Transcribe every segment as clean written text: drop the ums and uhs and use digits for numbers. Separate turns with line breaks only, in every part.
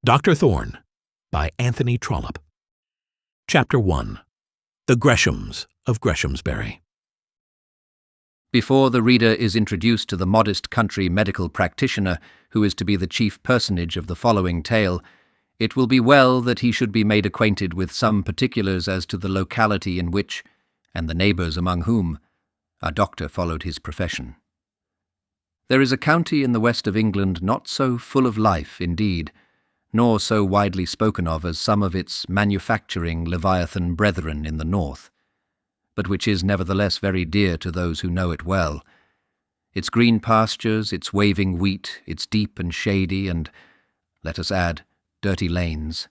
Dr. Thorne by Anthony Trollope. Chapter 1. The Greshams of Greshamsbury.
Before the reader is introduced to the modest country medical practitioner who is to be the chief personage of the following tale, it will be well that he should be made acquainted with some particulars as to the locality in which, and the neighbours among whom, our doctor followed his profession. There is a county in the west of England not so full of life, indeed, nor so widely spoken of as some of its manufacturing Leviathan brethren in the north, but which is nevertheless very dear to those who know it well. Its green pastures, its waving wheat, its deep and shady and, let us add, dirty lanes,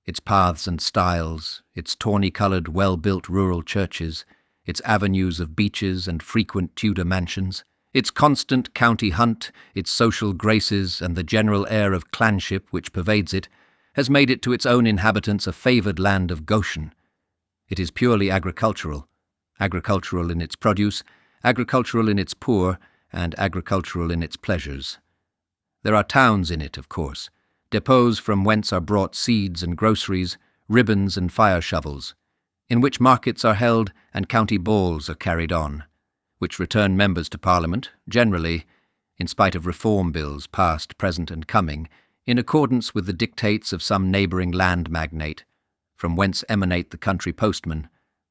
its paths and stiles, its tawny-coloured, well-built rural churches, its avenues of beeches and frequent Tudor mansions, its constant county hunt, its social graces, and the general air of clanship which pervades it, has made it to its own inhabitants a favoured land of Goshen. It is purely agricultural in its produce, agricultural in its poor, and agricultural in its pleasures. There are towns in it, of course, depots from whence are brought seeds and groceries, ribbons and fire shovels, in which markets are held and county balls are carried on, which return members to Parliament, generally, in spite of reform bills past, present, and coming, in accordance with the dictates of some neighbouring land magnate, from whence emanate the country postmen,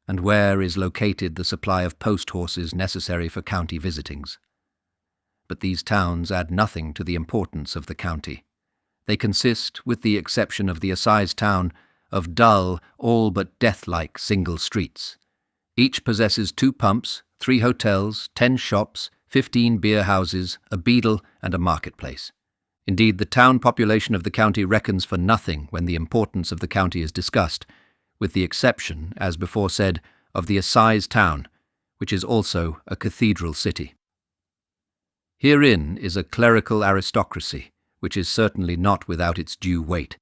and where is located the supply of post-horses necessary for county visitings. But these towns add nothing to the importance of the county. They consist, with the exception of the assize town, of dull, all but death-like single streets. Each possesses 2 pumps, 3 hotels, 10 shops, 15 beer-houses, a beadle, and a marketplace. Indeed, the town population of the county reckons for nothing when the importance of the county is discussed, with the exception, as before said, of the assize town, which is also a cathedral city. Herein is a clerical aristocracy, which is certainly not without its due weight.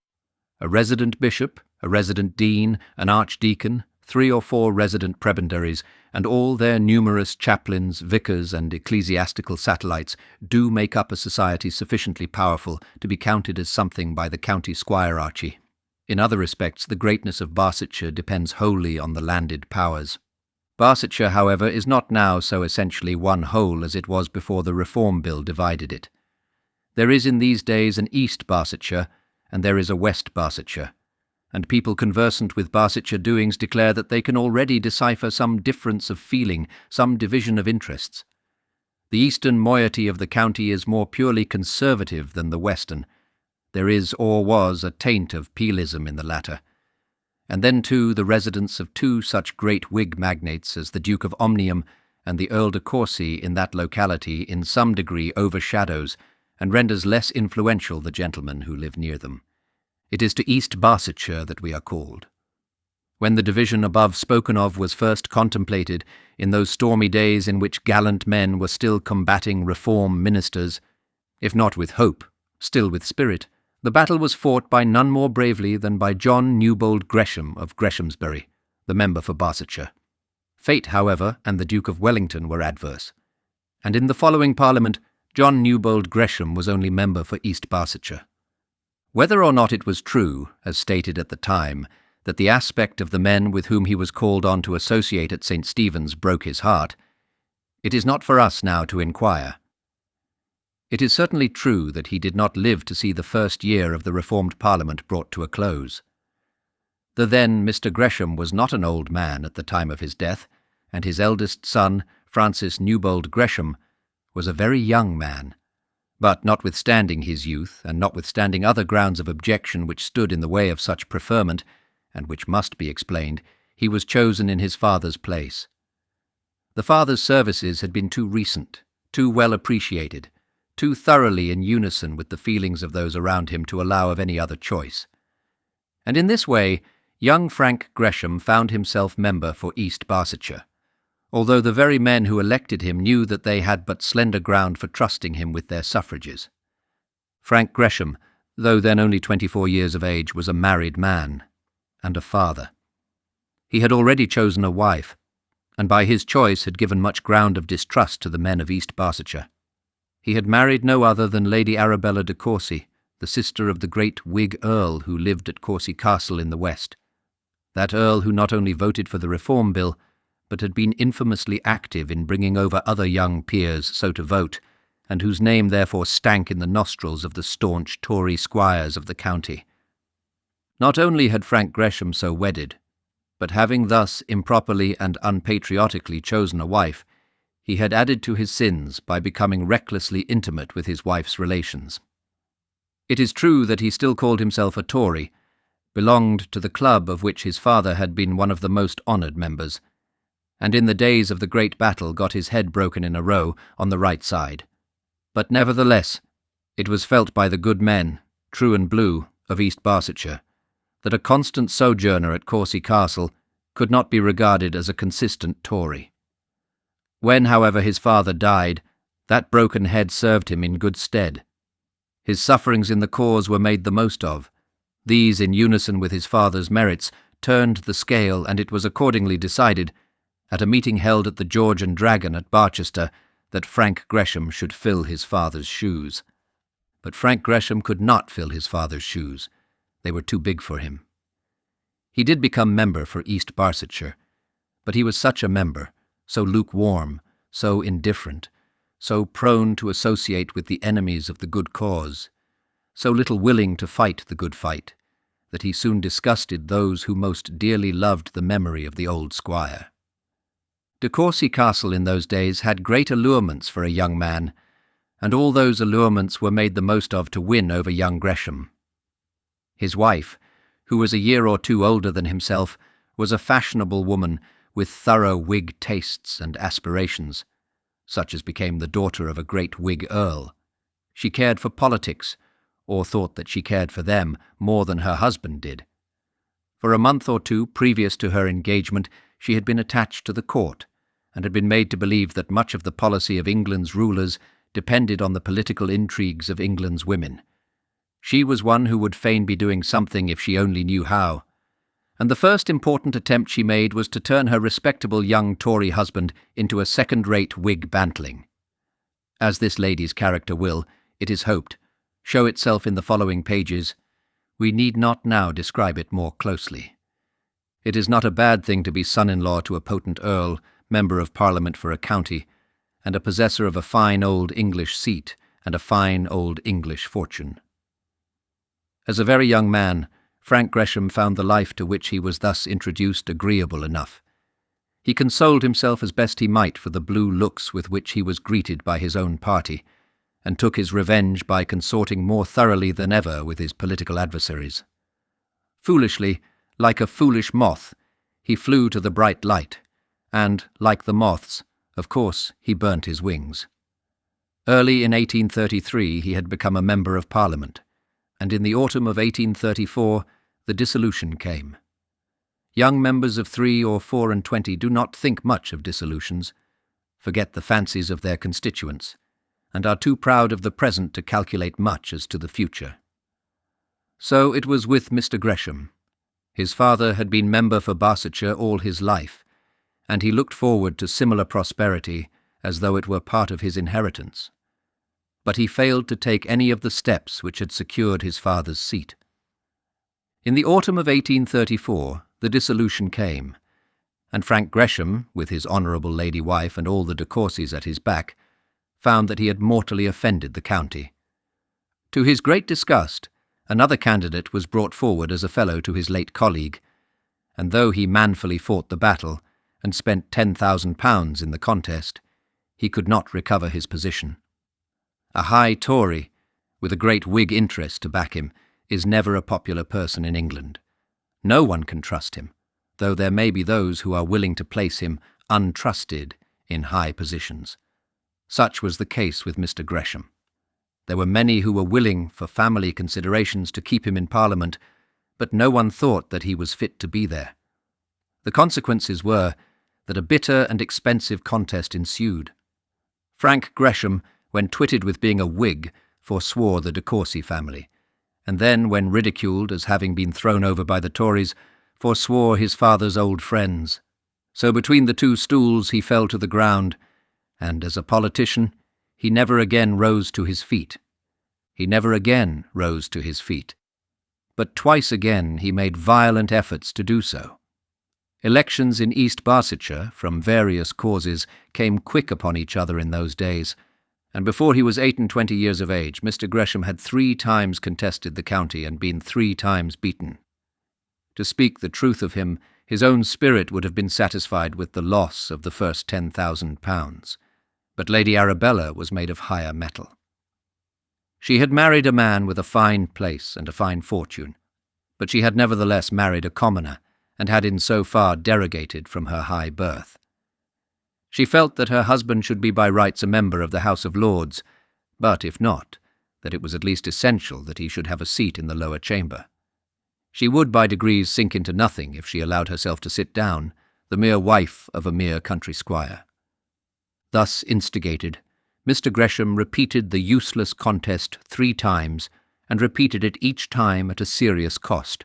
A resident bishop, a resident dean, an archdeacon, 3 or 4 resident prebendaries, and all their numerous chaplains, vicars, and ecclesiastical satellites do make up a society sufficiently powerful to be counted as something by the county squirearchy. In other respects, the greatness of Barsetshire depends wholly on the landed powers. Barsetshire, however, is not now so essentially one whole as it was before the Reform Bill divided it. There is in these days an East Barsetshire, and there is a West Barsetshire, and people conversant with Barsetshire doings declare that they can already decipher some difference of feeling, some division of interests. The eastern moiety of the county is more purely conservative than the western. There is or was a taint of Peelism in the latter. And then, too, the residence of 2 such great Whig magnates as the Duke of Omnium and the Earl de Courcy in that locality in some degree overshadows and renders less influential the gentlemen who live near them. It is to East Barsetshire that we are called. When the division above spoken of was first contemplated, in those stormy days in which gallant men were still combating reform ministers, if not with hope, still with spirit, the battle was fought by none more bravely than by John Newbold Gresham of Greshamsbury, the member for Barsetshire. Fate, however, and the Duke of Wellington were adverse, and in the following Parliament John Newbold Gresham was only member for East Barsetshire. Whether or not it was true, as stated at the time, that the aspect of the men with whom he was called on to associate at St. Stephen's broke his heart, it is not for us now to inquire. It is certainly true that he did not live to see the first year of the Reformed Parliament brought to a close. The then Mr. Gresham was not an old man at the time of his death, and his eldest son, Francis Newbold Gresham, was a very young man. But notwithstanding his youth, and notwithstanding other grounds of objection which stood in the way of such preferment, and which must be explained, he was chosen in his father's place. The father's services had been too recent, too well appreciated, too thoroughly in unison with the feelings of those around him to allow of any other choice. And in this way, young Frank Gresham found himself member for East Barsetshire, although the very men who elected him knew that they had but slender ground for trusting him with their suffrages. Frank Gresham, though then only 24 years of age, was a married man, and a father. He had already chosen a wife, and by his choice had given much ground of distrust to the men of East Barsetshire. He had married no other than Lady Arabella de Courcy, the sister of the great Whig Earl who lived at Courcy Castle in the west. That Earl who not only voted for the Reform Bill, but had been infamously active in bringing over other young peers so to vote, and whose name therefore stank in the nostrils of the staunch Tory squires of the county. Not only had Frank Gresham so wedded, but having thus improperly and unpatriotically chosen a wife, he had added to his sins by becoming recklessly intimate with his wife's relations. It is true that he still called himself a Tory, belonged to the club of which his father had been one of the most honoured members, and in the days of the great battle got his head broken in a row on the right side. But nevertheless, it was felt by the good men, true and blue, of East Barsetshire, that a constant sojourner at Courcy Castle could not be regarded as a consistent Tory. When, however, his father died, that broken head served him in good stead. His sufferings in the cause were made the most of. These, in unison with his father's merits, turned the scale, and it was accordingly decided, at a meeting held at the George and Dragon at Barchester, that Frank Gresham should fill his father's shoes. But Frank Gresham could not fill his father's shoes. They were too big for him. He did become member for East Barsetshire, but he was such a member, so lukewarm, so indifferent, so prone to associate with the enemies of the good cause, so little willing to fight the good fight, that he soon disgusted those who most dearly loved the memory of the old squire. De Courcy Castle in those days had great allurements for a young man, and all those allurements were made the most of to win over young Gresham. His wife, who was a year or two older than himself, was a fashionable woman with thorough Whig tastes and aspirations, such as became the daughter of a great Whig earl. She cared for politics, or thought that she cared for them more than her husband did. For a month or two previous to her engagement, she had been attached to the court, and had been made to believe that much of the policy of England's rulers depended on the political intrigues of England's women. She was one who would fain be doing something if she only knew how, and the first important attempt she made was to turn her respectable young Tory husband into a second-rate Whig bantling. As this lady's character will, it is hoped, show itself in the following pages, we need not now describe it more closely. It is not a bad thing to be son-in-law to a potent earl, member of Parliament for a county, and a possessor of a fine old English seat and a fine old English fortune. As a very young man, Frank Gresham found the life to which he was thus introduced agreeable enough. He consoled himself as best he might for the blue looks with which he was greeted by his own party, and took his revenge by consorting more thoroughly than ever with his political adversaries. Foolishly, like a foolish moth, he flew to the bright light, and, like the moths, of course, he burnt his wings. Early in 1833 he had become a member of Parliament, and in the autumn of 1834 the dissolution came. Young members of 3 or 24 do not think much of dissolutions, forget the fancies of their constituents, and are too proud of the present to calculate much as to the future. So it was with Mr. Gresham. His father had been member for Barsetshire all his life, and he looked forward to similar prosperity as though it were part of his inheritance. But he failed to take any of the steps which had secured his father's seat. In the autumn of 1834 the dissolution came, and Frank Gresham, with his honourable lady wife and all the de Courcys at his back, found that he had mortally offended the county. To his great disgust, another candidate was brought forward as a fellow to his late colleague, and though he manfully fought the battle and spent £10,000 in the contest, he could not recover his position. A high Tory, with a great Whig interest to back him, is never a popular person in England. No one can trust him, though there may be those who are willing to place him untrusted in high positions. Such was the case with Mr. Gresham. There were many who were willing, for family considerations, to keep him in Parliament, but no one thought that he was fit to be there. The consequences were that a bitter and expensive contest ensued. Frank Gresham, when twitted with being a Whig, forswore the de Courcy family, and then, when ridiculed as having been thrown over by the Tories, forswore his father's old friends. So between the two stools he fell to the ground, and as a politician he never again rose to his feet. He never again rose to his feet. But twice again he made violent efforts to do so. Elections in East Barsetshire, from various causes, came quick upon each other in those days, and before he was 28 years of age, Mr. Gresham had 3 times contested the county and been 3 times beaten. To speak the truth of him, his own spirit would have been satisfied with the loss of the first £10,000, but Lady Arabella was made of higher metal. She had married a man with a fine place and a fine fortune, but she had nevertheless married a commoner, and had in so far derogated from her high birth. She felt that her husband should be by rights a member of the House of Lords, but if not, that it was at least essential that he should have a seat in the lower chamber. She would by degrees sink into nothing if she allowed herself to sit down, the mere wife of a mere country squire. Thus instigated, Mr. Gresham repeated the useless contest 3 times, and repeated it each time at a serious cost.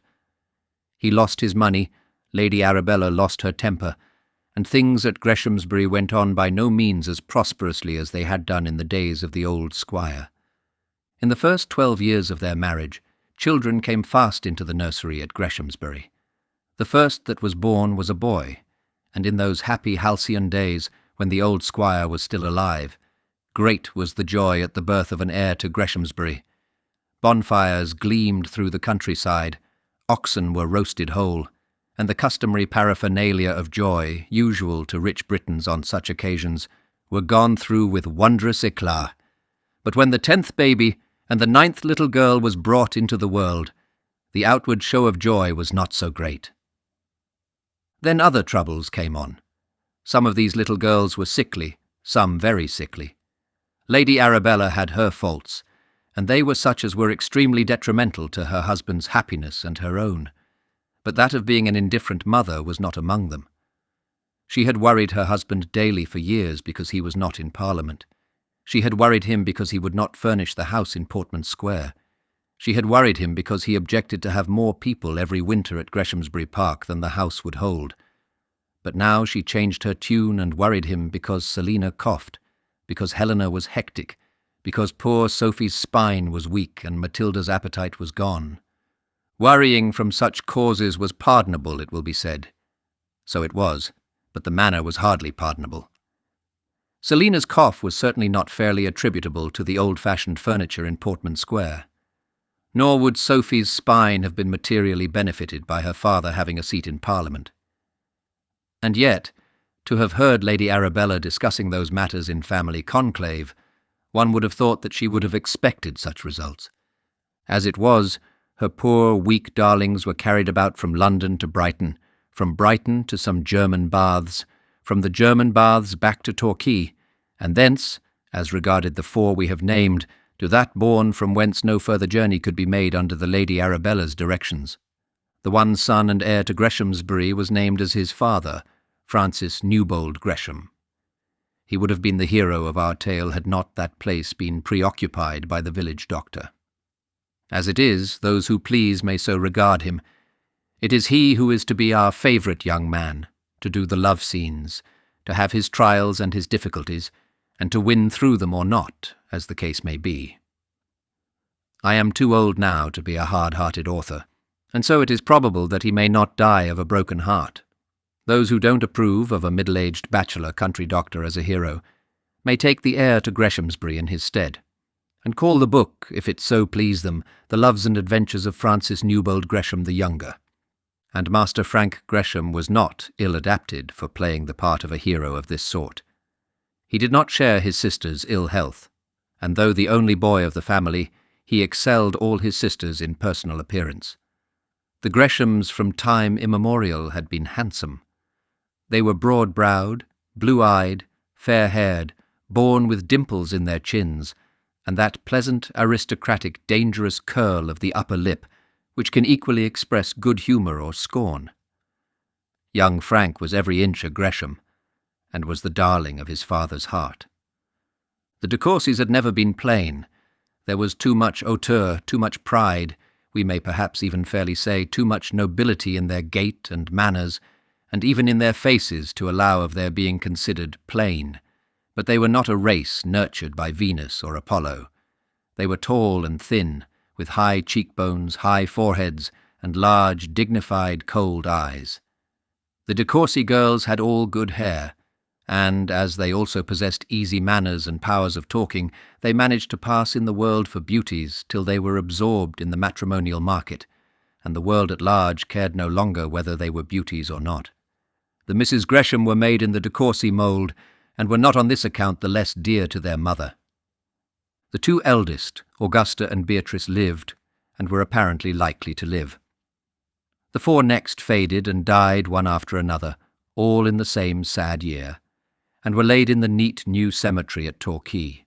He lost his money, Lady Arabella lost her temper, and things at Greshamsbury went on by no means as prosperously as they had done in the days of the old squire. In the first 12 years of their marriage, children came fast into the nursery at Greshamsbury. The first that was born was a boy, and in those happy halcyon days, when the old squire was still alive, great was the joy at the birth of an heir to Greshamsbury. Bonfires gleamed through the countryside, oxen were roasted whole, and the customary paraphernalia of joy, usual to rich Britons on such occasions, were gone through with wondrous éclat. But when the 10th baby and the 9th little girl was brought into the world, the outward show of joy was not so great. Then other troubles came on. Some of these little girls were sickly, some very sickly. Lady Arabella had her faults, and they were such as were extremely detrimental to her husband's happiness and her own, but that of being an indifferent mother was not among them. She had worried her husband daily for years because he was not in Parliament. She had worried him because he would not furnish the house in Portman Square. She had worried him because he objected to have more people every winter at Greshamsbury Park than the house would hold. But now she changed her tune and worried him because Selina coughed, because Helena was hectic, because poor Sophie's spine was weak and Matilda's appetite was gone. Worrying from such causes was pardonable, it will be said. So it was, but the manner was hardly pardonable. Selina's cough was certainly not fairly attributable to the old-fashioned furniture in Portman Square. Nor would Sophie's spine have been materially benefited by her father having a seat in Parliament. And yet, to have heard Lady Arabella discussing those matters in family conclave, one would have thought that she would have expected such results. As it was, her poor, weak darlings were carried about from London to Brighton, from Brighton to some German baths, from the German baths back to Torquay, and thence, as regarded the 4 we have named, to that bourne from whence no further journey could be made under the Lady Arabella's directions. The one son and heir to Greshamsbury was named as his father, Francis Newbold Gresham. He would have been the hero of our tale had not that place been preoccupied by the village doctor. As it is, those who please may so regard him. It is he who is to be our favourite young man, to do the love scenes, to have his trials and his difficulties, and to win through them or not, as the case may be. I am too old now to be a hard-hearted author, and so it is probable that he may not die of a broken heart. Those who don't approve of a middle-aged bachelor country doctor as a hero may take the heir to Greshamsbury in his stead, and call the book, if it so please them, The Loves and Adventures of Francis Newbold Gresham the Younger. And Master Frank Gresham was not ill-adapted for playing the part of a hero of this sort. He did not share his sister's ill health, and though the only boy of the family, he excelled all his sisters in personal appearance. The Greshams from time immemorial had been handsome. They were broad-browed, blue-eyed, fair-haired, born with dimples in their chins, and that pleasant, aristocratic, dangerous curl of the upper lip, which can equally express good humour or scorn. Young Frank was every inch a Gresham, and was the darling of his father's heart. The de Courcys had never been plain. There was too much hauteur, too much pride, we may perhaps even fairly say too much nobility in their gait and manners, and even in their faces to allow of their being considered plain. But they were not a race nurtured by Venus or Apollo. They were tall and thin, with high cheekbones, high foreheads, and large, dignified, cold eyes. The de Courcy girls had all good hair, and, as they also possessed easy manners and powers of talking, they managed to pass in the world for beauties till they were absorbed in the matrimonial market, and the world at large cared no longer whether they were beauties or not. The Mrs. Gresham were made in the de Courcy mould, and were not on this account the less dear to their mother. The two eldest, Augusta and Beatrice, lived, and were apparently likely to live. The four next faded and died one after another, all in the same sad year, and were laid in the neat new cemetery at Torquay.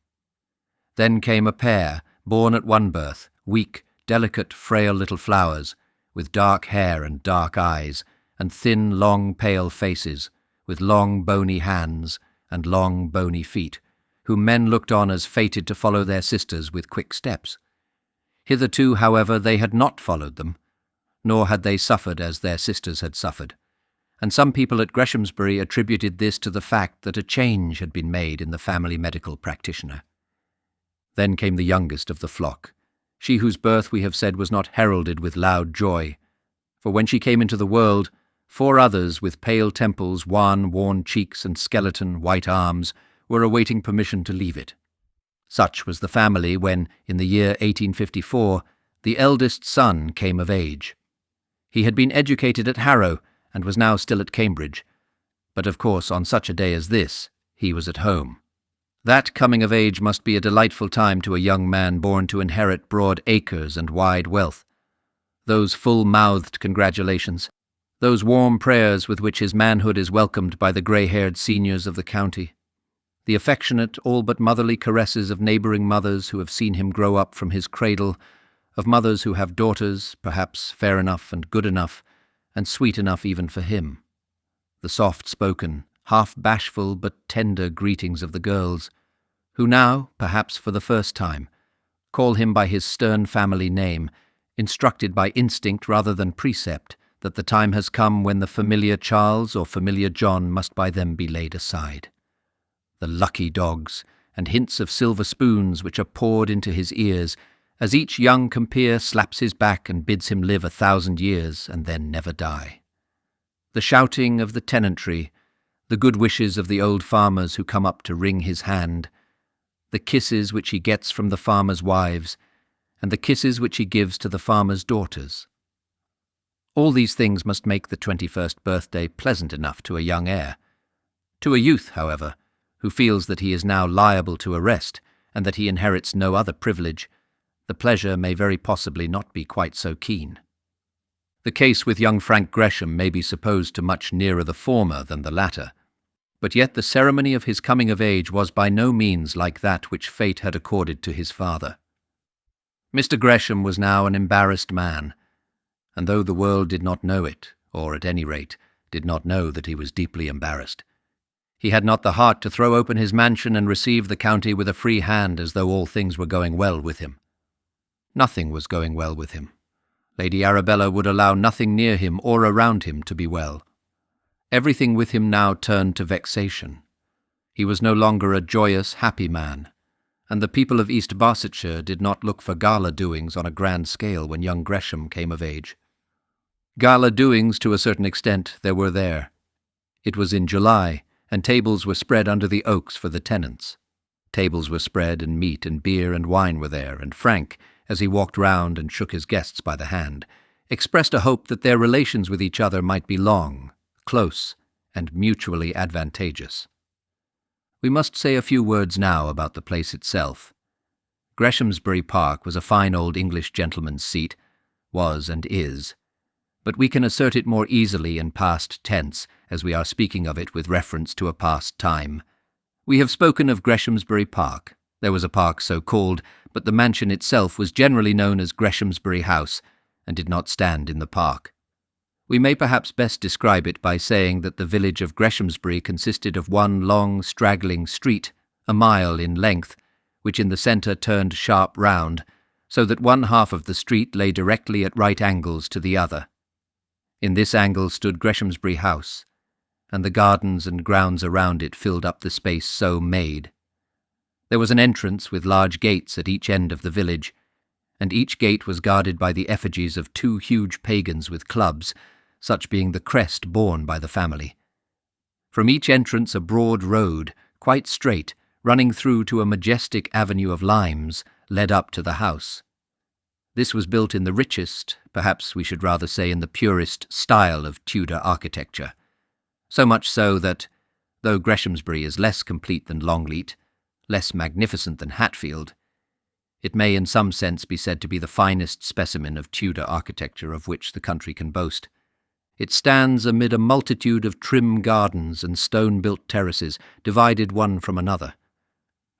Then came a pair, born at one birth, weak, delicate, frail little flowers, with dark hair and dark eyes, and thin, long, pale faces, with long, bony hands and long, bony feet, whom men looked on as fated to follow their sisters with quick steps. Hitherto, however, they had not followed them, nor had they suffered as their sisters had suffered, and some people at Greshamsbury attributed this to the fact that a change had been made in the family medical practitioner. Then came the youngest of the flock, she whose birth we have said was not heralded with loud joy, for when she came into the world, 4 others with pale temples, wan, worn cheeks, and skeleton, white arms, were awaiting permission to leave it. Such was the family when, in the year 1854, the eldest son came of age. He had been educated at Harrow, and was now still at Cambridge, but of course on such a day as this he was at home. That coming of age must be a delightful time to a young man born to inherit broad acres and wide wealth. Those full-mouthed congratulations, those warm prayers with which his manhood is welcomed by the grey-haired seniors of the county, the affectionate, all but motherly caresses of neighbouring mothers who have seen him grow up from his cradle, of mothers who have daughters, perhaps fair enough and good enough, and sweet enough even for him, the soft-spoken, half-bashful but tender greetings of the girls, who now, perhaps for the first time, call him by his stern family name, instructed by instinct rather than precept that the time has come when the familiar Charles or familiar John must by them be laid aside. The lucky dogs, and hints of silver spoons which are poured into his ears, as each young compeer slaps his back and bids him live 1,000 years and then never die. The shouting of the tenantry, the good wishes of the old farmers who come up to wring his hand, the kisses which he gets from the farmers' wives, and the kisses which he gives to the farmers' daughters. All these things must make the 21st birthday pleasant enough to a young heir. To a youth, however, who feels that he is now liable to arrest, and that he inherits no other privilege, the pleasure may very possibly not be quite so keen. The case with young Frank Gresham may be supposed to much nearer the former than the latter, but yet the ceremony of his coming of age was by no means like that which fate had accorded to his father. Mr. Gresham was now an embarrassed man, and though the world did not know it, or at any rate did not know that he was deeply embarrassed, he had not the heart to throw open his mansion and receive the county with a free hand as though all things were going well with him. Nothing was going well with him. Lady Arabella would allow nothing near him or around him to be well. Everything with him now turned to vexation. He was no longer a joyous, happy man, and the people of East Barsetshire did not look for gala doings on a grand scale when young Gresham came of age. Gala doings, to a certain extent, there were there. It was in July, and tables were spread under the oaks for the tenants. Tables were spread, and meat and beer and wine were there, and Frank, as he walked round and shook his guests by the hand, expressed a hope that their relations with each other might be long, close, and mutually advantageous. We must say a few words now about the place itself. Greshamsbury Park was a fine old English gentleman's seat, was and is, but we can assert it more easily in past tense, as we are speaking of it with reference to a past time. We have spoken of Greshamsbury Park. There was a park so called, but the mansion itself was generally known as Greshamsbury House, and did not stand in the park. We may perhaps best describe it by saying that the village of Greshamsbury consisted of one long, straggling street, a mile in length, which in the centre turned sharp round, so that one half of the street lay directly at right angles to the other. In this angle stood Greshamsbury House, and the gardens and grounds around it filled up the space so made. There was an entrance with large gates at each end of the village, and each gate was guarded by the effigies of 2 huge pagans with clubs, such being the crest borne by the family. From each entrance a broad road, quite straight, running through to a majestic avenue of limes, led up to the house. This was built in the richest, perhaps we should rather say in the purest, style of Tudor architecture. So much so that, though Greshamsbury is less complete than Longleat, less magnificent than Hatfield, it may in some sense be said to be the finest specimen of Tudor architecture of which the country can boast. It stands amid a multitude of trim gardens and stone-built terraces, divided one from another.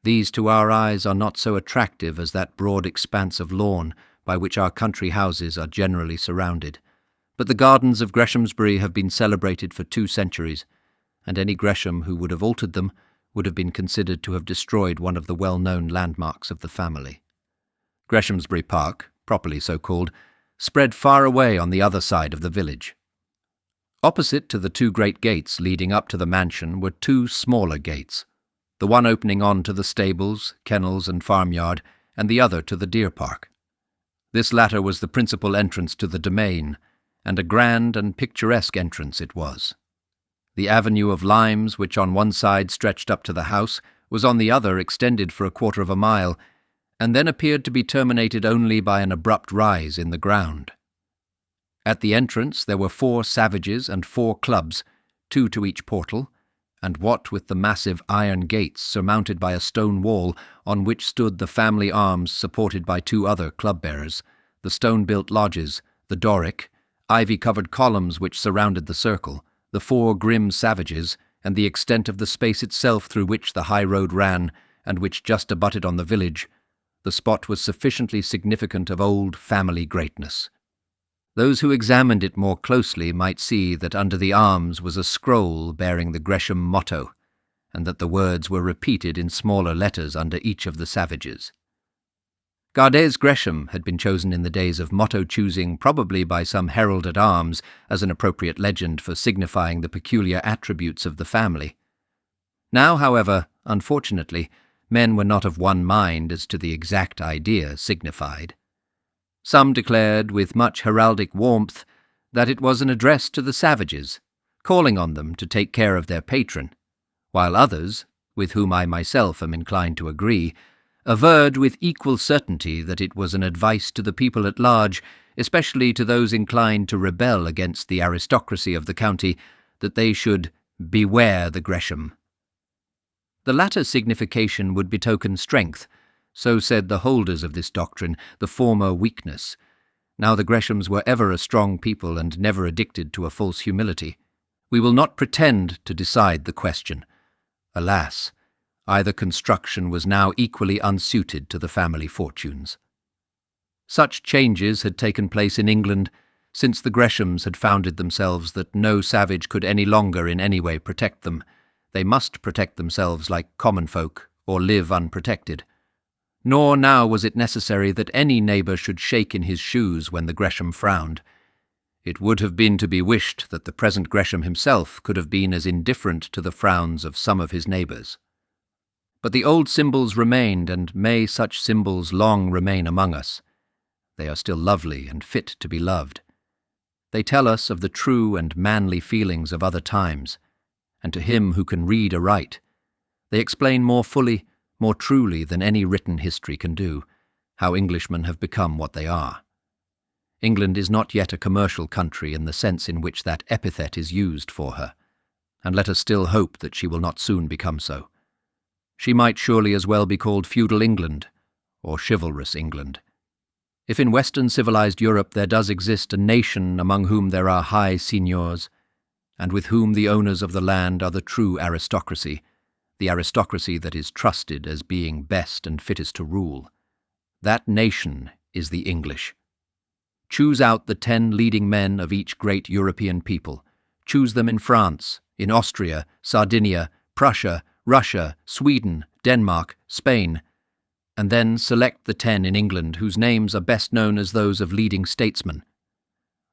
These to our eyes are not so attractive as that broad expanse of lawn by which our country houses are generally surrounded, but the gardens of Greshamsbury have been celebrated for 2 centuries, and any Gresham who would have altered them would have been considered to have destroyed one of the well-known landmarks of the family. Greshamsbury Park, properly so called, spread far away on the other side of the village. Opposite to the 2 great gates leading up to the mansion were 2 smaller gates, the one opening on to the stables, kennels and farmyard, and the other to the deer park. This latter was the principal entrance to the domain, and a grand and picturesque entrance it was. The avenue of limes, which on one side stretched up to the house, was on the other extended for 1/4 of a mile, and then appeared to be terminated only by an abrupt rise in the ground. At the entrance there were 4 savages and 4 clubs, 2 to each portal, and what with the massive iron gates surmounted by a stone wall on which stood the family arms supported by 2 other club-bearers, the stone-built lodges, the Doric, ivy-covered columns which surrounded the circle, the 4 grim savages, and the extent of the space itself through which the high road ran, and which just abutted on the village, the spot was sufficiently significant of old family greatness. Those who examined it more closely might see that under the arms was a scroll bearing the Gresham motto, and that the words were repeated in smaller letters under each of the savages. Gardes Gresham had been chosen in the days of motto-choosing, probably by some herald-at-arms, as an appropriate legend for signifying the peculiar attributes of the family. Now, however, unfortunately, men were not of one mind as to the exact idea signified. Some declared, with much heraldic warmth, that it was an address to the savages, calling on them to take care of their patron, while others, with whom I myself am inclined to agree, averred with equal certainty that it was an advice to the people at large, especially to those inclined to rebel against the aristocracy of the county, that they should beware the Gresham. The latter signification would betoken strength, so said the holders of this doctrine, the former weakness. Now the Greshams were ever a strong people and never addicted to a false humility. We will not pretend to decide the question. Alas, either construction was now equally unsuited to the family fortunes. Such changes had taken place in England since the Greshams had founded themselves that no savage could any longer in any way protect them. They must protect themselves like common folk, or live unprotected. Nor now was it necessary that any neighbour should shake in his shoes when the Gresham frowned. It would have been to be wished that the present Gresham himself could have been as indifferent to the frowns of some of his neighbours. But the old symbols remained, and may such symbols long remain among us. They are still lovely and fit to be loved. They tell us of the true and manly feelings of other times, and to him who can read aright, they explain more fully, more truly than any written history can do, how Englishmen have become what they are. England is not yet a commercial country in the sense in which that epithet is used for her, and let us still hope that she will not soon become so. She might surely as well be called feudal England, or chivalrous England. If in Western civilized Europe there does exist a nation among whom there are high seigneurs, and with whom the owners of the land are the true aristocracy, the aristocracy that is trusted as being best and fittest to rule, that nation is the English. Choose out the 10 leading men of each great European people. Choose them in France, in Austria, Sardinia, Prussia, Russia, Sweden, Denmark, Spain, and then select the 10 in England whose names are best known as those of leading statesmen.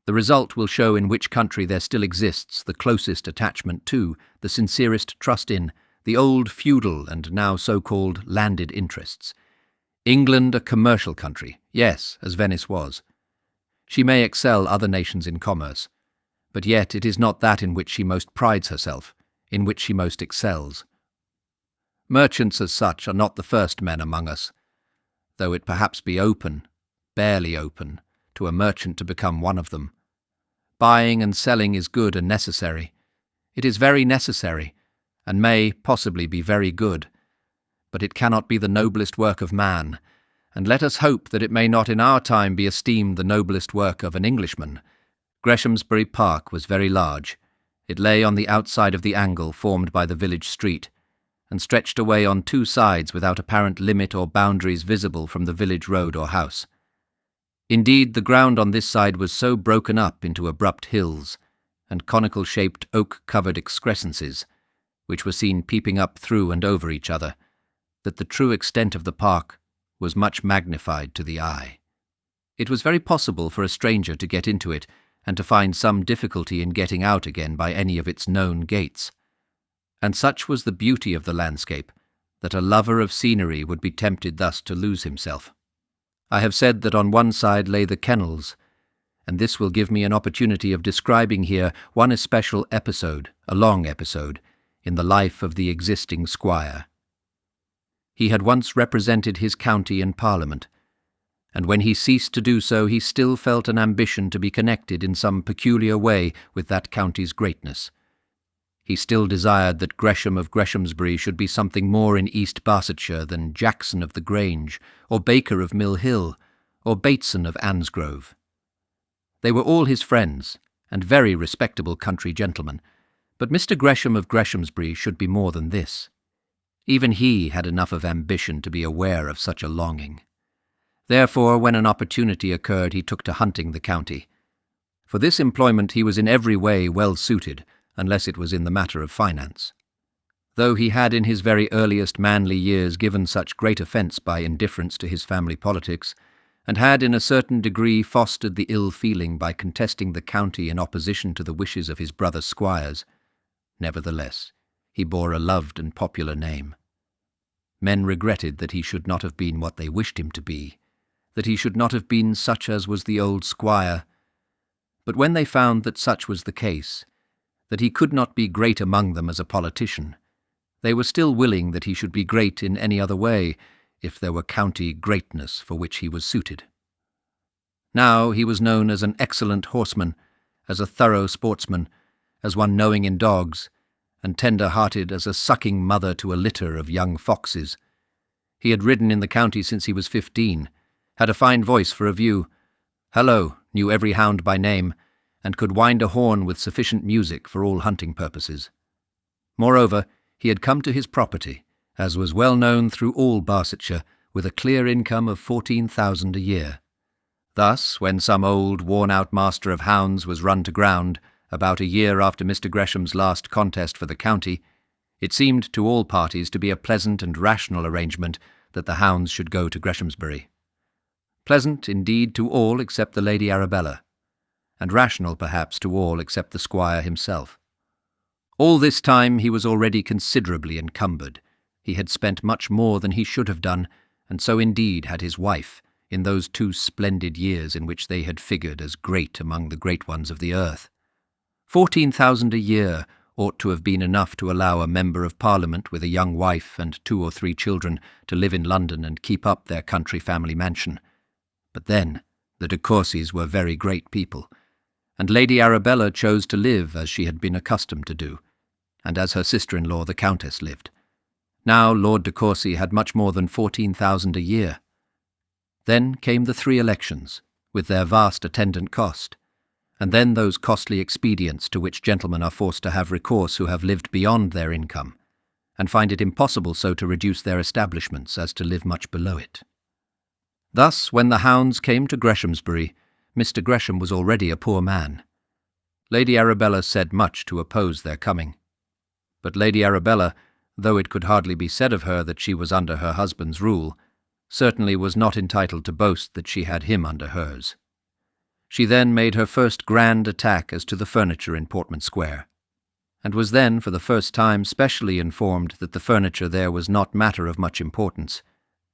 The result will show in which country there still exists the closest attachment to, the sincerest trust in, the old feudal and now so-called landed interests. England a commercial country, yes, as Venice was. She may excel other nations in commerce, but yet it is not that in which she most prides herself, in which she most excels. Merchants as such are not the first men among us, though it perhaps be open, barely open, to a merchant to become one of them. Buying and selling is good and necessary. It is very necessary, and may possibly be very good, but it cannot be the noblest work of man, and let us hope that it may not in our time be esteemed the noblest work of an Englishman. Greshamsbury Park was very large. It lay on the outside of the angle formed by the village street, and stretched away on two sides without apparent limit or boundaries visible from the village road or house. Indeed, the ground on this side was so broken up into abrupt hills, and conical-shaped oak-covered excrescences, which were seen peeping up through and over each other, that the true extent of the park was much magnified to the eye. It was very possible for a stranger to get into it, and to find some difficulty in getting out again by any of its known gates. And such was the beauty of the landscape, that a lover of scenery would be tempted thus to lose himself. I have said that on one side lay the kennels, and this will give me an opportunity of describing here one especial episode, a long episode, in the life of the existing squire. He had once represented his county in Parliament, and when he ceased to do so he still felt an ambition to be connected in some peculiar way with that county's greatness. He still desired that Gresham of Greshamsbury should be something more in East Barsetshire than Jackson of the Grange, or Baker of Mill Hill, or Bateson of Ansgrove. They were all his friends, and very respectable country gentlemen, but Mr. Gresham of Greshamsbury should be more than this. Even he had enough of ambition to be aware of such a longing. Therefore, when an opportunity occurred, he took to hunting the county. For this employment he was in every way well suited, unless it was in the matter of finance. Though he had in his very earliest manly years given such great offence by indifference to his family politics, and had in a certain degree fostered the ill feeling by contesting the county in opposition to the wishes of his brother squires, nevertheless he bore a loved and popular name. Men regretted that he should not have been what they wished him to be, that he should not have been such as was the old squire, but when they found that such was the case, that he could not be great among them as a politician, they were still willing that he should be great in any other way, if there were county greatness for which he was suited. Now he was known as an excellent horseman, as a thorough sportsman, as one knowing in dogs, and tender-hearted as a sucking mother to a litter of young foxes. He had ridden in the county since he was 15, had a fine voice for a view, hallo, knew every hound by name, and could wind a horn with sufficient music for all hunting purposes. Moreover, he had come to his property, as was well known through all Barsetshire, with a clear income of 14,000 a year. Thus, when some old, worn-out master of hounds was run to ground, about a year after Mr. Gresham's last contest for the county, it seemed to all parties to be a pleasant and rational arrangement that the hounds should go to Greshamsbury. Pleasant, indeed, to all except the Lady Arabella, and rational perhaps to all except the squire himself. All this time he was already considerably encumbered. He had spent much more than he should have done, and so indeed had his wife, in those 2 splendid years in which they had figured as great among the great ones of the earth. 14,000 a year ought to have been enough to allow a member of Parliament with a young wife and 2 or 3 children to live in London and keep up their country family mansion. But then, the de Courcys were very great people, and Lady Arabella chose to live as she had been accustomed to do, and as her sister-in-law the Countess lived. Now Lord de Courcy had much more than 14,000 a year. Then came the 3 elections, with their vast attendant cost, and then those costly expedients to which gentlemen are forced to have recourse who have lived beyond their income, and find it impossible so to reduce their establishments as to live much below it. Thus, when the hounds came to Greshamsbury, Mr. Gresham was already a poor man. Lady Arabella said much to oppose their coming. But Lady Arabella, though it could hardly be said of her that she was under her husband's rule, certainly was not entitled to boast that she had him under hers. She then made her first grand attack as to the furniture in Portman Square. and was then, for the first time, specially informed that the furniture there was not matter of much importance,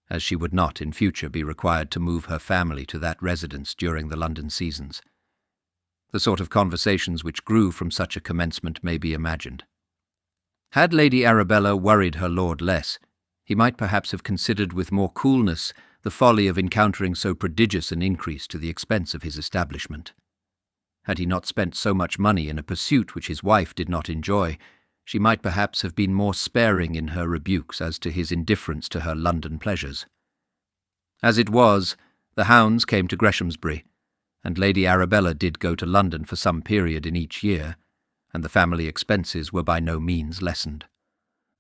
as she would not in future be required to move her family to that residence during the London seasons. The sort of conversations which grew from such a commencement may be imagined. Had Lady Arabella worried her lord less, he might perhaps have considered with more coolness the folly of encountering so prodigious an increase to the expense of his establishment. Had he not spent so much money in a pursuit which his wife did not enjoy, she might perhaps have been more sparing in her rebukes as to his indifference to her London pleasures. As it was, the hounds came to Greshamsbury, and Lady Arabella did go to London for some period in each year, and the family expenses were by no means lessened.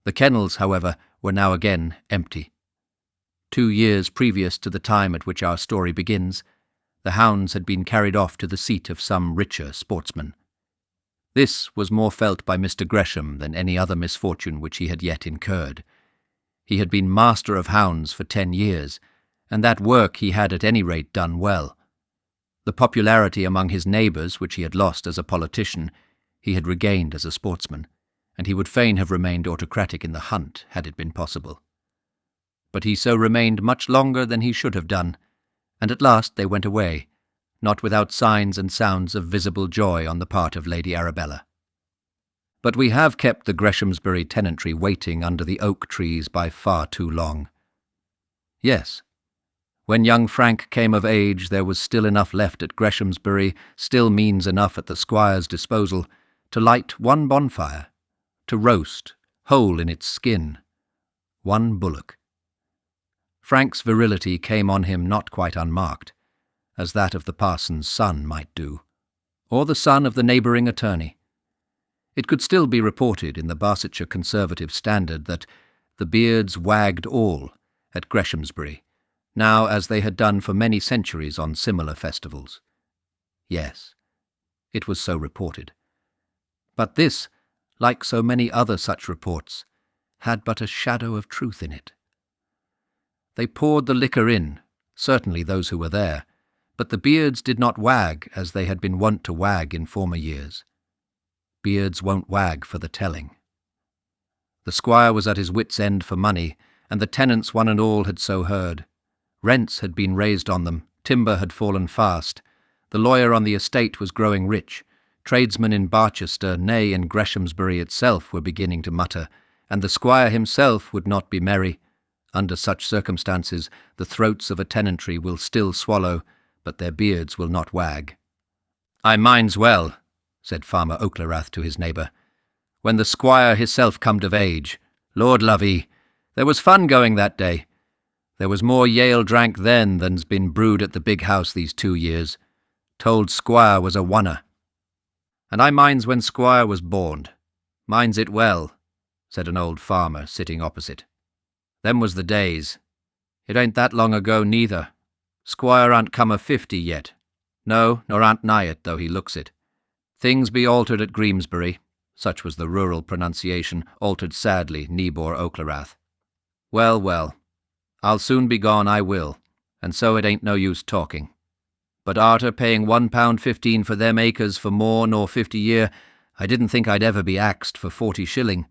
The kennels, however, were now again empty. 2 years previous to the time at which our story begins, the hounds had been carried off to the seat of some richer sportsman. This was more felt by Mr. Gresham than any other misfortune which he had yet incurred. He had been master of hounds for 10 years, and that work he had at any rate done well. The popularity among his neighbours, which he had lost as a politician, he had regained as a sportsman, and he would fain have remained autocratic in the hunt had it been possible. But he so remained much longer than he should have done, and at last they went away, not without signs and sounds of visible joy on the part of Lady Arabella. But we have kept the Greshamsbury tenantry waiting under the oak trees by far too long. Yes, when young Frank came of age, there was still enough left at Greshamsbury, still means enough at the squire's disposal, to light one bonfire, to roast, whole in its skin, one bullock. Frank's virility came on him not quite unmarked, as that of the parson's son might do, or the son of the neighbouring attorney. It could still be reported in the Barsetshire Conservative Standard that the beards wagged all at Greshamsbury, now as they had done for many centuries on similar festivals. Yes, it was so reported. But this, like so many other such reports, had but a shadow of truth in it. They poured the liquor in, certainly those who were there, but the beards did not wag as they had been wont to wag in former years. Beards won't wag for the telling. The squire was at his wits' end for money, and the tenants one and all had so heard. Rents had been raised on them, timber had fallen fast, the lawyer on the estate was growing rich, tradesmen in Barchester, nay, in Greshamsbury itself, were beginning to mutter, and the squire himself would not be merry. Under such circumstances, the throats of a tenantry will still swallow, but their beards will not wag. "I minds well," said Farmer Oaklerath to his neighbour, "when the squire hisself comed of age. Lord love 'ee, there was fun going that day. There was more yale drank then than's been brewed at the big house these 2 years. Told squire was a wonner. And I minds when squire was borned. Minds it well," said an old farmer sitting opposite. "Them was the days. It ain't that long ago neither. Squire aren't come of 50 yet. No, nor aren't nigh it, though he looks it. Things be altered at Greshamsbury," such was the rural pronunciation, altered sadly, Nebor Oaklerath. "Well, well, I'll soon be gone, I will, and so it ain't no use talking. But arter paying £1.15 for them acres for more nor 50 year, I didn't think I'd ever be axed for 40 shilling.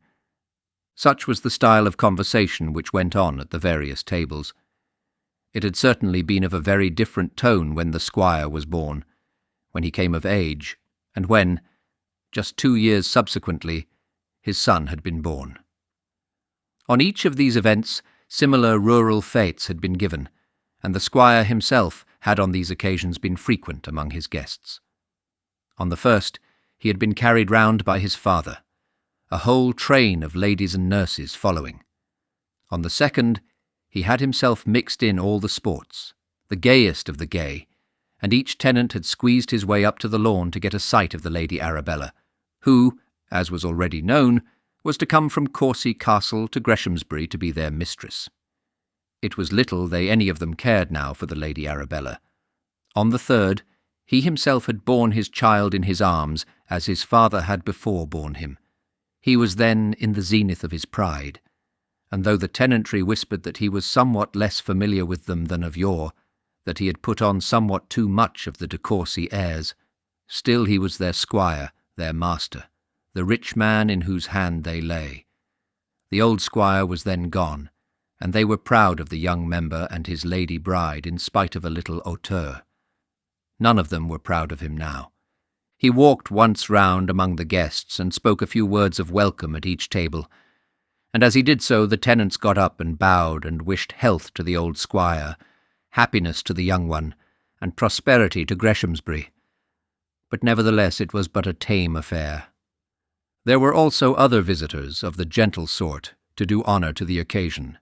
Such was the style of conversation which went on at the various tables. It had certainly been of a very different tone when the squire was born, when he came of age, and when, just 2 years subsequently, his son had been born. On each of these events, similar rural fêtes had been given, and the squire himself had on these occasions been frequent among his guests. On the first, he had been carried round by his father, a whole train of ladies and nurses following. On the second, he had himself mixed in all the sports, the gayest of the gay, and each tenant had squeezed his way up to the lawn to get a sight of the Lady Arabella, who, as was already known, was to come from Courcy Castle to Greshamsbury to be their mistress. It was little they any of them cared now for the Lady Arabella. On the third, he himself had borne his child in his arms, as his father had before borne him. He was then in the zenith of his pride, and though the tenantry whispered that he was somewhat less familiar with them than of yore, that he had put on somewhat too much of the de Courcy airs, still he was their squire, their master, the rich man in whose hand they lay. The old squire was then gone, and they were proud of the young member and his lady bride in spite of a little hauteur. None of them were proud of him now. He walked once round among the guests and spoke a few words of welcome at each table, and as he did so the tenants got up and bowed and wished health to the old squire, happiness to the young one, and prosperity to Greshamsbury. But nevertheless it was but a tame affair. There were also other visitors of the gentle sort to do honour to the occasion,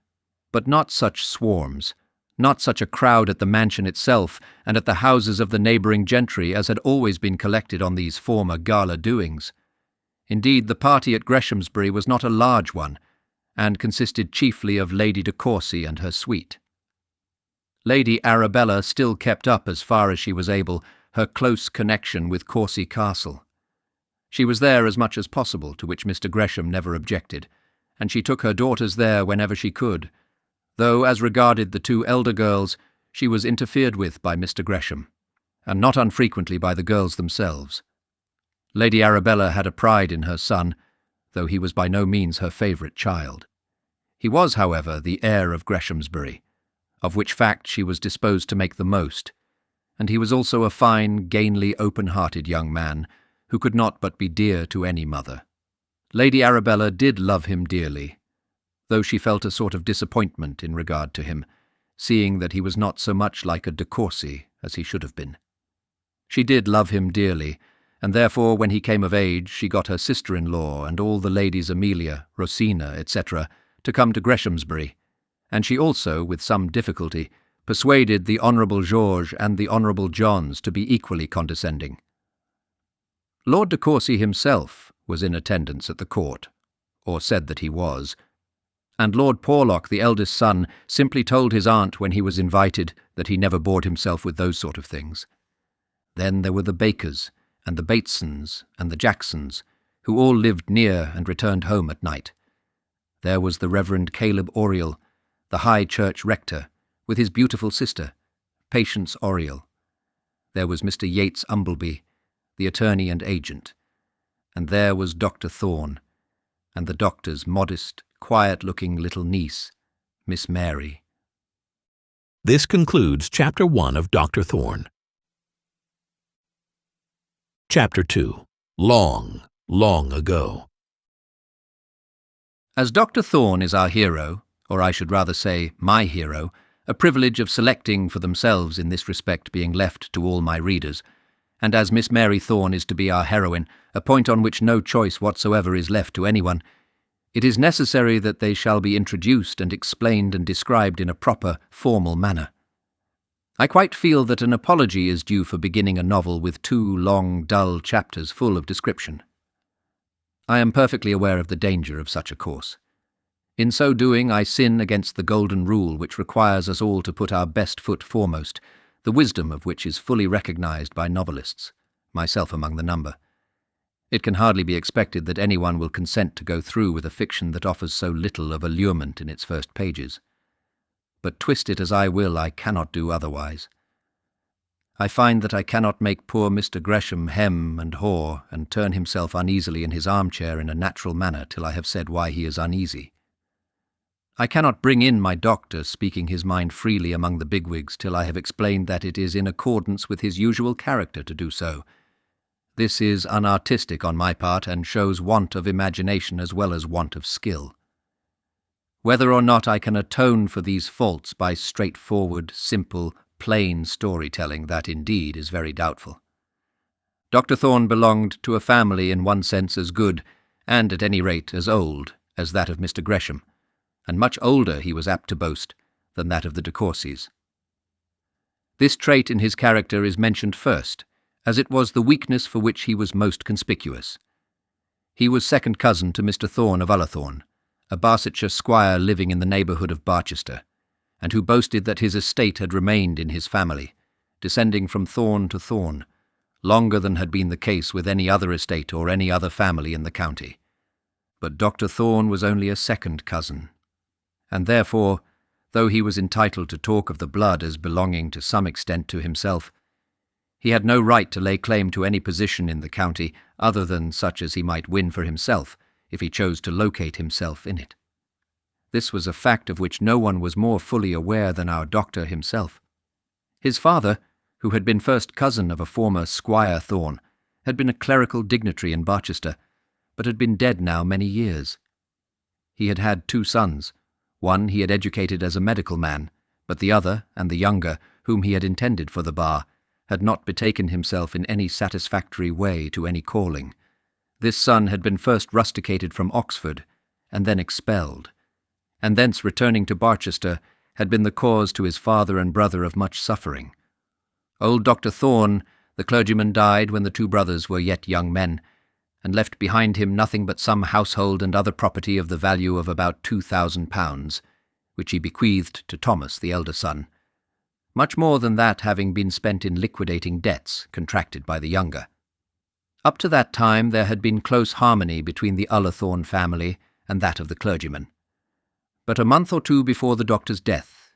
but not such swarms, not such a crowd at the mansion itself and at the houses of the neighbouring gentry as had always been collected on these former gala doings. Indeed, the party at Greshamsbury was not a large one, and consisted chiefly of Lady de Courcy and her suite. Lady Arabella still kept up, as far as she was able, her close connection with Courcy Castle. She was there as much as possible, to which Mr. Gresham never objected, and she took her daughters there whenever she could, though, as regarded the two elder girls, she was interfered with by Mr. Gresham, and not unfrequently by the girls themselves. Lady Arabella had a pride in her son, though he was by no means her favourite child. He was, however, the heir of Greshamsbury, of which fact she was disposed to make the most, and he was also a fine, gainly, open-hearted young man, who could not but be dear to any mother. Lady Arabella did love him dearly, though she felt a sort of disappointment in regard to him, seeing that he was not so much like a de Courcy as he should have been. She did love him dearly, and therefore when he came of age she got her sister-in-law and all the ladies Amelia, Rosina, etc., to come to Greshamsbury, and she also, with some difficulty, persuaded the Honourable George and the Honourable Johns to be equally condescending. Lord de Courcy himself was in attendance at the court, or said that he was, and Lord Porlock, the eldest son, simply told his aunt when he was invited that he never bored himself with those sort of things. Then there were the Bakers, and the Batesons, and the Jacksons, who all lived near and returned home at night. There was the Reverend Caleb Oriel, the High Church rector, with his beautiful sister, Patience Oriel. There was Mr. Yates Umbleby, the attorney and agent, and there was Dr. Thorne, and the doctor's modest, quiet-looking little niece, Miss Mary.
This concludes Chapter 1 of Dr. Thorne. Chapter 2. Long, Long Ago.
As Dr. Thorne is our hero, or I should rather say my hero, a privilege of selecting for themselves in this respect being left to all my readers, and as Miss Mary Thorne is to be our heroine, a point on which no choice whatsoever is left to anyone, it is necessary that they shall be introduced and explained and described in a proper, formal manner. I quite feel that an apology is due for beginning a novel with 2 long, dull chapters full of description. I am perfectly aware of the danger of such a course. In so doing, I sin against the golden rule which requires us all to put our best foot foremost, the wisdom of which is fully recognized by novelists, myself among the number. It can hardly be expected that anyone will consent to go through with a fiction that offers so little of allurement in its first pages. But twist it as I will, I cannot do otherwise. I find that I cannot make poor Mr. Gresham hem and haw and turn himself uneasily in his armchair in a natural manner till I have said why he is uneasy. I cannot bring in my doctor speaking his mind freely among the bigwigs till I have explained that it is in accordance with his usual character to do so. This is unartistic on my part, and shows want of imagination as well as want of skill. Whether or not I can atone for these faults by straightforward, simple, plain storytelling, that indeed is very doubtful. Dr. Thorne belonged to a family in one sense as good, and at any rate as old, as that of Mr. Gresham, and much older, he was apt to boast, than that of the de Courcys. This trait in his character is mentioned first, as it was the weakness for which he was most conspicuous. He was second cousin to Mr. Thorne of Ullathorne, a Barsetshire squire living in the neighbourhood of Barchester, and who boasted that his estate had remained in his family, descending from Thorne to Thorne, longer than had been the case with any other estate or any other family in the county. But Dr. Thorne was only a second cousin, and therefore, though he was entitled to talk of the blood as belonging to some extent to himself, He had no right to lay claim to any position in the county other than such as he might win for himself, if he chose to locate himself in it. This was a fact of which no one was more fully aware than our doctor himself. His father, who had been first cousin of a former Squire Thorne, had been a clerical dignitary in Barchester, but had been dead now many years. He had had 2 sons. One he had educated as a medical man, but the other, and the younger, whom he had intended for the bar, had not betaken himself in any satisfactory way to any calling. This son had been first rusticated from Oxford, and then expelled, and thence returning to Barchester had been the cause to his father and brother of much suffering. Old Dr. Thorne, the clergyman, died when the 2 brothers were yet young men, and left behind him nothing but some household and other property of the value of about £2,000, which he bequeathed to Thomas, the elder son, much more than that having been spent in liquidating debts contracted by the younger. Up to that time there had been close harmony between the Ullathorne family and that of the clergyman. But a month or 2 before the doctor's death,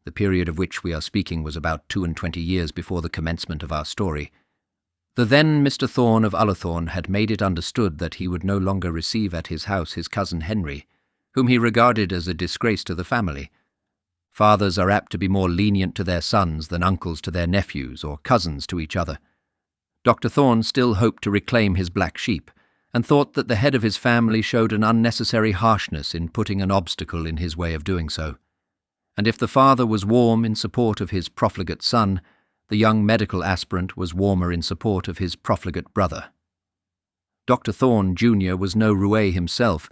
the period of which we are speaking was about 22 years before the commencement of our story, the then Mr. Thorne of Ullathorne had made it understood that he would no longer receive at his house his cousin Henry, whom he regarded as a disgrace to the family. Fathers are apt to be more lenient to their sons than uncles to their nephews or cousins to each other. Dr. Thorne still hoped to reclaim his black sheep, and thought that the head of his family showed an unnecessary harshness in putting an obstacle in his way of doing so. And if the father was warm in support of his profligate son, the young medical aspirant was warmer in support of his profligate brother. Dr. Thorne, Jr., was no roué himself,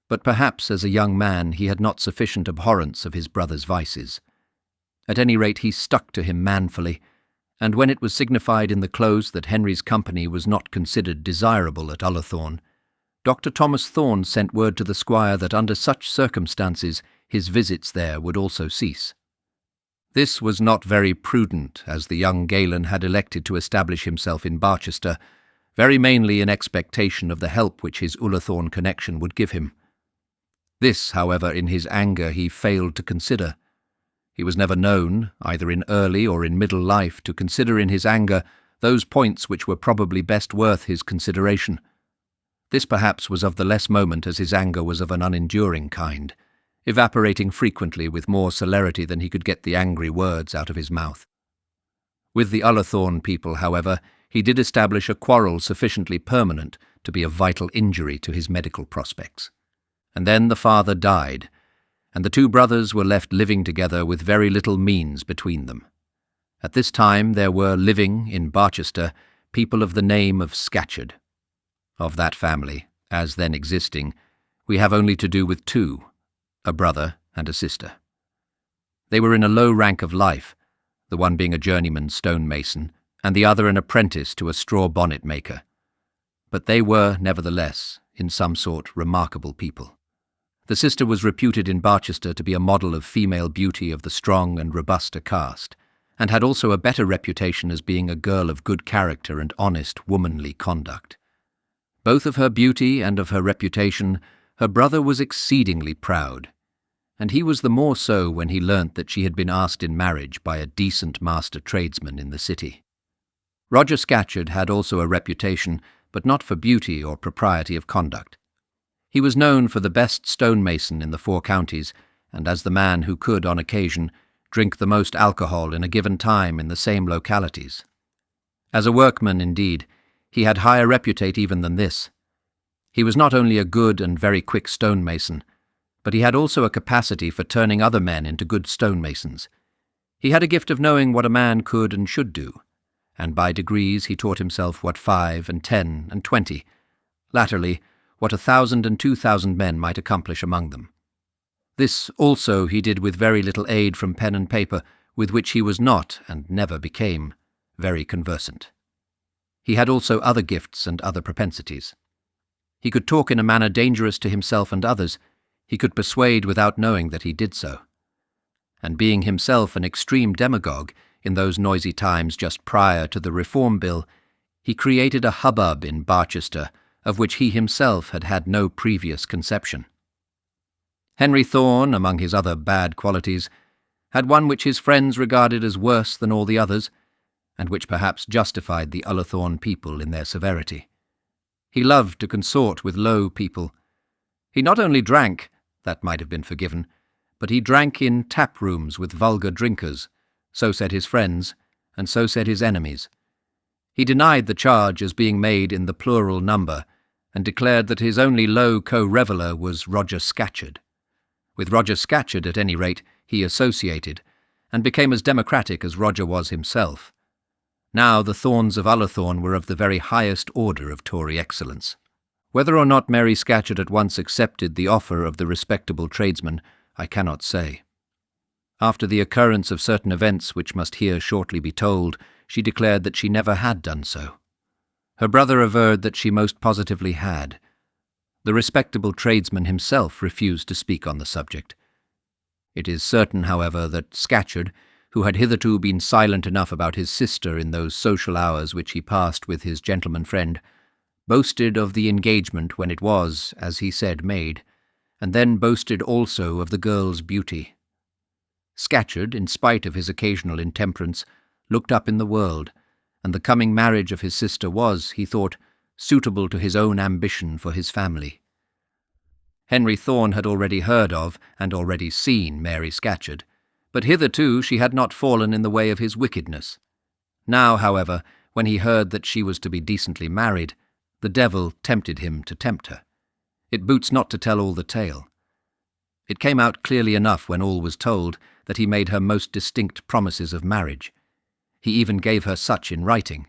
but perhaps as a young man he had not sufficient abhorrence of his brother's vices. At any rate he stuck to him manfully, and when it was signified in the close that Henry's company was not considered desirable at Ullathorne, Dr. Thomas Thorne sent word to the squire that under such circumstances his visits there would also cease. This was not very prudent, as the young Galen had elected to establish himself in Barchester, very mainly in expectation of the help which his Ullathorne connection would give him. This, however, in his anger he failed to consider. He was never known, either in early or in middle life, to consider in his anger those points which were probably best worth his consideration. This perhaps was of the less moment as his anger was of an unenduring kind, evaporating frequently with more celerity than he could get the angry words out of his mouth. With the Ullathorne people, however, he did establish a quarrel sufficiently permanent to be a vital injury to his medical prospects. And then the father died, and the 2 brothers were left living together with very little means between them. At this time there were living in Barchester people of the name of Scatcherd. Of that family, as then existing, we have only to do with 2, a brother and a sister. They were in a low rank of life, the one being a journeyman stonemason, and the other an apprentice to a straw bonnet maker. But they were, nevertheless, in some sort remarkable people. The sister was reputed in Barchester to be a model of female beauty of the strong and robuster caste, and had also a better reputation as being a girl of good character and honest, womanly conduct. Both of her beauty and of her reputation her brother was exceedingly proud, and he was the more so when he learnt that she had been asked in marriage by a decent master tradesman in the city. Roger Scatcherd had also a reputation, but not for beauty or propriety of conduct. He was known for the best stonemason in the 4 counties, and as the man who could, on occasion, drink the most alcohol in a given time in the same localities. As a workman, indeed, he had higher reputate even than this. He was not only a good and very quick stonemason, but he had also a capacity for turning other men into good stonemasons. He had a gift of knowing what a man could and should do, and by degrees he taught himself what 5 and 10 and 20, latterly what 1,000 and 2,000 men might accomplish among them. This also he did with very little aid from pen and paper, with which he was not, and never became, very conversant. He had also other gifts and other propensities. He could talk in a manner dangerous to himself and others. He could persuade without knowing that he did so. And being himself an extreme demagogue in those noisy times just prior to the Reform Bill, he created a hubbub in Barchester of which he himself had had no previous conception. Henry Thorne, among his other bad qualities, had one which his friends regarded as worse than all the others, and which perhaps justified the Ullathorne people in their severity. He loved to consort with low people. He not only drank, that might have been forgiven, but he drank in tap-rooms with vulgar drinkers, so said his friends, and so said his enemies. He denied the charge as being made in the plural number, and declared that his only low co-reveller was Roger Scatcherd. With Roger Scatcherd, at any rate, he associated, and became as democratic as Roger was himself. Now the Thornes of Ullathorne were of the very highest order of Tory excellence. Whether or not Mary Scatcherd at once accepted the offer of the respectable tradesman, I cannot say. After the occurrence of certain events which must here shortly be told, she declared that she never had done so. Her brother averred that she most positively had. The respectable tradesman himself refused to speak on the subject. It is certain, however, that Scatcherd, who had hitherto been silent enough about his sister in those social hours which he passed with his gentleman friend, boasted of the engagement when it was, as he said, made, and then boasted also of the girl's beauty. Scatcherd, in spite of his occasional intemperance, looked up in the world, and the coming marriage of his sister was, he thought, suitable to his own ambition for his family. Henry Thorne had already heard of and already seen Mary Scatcherd, but hitherto she had not fallen in the way of his wickedness. Now, however, when he heard that she was to be decently married, the devil tempted him to tempt her. It boots not to tell all the tale. It came out clearly enough when all was told that he made her most distinct promises of marriage. He even gave her such in writing,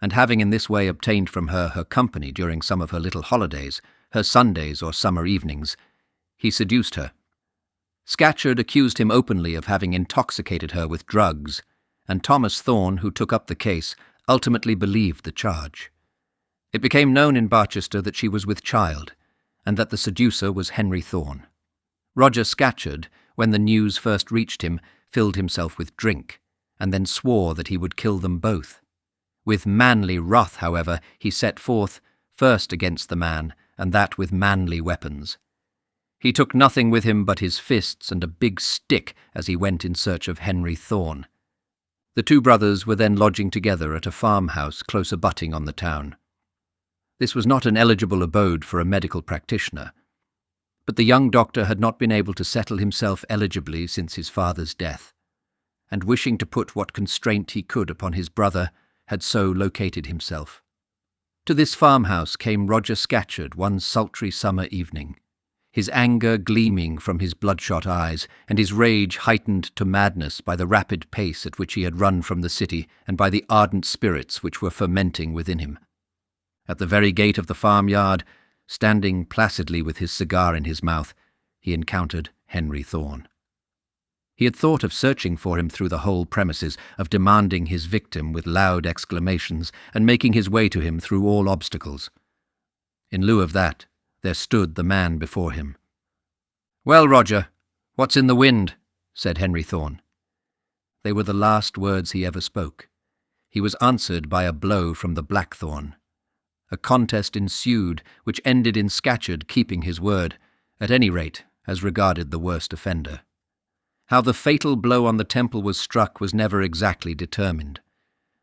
and having in this way obtained from her her company during some of her little holidays, her Sundays or summer evenings, he seduced her. Scatcherd accused him openly of having intoxicated her with drugs, and Thomas Thorne, who took up the case, ultimately believed the charge. It became known in Barchester that she was with child, and that the seducer was Henry Thorne. Roger Scatcherd, when the news first reached him, filled himself with drink, and then swore that he would kill them both. With manly wrath, however, he set forth, first against the man, and that with manly weapons. He took nothing with him but his fists and a big stick as he went in search of Henry Thorne. The two brothers were then lodging together at a farmhouse close abutting on the town. This was not an eligible abode for a medical practitioner, but the young doctor had not been able to settle himself eligibly since his father's death, and wishing to put what constraint he could upon his brother, had so located himself. To this farmhouse came Roger Scatcherd one sultry summer evening, his anger gleaming from his bloodshot eyes, and his rage heightened to madness by the rapid pace at which he had run from the city, and by the ardent spirits which were fermenting within him. At the very gate of the farmyard, standing placidly with his cigar in his mouth, he encountered Henry Thorne. He had thought of searching for him through the whole premises, of demanding his victim with loud exclamations, and making his way to him through all obstacles. In lieu of that, there stood the man before him. "Well, Roger, what's in the wind?" said Henry Thorne. They were the last words he ever spoke. He was answered by a blow from the blackthorn. A contest ensued, which ended in Scatcherd keeping his word, at any rate, as regarded the worst offender. How the fatal blow on the temple was struck was never exactly determined.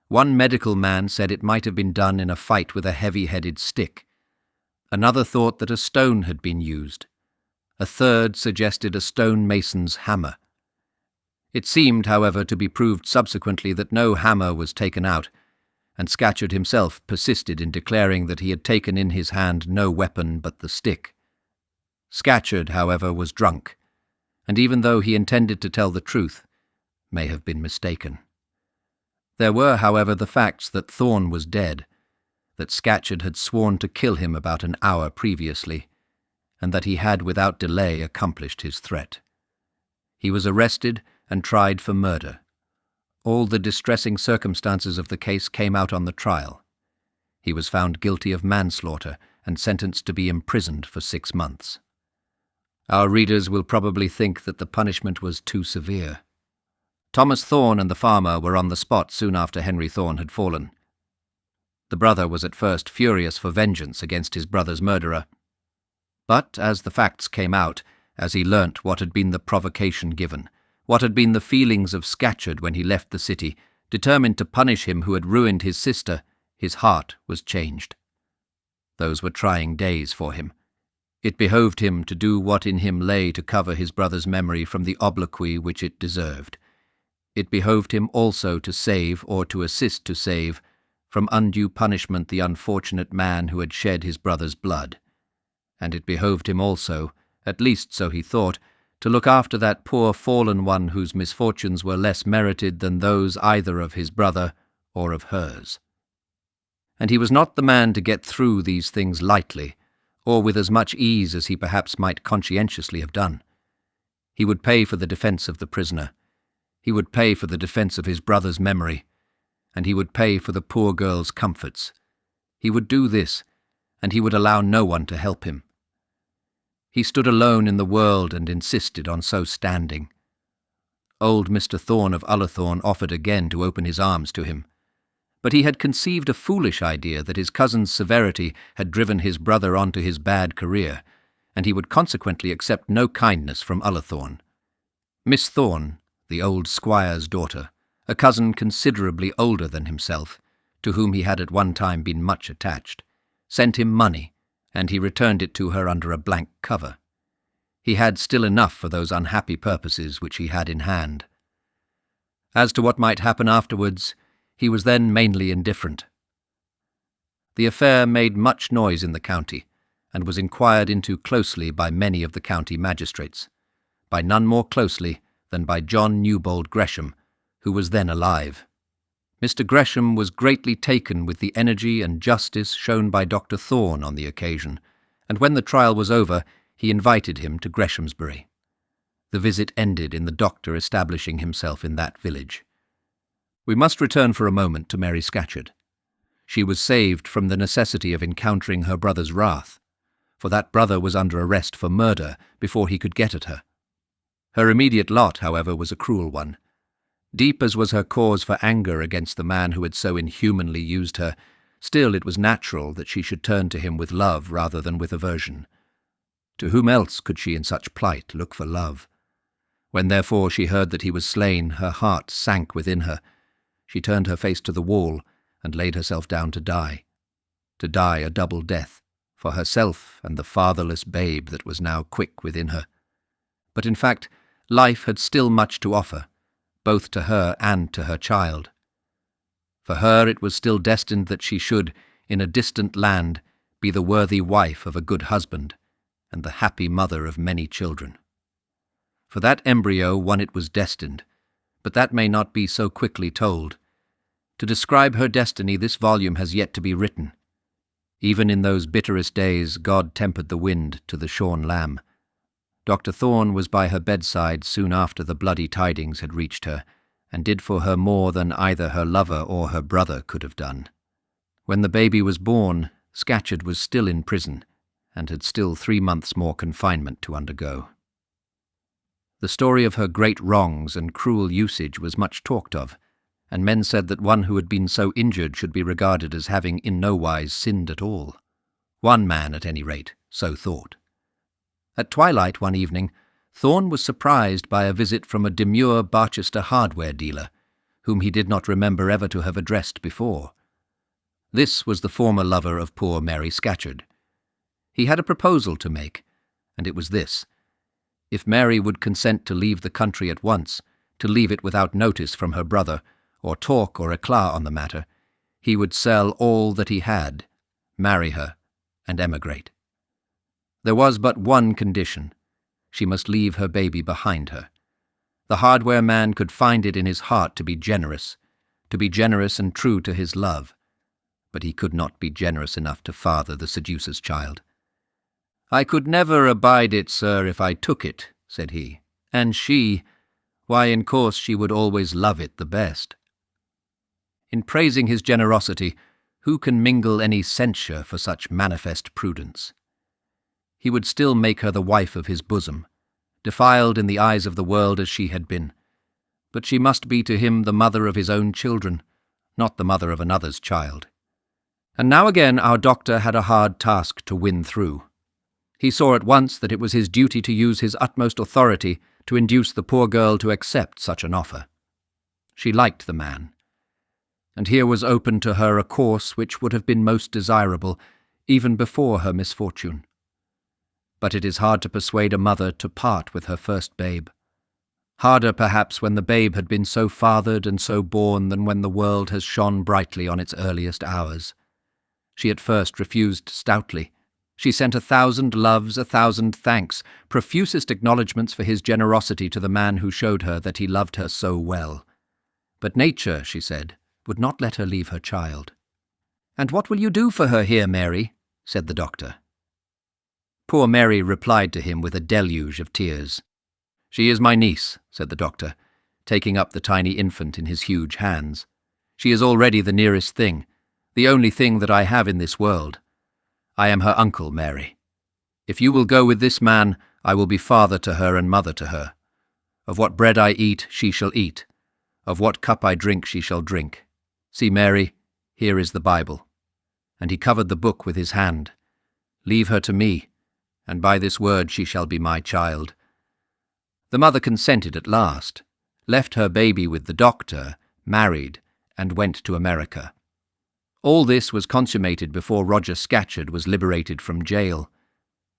One medical man said it might have been done in a fight with a heavy-headed stick. Another thought that a stone had been used. A third suggested a stonemason's hammer. It seemed, however, to be proved subsequently that no hammer was taken out, and Scatcherd himself persisted in declaring that he had taken in his hand no weapon but the stick. Scatcherd, however, was drunk, and even though he intended to tell the truth, may have been mistaken. There were, however, the facts that Thorne was dead, that Scatcherd had sworn to kill him about an hour previously, and that he had without delay accomplished his threat. He was arrested and tried for murder. All the distressing circumstances of the case came out on the trial. He was found guilty of manslaughter and sentenced to be imprisoned for 6 months. Our readers will probably think that the punishment was too severe. Thomas Thorne and the farmer were on the spot soon after Henry Thorne had fallen. The brother was at first furious for vengeance against his brother's murderer. But as the facts came out, as he learnt what had been the provocation given, what had been the feelings of Scatcherd when he left the city, Determined to punish him who had ruined his sister, his heart was changed. Those were trying days for him. It behoved him to do what in him lay to cover his brother's memory from the obloquy which it deserved. It behoved him also to save, or to assist to save, from undue punishment the unfortunate man who had shed his brother's blood. And it behoved him also, at least so he thought, to look after that poor fallen one whose misfortunes were less merited than those either of his brother or of hers. And he was not the man to get through these things lightly, or with as much ease as he perhaps might conscientiously have done. He would pay for the defence of the prisoner. He would pay for the defence of his brother's memory, and he would pay for the poor girl's comforts. He would do this, and he would allow no one to help him. He stood alone in the world and insisted on so standing. Old Mr. Thorne of Ullathorne offered again to open his arms to him, but he had conceived a foolish idea that his cousin's severity had driven his brother on to his bad career, and he would consequently accept no kindness from Ullathorne. Miss Thorne, the old squire's daughter, a cousin considerably older than himself, to whom he had at one time been much attached, sent him money, and he returned it to her under a blank cover. He had still enough for those unhappy purposes which he had in hand. As to what might happen afterwards, he was then mainly indifferent. The affair made much noise in the county, and was inquired into closely by many of the county magistrates, by none more closely than by John Newbold Gresham, who was then alive. Mr. Gresham was greatly taken with the energy and justice shown by Dr. Thorne on the occasion, and when the trial was over, he invited him to Greshamsbury. The visit ended in the doctor establishing himself in that village. We must return for a moment to Mary Scatcherd. She was saved from the necessity of encountering her brother's wrath, for that brother was under arrest for murder before he could get at her. Her immediate lot, however, was a cruel one. Deep as was her cause for anger against the man who had so inhumanly used her, still it was natural that she should turn to him with love rather than with aversion. To whom else could she in such plight look for love? When therefore she heard that he was slain, her heart sank within her. She turned her face to the wall, and laid herself down to die a double death, for herself and the fatherless babe that was now quick within her. But in fact, life had still much to offer, both to her and to her child. For her it was still destined that she should, in a distant land, be the worthy wife of a good husband, and the happy mother of many children. For that embryo one it was destined, but that may not be so quickly told. To describe her destiny this volume has yet to be written. Even in those bitterest days God tempered the wind to the shorn lamb. Dr. Thorne was by her bedside soon after the bloody tidings had reached her, and did for her more than either her lover or her brother could have done. When the baby was born, Scatcherd was still in prison, and had still 3 months more confinement to undergo. The story of her great wrongs and cruel usage was much talked of, and men said that one who had been so injured should be regarded as having in no wise sinned at all. One man, at any rate, so thought. At twilight one evening, Thorne was surprised by a visit from a demure Barchester hardware dealer, whom he did not remember ever to have addressed before. This was the former lover of poor Mary Scatcherd. He had a proposal to make, and it was this. If Mary would consent to leave the country at once, to leave it without notice from her brother, or talk or eclat on the matter, he would sell all that he had, marry her, and emigrate. There was but one condition. She must leave her baby behind her. The hardware man could find it in his heart to be generous and true to his love, but he could not be generous enough to father the seducer's child. "I could never abide it, sir, if I took it," said he, "and why, in course she would always love it the best." In praising his generosity, who can mingle any censure for such manifest prudence? He would still make her the wife of his bosom, defiled in the eyes of the world as she had been, but she must be to him the mother of his own children, not the mother of another's child. And now again our doctor had a hard task to win through. He saw at once that it was his duty to use his utmost authority to induce the poor girl to accept such an offer. She liked the man. and here was open to her a course which would have been most desirable, even before her misfortune. But it is hard to persuade a mother to part with her first babe. Harder, perhaps, when the babe had been so fathered and so born than when the world has shone brightly on its earliest hours. She at first refused stoutly. She sent 1,000 loves, 1,000 thanks, profusest acknowledgments for his generosity to the man who showed her that he loved her so well. But nature, she said, would not let her leave her child. "And what will you do for her here, Mary?" said the doctor. Poor Mary replied to him with a deluge of tears. "She is my niece," said the doctor, taking up the tiny infant in his huge hands. "She is already the nearest thing, the only thing that I have in this world. I am her uncle, Mary. If you will go with this man, I will be father to her and mother to her. Of what bread I eat, she shall eat. Of what cup I drink, she shall drink. See, Mary, here is the Bible." And he covered the book with his hand. "Leave her to me, and by this word she shall be my child." The mother consented at last, left her baby with the doctor, married, and went to America. All this was consummated before Roger Scatcherd was liberated from jail.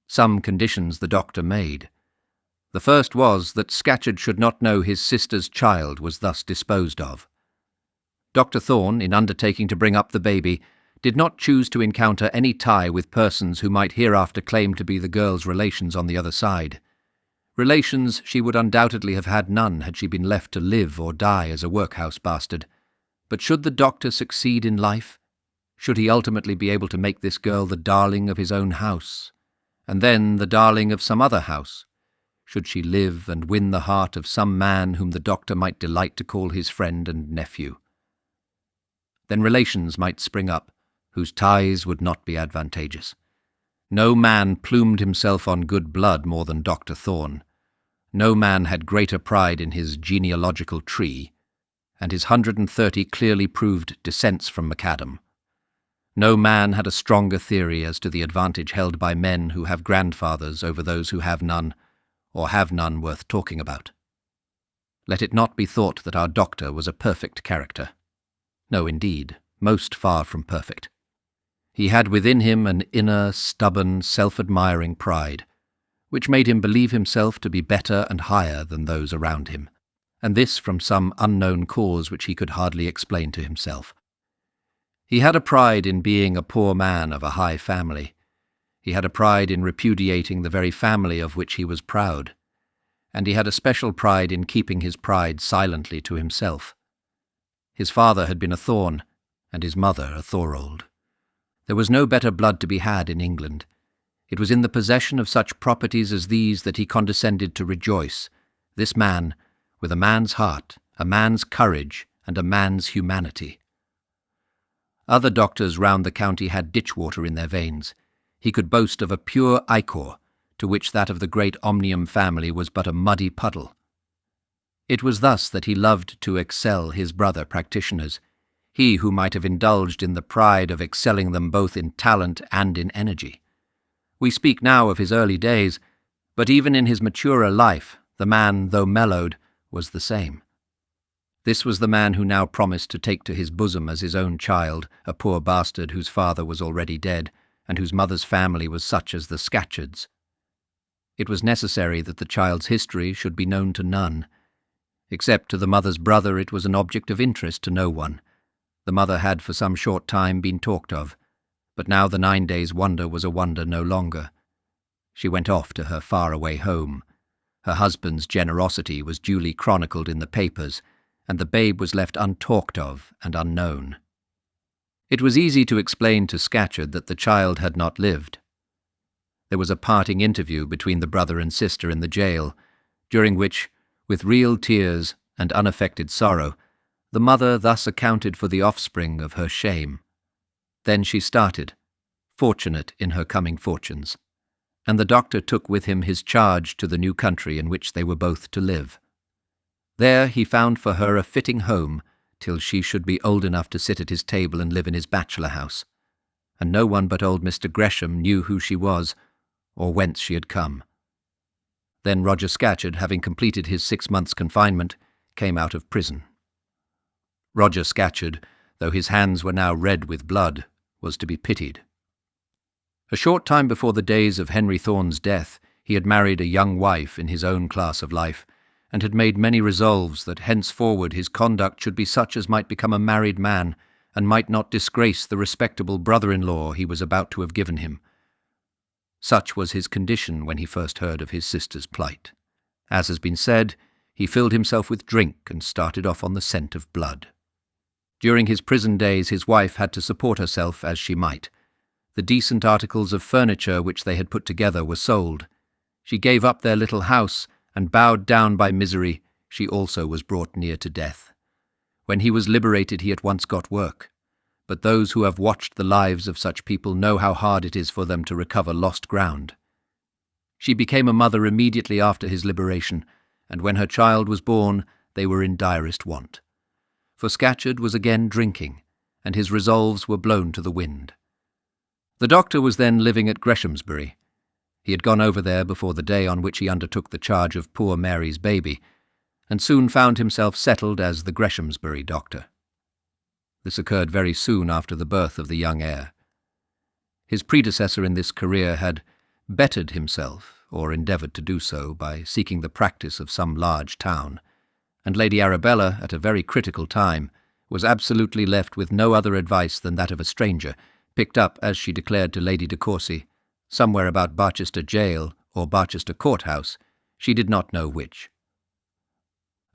Some conditions the doctor made. The first was that Scatcherd should not know his sister's child was thus disposed of. Dr. Thorne, in undertaking to bring up the baby, did not choose to encounter any tie with persons who might hereafter claim to be the girl's relations on the other side. Relations she would undoubtedly have had none had she been left to live or die as a workhouse bastard. But should the doctor succeed in life? Should he ultimately be able to make this girl the darling of his own house, and then the darling of some other house? Should she live and win the heart of some man whom the doctor might delight to call his friend and nephew? Then relations might spring up, whose ties would not be advantageous. No man plumed himself on good blood more than Dr. Thorne. No man had greater pride in his genealogical tree, and his 130 clearly proved descents from Macadam. No man had a stronger theory as to the advantage held by men who have grandfathers over those who have none, or have none worth talking about. Let it not be thought that our doctor was a perfect character. No, indeed, most far from perfect. He had within him an inner, stubborn, self-admiring pride, which made him believe himself to be better and higher than those around him, and this from some unknown cause which he could hardly explain to himself. He had a pride in being a poor man of a high family. He had a pride in repudiating the very family of which he was proud, and he had a special pride in keeping his pride silently to himself. His father had been a Thorne, and his mother a Thorold. There was no better blood to be had in England. It was in the possession of such properties as these that he condescended to rejoice, this man, with a man's heart, a man's courage, and a man's humanity. Other doctors round the county had ditch water in their veins. He could boast of a pure ichor, to which that of the great Omnium family was but a muddy puddle. It was thus that he loved to excel his brother practitioners, he who might have indulged in the pride of excelling them both in talent and in energy. We speak now of his early days, but even in his maturer life, the man, though mellowed, was the same. This was the man who now promised to take to his bosom as his own child a poor bastard whose father was already dead, and whose mother's family was such as the Scatcherds. It was necessary that the child's history should be known to none. Except to the mother's brother, it was an object of interest to no one. The mother had for some short time been talked of, but now the 9 days' wonder was a wonder no longer. She went off to her far-away home. Her husband's generosity was duly chronicled in the papers, and the babe was left untalked of and unknown. It was easy to explain to Scatcherd that the child had not lived. There was a parting interview between the brother and sister in the jail, during which, with real tears and unaffected sorrow, the mother thus accounted for the offspring of her shame. Then she started, fortunate in her coming fortunes, and the doctor took with him his charge to the new country in which they were both to live. There he found for her a fitting home till she should be old enough to sit at his table and live in his bachelor house, and no one but old Mr. Gresham knew who she was, or whence she had come. Then Roger Scatcherd, having completed his 6 months' confinement, came out of prison. Roger Scatcherd, though his hands were now red with blood, was to be pitied. A short time before the days of Henry Thorne's death, he had married a young wife in his own class of life, and had made many resolves that henceforward his conduct should be such as might become a married man, and might not disgrace the respectable brother-in-law he was about to have given him. Such was his condition when he first heard of his sister's plight. As has been said, he filled himself with drink and started off on the scent of blood. During his prison days his wife had to support herself as she might. The decent articles of furniture which they had put together were sold. She gave up their little house, and bowed down by misery, she also was brought near to death. When he was liberated he at once got work, but those who have watched the lives of such people know how hard it is for them to recover lost ground. She became a mother immediately after his liberation, and when her child was born they were in direst want. For Scatcherd was again drinking, and his resolves were blown to the wind. The doctor was then living at Greshamsbury. He had gone over there before the day on which he undertook the charge of poor Mary's baby, and soon found himself settled as the Greshamsbury doctor. This occurred very soon after the birth of the young heir. His predecessor in this career had bettered himself, or endeavoured to do so, by seeking the practice of some large town, and Lady Arabella, at a very critical time, was absolutely left with no other advice than that of a stranger, picked up, as she declared to Lady de Courcy, somewhere about Barchester Jail or Barchester Courthouse, she did not know which.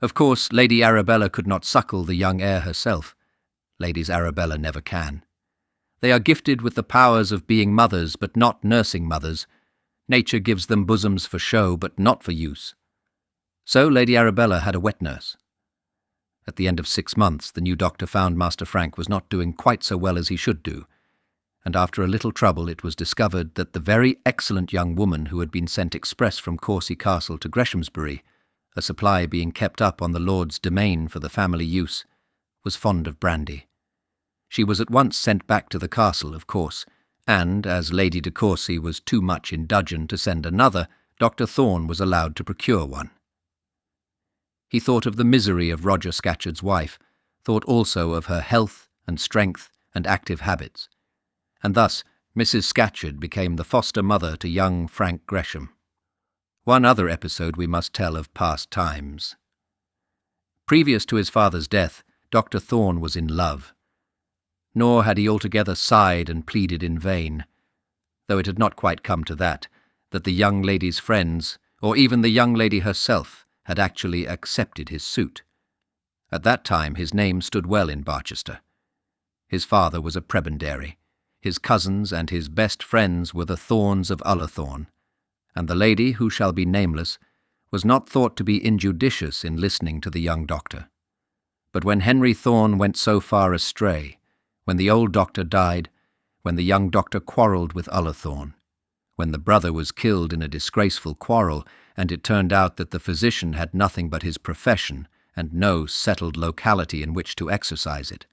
Of course, Lady Arabella could not suckle the young heir herself. Ladies Arabella never can. They are gifted with the powers of being mothers, but not nursing mothers. Nature gives them bosoms for show, but not for use. So Lady Arabella had a wet nurse. At the end of 6 months, the new doctor found Master Frank was not doing quite so well as he should do, and after a little trouble it was discovered that the very excellent young woman who had been sent express from Courcy Castle to Greshamsbury, a supply being kept up on the Lord's domain for the family use, was fond of brandy. She was at once sent back to the castle, of course, and, as Lady de Courcy was too much in dudgeon to send another, Dr. Thorne was allowed to procure one. He thought of the misery of Roger Scatcherd's wife, thought also of her health and strength and active habits, and thus Mrs. Scatcherd became the foster mother to young Frank Gresham. One other episode we must tell of past times. Previous to his father's death, Dr. Thorne was in love. Nor had he altogether sighed and pleaded in vain, though it had not quite come to that the young lady's friends, or even the young lady herself, had actually accepted his suit. At that time his name stood well in Barchester. His father was a prebendary. His cousins and his best friends were the Thornes of Ullathorne, and the lady, who shall be nameless, was not thought to be injudicious in listening to the young doctor. But when Henry Thorne went so far astray, when the old doctor died, when the young doctor quarrelled with Ullathorne, when the brother was killed in a disgraceful quarrel, and it turned out that the physician had nothing but his profession and no settled locality in which to exercise it,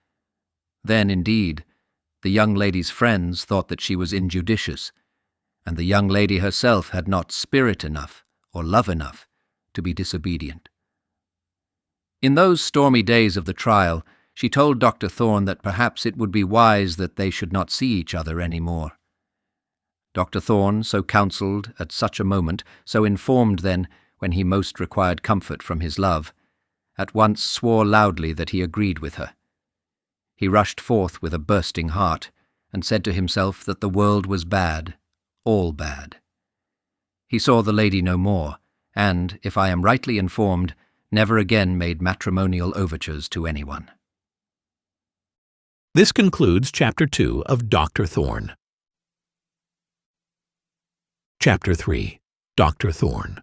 then, indeed, the young lady's friends thought that she was injudicious, and the young lady herself had not spirit enough or love enough to be disobedient. In those stormy days of the trial, she told Dr. Thorne that perhaps it would be wise that they should not see each other any more. Dr. Thorne, so counselled at such a moment, so informed then, when he most required comfort from his love, at once swore loudly that he agreed with her. He rushed forth with a bursting heart, and said to himself that the world was bad, all bad. He saw the lady no more, and, if I am rightly informed, never again made matrimonial overtures to anyone.
This concludes Chapter 2 of Dr. Thorne. Chapter 3. Dr. Thorne.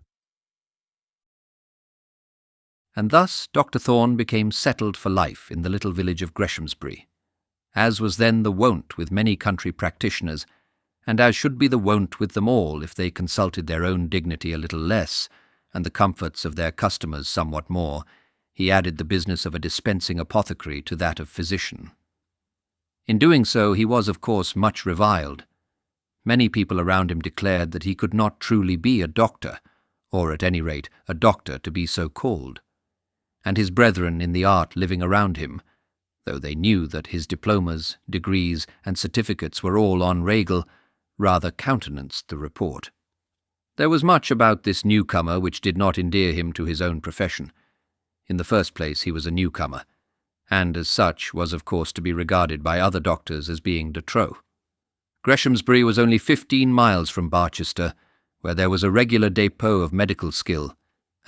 And thus Dr. Thorne became settled for life in the little village of Greshamsbury, as was then the wont with many country practitioners, and as should be the wont with them all if they consulted their own dignity a little less, and the comforts of their customers somewhat more. He added the business of a dispensing apothecary to that of physician. In doing so he was, of course, much reviled. Many people around him declared that he could not truly be a doctor, or at any rate a doctor to be so called. And his brethren in the art living around him, though they knew that his diplomas, degrees, and certificates were all en règle, rather countenanced the report. There was much about this newcomer which did not endear him to his own profession. In the first place, he was a newcomer, and as such was of course to be regarded by other doctors as being de trop. Greshamsbury was only 15 miles from Barchester, where there was a regular depot of medical skill,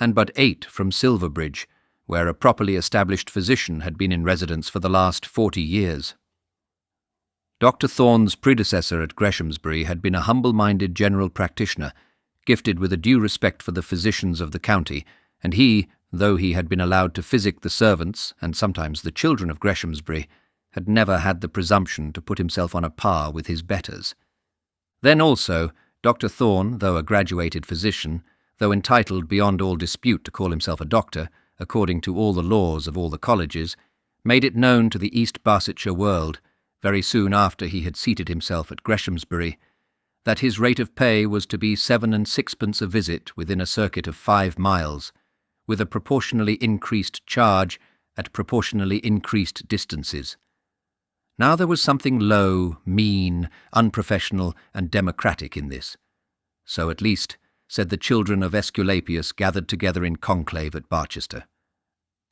and but 8 from Silverbridge, where a properly established physician had been in residence for the last 40 years. Dr. Thorne's predecessor at Greshamsbury had been a humble-minded general practitioner, gifted with a due respect for the physicians of the county, and he, though he had been allowed to physic the servants and sometimes the children of Greshamsbury, had never had the presumption to put himself on a par with his betters. Then also, Dr. Thorne, though a graduated physician, though entitled beyond all dispute to call himself a doctor, according to all the laws of all the colleges, made it known to the East Barsetshire world, very soon after he had seated himself at Greshamsbury, that his rate of pay was to be 7 and 6pence a visit within a circuit of 5 miles, with a proportionally increased charge at proportionally increased distances. Now there was something low, mean, unprofessional, and democratic in this. So at least, said the children of Aesculapius gathered together in conclave at Barchester.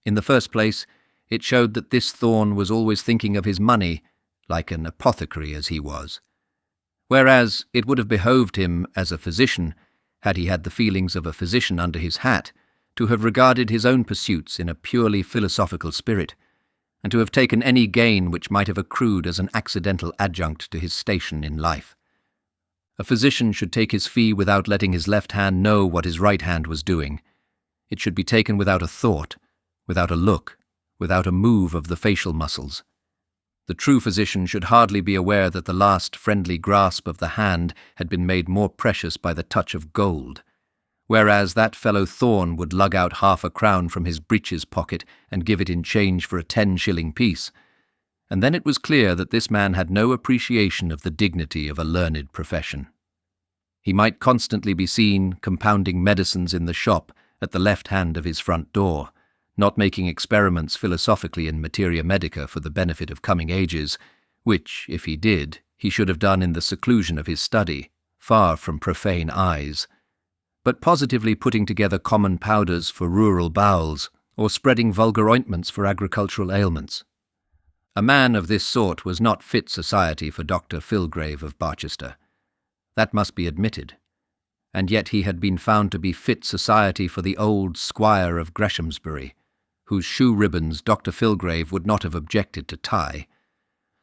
In the first place, it showed that this Thorne was always thinking of his money, like an apothecary as he was. Whereas it would have behoved him, as a physician, had he had the feelings of a physician under his hat, to have regarded his own pursuits in a purely philosophical spirit, and to have taken any gain which might have accrued as an accidental adjunct to his station in life. A physician should take his fee without letting his left hand know what his right hand was doing. It should be taken without a thought, without a look, without a move of the facial muscles. The true physician should hardly be aware that the last friendly grasp of the hand had been made more precious by the touch of gold, whereas that fellow Thorne would lug out half a crown from his breeches pocket and give it in change for a 10-shilling piece, and then it was clear that this man had no appreciation of the dignity of a learned profession. He might constantly be seen compounding medicines in the shop at the left hand of his front door, not making experiments philosophically in materia medica for the benefit of coming ages, which, if he did, he should have done in the seclusion of his study, far from profane eyes, but positively putting together common powders for rural bowels, or spreading vulgar ointments for agricultural ailments. A man of this sort was not fit society for Dr. Filgrave of Barchester. That must be admitted. And yet he had been found to be fit society for the old squire of Greshamsbury, whose shoe ribbons Dr. Filgrave would not have objected to tie.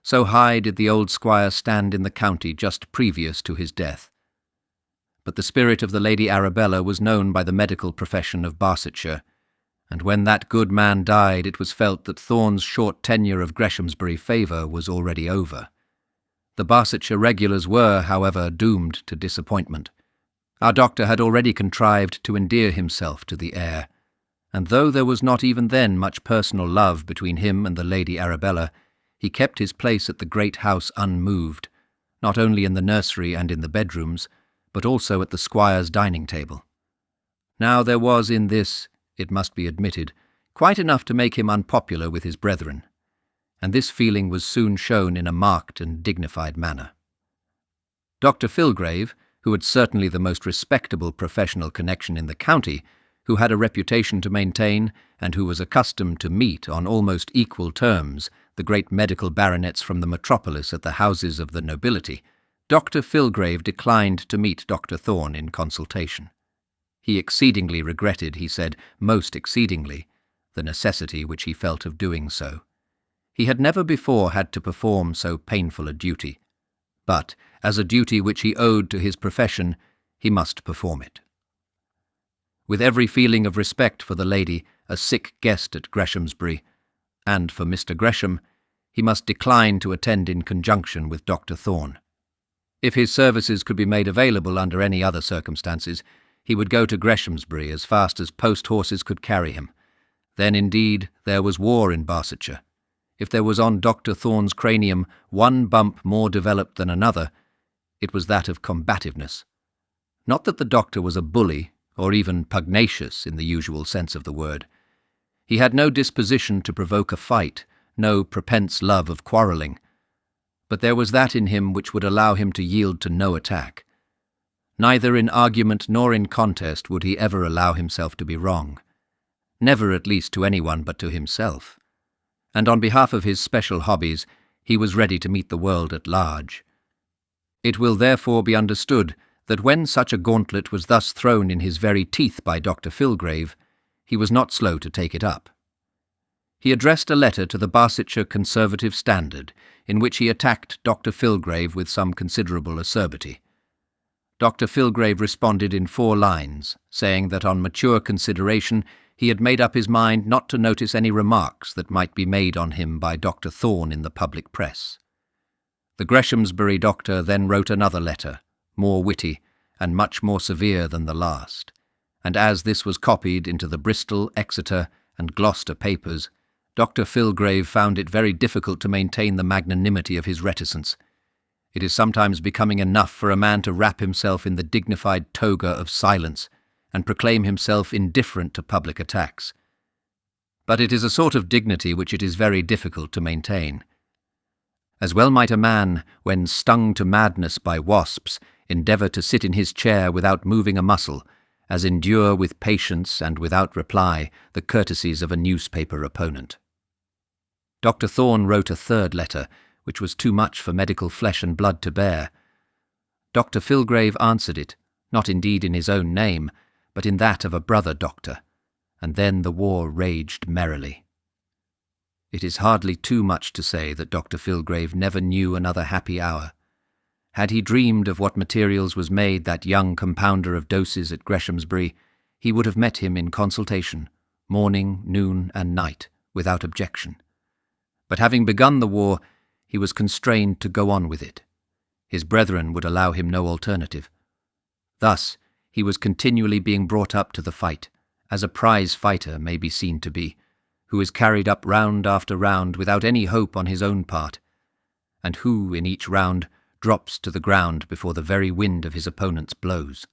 So high did the old squire stand in the county just previous to his death. But the spirit of the Lady Arabella was known by the medical profession of Barsetshire, and when that good man died it was felt that Thorne's short tenure of Greshamsbury favour was already over. The Barsetshire regulars were, however, doomed to disappointment. Our doctor had already contrived to endear himself to the heir, and though there was not even then much personal love between him and the Lady Arabella, he kept his place at the great house unmoved, not only in the nursery and in the bedrooms, but also at the squire's dining table. Now there was in this, it must be admitted, quite enough to make him unpopular with his brethren, and this feeling was soon shown in a marked and dignified manner. Dr. Filgrave, who had certainly the most respectable professional connection in the county, who had a reputation to maintain, and who was accustomed to meet on almost equal terms the great medical baronets from the metropolis at the houses of the nobility, Dr. Filgrave declined to meet Dr. Thorne in consultation. He exceedingly regretted, he said, most exceedingly, the necessity which he felt of doing so. He had never before had to perform so painful a duty, but, as a duty which he owed to his profession, he must perform it. With every feeling of respect for the lady, a sick guest at Greshamsbury, and for Mr. Gresham, he must decline to attend in conjunction with Dr. Thorne. If his services could be made available under any other circumstances, he would go to Greshamsbury as fast as post-horses could carry him. Then, indeed, there was war in Barsetshire. If there was on Dr. Thorne's cranium one bump more developed than another, it was that of combativeness. Not that the doctor was a bully, or even pugnacious in the usual sense of the word. He had no disposition to provoke a fight, no prepense love of quarrelling, but there was that in him which would allow him to yield to no attack. Neither in argument nor in contest would he ever allow himself to be wrong, never at least to anyone but to himself, and on behalf of his special hobbies he was ready to meet the world at large. It will therefore be understood that when such a gauntlet was thus thrown in his very teeth by Dr. Filgrave, he was not slow to take it up. He addressed a letter to the Barsetshire Conservative Standard, in which he attacked Dr. Filgrave with some considerable acerbity. Dr. Filgrave responded in 4 lines, saying that on mature consideration he had made up his mind not to notice any remarks that might be made on him by Dr. Thorne in the public press. The Greshamsbury doctor then wrote another letter, more witty and much more severe than the last, and as this was copied into the Bristol, Exeter, and Gloucester papers, Dr. Filgrave found it very difficult to maintain the magnanimity of his reticence. It is sometimes becoming enough for a man to wrap himself in the dignified toga of silence and proclaim himself indifferent to public attacks. But it is a sort of dignity which it is very difficult to maintain. As well might a man, when stung to madness by wasps, endeavour to sit in his chair without moving a muscle, as endure with patience and without reply the courtesies of a newspaper opponent. Dr. Thorne wrote a 3rd letter, which was too much for medical flesh and blood to bear. Dr. Filgrave answered it, not indeed in his own name, but in that of a brother doctor, and then the war raged merrily. It is hardly too much to say that Dr. Filgrave never knew another happy hour. Had he dreamed of what materials was made that young compounder of doses at Greshamsbury, he would have met him in consultation, morning, noon, and night, without objection. But having begun the war, he was constrained to go on with it. His brethren would allow him no alternative. Thus, he was continually being brought up to the fight, as a prize fighter may be seen to be, who is carried up round after round without any hope on his own part, and who, in each round, drops to the ground before the very wind of his opponents blows.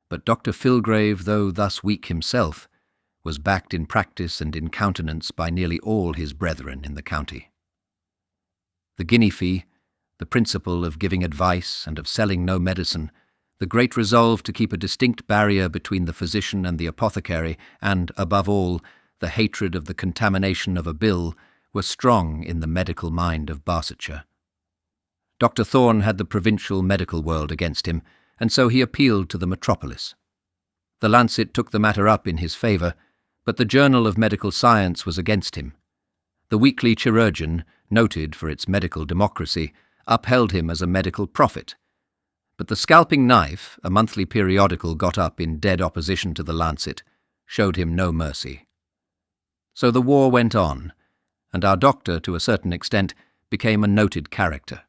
But Dr. Filgrave, though thus weak himself, was backed in practice and in countenance by nearly all his brethren in the county. The guinea fee, the principle of giving advice and of selling no medicine, the great resolve to keep a distinct barrier between the physician and the apothecary, and, above all, the hatred of the contamination of a bill, were strong in the medical mind of Barsetshire. Dr. Thorne had the provincial medical world against him, and so he appealed to the metropolis. The Lancet took the matter up in his favour, but the Journal of Medical Science was against him. The Weekly Chirurgeon, noted for its medical democracy, upheld him as a medical prophet. But the Scalping Knife, a monthly periodical got up in dead opposition to the Lancet, showed him no mercy. So the war went on, and our doctor, to a certain extent, became a noted character.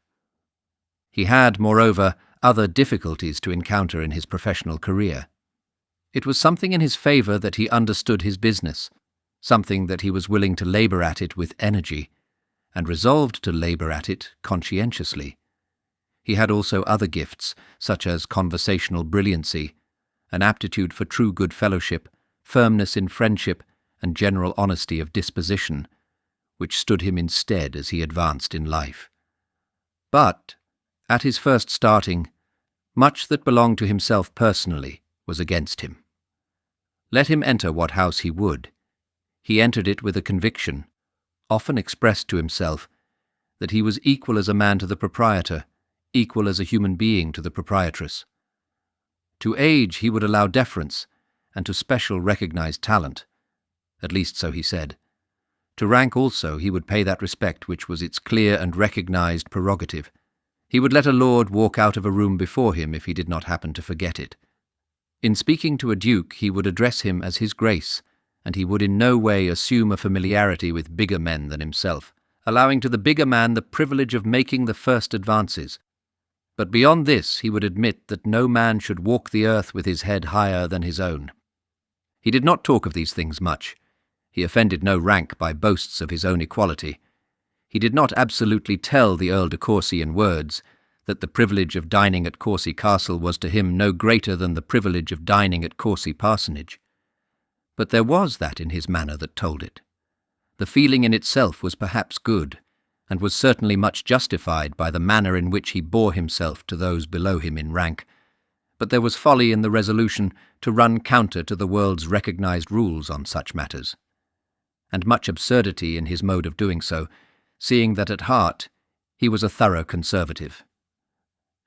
He had, moreover, other difficulties to encounter in his professional career. It was something in his favour that he understood his business, something that he was willing to labour at it with energy, and resolved to labour at it conscientiously. He had also other gifts, such as conversational brilliancy, an aptitude for true good fellowship, firmness in friendship, and general honesty of disposition, which stood him in stead as he advanced in life. But, at his first starting, much that belonged to himself personally was against him. Let him enter what house he would, he entered it with a conviction, often expressed to himself, that he was equal as a man to the proprietor, equal as a human being to the proprietress. To age he would allow deference, and to special recognized talent, at least so he said. To rank also he would pay that respect which was its clear and recognized prerogative. He would let a lord walk out of a room before him if he did not happen to forget it. In speaking to a duke he would address him as his grace, and he would in no way assume a familiarity with bigger men than himself, allowing to the bigger man the privilege of making the first advances. But beyond this he would admit that no man should walk the earth with his head higher than his own. He did not talk of these things much. He offended no rank by boasts of his own equality. He did not absolutely tell the Earl de Courcy in words that the privilege of dining at Courcy Castle was to him no greater than the privilege of dining at Courcy Parsonage. But there was that in his manner that told it. The feeling in itself was perhaps good, and was certainly much justified by the manner in which he bore himself to those below him in rank, but there was folly in the resolution to run counter to the world's recognized rules on such matters, and much absurdity in his mode of doing so, seeing that at heart he was a thorough conservative.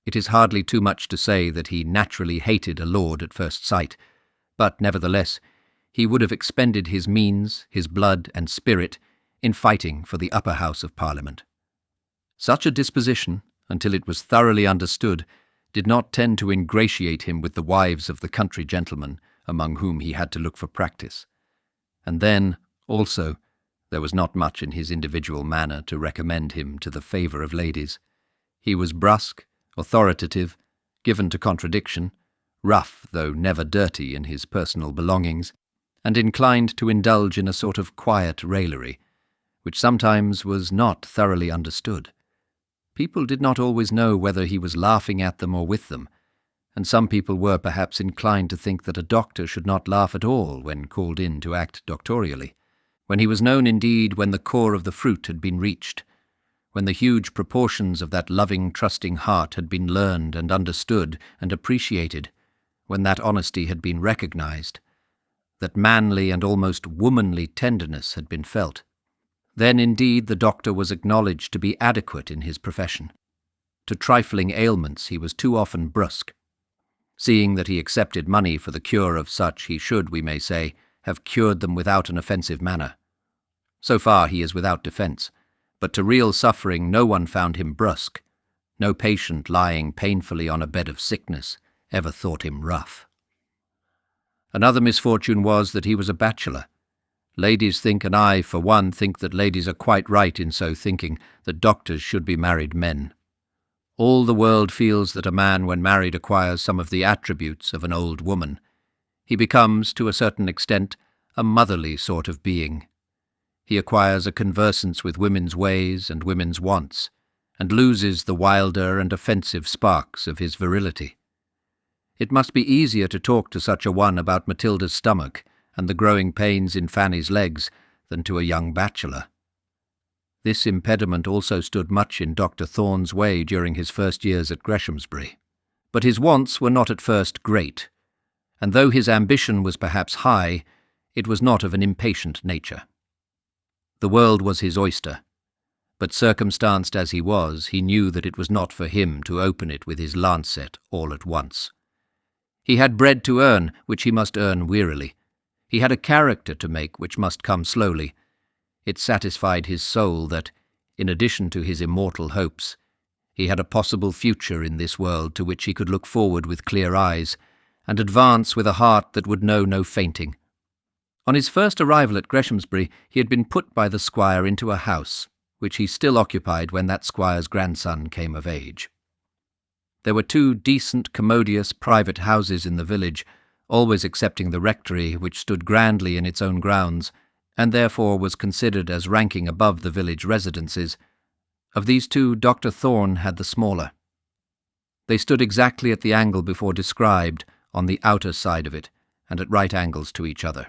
It is hardly too much to say that he naturally hated a lord at first sight, but nevertheless he would have expended his means, his blood and spirit in fighting for the upper house of Parliament. Such a disposition, until it was thoroughly understood, did not tend to ingratiate him with the wives of the country gentlemen among whom he had to look for practice. And then, also, there was not much in his individual manner to recommend him to the favour of ladies. He was brusque, authoritative, given to contradiction, rough though never dirty in his personal belongings, and inclined to indulge in a sort of quiet raillery, which sometimes was not thoroughly understood. People did not always know whether he was laughing at them or with them, and some people were perhaps inclined to think that a doctor should not laugh at all when called in to act doctorially, when he was known indeed when the core of the fruit had been reached, when the huge proportions of that loving, trusting heart had been learned and understood and appreciated, when that honesty had been recognized, that manly and almost womanly tenderness had been felt. Then indeed the doctor was acknowledged to be adequate in his profession. To trifling ailments he was too often brusque. Seeing that he accepted money for the cure of such, he should, we may say, have cured them without an offensive manner. So far he is without defence, but to real suffering no one found him brusque. No patient lying painfully on a bed of sickness ever thought him rough. Another misfortune was that he was a bachelor. Ladies think, and I, for one, think that ladies are quite right in so thinking, that doctors should be married men. All the world feels that a man when married acquires some of the attributes of an old woman. He becomes, to a certain extent, a motherly sort of being. He acquires a conversance with women's ways and women's wants, and loses the wilder and offensive sparks of his virility. It must be easier to talk to such a one about Matilda's stomach and the growing pains in Fanny's legs than to a young bachelor. This impediment also stood much in Dr. Thorne's way during his first years at Greshamsbury. But his wants were not at first great, and though his ambition was perhaps high, it was not of an impatient nature. The world was his oyster, but circumstanced as he was, he knew that it was not for him to open it with his lancet all at once. He had bread to earn, which he must earn wearily. He had a character to make, which must come slowly. It satisfied his soul that, in addition to his immortal hopes, he had a possible future in this world to which he could look forward with clear eyes, and advance with a heart that would know no fainting. On his first arrival at Greshamsbury, he had been put by the squire into a house, which he still occupied when that squire's grandson came of age. There were 2 decent, commodious, private houses in the village, always excepting the rectory, which stood grandly in its own grounds, and therefore was considered as ranking above the village residences. Of these 2, Dr. Thorne had the smaller. They stood exactly at the angle before described, on the outer side of it, and at right angles to each other.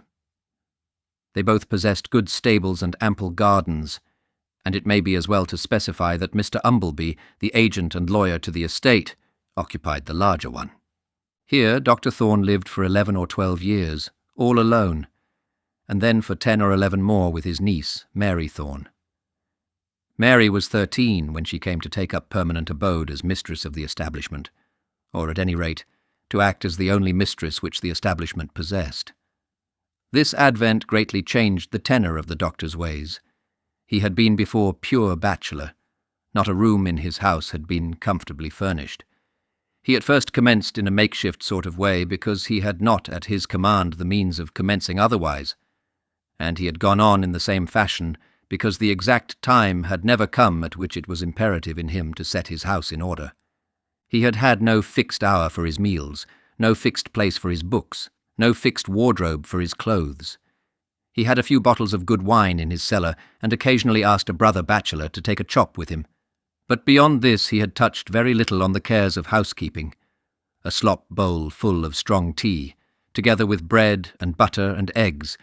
They both possessed good stables and ample gardens, and it may be as well to specify that Mr. Umbleby, the agent and lawyer to the estate, occupied the larger one. Here Dr. Thorne lived for 11 or 12 years, all alone, and then for 10 or 11 more with his niece, Mary Thorne. Mary was 13 when she came to take up permanent abode as mistress of the establishment, or at any rate, to act as the only mistress which the establishment possessed. This advent greatly changed the tenor of the doctor's ways. He had been before pure bachelor. Not a room in his house had been comfortably furnished. He at first commenced in a makeshift sort of way because he had not at his command the means of commencing otherwise, and he had gone on in the same fashion because the exact time had never come at which it was imperative in him to set his house in order. He had had no fixed hour for his meals, no fixed place for his books, no fixed wardrobe for his clothes. He had a few bottles of good wine in his cellar, and occasionally asked a brother bachelor to take a chop with him. But beyond this he had touched very little on the cares of housekeeping. A slop bowl full of strong tea, together with bread and butter and eggs,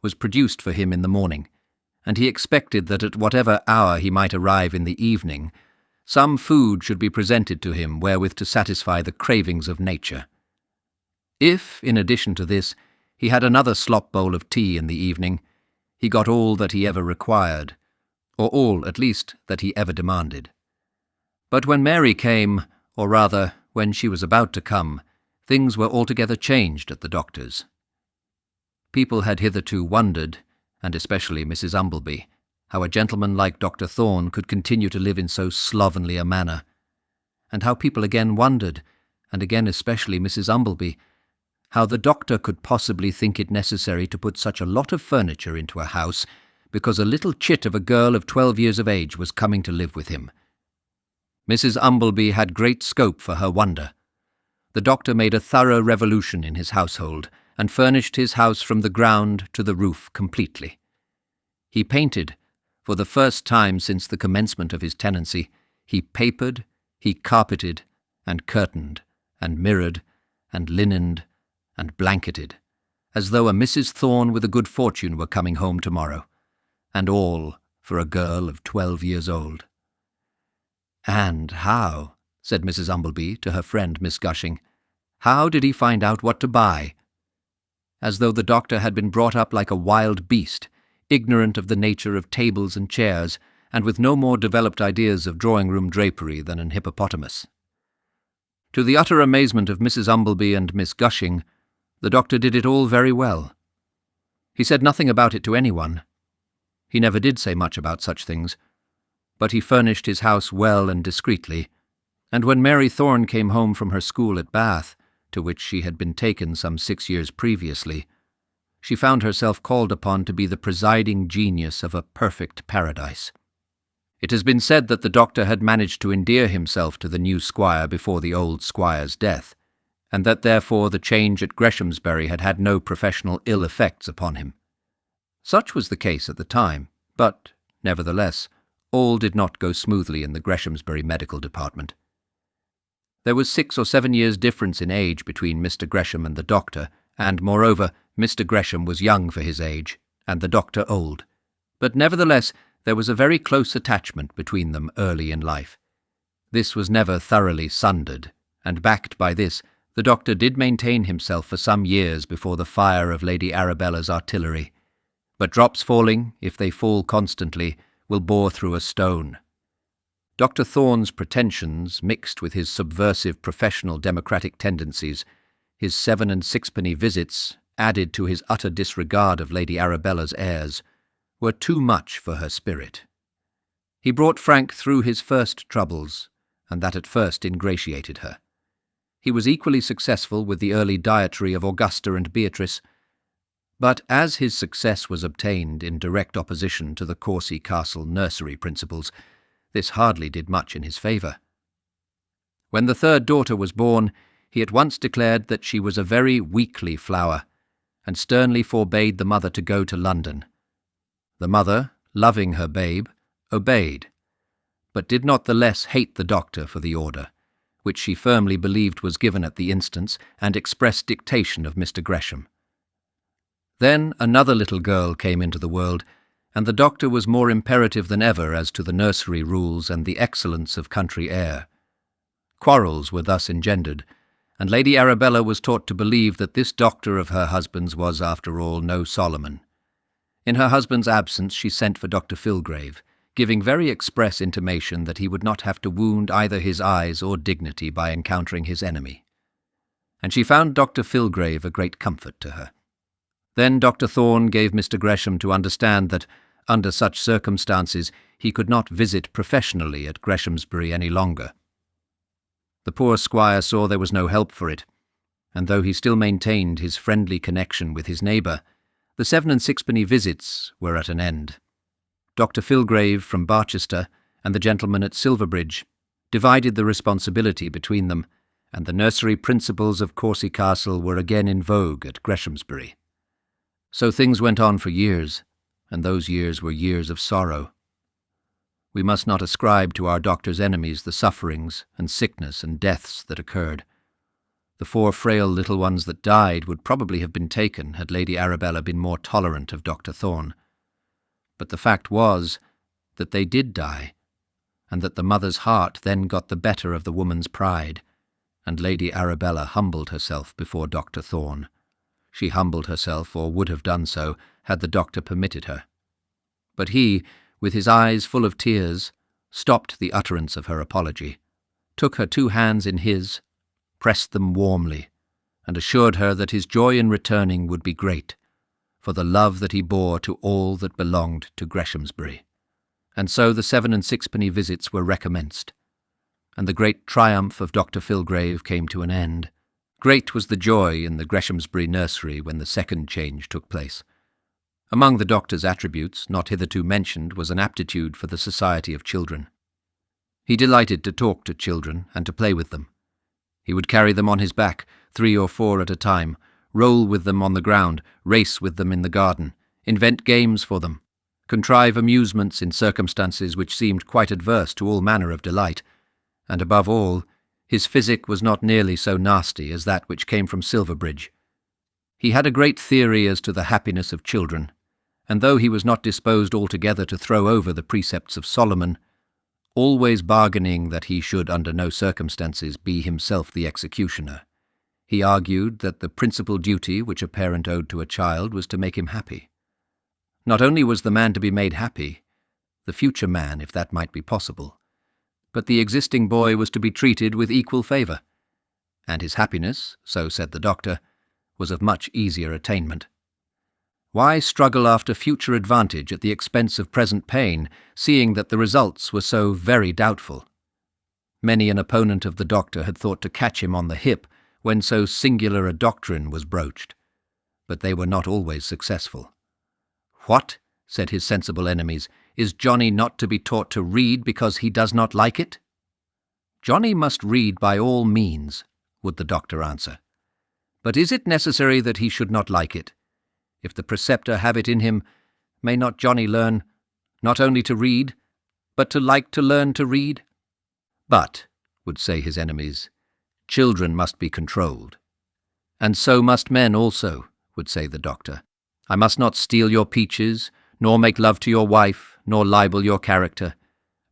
was produced for him in the morning, and he expected that at whatever hour he might arrive in the evening, some food should be presented to him wherewith to satisfy the cravings of nature. If, in addition to this, he had another slop bowl of tea in the evening, he got all that he ever required, or all, at least, that he ever demanded. But when Mary came, or rather, when she was about to come, things were altogether changed at the doctor's. People had hitherto wondered, and especially Mrs. Umbleby, how a gentleman like Dr. Thorne could continue to live in so slovenly a manner, and how people again wondered, and again especially Mrs. Umbleby, how the doctor could possibly think it necessary to put such a lot of furniture into a house because a little chit of a girl of 12 years of age was coming to live with him. Mrs. Umbleby had great scope for her wonder. The doctor made a thorough revolution in his household, and furnished his house from the ground to the roof completely. He painted, for the first time since the commencement of his tenancy, he papered, he carpeted, and curtained, and mirrored, and linened, and blanketed, as though a Mrs. Thorne with a good fortune were coming home tomorrow, and all for a girl of 12 years old. "And how," said Mrs. Umbleby to her friend Miss Gushing, "how did he find out what to buy?" As though the doctor had been brought up like a wild beast, ignorant of the nature of tables and chairs, and with no more developed ideas of drawing-room drapery than an hippopotamus. To the utter amazement of Mrs. Umbleby and Miss Gushing, the doctor did it all very well. He said nothing about it to anyone. He never did say much about such things, but he furnished his house well and discreetly, and when Mary Thorne came home from her school at Bath, to which she had been taken some 6 years previously, she found herself called upon to be the presiding genius of a perfect paradise. It has been said that the doctor had managed to endear himself to the new squire before the old squire's death, and that therefore the change at Greshamsbury had had no professional ill effects upon him. Such was the case at the time, but, nevertheless, all did not go smoothly in the Greshamsbury medical department. There was 6 or 7 years' difference in age between Mr. Gresham and the doctor, and, moreover, Mr. Gresham was young for his age, and the doctor old. But nevertheless, there was a very close attachment between them early in life. This was never thoroughly sundered, and backed by this, the doctor did maintain himself for some years before the fire of Lady Arabella's artillery. But drops falling, if they fall constantly, will bore through a stone. Dr. Thorne's pretensions, mixed with his subversive professional democratic tendencies, his 7 and 6penny visits, added to his utter disregard of Lady Arabella's airs, were too much for her spirit. He brought Frank through his first troubles, and that at first ingratiated her. He was equally successful with the early dietary of Augusta and Beatrice, but as his success was obtained in direct opposition to the Courcy Castle nursery principles, this hardly did much in his favour. When the third daughter was born, he at once declared that she was a very weakly flower, and sternly forbade the mother to go to London. The mother, loving her babe, obeyed, but did not the less hate the doctor for the order, which she firmly believed was given at the instance and express dictation of Mr. Gresham. Then another little girl came into the world, and the doctor was more imperative than ever as to the nursery rules and the excellence of country air. Quarrels were thus engendered, and Lady Arabella was taught to believe that this doctor of her husband's was, after all, no Solomon. In her husband's absence she sent for Dr. Filgrave, giving very express intimation that he would not have to wound either his eyes or dignity by encountering his enemy. And she found Dr. Filgrave a great comfort to her. Then Dr. Thorne gave Mr. Gresham to understand that, under such circumstances, he could not visit professionally at Greshamsbury any longer. The poor squire saw there was no help for it, and though he still maintained his friendly connection with his neighbour, the 7 and 6penny visits were at an end. Dr. Filgrave from Barchester and the gentleman at Silverbridge divided the responsibility between them, and the nursery principles of Courcy Castle were again in vogue at Greshamsbury. So things went on for years, and those years were years of sorrow. We must not ascribe to our doctor's enemies the sufferings and sickness and deaths that occurred. The 4 frail little ones that died would probably have been taken had Lady Arabella been more tolerant of Dr. Thorne. But the fact was that they did die, and that the mother's heart then got the better of the woman's pride, and Lady Arabella humbled herself before Dr. Thorne. She humbled herself, or would have done so, had the doctor permitted her. But he, with his eyes full of tears, stopped the utterance of her apology, took her 2 hands in his, pressed them warmly, and assured her that his joy in returning would be great, for the love that he bore to all that belonged to Greshamsbury. And so the 7 and 6penny visits were recommenced, and the great triumph of Dr. Filgrave came to an end. Great was the joy in the Greshamsbury nursery when the second change took place. Among the doctor's attributes, not hitherto mentioned, was an aptitude for the society of children. He delighted to talk to children and to play with them. He would carry them on his back, 3 or 4 at a time, roll with them on the ground, race with them in the garden, invent games for them, contrive amusements in circumstances which seemed quite adverse to all manner of delight, and above all, his physic was not nearly so nasty as that which came from Silverbridge. He had a great theory as to the happiness of children, and though he was not disposed altogether to throw over the precepts of Solomon, always bargaining that he should under no circumstances be himself the executioner, he argued that the principal duty which a parent owed to a child was to make him happy. Not only was the man to be made happy, the future man, if that might be possible, but the existing boy was to be treated with equal favour, and his happiness, so said the doctor, was of much easier attainment. Why struggle after future advantage at the expense of present pain, seeing that the results were so very doubtful? Many an opponent of the doctor had thought to catch him on the hip when so singular a doctrine was broached, but they were not always successful. "What," said his sensible enemies, "is Johnny not to be taught to read because he does not like it?" "Johnny must read by all means," would the doctor answer. "But is it necessary that he should not like it? If the preceptor have it in him, may not Johnny learn, not only to read, but to like to learn to read?" "But," would say his enemies, "children must be controlled." "And so must men also," would say the doctor. "I must not steal your peaches, nor make love to your wife, nor libel your character.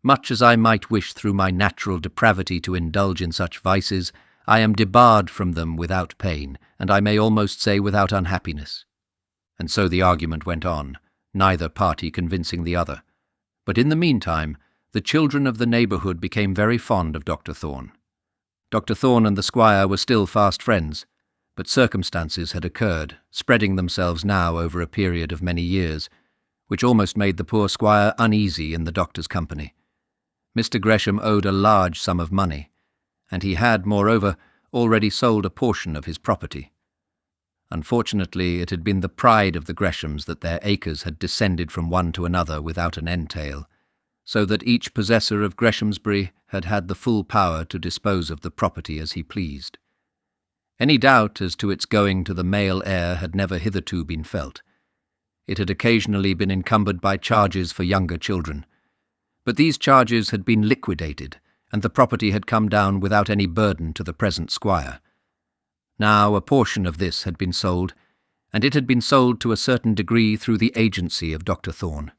Much as I might wish through my natural depravity to indulge in such vices, I am debarred from them without pain, and I may almost say without unhappiness." And so the argument went on, neither party convincing the other. But in the meantime, the children of the neighbourhood became very fond of Dr. Thorne. Dr. Thorne and the squire were still fast friends, but circumstances had occurred, spreading themselves now over a period of many years, which almost made the poor squire uneasy in the doctor's company. Mr. Gresham owed a large sum of money, and he had, moreover, already sold a portion of his property. Unfortunately, it had been the pride of the Greshams that their acres had descended from one to another without an entail, so that each possessor of Greshamsbury had had the full power to dispose of the property as he pleased. Any doubt as to its going to the male heir had never hitherto been felt. It had occasionally been encumbered by charges for younger children, but these charges had been liquidated, and the property had come down without any burden to the present squire. Now a portion of this had been sold, and it had been sold to a certain degree through the agency of Dr. Thorne.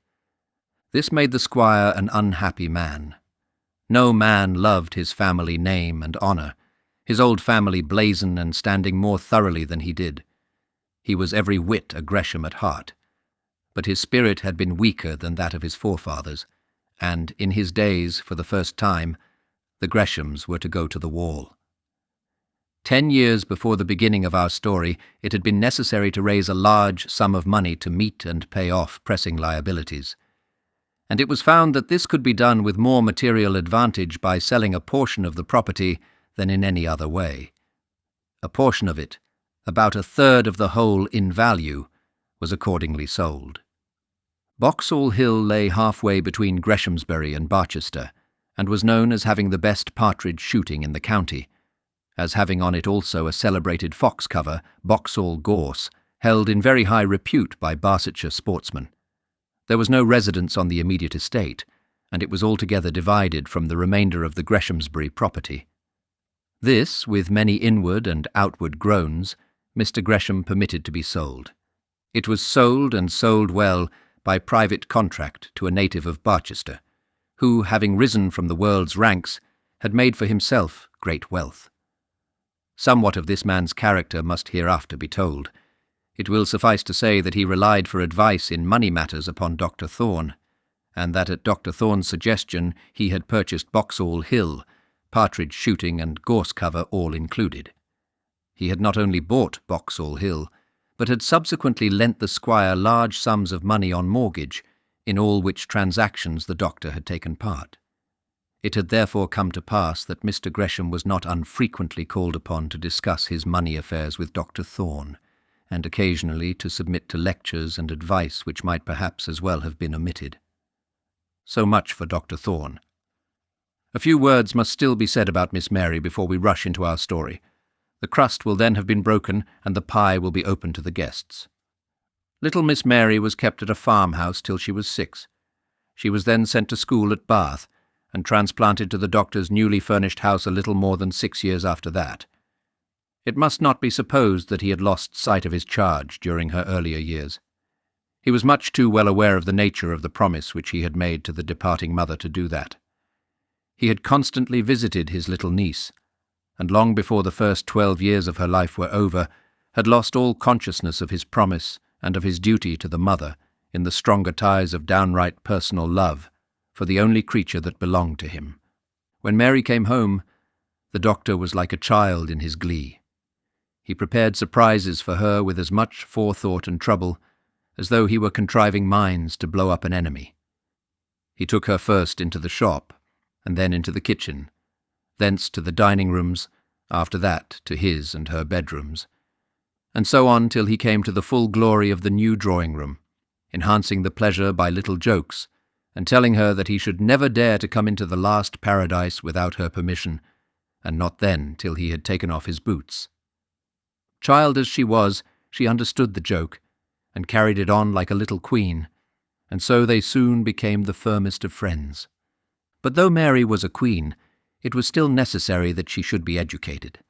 This made the squire an unhappy man. No man loved his family name and honour, his old family blazon and standing more thoroughly than he did. He was every whit a Gresham at heart, but his spirit had been weaker than that of his forefathers, and, in his days, for the first time, the Greshams were to go to the wall. 10 years before the beginning of our story, it had been necessary to raise a large sum of money to meet and pay off pressing liabilities, and it was found that this could be done with more material advantage by selling a portion of the property than in any other way. A portion of it, about a third of the whole in value, was accordingly sold. Boxall Hill lay halfway between Greshamsbury and Barchester, and was known as having the best partridge shooting in the county, as having on it also a celebrated fox cover, Boxall Gorse, held in very high repute by Barsetshire sportsmen. There was no residence on the immediate estate, and it was altogether divided from the remainder of the Greshamsbury property. This, with many inward and outward groans, Mr. Gresham permitted to be sold. It was sold, and sold well, by private contract to a native of Barchester, who, having risen from the world's ranks, had made for himself great wealth. Somewhat of this man's character must hereafter be told. It will suffice to say that he relied for advice in money matters upon Dr. Thorne, and that at Dr. Thorne's suggestion he had purchased Boxall Hill, partridge shooting and gorse cover all included. He had not only bought Boxall Hill, but had subsequently lent the squire large sums of money on mortgage, in all which transactions the doctor had taken part. It had therefore come to pass that Mr. Gresham was not unfrequently called upon to discuss his money affairs with Dr. Thorne, and occasionally to submit to lectures and advice which might perhaps as well have been omitted. So much for Dr. Thorne. A few words must still be said about Miss Mary before we rush into our story. The crust will then have been broken, and the pie will be open to the guests. Little Miss Mary was kept at a farmhouse till she was 6. She was then sent to school at Bath, and transplanted to the doctor's newly furnished house a little more than 6 years after that. It must not be supposed that he had lost sight of his charge during her earlier years. He was much too well aware of the nature of the promise which he had made to the departing mother to do that. He had constantly visited his little niece, and long before the first 12 years of her life were over, had lost all consciousness of his promise and of his duty to the mother in the stronger ties of downright personal love for the only creature that belonged to him. When Mary came home, the doctor was like a child in his glee. He prepared surprises for her with as much forethought and trouble as though he were contriving mines to blow up an enemy. He took her first into the shop, and then into the kitchen, thence to the dining rooms, after that to his and her bedrooms, and so on till he came to the full glory of the new drawing-room, enhancing the pleasure by little jokes, and telling her that he should never dare to come into the last paradise without her permission, and not then till he had taken off his boots. Child as she was, she understood the joke, and carried it on like a little queen, and so they soon became the firmest of friends. But though Mary was a queen, it was still necessary that she should be educated.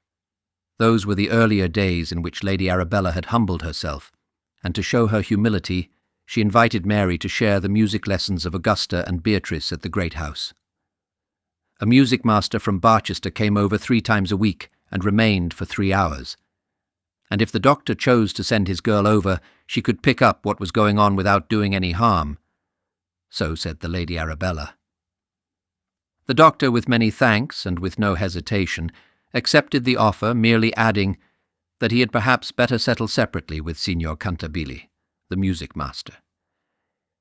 Those were the earlier days in which Lady Arabella had humbled herself, and to show her humility, she invited Mary to share the music lessons of Augusta and Beatrice at the great house. A music master from Barchester came over 3 times a week and remained for 3 hours. And if the doctor chose to send his girl over, she could pick up what was going on without doing any harm. So said the Lady Arabella. The doctor, with many thanks and with no hesitation, accepted the offer, merely adding that he had perhaps better settle separately with Signor Cantabili, the music master.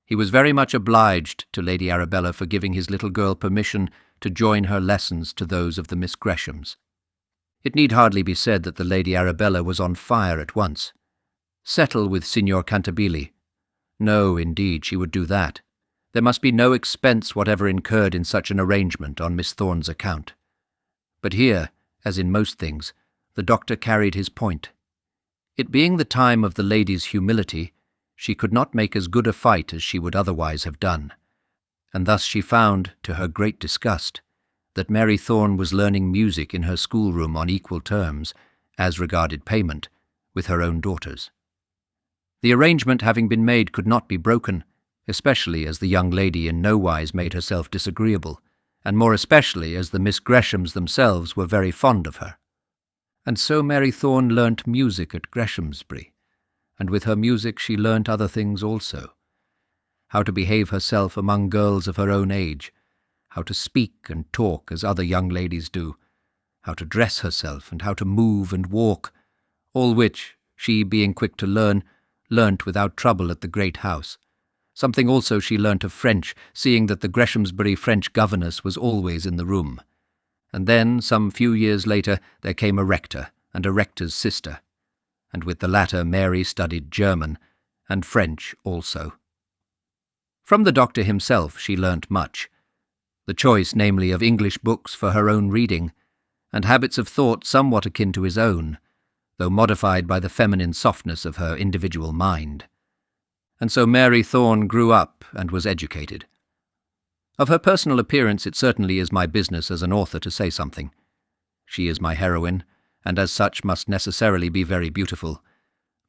He was very much obliged to Lady Arabella for giving his little girl permission to join her lessons to those of the Miss Greshams. It need hardly be said that the Lady Arabella was on fire at once. Settle with Signor Cantabili? No, indeed, she would do that. There must be no expense whatever incurred in such an arrangement on Miss Thorne's account. But here, as in most things, the doctor carried his point. It being the time of the lady's humility, she could not make as good a fight as she would otherwise have done, and thus she found, to her great disgust, that Mary Thorne was learning music in her schoolroom on equal terms, as regarded payment, with her own daughters. The arrangement having been made could not be broken, especially as the young lady in no wise made herself disagreeable, and more especially as the Miss Greshams themselves were very fond of her. And so Mary Thorne learnt music at Greshamsbury, and with her music she learnt other things also. How to behave herself among girls of her own age, how to speak and talk as other young ladies do, how to dress herself, and how to move and walk, all which, she being quick to learn, learnt without trouble at the great house. Something also she learnt of French, seeing that the Greshamsbury French governess was always in the room. And then, some few years later, there came a rector, and a rector's sister, and with the latter Mary studied German, and French also. From the doctor himself she learnt much, the choice, namely, of English books for her own reading, and habits of thought somewhat akin to his own, though modified by the feminine softness of her individual mind. And so Mary Thorne grew up and was educated. Of her personal appearance it certainly is my business as an author to say something. She is my heroine, and as such must necessarily be very beautiful.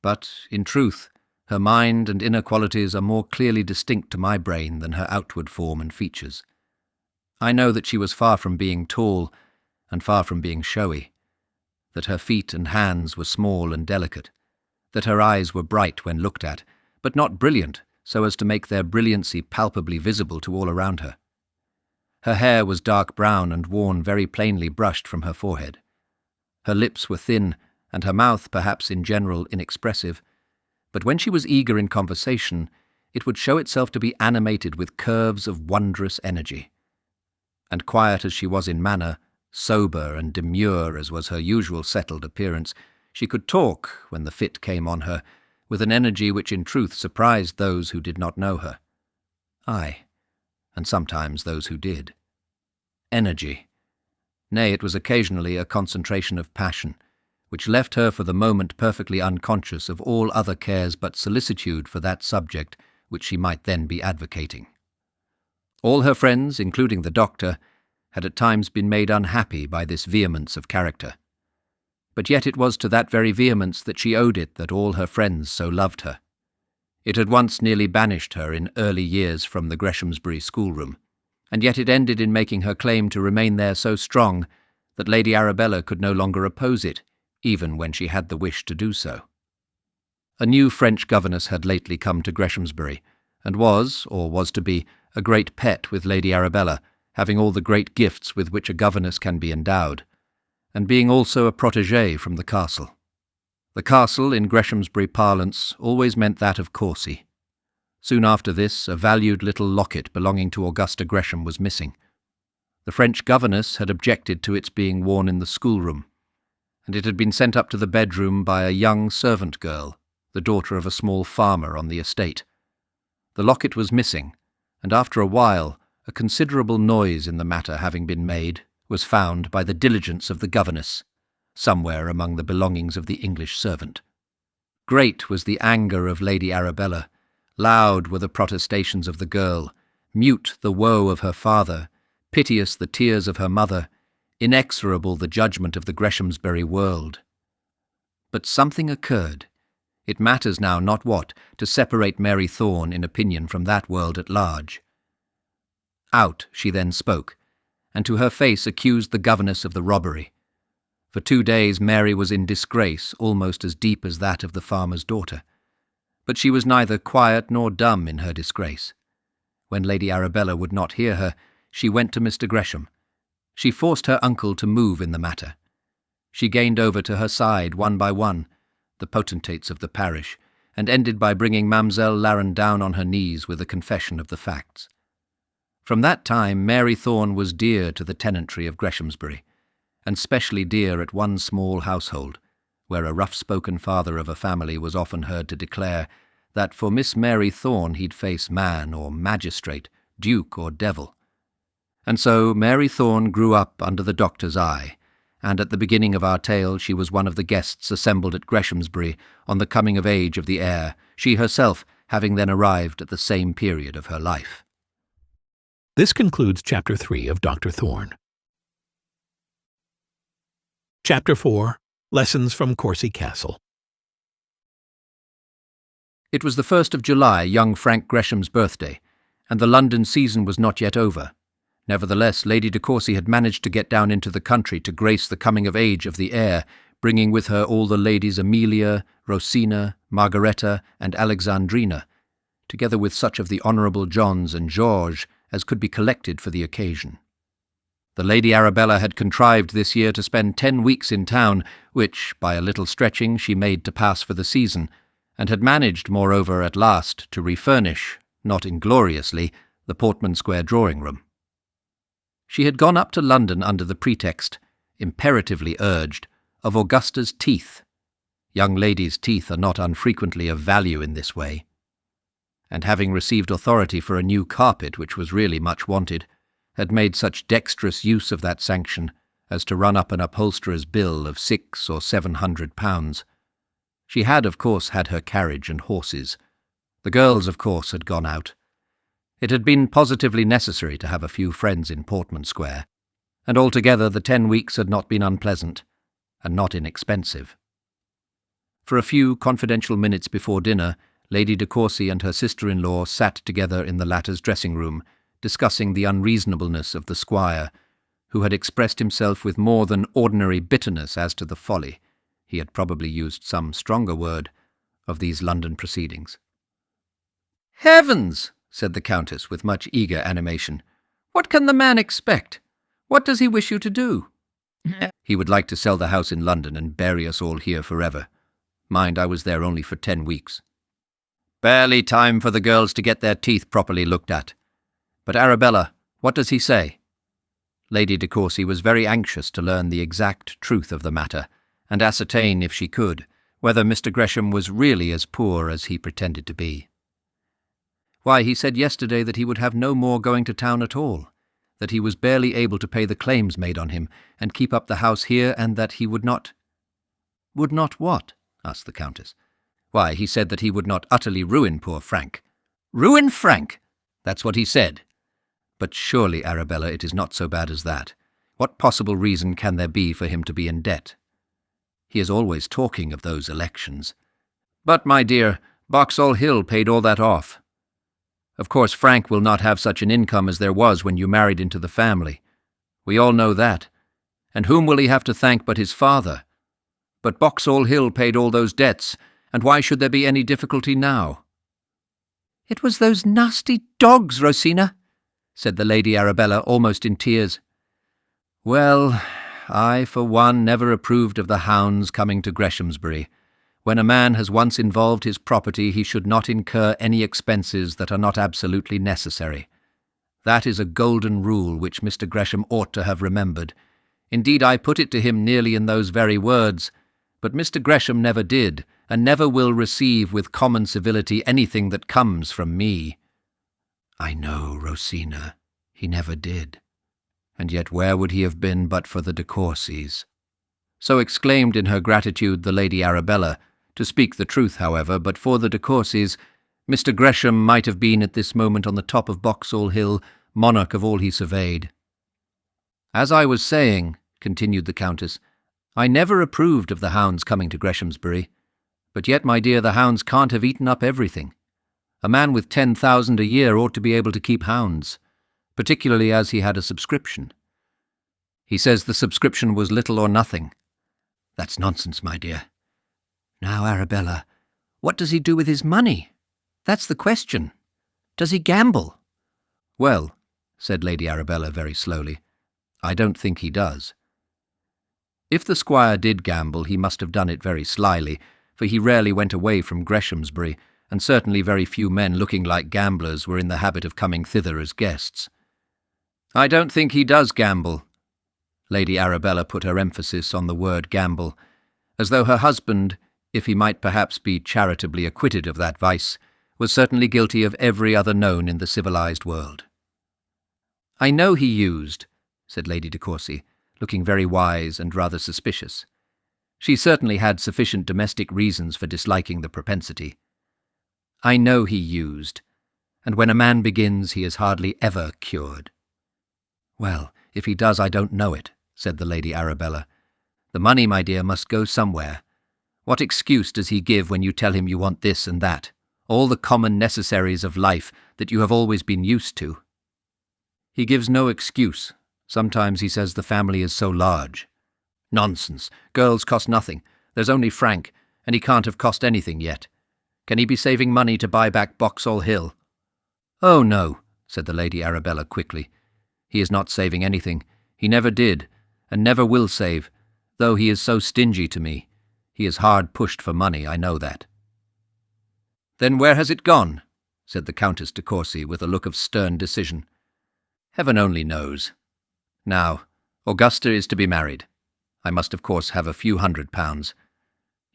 But, in truth, Her mind and inner qualities are more clearly distinct to my brain than her outward form and features. I know that she was far from being tall and far from being showy, that her feet and hands were small and delicate, that her eyes were bright when looked at, but not brilliant so as to make their brilliancy palpably visible to all around her. Her hair was dark brown and worn very plainly brushed from her forehead. Her lips were thin, and her mouth, perhaps in general, inexpressive, but when she was eager in conversation, it would show itself to be animated with curves of wondrous energy. And quiet as she was in manner, sober and demure as was her usual settled appearance, she could talk, when the fit came on her, with an energy which in truth surprised those who did not know her. Aye, and sometimes those who did. Energy. Nay, it was occasionally a concentration of passion, which left her for the moment perfectly unconscious of all other cares but solicitude for that subject which she might then be advocating. All her friends, including the doctor, had at times been made unhappy by this vehemence of character. But yet it was to that very vehemence that she owed it that all her friends so loved her. It had once nearly banished her in early years from the Greshamsbury schoolroom, and yet it ended in making her claim to remain there so strong that Lady Arabella could no longer oppose it, even when she had the wish to do so. A new French governess had lately come to Greshamsbury, and was, or was to be, a great pet with Lady Arabella, having all the great gifts with which a governess can be endowed, and being also a protégée from the castle. The castle, in Greshamsbury parlance, always meant that of Courcy. Soon after this, a valued little locket belonging to Augusta Gresham was missing. The French governess had objected to its being worn in the schoolroom, and it had been sent up to the bedroom by a young servant girl, the daughter of a small farmer on the estate. The locket was missing, and after a while, a considerable noise in the matter having been made, was found by the diligence of the governess, somewhere among the belongings of the English servant. Great was the anger of Lady Arabella, loud were the protestations of the girl, mute the woe of her father, piteous the tears of her mother, inexorable the judgment of the Greshamsbury world. But something occurred. It matters now not what, to separate Mary Thorne in opinion from that world at large. Out she then spoke, and to her face accused the governess of the robbery. For 2 days Mary was in disgrace almost as deep as that of the farmer's daughter. But she was neither quiet nor dumb in her disgrace. When Lady Arabella would not hear her, she went to Mr. Gresham. She forced her uncle to move in the matter. She gained over to her side one by one, the potentates of the parish, and ended by bringing Mamselle Larron down on her knees with a confession of the facts. From that time Mary Thorne was dear to the tenantry of Greshamsbury, and specially dear at one small household, where a rough-spoken father of a family was often heard to declare that for Miss Mary Thorne he'd face man or magistrate, duke or devil. And so Mary Thorne grew up under the doctor's eye, and at the beginning of our tale she was one of the guests assembled at Greshamsbury on the coming of age of the heir, she herself having then arrived at the same period of her life.
This concludes Chapter 3 of Dr. Thorne. Chapter 4. Lessons from Courcy Castle.
It was the 1st of July, young Frank Gresham's birthday, and the London season was not yet over. Nevertheless, Lady de Courcy had managed to get down into the country to grace the coming of age of the heir, bringing with her all the ladies Amelia, Rosina, Margaretta, and Alexandrina, together with such of the Honourable Johns and George as could be collected for the occasion. The Lady Arabella had contrived this year to spend 10 weeks in town, which, by a little stretching, she made to pass for the season, and had managed, moreover, at last, to refurnish, not ingloriously, the Portman Square drawing-room. She had gone up to London under the pretext, imperatively urged, of Augusta's teeth. Young ladies' teeth are not unfrequently of value in this way. And having received authority for a new carpet which was really much wanted, had made such dexterous use of that sanction as to run up an upholsterer's bill of £600 or £700. She had, of course, had her carriage and horses. The girls, of course, had gone out. It had been positively necessary to have a few friends in Portman Square, and altogether the 10 weeks had not been unpleasant, and not inexpensive. For a few confidential minutes before dinner, Lady de Courcy and her sister-in-law sat together in the latter's dressing-room, discussing the unreasonableness of the squire, who had expressed himself with more than ordinary bitterness as to the folly, he had probably used some stronger word, of these London proceedings. "Heavens!" said the Countess with much eager animation. "What can the man expect? What does he wish you to do?" "He would like to sell the house in London and bury us all here forever. Mind, I was there only for 10 weeks. Barely time for the girls to get their teeth properly looked at. But Arabella, what does he say?" Lady de Courcy was very anxious to learn the exact truth of the matter, and ascertain, if she could, whether Mr. Gresham was really as poor as he pretended to be. "Why, he said yesterday that he would have no more going to town at all, that he was barely able to pay the claims made on him and keep up the house here, and that he would not—" "Would not what?" asked the Countess. "Why, he said that he would not utterly ruin poor Frank." "Ruin Frank? That's what he said. But surely, Arabella, it is not so bad as that. What possible reason can there be for him to be in debt? He is always talking of those elections." "But, my dear, Boxall Hill paid all that off. Of course, Frank will not have such an income as there was when you married into the family. We all know that. And whom will he have to thank but his father? But Boxall Hill paid all those debts, and why should there be any difficulty now?" "It was those nasty dogs, Rosina," said the Lady Arabella, almost in tears. "Well, I, for one, never approved of the hounds coming to Greshamsbury. When a man has once involved his property, he should not incur any expenses that are not absolutely necessary. That is a golden rule which Mr. Gresham ought to have remembered. Indeed, I put it to him nearly in those very words, but Mr. Gresham never did, and never will receive with common civility anything that comes from me." "I know, Rosina, he never did. And yet where would he have been but for the de Courcys?" So exclaimed in her gratitude the Lady Arabella. To speak the truth, however, but for the de Courcys, Mr. Gresham might have been at this moment on the top of Boxall Hill, monarch of all he surveyed. "As I was saying," continued the Countess, "I never approved of the hounds coming to Greshamsbury. But yet, my dear, the hounds can't have eaten up everything. A man with 10,000 a year ought to be able to keep hounds, particularly as he had a subscription. He says the subscription was little or nothing." "That's nonsense, my dear." "Now, Arabella, what does he do with his money? That's the question. Does he gamble?" "Well," said Lady Arabella very slowly, "I don't think he does. If the squire did gamble, he must have done it very slyly, for he rarely went away from Greshamsbury, and certainly very few men looking like gamblers were in the habit of coming thither as guests." "I don't think he does gamble." Lady Arabella put her emphasis on the word gamble, as though her husband, if he might perhaps be charitably acquitted of that vice, was certainly guilty of every other known in the civilized world. "I know he used," said Lady de Courcy, looking very wise and rather suspicious. She certainly had sufficient domestic reasons for disliking the propensity. "I know he used, and when a man begins he is hardly ever cured." "Well, if he does, I don't know it," said the Lady Arabella. "The money, my dear, must go somewhere. What excuse does he give when you tell him you want this and that, all the common necessaries of life that you have always been used to?" "He gives no excuse. Sometimes he says the family is so large." "Nonsense. Girls cost nothing. There's only Frank, and he can't have cost anything yet. Can he be saving money to buy back Boxall Hill?" "Oh, no," said the Lady Arabella quickly. "He is not saving anything. He never did, and never will save, though he is so stingy to me. He is hard pushed for money, I know that." "Then where has it gone?" said the Countess de Courcy with a look of stern decision. "Heaven only knows. Now, Augusta is to be married. I must of course have a few £100.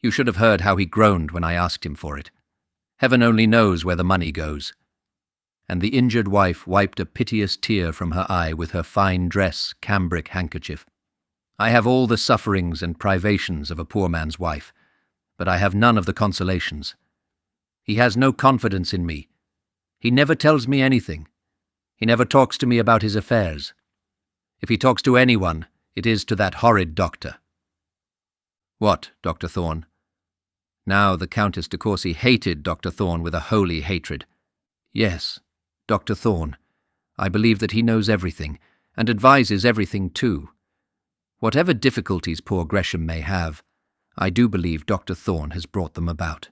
You should have heard how he groaned when I asked him for it. Heaven only knows where the money goes." And the injured wife wiped a piteous tear from her eye with her fine dress, cambric handkerchief. "I have all the sufferings and privations of a poor man's wife, but I have none of the consolations. He has no confidence in me. He never tells me anything. He never talks to me about his affairs. If he talks to anyone, it is to that horrid doctor." "What, Dr. Thorne?" Now the Countess de Courcy hated Dr. Thorne with a holy hatred. Yes, Dr. Thorne. I believe that he knows everything, and advises everything too. Whatever difficulties poor Gresham may have, I do believe Dr. Thorne has brought them about.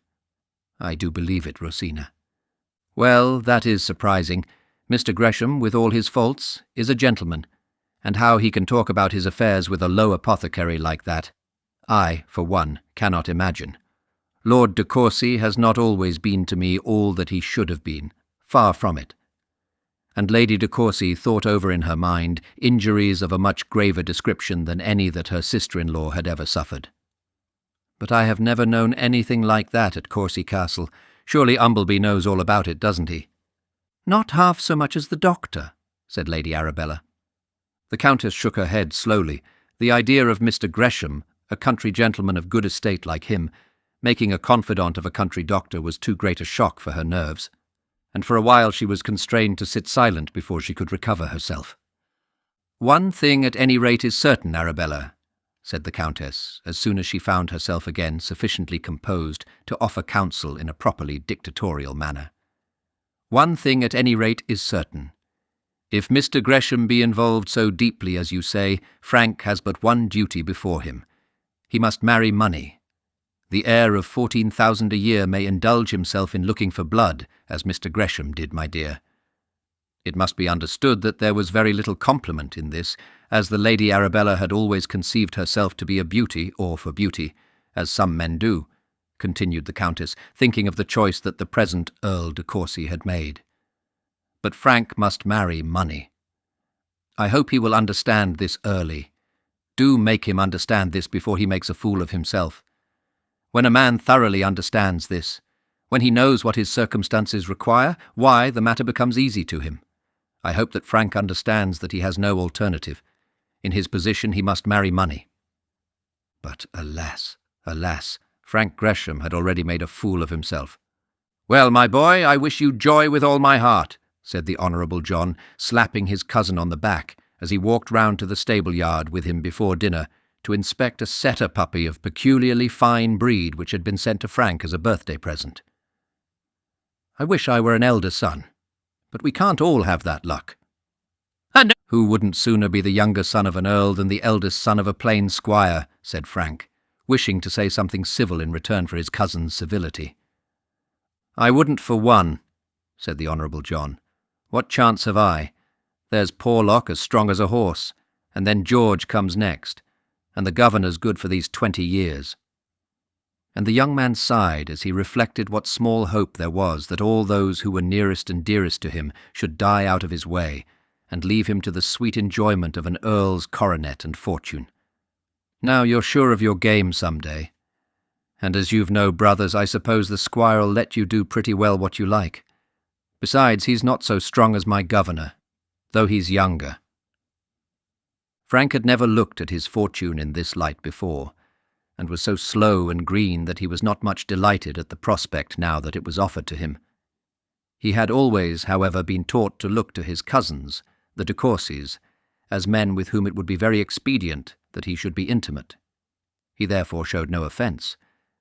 I do believe it, Rosina. Well, that is surprising. Mr. Gresham, with all his faults, is a gentleman, and how he can talk about his affairs with a low apothecary like that, I, for one, cannot imagine. Lord de Courcy has not always been to me all that he should have been, far from it. And Lady de Courcy thought over in her mind injuries of a much graver description than any that her sister-in-law had ever suffered. But I have never known anything like that at Courcy Castle. Surely Umbleby knows all about it, doesn't he? Not half so much as the doctor, said Lady Arabella. The Countess shook her head slowly. The idea of Mr. Gresham, a country gentleman of good estate like him, making a confidant of a country doctor was too great a shock for her nerves, and for a while she was constrained to sit silent before she could recover herself. "One thing at any rate is certain, Arabella," said the Countess, as soon as she found herself again sufficiently composed to offer counsel in a properly dictatorial manner. "One thing at any rate is certain. If Mr. Gresham be involved so deeply as you say, Frank has but one duty before him. He must marry money. The heir of 14,000 a year may indulge himself in looking for blood, as Mr. Gresham did, my dear. It must be understood that there was very little compliment in this, as the Lady Arabella had always conceived herself to be a beauty, or for beauty, as some men do," continued the Countess, thinking of the choice that the present Earl de Courcy had made. "But Frank must marry money. I hope he will understand this early. Do make him understand this before he makes a fool of himself. When a man thoroughly understands this, when he knows what his circumstances require, why, the matter becomes easy to him. I hope that Frank understands that he has no alternative. In his position he must marry money." But alas, alas, Frank Gresham had already made a fool of himself. "Well, my boy, I wish you joy with all my heart," said the Honourable John, slapping his cousin on the back as he walked round to the stable-yard with him before dinner to inspect a setter puppy of peculiarly fine breed which had been sent to Frank as a birthday present. "I wish I were an elder son, but we can't all have that luck. And who wouldn't sooner be the younger son of an earl than the eldest son of a plain squire?" said Frank, wishing to say something civil in return for his cousin's civility. "I wouldn't for one," said the Honourable John. "What chance have I? There's Porlock as strong as a horse, and then George comes next, and the governor's good for these 20 years. And the young man sighed as he reflected what small hope there was that all those who were nearest and dearest to him should die out of his way, and leave him to the sweet enjoyment of an earl's coronet and fortune. Now you're sure of your game some day, and as you've no brothers, I suppose the squire'll let you do pretty well what you like. Besides, he's not so strong as my governor, though he's younger." Frank had never looked at his fortune in this light before, and was so slow and green that he was not much delighted at the prospect now that it was offered to him. He had always, however, been taught to look to his cousins, the de Courcys, as men with whom it would be very expedient that he should be intimate. He therefore showed no offence,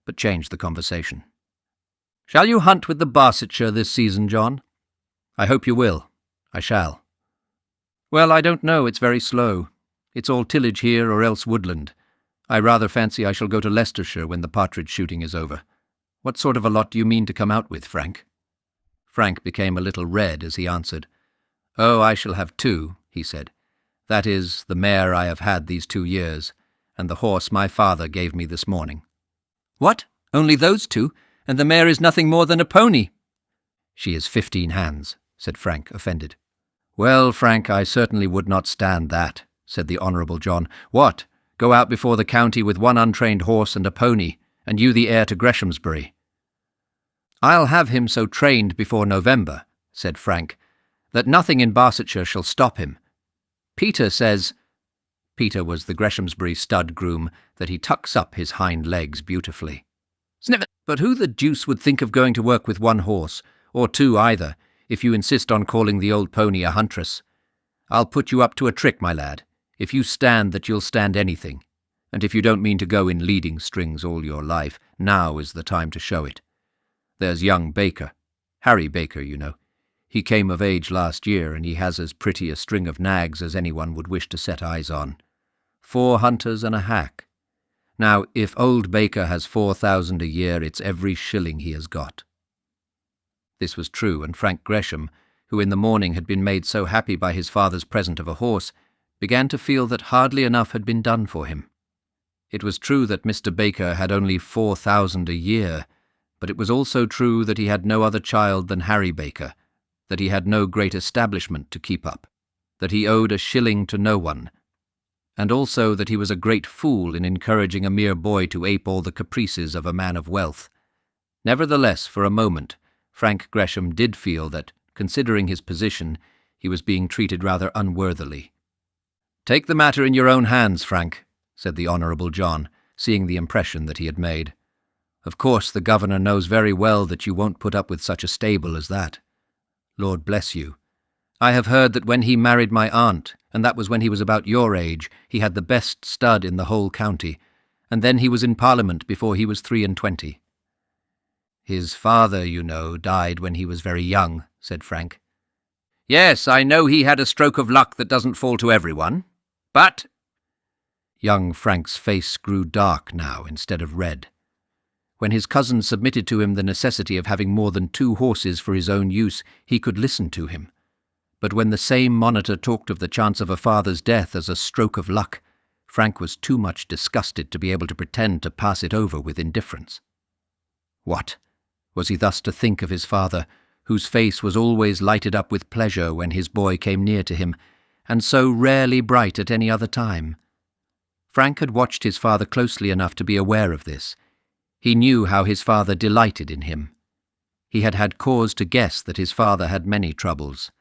but changed the conversation. "Shall you hunt with the Barsetshire this season, John?" "I hope you will. I shall." "Well, I don't know. It's very slow. It's all tillage here or else woodland. I rather fancy I shall go to Leicestershire when the partridge shooting is over. What sort of a lot do you mean to come out with, Frank?" Frank became a little red as he answered. "Oh, I shall have 2, he said. "That is, the mare I have had these 2 years, and the horse my father gave me this morning." "What? Only those 2? And the mare is nothing more than a pony?" "She is 15 hands," said Frank, offended. "Well, Frank, I certainly would not stand that," said the Honourable John. "What? Go out before the county with one untrained horse and a pony, and you the heir to Greshamsbury?" "I'll have him so trained before November," said Frank, "that nothing in Barsetshire shall stop him. Peter says—" Peter was the Greshamsbury stud groom, that he tucks up his hind legs beautifully. "Sniff! But who the deuce would think of going to work with one horse, or 2 either, if you insist on calling the old pony a huntress? I'll put you up to a trick, my lad, if you stand that you'll stand anything. And if you don't mean to go in leading strings all your life, now is the time to show it. There's young Baker, Harry Baker, you know. He came of age last year, and he has as pretty a string of nags as anyone would wish to set eyes on. 4 hunters and a hack. Now, if old Baker has 4,000 a year, it's every shilling he has got." This was true, and Frank Gresham, who in the morning had been made so happy by his father's present of a horse, began to feel that hardly enough had been done for him. It was true that Mr. Baker had only 4,000 a year, but it was also true that he had no other child than Harry Baker, that he had no great establishment to keep up, that he owed a shilling to no one, and also that he was a great fool in encouraging a mere boy to ape all the caprices of a man of wealth. Nevertheless, for a moment, Frank Gresham did feel that, considering his position, he was being treated rather unworthily. "Take the matter in your own hands, Frank," said the Honourable John, seeing the impression that he had made. "Of course the governor knows very well that you won't put up with such a stable as that. Lord bless you. I have heard that when he married my aunt, and that was when he was about your age, he had the best stud in the whole county, and then he was in Parliament before he was 23. "His father, you know, died when he was very young," said Frank. "Yes, I know he had a stroke of luck that doesn't fall to everyone, but—" Young Frank's face grew dark now instead of red. When his cousin submitted to him the necessity of having more than 2 horses for his own use, he could listen to him. But when the same monitor talked of the chance of a father's death as a stroke of luck, Frank was too much disgusted to be able to pretend to pass it over with indifference. What? Was he thus to think of his father, whose face was always lighted up with pleasure when his boy came near to him, and so rarely bright at any other time? Frank had watched his father closely enough to be aware of this. He knew how his father delighted in him. He had had cause to guess that his father had many troubles,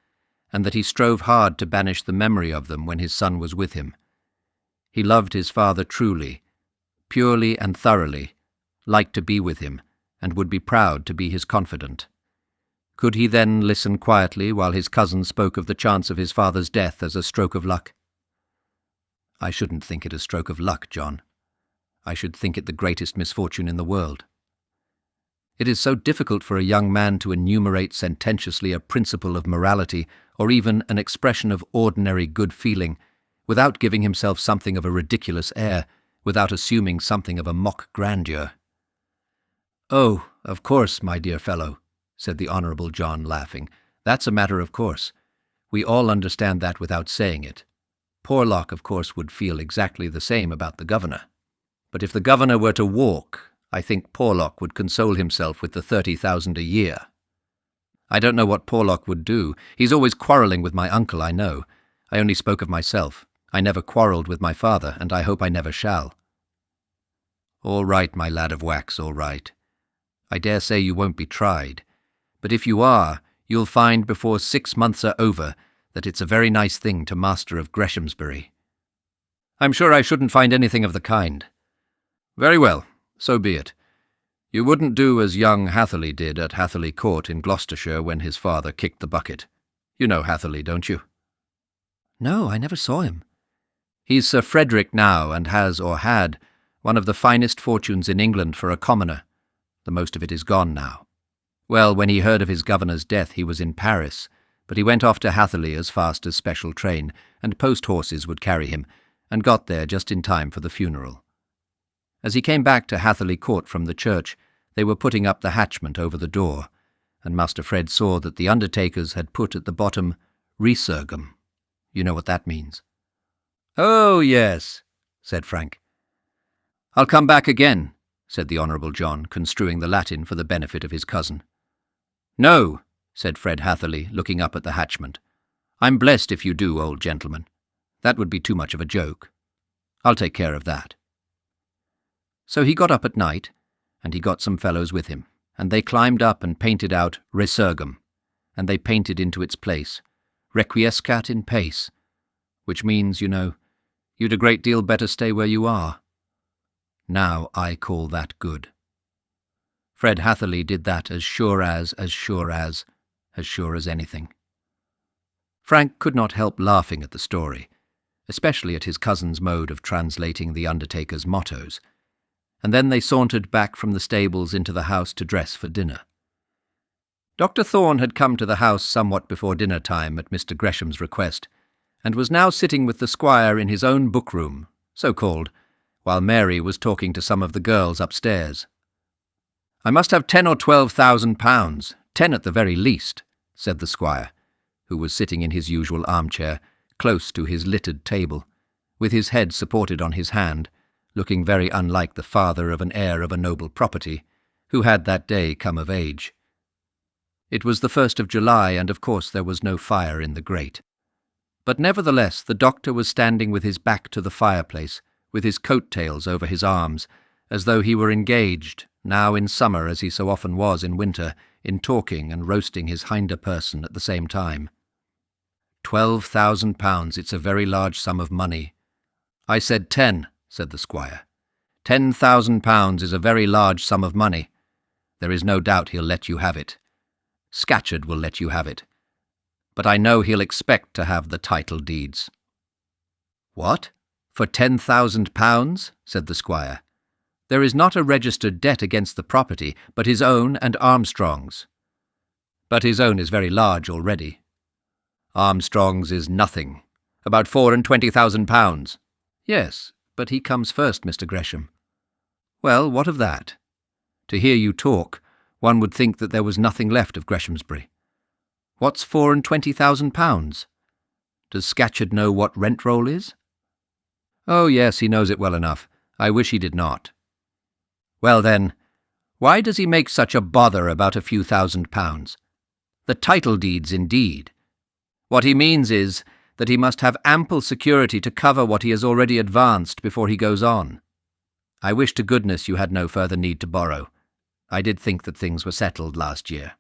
and that he strove hard to banish the memory of them when his son was with him. He loved his father truly, purely and thoroughly, liked to be with him, and would be proud to be his confidant. Could he then listen quietly while his cousin spoke of the chance of his father's death as a stroke of luck? "I shouldn't think it a stroke of luck, John. I should think it the greatest misfortune in the world. It is so difficult for a young man to enumerate sententiously a principle of morality, or even an expression of ordinary good feeling, without giving himself something of a ridiculous air, without assuming something of a mock grandeur." "Oh, of course, my dear fellow," said the Honourable John, laughing. "That's a matter of course. We all understand that without saying it. Porlock, of course, would feel exactly the same about the governor. But if the governor were to walk, I think Porlock would console himself with the 30,000 a year. I don't know what Porlock would do. He's always quarrelling with my uncle, I know. I only spoke of myself. I never quarrelled with my father, and I hope I never shall." "All right, my lad of wax, all right. I dare say you won't be tried. But if you are, you'll find before 6 months are over that it's a very nice thing to master of Greshamsbury." "I'm sure I shouldn't find anything of the kind." "Very well, so be it. You wouldn't do as young Hatherley did at Hatherley Court in Gloucestershire when his father kicked the bucket. You know Hatherley, don't you?" "No, I never saw him." "He's Sir Frederick now, and has, or had, one of the finest fortunes in England for a commoner. The most of it is gone now. Well, when he heard of his governor's death he was in Paris, but he went off to Hatherley as fast as special train, and post-horses would carry him, and got there just in time for the funeral. As he came back to Hatherley Court from the church, they were putting up the hatchment over the door, and Master Fred saw that the undertakers had put at the bottom, "Resurgam." You know what that means. "Oh, yes," said Frank. "I'll come back again," said the Honourable John, construing the Latin for the benefit of his cousin. "No," said Fred Hatherley, looking up at the hatchment. "I'm blessed if you do, old gentleman. That would be too much of a joke. I'll take care of that." So he got up at night, and he got some fellows with him, and they climbed up and painted out "Resurgam," and they painted into its place, "Requiescat in pace," which means, you know, you'd a great deal better stay where you are. Now I call that good. Fred Hatherley did that as sure as anything. Frank could not help laughing at the story, especially at his cousin's mode of translating the undertaker's mottos, and then they sauntered back from the stables into the house to dress for dinner. Dr. Thorne had come to the house somewhat before dinner time at Mr. Gresham's request, and was now sitting with the squire in his own book-room, so called, while Mary was talking to some of the girls upstairs. "I must have 10 or 12,000 pounds, 10 at the very least," said the squire, who was sitting in his usual armchair, close to his littered table, with his head supported on his hand, looking very unlike the father of an heir of a noble property, who had that day come of age. It was the 1st of July, and of course there was no fire in the grate. But nevertheless the doctor was standing with his back to the fireplace, with his coat-tails over his arms, as though he were engaged, now in summer as he so often was in winter, in talking and roasting his hinder person at the same time. £12,000, it's a very large sum of money. "I said 10, said the squire. £10,000 is a very large sum of money. There is no doubt he'll let you have it. Scatcherd will let you have it. But I know he'll expect to have the title deeds." "What? For £10,000? said the squire. "There is not a registered debt against the property, but his own and Armstrong's." "But his own is very large already." "Armstrong's is nothing. About £24,000. "Yes, but he comes first, Mr. Gresham." "Well, what of that? To hear you talk, one would think that there was nothing left of Greshamsbury. What's £24,000? Does Scatcherd know what rent-roll is?" "Oh, yes, he knows it well enough. I wish he did not." "Well, then, why does he make such a bother about a few £1,000s? The title deeds, indeed. What he means is that he must have ample security to cover what he has already advanced before he goes on. I wish to goodness you had no further need to borrow. I did think that things were settled last year."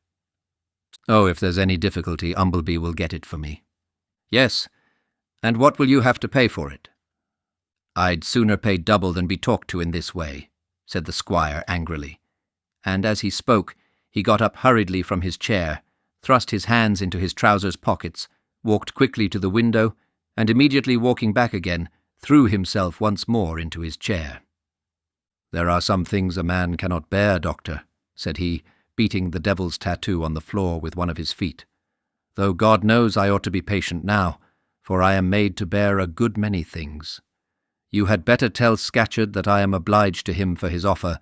"Oh, if there's any difficulty, Umbleby will get it for me." "Yes, and what will you have to pay for it?" "I'd sooner pay double than be talked to in this way," said the squire angrily, and as he spoke he got up hurriedly from his chair, thrust his hands into his trousers pockets, walked quickly to the window, and immediately walking back again, threw himself once more into his chair. "There are some things a man cannot bear, doctor," said he, beating the devil's tattoo on the floor with one of his feet, "though God knows I ought to be patient now, for I am made to bear a good many things. You had better tell Scatcherd that I am obliged to him for his offer,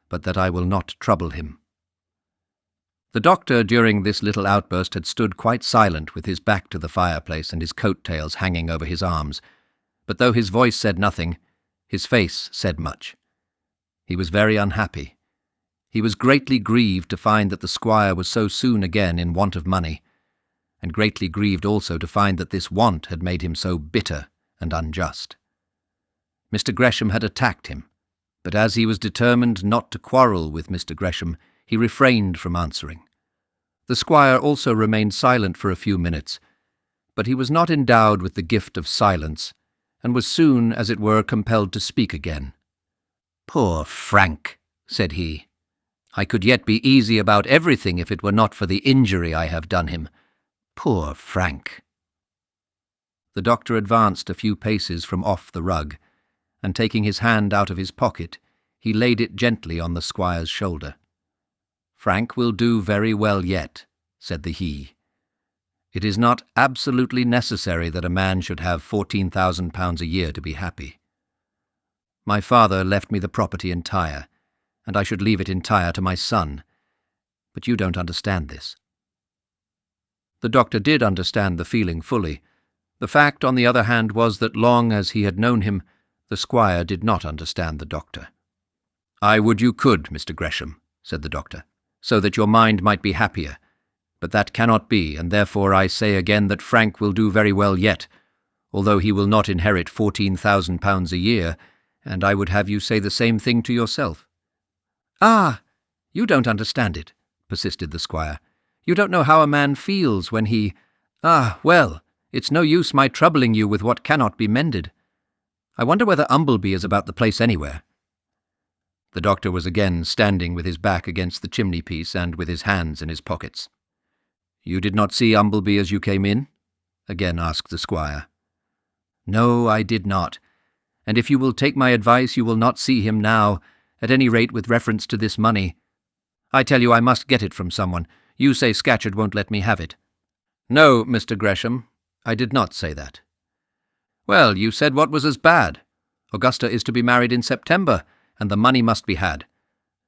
but that I will not trouble him." The doctor during this little outburst had stood quite silent with his back to the fireplace and his coat-tails hanging over his arms, but though his voice said nothing, his face said much. He was very unhappy. He was greatly grieved to find that the squire was so soon again in want of money, and greatly grieved also to find that this want had made him so bitter and unjust. Mr. Gresham had attacked him, but as he was determined not to quarrel with Mr. Gresham, he refrained from answering. The squire also remained silent for a few minutes, but he was not endowed with the gift of silence, and was soon, as it were, compelled to speak again. "Poor Frank," said he. "I could yet be easy about everything if it were not for the injury I have done him. Poor Frank." The doctor advanced a few paces from off the rug, and taking his hand out of his pocket, he laid it gently on the squire's shoulder. "Frank will do very well yet," said the he. "It is not absolutely necessary that a man should have £14,000 a year to be happy. My father left me the property entire, and I should leave it entire to my son, but you don't understand this." The doctor did understand the feeling fully. The fact, on the other hand, was that long as he had known him, the squire did not understand the doctor. "I would you could, Mr. Gresham," said the doctor, "so that your mind might be happier. But that cannot be, and therefore I say again that Frank will do very well yet, although he will not inherit £14,000 a year, and I would have you say the same thing to yourself." "Ah, you don't understand it," persisted the squire. "You don't know how a man feels when he— Ah, well, it's no use my troubling you with what cannot be mended. I wonder whether Umbleby is about the place anywhere." The doctor was again standing with his back against the chimney-piece and with his hands in his pockets. "You did not see Umbleby as you came in?" again asked the squire. "No, I did not. And if you will take my advice, you will not see him now, at any rate with reference to this money. I tell you I must get it from someone. You say Scatcherd won't let me have it." "No, Mr. Gresham, I did not say that." "Well, you said what was as bad. Augusta is to be married in September, and the money must be had.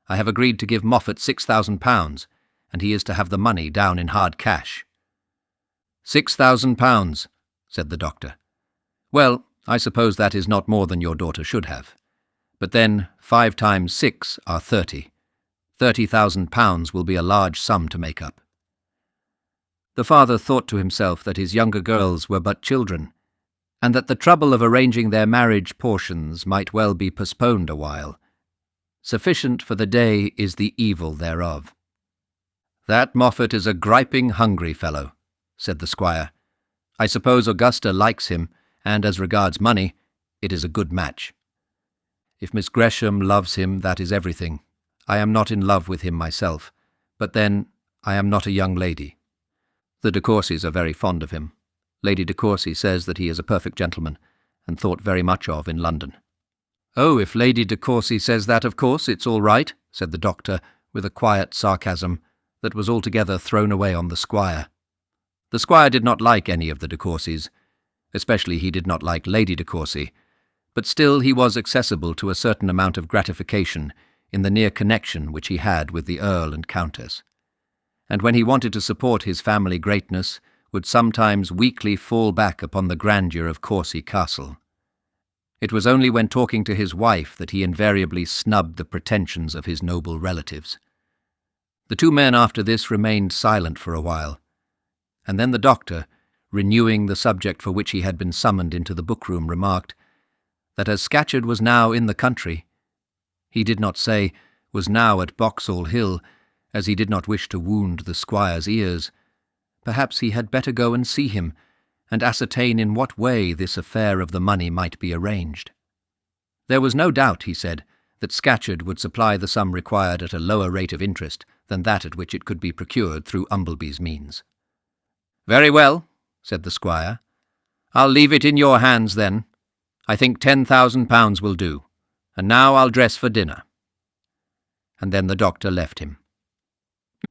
I have agreed to give Moffat £6,000, and he is to have the money down in hard cash." £6,000, said the doctor. "Well, I suppose that is not more than your daughter should have. But then 5 times 6 are 30. £30,000 will be a large sum to make up." The father thought to himself that his younger girls were but children, and that the trouble of arranging their marriage portions might well be postponed a while. Sufficient for the day is the evil thereof. "That Moffat is a griping, hungry fellow," said the squire. "I suppose Augusta likes him, and as regards money, it is a good match. If Miss Gresham loves him, that is everything. I am not in love with him myself, but then I am not a young lady. The de Courcys are very fond of him. Lady de Courcy says that he is a perfect gentleman, and thought very much of in London." "Oh, if Lady de Courcy says that, of course it's all right," said the doctor, with a quiet sarcasm that was altogether thrown away on the squire. The squire did not like any of the de Courcys, especially he did not like Lady de Courcy, but still he was accessible to a certain amount of gratification in the near connection which he had with the Earl and Countess, and when he wanted to support his family greatness, would sometimes weakly fall back upon the grandeur of Courcy Castle. It was only when talking to his wife that he invariably snubbed the pretensions of his noble relatives. The two men after this remained silent for a while, and then the doctor, renewing the subject for which he had been summoned into the book-room, remarked that as Scatcherd was now in the country, he did not say was now at Boxall Hill, as he did not wish to wound the squire's ears, perhaps he had better go and see him, and ascertain in what way this affair of the money might be arranged. There was no doubt, he said, that Scatcherd would supply the sum required at a lower rate of interest than that at which it could be procured through Umbleby's means. "Very well," said the squire. "I'll leave it in your hands then. I think £10,000 will do, and now I'll dress for dinner." And then the doctor left him.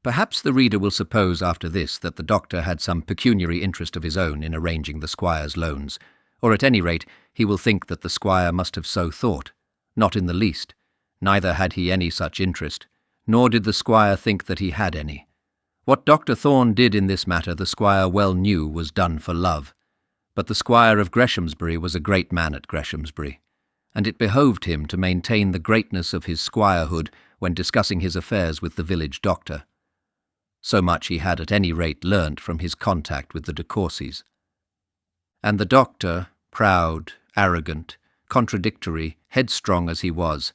Perhaps the reader will suppose after this that the doctor had some pecuniary interest of his own in arranging the squire's loans, or at any rate he will think that the squire must have so thought. Not in the least. Neither had he any such interest, nor did the squire think that he had any. What Dr. Thorne did in this matter the squire well knew was done for love, but the squire of Greshamsbury was a great man at Greshamsbury, and it behoved him to maintain the greatness of his squirehood when discussing his affairs with the village doctor. So much he had at any rate learnt from his contact with the de Courcys. And the doctor, proud, arrogant, contradictory, headstrong as he was,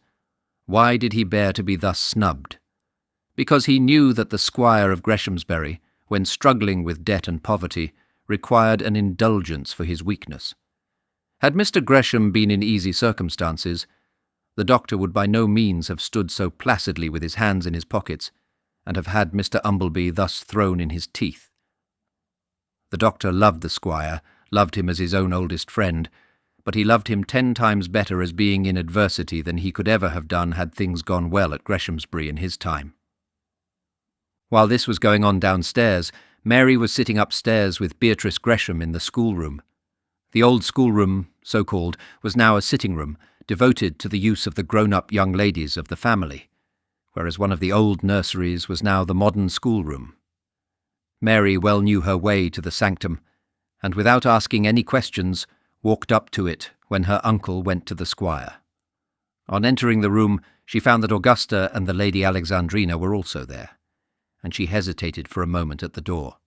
why did he bear to be thus snubbed? Because he knew that the squire of Greshamsbury, when struggling with debt and poverty, required an indulgence for his weakness. Had Mr. Gresham been in easy circumstances, the doctor would by no means have stood so placidly with his hands in his pockets, and have had Mr. Umbleby thus thrown in his teeth. The doctor loved the squire, loved him as his own oldest friend, but he loved him 10 times better as being in adversity than he could ever have done had things gone well at Greshamsbury in his time. While this was going on downstairs, Mary was sitting upstairs with Beatrice Gresham in the schoolroom. The old schoolroom, so called, was now a sitting-room, devoted to the use of the grown-up young ladies of the family, whereas one of the old nurseries was now the modern schoolroom. Mary well knew her way to the sanctum, and without asking any questions, walked up to it when her uncle went to the squire. On entering the room, she found that Augusta and the Lady Alexandrina were also there, and she hesitated for a moment at the door.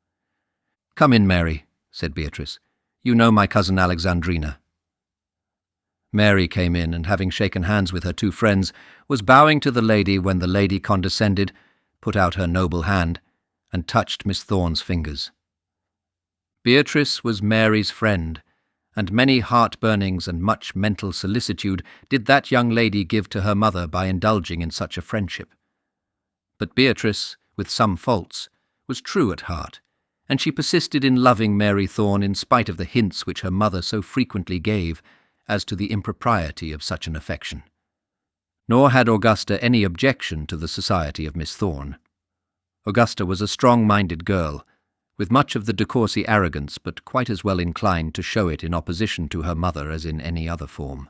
"Come in, Mary," said Beatrice. "You know my cousin Alexandrina." Mary came in, and having shaken hands with her two friends, was bowing to the lady when the lady condescended, put out her noble hand, and touched Miss Thorne's fingers. Beatrice was Mary's friend, and many heart-burnings and much mental solicitude did that young lady give to her mother by indulging in such a friendship. But Beatrice, with some faults, was true at heart, and she persisted in loving Mary Thorne in spite of the hints which her mother so frequently gave as to the impropriety of such an affection. Nor had Augusta any objection to the society of Miss Thorne. Augusta was a strong-minded girl, with much of the de Courcy arrogance, but quite as well inclined to show it in opposition to her mother as in any other form.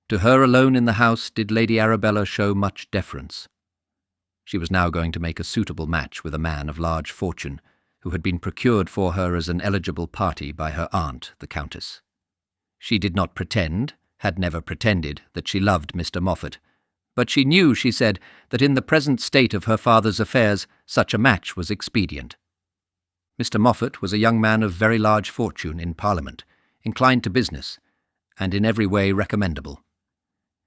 To her alone in the house did Lady Arabella show much deference. She was now going to make a suitable match with a man of large fortune, who had been procured for her as an eligible party by her aunt, the Countess. She did not pretend, had never pretended, that she loved Mr. Moffat, but she knew, she said, that in the present state of her father's affairs such a match was expedient. Mr. Moffat was a young man of very large fortune in Parliament, inclined to business, and in every way recommendable.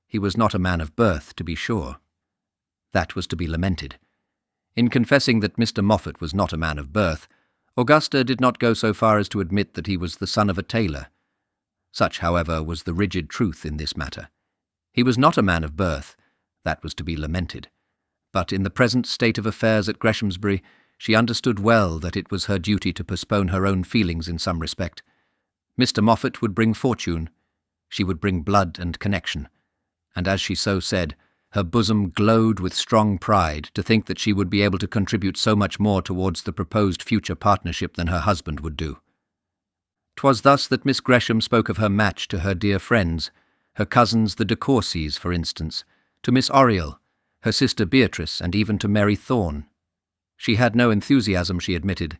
He was not a man of birth, to be sure. That was to be lamented. In confessing that Mr. Moffat was not a man of birth, Augusta did not go so far as to admit that he was the son of a tailor. Such, however, was the rigid truth in this matter. He was not a man of birth. That was to be lamented. But in the present state of affairs at Greshamsbury, she understood well that it was her duty to postpone her own feelings in some respect. Mr. Moffat would bring fortune. She would bring blood and connection. And as she so said, her bosom glowed with strong pride to think that she would be able to contribute so much more towards the proposed future partnership than her husband would do. 'Twas thus that Miss Gresham spoke of her match to her dear friends, her cousins the de Courcys, for instance, to Miss Oriel, her sister Beatrice, and even to Mary Thorne. She had no enthusiasm, she admitted,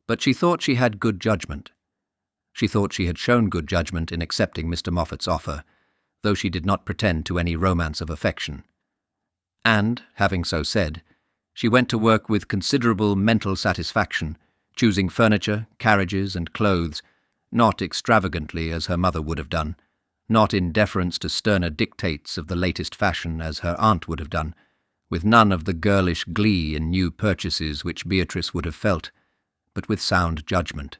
but she thought she had good judgment. She thought she had shown good judgment in accepting Mr. Moffat's offer, though she did not pretend to any romance of affection. And, having so said, she went to work with considerable mental satisfaction, choosing furniture, carriages, and clothes, not extravagantly as her mother would have done, not in deference to sterner dictates of the latest fashion as her aunt would have done, with none of the girlish glee in new purchases which Beatrice would have felt, but with sound judgment.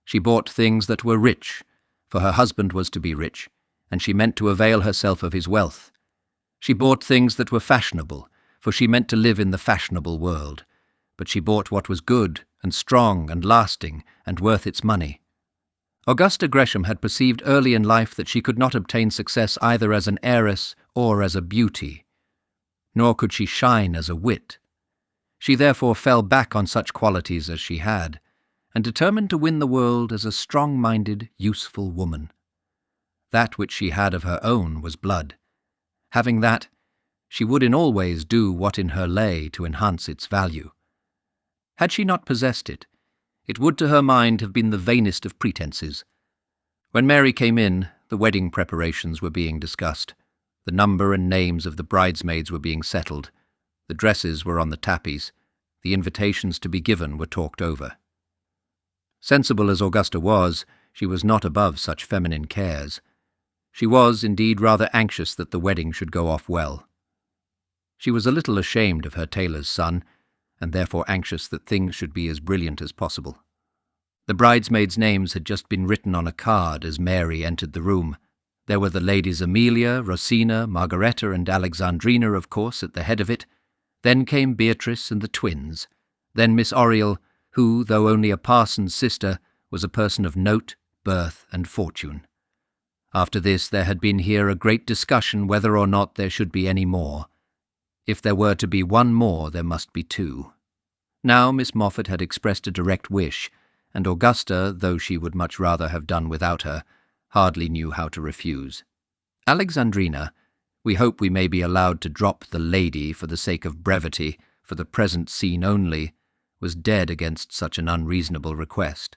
She bought things that were rich, for her husband was to be rich, and she meant to avail herself of his wealth. She bought things that were fashionable, for she meant to live in the fashionable world, but she bought what was good and strong and lasting and worth its money. Augusta Gresham had perceived early in life that she could not obtain success either as an heiress or as a beauty, nor could she shine as a wit. She therefore fell back on such qualities as she had, and determined to win the world as a strong-minded, useful woman. That which she had of her own was blood. Having that, she would in all ways do what in her lay to enhance its value. Had she not possessed it, it would to her mind have been the vainest of pretences. When Mary came in, the wedding preparations were being discussed. The number and names of the bridesmaids were being settled. The dresses were on the tappies. The invitations to be given were talked over. Sensible as Augusta was, she was not above such feminine cares. She was, indeed, rather anxious that the wedding should go off well. She was a little ashamed of her tailor's son, and therefore anxious that things should be as brilliant as possible. The bridesmaids' names had just been written on a card as Mary entered the room. There were the ladies Amelia, Rosina, Margaretta, and Alexandrina, of course, at the head of it. Then came Beatrice and the twins. Then Miss Oriel, who, though only a parson's sister, was a person of note, birth, and fortune. After this there had been here a great discussion whether or not there should be any more. If there were to be one more, there must be two. Now Miss Moffat had expressed a direct wish, and Augusta, though she would much rather have done without her, hardly knew how to refuse. Alexandrina, we hope we may be allowed to drop the lady for the sake of brevity, for the present scene only, was dead against such an unreasonable request.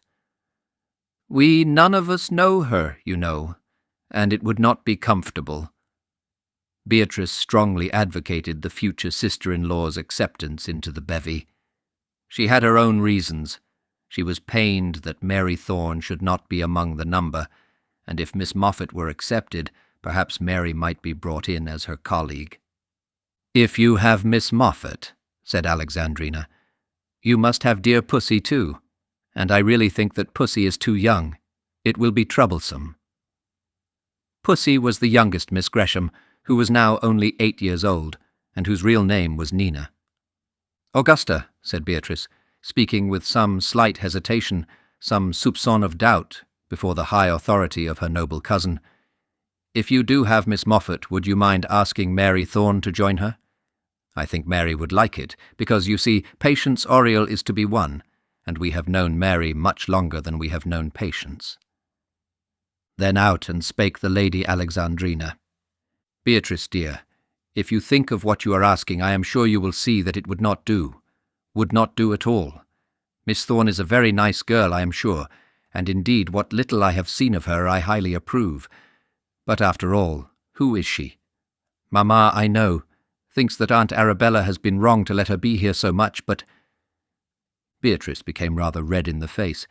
"We none of us know her, you know, and it would not be comfortable." Beatrice strongly advocated the future sister-in-law's acceptance into the bevy. She had her own reasons. She was pained that Mary Thorne should not be among the number, and if Miss Moffat were accepted, perhaps Mary might be brought in as her colleague. "If you have Miss Moffat," said Alexandrina, "you must have dear Pussy too, and I really think that Pussy is too young. It will be troublesome." Pussy was the youngest Miss Gresham, who was now only 8 years old, and whose real name was Nina. "Augusta," said Beatrice, speaking with some slight hesitation, some soupçon of doubt, before the high authority of her noble cousin. "If you do have Miss Moffat, would you mind asking Mary Thorne to join her? I think Mary would like it, because, you see, Patience Oriel is to be won, and we have known Mary much longer than we have known Patience." Then out and spake the Lady Alexandrina. "Beatrice, dear, if you think of what you are asking, I am sure you will see that it would not do at all. Miss Thorne is a very nice girl, I am sure, and indeed what little I have seen of her I highly approve. But after all, who is she? Mamma, I know, thinks that Aunt Arabella has been wrong to let her be here so much, but—" Beatrice became rather red in the face,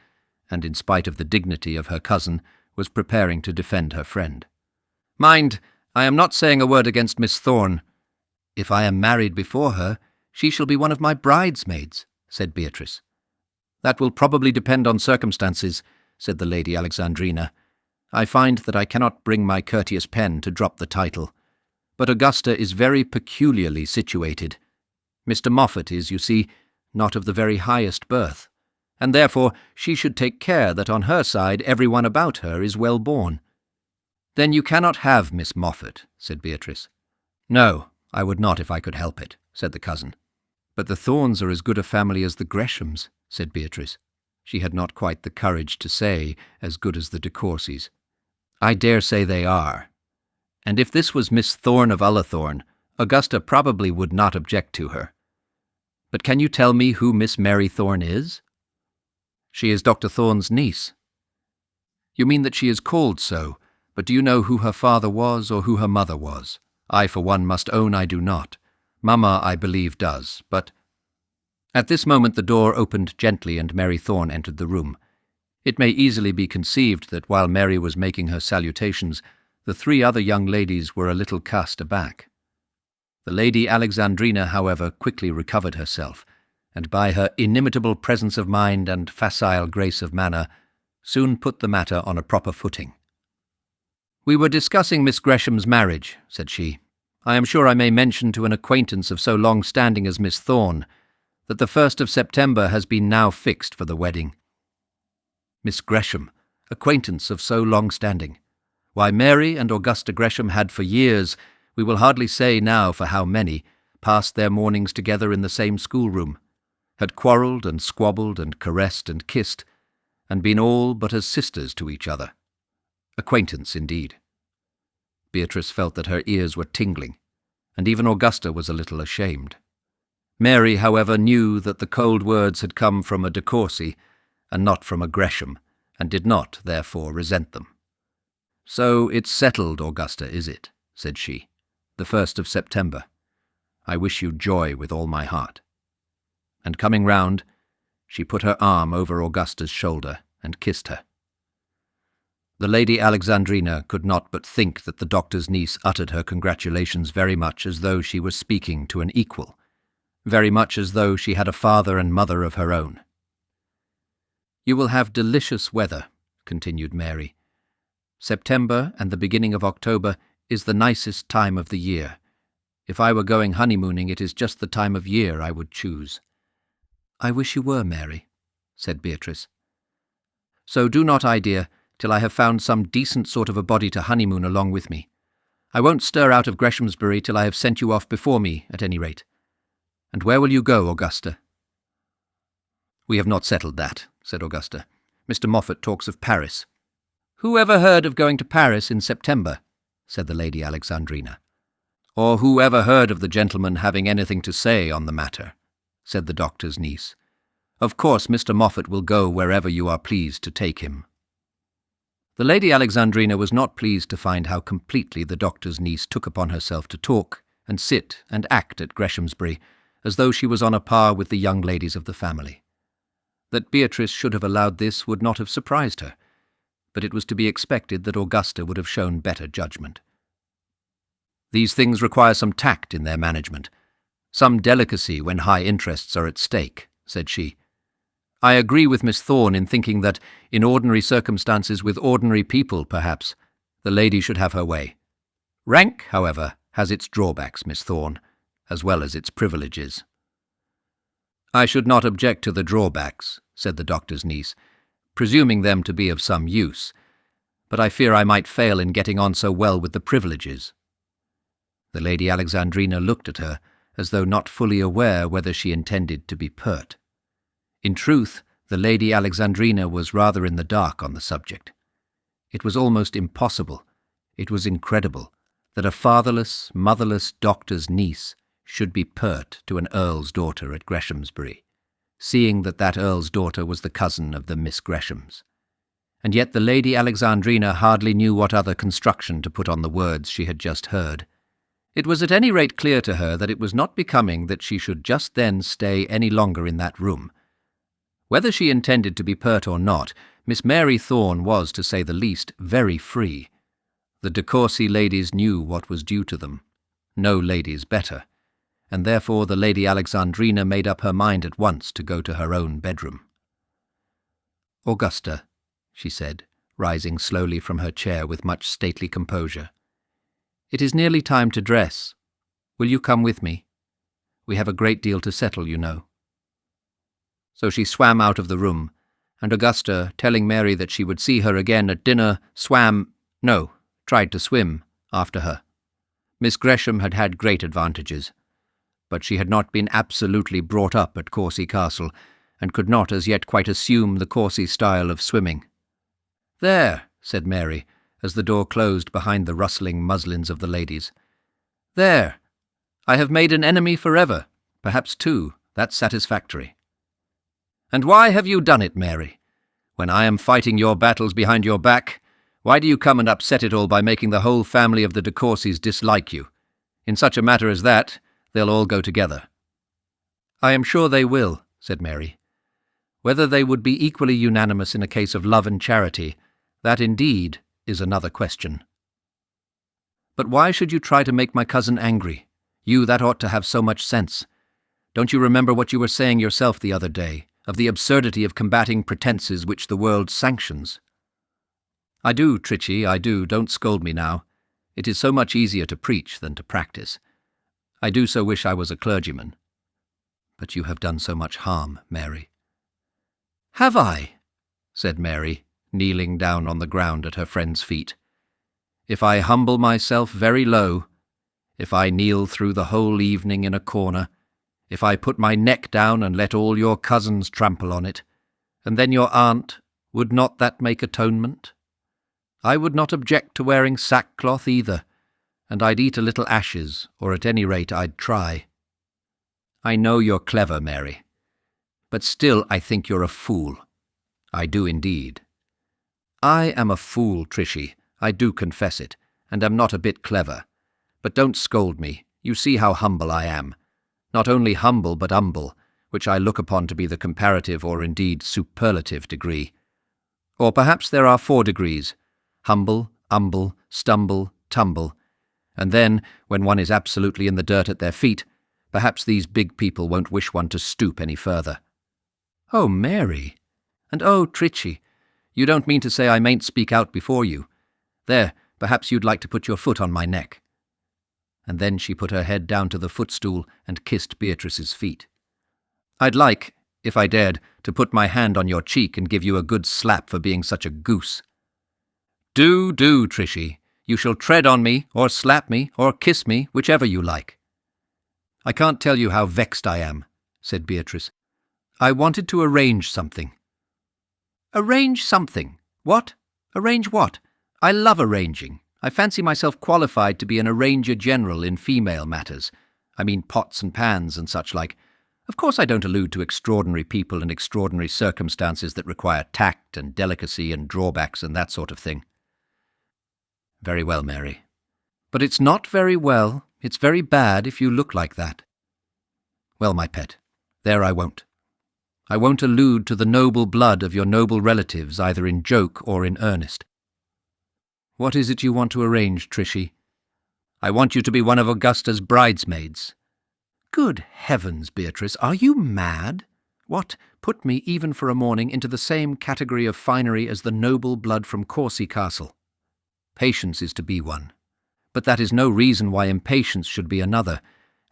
and in spite of the dignity of her cousin, was preparing to defend her friend. "Mind, I am not saying a word against Miss Thorne. If I am married before her, she shall be one of my bridesmaids," said Beatrice. "That will probably depend on circumstances," said the Lady Alexandrina. "I find that I cannot bring my courteous pen to drop the title. But Augusta is very peculiarly situated. Mr. Moffat is, you see, not of the very highest birth, and therefore she should take care that on her side everyone about her is well born." "Then you cannot have Miss Moffat," said Beatrice. "No, I would not if I could help it," said the cousin. "But the Thornes are as good a family as the Greshams," said Beatrice. She had not quite the courage to say, as good as the de Courcys. "I dare say they are. And if this was Miss Thorne of Ullathorne, Augusta probably would not object to her. But can you tell me who Miss Mary Thorne is?" "She is Dr. Thorne's niece." "You mean that she is called so, but do you know who her father was or who her mother was? I, for one, must own I do not. Mamma, I believe, does, but—" At this moment the door opened gently and Mary Thorne entered the room. It may easily be conceived that while Mary was making her salutations, the three other young ladies were a little cast aback. The Lady Alexandrina, however, quickly recovered herself, and by her inimitable presence of mind and facile grace of manner, soon put the matter on a proper footing. "We were discussing Miss Gresham's marriage," said she. "I am sure I may mention to an acquaintance of so long standing as Miss Thorne, that the 1st of September has been now fixed for the wedding." Miss Gresham, acquaintance of so long standing. Why, Mary and Augusta Gresham had for years, we will hardly say now for how many, passed their mornings together in the same schoolroom, had quarrelled and squabbled and caressed and kissed, and been all but as sisters to each other. Acquaintance, indeed. Beatrice felt that her ears were tingling, and even Augusta was a little ashamed. Mary, however, knew that the cold words had come from a de Courcy, and not from a Gresham, and did not, therefore, resent them. "So it's settled, Augusta, is it?" said she. "The 1st of September. I wish you joy with all my heart." And coming round, she put her arm over Augusta's shoulder and kissed her. The Lady Alexandrina could not but think that the doctor's niece uttered her congratulations very much as though she was speaking to an equal, very much as though she had a father and mother of her own. "You will have delicious weather," continued Mary. "September and the beginning of October is the nicest time of the year. If I were going honeymooning, it is just the time of year I would choose." "I wish you were, Mary," said Beatrice. "So do not I, dear, till I have found some decent sort of a body to honeymoon along with me. I won't stir out of Greshamsbury till I have sent you off before me, at any rate. And where will you go, Augusta?" "We have not settled that," said Augusta. "Mr. Moffat talks of Paris." "Who ever heard of going to Paris in September?" said the Lady Alexandrina. "Or who ever heard of the gentleman having anything to say on the matter?" said the doctor's niece. "Of course Mr. Moffat will go wherever you are pleased to take him." The Lady Alexandrina was not pleased to find how completely the doctor's niece took upon herself to talk and sit and act at Greshamsbury, as though she was on a par with the young ladies of the family. That Beatrice should have allowed this would not have surprised her, but it was to be expected that Augusta would have shown better judgment. "These things require some tact in their management, some delicacy when high interests are at stake," said she. "I agree with Miss Thorne in thinking that, in ordinary circumstances with ordinary people, perhaps, the lady should have her way. Rank, however, has its drawbacks, Miss Thorne, as well as its privileges." "I should not object to the drawbacks," said the doctor's niece, "presuming them to be of some use, but I fear I might fail in getting on so well with the privileges." The Lady Alexandrina looked at her, as though not fully aware whether she intended to be pert. In truth, the Lady Alexandrina was rather in the dark on the subject. It was almost impossible, it was incredible, that a fatherless, motherless doctor's niece should be pert to an earl's daughter at Greshamsbury, seeing that that earl's daughter was the cousin of the Miss Greshams. And yet the Lady Alexandrina hardly knew what other construction to put on the words she had just heard. It was at any rate clear to her that it was not becoming that she should just then stay any longer in that room. Whether she intended to be pert or not, Miss Mary Thorne was, to say the least, very free. The de Courcy ladies knew what was due to them, no ladies better, and therefore the Lady Alexandrina made up her mind at once to go to her own bedroom. "Augusta," she said, rising slowly from her chair with much stately composure, "it is nearly time to dress. Will you come with me? We have a great deal to settle, you know." So she swam out of the room, and Augusta, telling Mary that she would see her again at dinner, tried to swim after her. Miss Gresham had had great advantages, but she had not been absolutely brought up at Courcy Castle, and could not as yet quite assume the Courcy style of swimming. "There," said Mary, as the door closed behind the rustling muslins of the ladies. "There. I have made an enemy forever, perhaps two. That's satisfactory." "And why have you done it, Mary? When I am fighting your battles behind your back, why do you come and upset it all by making the whole family of the de Courcys dislike you? In such a matter as that, they'll all go together." "I am sure they will," said Mary. "Whether they would be equally unanimous in a case of love and charity, that indeed is another question." "But why should you try to make my cousin angry? You that ought to have so much sense. Don't you remember what you were saying yourself the other day, of the absurdity of combating pretences which the world sanctions?" "I do, Tritchy, I do. Don't scold me now. It is so much easier to preach than to practice. I do so wish I was a clergyman. But you have done so much harm, Mary." "Have I?" said Mary, kneeling down on the ground at her friend's feet. "If I humble myself very low, if I kneel through the whole evening in a corner, if I put my neck down and let all your cousins trample on it, and then your aunt, would not that make atonement? I would not object to wearing sackcloth either, and I'd eat a little ashes, or at any rate I'd try. I know you're clever, Mary, but still I think you're a fool. I do indeed. I am a fool, Trishy, I do confess it, and am not a bit clever. But don't scold me, you see how humble I am. Not only humble, but humble, which I look upon to be the comparative or indeed superlative degree. Or perhaps there are 4 degrees, humble, umble, stumble, tumble, and then, when one is absolutely in the dirt at their feet, perhaps these big people won't wish one to stoop any further. Oh, Mary! And oh, Tritchy, you don't mean to say I mayn't speak out before you. There, perhaps you'd like to put your foot on my neck." And then she put her head down to the footstool and kissed Beatrice's feet. "I'd like, if I dared, to put my hand on your cheek and give you a good slap for being such a goose." Do, Trishy. You shall tread on me, or slap me, or kiss me, whichever you like." "I can't tell you how vexed I am," said Beatrice. "I wanted to arrange something." "Arrange something? What? Arrange what? I love arranging. I fancy myself qualified to be an arranger general in female matters. I mean pots and pans and such like. Of course I don't allude to extraordinary people and extraordinary circumstances that require tact and delicacy and drawbacks and that sort of thing." "Very well, Mary. But it's not very well. It's very bad if you look like that." "Well, my pet, there I won't. I won't allude to the noble blood of your noble relatives either in joke or in earnest. What is it you want to arrange, Trishy?" "I want you to be one of Augusta's bridesmaids." "Good heavens, Beatrice, are you mad? What, put me, even for a morning, into the same category of finery as the noble blood from Courcy Castle? Patience is to be one. But that is no reason why impatience should be another,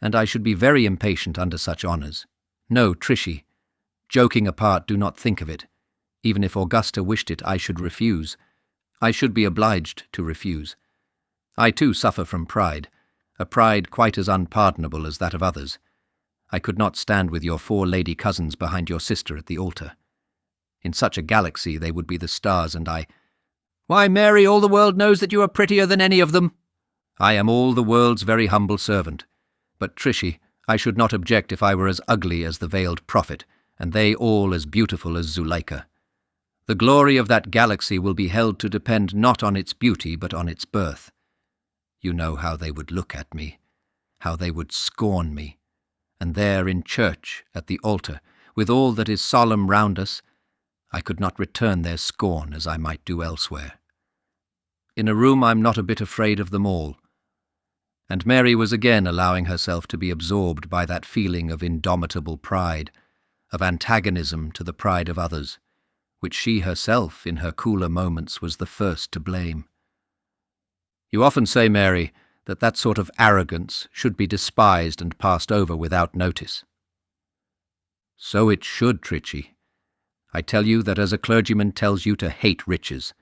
and I should be very impatient under such honours. No, Trishie. Joking apart, do not think of it. Even if Augusta wished it, I should refuse. I should be obliged to refuse. I too suffer from pride, a pride quite as unpardonable as that of others. I could not stand with your 4 lady cousins behind your sister at the altar. In such a galaxy they would be the stars, and I— "Why, Mary, all the world knows that you are prettier than any of them." "I am all the world's very humble servant. But, Trishie, I should not object if I were as ugly as the veiled prophet, and they all as beautiful as Zuleika. The glory of that galaxy will be held to depend not on its beauty, but on its birth. You know how they would look at me, how they would scorn me. And there in church, at the altar, with all that is solemn round us, I could not return their scorn as I might do elsewhere. In a room I'm not a bit afraid of them all." And Mary was again allowing herself to be absorbed by that feeling of indomitable pride, of antagonism to the pride of others, which she herself, in her cooler moments, was the first to blame. "You often say, Mary, that sort of arrogance should be despised and passed over without notice." "So it should, Trichy. I tell you that as a clergyman tells you to hate riches,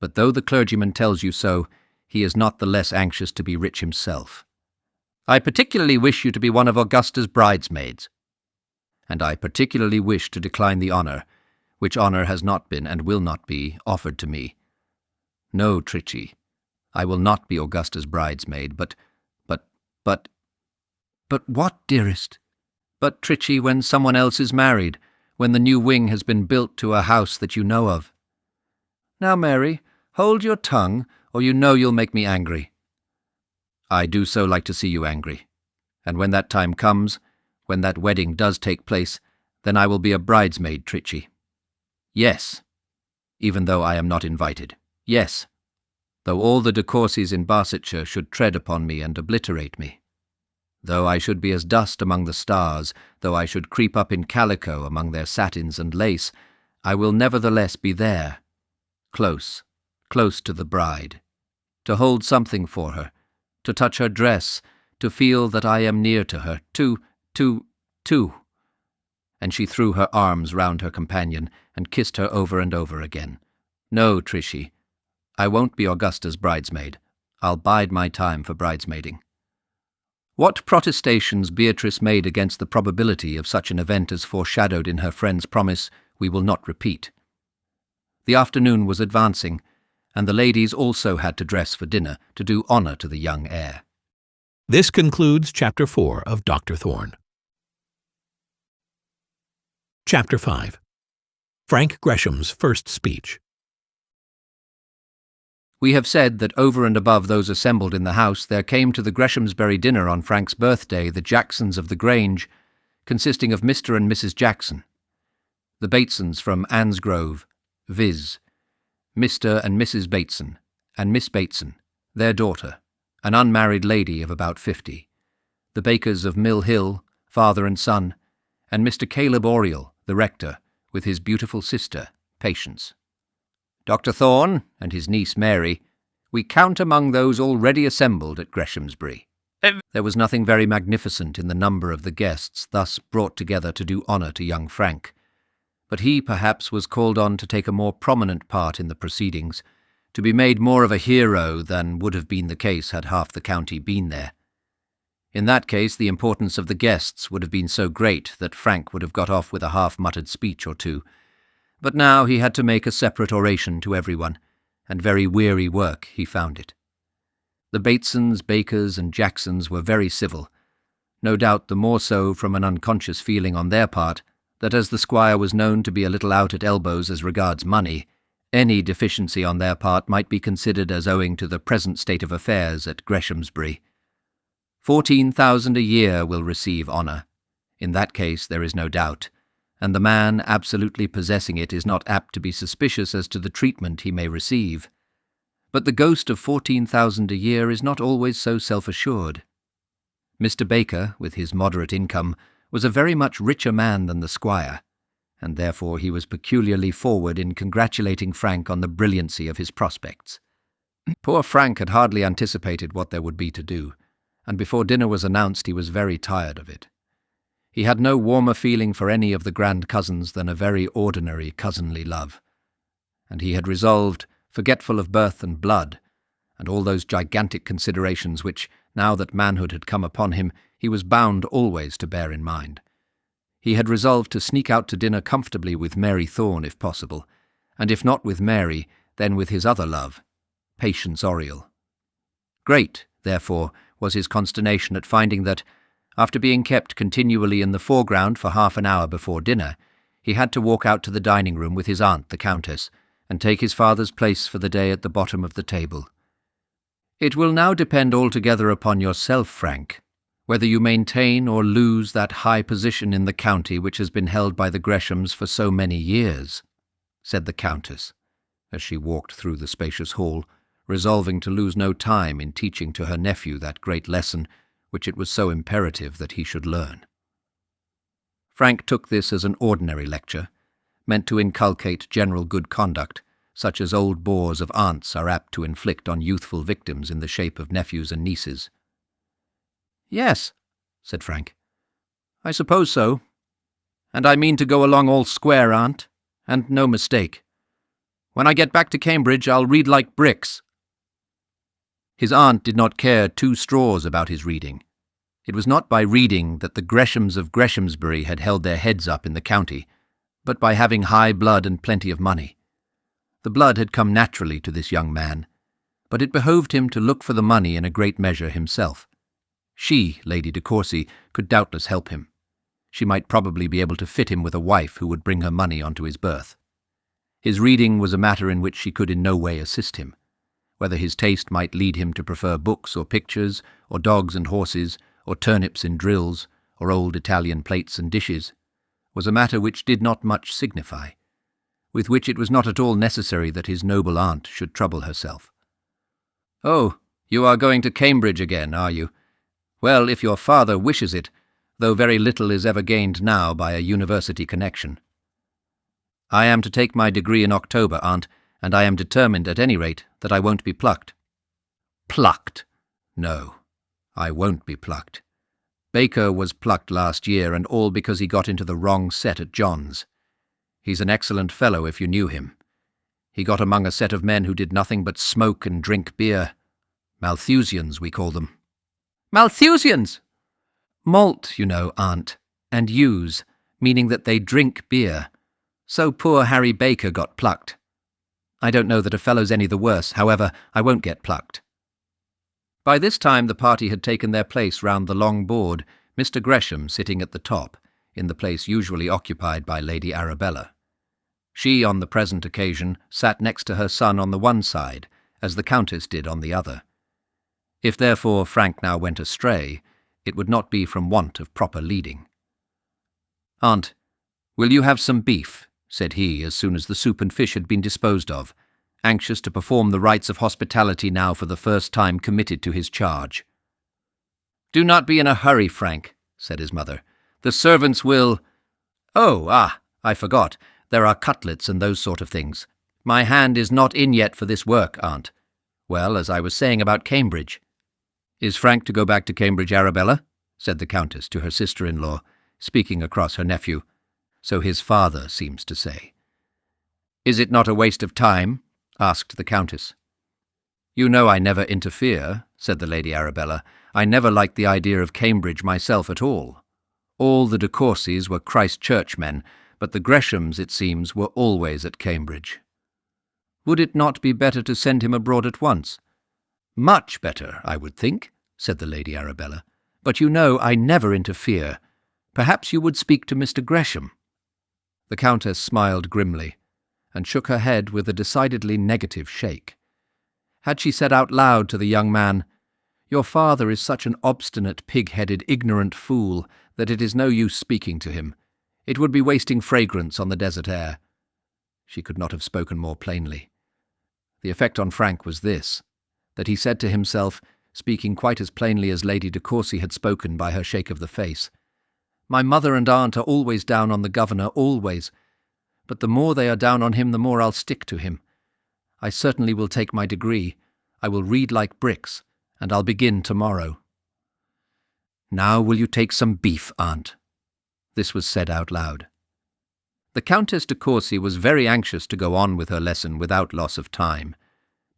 but though the clergyman tells you so, he is not the less anxious to be rich himself. I particularly wish you to be one of Augusta's bridesmaids. And I particularly wish to decline the honour, which honour has not been and will not be offered to me. No, Trichy, I will not be Augusta's bridesmaid, but what, dearest? But, Trichy, when someone else is married, when the new wing has been built to a house that you know of." "Now, Mary, hold your tongue, or you know you'll make me angry." "I do so like to see you angry. And when that time comes, when that wedding does take place, then I will be a bridesmaid, Trichy. Yes, even though I am not invited. Yes, though all the de Courcys in Barsetshire should tread upon me and obliterate me. Though I should be as dust among the stars, though I should creep up in calico among their satins and lace, I will nevertheless be there, close to the bride, to hold something for her, to touch her dress, to feel that I am near to her, to— And she threw her arms round her companion and kissed her over and over again. "No, Trichy, I won't be Augusta's bridesmaid. I'll bide my time for bridesmaiding." What protestations Beatrice made against the probability of such an event as foreshadowed in her friend's promise we will not repeat. The afternoon was advancing, and the ladies also had to dress for dinner to do honour to the young heir.
This concludes Chapter 4 of Dr. Thorne. Chapter 5. Frank Gresham's First Speech.
We have said that over and above those assembled in the house there came to the Greshamsbury dinner on Frank's birthday the Jacksons of the Grange, consisting of Mr. and Mrs. Jackson, the Batesons from Ansgrove, viz., Mr. and Mrs. Bateson, and Miss Bateson, their daughter, an unmarried lady of about 50, the Bakers of Mill Hill, father and son, and Mr. Caleb Oriel, the rector, with his beautiful sister, Patience. Dr. Thorne and his niece Mary, we count among those already assembled at Greshamsbury. There was nothing very magnificent in the number of the guests thus brought together to do honour to young Frank, but he perhaps was called on to take a more prominent part in the proceedings, to be made more of a hero than would have been the case had half the county been there. In that case the importance of the guests would have been so great that Frank would have got off with a half-muttered speech or two, but now he had to make a separate oration to everyone, and very weary work he found it. The Batesons, Bakers, and Jacksons were very civil, no doubt the more so from an unconscious feeling on their part that as the squire was known to be a little out at elbows as regards money, any deficiency on their part might be considered as owing to the present state of affairs at Greshamsbury. 14,000 a year will receive honour. In that case there is no doubt, and the man absolutely possessing it is not apt to be suspicious as to the treatment he may receive. But the ghost of 14,000 a year is not always so self-assured. Mr. Baker, with his moderate income, was a very much richer man than the squire, and therefore he was peculiarly forward in congratulating Frank on the brilliancy of his prospects. Poor Frank had hardly anticipated what there would be to do, and before dinner was announced he was very tired of it. He had no warmer feeling for any of the grand cousins than a very ordinary cousinly love, and he had resolved, forgetful of birth and blood, and all those gigantic considerations which, now that manhood had come upon him, he was bound always to bear in mind. He had resolved to sneak out to dinner comfortably with Mary Thorne if possible, and if not with Mary, then with his other love, Patience Oriel. Great, therefore, was his consternation at finding that, after being kept continually in the foreground for half an hour before dinner, he had to walk out to the dining-room with his aunt, the Countess, and take his father's place for the day at the bottom of the table. "It will now depend altogether upon yourself, Frank, whether you maintain or lose that high position in the county which has been held by the Greshams for so many years," said the Countess, as she walked through the spacious hall, resolving to lose no time in teaching to her nephew that great lesson which it was so imperative that he should learn. Frank took this as an ordinary lecture, meant to inculcate general good conduct, such as old bores of aunts are apt to inflict on youthful victims in the shape of nephews and nieces. "Yes," said Frank, "I suppose so. And I mean to go along all square, aunt, and no mistake. When I get back to Cambridge, I'll read like bricks." His aunt did not care 2 straws about his reading. It was not by reading that the Greshams of Greshamsbury had held their heads up in the county, but by having high blood and plenty of money. The blood had come naturally to this young man, but it behoved him to look for the money in a great measure himself. She, Lady de Courcy, could doubtless help him. She might probably be able to fit him with a wife who would bring her money onto his birth. His reading was a matter in which she could in no way assist him. Whether his taste might lead him to prefer books or pictures, or dogs and horses, or turnips in drills, or old Italian plates and dishes, was a matter which did not much signify, with which it was not at all necessary that his noble aunt should trouble herself. "Oh, you are going to Cambridge again, are you? Well, if your father wishes it, though very little is ever gained now by a university connection." "I am to take my degree in October, aunt, and I am determined, at any rate, that I won't be plucked." "Plucked? No, I won't be plucked. Baker was plucked last year, and all because he got into the wrong set at John's. He's an excellent fellow if you knew him. He got among a set of men who did nothing but smoke and drink beer. Malthusians, we call them." "Malthusians!" "Malt, you know, aunt, and use, meaning that they drink beer. So poor Harry Baker got plucked. I don't know that a fellow's any the worse. However, I won't get plucked." By this time the party had taken their place round the long board, Mr. Gresham sitting at the top, in the place usually occupied by Lady Arabella. She, on the present occasion, sat next to her son on the one side, as the Countess did on the other. If therefore Frank now went astray, it would not be from want of proper leading. "Aunt, will you have some beef?" said he, as soon as the soup and fish had been disposed of, anxious to perform the rites of hospitality now for the first time committed to his charge. "Do not be in a hurry, Frank," said his mother. "The servants will—" I forgot. There are cutlets and those sort of things. My hand is not in yet for this work, aunt. Well, as I was saying about Cambridge." "Is Frank to go back to Cambridge, Arabella?" said the Countess to her sister-in-law, speaking across her nephew. "So his father seems to say." "Is it not a waste of time?" asked the Countess. "You know I never interfere," said the Lady Arabella. "I never liked the idea of Cambridge myself at all. All the de Courcys were Christ Church men, but the Greshams, it seems, were always at Cambridge." "Would it not be better to send him abroad at once?" "Much better, I would think," said the Lady Arabella. "But you know I never interfere. Perhaps you would speak to Mr. Gresham." The Countess smiled grimly, and shook her head with a decidedly negative shake. Had she said out loud to the young man, "Your father is such an obstinate, pig-headed, ignorant fool that it is no use speaking to him. It would be wasting fragrance on the desert air," she could not have spoken more plainly. The effect on Frank was this, that he said to himself, speaking quite as plainly as Lady de Courcy had spoken by her shake of the face, "My mother and aunt are always down on the governor, always. But the more they are down on him, the more I'll stick to him. I certainly will take my degree. I will read like bricks, and I'll begin tomorrow." "Now will you take some beef, aunt?" This was said out loud. The Countess de Courcy was very anxious to go on with her lesson without loss of time,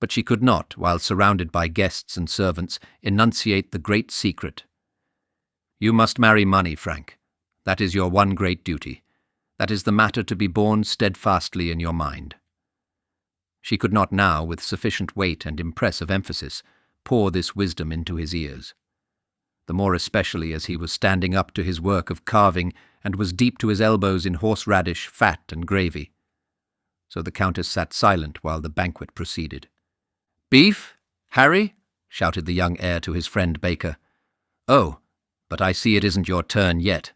but she could not, while surrounded by guests and servants, enunciate the great secret. "You must marry money, Frank. That is your one great duty. That is the matter to be borne steadfastly in your mind." She could not now, with sufficient weight and impress of emphasis, pour this wisdom into his ears, the more especially as he was standing up to his work of carving and was deep to his elbows in horseradish, fat, and gravy. So the Countess sat silent while the banquet proceeded. "Beef, Harry?" shouted the young heir to his friend Baker. "Oh, but I see it isn't your turn yet.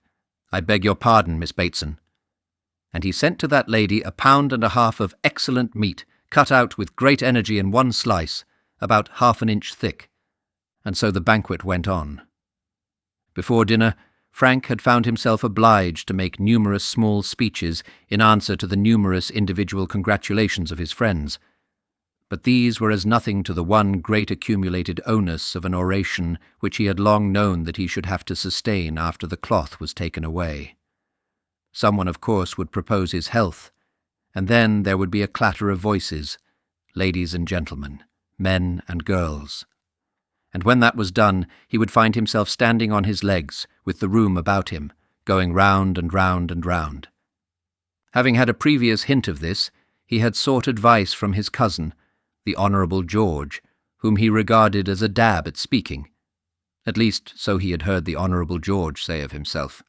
I beg your pardon, Miss Bateson." And he sent to that lady 1.5 pounds of excellent meat, cut out with great energy in one slice, about 1/2 inch thick. And so the banquet went on. Before dinner, Frank had found himself obliged to make numerous small speeches in answer to the numerous individual congratulations of his friends. But these were as nothing to the one great accumulated onus of an oration which he had long known that he should have to sustain after the cloth was taken away. Someone, of course, would propose his health, and then there would be a clatter of voices, ladies and gentlemen, men and girls. And when that was done, he would find himself standing on his legs, with the room about him, going round and round and round. Having had a previous hint of this, he had sought advice from his cousin, the Honourable George, whom he regarded as a dab at speaking. At least, so he had heard the Honourable George say of himself.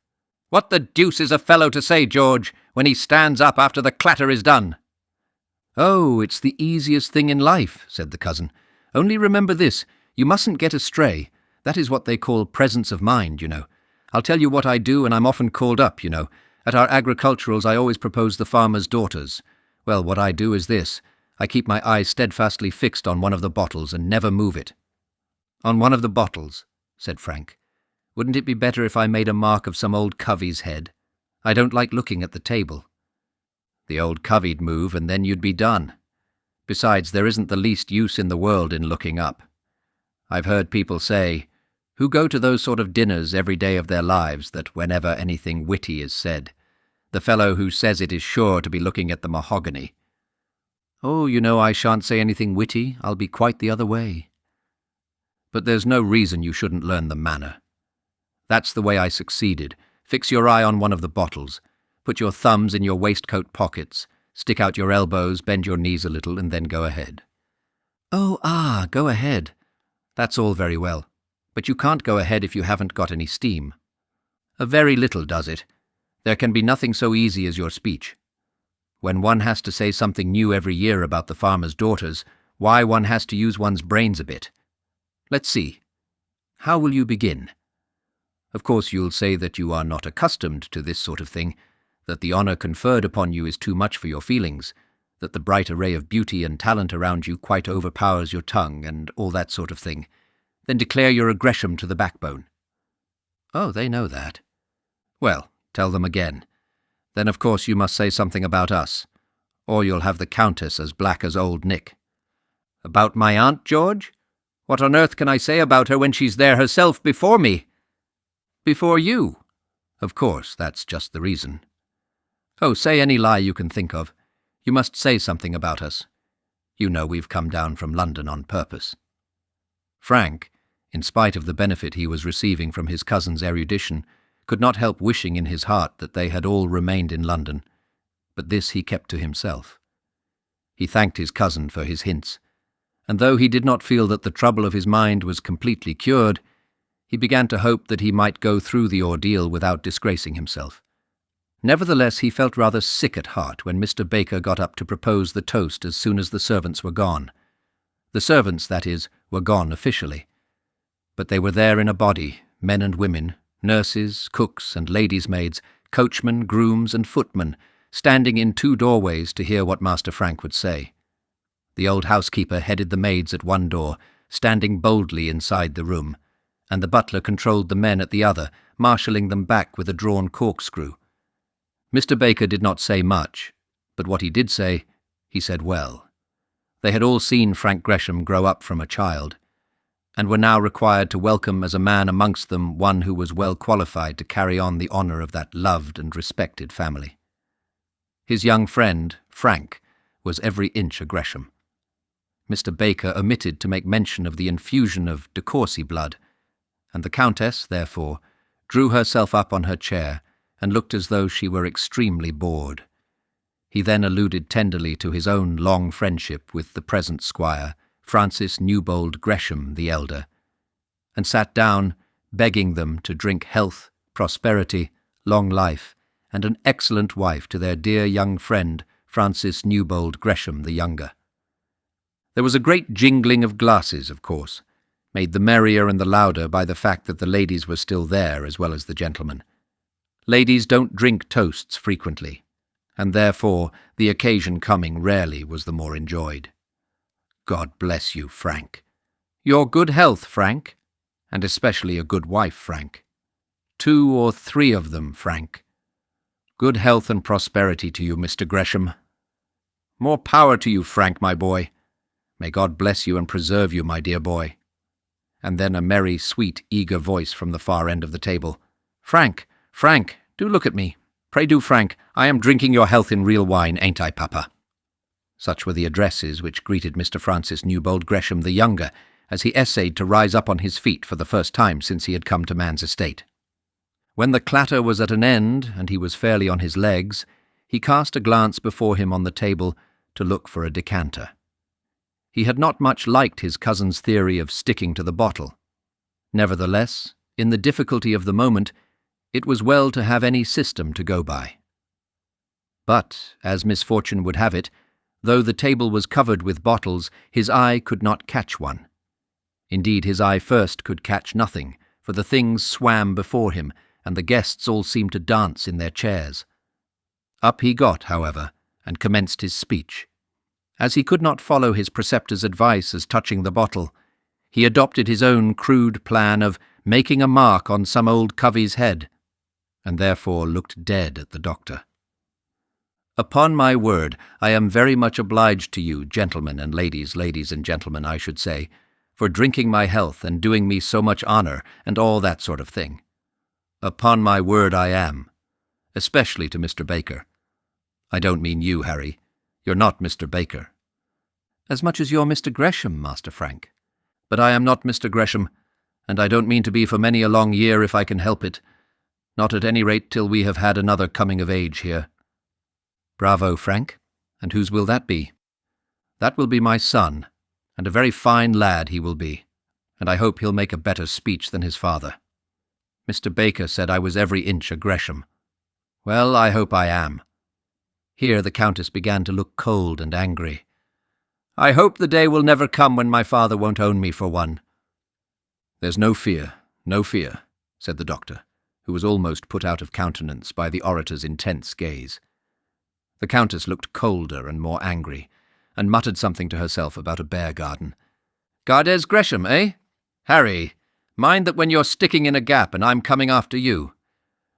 "What the deuce is a fellow to say, George, when he stands up after the clatter is done?" "Oh, it's the easiest thing in life," said the cousin. "Only remember this, you mustn't get astray. That is what they call presence of mind, you know. I'll tell you what I do, and I'm often called up, you know. At our agriculturals I always propose the farmers' daughters. Well, what I do is this. I keep my eyes steadfastly fixed on one of the bottles and never move it." "On one of the bottles," said Frank. "Wouldn't it be better if I made a mark of some old covey's head? I don't like looking at the table." "The old covey'd move, and then you'd be done. Besides, there isn't the least use in the world in looking up. I've heard people say, who go to those sort of dinners every day of their lives, that whenever anything witty is said, the fellow who says it is sure to be looking at the mahogany. Oh, you know, I shan't say anything witty. I'll be quite the other way. But there's no reason you shouldn't learn the manner. That's the way I succeeded. Fix your eye on one of the bottles. Put your thumbs in your waistcoat pockets. Stick out your elbows, bend your knees a little, and then go ahead." "Oh, go ahead. That's all very well. But you can't go ahead if you haven't got any steam. A very little does it. There can be nothing so easy as your speech. When one has to say something new every year about the farmers' daughters, why, one has to use one's brains a bit. Let's see. How will you begin? Of course you'll say that you are not accustomed to this sort of thing, that the honour conferred upon you is too much for your feelings, that the bright array of beauty and talent around you quite overpowers your tongue, and all that sort of thing. Then declare you're a Gresham to the backbone." "Oh, they know that." "Well, tell them again. Then of course you must say something about us, or you'll have the Countess as black as old Nick." "About my aunt, George? What on earth can I say about her when she's there herself before me?" "Before you? Of course, that's just the reason." "Oh, say any lie you can think of. You must say something about us. You know we've come down from London on purpose." Frank, in spite of the benefit he was receiving from his cousin's erudition, could not help wishing in his heart that they had all remained in London, but this he kept to himself. He thanked his cousin for his hints, and though he did not feel that the trouble of his mind was completely cured, he began to hope that he might go through the ordeal without disgracing himself. Nevertheless, he felt rather sick at heart when Mr. Baker got up to propose the toast as soon as the servants were gone. The servants, that is, were gone officially. But they were there in a body, men and women, nurses, cooks and ladies' maids, coachmen, grooms and footmen, standing in 2 doorways to hear what Master Frank would say. The old housekeeper headed the maids at one door, standing boldly inside the room, and the butler controlled the men at the other, marshalling them back with a drawn corkscrew. Mr. Baker did not say much, but what he did say, he said well. They had all seen Frank Gresham grow up from a child, and were now required to welcome as a man amongst them one who was well qualified to carry on the honour of that loved and respected family. His young friend, Frank, was every inch a Gresham. Mr. Baker omitted to make mention of the infusion of de Courcy blood, and the Countess, therefore, drew herself up on her chair and looked as though she were extremely bored. He then alluded tenderly to his own long friendship with the present squire, Francis Newbold Gresham the elder, and sat down, begging them to drink health, prosperity, long life, and an excellent wife to their dear young friend, Francis Newbold Gresham the younger. There was a great jingling of glasses, of course, made the merrier and the louder by the fact that the ladies were still there as well as the gentlemen. Ladies don't drink toasts frequently, and therefore the occasion coming rarely was the more enjoyed. God bless you, Frank. Your good health, Frank, and especially a good wife, Frank. 2 or 3 of them, Frank. Good health and prosperity to you, Mr. Gresham. More power to you, Frank, my boy. May God bless you and preserve you, my dear boy. And then a merry, sweet, eager voice from the far end of the table. Frank, Frank, do look at me. Pray do, Frank, I am drinking your health in real wine, ain't I, Papa? Such were the addresses which greeted Mr. Francis Newbold Gresham the younger, as he essayed to rise up on his feet for the first time since he had come to man's estate. When the clatter was at an end, and he was fairly on his legs, he cast a glance before him on the table to look for a decanter. He had not much liked his cousin's theory of sticking to the bottle. Nevertheless, in the difficulty of the moment, it was well to have any system to go by. But, as misfortune would have it, though the table was covered with bottles, his eye could not catch one. Indeed, his eye first could catch nothing, for the things swam before him, and the guests all seemed to dance in their chairs. Up he got, however, and commenced his speech. As he could not follow his preceptor's advice as touching the bottle, he adopted his own crude plan of making a mark on some old covey's head, and therefore looked dead at the doctor. Upon my word, I am very much obliged to you, gentlemen and ladies and gentlemen, I should say, for drinking my health and doing me so much honour and all that sort of thing. Upon my word I am, especially to Mr. Baker. I don't mean you, Harry. You're not Mr. Baker. As much as you're Mr. Gresham, Master Frank. But I am not Mr. Gresham, and I don't mean to be for many a long year if I can help it, not at any rate till we have had another coming of age here. Bravo, Frank. And whose will that be? That will be my son, and a very fine lad he will be, and I hope he'll make a better speech than his father. Mr. Baker said I was every inch a Gresham. Well, I hope I am. Here the Countess began to look cold and angry. I hope the day will never come when my father won't own me for one. There's no fear, said the doctor, who was almost put out of countenance by the orator's intense gaze. The Countess looked colder and more angry, and muttered something to herself about a bear garden. Gardes Gresham, eh? Harry, mind that when you're sticking in a gap and I'm coming after you.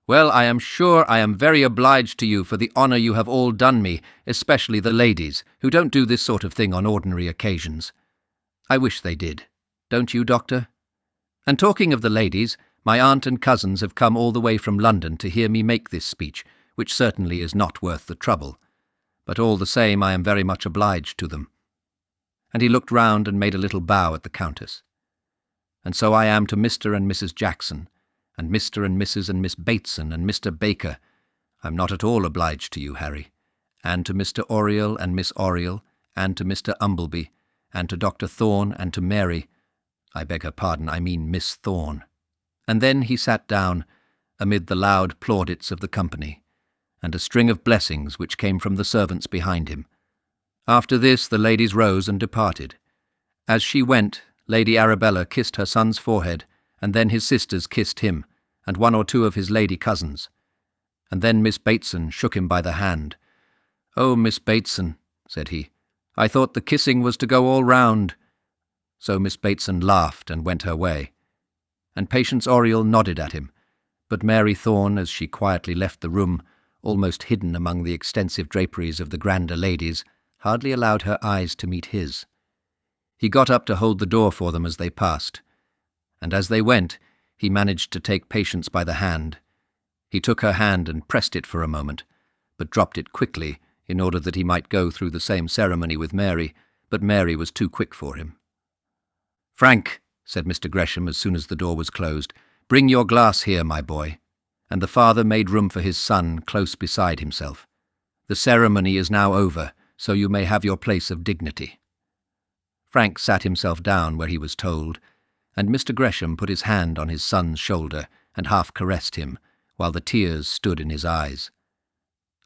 Well, I am sure I am very obliged to you for the honour you have all done me, especially the ladies, who don't do this sort of thing on ordinary occasions. I wish they did. Don't you, Doctor? And talking of the ladies, my aunt and cousins have come all the way from London to hear me make this speech, which certainly is not worth the trouble. But all the same I am very much obliged to them. And he looked round and made a little bow at the Countess. And so I am to Mr. and Mrs. Jackson, and Mr. and Mrs. and Miss Bateson and Mr. Baker. I'm not at all obliged to you, Harry. And to Mr. Oriel and Miss Oriel, and to Mr. Umbleby, and to Dr. Thorne, and to Mary. I beg her pardon, I mean Miss Thorne. And then he sat down, amid the loud plaudits of the company, and a string of blessings which came from the servants behind him. After this the ladies rose and departed. As she went, Lady Arabella kissed her son's forehead, and then his sisters kissed him, and 1 or 2 of his lady cousins. And then Miss Bateson shook him by the hand. Oh, Miss Bateson, said he, I thought the kissing was to go all round. So Miss Bateson laughed and went her way. And Patience Oriel nodded at him, but Mary Thorne, as she quietly left the room, almost hidden among the extensive draperies of the grander ladies, hardly allowed her eyes to meet his. He got up to hold the door for them as they passed, and as they went, he managed to take Patience by the hand. He took her hand and pressed it for a moment, but dropped it quickly in order that he might go through the same ceremony with Mary, but Mary was too quick for him. "Frank," said Mr. Gresham as soon as the door was closed, "bring your glass here, my boy." And the father made room for his son close beside himself. "The ceremony is now over, so you may have your place of dignity." Frank sat himself down where he was told, and Mr. Gresham put his hand on his son's shoulder and half caressed him, while the tears stood in his eyes.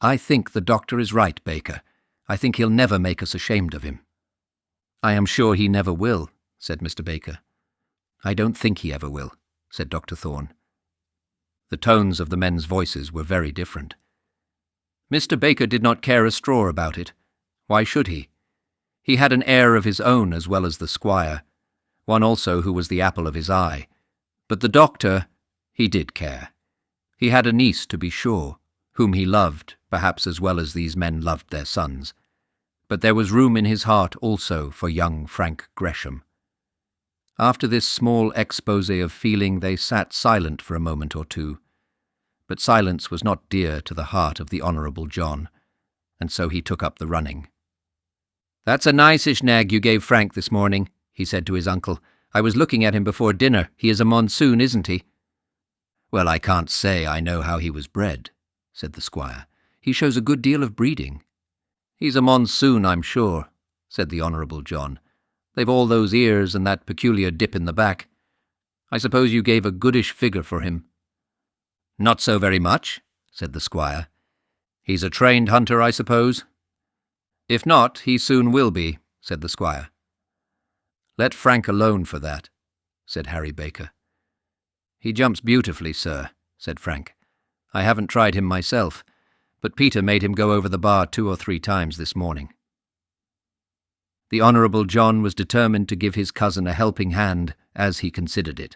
"I think the doctor is right, Baker. I think he'll never make us ashamed of him." "I am sure he never will," said Mr. Baker. "I don't think he ever will," said Dr. Thorne. The tones of the men's voices were very different. Mr. Baker did not care a straw about it. Why should he? He had an heir of his own as well as the squire, one also who was the apple of his eye. But the doctor, he did care. He had a niece, to be sure, whom he loved, perhaps as well as these men loved their sons. But there was room in his heart also for young Frank Gresham. After this small exposé of feeling they sat silent for a moment or two. But silence was not dear to the heart of the Honourable John, and so he took up the running. "That's a nice-ish nag you gave Frank this morning," he said to his uncle. "I was looking at him before dinner. He is a monsoon, isn't he?" "Well, I can't say I know how he was bred," said the squire. "He shows a good deal of breeding." "He's a monsoon, I'm sure," said the Honourable John. "They've all those ears and that peculiar dip in the back. I suppose you gave a goodish figure for him." "Not so very much," said the squire. "He's a trained hunter, I suppose?" "If not, he soon will be," said the squire. "Let Frank alone for that," said Harry Baker. "He jumps beautifully, sir," said Frank. "I haven't tried him myself, but Peter made him go over the bar 2 or 3 times this morning." The Honourable John was determined to give his cousin a helping hand, as he considered it.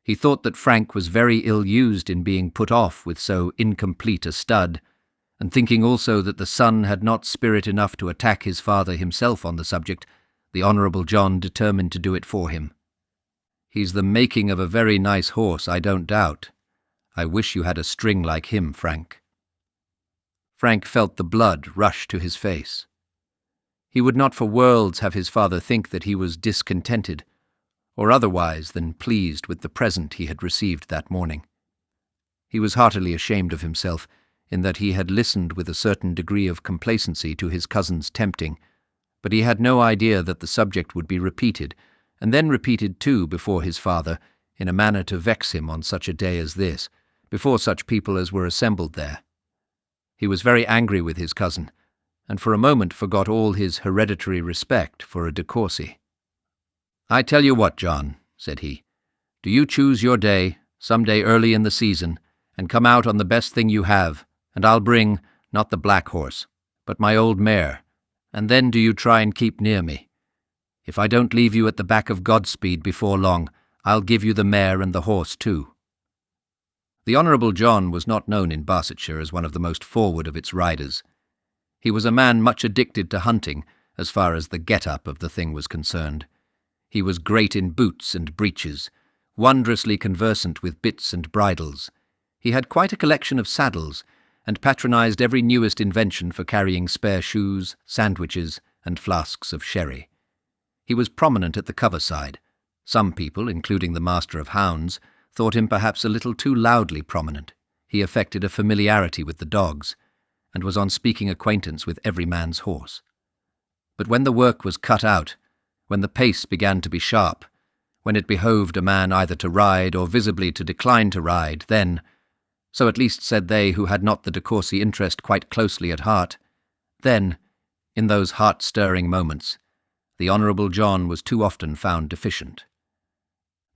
He thought that Frank was very ill-used in being put off with so incomplete a stud, and thinking also that the son had not spirit enough to attack his father himself on the subject, the Honourable John determined to do it for him. "He's the making of a very nice horse, I don't doubt. I wish you had a string like him, Frank." Frank felt the blood rush to his face. He would not for worlds have his father think that he was discontented, or otherwise than pleased with the present he had received that morning. He was heartily ashamed of himself, in that he had listened with a certain degree of complacency to his cousin's tempting, but he had no idea that the subject would be repeated, and then repeated too before his father, in a manner to vex him on such a day as this, before such people as were assembled there. He was very angry with his cousin, and for a moment forgot all his hereditary respect for a de Courcy. "I tell you what, John," said he, "do you choose your day, some day early in the season, and come out on the best thing you have, and I'll bring, not the black horse, but my old mare, and then do you try and keep near me. If I don't leave you at the back of Godspeed before long, I'll give you the mare and the horse too." The Honourable John was not known in Barsetshire as one of the most forward of its riders. He was a man much addicted to hunting, as far as the get-up of the thing was concerned. He was great in boots and breeches, wondrously conversant with bits and bridles. He had quite a collection of saddles, and patronised every newest invention for carrying spare shoes, sandwiches, and flasks of sherry. He was prominent at the cover side. Some people, including the master of hounds, thought him perhaps a little too loudly prominent. He affected a familiarity with the dogs, and was on speaking acquaintance with every man's horse. But when the work was cut out, when the pace began to be sharp, when it behoved a man either to ride or visibly to decline to ride, then, so at least said they who had not the de Courcy interest quite closely at heart, then, in those heart-stirring moments, the Honourable John was too often found deficient.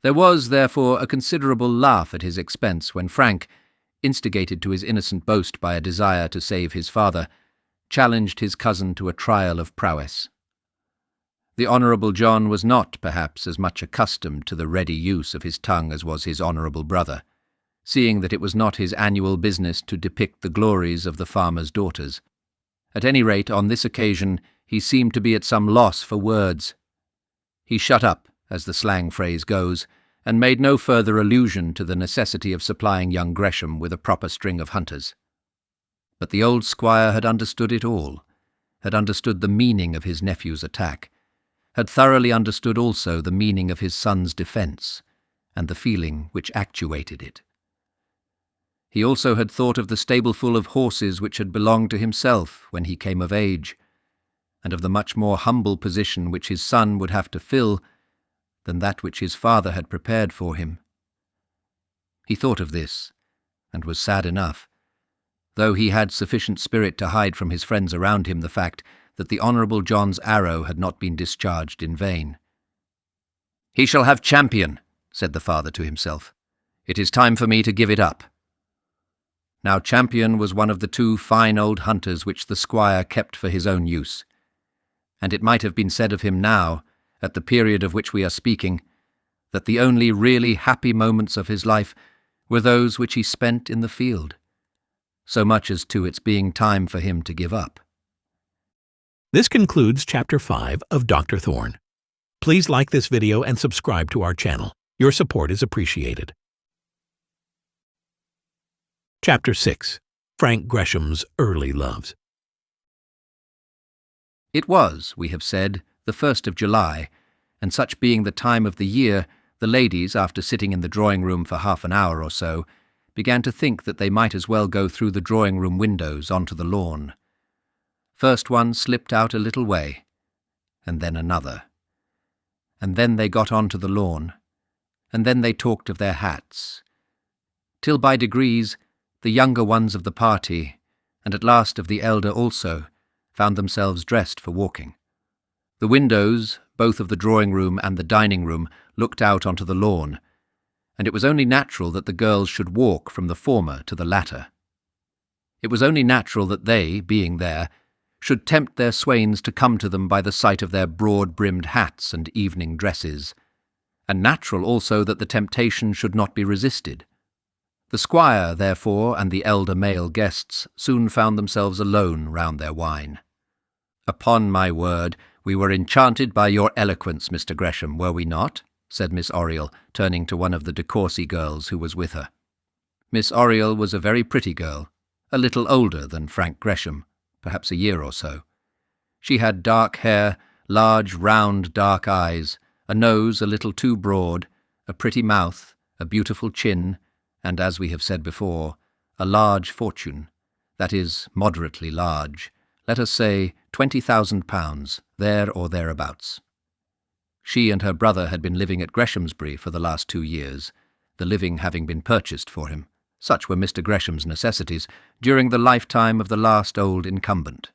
There was, therefore, a considerable laugh at his expense when Frank, instigated to his innocent boast by a desire to save his father, challenged his cousin to a trial of prowess. The Honourable John was not, perhaps, as much accustomed to the ready use of his tongue as was his honourable brother, seeing that it was not his annual business to depict the glories of the farmers' daughters. At any rate, on this occasion, he seemed to be at some loss for words. He shut up, as the slang phrase goes, and made no further allusion to the necessity of supplying young Gresham with a proper string of hunters. But the old squire had understood it all, had understood the meaning of his nephew's attack, had thoroughly understood also the meaning of his son's defence, and the feeling which actuated it. He also had thought of the stableful of horses which had belonged to himself when he came of age, and of the much more humble position which his son would have to fill than that which his father had prepared for him. He thought of this, and was sad enough, though he had sufficient spirit to hide from his friends around him the fact that the Honourable John's arrow had not been discharged in vain. "He shall have champion," said the father to himself. "It is time for me to give it up." Now Champion was one of the 2 fine old hunters which the squire kept for his own use, and it might have been said of him now, at the period of which we are speaking, that the only really happy moments of his life were those which he spent in the field, so much as to its being time for him to give up.
This concludes Chapter 5 of Dr. Thorne. Please like this video and subscribe to our channel. Your support is appreciated. Chapter 6. Frank Gresham's Early Loves.
It was, we have said, the 1st of July, and such being the time of the year, the ladies, after sitting in the drawing-room for half an hour or so, began to think that they might as well go through the drawing-room windows onto the lawn. First one slipped out a little way, and then another. And then they got on to the lawn, and then they talked of their hats, till by degrees the younger ones of the party, and at last of the elder also, found themselves dressed for walking. The windows, both of the drawing-room and the dining-room, looked out onto the lawn, and it was only natural that the girls should walk from the former to the latter. It was only natural that they, being there, should tempt their swains to come to them by the sight of their broad-brimmed hats and evening dresses, and natural also that the temptation should not be resisted. The squire, therefore, and the elder male guests soon found themselves alone round their wine. "Upon my word, we were enchanted by your eloquence, Mr. Gresham, were we not?" said Miss Oriel, turning to one of the de Courcy girls who was with her. Miss Oriel was a very pretty girl, a little older than Frank Gresham, perhaps a year or so. She had dark hair, large, round, dark eyes, a nose a little too broad, a pretty mouth, a beautiful chin, and, as we have said before, a large fortune, that is, moderately large, let us say £20,000, there or thereabouts. She and her brother had been living at Greshamsbury for the last 2 years, the living having been purchased for him. Such were Mr. Gresham's necessities during the lifetime of the last old incumbent.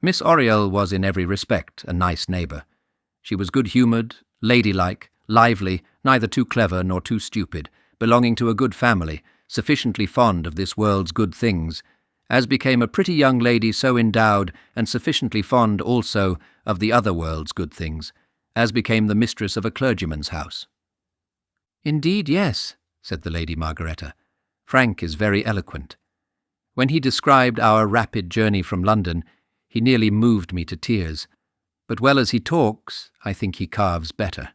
Miss Oriel was in every respect a nice neighbour. She was good-humoured, ladylike, lively, neither too clever nor too stupid, belonging to a good family, sufficiently fond of this world's good things, as became a pretty young lady so endowed, and sufficiently fond also of the other world's good things, as became the mistress of a clergyman's house. "Indeed, yes," said the Lady Margaretta. "Frank is very eloquent. When he described our rapid journey from London, he nearly moved me to tears. But well as he talks, I think he carves better."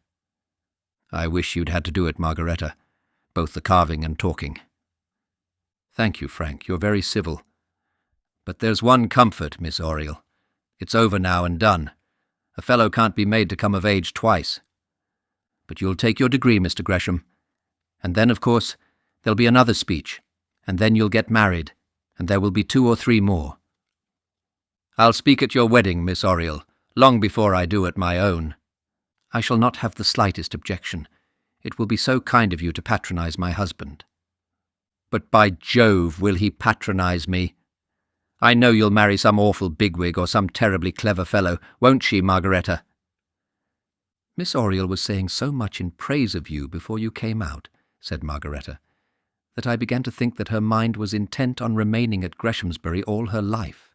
"I wish you'd had to do it, Margaretta, both the carving and talking." "Thank you, Frank, you're very civil. But there's one comfort, Miss Oriel. It's over now and done. A fellow can't be made to come of age twice. But you'll take your degree, Mr. Gresham. And then, of course, there'll be another speech, and then you'll get married, and there will be 2 or 3 more. I'll speak at your wedding, Miss Oriel, long before I do at my own." "I shall not have the slightest objection. It will be so kind of you to patronize my husband." "But by Jove, will he patronize me? I know you'll marry some awful bigwig or some terribly clever fellow, won't she, Margaretta?" "Miss Oriel was saying so much in praise of you before you came out," said Margaretta, "that I began to think that her mind was intent on remaining at Greshamsbury all her life."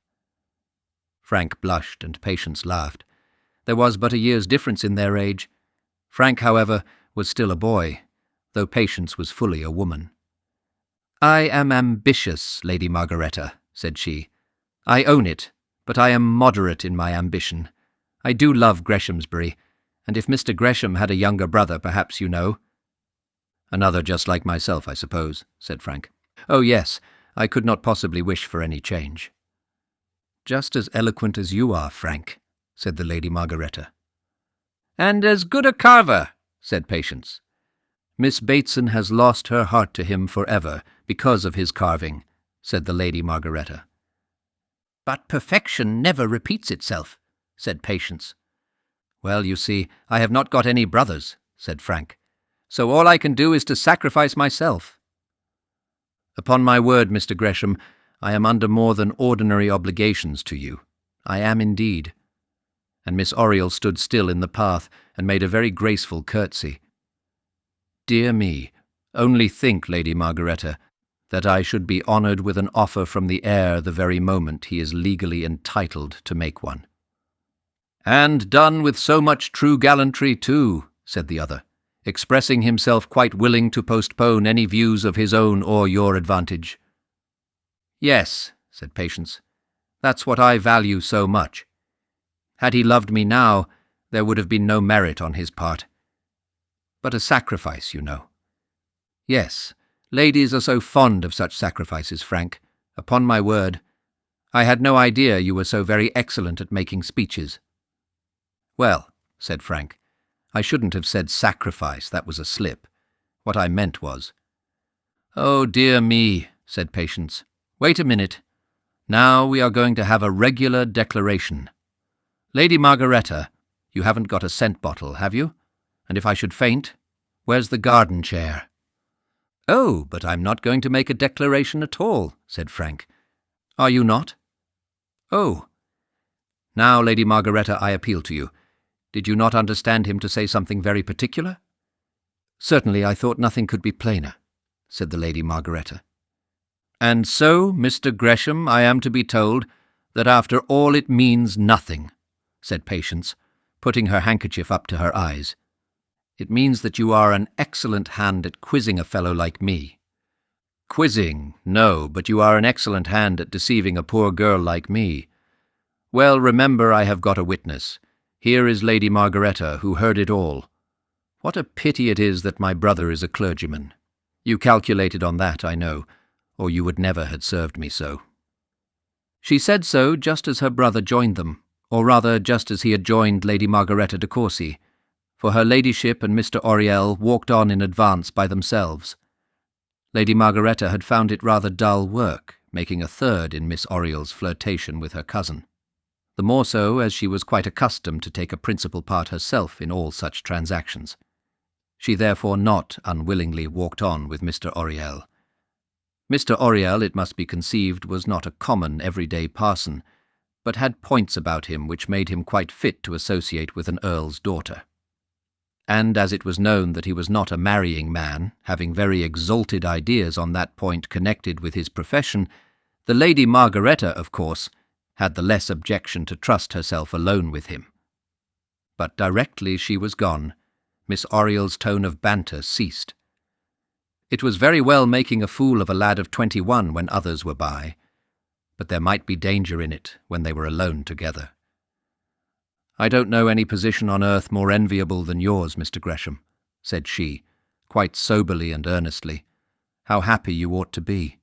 Frank blushed and Patience laughed. There was but a year's difference in their age. Frank, however, was still a boy, though Patience was fully a woman. "I am ambitious, Lady Margaretta," said she. "I own it, but I am moderate in my ambition. I do love Greshamsbury, and if Mr. Gresham had a younger brother, perhaps you know, "Another just like myself, I suppose," said Frank. "Oh, yes, I could not possibly wish for any change." "Just as eloquent as you are, Frank," said the Lady Margaretta. "And as good a carver," said Patience. "Miss Bateson has lost her heart to him forever because of his carving," said the Lady Margaretta. "But perfection never repeats itself," said Patience. "Well, you see, I have not got any brothers," said Frank, "so all I can do is to sacrifice myself." "Upon my word, Mr. Gresham, I am under more than ordinary obligations to you. I am indeed." And Miss Oriel stood still in the path and made a very graceful curtsy. "Dear me, only think, Lady Margaretta, that I should be honoured with an offer from the heir the very moment he is legally entitled to make one." "And done with so much true gallantry, too," said the other, expressing himself quite willing to postpone any views of his own or your advantage. "Yes," said Patience, "that's what I value so much. Had he loved me now, there would have been no merit on his part. But a sacrifice, you know. Yes, ladies are so fond of such sacrifices, Frank. Upon my word, I had no idea you were so very excellent at making speeches." "Well," said Frank, "I shouldn't have said sacrifice, that was a slip. What I meant was—" "Oh, dear me," said Patience. "Wait a minute. Now we are going to have a regular declaration. Lady Margaretta, you haven't got a scent bottle, have you? And if I should faint, where's the garden chair?" "Oh, but I'm not going to make a declaration at all," said Frank. "Are you not?" "Oh. Now, Lady Margaretta, I appeal to you. Did you not understand him to say something very particular?" "Certainly I thought nothing could be plainer," said the Lady Margaretta. "And so, Mr. Gresham, I am to be told that after all it means nothing," said Patience, putting her handkerchief up to her eyes. "It means that you are an excellent hand at quizzing a fellow like me." "Quizzing, no, but you are an excellent hand at deceiving a poor girl like me. Well, remember I have got a witness. Here is Lady Margaretta, who heard it all. What a pity it is that my brother is a clergyman. You calculated on that, I know, or you would never have served me so." She said so just as her brother joined them, or rather just as he had joined Lady Margaretta de Courcy, for her ladyship and Mr. Oriel walked on in advance by themselves. Lady Margaretta had found it rather dull work, making a third in Miss Oriel's flirtation with her cousin. The more so as she was quite accustomed to take a principal part herself in all such transactions. She therefore not unwillingly walked on with Mr. Oriel. Mr. Oriel, it must be conceived, was not a common everyday parson, but had points about him which made him quite fit to associate with an earl's daughter. And as it was known that he was not a marrying man, having very exalted ideas on that point connected with his profession, the Lady Margaretta, of course, had the less objection to trust herself alone with him. But directly she was gone, Miss Oriel's tone of banter ceased. It was very well making a fool of a lad of 21 when others were by, but there might be danger in it when they were alone together. "I don't know any position on earth more enviable than yours, Mr. Gresham," said she, quite soberly and earnestly. "How happy you ought to be.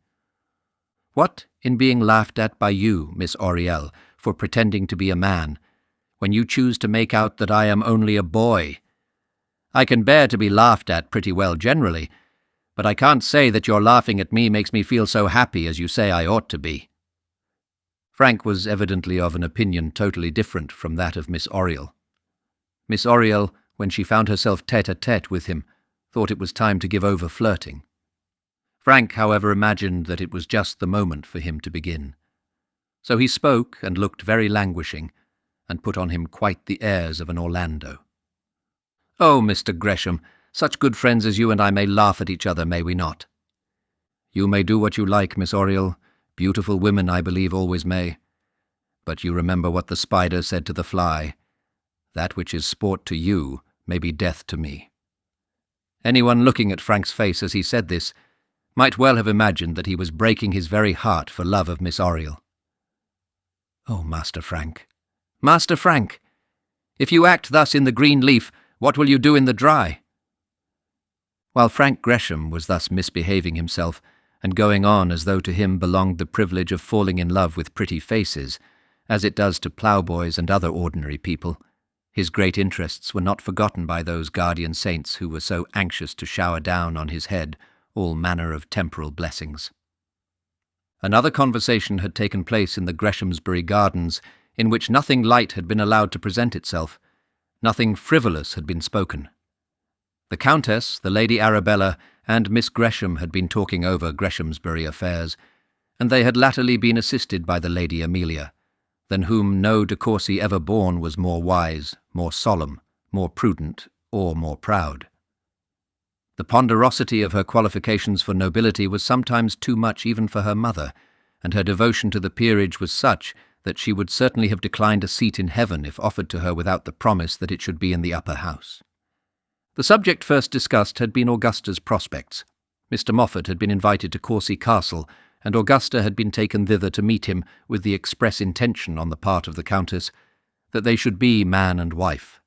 What, in being laughed at by you, Miss Oriel, for pretending to be a man, when you choose to make out that I am only a boy? I can bear to be laughed at pretty well generally, but I can't say that your laughing at me makes me feel so happy as you say I ought to be." Frank was evidently of an opinion totally different from that of Miss Oriel. Miss Oriel, when she found herself tête-à-tête with him, thought it was time to give over flirting. Frank, however, imagined that it was just the moment for him to begin. So he spoke and looked very languishing, and put on him quite the airs of an Orlando. "Oh, Mr. Gresham, such good friends as you and I may laugh at each other, may we not?" "You may do what you like, Miss Oriel. Beautiful women, I believe, always may. But you remember what the spider said to the fly. That which is sport to you may be death to me." Anyone looking at Frank's face as he said this might well have imagined that he was breaking his very heart for love of Miss Oriel. "Oh, Master Frank, Master Frank, if you act thus in the green leaf, what will you do in the dry?" While Frank Gresham was thus misbehaving himself, and going on as though to him belonged the privilege of falling in love with pretty faces, as it does to ploughboys and other ordinary people, his great interests were not forgotten by those guardian saints who were so anxious to shower down on his head all manner of temporal blessings. Another conversation had taken place in the Greshamsbury gardens, in which nothing light had been allowed to present itself, nothing frivolous had been spoken. The Countess, the Lady Arabella, and Miss Gresham had been talking over Greshamsbury affairs, and they had latterly been assisted by the Lady Amelia, than whom no de Courcy ever born was more wise, more solemn, more prudent, or more proud. The ponderosity of her qualifications for nobility was sometimes too much even for her mother, and her devotion to the peerage was such that she would certainly have declined a seat in heaven if offered to her without the promise that it should be in the upper house. The subject first discussed had been Augusta's prospects. Mr. Moffat had been invited to Courcy Castle, and Augusta had been taken thither to meet him with the express intention on the part of the Countess that they should be man and wife.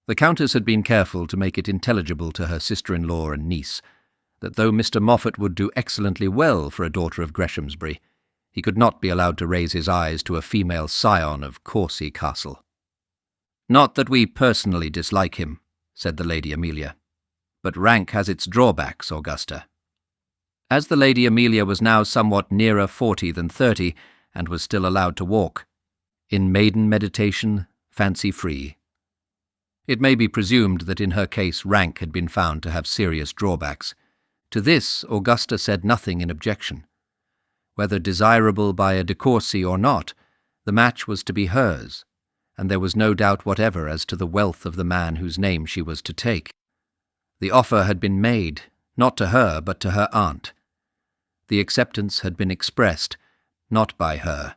The Countess had been careful to make it intelligible to her sister-in-law and niece that though Mr. Moffat would do excellently well for a daughter of Greshamsbury, he could not be allowed to raise his eyes to a female scion of Courcy Castle. "Not that we personally dislike him," said the Lady Amelia, "but rank has its drawbacks, Augusta." As the Lady Amelia was now somewhat nearer 40 than 30, and was still allowed to walk, in maiden meditation, fancy-free, it may be presumed that in her case rank had been found to have serious drawbacks. To this Augusta said nothing in objection. Whether desirable by a de Courcy or not, the match was to be hers, and there was no doubt whatever as to the wealth of the man whose name she was to take. The offer had been made, not to her, but to her aunt. The acceptance had been expressed, not by her,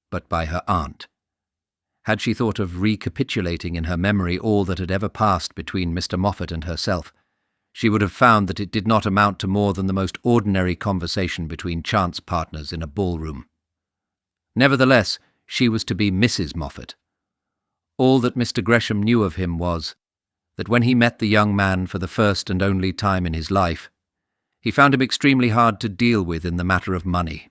but by her aunt. Had she thought of recapitulating in her memory all that had ever passed between Mr. Moffat and herself, she would have found that it did not amount to more than the most ordinary conversation between chance partners in a ballroom. Nevertheless, she was to be Mrs. Moffat. All that Mr. Gresham knew of him was that when he met the young man for the first and only time in his life, he found him extremely hard to deal with in the matter of money.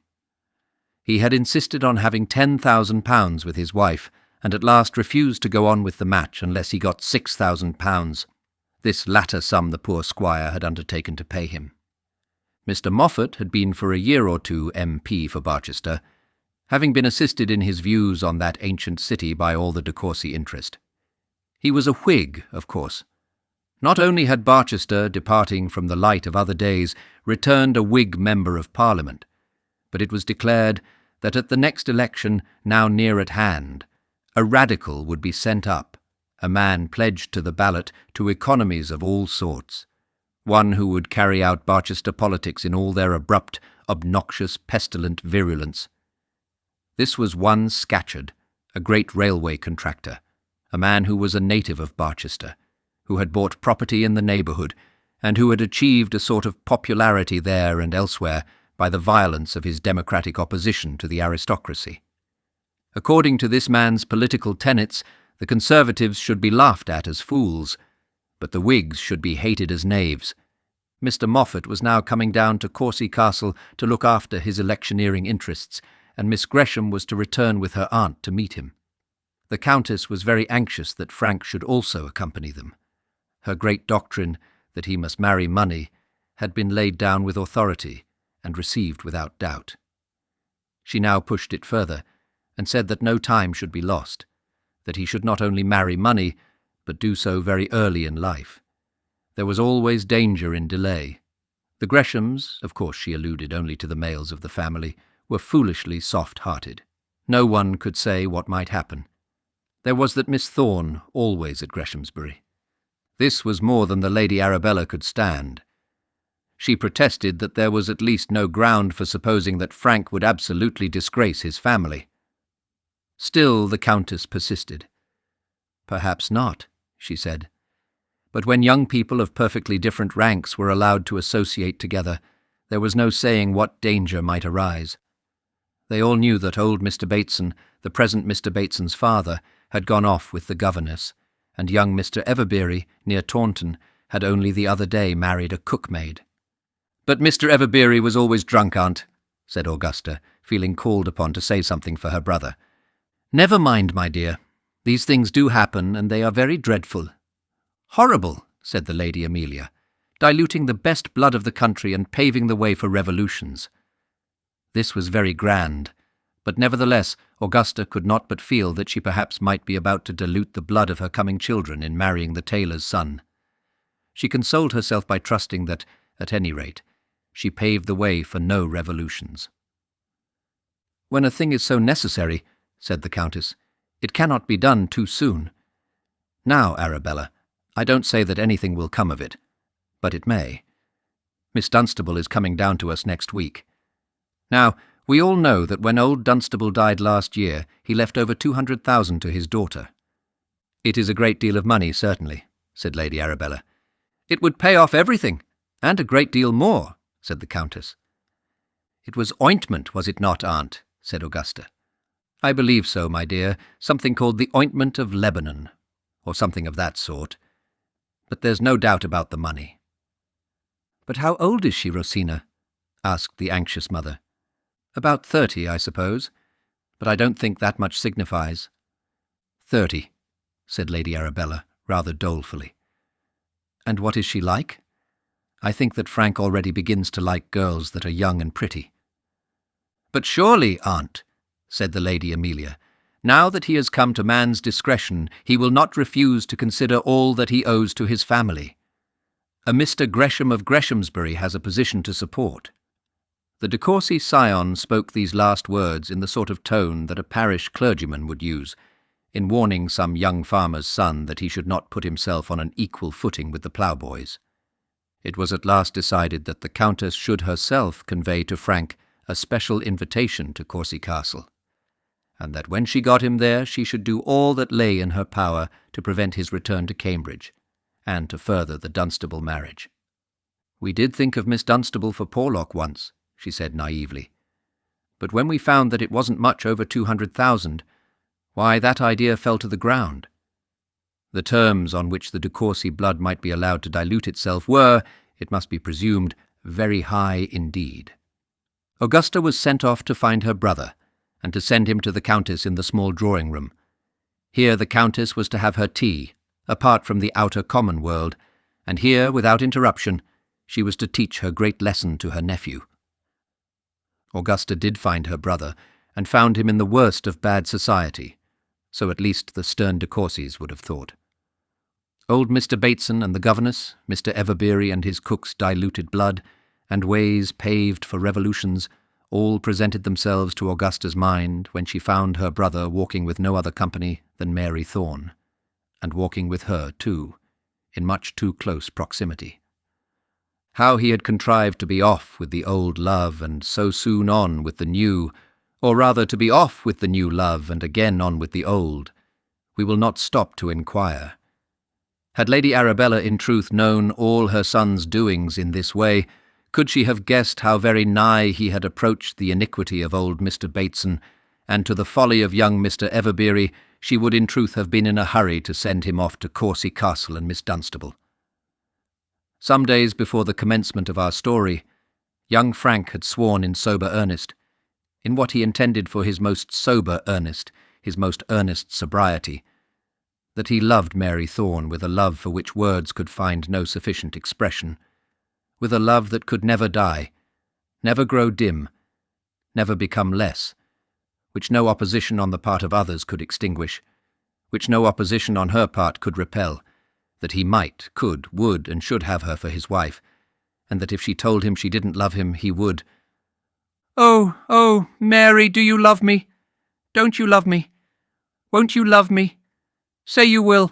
He had insisted on having £10,000 with his wife, and at last refused to go on with the match unless he got £6,000. This latter sum the poor squire had undertaken to pay him. Mr. Moffat had been for a year or two MP for Barchester, having been assisted in his views on that ancient city by all the de Courcy interest. He was a Whig, of course. Not only had Barchester, departing from the light of other days, returned a Whig member of Parliament, but it was declared that at the next election, now near at hand, a Radical would be sent up, a man pledged to the ballot to economies of all sorts, one who would carry out Barchester politics in all their abrupt, obnoxious, pestilent virulence. This was one Scatcherd, a great railway contractor, a man who was a native of Barchester, who had bought property in the neighbourhood, and who had achieved a sort of popularity there and elsewhere by the violence of his democratic opposition to the aristocracy. According to this man's political tenets, the Conservatives should be laughed at as fools, but the Whigs should be hated as knaves. Mr. Moffat was now coming down to Courcy Castle to look after his electioneering interests, and Miss Gresham was to return with her aunt to meet him. The Countess was very anxious that Frank should also accompany them. Her great doctrine, that he must marry money, had been laid down with authority and received without doubt. She now pushed it further, and said that no time should be lost, that he should not only marry money, but do so very early in life. There was always danger in delay. The Greshams, of course she alluded only to the males of the family, were foolishly soft-hearted. No one could say what might happen. There was that Miss Thorne always at Greshamsbury. This was more than the Lady Arabella could stand. She protested that there was at least no ground for supposing that Frank would absolutely disgrace his family. Still the Countess persisted. "Perhaps not," she said. But when young people of perfectly different ranks were allowed to associate together, there was no saying what danger might arise. They all knew that old Mr. Bateson, the present Mr. Bateson's father, had gone off with the governess, and young Mr. Everbeery, near Taunton, had only the other day married a cookmaid. "But Mr. Everbeery was always drunk, aunt," said Augusta, feeling called upon to say something for her brother. "Never mind, my dear. These things do happen, and they are very dreadful." "Horrible," said the Lady Amelia, "diluting the best blood of the country and paving the way for revolutions." This was very grand, but nevertheless Augusta could not but feel that she perhaps might be about to dilute the blood of her coming children in marrying the tailor's son. She consoled herself by trusting that, at any rate, she paved the way for no revolutions. "When a thing is so necessary," said the Countess, "it cannot be done too soon. Now, Arabella, I don't say that anything will come of it, but it may. Miss Dunstable is coming down to us next week. Now, we all know that when old Dunstable died last year, he left over 200,000 to his daughter." "It is a great deal of money, certainly," said Lady Arabella. "It would pay off everything, and a great deal more," said the Countess. "It was ointment, was it not, aunt?" said Augusta. "I believe so, my dear, something called the ointment of Lebanon, or something of that sort. But there's no doubt about the money." "But how old is she, Rosina?" asked the anxious mother. "About 30, I suppose, but I don't think that much signifies." 30, said Lady Arabella, rather dolefully. "And what is she like? I think that Frank already begins to like girls that are young and pretty." "But surely, aunt," said the Lady Amelia, "now that he has come to man's discretion, he will not refuse to consider all that he owes to his family. A Mr. Gresham of Greshamsbury has a position to support." The de Courcy scion spoke these last words in the sort of tone that a parish clergyman would use, in warning some young farmer's son that he should not put himself on an equal footing with the ploughboys. It was at last decided that the Countess should herself convey to Frank a special invitation to Courcy Castle, and that when she got him there she should do all that lay in her power to prevent his return to Cambridge, and to further the Dunstable marriage. "We did think of Miss Dunstable for Porlock once," she said naively, "but when we found that it wasn't much over 200,000, why, that idea fell to the ground." The terms on which the de Courcy blood might be allowed to dilute itself were, it must be presumed, very high indeed. Augusta was sent off to find her brother, and to send him to the Countess in the small drawing-room. Here the Countess was to have her tea, apart from the outer common world, and here, without interruption, she was to teach her great lesson to her nephew. Augusta did find her brother, and found him in the worst of bad society, so at least the stern de Courcys would have thought. Old Mr. Bateson and the governess, Mr. Everbeery and his cook's diluted blood, and ways paved for revolutions, all presented themselves to Augusta's mind when she found her brother walking with no other company than Mary Thorne, and walking with her, too, in much too close proximity. How he had contrived to be off with the old love and so soon on with the new, or rather to be off with the new love and again on with the old, we will not stop to inquire. Had Lady Arabella in truth known all her son's doings in this way, could she have guessed how very nigh he had approached the iniquity of old Mr. Bateson, and to the folly of young Mr. Everbeery, she would in truth have been in a hurry to send him off to Courcy Castle and Miss Dunstable. Some days before the commencement of our story, young Frank had sworn in sober earnest, in what he intended for his most sober earnest, his most earnest sobriety, that he loved Mary Thorne with a love for which words could find no sufficient expression, with a love that could never die, never grow dim, never become less, which no opposition on the part of others could extinguish, which no opposition on her part could repel, that he might, could, would, and should have her for his wife, and that if she told him she didn't love him, he would. "Oh, oh, Mary, do you love me? Don't you love me? Won't you love me? Say you will.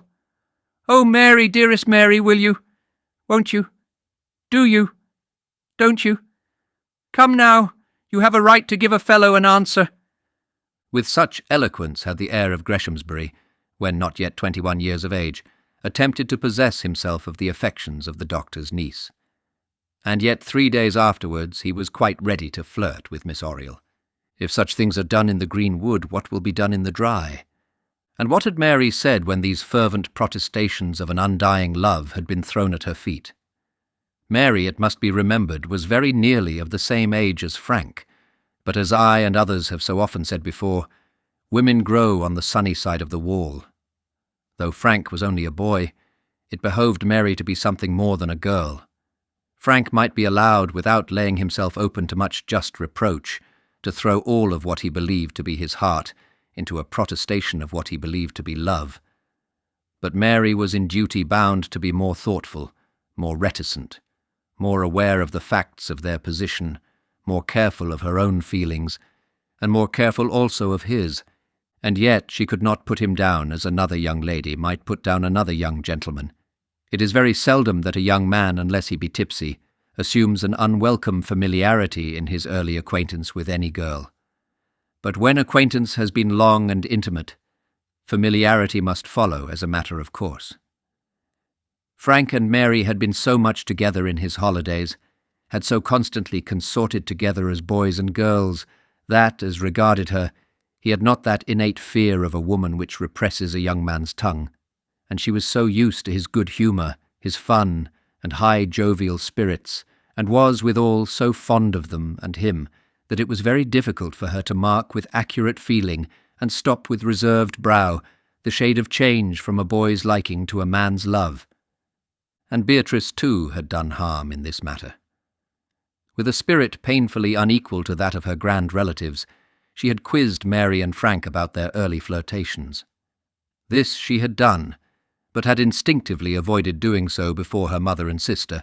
Oh, Mary, dearest Mary, will you? Won't you? Do you? Don't you? Come now, you have a right to give a fellow an answer." With such eloquence had the heir of Greshamsbury, when not yet 21 years of age, attempted to possess himself of the affections of the doctor's niece. And yet 3 days afterwards he was quite ready to flirt with Miss Oriel. If such things are done in the green wood, what will be done in the dry? And what had Mary said when these fervent protestations of an undying love had been thrown at her feet? Mary, it must be remembered, was very nearly of the same age as Frank, but as I and others have so often said before, women grow on the sunny side of the wall. Though Frank was only a boy, it behoved Mary to be something more than a girl. Frank might be allowed, without laying himself open to much just reproach, to throw all of what he believed to be his heart into a protestation of what he believed to be love. But Mary was in duty bound to be more thoughtful, more reticent, more aware of the facts of their position, more careful of her own feelings, and more careful also of his, and yet she could not put him down as another young lady might put down another young gentleman. It is very seldom that a young man, unless he be tipsy, assumes an unwelcome familiarity in his early acquaintance with any girl. But when acquaintance has been long and intimate, familiarity must follow as a matter of course. Frank and Mary had been so much together in his holidays, had so constantly consorted together as boys and girls, that, as regarded her, he had not that innate fear of a woman which represses a young man's tongue, and she was so used to his good humour, his fun, and high jovial spirits, and was withal so fond of them and him, that it was very difficult for her to mark with accurate feeling and stop with reserved brow the shade of change from a boy's liking to a man's love. And Beatrice, too, had done harm in this matter. With a spirit painfully unequal to that of her grand relatives, she had quizzed Mary and Frank about their early flirtations. This she had done, but had instinctively avoided doing so before her mother and sister,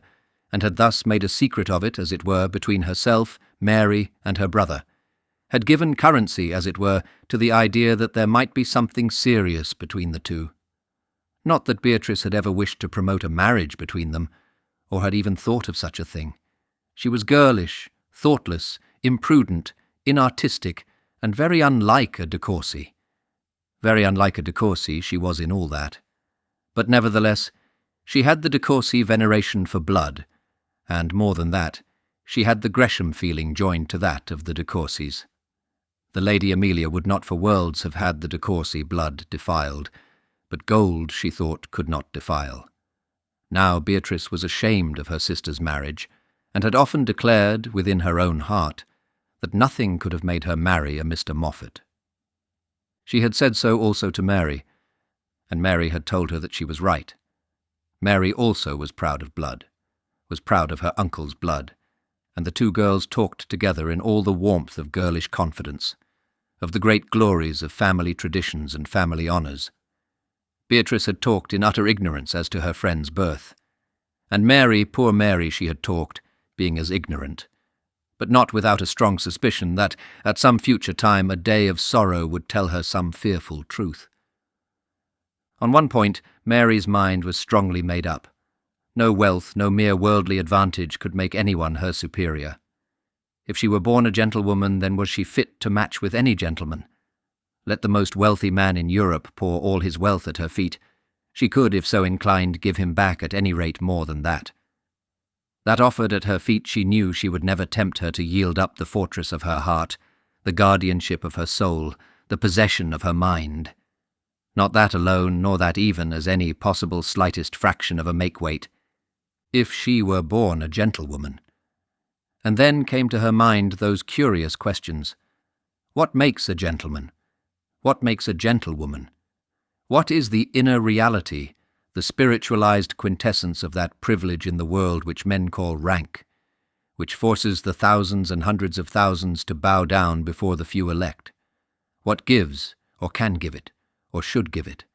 and had thus made a secret of it, as it were, between herself, Mary, and her brother, had given currency, as it were, to the idea that there might be something serious between the two. Not that Beatrice had ever wished to promote a marriage between them, or had even thought of such a thing. She was girlish, thoughtless, imprudent, inartistic, and very unlike a de Courcy. Very unlike a de Courcy she was in all that. But nevertheless, she had the de Courcy veneration for blood, and more than that, she had the Gresham feeling joined to that of the de Courcys. The Lady Amelia would not for worlds have had the de Courcy blood defiled, but gold, she thought, could not defile. Now Beatrice was ashamed of her sister's marriage, and had often declared, within her own heart, that nothing could have made her marry a Mr. Moffat. She had said so also to Mary, and Mary had told her that she was right. Mary also was proud of blood, was proud of her uncle's blood, and the two girls talked together in all the warmth of girlish confidence, of the great glories of family traditions and family honours. Beatrice had talked in utter ignorance as to her friend's birth, and Mary, poor Mary, she had talked, being as ignorant, but not without a strong suspicion that, at some future time, a day of sorrow would tell her some fearful truth. On one point, Mary's mind was strongly made up. No wealth, no mere worldly advantage could make anyone her superior. If she were born a gentlewoman, then was she fit to match with any gentleman. Let the most wealthy man in Europe pour all his wealth at her feet, she could, if so inclined, give him back at any rate more than that. That offered at her feet, she knew she would never tempt her to yield up the fortress of her heart, the guardianship of her soul, the possession of her mind. Not that alone, nor that even as any possible slightest fraction of a make-weight. If she were born a gentlewoman. And then came to her mind those curious questions. What makes a gentleman? What makes a gentlewoman? What is the inner reality, the spiritualized quintessence of that privilege in the world which men call rank, which forces the thousands and hundreds of thousands to bow down before the few elect? What gives, or can give it, or should give it?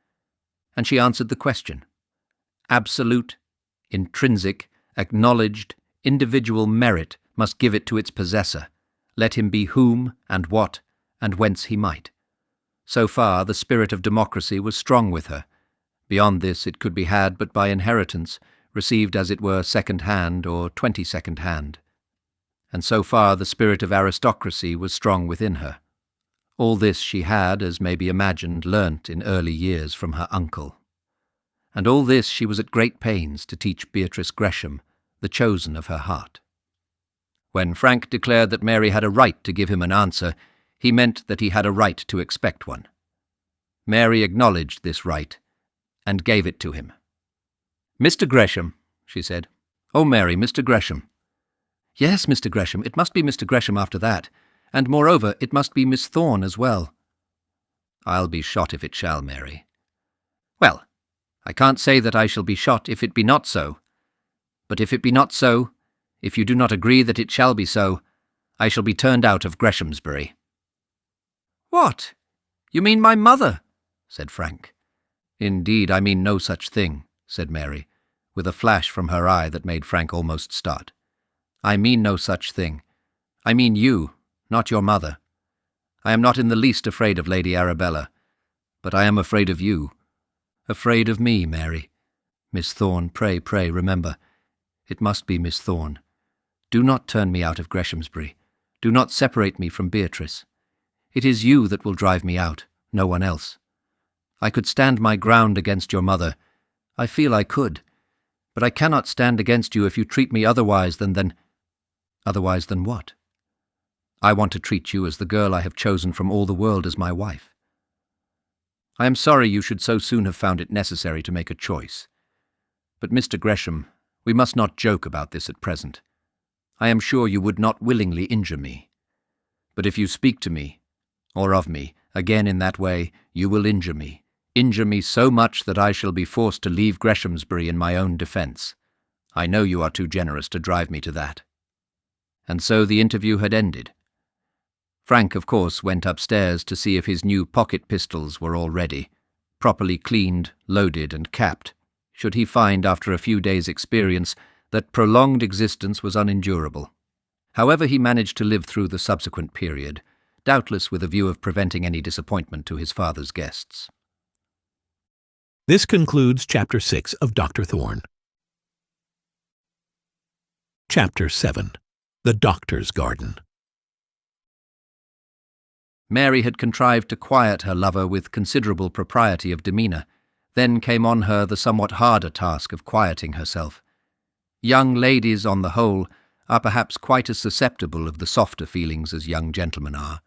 And she answered the question. Absolute, intrinsic, acknowledged, individual merit must give it to its possessor, let him be whom and what and whence he might. So far the spirit of democracy was strong with her. Beyond this it could be had but by inheritance, received as it were second-hand or 22nd-hand. And so far the spirit of aristocracy was strong within her. All this she had, as may be imagined, learnt in early years from her uncle. And all this she was at great pains to teach Beatrice Gresham, the chosen of her heart. When Frank declared that Mary had a right to give him an answer, he meant that he had a right to expect one. Mary acknowledged this right, and gave it to him. "Mr. Gresham," she said. "Oh, Mary, Mr. Gresham." "Yes, Mr. Gresham, it must be Mr. Gresham after that, and moreover, it must be Miss Thorne as well." "I'll be shot if it shall, Mary." "Well, I can't say that I shall be shot if it be not so. But if it be not so, if you do not agree that it shall be so, I shall be turned out of Greshamsbury." "What? You mean my mother?" said Frank. "Indeed, I mean no such thing," said Mary, with a flash from her eye that made Frank almost start. "I mean no such thing. I mean you, not your mother. I am not in the least afraid of Lady Arabella, but I am afraid of you. Afraid of me, Mary. Miss Thorne, pray, pray, remember. It must be Miss Thorne. Do not turn me out of Greshamsbury. Do not separate me from Beatrice. It is you that will drive me out, no one else. I could stand my ground against your mother. I feel I could. But I cannot stand against you if you treat me otherwise than... Otherwise than what? I want to treat you as the girl I have chosen from all the world as my wife. I am sorry you should so soon have found it necessary to make a choice. But, Mr. Gresham, we must not joke about this at present. I am sure you would not willingly injure me. But if you speak to me, or of me, again in that way, you will injure me so much that I shall be forced to leave Greshamsbury in my own defence. I know you are too generous to drive me to that." And so the interview had ended. Frank, of course, went upstairs to see if his new pocket pistols were all ready, properly cleaned, loaded, and capped, should he find after a few days' experience that prolonged existence was unendurable. However, he managed to live through the subsequent period, doubtless with a view of preventing any disappointment to his father's guests.
This concludes Chapter 6 of Dr. Thorne. Chapter 7. The Doctor's Garden.
Mary had contrived to quiet her lover with considerable propriety of demeanour. Then came on her the somewhat harder task of quieting herself. Young ladies, on the whole, are perhaps quite as susceptible of the softer feelings as young gentlemen are.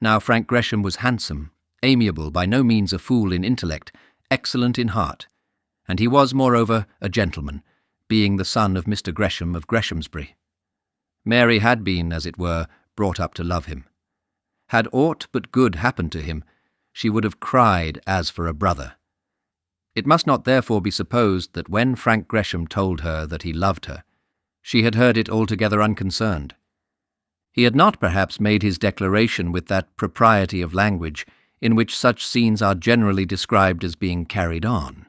Now Frank Gresham was handsome, amiable, by no means a fool in intellect, excellent in heart, and he was, moreover, a gentleman, being the son of Mr. Gresham of Greshamsbury. Mary had been, as it were, brought up to love him. Had aught but good happened to him, she would have cried as for a brother. It must not therefore be supposed that when Frank Gresham told her that he loved her, she had heard it altogether unconcerned. He had not perhaps made his declaration with that propriety of language in which such scenes are generally described as being carried on.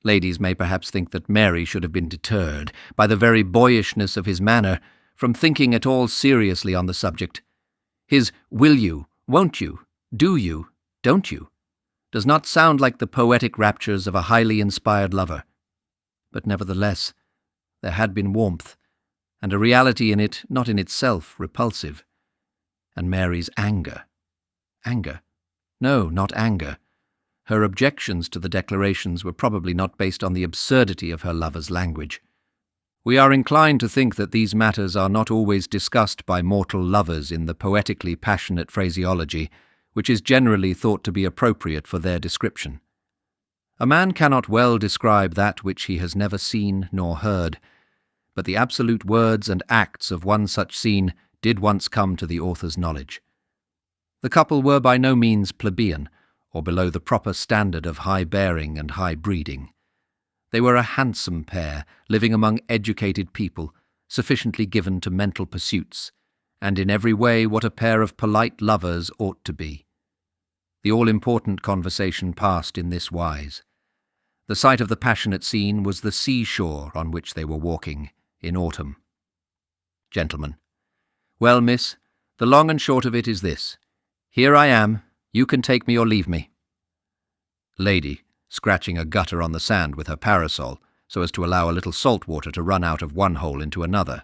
Ladies may perhaps think that Mary should have been deterred, by the very boyishness of his manner, from thinking at all seriously on the subject. His will you, won't you, do you, don't you, does not sound like the poetic raptures of a highly inspired lover. But nevertheless, there had been warmth, and a reality in it not in itself repulsive. And Mary's anger. Anger? No, not anger. Her objections to the declarations were probably not based on the absurdity of her lover's language. We are inclined to think that these matters are not always discussed by mortal lovers in the poetically passionate phraseology, which is generally thought to be appropriate for their description. A man cannot well describe that which he has never seen nor heard, but the absolute words and acts of one such scene did once come to the author's knowledge. The couple were by no means plebeian, or below the proper standard of high bearing and high breeding. They were a handsome pair, living among educated people, sufficiently given to mental pursuits, and in every way what a pair of polite lovers ought to be. The all-important conversation passed in this wise. The site of the passionate scene was the seashore on which they were walking, in autumn. Gentlemen. Well, miss, the long and short of it is this. Here I am, you can take me or leave me. Lady, scratching a gutter on the sand with her parasol, so as to allow a little salt water to run out of one hole into another.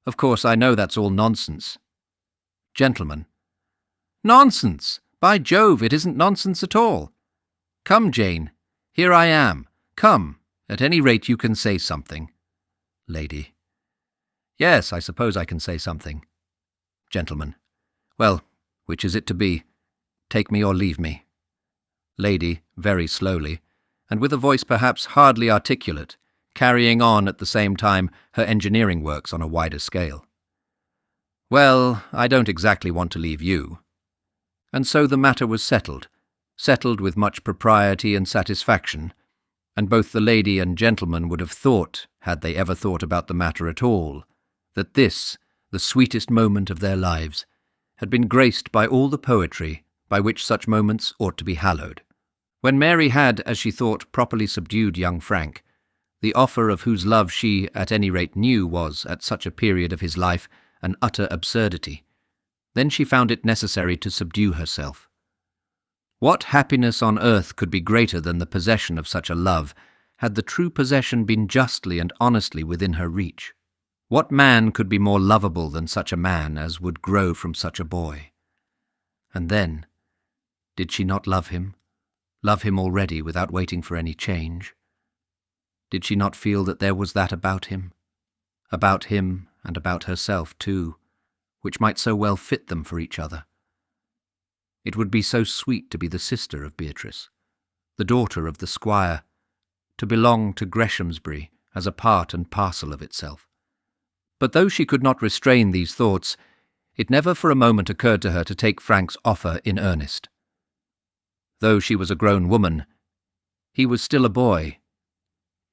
Of course, I know that's all nonsense. Gentlemen. Nonsense! By Jove, it isn't nonsense at all. Come, Jane, here I am. Come, at any rate you can say something. Lady. Yes, I suppose I can say something. Gentlemen. Well, which is it to be? Take me or leave me. Lady very slowly, and with a voice perhaps hardly articulate, carrying on at the same time her engineering works on a wider scale. "Well, I don't exactly want to leave you." And so the matter was settled with much propriety and satisfaction, and both the lady and gentleman would have thought, had they ever thought about the matter at all, that this, the sweetest moment of their lives, had been graced by all the poetry by which such moments ought to be hallowed. When Mary had, as she thought, properly subdued young Frank, the offer of whose love she at any rate knew was, at such a period of his life, an utter absurdity, then she found it necessary to subdue herself. What happiness on earth could be greater than the possession of such a love, had the true possession been justly and honestly within her reach? What man could be more lovable than such a man as would grow from such a boy? And then, did she not love him already without waiting for any change? Did she not feel that there was that about him and about herself too, which might so well fit them for each other? It would be so sweet to be the sister of Beatrice, the daughter of the squire, to belong to Greshamsbury as a part and parcel of itself. But though she could not restrain these thoughts, it never for a moment occurred to her to take Frank's offer in earnest. Though she was a grown woman, he was still a boy.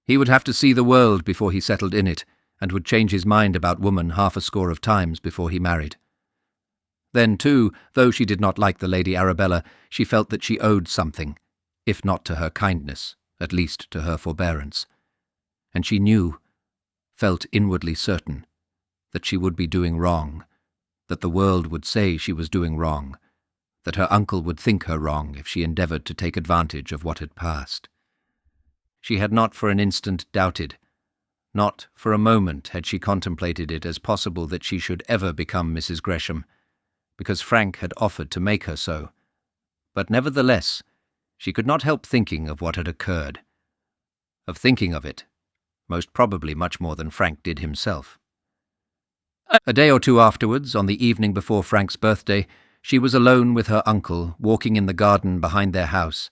He would have to see the world before he settled in it, and would change his mind about woman half a score of times before he married. Then, too, though she did not like the Lady Arabella, she felt that she owed something, if not to her kindness, at least to her forbearance. And she felt inwardly certain, that she would be doing wrong, that the world would say she was doing wrong, that her uncle would think her wrong if she endeavoured to take advantage of what had passed. She had not for an instant doubted, not for a moment had she contemplated it as possible that she should ever become Mrs. Gresham, because Frank had offered to make her so. But nevertheless, she could not help thinking of what had occurred, of thinking of it, most probably much more than Frank did himself. A day or two afterwards, on the evening before Frank's birthday, she was alone with her uncle, walking in the garden behind their house,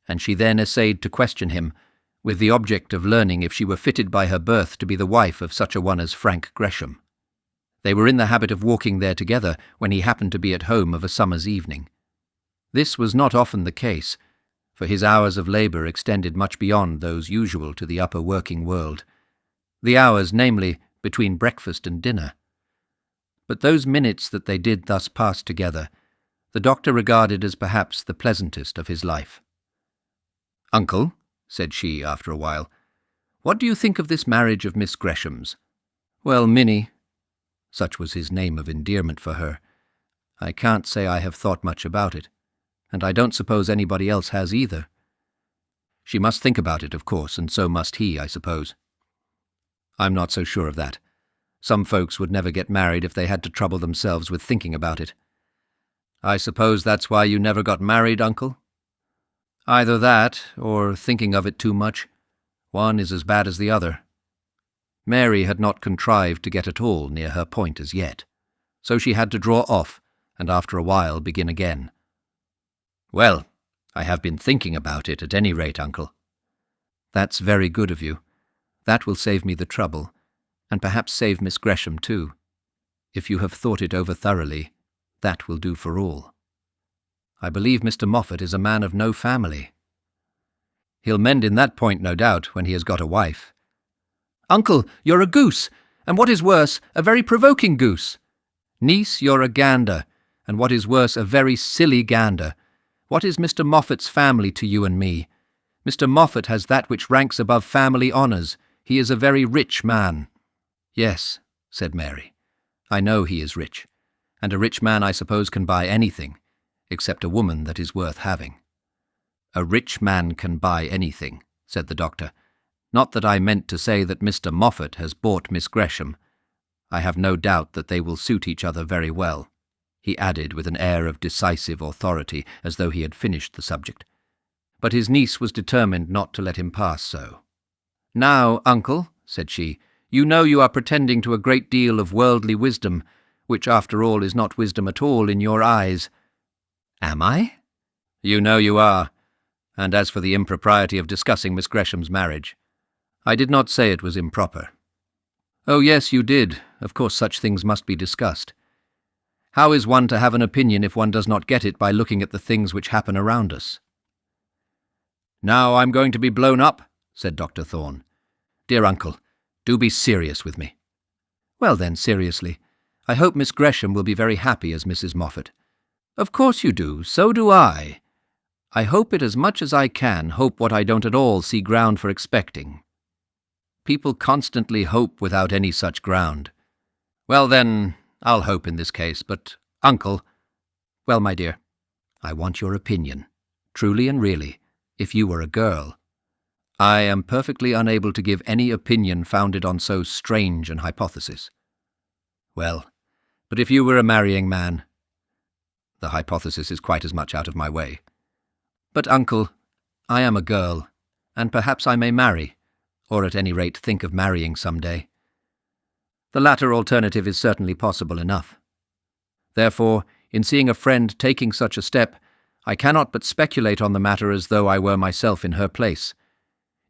and she then essayed to question him, with the object of learning if she were fitted by her birth to be the wife of such a one as Frank Gresham. They were in the habit of walking there together when he happened to be at home of a summer's evening. This was not often the case, for his hours of labour extended much beyond those usual to the upper working world, the hours, namely, between breakfast and dinner. But those minutes that they did thus pass together, the doctor regarded as perhaps the pleasantest of his life. "Uncle," said she after a while, "what do you think of this marriage of Miss Gresham's?" "Well, Minnie," such was his name of endearment for her, "I can't say I have thought much about it, and I don't suppose anybody else has either. She must think about it, of course, and so must he, I suppose." "I'm not so sure of that. Some folks would never get married if they had to trouble themselves with thinking about it." "I suppose that's why you never got married, uncle?" "Either that, or thinking of it too much. One is as bad as the other." Mary had not contrived to get at all near her point as yet, so she had to draw off, and after a while begin again. "Well, I have been thinking about it at any rate, uncle." "That's very good of you. That will save me the trouble, and perhaps save Miss Gresham too. If you have thought it over thoroughly, that will do for all. I believe Mr. Moffat is a man of no family." "He'll mend in that point, no doubt, when he has got a wife." "Uncle, you're a goose, and what is worse, a very provoking goose." "Niece, you're a gander, and what is worse, a very silly gander. What is Mr. Moffat's family to you and me? Mr. Moffat has that which ranks above family honours. He is a very rich man." "Yes," said Mary, "I know he is rich, and a rich man I suppose can buy anything, except a woman that is worth having." "A rich man can buy anything," said the doctor. "Not that I meant to say that Mr. Moffat has bought Miss Gresham. I have no doubt that they will suit each other very well," he added with an air of decisive authority, as though he had finished the subject. But his niece was determined not to let him pass so. "Now, uncle," said she, "you know you are pretending to a great deal of worldly wisdom, which after all is not wisdom at all in your eyes." "Am I?" "You know you are. And as for the impropriety of discussing Miss Gresham's marriage, I did not say it was improper. Oh, yes, you did. Of course such things must be discussed. How is one to have an opinion if one does not get it by looking at the things which happen around us? Now I'm going to be blown up, said Dr. Thorne. Dear uncle, do be serious with me. Well then, seriously, I hope Miss Gresham will be very happy as Mrs. Moffat. Of course you do, so do I. I hope it as much as I can, hope what I don't at all see ground for expecting. People constantly hope without any such ground. Well then, I'll hope in this case, but, uncle— Well, my dear, I want your opinion, truly and really, if you were a girl. I am perfectly unable to give any opinion founded on so strange an hypothesis. Well, but if you were a marrying man— The hypothesis is quite as much out of my way. But, uncle, I am a girl, and perhaps I may marry, or at any rate think of marrying some day. The latter alternative is certainly possible enough. Therefore, in seeing a friend taking such a step, I cannot but speculate on the matter as though I were myself in her place.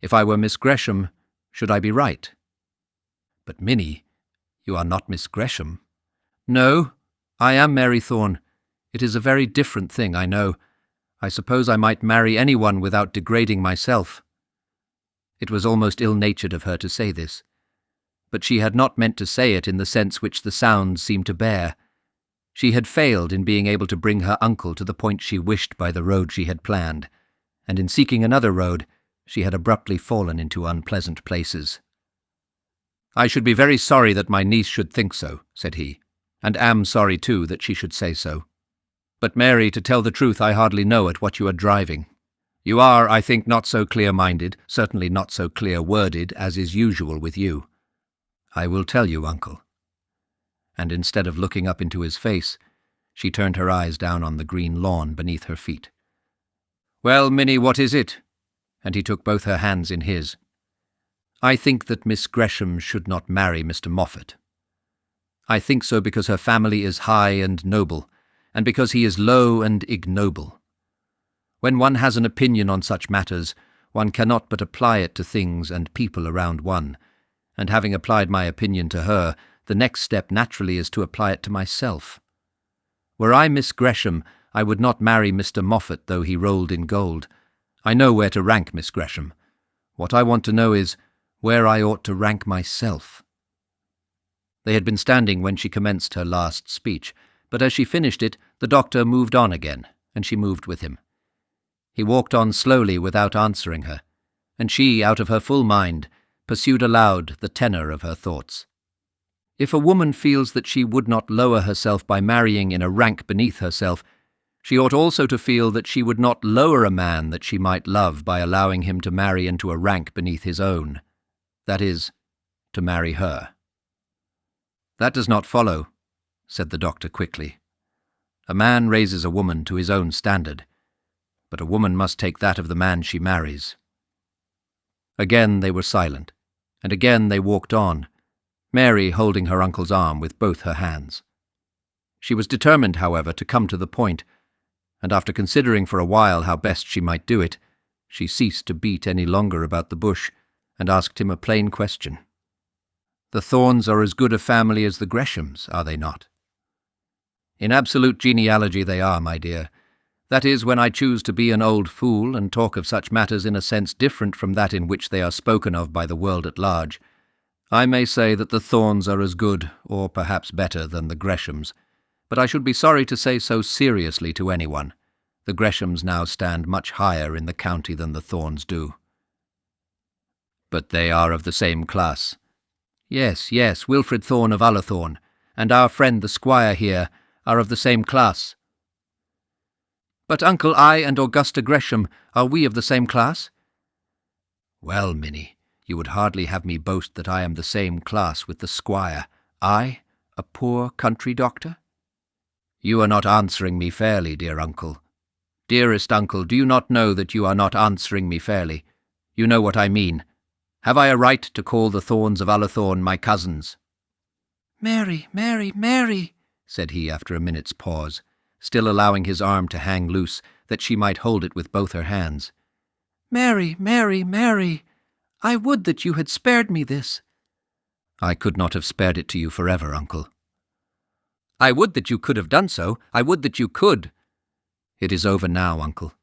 If I were Miss Gresham, should I be right? But, Minnie, you are not Miss Gresham. No, I am Mary Thorne. It is a very different thing, I know. I suppose I might marry anyone without degrading myself. It was almost ill-natured of her to say this, but she had not meant to say it in the sense which the sounds seemed to bear. She had failed in being able to bring her uncle to the point she wished by the road she had planned, and in seeking another road, she had abruptly fallen into unpleasant places. I should be very sorry that my niece should think so, said he, and am sorry too that she should say so. But, Mary, to tell the truth, I hardly know at what you are driving. You are, I think, not so clear-minded, certainly not so clear-worded, as is usual with you. I will tell you, uncle. And instead of looking up into his face, she turned her eyes down on the green lawn beneath her feet. Well, Minnie, what is it? And he took both her hands in his. I think that Miss Gresham should not marry Mr. Moffat. I think so because her family is high and noble, and because he is low and ignoble. When one has an opinion on such matters, one cannot but apply it to things and people around one, and having applied my opinion to her, the next step naturally is to apply it to myself. Were I Miss Gresham, I would not marry Mr. Moffat though he rolled in gold. I know where to rank Miss Gresham. What I want to know is where I ought to rank myself. They had been standing when she commenced her last speech, but as she finished it, the doctor moved on again, and she moved with him. He walked on slowly without answering her, and she, out of her full mind, pursued aloud the tenor of her thoughts. If a woman feels that she would not lower herself by marrying in a rank beneath herself, she ought also to feel that she would not lower a man that she might love by allowing him to marry into a rank beneath his own, that is, to marry her. That does not follow, said the doctor quickly. A man raises a woman to his own standard, but a woman must take that of the man she marries. Again they were silent, and again they walked on, Mary holding her uncle's arm with both her hands. She was determined, however, to come to the point, and after considering for a while how best she might do it, she ceased to beat any longer about the bush, and asked him a plain question. The Thornes are as good a family as the Greshams, are they not? In absolute genealogy they are, my dear. That is, when I choose to be an old fool and talk of such matters in a sense different from that in which they are spoken of by the world at large, I may say that the Thornes are as good, or perhaps better, than the Greshams, but I should be sorry to say so seriously to anyone. The Greshams now stand much higher in the county than the Thornes do. But they are of the same class. Yes, yes, Wilfred Thorne of Ullathorne, and our friend the squire here, are of the same class. But, uncle, I and Augusta Gresham, are we of the same class? Well, Minnie, you would hardly have me boast that I am the same class with the squire. I, a poor country doctor? You are not answering me fairly, dear uncle. Dearest uncle, do you not know that you are not answering me fairly? You know what I mean. Have I a right to call the Thornes of Ullathorne my cousins? Mary, Mary, Mary, said he after a minute's pause, still allowing his arm to hang loose, that she might hold it with both her hands. "Mary, Mary, Mary! I would that you had spared me this." "I could not have spared it to you forever, uncle." "I would that you could have done so. I would that you could." "It is over now, uncle.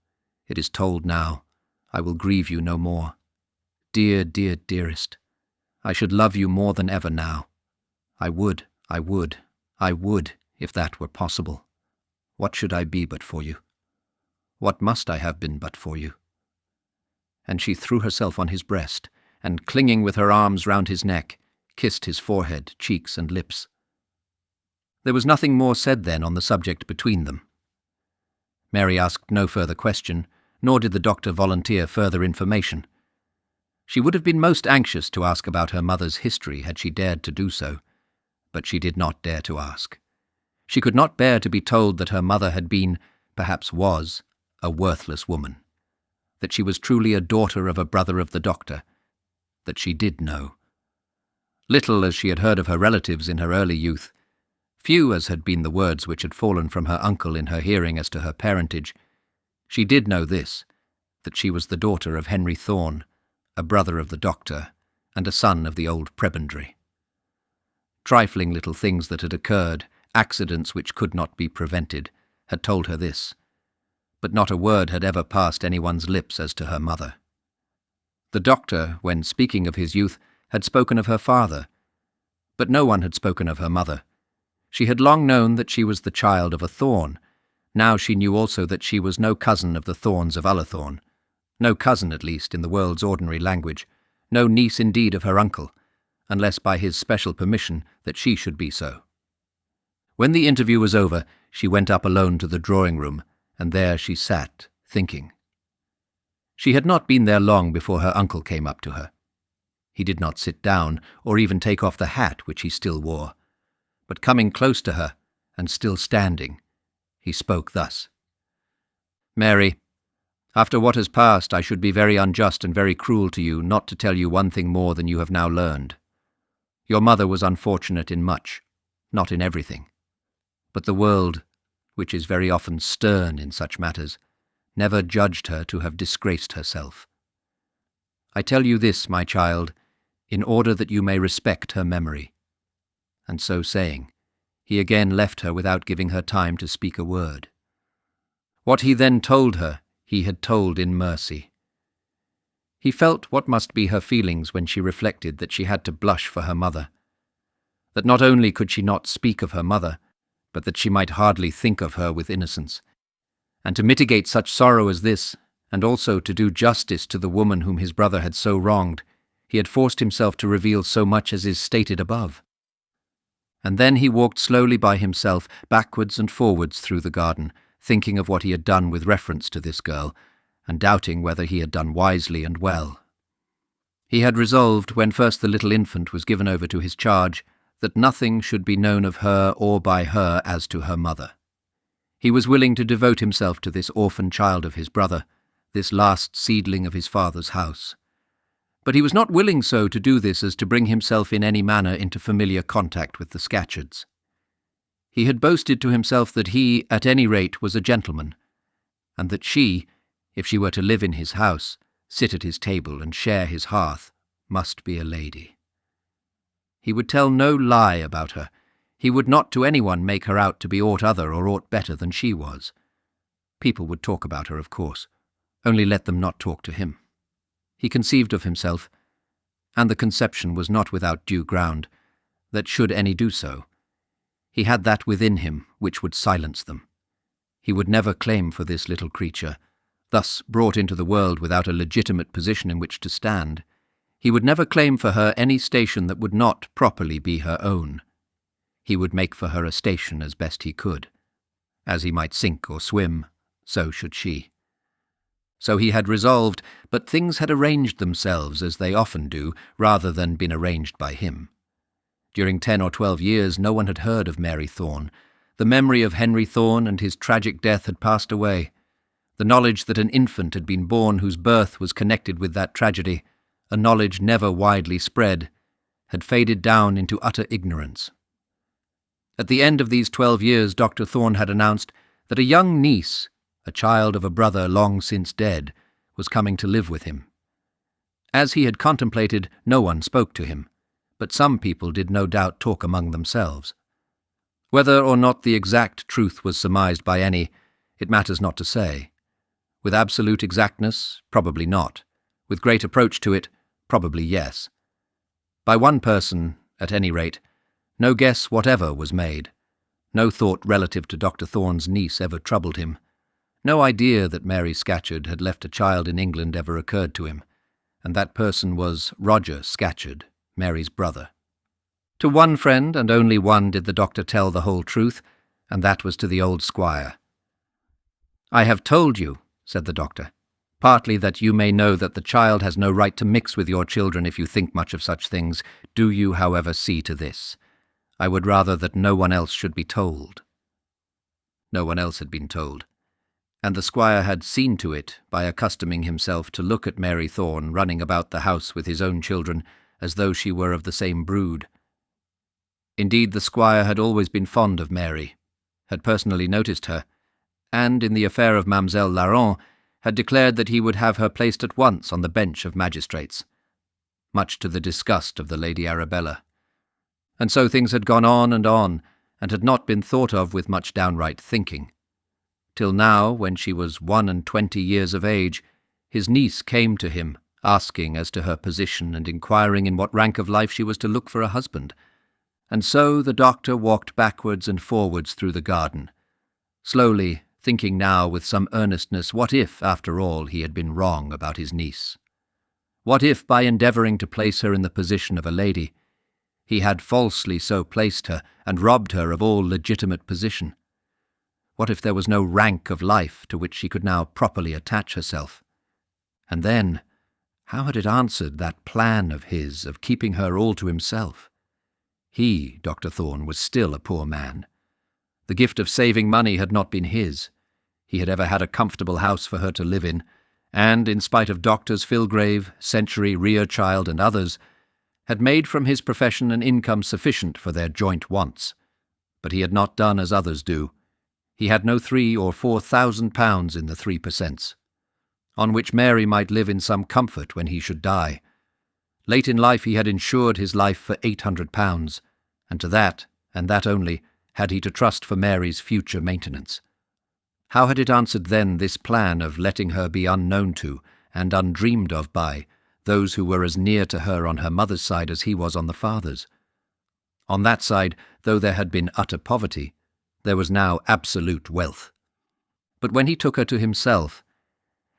It is told now. I will grieve you no more. Dear, dear, dearest, I should love you more than ever now. I would, if that were possible. What should I be but for you? What must I have been but for you?" And she threw herself on his breast, and clinging with her arms round his neck, kissed his forehead, cheeks, and lips. There was nothing more said then on the subject between them. Mary asked no further question, nor did the doctor volunteer further information. She would have been most anxious to ask about her mother's history had she dared to do so, but she did not dare to ask. She could not bear to be told that her mother had been, perhaps was, a worthless woman, that she was truly a daughter of a brother of the doctor, that she did know. Little as she had heard of her relatives in her early youth, few as had been the words which had fallen from her uncle in her hearing as to her parentage, she did know this, that she was the daughter of Henry Thorne, a brother of the doctor, and a son of the old prebendary. Trifling little things that had occurred, accidents which could not be prevented, had told her this, but not a word had ever passed anyone's lips as to her mother. The doctor, when speaking of his youth, had spoken of her father, but no one had spoken of her mother. She had long known that she was the child of a Thorne. Now she knew also that she was no cousin of the Thornes of Ullathorne, no cousin, at least, in the world's ordinary language, no niece indeed of her uncle, unless by his special permission that she should be so. When the interview was over, she went up alone to the drawing-room, and there she sat, thinking. She had not been there long before her uncle came up to her. He did not sit down, or even take off the hat which he still wore, but coming close to her, and still standing, he spoke thus. "Mary, after what has passed, I should be very unjust and very cruel to you not to tell you one thing more than you have now learned. Your mother was unfortunate in much, not in everything. But the world, which is very often stern in such matters, never judged her to have disgraced herself. I tell you this, my child, in order that you may respect her memory." And so saying, he again left her without giving her time to speak a word. What he then told her, he had told in mercy. He felt what must be her feelings when she reflected that she had to blush for her mother, that not only could she not speak of her mother, but that she might hardly think of her with innocence. And to mitigate such sorrow as this, and also to do justice to the woman whom his brother had so wronged, he had forced himself to reveal so much as is stated above. And then he walked slowly by himself, backwards and forwards through the garden, thinking of what he had done with reference to this girl, and doubting whether he had done wisely and well. He had resolved, when first the little infant was given over to his charge, that nothing should be known of her or by her as to her mother. He was willing to devote himself to this orphan child of his brother, this last seedling of his father's house. But he was not willing so to do this as to bring himself in any manner into familiar contact with the Scatcherds. He had boasted to himself that he, at any rate, was a gentleman, and that she, if she were to live in his house, sit at his table and share his hearth, must be a lady. He would tell no lie about her. He would not to anyone make her out to be aught other or aught better than she was. People would talk about her, of course, only let them not talk to him. He conceived of himself, and the conception was not without due ground, that should any do so, he had that within him which would silence them. He would never claim for this little creature, thus brought into the world without a legitimate position in which to stand. He would never claim for her any station that would not properly be her own. He would make for her a station as best he could. As he might sink or swim, so should she. So he had resolved, but things had arranged themselves, as they often do, rather than been arranged by him. During 10 or 12 years no one had heard of Mary Thorne. The memory of Henry Thorne and his tragic death had passed away. The knowledge that an infant had been born whose birth was connected with that tragedy, a knowledge never widely spread, had faded down into utter ignorance. At the end of these 12 years Dr. Thorne had announced that a young niece, a child of a brother long since dead, was coming to live with him. As he had contemplated, no one spoke to him, but some people did no doubt talk among themselves. Whether or not the exact truth was surmised by any, it matters not to say. With absolute exactness, probably not. With great approach to it, probably yes. By one person, at any rate, no guess whatever was made. No thought relative to Dr. Thorne's niece ever troubled him. No idea that Mary Scatcherd had left a child in England ever occurred to him, and that person was Roger Scatcherd, Mary's brother. To one friend, and only one, did the doctor tell the whole truth, and that was to the old squire. "I have told you," said the doctor, "partly that you may know that the child has no right to mix with your children if you think much of such things. Do you, however, see to this. I would rather that no one else should be told." No one else had been told, and the squire had seen to it by accustoming himself to look at Mary Thorne running about the house with his own children as though she were of the same brood. Indeed, the squire had always been fond of Mary, had personally noticed her, and, in the affair of Mademoiselle Larron, had declared that he would have her placed at once on the bench of magistrates, much to the disgust of the Lady Arabella. And so things had gone on, and had not been thought of with much downright thinking. Till now, when she was 21 years of age, his niece came to him, asking as to her position and inquiring in what rank of life she was to look for a husband. And so the doctor walked backwards and forwards through the garden, slowly, thinking now with some earnestness what if, after all, he had been wrong about his niece? What if, by endeavouring to place her in the position of a lady, he had falsely so placed her and robbed her of all legitimate position? What if there was no rank of life to which she could now properly attach herself? And then, how had it answered that plan of his of keeping her all to himself? He, Dr. Thorne, was still a poor man. The gift of saving money had not been his. He had ever had a comfortable house for her to live in, and, in spite of doctors Filgrave, Century, Rearchild, and others, had made from his profession an income sufficient for their joint wants. But he had not done as others do. He had no £3,000 or £4,000 in the 3%, on which Mary might live in some comfort when he should die. Late in life he had insured his life for £800, and to that, and that only, had he to trust for Mary's future maintenance. How had it answered then this plan of letting her be unknown to, and undreamed of by, those who were as near to her on her mother's side as he was on the father's? On that side, though there had been utter poverty, there was now absolute wealth. But when he took her to himself,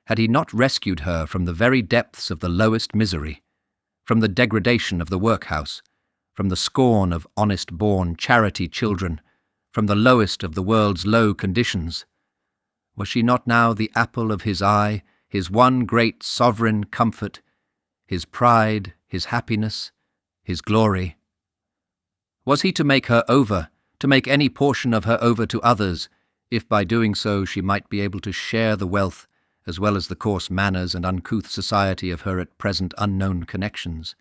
had he not rescued her from the very depths of the lowest misery, from the degradation of the workhouse, from the scorn of honest-born charity children, from the lowest of the world's low conditions? Was she not now the apple of his eye, his one great sovereign comfort, his pride, his happiness, his glory? Was he to make her over, to make any portion of her over to others, if by doing so she might be able to share the wealth, as well as the coarse manners and uncouth society of her at present unknown connections?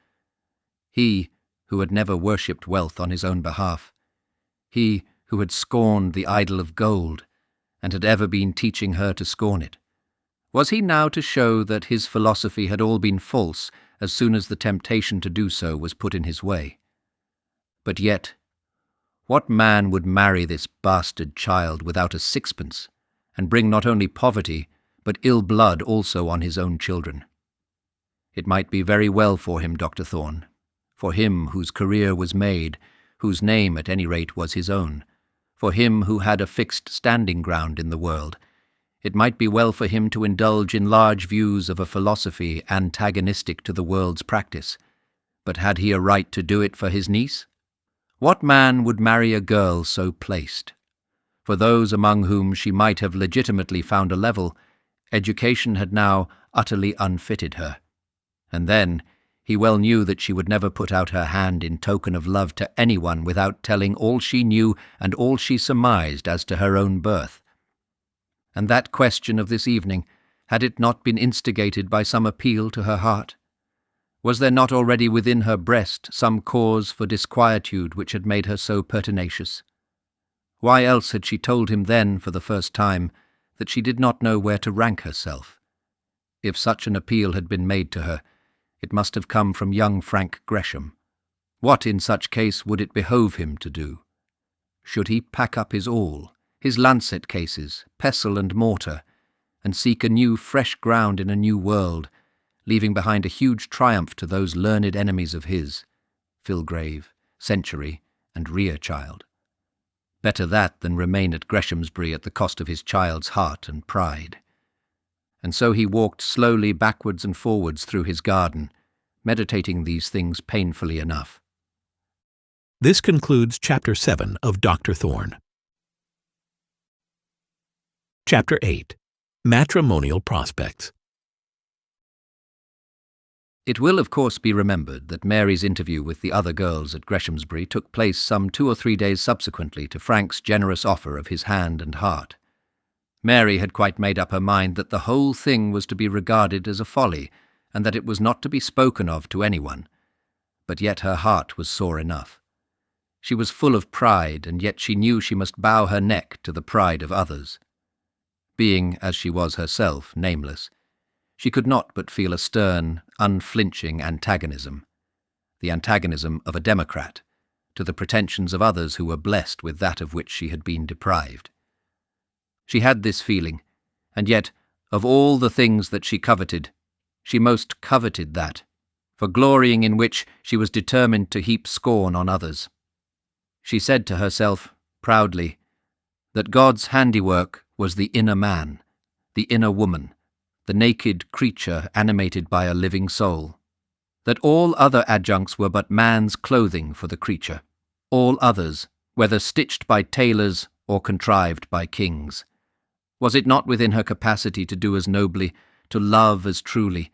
He, who had never worshipped wealth on his own behalf, he who had scorned the idol of gold, and had ever been teaching her to scorn it, was he now to show that his philosophy had all been false as soon as the temptation to do so was put in his way? But yet, what man would marry this bastard child without a sixpence, and bring not only poverty, but ill blood also on his own children? It might be very well for him, Dr. Thorne, for him whose career was made, whose name at any rate was his own, for him who had a fixed standing ground in the world. It might be well for him to indulge in large views of a philosophy antagonistic to the world's practice. But had he a right to do it for his niece? What man would marry a girl so placed? For those among whom she might have legitimately found a level, education had now utterly unfitted her. And then, he well knew that she would never put out her hand in token of love to anyone without telling all she knew and all she surmised as to her own birth. And that question of this evening, had it not been instigated by some appeal to her heart? Was there not already within her breast some cause for disquietude which had made her so pertinacious? Why else had she told him then, for the first time, that she did not know where to rank herself? If such an appeal had been made to her, it must have come from young Frank Gresham. What in such case would it behove him to do? Should he pack up his all, his lancet cases, pestle and mortar, and seek a new fresh ground in a new world, leaving behind a huge triumph to those learned enemies of his, Filgrave, Century, and Rearchild? Better that than remain at Greshamsbury at the cost of his child's heart and pride. And so he walked slowly backwards and forwards through his garden, meditating these things painfully enough.
This concludes Chapter 7 of Dr. Thorne. Chapter 8. Matrimonial Prospects.
It will of course be remembered that Mary's interview with the other girls at Greshamsbury took place some 2 or 3 days subsequently to Frank's generous offer of his hand and heart. Mary had quite made up her mind that the whole thing was to be regarded as a folly, and that it was not to be spoken of to anyone. But yet her heart was sore enough. She was full of pride, and yet she knew she must bow her neck to the pride of others. Being, as she was herself, nameless, she could not but feel a stern, unflinching antagonism, the antagonism of a democrat, to the pretensions of others who were blessed with that of which she had been deprived. She had this feeling, and yet, of all the things that she coveted, she most coveted that, for glorying in which she was determined to heap scorn on others. She said to herself, proudly, that God's handiwork was the inner man, the inner woman, the naked creature animated by a living soul, that all other adjuncts were but man's clothing for the creature, all others, whether stitched by tailors or contrived by kings. Was it not within her capacity to do as nobly, to love as truly,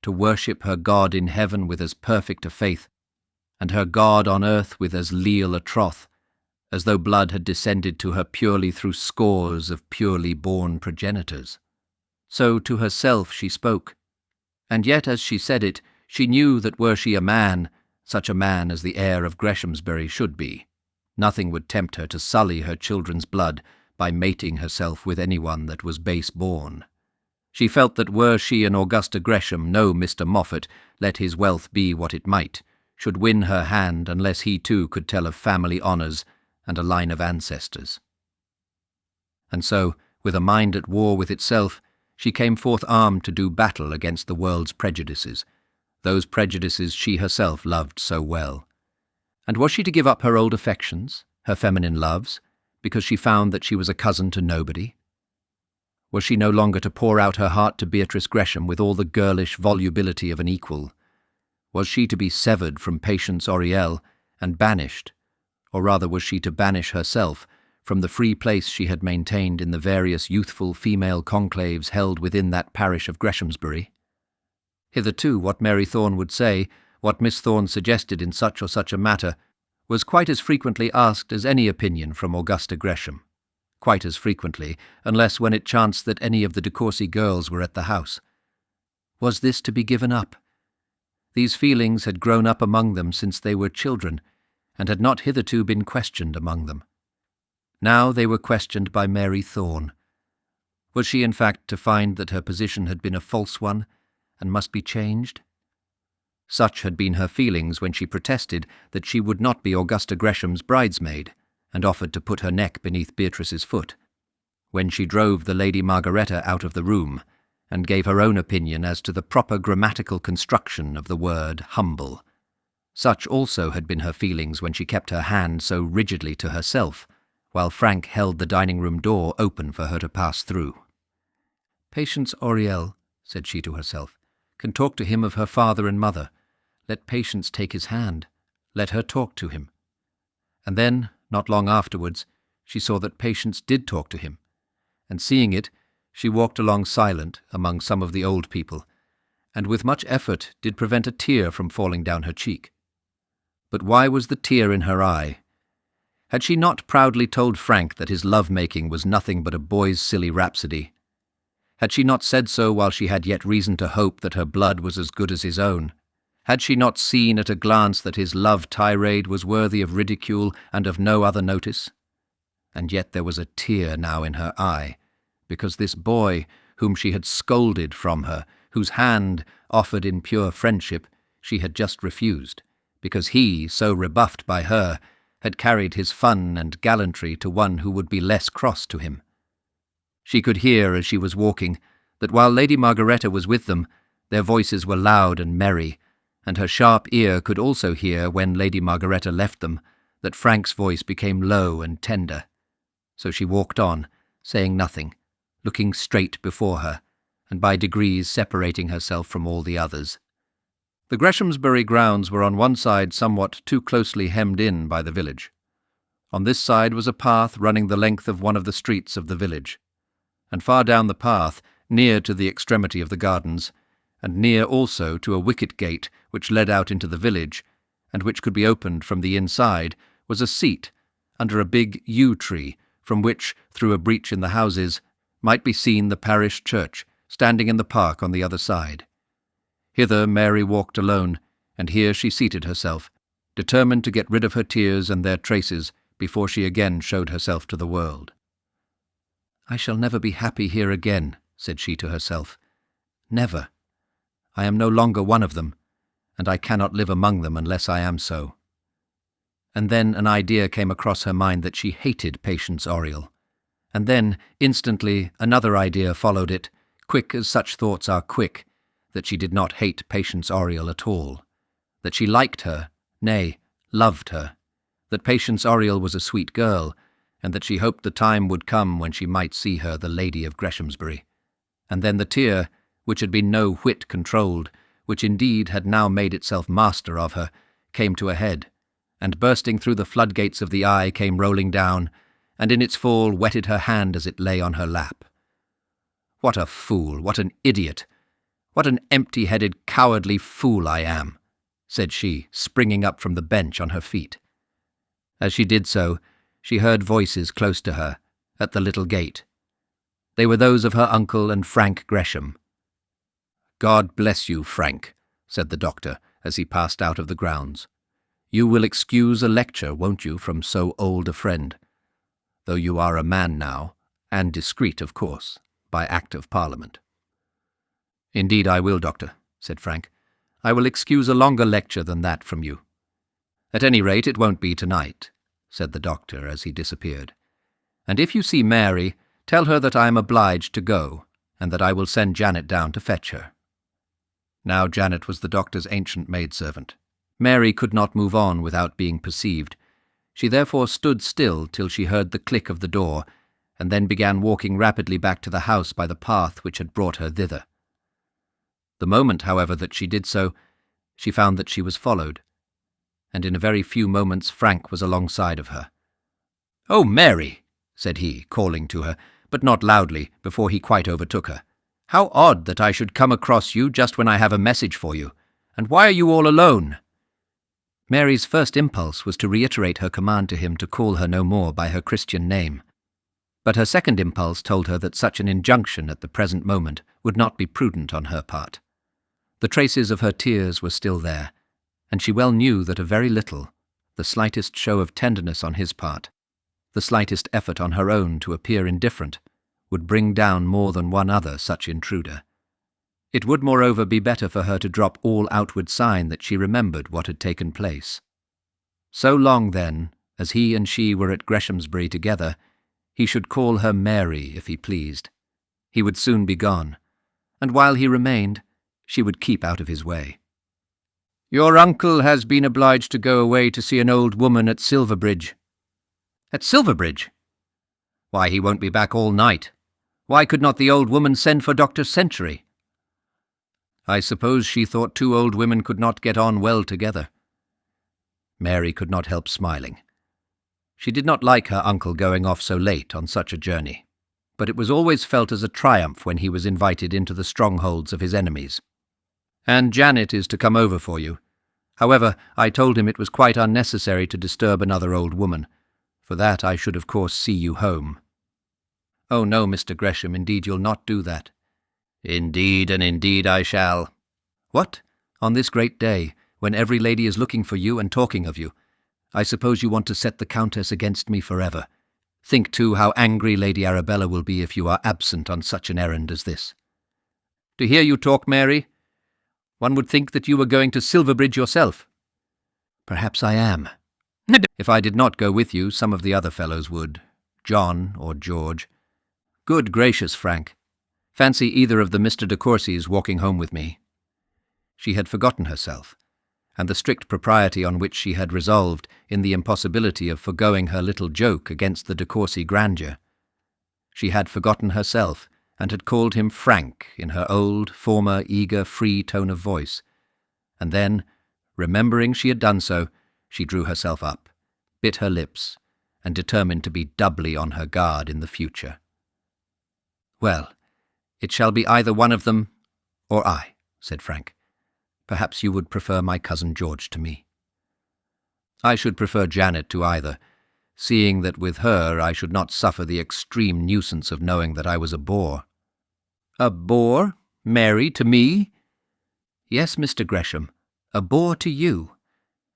to worship her God in heaven with as perfect a faith, and her God on earth with as leal a troth, as though blood had descended to her purely through scores of purely born progenitors? So to herself she spoke, and yet as she said it, she knew that were she a man, such a man as the heir of Greshamsbury should be, nothing would tempt her to sully her children's blood by mating herself with anyone that was base-born. She felt that were she an Augusta Gresham, no Mr. Moffat, let his wealth be what it might, should win her hand unless he too could tell of family honours and a line of ancestors. And so, with a mind at war with itself, she came forth armed to do battle against the world's prejudices, those prejudices she herself loved so well. And was she to give up her old affections, her feminine loves, because she found that she was a cousin to nobody? Was she no longer to pour out her heart to Beatrice Gresham with all the girlish volubility of an equal? Was she to be severed from Patience Oriel and banished, or rather was she to banish herself from the free place she had maintained in the various youthful female conclaves held within that parish of Greshamsbury? Hitherto what Mary Thorne would say, what Miss Thorne suggested in such or such a matter, was quite as frequently asked as any opinion from Augusta Gresham, quite as frequently, unless when it chanced that any of the de Courcy girls were at the house. Was this to be given up? These feelings had grown up among them since they were children, and had not hitherto been questioned among them. Now they were questioned by Mary Thorne. Was she in fact to find that her position had been a false one, and must be changed? Such had been her feelings when she protested that she would not be Augusta Gresham's bridesmaid, and offered to put her neck beneath Beatrice's foot, when she drove the Lady Margaretta out of the room, and gave her own opinion as to the proper grammatical construction of the word humble. Such also had been her feelings when she kept her hand so rigidly to herself, while Frank held the dining-room door open for her to pass through. Patience Oriel, said she to herself, can talk to him of her father and mother. Let Patience take his hand. Let her talk to him. And then, not long afterwards, she saw that Patience did talk to him, and seeing it, she walked along silent among some of the old people, and with much effort did prevent a tear from falling down her cheek. But why was the tear in her eye? Had she not proudly told Frank that his love-making was nothing but a boy's silly rhapsody? Had she not said so while she had yet reason to hope that her blood was as good as his own? Had she not seen at a glance that his love tirade was worthy of ridicule and of no other notice? And yet there was a tear now in her eye, because this boy, whom she had scolded from her, whose hand, offered in pure friendship, she had just refused, because he, so rebuffed by her, had carried his fun and gallantry to one who would be less cross to him. She could hear, as she was walking, that while Lady Margaretta was with them, their voices were loud and merry, and her sharp ear could also hear, when Lady Margaretta left them, that Frank's voice became low and tender. So she walked on, saying nothing, looking straight before her, and by degrees separating herself from all the others. The Greshamsbury grounds were on one side somewhat too closely hemmed in by the village. On this side was a path running the length of one of the streets of the village, and far down the path, near to the extremity of the gardens, and near also to a wicket gate which led out into the village, and which could be opened from the inside, was a seat under a big yew tree, from which, through a breach in the houses, might be seen the parish church, standing in the park on the other side. Hither Mary walked alone, and here she seated herself, determined to get rid of her tears and their traces before she again showed herself to the world. "I shall never be happy here again," said she to herself. "Never. I am no longer one of them, and I cannot live among them unless I am so." And then an idea came across her mind that she hated Patience Oriel. And then, instantly, another idea followed it, quick as such thoughts are quick, that she did not hate Patience Oriel at all, that she liked her, nay, loved her, that Patience Oriel was a sweet girl, and that she hoped the time would come when she might see her the Lady of Greshamsbury. And then the tear, which had been no whit controlled, which indeed had now made itself master of her, came to a head, and bursting through the floodgates of the eye came rolling down, and in its fall wetted her hand as it lay on her lap. "What a fool, what an idiot, what an empty-headed, cowardly fool I am," said she, springing up from the bench on her feet. As she did so, she heard voices close to her, at the little gate. They were those of her uncle and Frank Gresham. "God bless you, Frank," said the doctor, as he passed out of the grounds. "You will excuse a lecture, won't you, from so old a friend? Though you are a man now, and discreet, of course, by Act of Parliament." "Indeed I will, Doctor," said Frank. "I will excuse a longer lecture than that from you. At any rate, it won't be tonight," said the doctor as he disappeared. "And if you see Mary, tell her that I am obliged to go, and that I will send Janet down to fetch her." Now Janet was the doctor's ancient maidservant. Mary could not move on without being perceived. She therefore stood still till she heard the click of the door, and then began walking rapidly back to the house by the path which had brought her thither. The moment, however, that she did so, she found that she was followed, and in a very few moments Frank was alongside of her. "Oh, Mary," said he, calling to her, but not loudly, before he quite overtook her. "How odd that I should come across you just when I have a message for you. And why are you all alone?" Mary's first impulse was to reiterate her command to him to call her no more by her Christian name. But her second impulse told her that such an injunction at the present moment would not be prudent on her part. The traces of her tears were still there, and she well knew that a very little, the slightest show of tenderness on his part, the slightest effort on her own to appear indifferent, would bring down more than one other such intruder. It would moreover be better for her to drop all outward sign that she remembered what had taken place. So long, then, as he and she were at Greshamsbury together, he should call her Mary if he pleased. He would soon be gone, and while he remained, she would keep out of his way. "Your uncle has been obliged to go away to see an old woman at Silverbridge." "At Silverbridge? Why, he won't be back all night. Why could not the old woman send for Dr. Century?" "I suppose she thought two old women could not get on well together." Mary could not help smiling. She did not like her uncle going off so late on such a journey, but it was always felt as a triumph when he was invited into the strongholds of his enemies. "And Janet is to come over for you. However, I told him it was quite unnecessary to disturb another old woman. For that I should of course see you home." "Oh no, Mr. Gresham, indeed you'll not do that." "Indeed and indeed I shall." "What? On this great day, when every lady is looking for you and talking of you? I suppose you want to set the Countess against me forever. Think, too, how angry Lady Arabella will be if you are absent on such an errand as this." To hear you talk, Mary, one would think that you were going to Silverbridge yourself. Perhaps I am. If I did not go with you, some of the other fellows would. John or George. Good gracious, Frank. Fancy either of the Mr. de Courcys walking home with me. She had forgotten herself, and the strict propriety on which she had resolved in the impossibility of forgoing her little joke against the de Courcy grandeur. She had forgotten herself, and had called him Frank in her old, former, eager, free tone of voice. And then, remembering she had done so, she drew herself up, bit her lips, and determined to be doubly on her guard in the future. "Well, it shall be either one of them or I," said Frank. "Perhaps you would prefer my cousin George to me." "I should prefer Janet to either, seeing that with her I should not suffer the extreme nuisance of knowing that I was a bore." "A bore? Mary, to me?" "Yes, Mr. Gresham, a bore to you.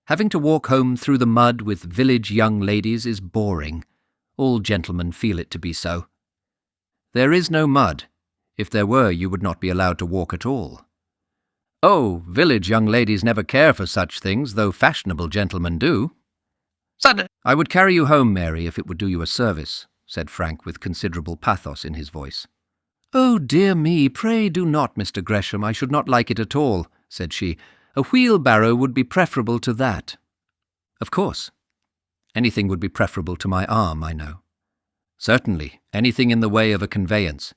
Having to walk home through the mud with village young ladies is boring. All gentlemen feel it to be so." "There is no mud. If there were, you would not be allowed to walk at all." "Oh, village young ladies never care for such things, though fashionable gentlemen do." "I would carry you home, Mary, if it would do you a service," said Frank with considerable pathos in his voice. "Oh, dear me, pray do not, Mr. Gresham, I should not like it at all," said she. "A wheelbarrow would be preferable to that." "Of course. Anything would be preferable to my arm, I know." "Certainly, anything in the way of a conveyance.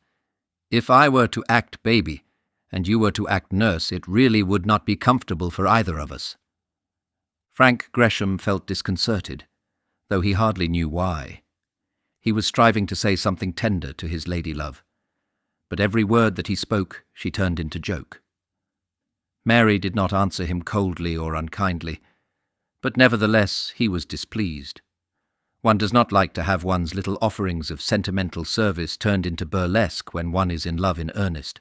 If I were to act baby, and you were to act nurse, it really would not be comfortable for either of us." Frank Gresham felt disconcerted, though he hardly knew why. He was striving to say something tender to his lady-love, but every word that he spoke she turned into joke. Mary did not answer him coldly or unkindly, but nevertheless he was displeased. One does not like to have one's little offerings of sentimental service turned into burlesque when one is in love in earnest.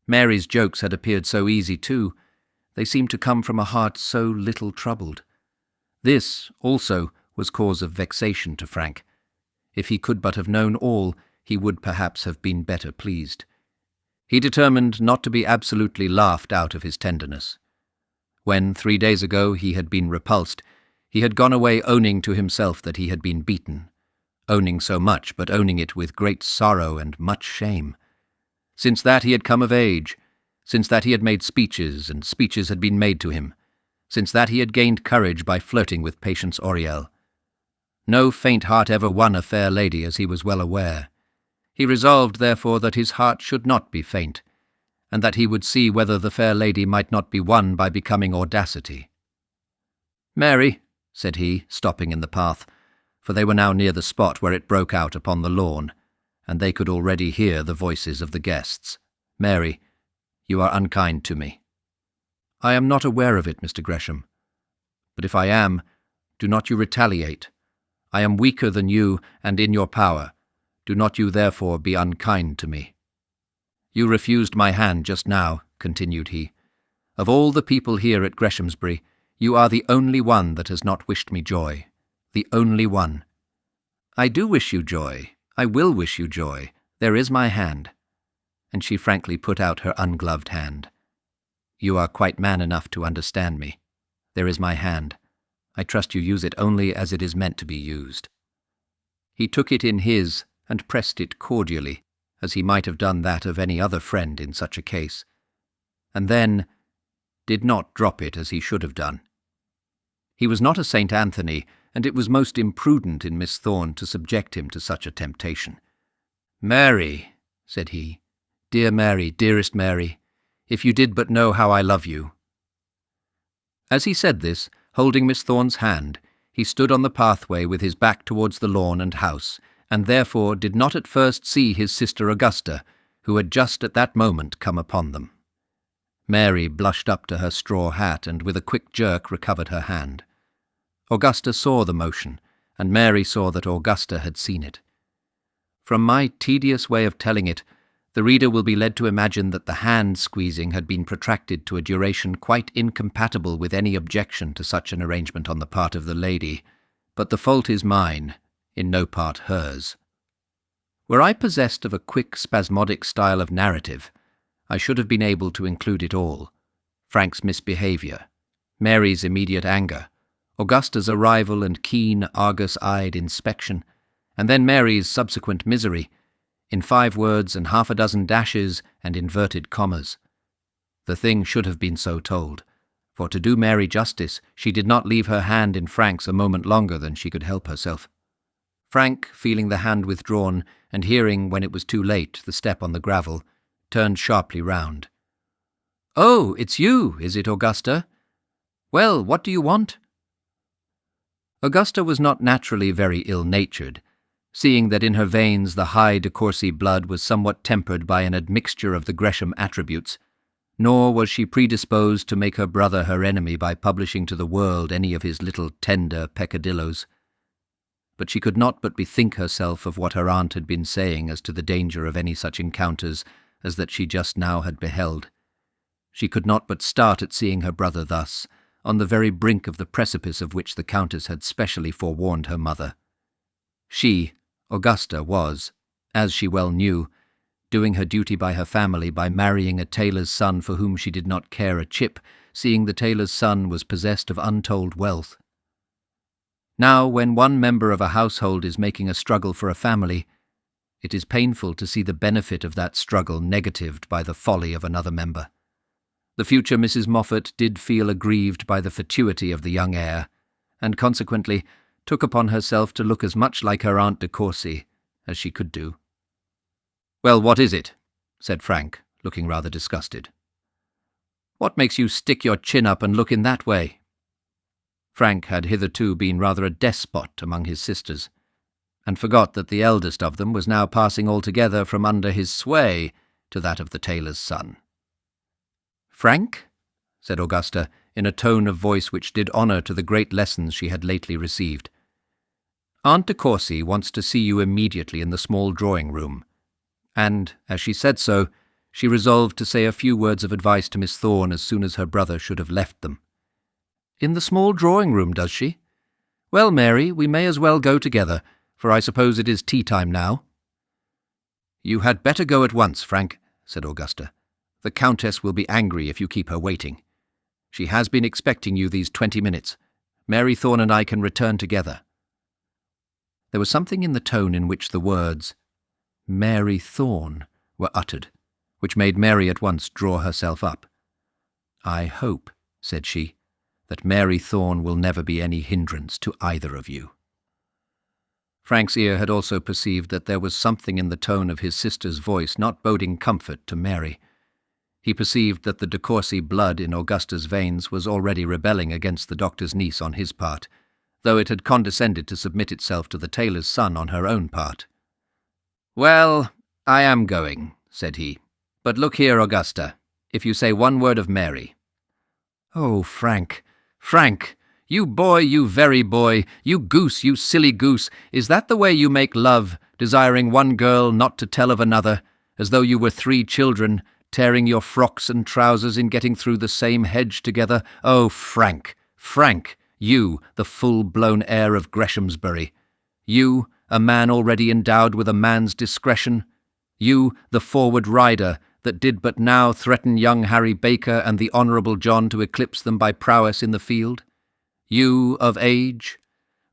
Mary's jokes had appeared so easy too. They seemed to come from a heart so little troubled. This, also, was cause of vexation to Frank. If he could but have known all, he would perhaps have been better pleased. He determined not to be absolutely laughed out of his tenderness. When, 3 days ago, he had been repulsed, he had gone away owning to himself that he had been beaten, owning so much, but owning it with great sorrow and much shame. Since that he had come of age, since that he had made speeches, and speeches had been made to him, since that he had gained courage by flirting with Patience Oriel. No faint heart ever won a fair lady, as he was well aware. He resolved, therefore, that his heart should not be faint, and that he would see whether the fair lady might not be won by becoming audacity. "Mary," said he, stopping in the path, for they were now near the spot where it broke out upon the lawn, and they could already hear the voices of the guests. "Mary, you are unkind to me." "I am not aware of it, Mr. Gresham. But if I am, do not you retaliate. I am weaker than you, and in your power. Do not you therefore be unkind to me." "You refused my hand just now," continued he. "Of all the people here at Greshamsbury, you are the only one that has not wished me joy. The only one." "I do wish you joy. I will wish you joy. There is my hand." And she frankly put out her ungloved hand. "You are quite man enough to understand me. There is my hand. I trust you use it only as it is meant to be used." He took it in his and pressed it cordially, as he might have done that of any other friend in such a case, and then did not drop it as he should have done. He was not a St. Anthony, and it was most imprudent in Miss Thorne to subject him to such a temptation. "Mary," said he, "dear Mary, dearest Mary, if you did but know how I love you." As he said this, holding Miss Thorne's hand, he stood on the pathway with his back towards the lawn and house, and therefore did not at first see his sister Augusta, who had just at that moment come upon them. Mary blushed up to her straw hat, and with a quick jerk recovered her hand. Augusta saw the motion, and Mary saw that Augusta had seen it. From my tedious way of telling it, the reader will be led to imagine that the hand-squeezing had been protracted to a duration quite incompatible with any objection to such an arrangement on the part of the lady, but the fault is mine, in no part hers. Were I possessed of a quick, spasmodic style of narrative, I should have been able to include it all. Frank's misbehaviour, Mary's immediate anger, Augusta's arrival and keen, argus-eyed inspection, and then Mary's subsequent misery, in 5 words and half a dozen dashes and inverted commas. The thing should have been so told, for to do Mary justice, she did not leave her hand in Frank's a moment longer than she could help herself. Frank, feeling the hand withdrawn, and hearing, when it was too late, the step on the gravel, turned sharply round. "Oh, it's you, is it, Augusta? Well, what do you want?" Augusta was not naturally very ill-natured, seeing that in her veins the high de Courcy blood was somewhat tempered by an admixture of the Gresham attributes, nor was she predisposed to make her brother her enemy by publishing to the world any of his little tender peccadilloes. But she could not but bethink herself of what her aunt had been saying as to the danger of any such encounters as that she just now had beheld. She could not but start at seeing her brother thus, on the very brink of the precipice of which the Countess had specially forewarned her mother. She, Augusta, was, as she well knew, doing her duty by her family by marrying a tailor's son for whom she did not care a chip, seeing the tailor's son was possessed of untold wealth. Now, when one member of a household is making a struggle for a family, it is painful to see the benefit of that struggle negatived by the folly of another member. The future Mrs. Moffat did feel aggrieved by the fatuity of the young heir, and consequently took upon herself to look as much like her Aunt de Courcy as she could do. "Well, what is it?" said Frank, looking rather disgusted. "What makes you stick your chin up and look in that way?" Frank had hitherto been rather a despot among his sisters, and forgot that the eldest of them was now passing altogether from under his sway to that of the tailor's son. "Frank?" said Augusta, in a tone of voice which did honour to the great lessons she had lately received. "Aunt de Courcy wants to see you immediately in the small drawing-room." And, as she said so, she resolved to say a few words of advice to Miss Thorne as soon as her brother should have left them. "In the small drawing-room, does she? Well, Mary, we may as well go together, for I suppose it is tea-time now." "You had better go at once, Frank," said Augusta. "The Countess will be angry if you keep her waiting. She has been expecting you these 20 minutes. Mary Thorne and I can return together." There was something in the tone in which the words, "Mary Thorne," were uttered, which made Mary at once draw herself up. "I hope," said she, "that Mary Thorne will never be any hindrance to either of you." Frank's ear had also perceived that there was something in the tone of his sister's voice not boding comfort to Mary. He perceived that the de Courcy blood in Augusta's veins was already rebelling against the doctor's niece on his part, though it had condescended to submit itself to the tailor's son on her own part. "Well, I am going," said he. "But look here, Augusta, if you say one word of Mary—" "Oh, Frank, Frank, you boy, you very boy, you goose, you silly goose, is that the way you make love, desiring one girl not to tell of another, as though you were 3 children, tearing your frocks and trousers in getting through the same hedge together? Oh, Frank, Frank, you, the full-blown heir of Greshamsbury, you, a man already endowed with a man's discretion, you, the forward rider that did but now threaten young Harry Baker and the Honourable John to eclipse them by prowess in the field, you of age,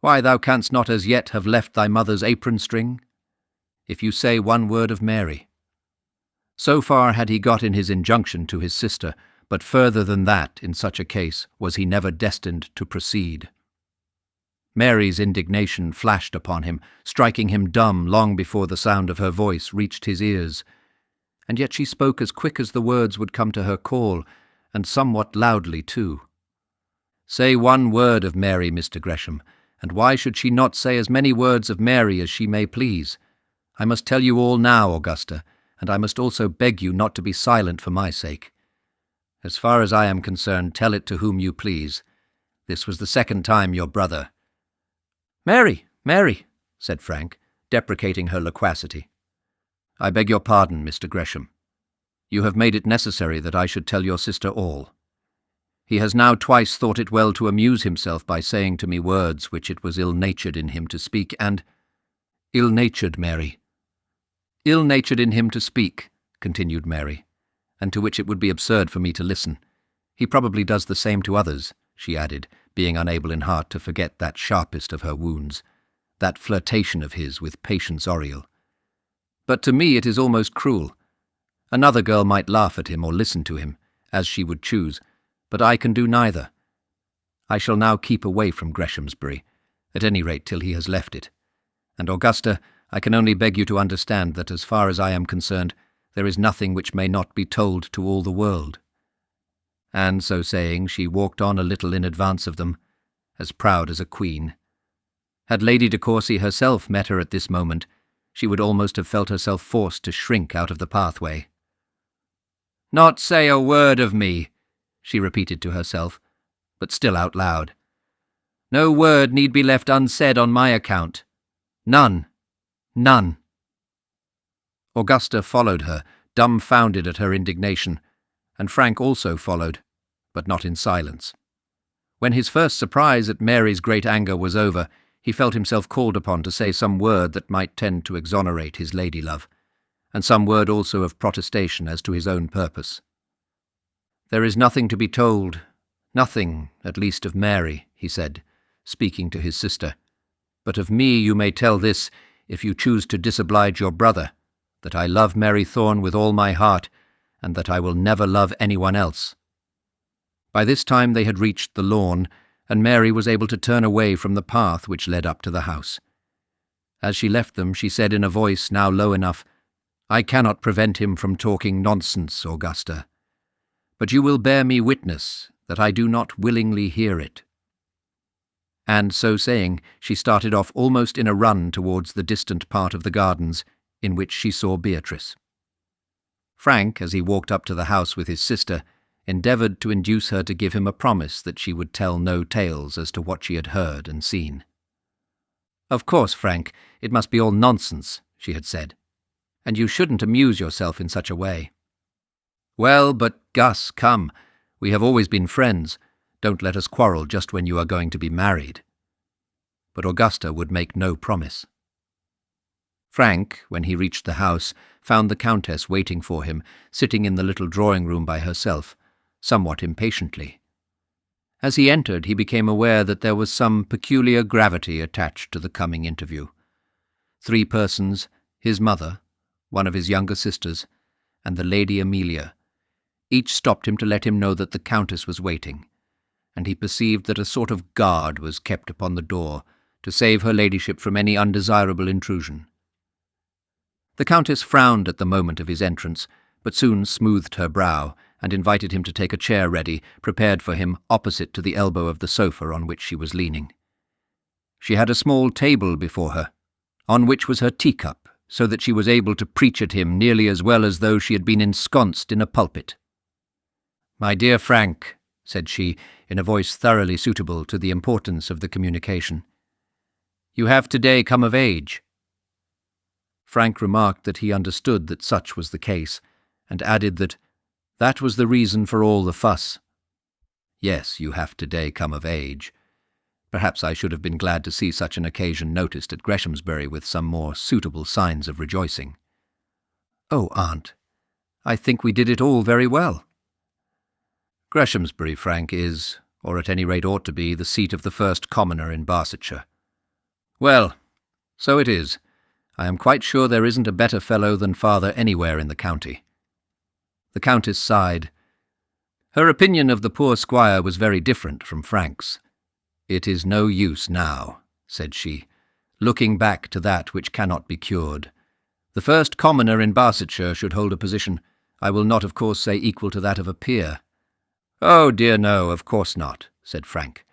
why thou canst not as yet have left thy mother's apron-string, if you say one word of Mary." So far had he got in his injunction to his sister, but further than that, in such a case, was he never destined to proceed. Mary's indignation flashed upon him, striking him dumb long before the sound of her voice reached his ears, and yet she spoke as quick as the words would come to her call, and somewhat loudly too. "Say one word of Mary, Mr. Gresham, and why should she not say as many words of Mary as she may please? I must tell you all now, Augusta, and I must also beg you not to be silent for my sake. As far as I am concerned, tell it to whom you please. This was the 2nd time your brother—" "Mary, Mary," said Frank, deprecating her loquacity. "I beg your pardon, Mr. Gresham. You have made it necessary that I should tell your sister all. He has now twice thought it well to amuse himself by saying to me words which it was ill-natured in him to speak, and—" "Ill-natured, Mary." "Ill-natured in him to speak," continued Mary, and to which it would be absurd for me to listen. He probably does the same to others," she added, being unable in heart to forget that sharpest of her wounds, that flirtation of his with Patience Oriel. "But to me it is almost cruel. Another girl might laugh at him or listen to him, as she would choose, but I can do neither. I shall now keep away from Greshamsbury, at any rate till he has left it. And, Augusta, I can only beg you to understand that as far as I am concerned, there is nothing which may not be told to all the world." And so saying, she walked on a little in advance of them, as proud as a queen. Had Lady de Courcy herself met her at this moment, she would almost have felt herself forced to shrink out of the pathway. "Not say a word of me," she repeated to herself, but still out loud. "No word need be left unsaid on my account. None. None." Augusta followed her, dumbfounded at her indignation, and Frank also followed, but not in silence. When his first surprise at Mary's great anger was over, he felt himself called upon to say some word that might tend to exonerate his lady-love, and some word also of protestation as to his own purpose. "There is nothing to be told, nothing, at least, of Mary," he said, speaking to his sister. "But of me you may tell this, if you choose to disoblige your brother, that I love Mary Thorne with all my heart, and that I will never love anyone else." By this time they had reached the lawn, and Mary was able to turn away from the path which led up to the house. As she left them, she said in a voice now low enough, "I cannot prevent him from talking nonsense, Augusta, but you will bear me witness that I do not willingly hear it." And so saying, she started off almost in a run towards the distant part of the gardens in which she saw Beatrice. Frank, as he walked up to the house with his sister, endeavoured to induce her to give him a promise that she would tell no tales as to what she had heard and seen. "Of course, Frank, it must be all nonsense," she had said, "and you shouldn't amuse yourself in such a way." "Well, but Gus, come, we have always been friends. Don't let us quarrel just when you are going to be married." But Augusta would make no promise. Frank, when he reached the house, found the Countess waiting for him, sitting in the little drawing-room by herself, somewhat impatiently. As he entered, he became aware that there was some peculiar gravity attached to the coming interview. 3 persons, his mother, one of his younger sisters, and the Lady Amelia, each stopped him to let him know that the Countess was waiting, and he perceived that a sort of guard was kept upon the door to save her ladyship from any undesirable intrusion. The Countess frowned at the moment of his entrance, but soon smoothed her brow, and invited him to take a chair ready, prepared for him opposite to the elbow of the sofa on which she was leaning. She had a small table before her, on which was her teacup, so that she was able to preach at him nearly as well as though she had been ensconced in a pulpit. "My dear Frank," said she, in a voice thoroughly suitable to the importance of the communication, "you have today come of age." Frank remarked that he understood that such was the case, and added that was the reason for all the fuss. "Yes, you have today come of age. Perhaps I should have been glad to see such an occasion noticed at Greshamsbury with some more suitable signs of rejoicing." "Oh, Aunt, I think we did it all very well." "Greshamsbury, Frank, is, or at any rate ought to be, the seat of the first commoner in Barsetshire." "Well, so it is. I am quite sure there isn't a better fellow than father anywhere in the county." The Countess sighed. Her opinion of the poor squire was very different from Frank's. "It is no use now," said she, "looking back to that which cannot be cured. The first commoner in Barsetshire should hold a position, I will not of course say equal to that of a peer." "Oh dear no, of course not," said Frank,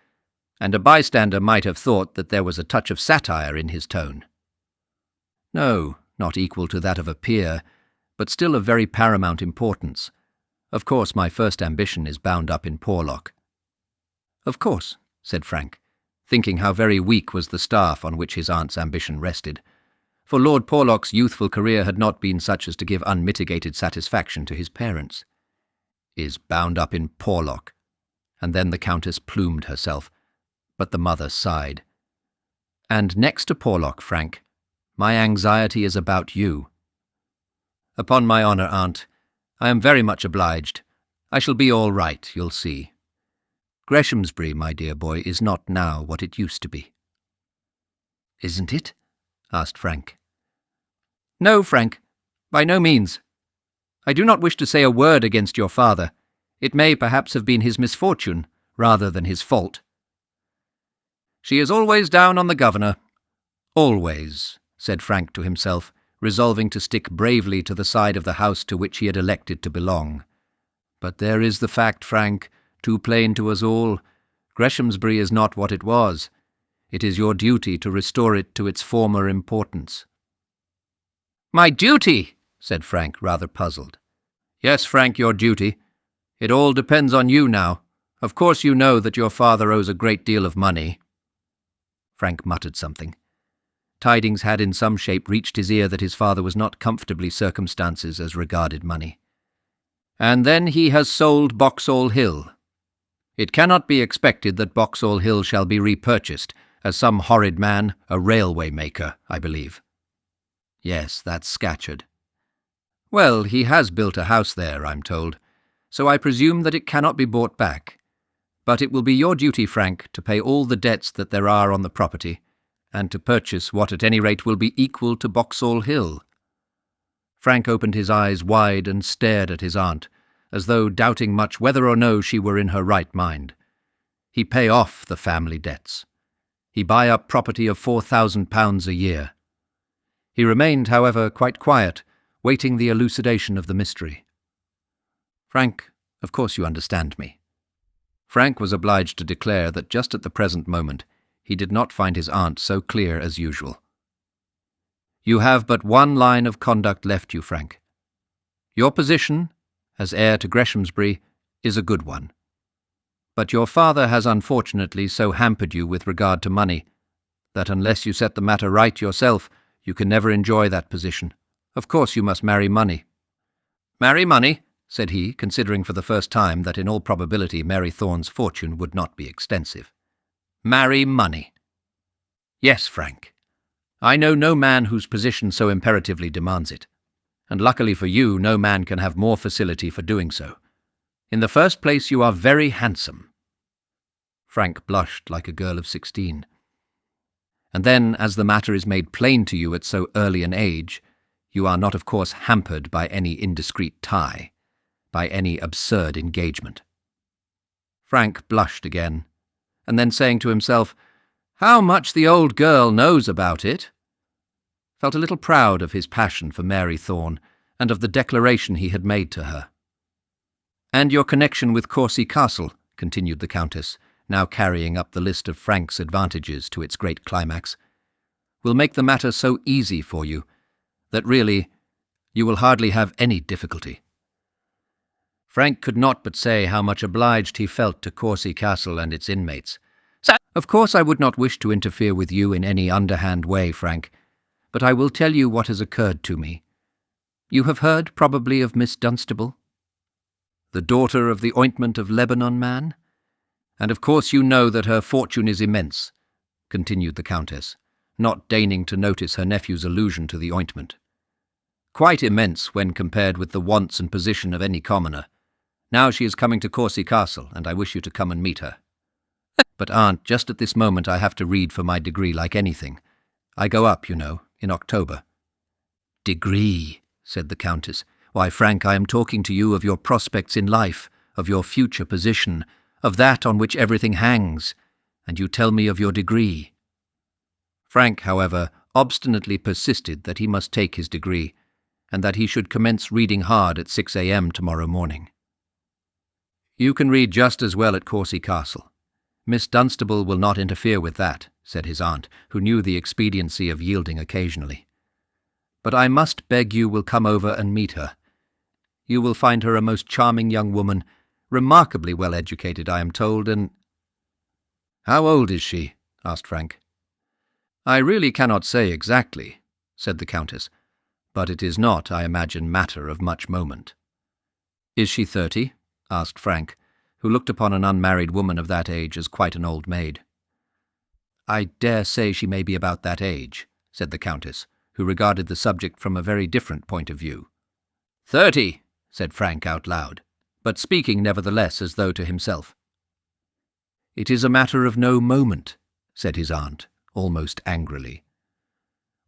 and a bystander might have thought that there was a touch of satire in his tone. "No, not equal to that of a peer, but still of very paramount importance. Of course my first ambition is bound up in Porlock." "Of course," said Frank, thinking how very weak was the staff on which his aunt's ambition rested, for Lord Porlock's youthful career had not been such as to give unmitigated satisfaction to his parents. "Is bound up in Porlock," and then the Countess plumed herself, but the mother sighed. "And next to Porlock, Frank, my anxiety is about you." "Upon my honour, Aunt, I am very much obliged. I shall be all right, you'll see. Greshamsbury, my dear boy, is not now what it used to be." "Isn't it?" asked Frank. "No, Frank, by no means. I do not wish to say a word against your father. It may perhaps have been his misfortune, rather than his fault. She is always down on the governor. Always," said Frank to himself, resolving to stick bravely to the side of the house to which he had elected to belong. "But there is the fact, Frank, too plain to us all. Greshamsbury is not what it was. It is your duty to restore it to its former importance." "My duty?" said Frank, rather puzzled. "Yes, Frank, your duty. It all depends on you now. Of course you know that your father owes a great deal of money." Frank muttered something. Tidings had in some shape reached his ear that his father was not comfortably circumstanced as regarded money. "And then he has sold Boxall Hill. It cannot be expected that Boxall Hill shall be repurchased, as some horrid man, a railway maker, I believe." "Yes, that's Scatcherd." "Well, he has built a house there, I'm told, so I presume that it cannot be bought back. But it will be your duty, Frank, to pay all the debts that there are on the property, and to purchase what at any rate will be equal to Boxall Hill." Frank opened his eyes wide and stared at his aunt, as though doubting much whether or no she were in her right mind. He pay off the family debts. He buy up property of £4,000 a year. He remained, however, quite quiet, waiting the elucidation of the mystery. "Frank, of course you understand me." Frank was obliged to declare that just at the present moment he did not find his aunt so clear as usual. "You have but one line of conduct left you, Frank. Your position, as heir to Greshamsbury, is a good one. But your father has unfortunately so hampered you with regard to money that unless you set the matter right yourself, you can never enjoy that position. Of course you must marry money." "Marry money?" said he, considering for the first time that in all probability Mary Thorne's fortune would not be extensive. "Marry money." "Yes, Frank. I know no man whose position so imperatively demands it. And luckily for you, no man can have more facility for doing so. In the first place, you are very handsome." Frank blushed like a girl of 16. "And then, as the matter is made plain to you at so early an age, you are not of course hampered by any indiscreet tie, by any absurd engagement." Frank blushed again, and then saying to himself, "How much the old girl knows about it," felt a little proud of his passion for Mary Thorne and of the declaration he had made to her. "And your connection with Courcy Castle," continued the Countess, now carrying up the list of Frank's advantages to its great climax, "will make the matter so easy for you that really you will hardly have any difficulty." Frank could not but say how much obliged he felt to Courcy Castle and its inmates. "Of course I would not wish to interfere with you in any underhand way, Frank, but I will tell you what has occurred to me. You have heard, probably, of Miss Dunstable, the daughter of the ointment of Lebanon man? And of course you know that her fortune is immense," continued the Countess, not deigning to notice her nephew's allusion to the ointment. "Quite immense when compared with the wants and position of any commoner. Now she is coming to Courcy Castle, and I wish you to come and meet her. But, aunt, just at this moment I have to read for my degree like anything. I go up, you know, in October." "Degree," said the Countess. "Why, Frank, I am talking to you of your prospects in life, of your future position, of that on which everything hangs, and you tell me of your degree." Frank, however, obstinately persisted that he must take his degree, and that he should commence reading hard at 6 a.m. tomorrow morning. "You can read just as well at Courcy Castle. Miss Dunstable will not interfere with that," said his aunt, who knew the expediency of yielding occasionally. "But I must beg you will come over and meet her. You will find her a most charming young woman, remarkably well educated, I am told, and—" "How old is she?" asked Frank. "I really cannot say exactly," said the Countess, "but it is not, I imagine, matter of much moment." "Is she 30?" asked Frank, who looked upon an unmarried woman of that age as quite an old maid. "I dare say she may be about that age," said the Countess, who regarded the subject from a very different point of view. 30, said Frank out loud, but speaking nevertheless as though to himself. It is a matter of no moment, said his aunt, almost angrily.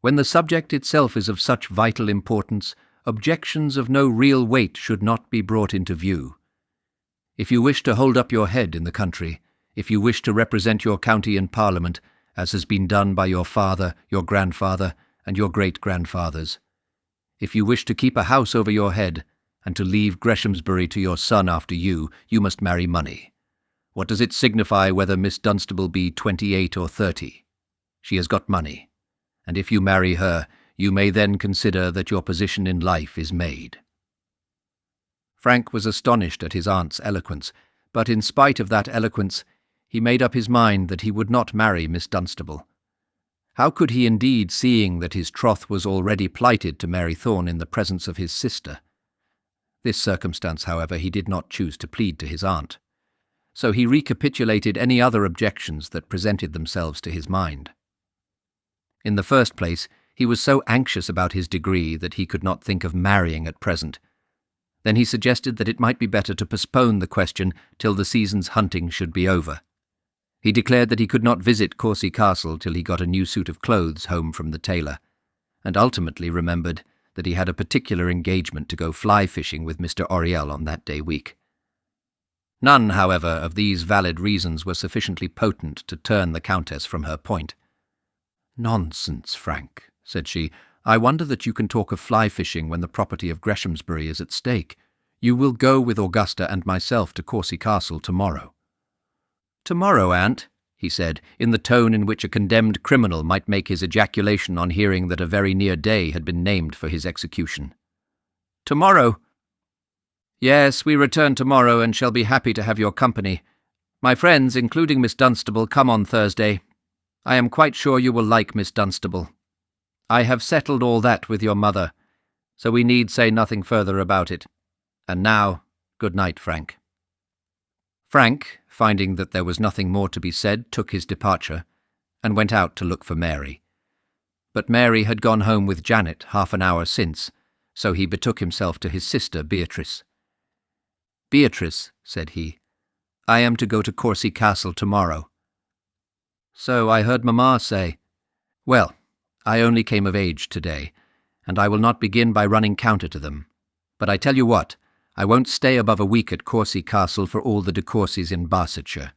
When the subject itself is of such vital importance, objections of no real weight should not be brought into view. If you wish to hold up your head in the country, if you wish to represent your county in Parliament, as has been done by your father, your grandfather, and your great-grandfathers, if you wish to keep a house over your head, and to leave Greshamsbury to your son after you, you must marry money. What does it signify whether Miss Dunstable be 28 or 30? She has got money, and if you marry her, you may then consider that your position in life is made. Frank was astonished at his aunt's eloquence, but in spite of that eloquence, he made up his mind that he would not marry Miss Dunstable. How could he indeed, seeing that his troth was already plighted to Mary Thorne in the presence of his sister? This circumstance, however, he did not choose to plead to his aunt, so he recapitulated any other objections that presented themselves to his mind. In the first place, he was so anxious about his degree that he could not think of marrying at present. Then he suggested that it might be better to postpone the question till the season's hunting should be over. He declared that he could not visit Courcy Castle till he got a new suit of clothes home from the tailor, and ultimately remembered that he had a particular engagement to go fly-fishing with Mr. Oriel on that day week. None, however, of these valid reasons were sufficiently potent to turn the Countess from her point. "Nonsense, Frank," said she. "I wonder that you can talk of fly-fishing when the property of Greshamsbury is at stake. You will go with Augusta and myself to Courcy Castle tomorrow." "Tomorrow, aunt," he said, in the tone in which a condemned criminal might make his ejaculation on hearing that a very near day had been named for his execution. "Tomorrow?" "Yes, we return tomorrow and shall be happy to have your company. My friends, including Miss Dunstable, come on Thursday. I am quite sure you will like Miss Dunstable. I have settled all that with your mother, so we need say nothing further about it. And now, good night, Frank." Frank, finding that there was nothing more to be said, took his departure, and went out to look for Mary. But Mary had gone home with Janet half an hour since, so he betook himself to his sister Beatrice. "Beatrice," said he, "I am to go to Courcy Castle tomorrow." "So I heard Mamma say." "Well, I only came of age today, and I will not begin by running counter to them. But I tell you what, I won't stay above a week at Courcy Castle for all the de Courcys in Barsetshire.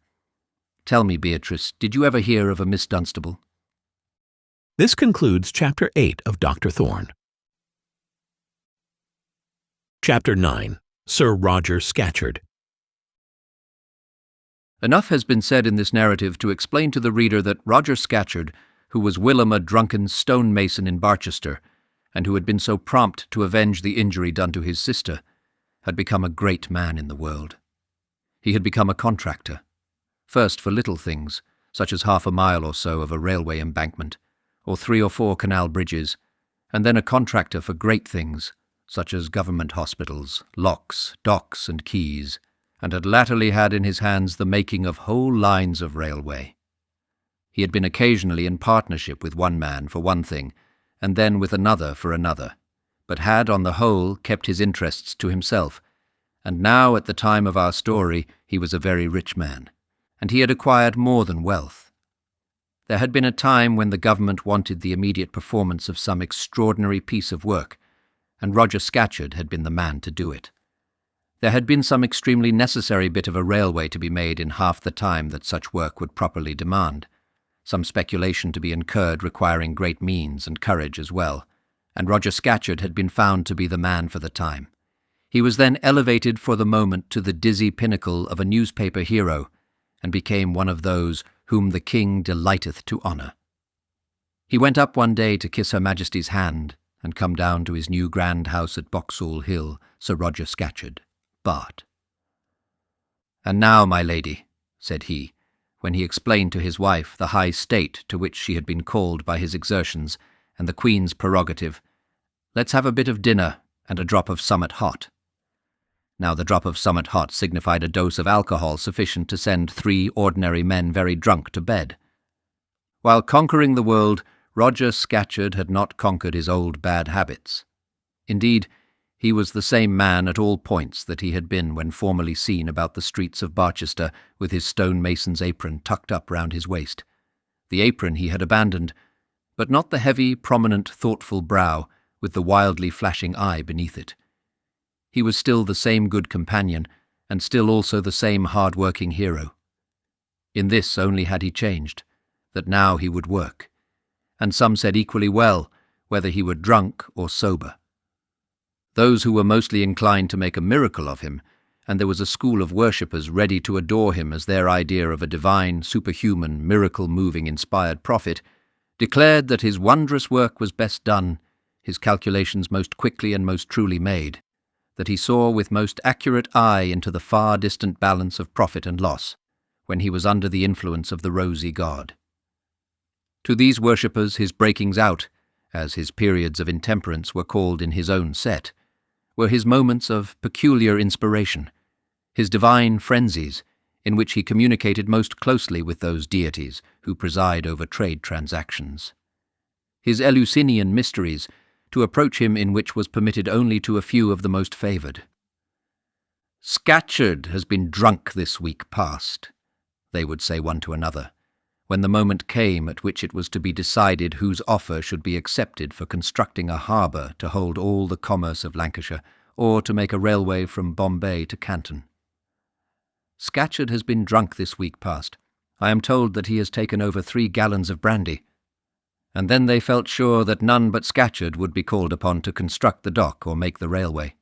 Tell me, Beatrice, did you ever hear of a Miss Dunstable?"
This concludes Chapter 8 of Dr. Thorne. Chapter 9. Sir Roger Scatcherd.
Enough has been said in this narrative to explain to the reader that Roger Scatcherd, who was whilom a drunken stonemason in Barchester, and who had been so prompt to avenge the injury done to his sister, had become a great man in the world. He had become a contractor, first for little things, such as half a mile or so of a railway embankment, or 3 or 4 canal bridges, and then a contractor for great things, such as government hospitals, locks, docks, and quays, and had latterly had in his hands the making of whole lines of railway. He had been occasionally in partnership with one man for one thing, and then with another for another, but had, on the whole, kept his interests to himself, and now, at the time of our story, he was a very rich man, and he had acquired more than wealth. There had been a time when the government wanted the immediate performance of some extraordinary piece of work, and Roger Scatcherd had been the man to do it. There had been some extremely necessary bit of a railway to be made in half the time that such work would properly demand, some speculation to be incurred requiring great means and courage as well, and Roger Scatcherd had been found to be the man for the time. He was then elevated for the moment to the dizzy pinnacle of a newspaper hero, and became one of those whom the king delighteth to honour. He went up one day to kiss Her Majesty's hand, and come down to his new grand house at Boxall Hill, Sir Roger Scatcherd, Bart. "And now, my lady," said he, when he explained to his wife the high state to which she had been called by his exertions, and the Queen's prerogative, "let's have a bit of dinner and a drop of summat hot." Now the drop of summat hot signified a dose of alcohol sufficient to send 3 ordinary men very drunk to bed. While conquering the world, Roger Scatcherd had not conquered his old bad habits. Indeed, He was the same man at all points that he had been when formerly seen about the streets of Barchester with his stonemason's apron tucked up round his waist. The apron he had abandoned, but not the heavy, prominent, thoughtful brow with the wildly flashing eye beneath it. He was still the same good companion, and still also the same hard-working hero. In this only had he changed, that now he would work, and some said equally well whether he were drunk or sober. Those who were mostly inclined to make a miracle of him, and there was a school of worshippers ready to adore him as their idea of a divine, superhuman, miracle-moving, inspired prophet, declared that his wondrous work was best done, his calculations most quickly and most truly made, that he saw with most accurate eye into the far-distant balance of profit and loss, when he was under the influence of the rosy god. To these worshippers his breakings out, as his periods of intemperance were called in his own set, were his moments of peculiar inspiration, his divine frenzies, in which he communicated most closely with those deities who preside over trade transactions. His Eleusinian mysteries, to approach him in which was permitted only to a few of the most favoured. "Scatcherd has been drunk this week past," they would say one to another, when the moment came at which it was to be decided whose offer should be accepted for constructing a harbour to hold all the commerce of Lancashire, or to make a railway from Bombay to Canton. "Scatcherd has been drunk this week past. I am told that he has taken over 3 gallons of brandy." And then they felt sure that none but Scatcherd would be called upon to construct the dock or make the railway.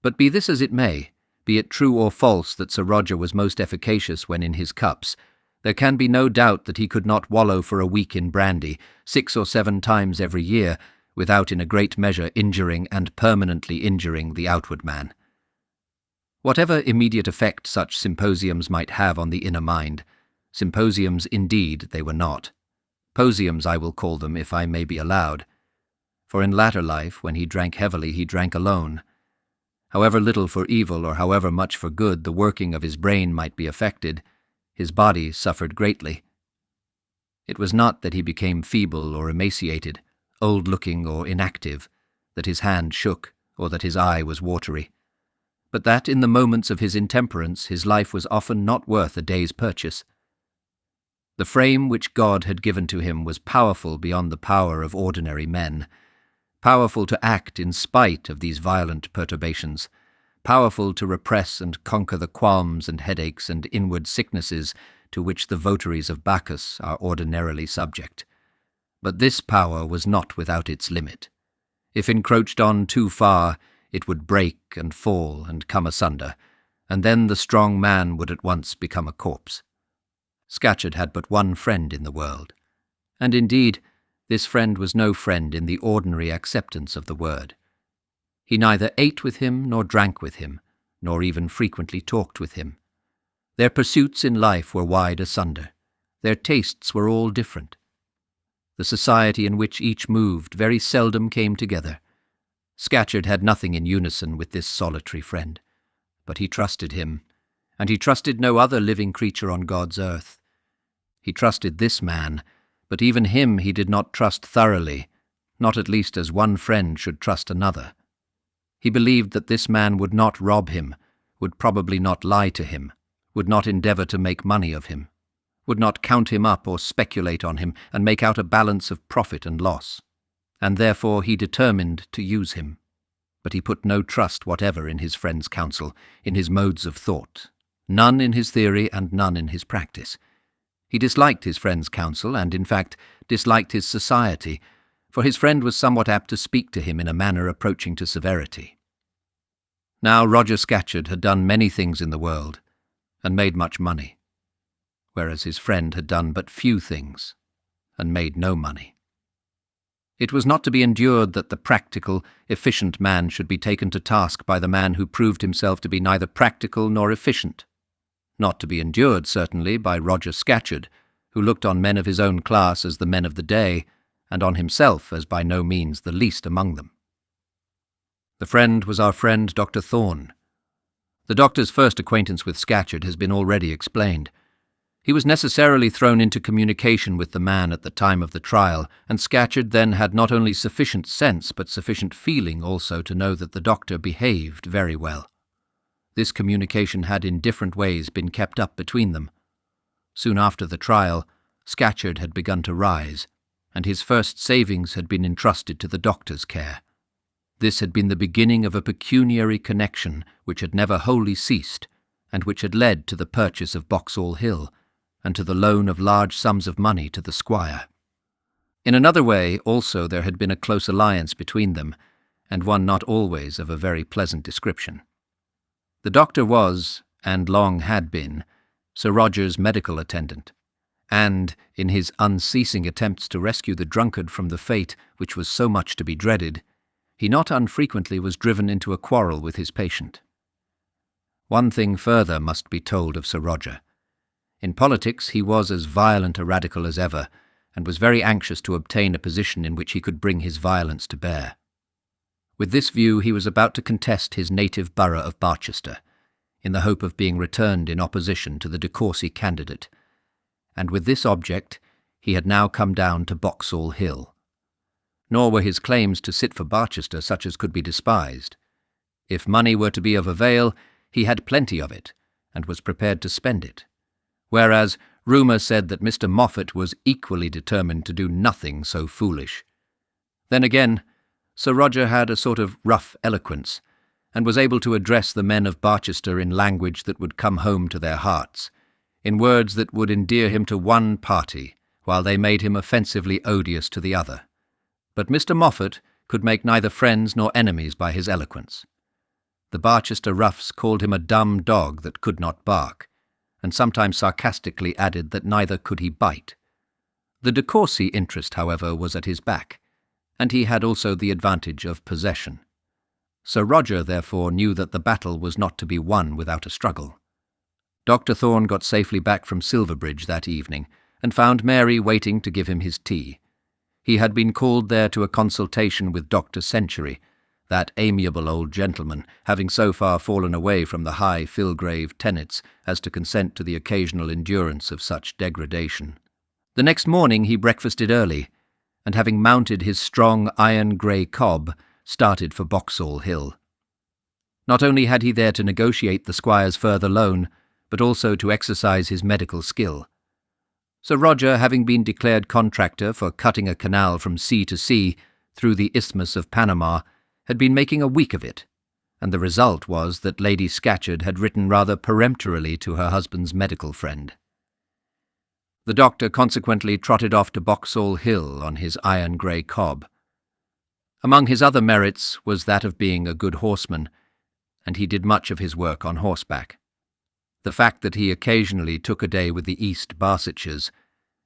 But be this as it may, be it true or false that Sir Roger was most efficacious when in his cups, there can be no doubt that he could not wallow for a week in brandy 6 or 7 times every year, without in a great measure injuring and permanently injuring the outward man. Whatever immediate effect such symposiums might have on the inner mind, symposiums indeed they were not. Posiums I will call them, if I may be allowed. For in latter life, when he drank heavily, he drank alone. However little for evil or however much for good the working of his brain might be affected, his body suffered greatly. It was not that he became feeble or emaciated, old-looking or inactive, that his hand shook, or that his eye was watery, but that in the moments of his intemperance his life was often not worth a day's purchase. The frame which God had given to him was powerful beyond the power of ordinary men, powerful to act in spite of these violent perturbations, powerful to repress and conquer the qualms and headaches and inward sicknesses to which the votaries of Bacchus are ordinarily subject. But this power was not without its limit. If encroached on too far, it would break and fall and come asunder, and then the strong man would at once become a corpse. Scatcherd had but one friend in the world, and indeed this friend was no friend in the ordinary acceptance of the word. He neither ate with him nor drank with him, nor even frequently talked with him. Their pursuits in life were wide asunder. Their tastes were all different. The society in which each moved very seldom came together. Scatcherd had nothing in unison with this solitary friend, but he trusted him, and he trusted no other living creature on God's earth. He trusted this man, but even him he did not trust thoroughly, not at least as one friend should trust another. He believed that this man would not rob him, would probably not lie to him, would not endeavour to make money of him, would not count him up or speculate on him and make out a balance of profit and loss, and therefore he determined to use him. But he put no trust whatever in his friend's counsel, in his modes of thought, none in his theory and none in his practice. He disliked his friend's counsel, and in fact disliked his society, for his friend was somewhat apt to speak to him in a manner approaching to severity. Now Roger Scatcherd had done many things in the world, and made much money, whereas his friend had done but few things, and made no money. It was not to be endured that the practical, efficient man should be taken to task by the man who proved himself to be neither practical nor efficient. Not to be endured, certainly, by Roger Scatcherd, who looked on men of his own class as the men of the day, and on himself as by no means the least among them. The friend was our friend Dr. Thorne. The doctor's first acquaintance with Scatcherd has been already explained. He was necessarily thrown into communication with the man at the time of the trial, and Scatcherd then had not only sufficient sense but sufficient feeling also to know that the doctor behaved very well. This communication had in different ways been kept up between them. Soon after the trial, Scatcherd had begun to rise, and his first savings had been entrusted to the doctor's care. This had been the beginning of a pecuniary connection which had never wholly ceased, and which had led to the purchase of Boxall Hill, and to the loan of large sums of money to the squire. In another way, also, there had been a close alliance between them, and one not always of a very pleasant description. The doctor was, and long had been, Sir Roger's medical attendant, and, in his unceasing attempts to rescue the drunkard from the fate which was so much to be dreaded, he not unfrequently was driven into a quarrel with his patient. One thing further must be told of Sir Roger. In politics he was as violent a radical as ever, and was very anxious to obtain a position in which he could bring his violence to bear. With this view he was about to contest his native borough of Barchester, in the hope of being returned in opposition to the de Courcy candidate, and with this object he had now come down to Boxall Hill. Nor were his claims to sit for Barchester such as could be despised. If money were to be of avail, he had plenty of it, and was prepared to spend it, whereas rumour said that Mr. Moffat was equally determined to do nothing so foolish. Then again, Sir Roger had a sort of rough eloquence, and was able to address the men of Barchester in language that would come home to their hearts, in words that would endear him to one party, while they made him offensively odious to the other. But Mr. Moffat could make neither friends nor enemies by his eloquence. The Barchester roughs called him a dumb dog that could not bark, and sometimes sarcastically added that neither could he bite. The de Courcy interest, however, was at his back, and he had also the advantage of possession. Sir Roger, therefore, knew that the battle was not to be won without a struggle. Dr. Thorne got safely back from Silverbridge that evening, and found Mary waiting to give him his tea. He had been called there to a consultation with Dr. Century, that amiable old gentleman having so far fallen away from the high Filgrave tenets as to consent to the occasional endurance of such degradation. The next morning he breakfasted early, and having mounted his strong iron-grey cob, started for Boxall Hill. Not only had he there to negotiate the squire's further loan, but also to exercise his medical skill. Sir Roger, having been declared contractor for cutting a canal from sea to sea through the Isthmus of Panama, had been making a week of it, and the result was that Lady Scatcherd had written rather peremptorily to her husband's medical friend. The doctor consequently trotted off to Boxall Hill on his iron-grey cob. Among his other merits was that of being a good horseman, and he did much of his work on horseback. The fact that he occasionally took a day with the East Barsetshires,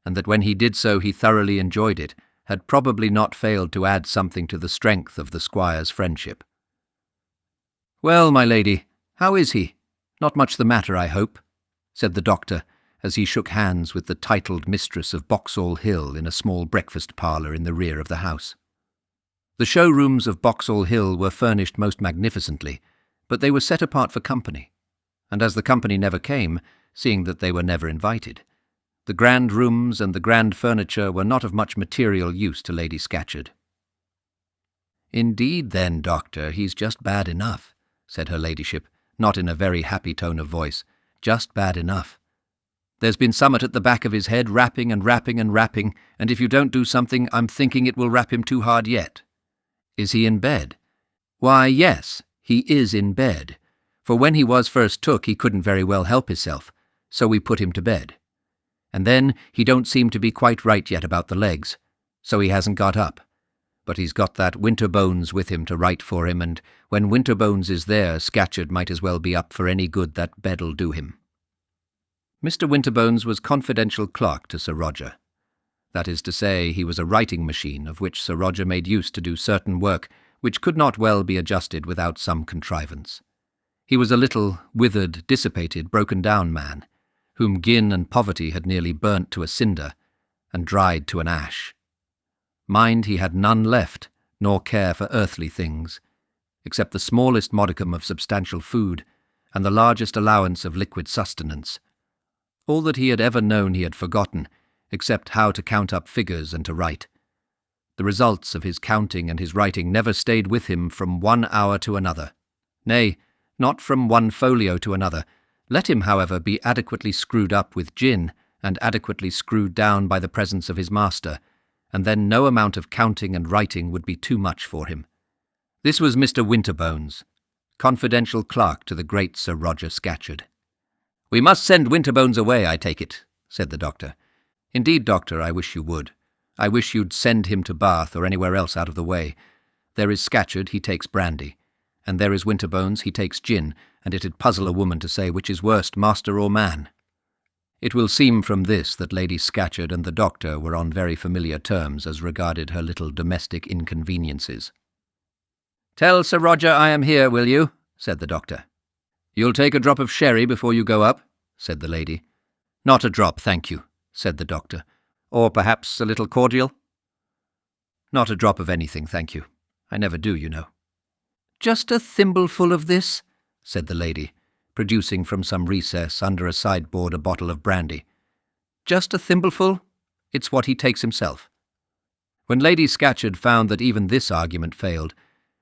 and that when he did so he thoroughly enjoyed it, had probably not failed to add something to the strength of the squire's friendship. "Well, my lady, how is he? Not much the matter, I hope," said the doctor, as he shook hands with the titled mistress of Boxall Hill in a small breakfast parlour in the rear of the house. The show-rooms of Boxall Hill were furnished most magnificently, but they were set apart for company, and as the company never came, seeing that they were never invited, the grand rooms and the grand furniture were not of much material use to Lady Scatcherd. "Indeed, then, doctor, he's just bad enough," said her ladyship, not in a very happy tone of voice. "Just bad enough. There's been summat at the back of his head rapping and rapping and rapping, and if you don't do something, I'm thinking it will rap him too hard yet." "Is he in bed?" "Why, yes, he is in bed. For when he was first took, he couldn't very well help himself, so we put him to bed. And then he don't seem to be quite right yet about the legs, so he hasn't got up. But he's got that Winterbones with him to write for him, and when Winterbones is there, Scatcherd might as well be up for any good that bed'll do him." Mr. Winterbones was confidential clerk to Sir Roger. That is to say, he was a writing machine of which Sir Roger made use to do certain work which could not well be adjusted without some contrivance. He was a little, withered, dissipated, broken-down man, whom gin and poverty had nearly burnt to a cinder, and dried to an ash. Mind he had none left, nor care for earthly things, except the smallest modicum of substantial food, and the largest allowance of liquid sustenance. All that he had ever known he had forgotten, except how to count up figures and to write. The results of his counting and his writing never stayed with him from 1 hour to another. Nay, not from one folio to another. Let him, however, be adequately screwed up with gin, and adequately screwed down by the presence of his master, and then no amount of counting and writing would be too much for him. This was Mr. Winterbones, confidential clerk to the great Sir Roger Scatcherd. "We must send Winterbones away, I take it," said the doctor. "Indeed, doctor, I wish you would. I wish you'd send him to Bath or anywhere else out of the way. There is Scatcherd, he takes brandy, and there is Winterbones, he takes gin, and it'd puzzle a woman to say which is worst, master or man." It will seem from this that Lady Scatcherd and the doctor were on very familiar terms as regarded her little domestic inconveniences. "Tell Sir Roger I am here, will you?" said the doctor. "You'll take a drop of sherry before you go up?" said the lady. "Not a drop, thank you," said the doctor. "Or perhaps a little cordial?" "Not a drop of anything, thank you. I never do, you know." "Just a thimbleful of this?" said the lady, producing from some recess under a sideboard a bottle of brandy. "Just a thimbleful? It's what he takes himself." When Lady Scatcherd found that even this argument failed,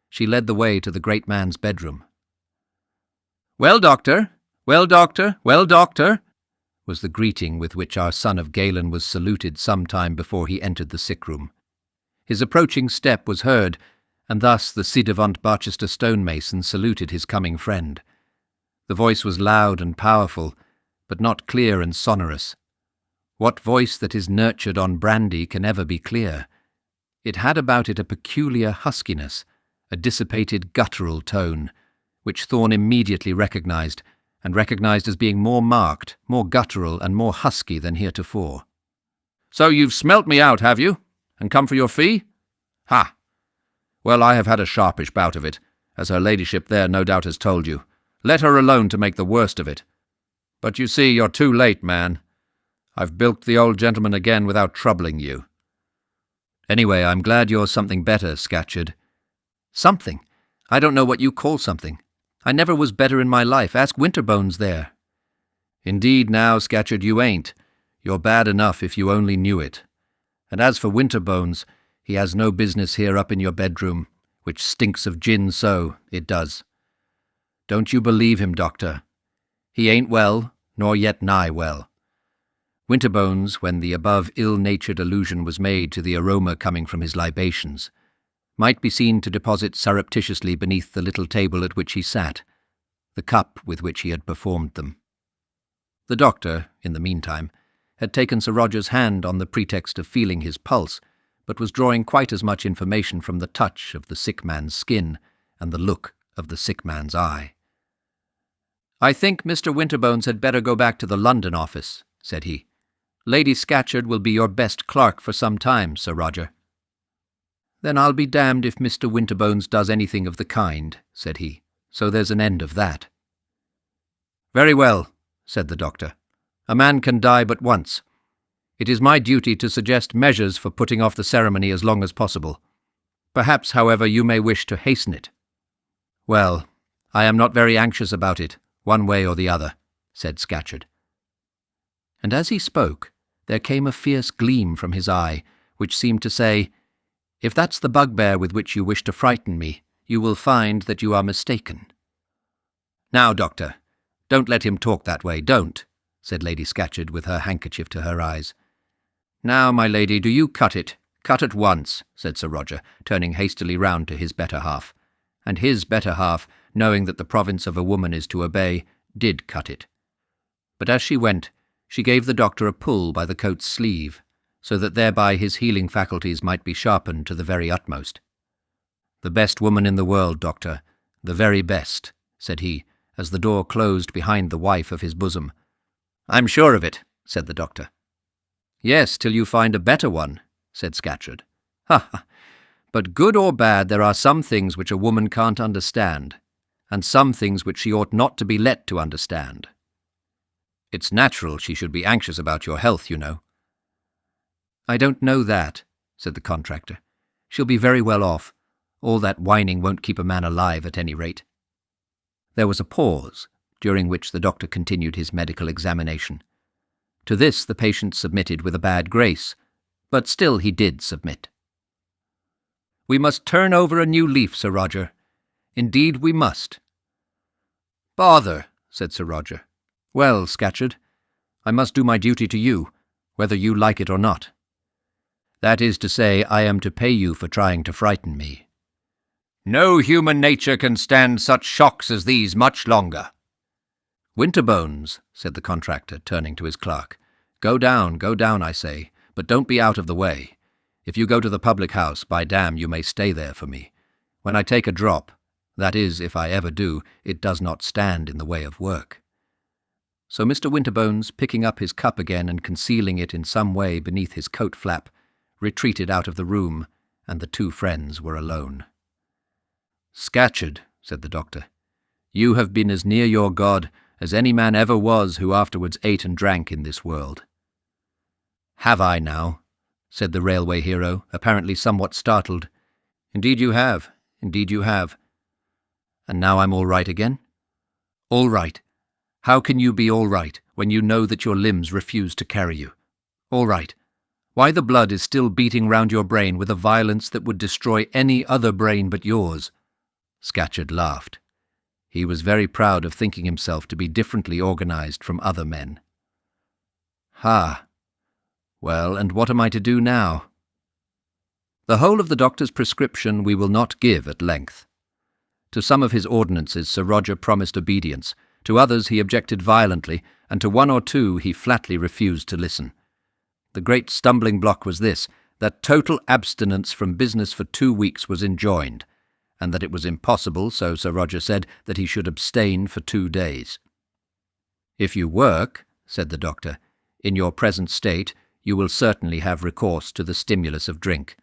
she led the way to the great man's bedroom. "Well, doctor, well, doctor, well, doctor," was the greeting with which our son of Galen was saluted some time before he entered the sick-room. His approaching step was heard, and thus the ci devant Barchester stonemason saluted his coming friend. The voice was loud and powerful, but not clear and sonorous. What voice that is nurtured on brandy can ever be clear? It had about it a peculiar huskiness, a dissipated guttural tone, which Thorne immediately recognized, and recognized as being more marked, more guttural, and more husky than heretofore. "So you've smelt me out, have you, and come for your fee? Ha! Well, I have had a sharpish bout of it, as her ladyship there no doubt has told you. Let her alone to make the worst of it. But you see, you're too late, man. I've bilked the old gentleman again without troubling you." "Anyway, I'm glad you're something better, Scatcherd." "Something? I don't know what you call something. I never was better in my life. Ask Winterbones there." "Indeed now, Scatcherd, you ain't. You're bad enough if you only knew it. And as for Winterbones, he has no business here up in your bedroom, which stinks of gin so, it does. Don't you believe him, doctor. He ain't well, nor yet nigh well." Winterbones, when the above ill-natured allusion was made to the aroma coming from his libations, might be seen to deposit surreptitiously beneath the little table at which he sat, the cup with which he had performed them. The doctor, in the meantime, had taken Sir Roger's hand on the pretext of feeling his pulse, but was drawing quite as much information from the touch of the sick man's skin and the look of the sick man's eye. "I think Mr. Winterbones had better go back to the London office," said he. "Lady Scatcherd will be your best clerk for some time, Sir Roger." "Then I'll be damned if Mr. Winterbones does anything of the kind," said he. "So there's an end of that." "Very well," said the doctor. "A man can die but once. It is my duty to suggest measures for putting off the ceremony as long as possible. Perhaps, however, you may wish to hasten it." "Well, I am not very anxious about it, one way or the other," said Scatcherd. And as he spoke, there came a fierce gleam from his eye, which seemed to say, "If that's the bugbear with which you wish to frighten me, you will find that you are mistaken." "Now, doctor, don't let him talk that way, don't," said Lady Scatcherd with her handkerchief to her eyes. "Now, my lady, do you cut it. Cut at once," said Sir Roger, turning hastily round to his better half. And his better half, knowing that the province of a woman is to obey, did cut it. But as she went, she gave the doctor a pull by the coat's sleeve, so that thereby his healing faculties might be sharpened to the very utmost. "The best woman in the world, doctor, the very best," said he, as the door closed behind the wife of his bosom. "I'm sure of it," said the doctor. "Yes, till you find a better one," said Scatcherd. "Ha, ha! But good or bad, there are some things which a woman can't understand, and some things which she ought not to be let to understand. It's natural she should be anxious about your health, you know." "I don't know that," said the contractor. "She'll be very well off. All that whining won't keep a man alive, at any rate." There was a pause, during which the doctor continued his medical examination. To this the patient submitted with a bad grace, but still he did submit. "We must turn over a new leaf, Sir Roger. Indeed we must." "Bother," said Sir Roger. "Well, Scatcherd, I must do my duty to you, whether you like it or not. That is to say, I am to pay you for trying to frighten me." "No human nature can stand such shocks as these much longer." "Winterbones," said the contractor, turning to his clerk, go down, I say, but don't be out of the way. If you go to the public house, by damn you may stay there for me. When I take a drop, that is, if I ever do, it does not stand in the way of work." So Mr. Winterbones, picking up his cup again and concealing it in some way beneath his coat flap, retreated out of the room, and the two friends were alone. "Scatcherd," said the doctor, "you have been as near your God as any man ever was who afterwards ate and drank in this world." "Have I now?" said the railway hero, apparently somewhat startled. "Indeed you have, indeed you have." "And now I'm all right again?" "All right. How can you be all right when you know that your limbs refuse to carry you? All right. Why the blood is still beating round your brain with a violence that would destroy any other brain but yours." Scatcherd laughed. He was very proud of thinking himself to be differently organized from other men. "Ha! Well, and what am I to do now?" The whole of the doctor's prescription we will not give at length. To some of his ordinances Sir Roger promised obedience, to others he objected violently, and to one or two he flatly refused to listen. The great stumbling block was this, that total abstinence from business for 2 weeks was enjoined, and that it was impossible, so Sir Roger said, that he should abstain for 2 days. "If you work," said the doctor, "in your present state, you will certainly have recourse to the stimulus of drink,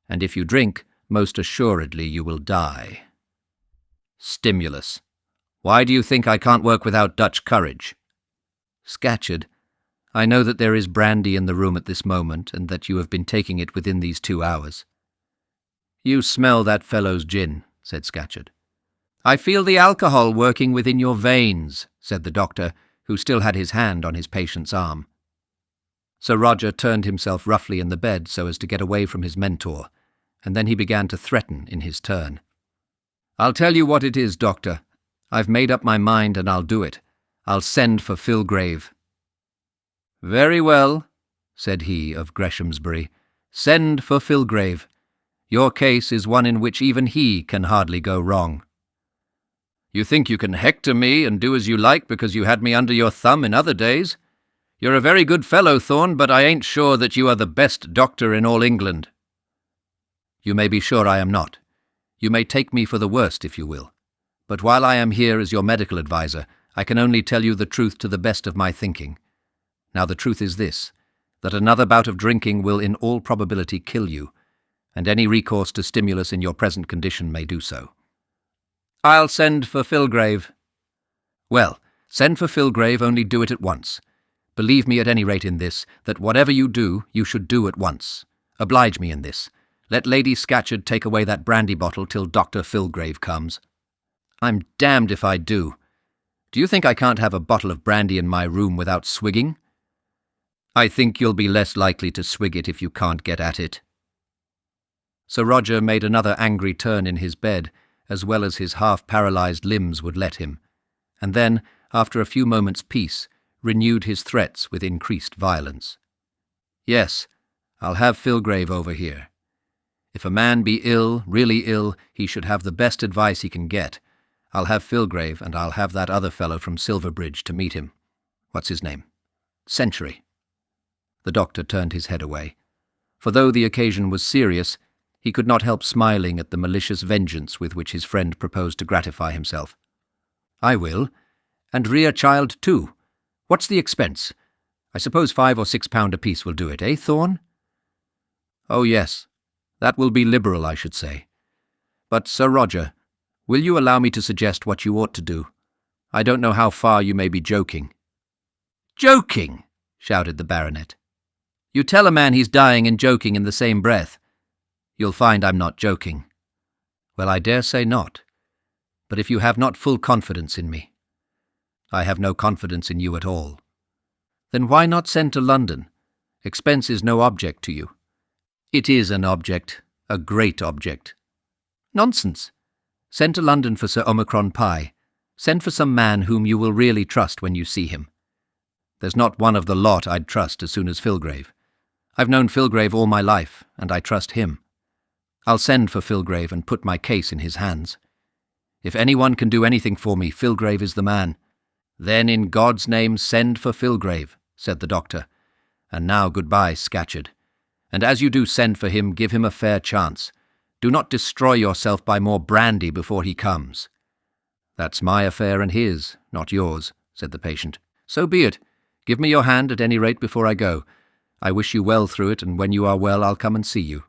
and if you drink, most assuredly you will die." Stimulus. Why do you think I can't work without Dutch courage? "Scatcherd, I know that there is brandy in the room at this moment, and that you have been taking it within these 2 hours. "You smell that fellow's gin," said Scatcherd. "I feel the alcohol working within your veins," said the doctor, who still had his hand on his patient's arm. Sir Roger turned himself roughly in the bed so as to get away from his mentor, and then he began to threaten in his turn. "I'll tell you what it is, doctor. I've made up my mind and I'll do it. I'll send for Filgrave." "Very well," said he of Greshamsbury. "Send for Filgrave. Your case is one in which even he can hardly go wrong." "You think you can hector me and do as you like because you had me under your thumb in other days? You're a very good fellow, Thorne, but I ain't sure that you are the best doctor in all England." "You may be sure I am not. You may take me for the worst if you will. But while I am here as your medical adviser, I can only tell you the truth to the best of my thinking. Now the truth is this, that another bout of drinking will in all probability kill you, and any recourse to stimulus in your present condition may do so." "I'll send for Filgrave." "Well, send for Filgrave, only do it at once. Believe me at any rate in this, that whatever you do, you should do at once. Oblige me in this. Let Lady Scatcherd take away that brandy bottle till Dr. Filgrave comes." "I'm damned if I do. Do you think I can't have a bottle of brandy in my room without swigging?" "I think you'll be less likely to swig it if you can't get at it." Sir Roger made another angry turn in his bed, as well as his half-paralyzed limbs would let him, and then, after a few moments' peace, renewed his threats with increased violence. "Yes, I'll have Filgrave over here. If a man be ill, really ill, he should have the best advice he can get. I'll have Filgrave, and I'll have that other fellow from Silverbridge to meet him. What's his name? Century." The doctor turned his head away, for though the occasion was serious, he could not help smiling at the malicious vengeance with which his friend proposed to gratify himself. "I will, and rear child too. What's the expense? I suppose £5 or £6 apiece will do it, eh, Thorne?" "Oh, yes. That will be liberal, I should say. But, Sir Roger, will you allow me to suggest what you ought to do? I don't know how far you may be joking." "Joking!" shouted the baronet. "You tell a man he's dying and joking in the same breath. You'll find I'm not joking." "Well, I dare say not. But if you have not full confidence in me—" "I have no confidence in you at all." Then why not send to London? Expense is no object to you. It is an object, a great object. Nonsense. Send to London for Sir Omicron Pye. Send for some man whom you will really trust when you see him. There's not one of the lot I'd trust as soon as Filgrave. I've known Filgrave all my life, and I trust him. I'll send for Filgrave and put my case in his hands. If anyone can do anything for me, Filgrave is the man. Then in God's name send for Filgrave, said the doctor. And now goodbye, Scatcherd. And as you do send for him, give him a fair chance. Do not destroy yourself by more brandy before he comes. That's my affair and his, not yours, said the patient. So be it. Give me your hand at any rate before I go. I wish you well through it, and when you are well I'll come and see you.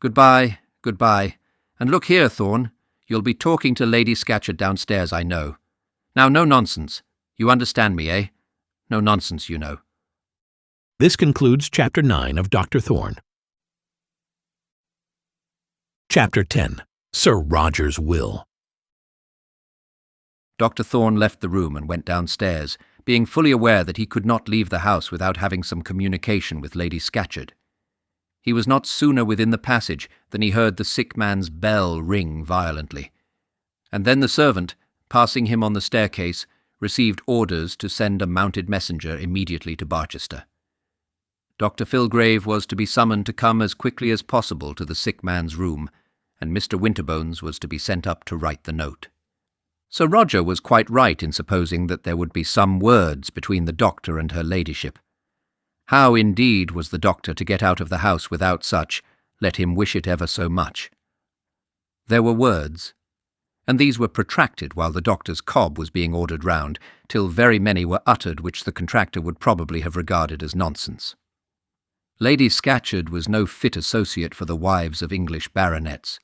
Goodbye, goodbye. And look here, Thorne, you'll be talking to Lady Scatcherd downstairs, I know. Now, no nonsense. You understand me, eh? No nonsense, you know.
This concludes Chapter 9 of Dr. Thorne. Chapter 10. Sir Roger's Will.
Dr. Thorne left the room and went downstairs, being fully aware that he could not leave the house without having some communication with Lady Scatcherd. He was not sooner within the passage than he heard the sick man's bell ring violently, and then the servant, passing him on the staircase, received orders to send a mounted messenger immediately to Barchester. Dr. Filgrave was to be summoned to come as quickly as possible to the sick man's room, and Mr. Winterbones was to be sent up to write the note. Sir Roger was quite right in supposing that there would be some words between the doctor and her ladyship. How, indeed, was the doctor to get out of the house without such, let him wish it ever so much? There were words, and these were protracted while the doctor's cob was being ordered round, till very many were uttered which the contractor would probably have regarded as nonsense. Lady Scatcherd was no fit associate for the wives of English baronets,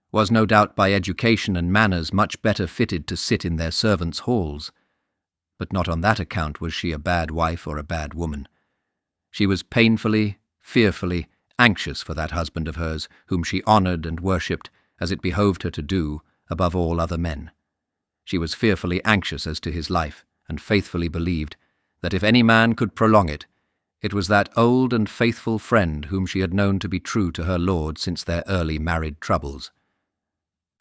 was no doubt by education and manners much better fitted to sit in their servants' halls, but not on that account was she a bad wife or a bad woman. She was painfully, fearfully anxious for that husband of hers, whom she honoured and worshipped, as it behoved her to do, above all other men. She was fearfully anxious as to his life, and faithfully believed that if any man could prolong it, it was that old and faithful friend whom she had known to be true to her lord since their early married troubles.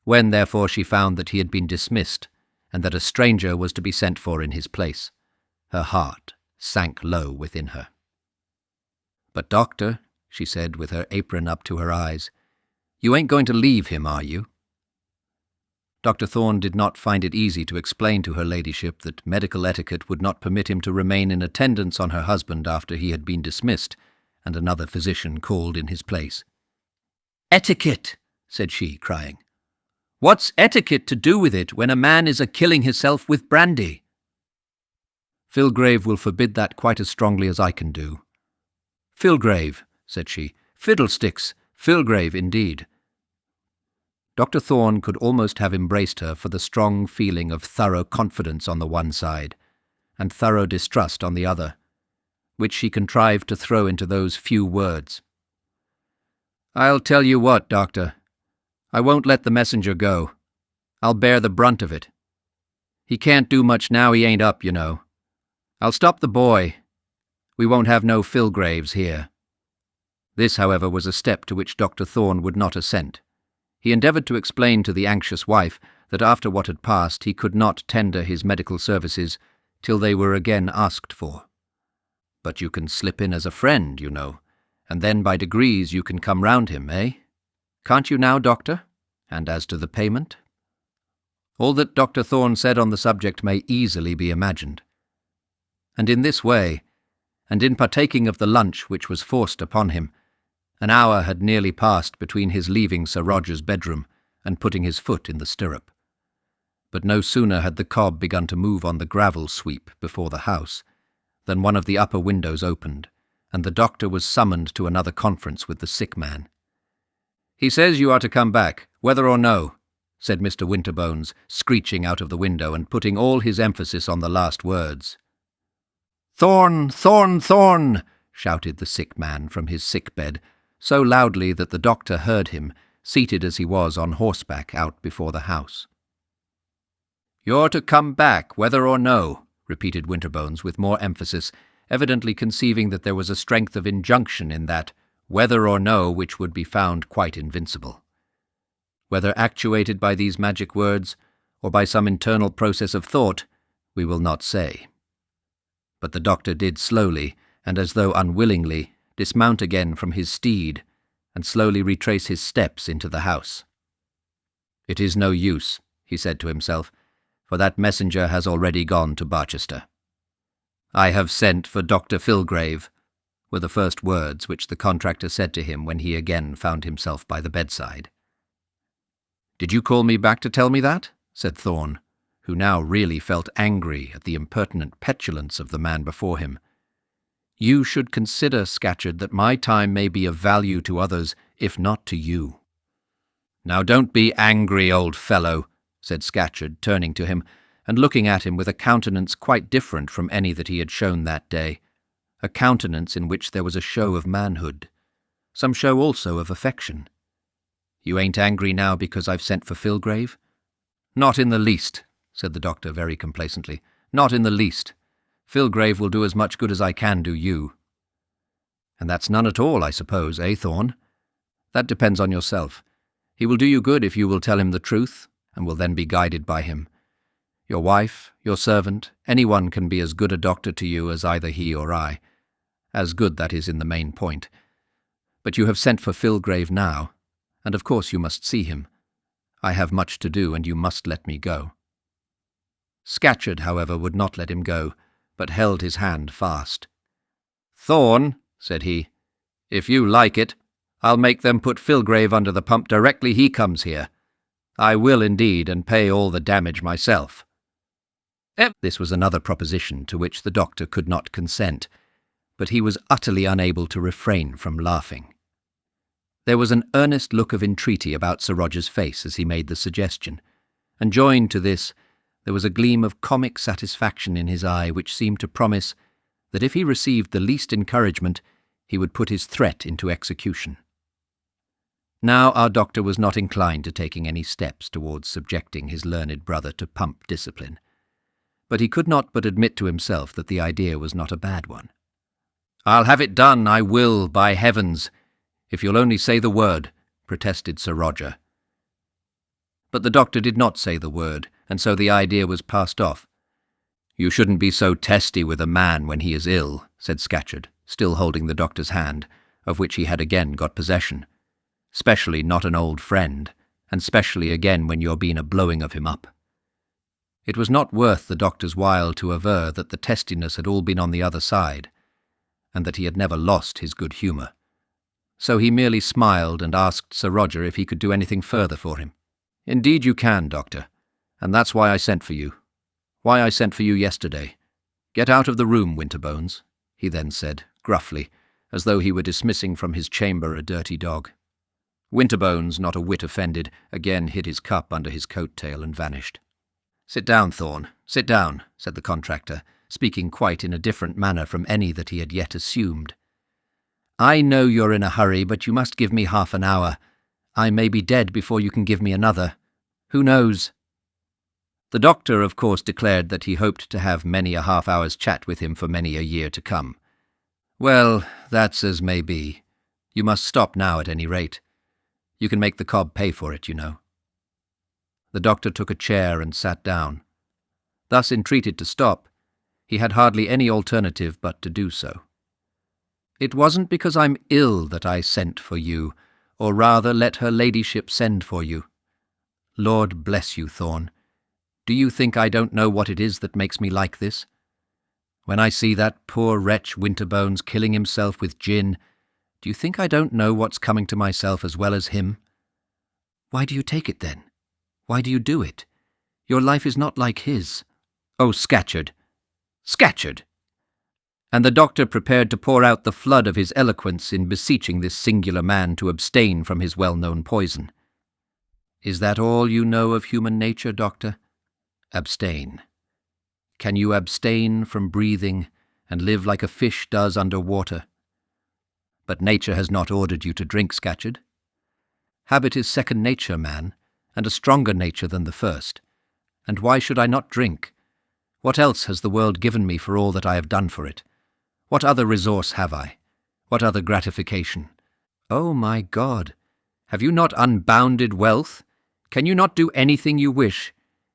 When, therefore, she found that he had been dismissed, and that a stranger was to be sent for in his place, her heart sank low within her. "But, doctor," she said, with her apron up to her eyes, "you ain't going to leave him, are you?" Dr. Thorne did not find it easy to explain to her ladyship that medical etiquette would not permit him to remain in attendance on her husband after he had been dismissed, and another physician called in his place. "Etiquette!" said she, crying. "What's etiquette to do with it when a man is a-killing hisself with brandy?" "Filgrave will forbid that quite as strongly as I can do." "Filgrave," said she. "Fiddlesticks! Filgrave, indeed." Dr. Thorne could almost have embraced her for the strong feeling of thorough confidence on the one side, and thorough distrust on the other, which she contrived to throw into those few words. "I'll tell you what, doctor. I won't let the messenger go. I'll bear the brunt of it. He can't do much now he ain't up, you know. I'll stop the boy. We won't have no Filgraves here." This, however, was a step to which Dr. Thorne would not assent. He endeavoured to explain to the anxious wife that after what had passed he could not tender his medical services till they were again asked for. "But you can slip in as a friend, you know, and then by degrees you can come round him, eh? Can't you now, doctor? And as to the payment?" All that Dr. Thorne said on the subject may easily be imagined. And in this way, and in partaking of the lunch which was forced upon him, an hour had nearly passed between his leaving Sir Roger's bedroom and putting his foot in the stirrup. But no sooner had the cob begun to move on the gravel sweep before the house than one of the upper windows opened, and the doctor was summoned to another conference with the sick man. "He says you are to come back, whether or no," said Mr. Winterbones, screeching out of the window and putting all his emphasis on the last words. "Thorne, Thorne, Thorne!" shouted the sick man from his sick bed, so loudly that the doctor heard him, seated as he was on horseback out before the house. "You're to come back, whether or no," repeated Winterbones with more emphasis, evidently conceiving that there was a strength of injunction in that, whether or no, which would be found quite invincible. Whether actuated by these magic words, or by some internal process of thought, we will not say. But the doctor did slowly, and as though unwillingly, dismount again from his steed, and slowly retrace his steps into the house. "It is no use," he said to himself, "for that messenger has already gone to Barchester. I have sent for Dr. Filgrave," were the first words which the contractor said to him when he again found himself by the bedside. "Did you call me back to tell me that?" said Thorne, who now really felt angry at the impertinent petulance of the man before him. "You should consider, Scatcherd, that my time may be of value to others, if not to you." "Now don't be angry, old fellow," said Scatcherd, turning to him, and looking at him with a countenance quite different from any that he had shown that day, a countenance in which there was a show of manhood, some show also of affection. "You ain't angry now because I've sent for Filgrave?" "Not in the least," said the doctor very complacently. "Not in the least. Filgrave will do as much good as I can do you." "And that's none at all, I suppose, eh, Thorne?" "That depends on yourself. He will do you good if you will tell him the truth, and will then be guided by him. Your wife, your servant, anyone can be as good a doctor to you as either he or I. As good, that is, in the main point. But you have sent for Filgrave now, and of course you must see him. I have much to do, and you must let me go." Scatcherd, however, would not let him go, but held his hand fast. "Thorne," said he, "if you like it, I'll make them put Filgrave under the pump directly he comes here. I will indeed, and pay all the damage myself." This was another proposition to which the doctor could not consent, but he was utterly unable to refrain from laughing. There was an earnest look of entreaty about Sir Roger's face as he made the suggestion, and joined to this, there was a gleam of comic satisfaction in his eye which seemed to promise that if he received the least encouragement, he would put his threat into execution. Now our doctor was not inclined to taking any steps towards subjecting his learned brother to pump discipline, but he could not but admit to himself that the idea was not a bad one. "I'll have it done, I will, by heavens, if you'll only say the word," protested Sir Roger. But the doctor did not say the word, and so the idea was passed off. "You shouldn't be so testy with a man when he is ill," said Scatcherd, still holding the doctor's hand, of which he had again got possession. "Specially not an old friend, and specially again when you're been a-blowing of him up." It was not worth the doctor's while to aver that the testiness had all been on the other side, and that he had never lost his good humour. So he merely smiled and asked Sir Roger if he could do anything further for him. "Indeed you can, doctor, and that's why I sent for you. Why I sent for you yesterday. Get out of the room, Winterbones," he then said, gruffly, as though he were dismissing from his chamber a dirty dog. Winterbones, not a whit offended, again hid his cup under his coat-tail and vanished. "Sit down, Thorne, sit down," said the contractor, speaking quite in a different manner from any that he had yet assumed. "I know you're in a hurry, but you must give me half an hour. I may be dead before you can give me another. Who knows?" The doctor, of course, declared that he hoped to have many a half-hour's chat with him for many a year to come. "Well, that's as may be. You must stop now at any rate. You can make the cob pay for it, you know." The doctor took a chair and sat down. Thus entreated to stop, he had hardly any alternative but to do so. "It wasn't because I'm ill that I sent for you, or rather let her ladyship send for you. Lord bless you, Thorne. Do you think I don't know what it is that makes me like this? When I see that poor wretch Winterbones killing himself with gin, do you think I don't know what's coming to myself as well as him? Why do you take it then? Why do you do it? Your life is not like his. Oh, Scatcherd! Scatcherd!" And the doctor prepared to pour out the flood of his eloquence in beseeching this singular man to abstain from his well-known poison. "Is that all you know of human nature, doctor? Abstain. Can you abstain from breathing and live like a fish does under water? But nature has not ordered you to drink, Scatcherd. Habit is second nature, man, and a stronger nature than the first. And why should I not drink? What else has the world given me for all that I have done for it? What other resource have I? What other gratification? Oh, my God! Have you not unbounded wealth? Can you not do anything you wish?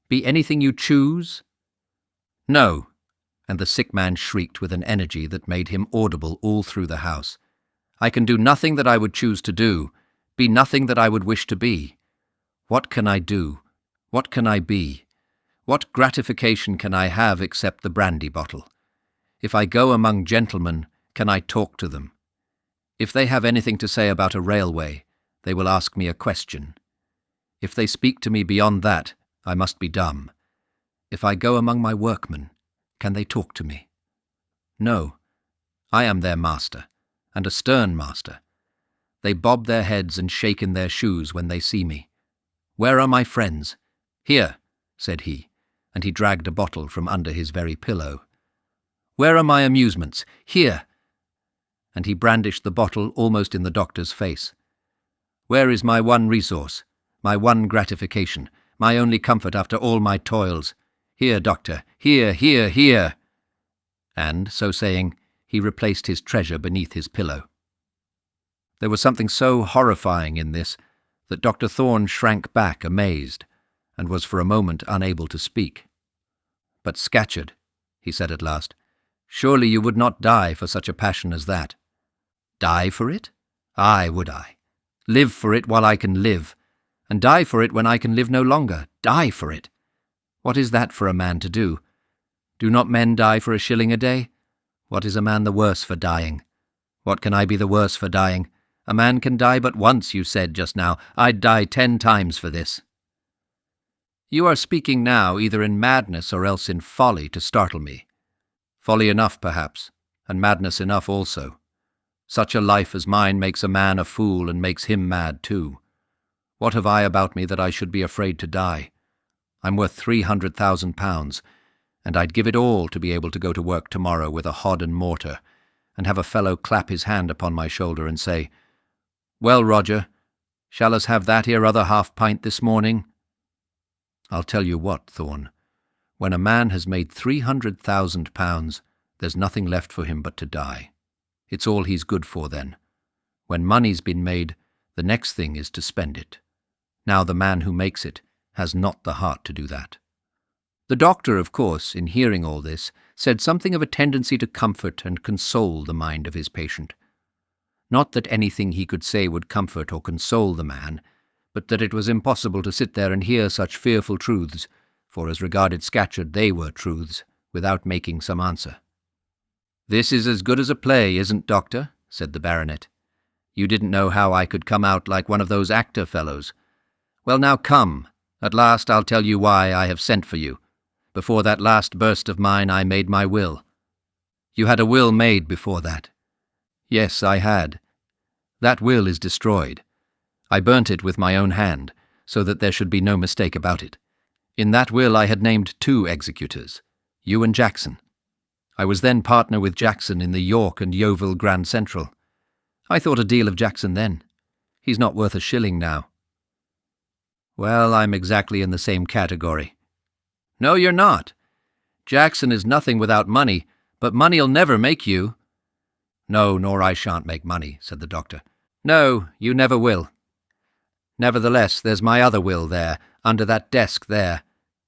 Be anything you choose? No, and the sick man shrieked with an energy that made him audible all through the house. I can do nothing that I would choose to do, be nothing that I would wish to be. What can I do? What can I be? What gratification can I have except the brandy bottle? If I go among gentlemen, can I talk to them? If they have anything to say about a railway, they will ask me a question. If they speak to me beyond that, I must be dumb. If I go among my workmen, can they talk to me? No, I am their master, and a stern master. They bob their heads and shake in their shoes when they see me. Where are my friends? Here, said he, and he dragged a bottle from under his very pillow. Where are my amusements? Here! And he brandished the bottle almost in the doctor's face. Where is my one resource, my one gratification, my only comfort after all my toils? Here, doctor, here, here, here! And, so saying, he replaced his treasure beneath his pillow. There was something so horrifying in this that Dr. Thorne shrank back amazed, and was for a moment unable to speak. But Scatcherd, he said at last, surely you would not die for such a passion as that. Die for it? Aye, would I. Live for it while I can live, and die for it when I can live no longer. Die for it! What is that for a man to do? Do not men die for a shilling a day? What is a man the worse for dying? What can I be the worse for dying? A man can die but once, you said just now. I'd die 10 times for this. You are speaking now either in madness or else in folly to startle me. Folly enough, perhaps, and madness enough also. Such a life as mine makes a man a fool and makes him mad too. What have I about me that I should be afraid to die? I'm worth £300,000, and I'd give it all to be able to go to work tomorrow with a hod and mortar, and have a fellow clap his hand upon my shoulder and say, "Well, Roger, shall us have that here other half-pint this morning?" I'll tell you what, Thorne, when a man has made £300,000, there's nothing left for him but to die. It's all he's good for then. When money's been made, the next thing is to spend it. Now the man who makes it has not the heart to do that. The doctor, of course, in hearing all this, said something of a tendency to comfort and console the mind of his patient. Not that anything he could say would comfort or console the man, but that it was impossible to sit there and hear such fearful truths, for as regarded Scatcherd they were truths, without making some answer. "This is as good as a play, isn't, Doctor?" said the baronet. "You didn't know how I could come out like one of those actor fellows. Well, now come. At last I'll tell you why I have sent for you. Before that last burst of mine I made my will." "You had a will made before that?" "Yes, I had. That will is destroyed. I burnt it with my own hand, so that there should be no mistake about it. In that will I had named 2 executors, you and Jackson. I was then partner with Jackson in the York and Yeovil Grand Central. I thought a deal of Jackson then. He's not worth a shilling now." "Well, I'm exactly in the same category." "No, you're not. Jackson is nothing without money, but money'll never make you." "No, nor I shan't make money," said the doctor. "No, you never will. Nevertheless, there's my other will there, under that desk there,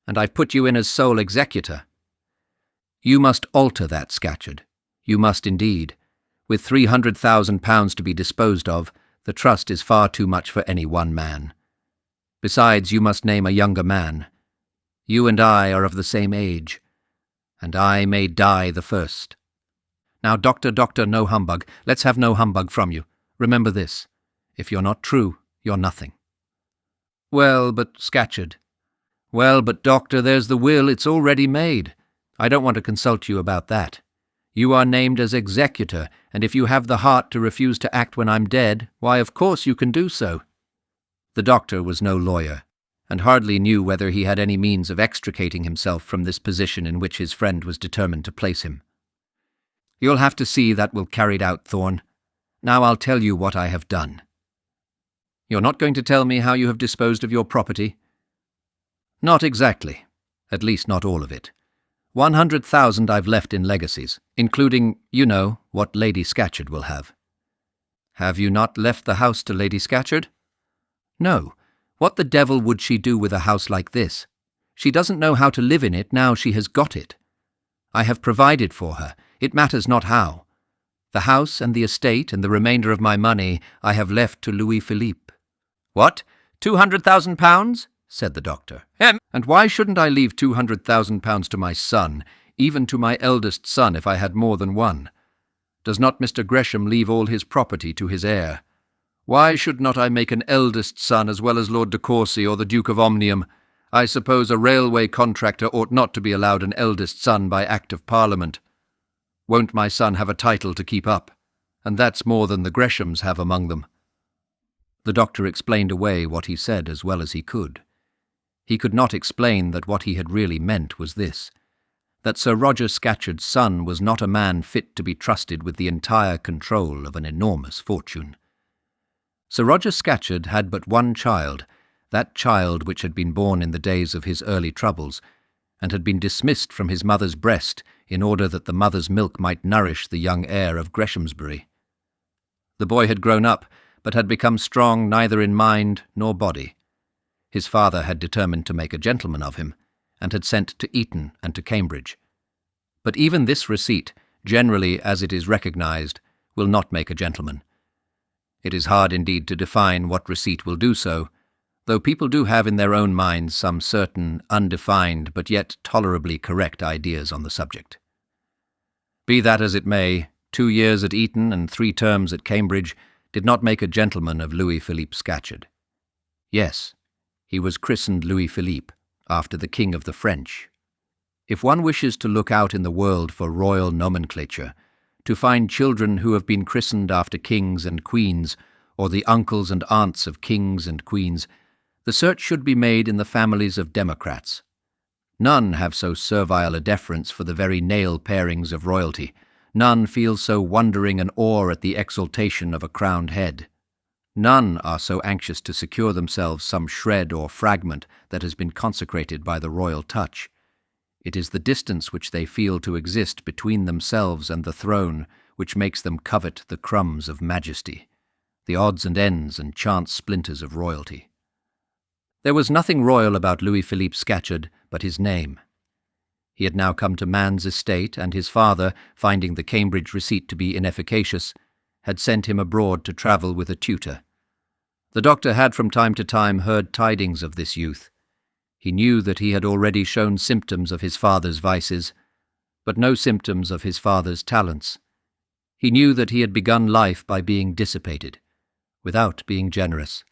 and I've put you in as sole executor. You must alter that, Scatcherd. You must indeed. With £300,000 to be disposed of, the trust is far too much for any one man. Besides, you must name a younger man. You and I are of the same age, and I may die the first. Now, doctor, no humbug. Let's have no humbug from you. Remember this. If you're not true, you're nothing." "Well, but Scatcherd." "Well, but doctor, there's the will. It's already made. I don't want to consult you about that. You are named as executor, and if you have the heart to refuse to act when I'm dead, why, of course you can do so." The doctor was no lawyer, and hardly knew whether he had any means of extricating himself from this position in which his friend was determined to place him. "You'll have to see that will carried out, Thorne. Now I'll tell you what I have done." "You're not going to tell me how you have disposed of your property?" "Not exactly. At least not all of it. 100,000 I've left in legacies, including, you know, what Lady Scatcherd will have. Have you not left the house to Lady Scatcherd? No. What the devil would she do with a house like this? She doesn't know how to live in it now she has got it. I have provided for her. It matters not how. The house and the estate and the remainder of my money I have left to Louis Philippe. What? £200,000? Said the doctor. And why shouldn't I leave £200,000 to my son, even to my eldest son if I had more than one? Does not Mr. Gresham leave all his property to his heir? Why should not I make an eldest son as well as Lord de Courcy or the Duke of Omnium? I suppose a railway contractor ought not to be allowed an eldest son by Act of Parliament. Won't my son have a title to keep up? And that's more than the Greshams have among them. The doctor explained away what he said as well as he could. He could not explain that what he had really meant was this, that Sir Roger Scatcherd's son was not a man fit to be trusted with the entire control of an enormous fortune. Sir Roger Scatcherd had but one child, that child which had been born in the days of his early troubles, and had been dismissed from his mother's breast in order that the mother's milk might nourish the young heir of Greshamsbury. The boy had grown up, but had become strong neither in mind nor body. His father had determined to make a gentleman of him, and had sent to Eton and to Cambridge. But even this receipt, generally as it is recognized, will not make a gentleman. It is hard indeed to define what receipt will do so, though people do have in their own minds some certain, undefined, but yet tolerably correct ideas on the subject. Be that as it may, 2 years at Eton and 3 terms at Cambridge did not make a gentleman of Louis Philippe Scatcherd. Yes, he was christened Louis Philippe, after the King of the French. If one wishes to look out in the world for royal nomenclature, to find children who have been christened after kings and queens, or the uncles and aunts of kings and queens, the search should be made in the families of democrats. None have so servile a deference for the very nail-parings of royalty. None feel so wondering an awe at the exaltation of a crowned head. None are so anxious to secure themselves some shred or fragment that has been consecrated by the royal touch. It is the distance which they feel to exist between themselves and the throne which makes them covet the crumbs of majesty, the odds and ends and chance splinters of royalty. There was nothing royal about Louis Philippe Scatcherd but his name. He had now come to man's estate, and his father, finding the Cambridge receipt to be inefficacious, had sent him abroad to travel with a tutor. The doctor had from time to time heard tidings of this youth. He knew that he had already shown symptoms of his father's vices, but no symptoms of his father's talents. He knew that he had begun life by being dissipated, without being generous,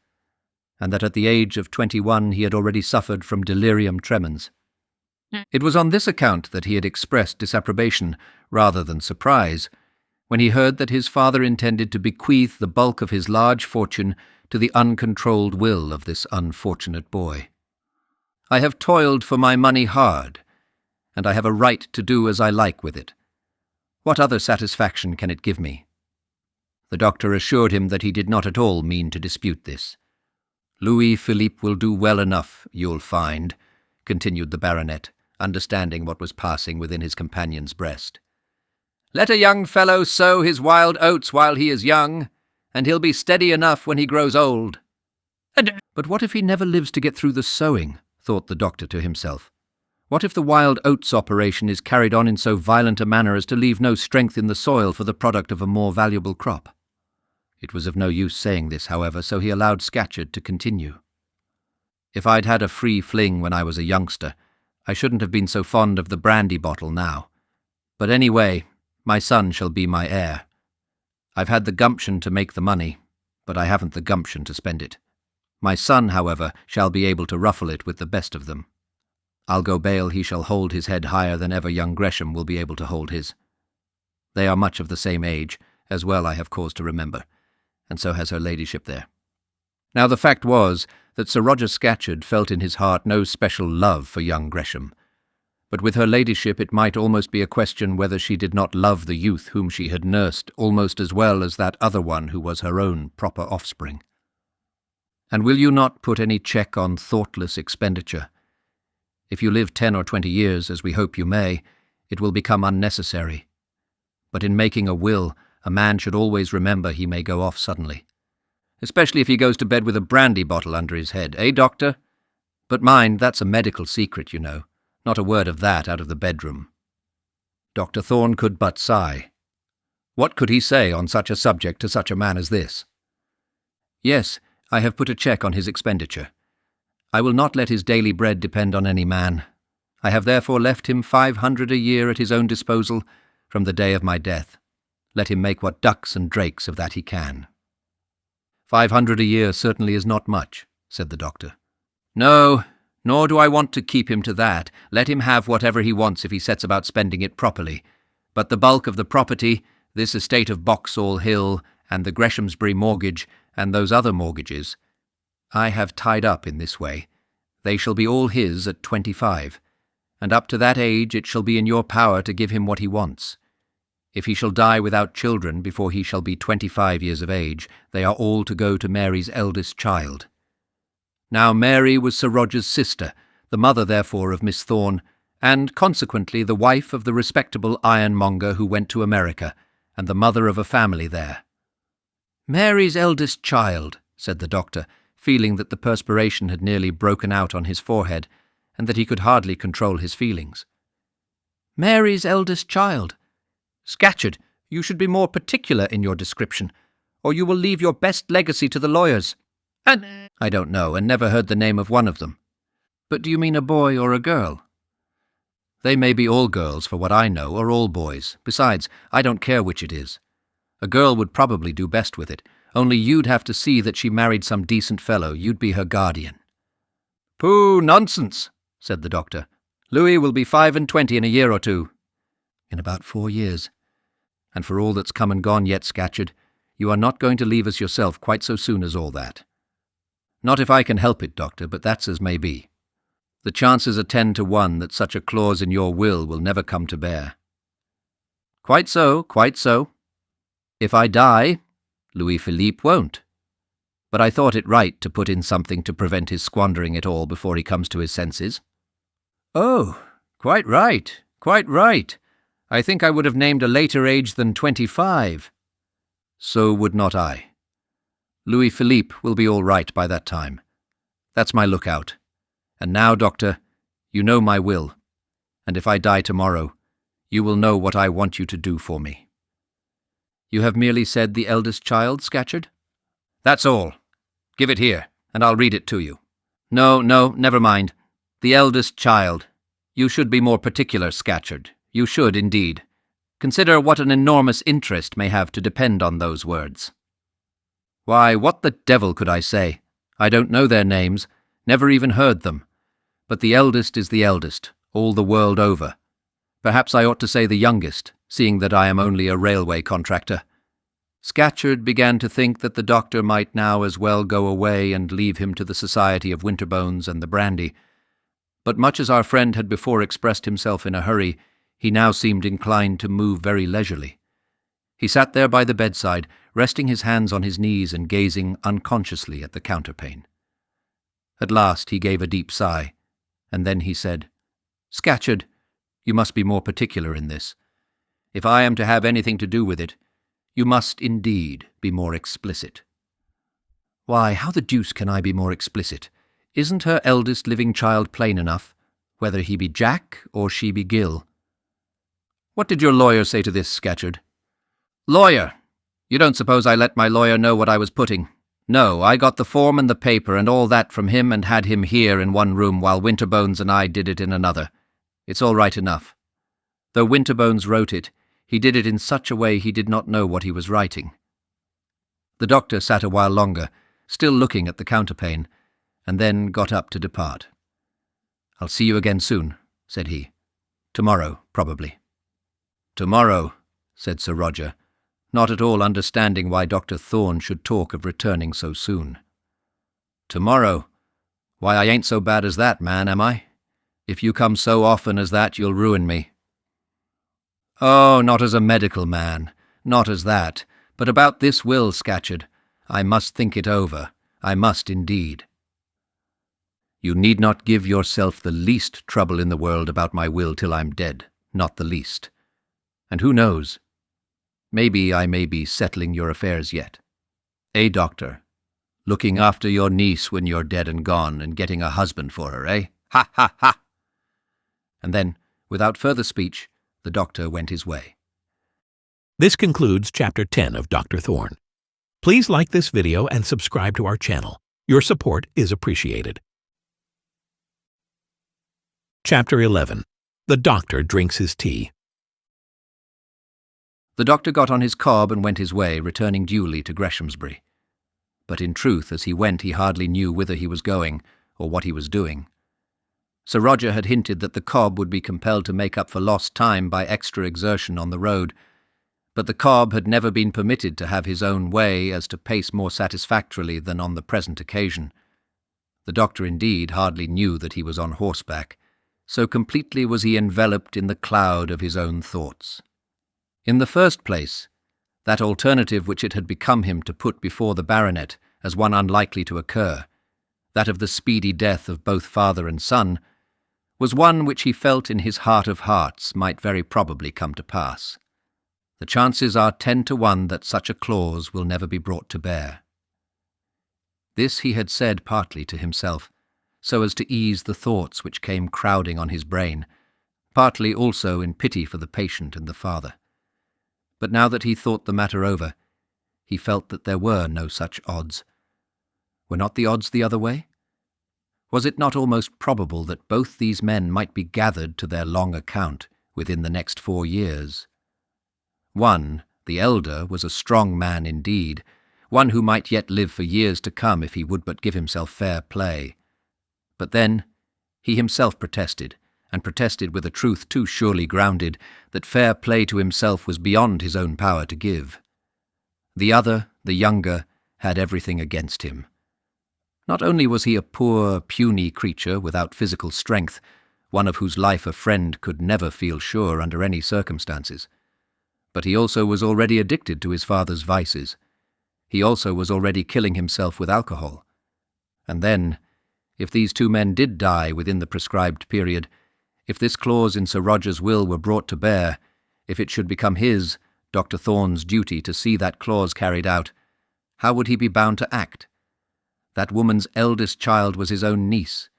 and that at the age of 21 he had already suffered from delirium tremens. It was on this account that he had expressed disapprobation, rather than surprise, when he heard that his father intended to bequeath the bulk of his large fortune to the uncontrolled will of this unfortunate boy. I have toiled for my money hard, and I have a right to do as I like with it. What other satisfaction can it give me? The doctor assured him that he did not at all mean to dispute this. Louis Philippe will do well enough, you'll find, continued the baronet, understanding what was passing within his companion's breast. Let a young fellow sow his wild oats while he is young, and he'll be steady enough when he grows old. But what if he never lives to get through the sowing? Thought the doctor to himself. What if the wild oats operation is carried on in so violent a manner as to leave no strength in the soil for the product of a more valuable crop? It was of no use saying this, however, so he allowed Scatcherd to continue. If I'd had a free fling when I was a youngster, I shouldn't have been so fond of the brandy bottle now. But anyway, my son shall be my heir. I've had the gumption to make the money, but I haven't the gumption to spend it. My son, however, shall be able to ruffle it with the best of them. I'll go bail he shall hold his head higher than ever young Gresham will be able to hold his. They are much of the same age, as well I have cause to remember, and so has her ladyship there. Now the fact was that Sir Roger Scatcherd felt in his heart no special love for young Gresham, but with her ladyship it might almost be a question whether she did not love the youth whom she had nursed almost as well as that other one who was her own proper offspring. And will you not put any check on thoughtless expenditure? If you live 10 or 20 years, as we hope you may, it will become unnecessary. But in making a will, a man should always remember he may go off suddenly. Especially if he goes to bed with a brandy bottle under his head, eh, Doctor? But mind, that's a medical secret, you know. Not a word of that out of the bedroom. Dr. Thorne could but sigh. What could he say on such a subject to such a man as this? Yes, I have put a check on his expenditure. I will not let his daily bread depend on any man. I have therefore left him 500 a year at his own disposal from the day of my death. Let him make what ducks and drakes of that he can. 500 a year certainly is not much, said the doctor. No, nor do I want to keep him to that. Let him have whatever he wants if he sets about spending it properly. But the bulk of the property, this estate of Boxall Hill, and the Greshamsbury mortgage, and those other mortgages, I have tied up in this way. They shall be all his at 25, and up to that age it shall be in your power to give him what he wants. If he shall die without children before he shall be 25 years of age, they are all to go to Mary's eldest child. Now Mary was Sir Roger's sister, the mother therefore of Miss Thorne, and consequently the wife of the respectable ironmonger who went to America, and the mother of a family there. Mary's eldest child, said the doctor, feeling that the perspiration had nearly broken out on his forehead, and that he could hardly control his feelings. Mary's eldest child. Scatcherd, you should be more particular in your description, or you will leave your best legacy to the lawyers. And I don't know, and never heard the name of one of them. But do you mean a boy or a girl? They may be all girls, for what I know, or all boys. Besides, I don't care which it is. A girl would probably do best with it, only you'd have to see that she married some decent fellow. You'd be her guardian. Pooh, nonsense, said the doctor. Louis will be 25 in a year or two. In about 4 years. And for all that's come and gone yet, Scatcherd, you are not going to leave us yourself quite so soon as all that. Not if I can help it, Doctor, but that's as may be. The chances are 10 to 1 that such a clause in your will never come to bear. Quite so, quite so. If I die, Louis Philippe won't. But I thought it right to put in something to prevent his squandering it all before he comes to his senses. Oh, quite right, quite right. I think I would have named a later age than 25. So would not I. Louis Philippe will be all right by that time. That's my lookout. And now, Doctor, you know my will, and if I die tomorrow, you will know what I want you to do for me. You have merely said the eldest child, Scatcherd? That's all. Give it here, and I'll read it to you. No, never mind. The eldest child. You should be more particular, Scatcherd. You should, indeed. Consider what an enormous interest may have to depend on those words. Why, what the devil could I say? I don't know their names, never even heard them. But the eldest is the eldest, all the world over. Perhaps I ought to say the youngest, seeing that I am only a railway contractor. Scatcherd began to think that the doctor might now as well go away and leave him to the society of Winterbones and the brandy. But much as our friend had before expressed himself in a hurry, he now seemed inclined to move very leisurely. He sat there by the bedside, resting his hands on his knees and gazing unconsciously at the counterpane. At last he gave a deep sigh, and then he said, Scatcherd, you must be more particular in this. If I am to have anything to do with it, you must indeed be more explicit. Why, how the deuce can I be more explicit? Isn't her eldest living child plain enough, whether he be Jack or she be Gill? What did your lawyer say to this, Scatcherd? Lawyer! You don't suppose I let my lawyer know what I was putting? No, I got the form and the paper and all that from him and had him here in one room while Winterbones and I did it in another. It's all right enough. Though Winterbones wrote it, he did it in such a way he did not know what he was writing. The doctor sat a while longer, still looking at the counterpane, and then got up to depart. I'll see you again soon, said he. Tomorrow, probably. Tomorrow, said Sir Roger, not at all understanding why Dr. Thorne should talk of returning so soon. Tomorrow? Why, I ain't so bad as that, man, am I? If you come so often as that, you'll ruin me. Oh, not as a medical man, not as that, but about this will, Scatcherd. I must think it over. I must indeed. You need not give yourself the least trouble in the world about my will till I'm dead, not the least. And who knows? Maybe I may be settling your affairs yet. Doctor? Looking after your niece when you're dead and gone and getting a husband for her, eh? Ha, ha, ha!" And then, without further speech, the doctor went his way.
This concludes Chapter 10 of Dr. Thorne. Please like this video and subscribe to our channel. Your support is appreciated. Chapter 11. The Doctor Drinks His Tea.
The doctor got on his cob and went his way, returning duly to Greshamsbury. But in truth, as he went, he hardly knew whither he was going, or what he was doing. Sir Roger had hinted that the cob would be compelled to make up for lost time by extra exertion on the road, but the cob had never been permitted to have his own way as to pace more satisfactorily than on the present occasion. The doctor indeed hardly knew that he was on horseback, so completely was he enveloped in the cloud of his own thoughts. In the first place, that alternative which it had become him to put before the baronet as one unlikely to occur, that of the speedy death of both father and son, was one which he felt in his heart of hearts might very probably come to pass. The chances are 10 to 1 that such a clause will never be brought to bear. This he had said partly to himself, so as to ease the thoughts which came crowding on his brain, partly also in pity for the patient and the father. But now that he thought the matter over, he felt that there were no such odds. Were not the odds the other way? Was it not almost probable that both these men might be gathered to their long account within the next 4 years? One, the elder, was a strong man indeed, one who might yet live for years to come if he would but give himself fair play. But then he himself protested, and protested with a truth too surely grounded, that fair play to himself was beyond his own power to give. The other, the younger, had everything against him. Not only was he a poor, puny creature without physical strength, one of whose life a friend could never feel sure under any circumstances, but he also was already addicted to his father's vices. He also was already killing himself with alcohol. And then, if these 2 men did die within the prescribed period, if this clause in Sir Roger's will were brought to bear, if it should become his, Dr. Thorne's, duty to see that clause carried out, how would he be bound to act? That woman's eldest child was his own niece,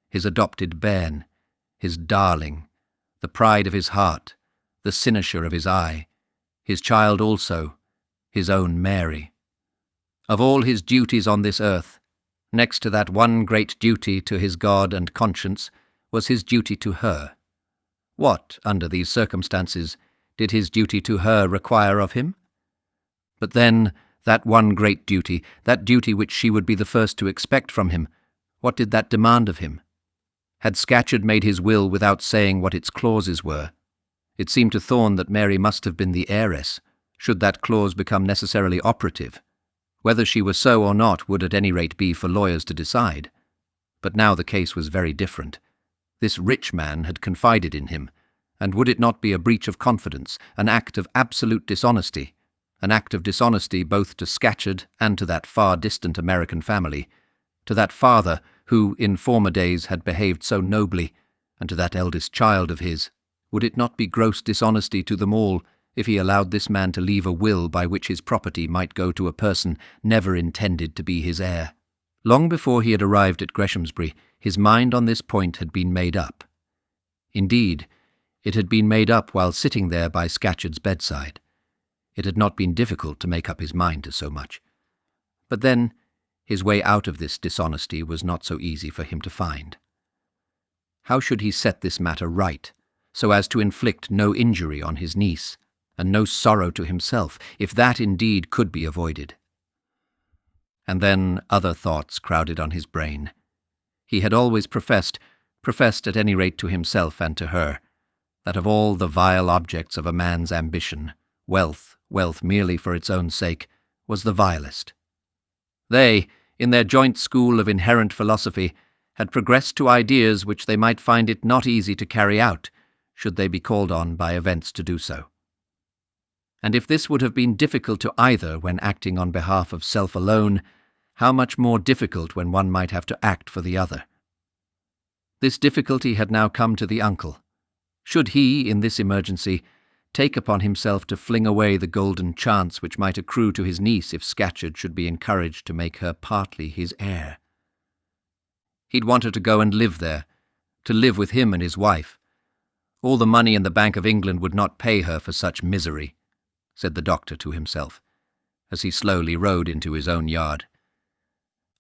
his adopted bairn, his darling, the pride of his heart, the cynosure of his eye, his child also, his own Mary. Of all his duties on this earth, next to that one great duty to his God and conscience, was his duty to her. What, under these circumstances, did his duty to her require of him? But then, that one great duty, that duty which she would be the first to expect from him, what did that demand of him? Had Scatcherd made his will without saying what its clauses were? It seemed to Thorne that Mary must have been the heiress, should that clause become necessarily operative. Whether she were so or not would at any rate be for lawyers to decide. But now the case was very different. This rich man had confided in him, and would it not be a breach of confidence, an act of absolute dishonesty, an act of dishonesty both to Scatcherd and to that far-distant American family, to that father who in former days had behaved so nobly, and to that eldest child of his? Would it not be gross dishonesty to them all if he allowed this man to leave a will by which his property might go to a person never intended to be his heir? Long before he had arrived at Greshamsbury, his mind on this point had been made up. Indeed, it had been made up while sitting there by Scatcherd's bedside. It had not been difficult to make up his mind to so much. But then, his way out of this dishonesty was not so easy for him to find. How should he set this matter right, so as to inflict no injury on his niece, and no sorrow to himself, if that indeed could be avoided? And then other thoughts crowded on his brain. He had always professed at any rate to himself and to her, that of all the vile objects of a man's ambition, wealth merely for its own sake, was the vilest. They, in their joint school of inherent philosophy, had progressed to ideas which they might find it not easy to carry out, should they be called on by events to do so. And if this would have been difficult to either when acting on behalf of self alone, how much more difficult when one might have to act for the other. This difficulty had now come to the uncle. Should he, in this emergency, take upon himself to fling away the golden chance which might accrue to his niece if Scatcherd should be encouraged to make her partly his heir? He'd want her to go and live there, to live with him and his wife. All the money in the Bank of England would not pay her for such misery, said the doctor to himself, as he slowly rode into his own yard.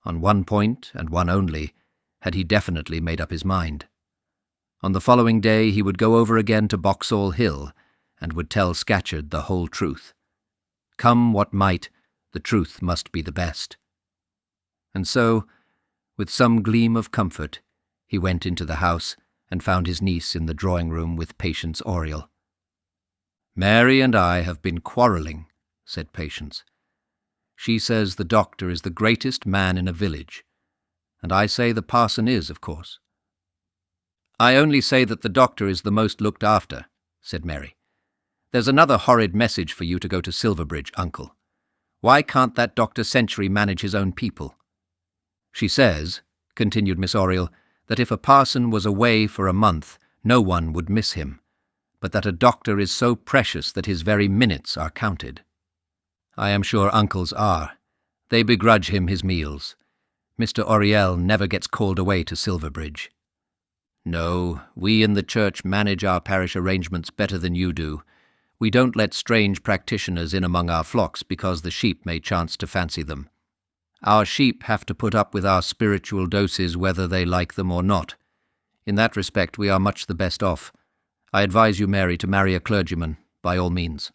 On one point, and one only, had he definitely made up his mind. On the following day he would go over again to Boxall Hill, and would tell Scatcherd the whole truth. Come what might, the truth must be the best. And so, with some gleam of comfort, he went into the house and found his niece in the drawing-room with Patience Oriel. "Mary and I have been quarrelling," said Patience. "She says the doctor is the greatest man in a village, and I say the parson is, of course." "I only say that the doctor is the most looked after," said Mary. "There's another horrid message for you to go to Silverbridge, uncle. Why can't that Dr. Century manage his own people?" "She says," continued Miss Oriel, "that if a parson was away for a month, no one would miss him, but that a doctor is so precious that his very minutes are counted." "I am sure uncles are. They begrudge him his meals. Mr. Oriel never gets called away to Silverbridge." "No, we in the church manage our parish arrangements better than you do. We don't let strange practitioners in among our flocks because the sheep may chance to fancy them. Our sheep have to put up with our spiritual doses whether they like them or not. In that respect we are much the best off. I advise you, Mary, to marry a clergyman, by all means."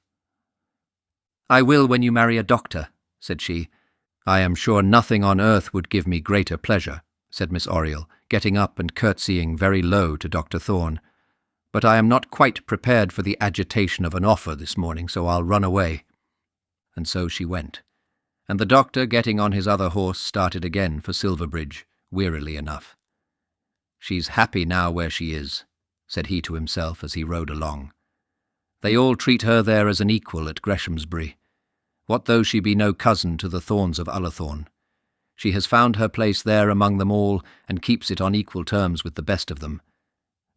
"I will when you marry a doctor," said she. "I am sure nothing on earth would give me greater pleasure," said Miss Oriel, getting up and curtsying very low to Dr. Thorne. "But I am not quite prepared for the agitation of an offer this morning, so I'll run away." And so she went, and the doctor, getting on his other horse, started again for Silverbridge, wearily enough. "She's happy now where she is," said he to himself as he rode along. "They all treat her there as an equal at Greshamsbury. What though she be no cousin to the Thornes of Ullathorne? She has found her place there among them all, and keeps it on equal terms with the best of them.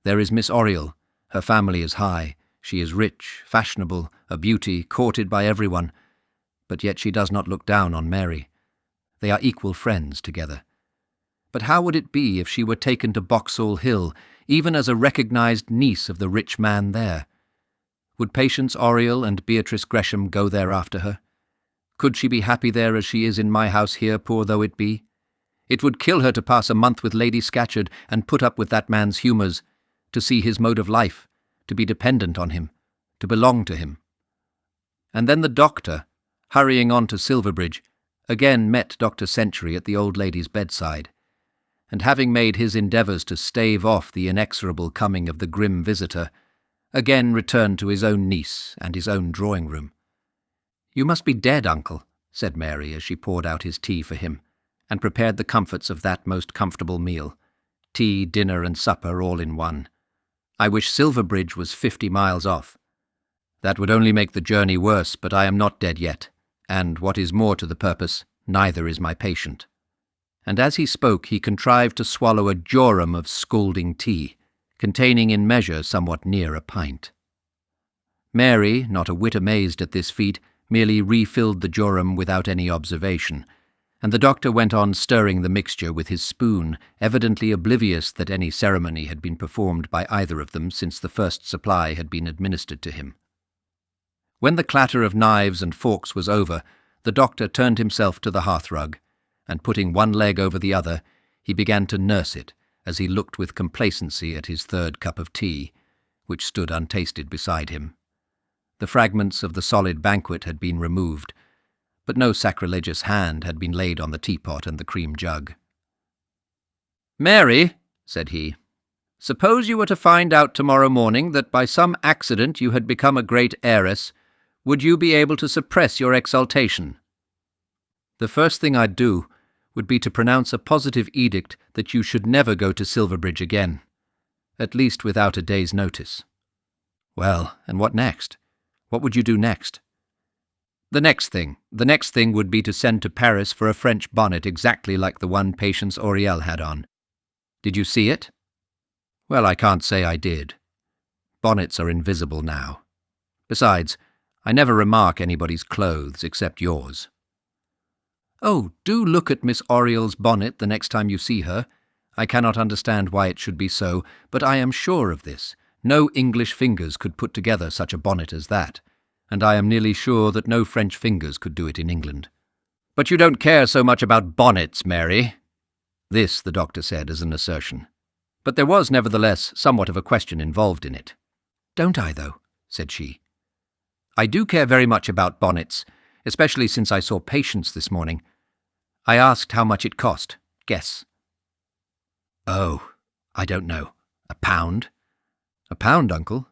There is Miss Oriel. Her family is high. She is rich, fashionable, a beauty, courted by everyone. But yet she does not look down on Mary. They are equal friends together. But how would it be if she were taken to Boxall Hill, even as a recognized niece of the rich man there? Would Patience Oriel and Beatrice Gresham go there after her? Could she be happy there as she is in my house here, poor though it be? It would kill her to pass a month with Lady Scatcherd and put up with that man's humours, to see his mode of life, to be dependent on him, to belong to him. And then the doctor, hurrying on to Silverbridge, again met Dr. Century at the old lady's bedside, and having made his endeavours to stave off the inexorable coming of the grim visitor, again returned to his own niece and his own drawing-room. "You must be dead, uncle," said Mary as she poured out his tea for him, and prepared the comforts of that most comfortable meal, tea, dinner, and supper all in one. "I wish Silverbridge was 50 miles off. That would only make the journey worse, but I am not dead yet, and, what is more to the purpose, neither is my patient." And as he spoke he contrived to swallow a jorum of scalding tea, containing in measure somewhat near a pint. Mary, not a whit amazed at this feat, merely refilled the jorum without any observation, and the doctor went on stirring the mixture with his spoon, evidently oblivious that any ceremony had been performed by either of them since the first supply had been administered to him. When the clatter of knives and forks was over, the doctor turned himself to the hearthrug, and putting one leg over the other, he began to nurse it, as he looked with complacency at his third cup of tea, which stood untasted beside him. The fragments of the solid banquet had been removed, but no sacrilegious hand had been laid on the teapot and the cream jug. "Mary," said he, "suppose you were to find out tomorrow morning that by some accident you had become a great heiress, would you be able to suppress your exultation?" "The first thing I'd do would be to pronounce a positive edict that you should never go to Silverbridge again, at least without a day's notice." "Well, and what next? What would you do next?" The next thing would be to send to Paris for a French bonnet exactly like the one Patience Oriel had on. Did you see it?" Well, I can't say I did. Bonnets are invisible now. Besides, I never remark anybody's clothes except yours. Oh, do look at Miss Oriel's bonnet the next time you see her. I cannot understand why it should be so, but I am sure of this. No English fingers could put together such a bonnet as that, and I am nearly sure that no French fingers could do it in England. But you don't care so much about bonnets, Mary. This, the doctor said, as an assertion. But there was nevertheless somewhat of a question involved in it. Don't I, though? Said she. I do care very much about bonnets, especially since I saw Patience this morning. I asked how much it cost. Guess. Oh, I don't know. £1? £1, Uncle.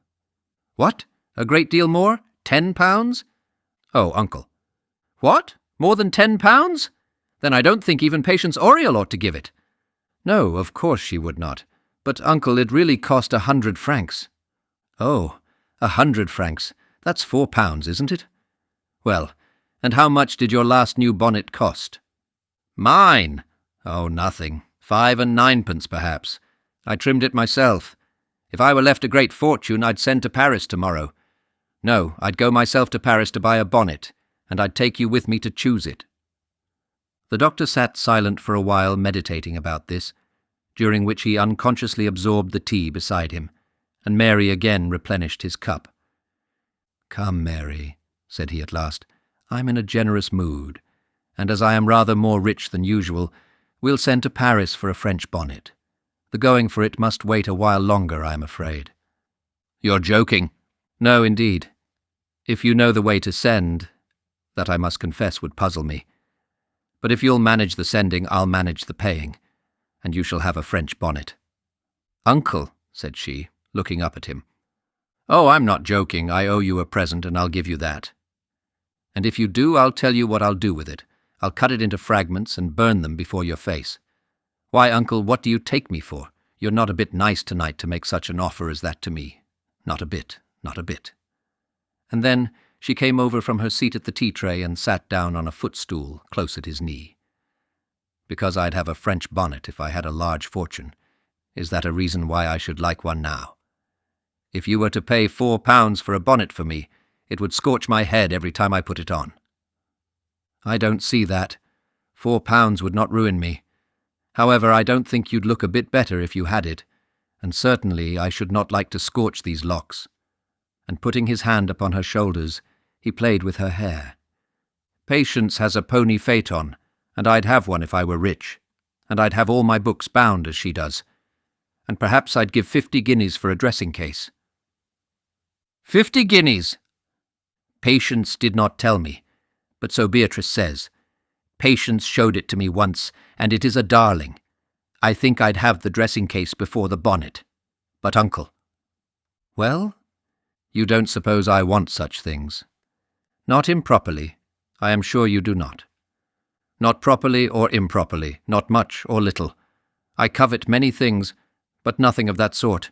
What? A great deal more? £10? Oh, Uncle. What? More than £10? Then I don't think even Patience Oriel ought to give it. No, of course she would not. But, Uncle, it really cost 100 francs. Oh, 100 francs. That's £4, isn't it? Well, and how much did your last new bonnet cost? Mine? Oh, nothing. 5 and 9pence, perhaps. I trimmed it myself. If I were left a great fortune, I'd send to Paris tomorrow. No, I'd go myself to Paris to buy a bonnet, and I'd take you with me to choose it. The doctor sat silent for a while, meditating about this, during which he unconsciously absorbed the tea beside him, and Mary again replenished his cup. Come, Mary, said he at last, I'm in a generous mood, and as I am rather more rich than usual, we'll send to Paris for a French bonnet. The going for it must wait a while longer, I am afraid. You're joking. No, indeed. If you know the way to send, that I must confess would puzzle me. But if you'll manage the sending, I'll manage the paying, and you shall have a French bonnet. Uncle, said she, looking up at him. Oh, I'm not joking. I owe you a present, and I'll give you that. And if you do, I'll tell you what I'll do with it. I'll cut it into fragments and burn them before your face. Why, Uncle, what do you take me for? You're not a bit nice tonight to make such an offer as that to me. Not a bit, not a bit. And then she came over from her seat at the tea-tray and sat down on a footstool close at his knee. Because I'd have a French bonnet if I had a large fortune. Is that a reason why I should like one now? If you were to pay £4 for a bonnet for me, it would scorch my head every time I put it on. I don't see that. £4 would not ruin me. However, I don't think you'd look a bit better if you had it, and certainly I should not like to scorch these locks. And putting his hand upon her shoulders, he played with her hair. Patience has a pony phaeton, and I'd have one if I were rich, and I'd have all my books bound as she does, and perhaps I'd give 50 guineas for a dressing case. 50 guineas! Patience did not tell me, but so Beatrice says. Patience showed it to me once, and it is a darling. I think I'd have the dressing case before the bonnet. But, Uncle. Well, you don't suppose I want such things? Not improperly. I am sure you do not. Not properly or improperly, not much or little. I covet many things, but nothing of that sort.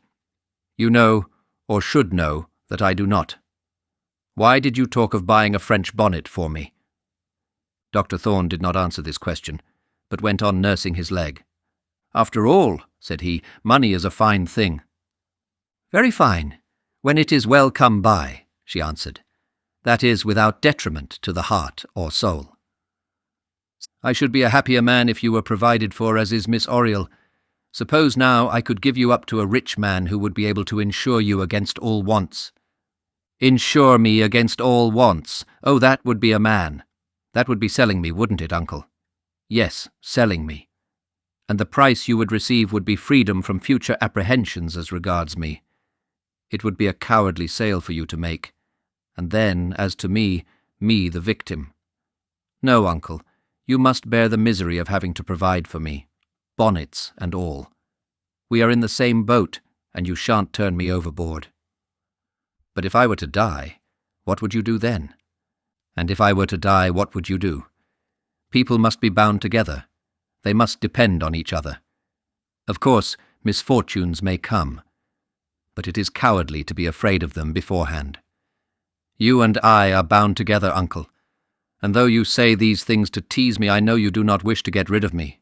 You know, or should know, that I do not. Why did you talk of buying a French bonnet for me? Dr. Thorne did not answer this question, but went on nursing his leg. After all, said he, money is a fine thing. Very fine, when it is well come by, she answered. That is, without detriment to the heart or soul. I should be a happier man if you were provided for as is Miss Oriel. Suppose now I could give you up to a rich man who would be able to insure you against all wants. Insure me against all wants? Oh, that would be a man. That would be selling me, wouldn't it, Uncle? Yes, selling me. And the price you would receive would be freedom from future apprehensions as regards me. It would be a cowardly sale for you to make. And then, as to me the victim. No, Uncle, you must bear the misery of having to provide for me, bonnets and all. We are in the same boat, and you shan't turn me overboard. But if I were to die, what would you do then? And if I were to die, what would you do? People must be bound together. They must depend on each other. Of course, misfortunes may come, but it is cowardly to be afraid of them beforehand. You and I are bound together, Uncle, and though you say these things to tease me, I know you do not wish to get rid of me.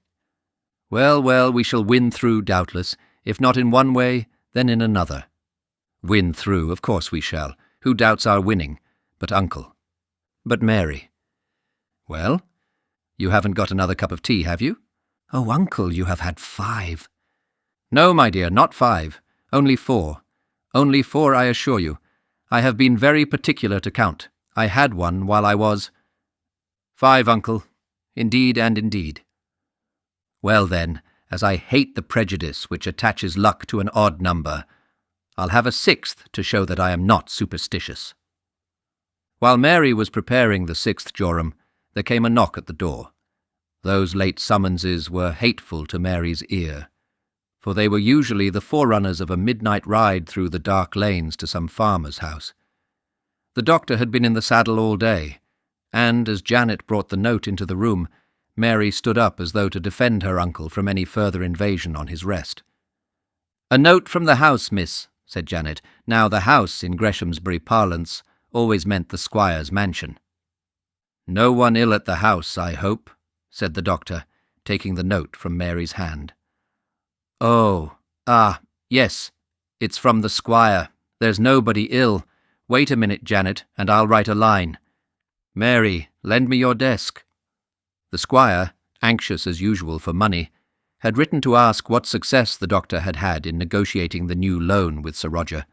Well, well, we shall win through, doubtless, if not in one way, then in another. Win through, of course we shall. Who doubts our winning? But Uncle. But Mary. Well, you haven't got another cup of tea, have you? Oh, Uncle, you have had 5. No, my dear, not 5. Only 4. Only 4, I assure you. I have been very particular to count. I had one while I was— 5, Uncle. Indeed and indeed. Well then, as I hate the prejudice which attaches luck to an odd number, I'll have a 6th to show that I am not superstitious. While Mary was preparing the 6th jorum, there came a knock at the door. Those late summonses were hateful to Mary's ear, for they were usually the forerunners of a midnight ride through the dark lanes to some farmer's house. The doctor had been in the saddle all day, and as Janet brought the note into the room, Mary stood up as though to defend her uncle from any further invasion on his rest. "A note from the house, miss," said Janet. Now the house, in Greshamsbury parlance, always meant the squire's mansion. "No one ill at the house, I hope," said the doctor, taking the note from Mary's hand. Yes, it's from the squire. There's nobody ill. Wait a minute, Janet, and I'll write a line. Mary, lend me your desk." The squire, anxious as usual for money, had written to ask what success the doctor had had in negotiating the new loan with Sir Roger.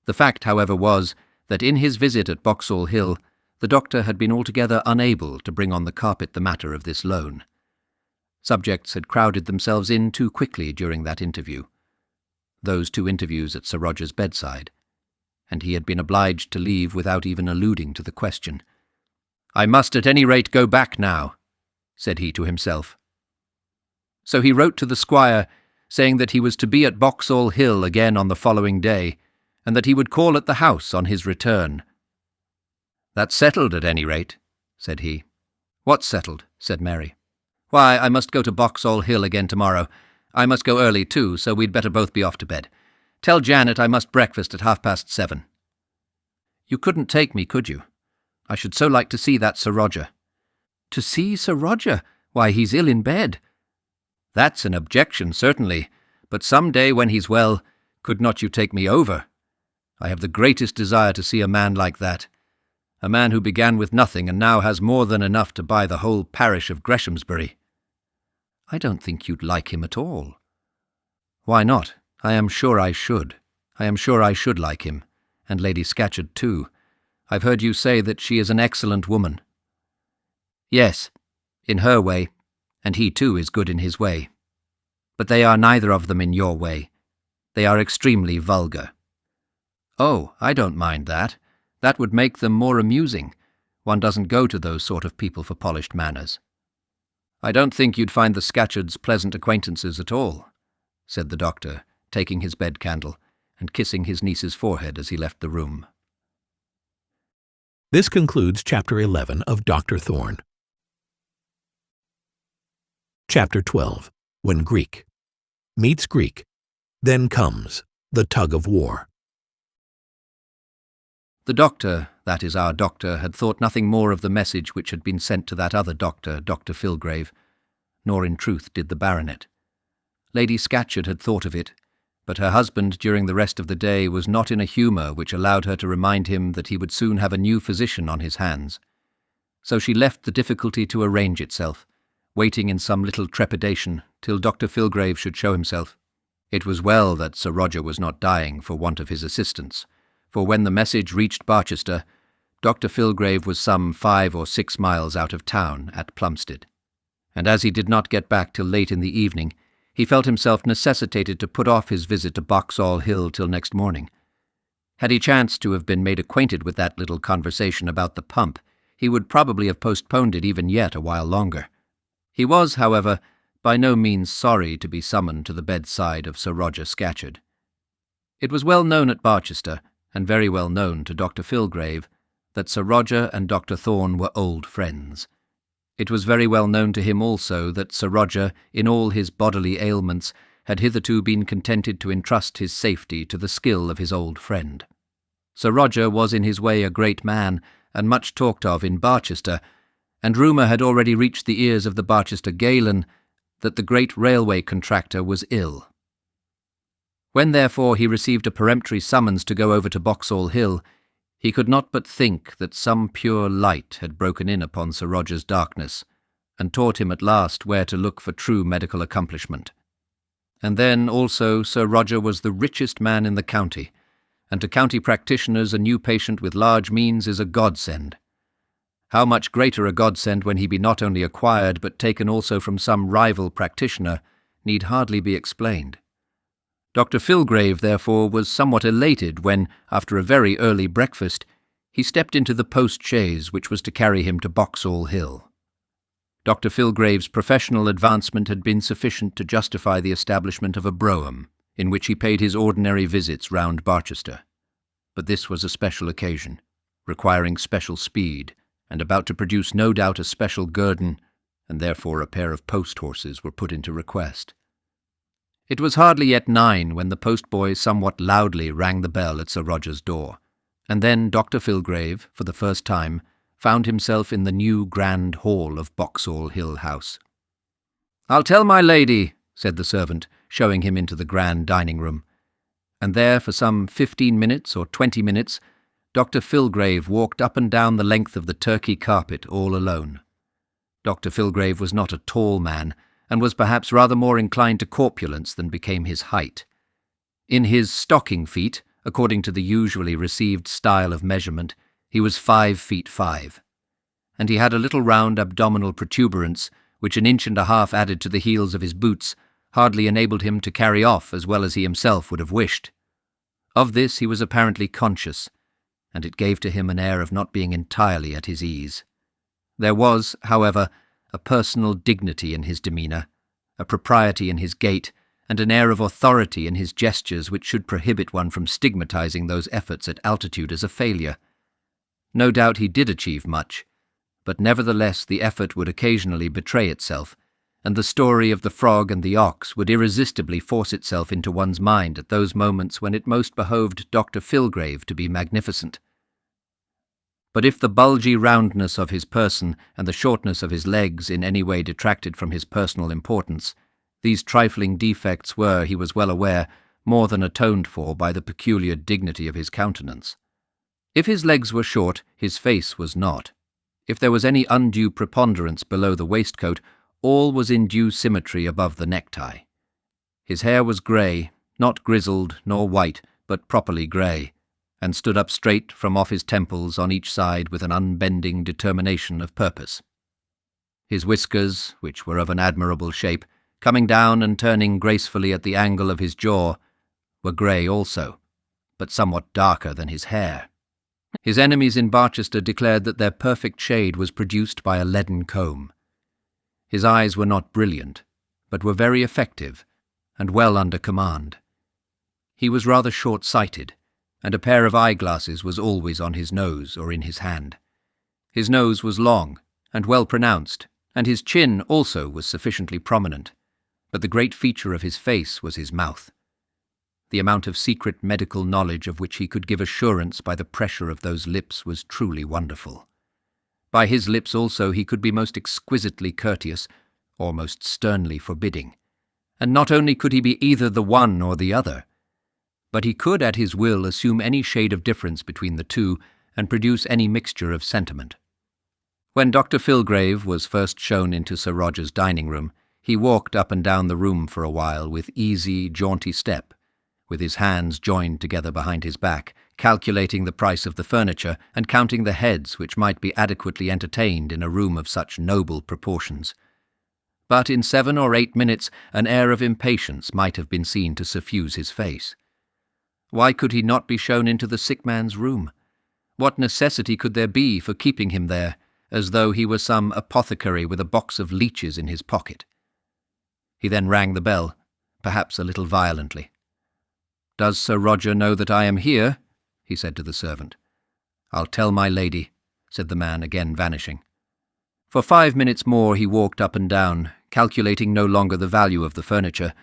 The fact, however, was that in his visit at Boxall Hill, the doctor had been altogether unable to bring on the carpet the matter of this loan. Subjects had crowded themselves in too quickly during that interview, those 2 interviews at Sir Roger's bedside, and he had been obliged to leave without even alluding to the question. "I must at any rate go back now," said he to himself. So he wrote to the squire, saying that he was to be at Boxall Hill again on the following day, and that he would call at the house on his return. "That's settled at any rate," said he. "What's settled?" said Mary. "Why, I must go to Boxall Hill again tomorrow. I must go early too, so we'd better both be off to bed. Tell Janet I must breakfast at 7:30. "You couldn't take me, could you? I should so like to see that Sir Roger." "To see Sir Roger? Why, he's ill in bed." "That's an objection, certainly, but some day when he's well, could not you take me over? I have the greatest desire to see a man like that, a man who began with nothing and now has more than enough to buy the whole parish of Greshamsbury." "I don't think you'd like him at all." "Why not? I am sure I should. I am sure I should like him, and Lady Scatcherd too. I've heard you say that she is an excellent woman." "Yes, in her way, and he too is good in his way. But they are neither of them in your way. They are extremely vulgar." "Oh, I don't mind that. That would make them more amusing. One doesn't go to those sort of people for polished manners." "I don't think you'd find the Scatcherds pleasant acquaintances at all," said the doctor, taking his bed candle and kissing his niece's forehead as he left the room.
This concludes Chapter 11 of Dr. Thorne. Chapter 12. When Greek meets Greek, then comes the tug of war.
The doctor, that is our doctor, had thought nothing more of the message which had been sent to that other doctor, Dr. Filgrave, nor in truth did the baronet. Lady Scatcherd had thought of it, but her husband during the rest of the day was not in a humour which allowed her to remind him that he would soon have a new physician on his hands. So she left the difficulty to arrange itself, waiting in some little trepidation till Dr. Filgrave should show himself. It was well that Sir Roger was not dying for want of his assistance, for when the message reached Barchester, Dr. Filgrave was some 5 or 6 miles out of town at Plumstead, and as he did not get back till late in the evening, he felt himself necessitated to put off his visit to Boxall Hill till next morning. Had he chanced to have been made acquainted with that little conversation about the pump, he would probably have postponed it even yet a while longer. He was, however, by no means sorry to be summoned to the bedside of Sir Roger Scatcherd. It was well known at Barchester, and very well known to Dr. Filgrave, that Sir Roger and Dr. Thorne were old friends. It was very well known to him also that Sir Roger, in all his bodily ailments, had hitherto been contented to entrust his safety to the skill of his old friend. Sir Roger was in his way a great man, and much talked of in Barchester, and rumour had already reached the ears of the Barchester Galen that the great railway contractor was ill. When therefore he received a peremptory summons to go over to Boxall Hill, he could not but think that some pure light had broken in upon Sir Roger's darkness, and taught him at last where to look for true medical accomplishment. And then also Sir Roger was the richest man in the county, and to county practitioners a new patient with large means is a godsend. How much greater a godsend when he be not only acquired but taken also from some rival practitioner need hardly be explained. Dr. Filgrave, therefore, was somewhat elated when, after a very early breakfast, he stepped into the post-chaise which was to carry him to Boxall Hill. Dr. Filgrave's professional advancement had been sufficient to justify the establishment of a brougham, in which he paid his ordinary visits round Barchester. But this was a special occasion, requiring special speed, and about to produce no doubt a special guerdon, and therefore a pair of post-horses were put into request. It was hardly yet 9 when the postboy somewhat loudly rang the bell at Sir Roger's door, and then Dr. Filgrave, for the first time, found himself in the new grand hall of Boxall Hill House. "I'll tell my lady," said the servant, showing him into the grand dining-room. And there, for some 15 minutes or 20 minutes, Dr. Filgrave walked up and down the length of the Turkey carpet all alone. Dr. Filgrave was not a tall man, and was perhaps rather more inclined to corpulence than became his height. In his stocking feet, according to the usually received style of measurement, he was 5 feet 5, and he had a little round abdominal protuberance, which an inch and a half added to the heels of his boots hardly enabled him to carry off as well as he himself would have wished. Of this he was apparently conscious, and it gave to him an air of not being entirely at his ease. There was, however, a personal dignity in his demeanour, a propriety in his gait, and an air of authority in his gestures which should prohibit one from stigmatizing those efforts at altitude as a failure. No doubt he did achieve much, but nevertheless the effort would occasionally betray itself, and the story of the frog and the ox would irresistibly force itself into one's mind at those moments when it most behoved Dr. Filgrave to be magnificent. But if the bulgy roundness of his person and the shortness of his legs in any way detracted from his personal importance, these trifling defects were, he was well aware, more than atoned for by the peculiar dignity of his countenance. If his legs were short, his face was not. If there was any undue preponderance below the waistcoat, all was in due symmetry above the necktie. His hair was grey, not grizzled nor white, but properly grey, and stood up straight from off his temples on each side with an unbending determination of purpose. His whiskers, which were of an admirable shape, coming down and turning gracefully at the angle of his jaw, were grey also, but somewhat darker than his hair. His enemies in Barchester declared that their perfect shade was produced by a leaden comb. His eyes were not brilliant, but were very effective, and well under command. He was rather short-sighted, and a pair of eyeglasses was always on his nose or in his hand. His nose was long and well pronounced, and his chin also was sufficiently prominent, but the great feature of his face was his mouth. The amount of secret medical knowledge of which he could give assurance by the pressure of those lips was truly wonderful. By his lips also he could be most exquisitely courteous, or most sternly forbidding, and not only could he be either the one or the other, but he could at his will assume any shade of difference between the two and produce any mixture of sentiment. When Dr. Filgrave was first shown into Sir Roger's dining-room, he walked up and down the room for a while with easy, jaunty step, with his hands joined together behind his back, calculating the price of the furniture and counting the heads which might be adequately entertained in a room of such noble proportions. But in 7 or 8 minutes an air of impatience might have been seen to suffuse his face. Why could he not be shown into the sick man's room? What necessity could there be for keeping him there, as though he were some apothecary with a box of leeches in his pocket? He then rang the bell, perhaps a little violently. "Does Sir Roger know that I am here?" he said to the servant. "I'll tell my lady," said the man, again vanishing. For 5 minutes more he walked up and down, calculating no longer the value of the furniture,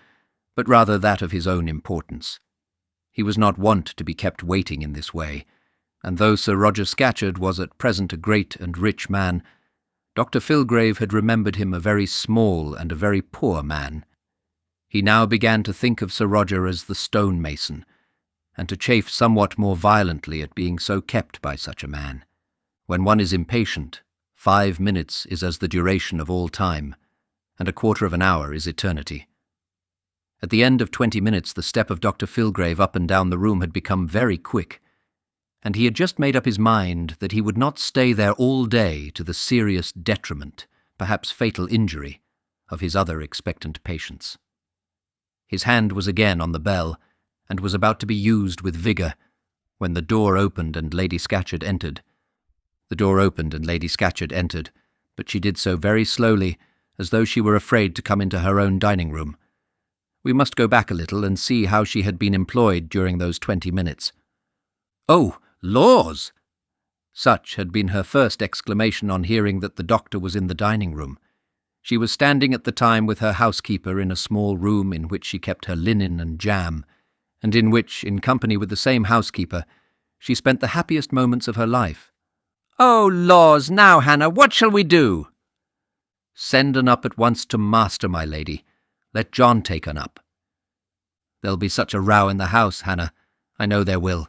but rather that of his own importance. He was not wont to be kept waiting in this way, and though Sir Roger Scatcherd was at present a great and rich man, Dr. Filgrave had remembered him a very small and a very poor man. He now began to think of Sir Roger as the stonemason, and to chafe somewhat more violently at being so kept by such a man. When one is impatient, 5 minutes is as the duration of all time, and a quarter of an hour is eternity. At the end of 20 minutes the step of Dr. Filgrave up and down the room had become very quick, and he had just made up his mind that he would not stay there all day to the serious detriment, perhaps fatal injury, of his other expectant patients. His hand was again on the bell, and was about to be used with vigour, when the door opened and Lady Scatcherd entered. The door opened and Lady Scatcherd entered, but she did so very slowly, as though she were afraid to come into her own dining-room. We must go back a little and see how she had been employed during those 20 minutes. "Oh, laws!" Such had been her first exclamation on hearing that the doctor was in the dining-room. She was standing at the time with her housekeeper in a small room in which she kept her linen and jam, and in which, in company with the same housekeeper, she spent the happiest moments of her life. "Oh, laws, now, Hannah, what shall we do?" "Send un up at once to master, my lady. Let John take un up." "There'll be such a row in the house, Hannah. I know there will."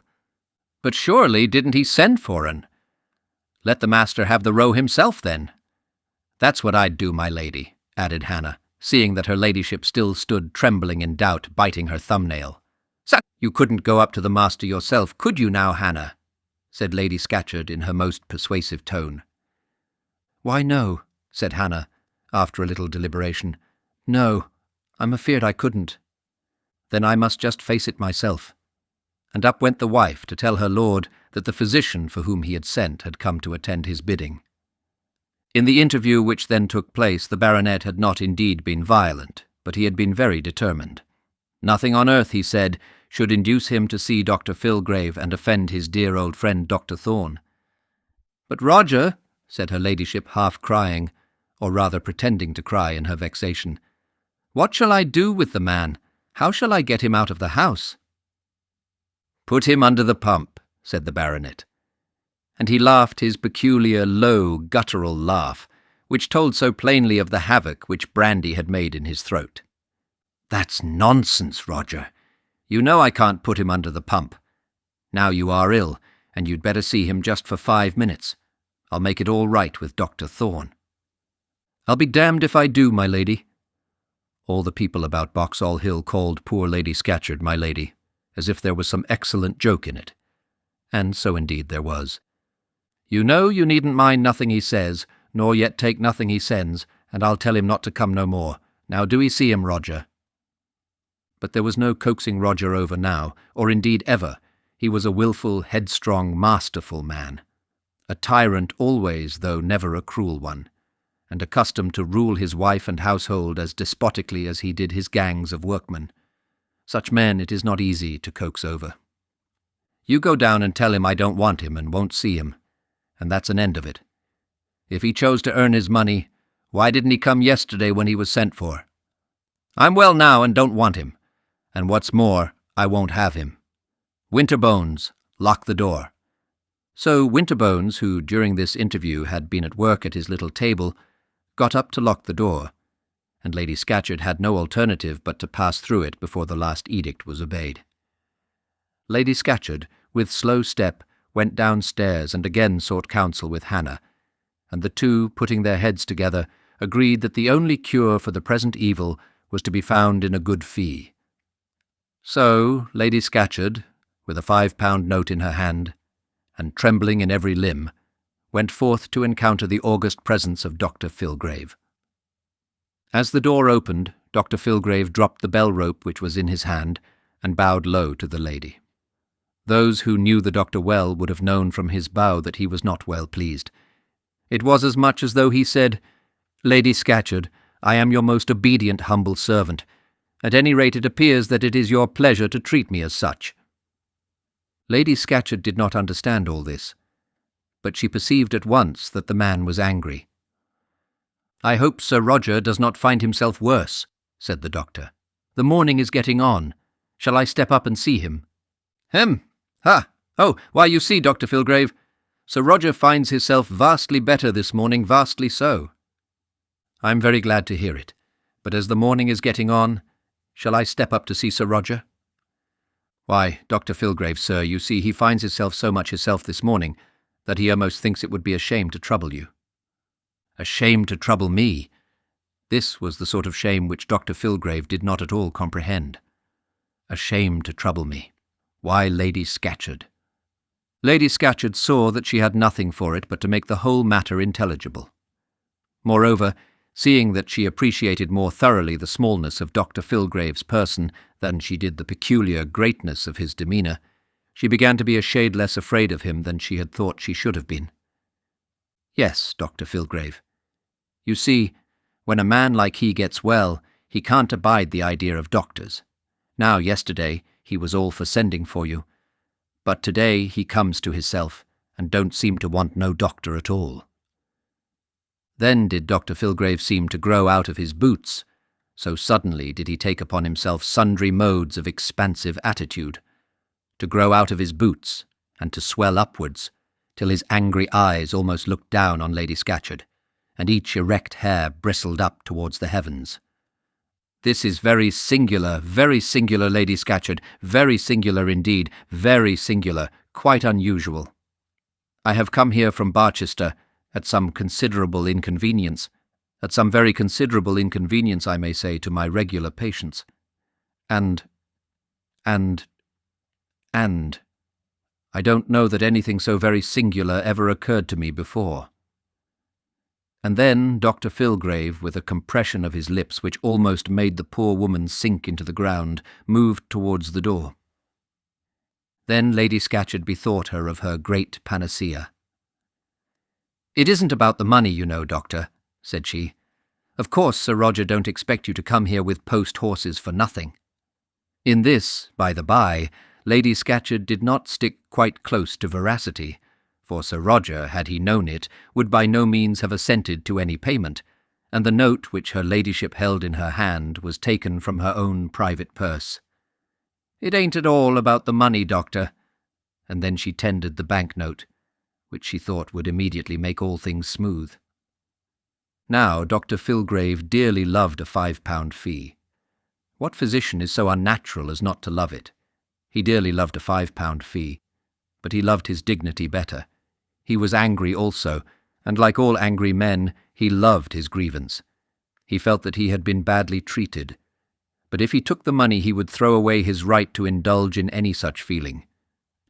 "But surely didn't he send for un?" "Let the master have the row himself, then." "That's what I'd do, my lady," added Hannah, seeing that her ladyship still stood trembling in doubt, biting her thumbnail. "You couldn't go up to the master yourself, could you now, Hannah?" said Lady Scatcherd in her most persuasive tone. "Why, no," said Hannah, after a little deliberation. "No, I'm afeard I couldn't." "Then I must just face it myself." And up went the wife to tell her lord that the physician for whom he had sent had come to attend his bidding. In the interview which then took place, the baronet had not indeed been violent, but he had been very determined. Nothing on earth, he said, should induce him to see Dr. Filgrave and offend his dear old friend Dr. Thorne. "But Roger," said her ladyship, half crying, or rather pretending to cry in her vexation, "what shall I do with the man? How shall I get him out of the house?" "Put him under the pump," said the baronet. And he laughed his peculiar, low, guttural laugh, which told so plainly of the havoc which brandy had made in his throat. "That's nonsense, Roger. You know I can't put him under the pump. Now you are ill, and you'd better see him just for 5 minutes. I'll make it all right with Dr. Thorne." "I'll be damned if I do, my lady." All the people about Boxall Hill called poor Lady Scatcherd my lady, as if there was some excellent joke in it. And so indeed there was. "You know you needn't mind nothing he says, nor yet take nothing he sends, and I'll tell him not to come no more. Now do 'ee see him, Roger." But there was no coaxing Roger over now, or indeed ever. He was a wilful, headstrong, masterful man. A tyrant always, though never a cruel one, and accustomed to rule his wife and household as despotically as he did his gangs of workmen. Such men it is not easy to coax over. "You go down and tell him I don't want him and won't see him, and that's an end of it. If he chose to earn his money, why didn't he come yesterday when he was sent for? I'm well now and don't want him, and what's more, I won't have him. Winterbones, lock the door." So Winterbones, who during this interview had been at work at his little table, got up to lock the door, and Lady Scatcherd had no alternative but to pass through it before the last edict was obeyed. Lady Scatcherd, with slow step, went downstairs and again sought counsel with Hannah, and the two, putting their heads together, agreed that the only cure for the present evil was to be found in a good fee. So Lady Scatcherd, with a £5 note in her hand, and trembling in every limb, went forth to encounter the august presence of Dr. Filgrave. As the door opened, Dr. Filgrave dropped the bell-rope which was in his hand, and bowed low to the lady. Those who knew the doctor well would have known from his bow that he was not well pleased. It was as much as though he said, "Lady Scatcherd, I am your most obedient humble servant. At any rate it appears that it is your pleasure to treat me as such." Lady Scatcherd did not understand all this, but she perceived at once that the man was angry. "I hope Sir Roger does not find himself worse," said the doctor. "The morning is getting on. Shall I step up and see him?" "Hem! Ha! Oh, why, you see, Dr. Filgrave, Sir Roger finds himself vastly better this morning, vastly so." "I'm very glad to hear it, but as the morning is getting on, Shall I step up to see Sir Roger?" "Why, Dr. Filgrave, sir, you see he finds himself so much himself this morning that he almost thinks it would be a shame to trouble you." A shame to trouble me? This was the sort of shame which Dr. Filgrave did not at all comprehend. A shame to trouble me. Why Lady Scatcherd? Lady Scatcherd saw that she had nothing for it but to make the whole matter intelligible. Moreover, seeing that she appreciated more thoroughly the smallness of Dr. Filgrave's person than she did the peculiar greatness of his demeanour, she began to be a shade less afraid of him than she had thought she should have been. "Yes, Dr. Filgrave. You see, when a man like he gets well, he can't abide the idea of doctors. Now, yesterday, he was all for sending for you, but today he comes to hisself, and don't seem to want no doctor at all." Then did Dr. Filgrave seem to grow out of his boots, so suddenly did he take upon himself sundry modes of expansive attitude, to grow out of his boots, and to swell upwards, till his angry eyes almost looked down on Lady Scatcherd, and each erect hair bristled up towards the heavens. "This is very singular, Lady Scatcherd, very singular indeed, very singular, quite unusual. I have come here from Barchester at some considerable inconvenience, at some very considerable inconvenience, I may say, to my regular patients. And I don't know that anything so very singular ever occurred to me before." And then Dr. Filgrave, with a compression of his lips which almost made the poor woman sink into the ground, moved towards the door. Then Lady Scatcherd bethought her of her great panacea. "It isn't about the money, you know, Doctor," said she. "Of course Sir Roger don't expect you to come here with post-horses for nothing." In this, by the by, Lady Scatcherd did not stick quite close to veracity, for Sir Roger, had he known it, would by no means have assented to any payment, and the note which her ladyship held in her hand was taken from her own private purse. "It ain't at all about the money, Doctor," and then she tendered the bank-note, which she thought would immediately make all things smooth. Now Dr. Filgrave dearly loved a £5 fee. What physician is so unnatural as not to love it? He dearly loved a £5 fee, but he loved his dignity better. He was angry also, and like all angry men, he loved his grievance. He felt that he had been badly treated, but if he took the money he would throw away his right to indulge in any such feeling.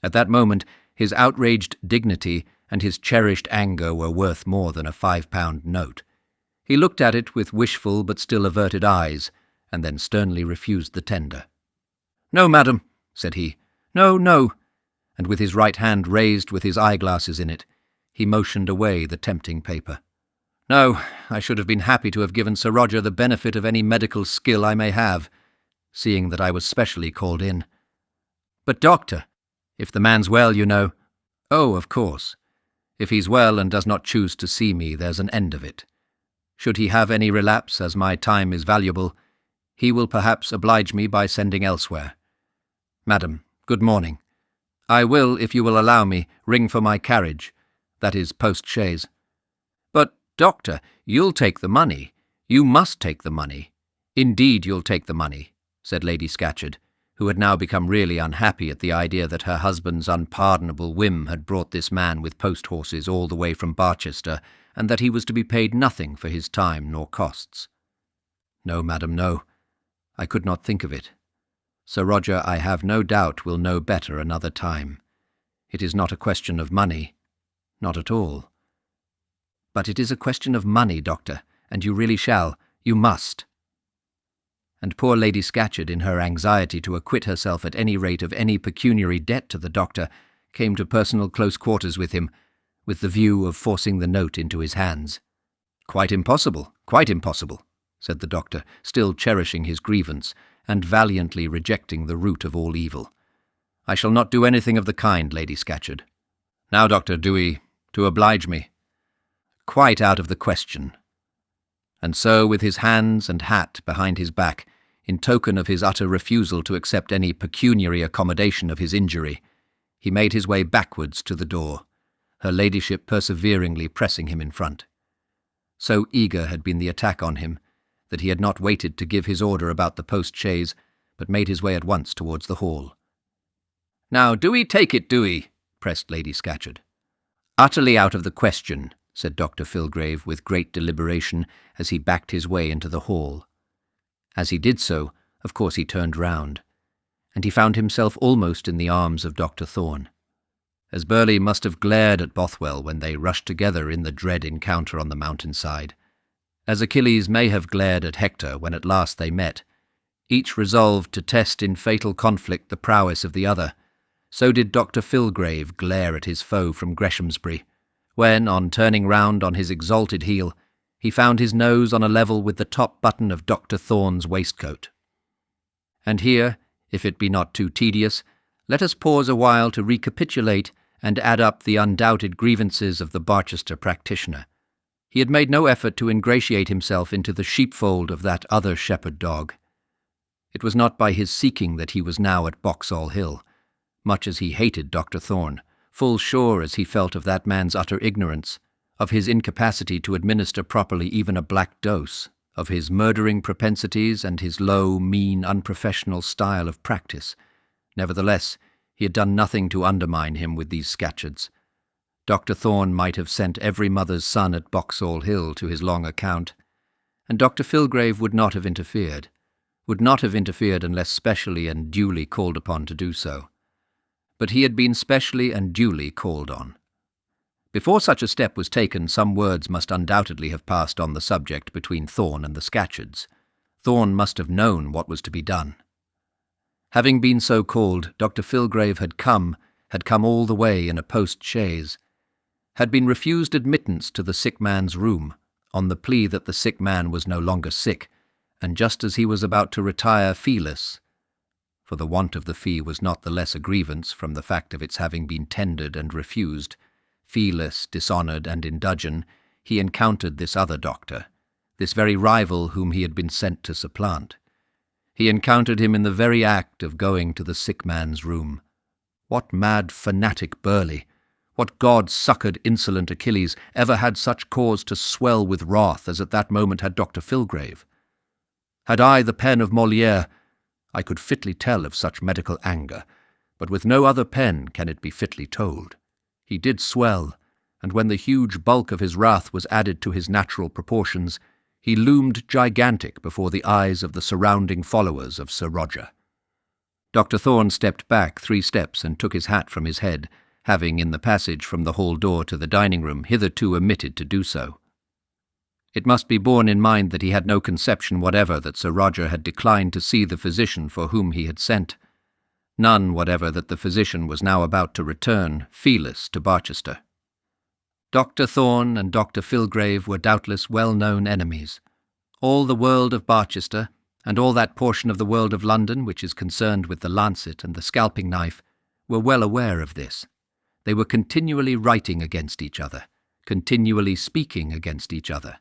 At that moment, his outraged dignity and his cherished anger were worth more than a £5 note. He looked at it with wishful but still averted eyes, and then sternly refused the tender. "No, madam," said he. "No, no," and with his right hand raised with his eyeglasses in it, he motioned away the tempting paper. "No, I should have been happy to have given Sir Roger the benefit of any medical skill I may have, seeing that I was specially called in. But, doctor, if the man's well, you know—" "Oh, of course. If he's well and does not choose to see me, there's an end of it. Should he have any relapse, as my time is valuable, he will perhaps oblige me by sending elsewhere. Madam, good morning. I will, if you will allow me, ring for my carriage, that is, post-chaise." "But, doctor, you'll take the money. You must take the money. Indeed you'll take the money," said Lady Scatcherd, who had now become really unhappy at the idea that her husband's unpardonable whim had brought this man with post-horses all the way from Barchester, and that he was to be paid nothing for his time nor costs. "No, madam, no. I could not think of it. Sir Roger, I have no doubt, will know better another time. It is not a question of money. Not at all. But it is a question of money, doctor, and you really shall. You must." And poor Lady Scatcherd, in her anxiety to acquit herself at any rate of any pecuniary debt to the doctor, came to personal close quarters with him, with the view of forcing the note into his hands. quite impossible," said the doctor, still cherishing his grievance, and valiantly rejecting the root of all evil. "I shall not do anything of the kind, Lady Scatcherd. Now, Doctor, to oblige me." "Quite out of the question." And so, with his hands and hat behind his back, in token of his utter refusal to accept any pecuniary accommodation of his injury, he made his way backwards to the door, her ladyship perseveringly pressing him in front. So eager had been the attack on him, that he had not waited to give his order about the post-chaise, but made his way at once towards the hall. "Now, do 'ee take it, do 'ee?" pressed Lady Scatcherd. "Utterly out of the question," said Dr. Filgrave with great deliberation as he backed his way into the hall. As he did so, of course he turned round, and he found himself almost in the arms of Dr. Thorne. As Burleigh must have glared at Bothwell when they rushed together in the dread encounter on the mountainside, as Achilles may have glared at Hector when at last they met, each resolved to test in fatal conflict the prowess of the other, so did Dr. Filgrave glare at his foe from Greshamsbury, when, on turning round on his exalted heel, he found his nose on a level with the top button of Dr. Thorne's waistcoat. And here, if it be not too tedious, let us pause a while to recapitulate and add up the undoubted grievances of the Barchester practitioner. He had made no effort to ingratiate himself into the sheepfold of that other shepherd dog. It was not by his seeking that he was now at Boxall Hill, much as he hated Dr. Thorne, full sure as he felt of that man's utter ignorance, of his incapacity to administer properly even a black dose, of his murdering propensities and his low, mean, unprofessional style of practice. Nevertheless, he had done nothing to undermine him with these Scatcherds. Dr. Thorne might have sent every mother's son at Boxall Hill to his long account, and Dr. Filgrave would not have interfered unless specially and duly called upon to do so. But he had been specially and duly called on. Before such a step was taken, some words must undoubtedly have passed on the subject between Thorne and the Scatcherds. Thorne must have known what was to be done. Having been so called, Dr. Filgrave had come all the way in a post-chaise, had been refused admittance to the sick man's room, on the plea that the sick man was no longer sick, and just as he was about to retire feeless, for the want of the fee was not the less a grievance from the fact of its having been tendered and refused, feeless, dishonoured, and in dudgeon, he encountered this other doctor, this very rival whom he had been sent to supplant. He encountered him in the very act of going to the sick man's room. What mad fanatic Burleigh, what God-succoured insolent Achilles ever had such cause to swell with wrath as at that moment had Dr. Filgrave? Had I the pen of Molière, I could fitly tell of such medical anger, but with no other pen can it be fitly told. He did swell, and when the huge bulk of his wrath was added to his natural proportions, he loomed gigantic before the eyes of the surrounding followers of Sir Roger. Dr. Thorne stepped back 3 steps and took his hat from his head, having, in the passage from the hall door to the dining-room, hitherto omitted to do so. It must be borne in mind that he had no conception whatever that Sir Roger had declined to see the physician for whom he had sent. None whatever that the physician was now about to return, feeless, to Barchester. Dr. Thorne and Dr. Filgrave were doubtless well-known enemies. All the world of Barchester, and all that portion of the world of London which is concerned with the lancet and the scalping knife, were well aware of this. They were continually writing against each other, continually speaking against each other,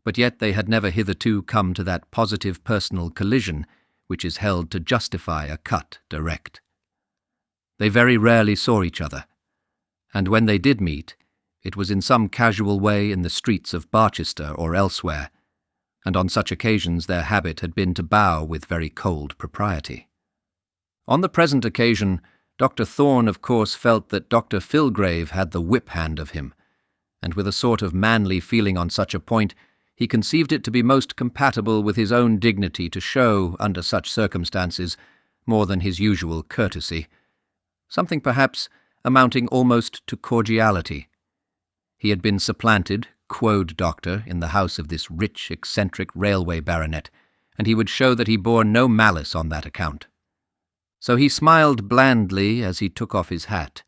but yet they had never hitherto come to that positive personal collision which is held to justify a cut direct. They very rarely saw each other, and when they did meet, it was in some casual way in the streets of Barchester or elsewhere, and on such occasions their habit had been to bow with very cold propriety. On the present occasion, Dr. Thorne of course felt that Dr. Filgrave had the whip-hand of him, and with a sort of manly feeling on such a point, he conceived it to be most compatible with his own dignity to show, under such circumstances, more than his usual courtesy, something perhaps amounting almost to cordiality. He had been supplanted, quoad doctor, in the house of this rich, eccentric railway baronet, and he would show that he bore no malice on that account. So he smiled blandly as he took off his hat,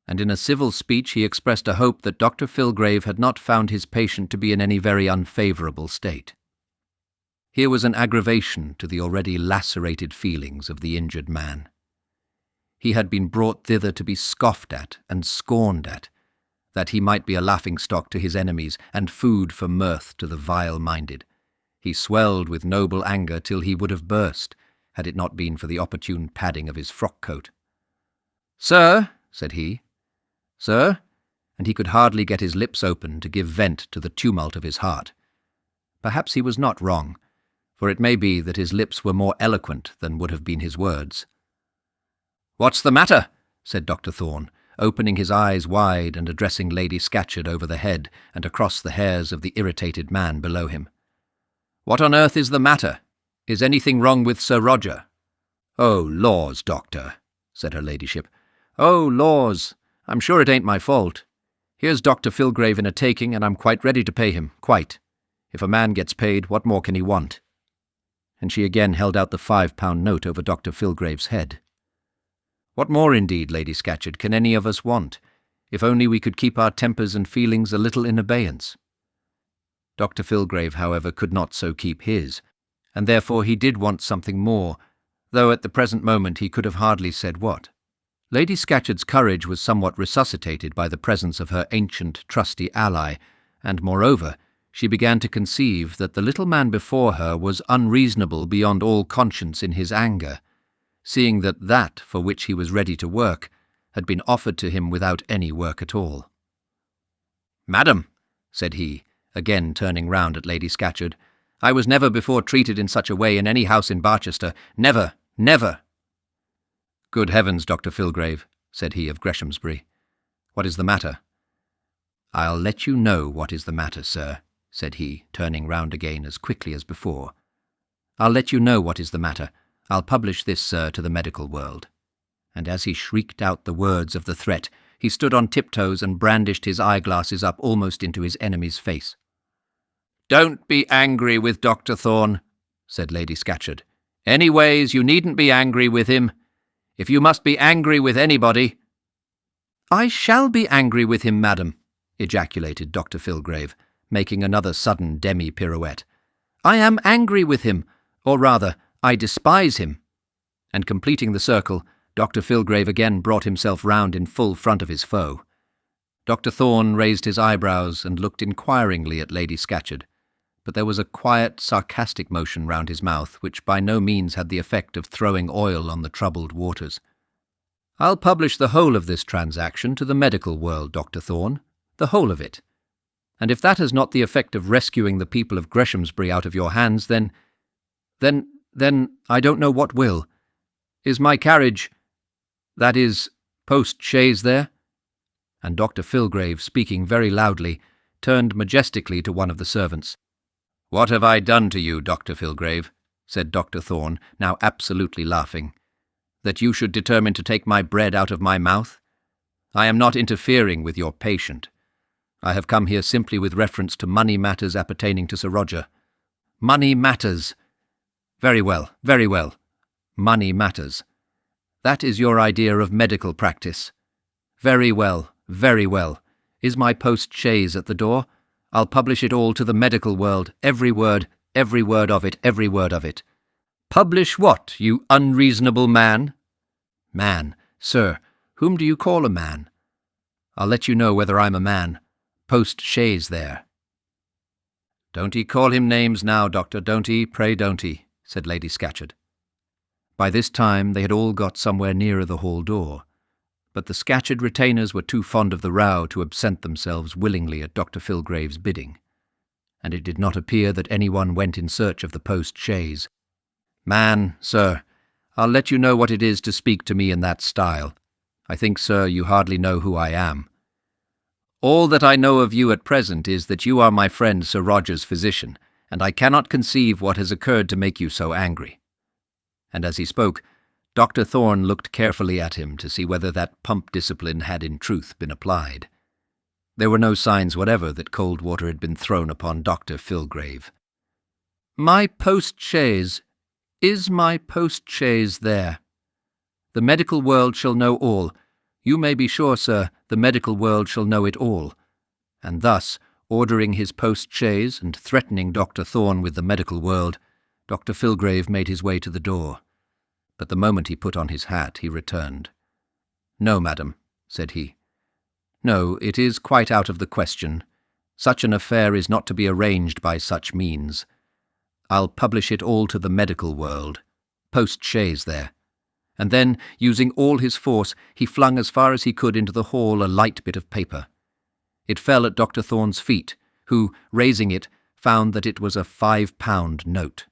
and in a civil speech he expressed a hope that Dr. Filgrave had not found his patient to be in any very unfavourable state. Here was an aggravation to the already lacerated feelings of the injured man. He had been brought thither to be scoffed at and scorned at, that he might be a laughing-stock to his enemies and food for mirth to the vile-minded. He swelled with noble anger till he would have burst, had it not been for the opportune padding of his frock-coat. "Sir," said he, "Sir," and he could hardly get his lips open to give vent to the tumult of his heart. Perhaps he was not wrong. for it may be that his lips were more eloquent than would have been his words. "What's the matter?" said Dr. Thorne, opening his eyes wide and addressing Lady Scatcherd over the head and across the hairs of the irritated man below him. "What on earth is the matter? Is anything wrong with Sir Roger?" "Oh, laws, Doctor," said her ladyship. "Oh, laws, I'm sure it ain't my fault. Here's Dr. Filgrave in a taking, and I'm quite ready to pay him, quite. If a man gets paid, what more can he want?" And she again held out the £5 note over Dr. Filgrave's head. "What more, indeed, Lady Scatcherd, can any of us want, if only we could keep our tempers and feelings a little in abeyance?" Dr. Filgrave, however, could not so keep his, and therefore he did want something more, though at the present moment he could have hardly said what. Lady Scatcherd's courage was somewhat resuscitated by the presence of her ancient, trusty ally, and, moreover, she began to conceive that the little man before her was unreasonable beyond all conscience in his anger, seeing that that for which he was ready to work had been offered to him without any work at all. "Madam," said he, again turning round at Lady Scatcherd, "I was never before treated in such a way in any house in Barchester. Never, never." "Good heavens, Dr. Filgrave," said he of Greshamsbury. "What is the matter?" "I'll let you know what is the matter, sir," said he, turning round again as quickly as before. "I'll let you know what is the matter. I'll publish this, sir, to the medical world." And as he shrieked out the words of the threat, he stood on tiptoes and brandished his eyeglasses up almost into his enemy's face. "Don't be angry with Dr. Thorne," said Lady Scatcherd. "Anyways, you needn't be angry with him. If you must be angry with anybody—" "I shall be angry with him, madam," ejaculated Dr. Filgrave, making another sudden demi-pirouette. "I am angry with him, or rather, I despise him." And completing the circle, Dr. Filgrave again brought himself round in full front of his foe. Dr. Thorne raised his eyebrows and looked inquiringly at Lady Scatcherd, but there was a quiet, sarcastic motion round his mouth which by no means had the effect of throwing oil on the troubled waters. "I'll publish the whole of this transaction to the medical world, Dr. Thorne, the whole of it. And if that has not the effect of rescuing the people of Greshamsbury out of your hands, then I don't know what will. Is my carriage, that is, post-chaise there?" And Dr. Filgrave, speaking very loudly, turned majestically to one of the servants. "What have I done to you, Dr. Filgrave?" said Dr. Thorne, now absolutely laughing. "That you should determine to take my bread out of my mouth? I am not interfering with your patient. I have come here simply with reference to money matters appertaining to Sir Roger." "Money matters! Very well, very well. Money matters. That is your idea of medical practice. Very well, very well. Is my post-chaise at the door? I'll publish it all to the medical world, every word of it, every word of it." "Publish what, you unreasonable man?" "Man, sir, whom do you call a man?" "I'll let you know whether I'm a man. Post-chaise there." "Don't 'ee call him names now, Doctor, don't 'ee, pray don't 'ee," said Lady Scatcherd. By this time they had all got somewhere nearer the hall door, but the Scatcherd retainers were too fond of the row to absent themselves willingly at Dr. Filgrave's bidding, and it did not appear that anyone went in search of the post-chaise. "Man, sir, I'll let you know what it is to speak to me in that style. I think, sir, you hardly know who I am. All that I know of you at present is that you are my friend Sir Roger's physician, and I cannot conceive what has occurred to make you so angry." And as he spoke, Dr. Thorne looked carefully at him to see whether that pump discipline had in truth been applied. There were no signs whatever that cold water had been thrown upon Dr. Filgrave. "My post-chaise. Is my post-chaise there? The medical world shall know all. You may be sure, sir, the medical world shall know it all." And thus, ordering his post-chaise and threatening Dr. Thorne with the medical world, Dr. Filgrave made his way to the door. But the moment he put on his hat, he returned. "No, madam," said he. "No, it is quite out of the question. Such an affair is not to be arranged by such means. I'll publish it all to the medical world. Post-chaise there." And then, using all his force, he flung as far as he could into the hall a light bit of paper. It fell at Dr. Thorne's feet, who, raising it, found that it was a £5 note.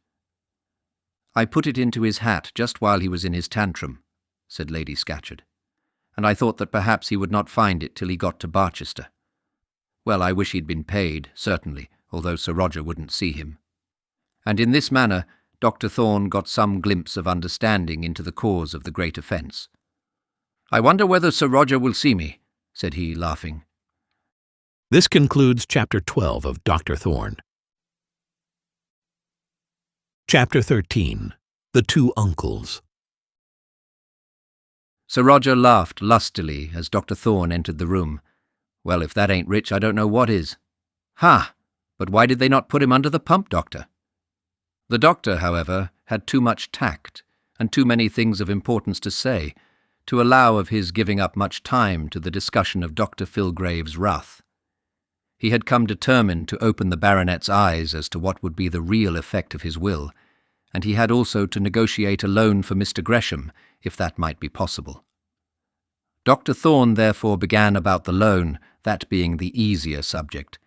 "I put it into his hat just while he was in his tantrum," said Lady Scatcherd, "and I thought that perhaps he would not find it till he got to Barchester. Well, I wish he'd been paid, certainly, although Sir Roger wouldn't see him." And in this manner Dr. Thorne got some glimpse of understanding into the cause of the great offence. "I wonder whether Sir Roger will see me," said he, laughing.
This concludes Chapter 12 of Dr. Thorne. Chapter 13. The Two Uncles.
Sir Roger laughed lustily as Dr. Thorne entered the room. "Well, if that ain't rich, I don't know what is. Ha! But why did they not put him under the pump, Doctor?" The doctor, however, had too much tact, and too many things of importance to say, to allow of his giving up much time to the discussion of Dr. Filgrave's wrath. He had come determined to open the baronet's eyes as to what would be the real effect of his will, and he had also to negotiate a loan for Mr. Gresham, if that might be possible. Dr. Thorne therefore began about the loan, that being the easier subject,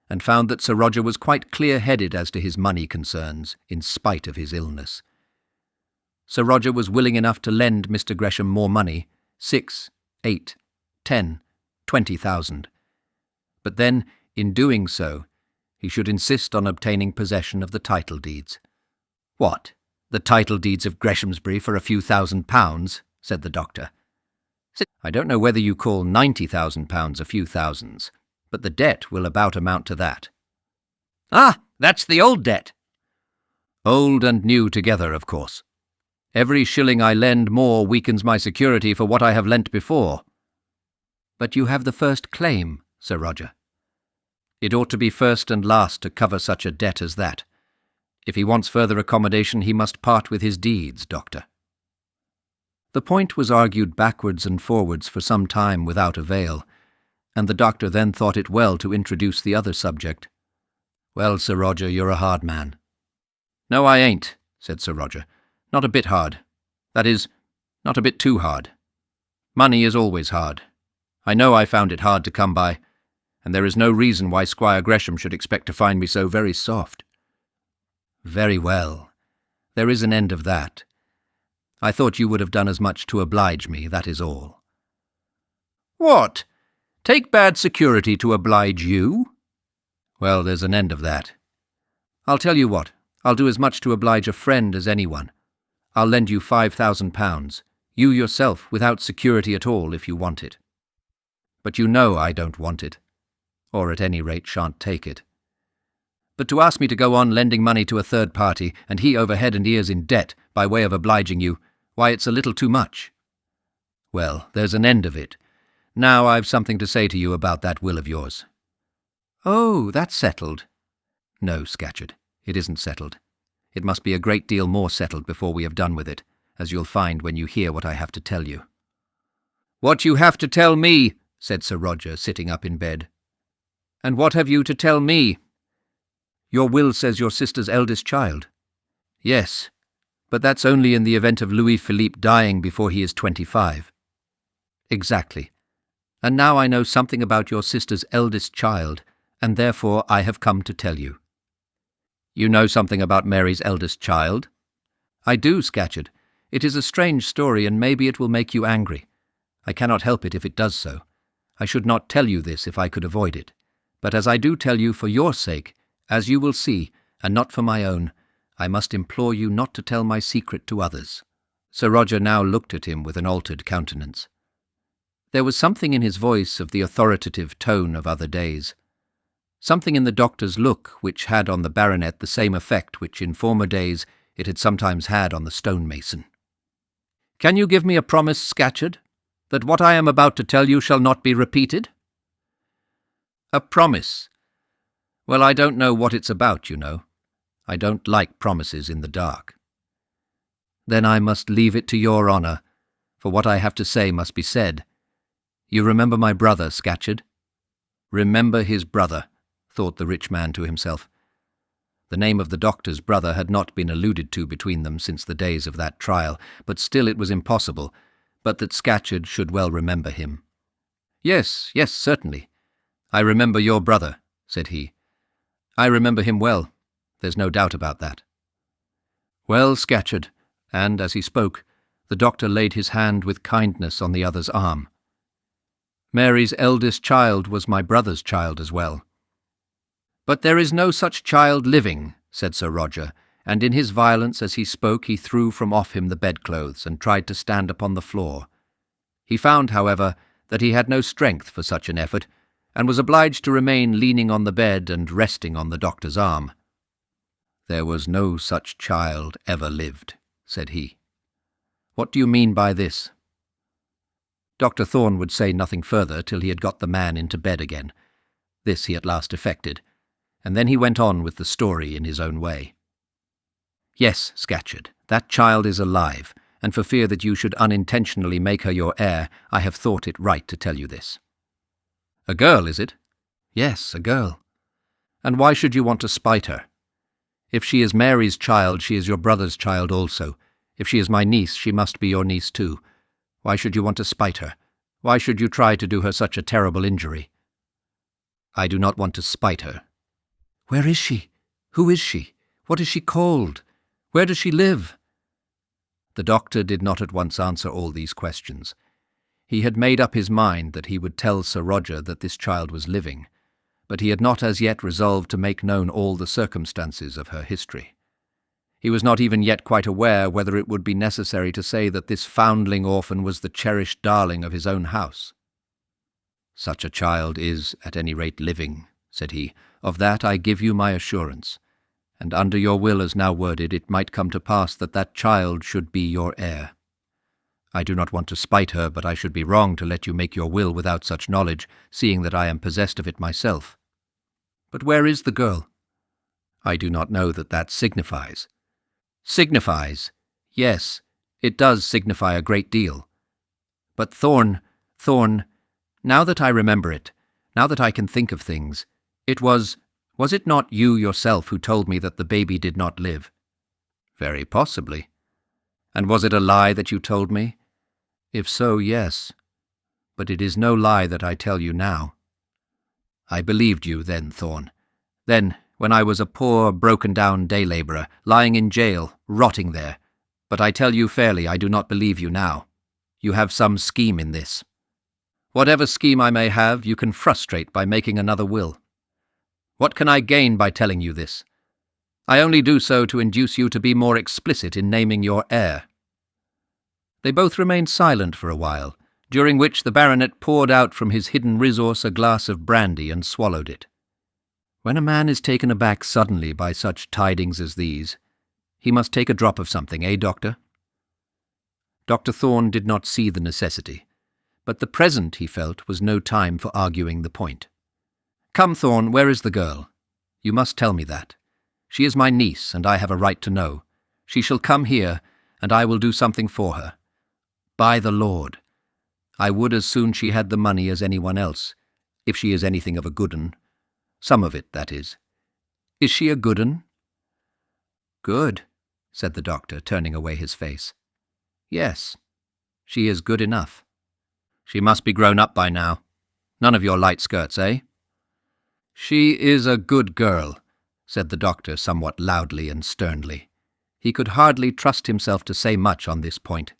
and found that Sir Roger was quite clear-headed as to his money concerns, in spite of his illness. Sir Roger was willing enough to lend Mr. Gresham more money, 6, 8, 10, 20,000. But then, in doing so, he should insist on obtaining possession of the title deeds. "What, the title deeds of Greshamsbury for a few £1,000s?" said the doctor. "I don't know whether you call £90,000 a few thousands, but the debt will about amount to that." "Ah, that's the old debt." "Old and new together, of course. Every shilling I lend more weakens my security for what I have lent before." "But you have the first claim, Sir Roger." "It ought to be first and last to cover such a debt as that. If he wants further accommodation, he must part with his deeds, Doctor." The point was argued backwards and forwards for some time without avail, and the doctor then thought it well to introduce the other subject. "Well, Sir Roger, you're a hard man." "No, I ain't," said Sir Roger. "Not a bit hard. That is, not a bit too hard. Money is always hard. I know I found it hard to come by, and there is no reason why Squire Gresham should expect to find me so very soft." "Very well. There is an end of that. I thought you would have done as much to oblige me, that is all." "What? Take bad security to oblige you?" "Well, there's an end of that. I'll tell you what, I'll do as much to oblige a friend as anyone. I'll lend you £5,000, you yourself without security at all if you want it. But you know I don't want it, or at any rate shan't take it. But to ask me to go on lending money to a third party, and he over head and ears in debt, by way of obliging you, why, it's a little too much." "Well, there's an end of it. Now I've something to say to you about that will of yours." "Oh, that's settled." "No, Scatcherd, it isn't settled. It must be a great deal more settled before we have done with it, as you'll find when you hear what I have to tell you." "What you have to tell me," said Sir Roger, sitting up in bed. "And what have you to tell me?" "Your will says your sister's eldest child." "Yes, but that's only in the event of Louis Philippe dying before he is 25. "Exactly. And now I know something about your sister's eldest child, and therefore I have come to tell you." "You know something about Mary's eldest child?" "I do, Scatcherd. It is a strange story, and maybe it will make you angry. I cannot help it if it does so. I should not tell you this if I could avoid it. But as I do tell you for your sake, as you will see, and not for my own, I must implore you not to tell my secret to others." Sir Roger now looked at him with an altered countenance. There was something in his voice of the authoritative tone of other days, something in the doctor's look which had on the baronet the same effect which in former days it had sometimes had on the stonemason. "Can you give me a promise, Scatcherd, that what I am about to tell you shall not be repeated?" "A promise? Well, I don't know what it's about, you know. I don't like promises in the dark." "Then I must leave it to your honour, for what I have to say must be said. You remember my brother, Scatcherd?" Remember his brother, thought the rich man to himself. The name of the doctor's brother had not been alluded to between them since the days of that trial, but still it was impossible, but that Scatcherd should well remember him. Yes, certainly. "I remember your brother," said he. "I remember him well. There's no doubt about that." Well, Scatcherd, and as he spoke, the doctor laid his hand with kindness on the other's arm. Mary's eldest child was my brother's child as well. But there is no such child living, said Sir Roger, and in his violence as he spoke he threw from off him the bedclothes and tried to stand upon the floor. He found, however, that he had no strength for such an effort, and was obliged to remain leaning on the bed and resting on the doctor's arm. "There was no such child ever lived," said he. "What do you mean by this?" Dr. Thorne would say nothing further till he had got the man into bed again. This he at last effected, and then he went on with the story in his own way. "Yes, Scatcherd, that child is alive, and for fear that you should unintentionally make her your heir, I have thought it right to tell you this." "A girl, is it?" "Yes, a girl." "And why should you want to spite her? If she is Mary's child, she is your brother's child also. If she is my niece, she must be your niece too. Why should you want to spite her? Why should you try to do her such a terrible injury?" "I do not want to spite her." "Where is she? Who is she? What is she called? Where does she live?" The doctor did not at once answer all these questions. He had made up his mind that he would tell Sir Roger that this child was living, but he had not as yet resolved to make known all the circumstances of her history. He was not even yet quite aware whether it would be necessary to say that this foundling orphan was the cherished darling of his own house. "Such a child is, at any rate, living," said he. "Of that I give you my assurance, and under your will as now worded it might come to pass that that child should be your heir. I do not want to spite her, but I should be wrong to let you make your will without such knowledge, seeing that I am possessed of it myself. But where is the girl?" "I do not know that that signifies." "Signifies? Yes, it does signify a great deal. But Thorne, now that I remember it, now that I can think of things, was it not you yourself who told me that the baby did not live?" "Very possibly." "And was it a lie that you told me?" "If so, yes. But it is no lie that I tell you now." "I believed you then, Thorne. Then, when I was a poor, broken-down day-labourer, lying in jail, rotting there. But I tell you fairly, I do not believe you now. You have some scheme in this. Whatever scheme I may have, you can frustrate by making another will. What can I gain by telling you this? I only do so to induce you to be more explicit in naming your heir." They both remained silent for a while, during which the baronet poured out from his hidden resource a glass of brandy and swallowed it. When a man is taken aback suddenly by such tidings as these, he must take a drop of something, eh, Doctor? Dr. Thorne did not see the necessity, but the present, he felt, was no time for arguing the point. "Come, Thorne, where is the girl? You must tell me that. She is my niece, and I have a right to know. She shall come here, and I will do something for her. By the Lord, I would as soon she had the money as anyone else, if she is anything of a good 'un. Some of it, that is. Is she a good 'un?" "Good," said the doctor, turning away his face. "Yes, she is good enough. She must be grown up by now. None of your light skirts, eh?" "She is a good girl," said the doctor somewhat loudly and sternly. He could hardly trust himself to say much on this point.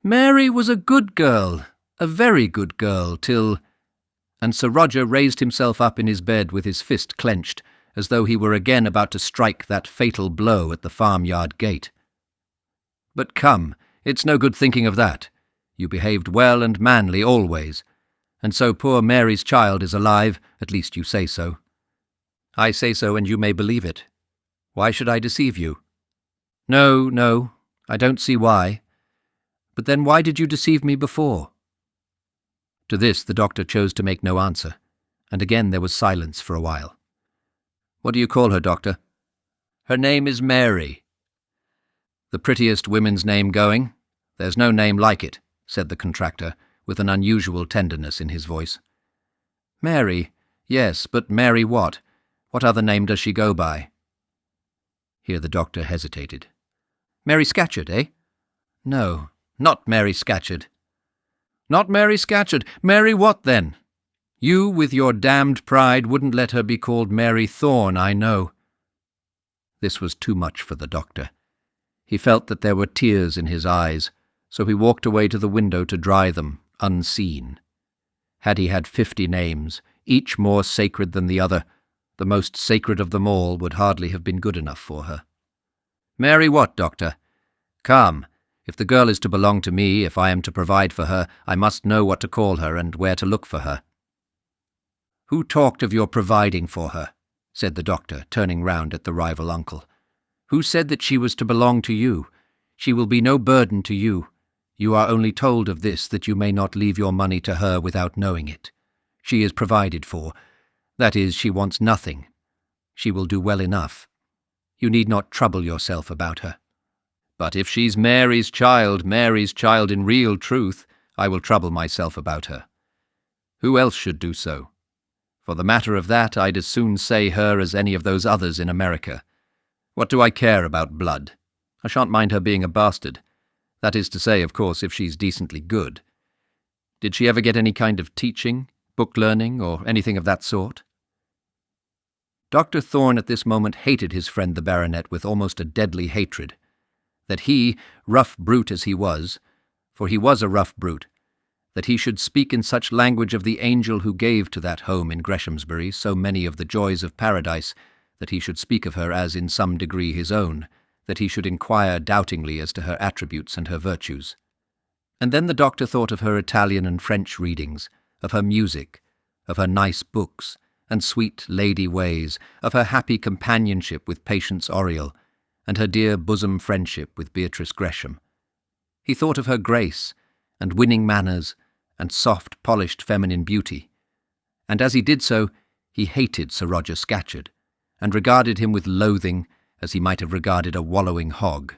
"Mary was a good girl, a very good girl, till—" And Sir Roger raised himself up in his bed with his fist clenched, as though he were again about to strike that fatal blow at the farmyard gate. "But come, it's no good thinking of that. You behaved well and manly always, and so poor Mary's child is alive, at least you say so." "I say so, and you may believe it. Why should I deceive you?" No, I don't see why. But then why did you deceive me before?" To this the doctor chose to make no answer, and again there was silence for a while. "What do you call her, doctor?" "Her name is Mary." "The prettiest women's name going? There's no name like it," said the contractor, with an unusual tenderness in his voice. "Mary, yes, but Mary what? What other name does she go by?" Here the doctor hesitated. "Mary Scatcherd, eh?" "No, not Mary Scatcherd." "Not Mary Scatcherd. Mary what, then? You, with your damned pride, wouldn't let her be called Mary Thorne, I know." This was too much for the doctor. He felt that there were tears in his eyes, so he walked away to the window to dry them, unseen. Had he had 50 names, each more sacred than the other, the most sacred of them all would hardly have been good enough for her. "Mary what, Doctor? Come, if the girl is to belong to me, if I am to provide for her, I must know what to call her and where to look for her." "Who talked of your providing for her?" said the doctor, turning round at the rival uncle. "Who said that she was to belong to you? She will be no burden to you. You are only told of this that you may not leave your money to her without knowing it. She is provided for. That is, she wants nothing. She will do well enough. You need not trouble yourself about her. But if she's Mary's child in real truth, I will trouble myself about her. Who else should do so? For the matter of that, I'd as soon say her as any of those others in America. What do I care about blood? I shan't mind her being a bastard. That is to say, of course, if she's decently good. Did she ever get any kind of teaching, book learning, or anything of that sort?" Dr. Thorne at this moment hated his friend the baronet with almost a deadly hatred. That he, rough brute as he was, for he was a rough brute, that he should speak in such language of the angel who gave to that home in Greshamsbury so many of the joys of paradise, that he should speak of her as in some degree his own, that he should inquire doubtingly as to her attributes and her virtues. And then the doctor thought of her Italian and French readings, of her music, of her nice books, and sweet lady ways, of her happy companionship with Patience Oriel, and her dear bosom friendship with Beatrice Gresham. He thought of her grace, and winning manners, and soft, polished feminine beauty, and as he did so, he hated Sir Roger Scatcherd, and regarded him with loathing, as he might have regarded a wallowing hog.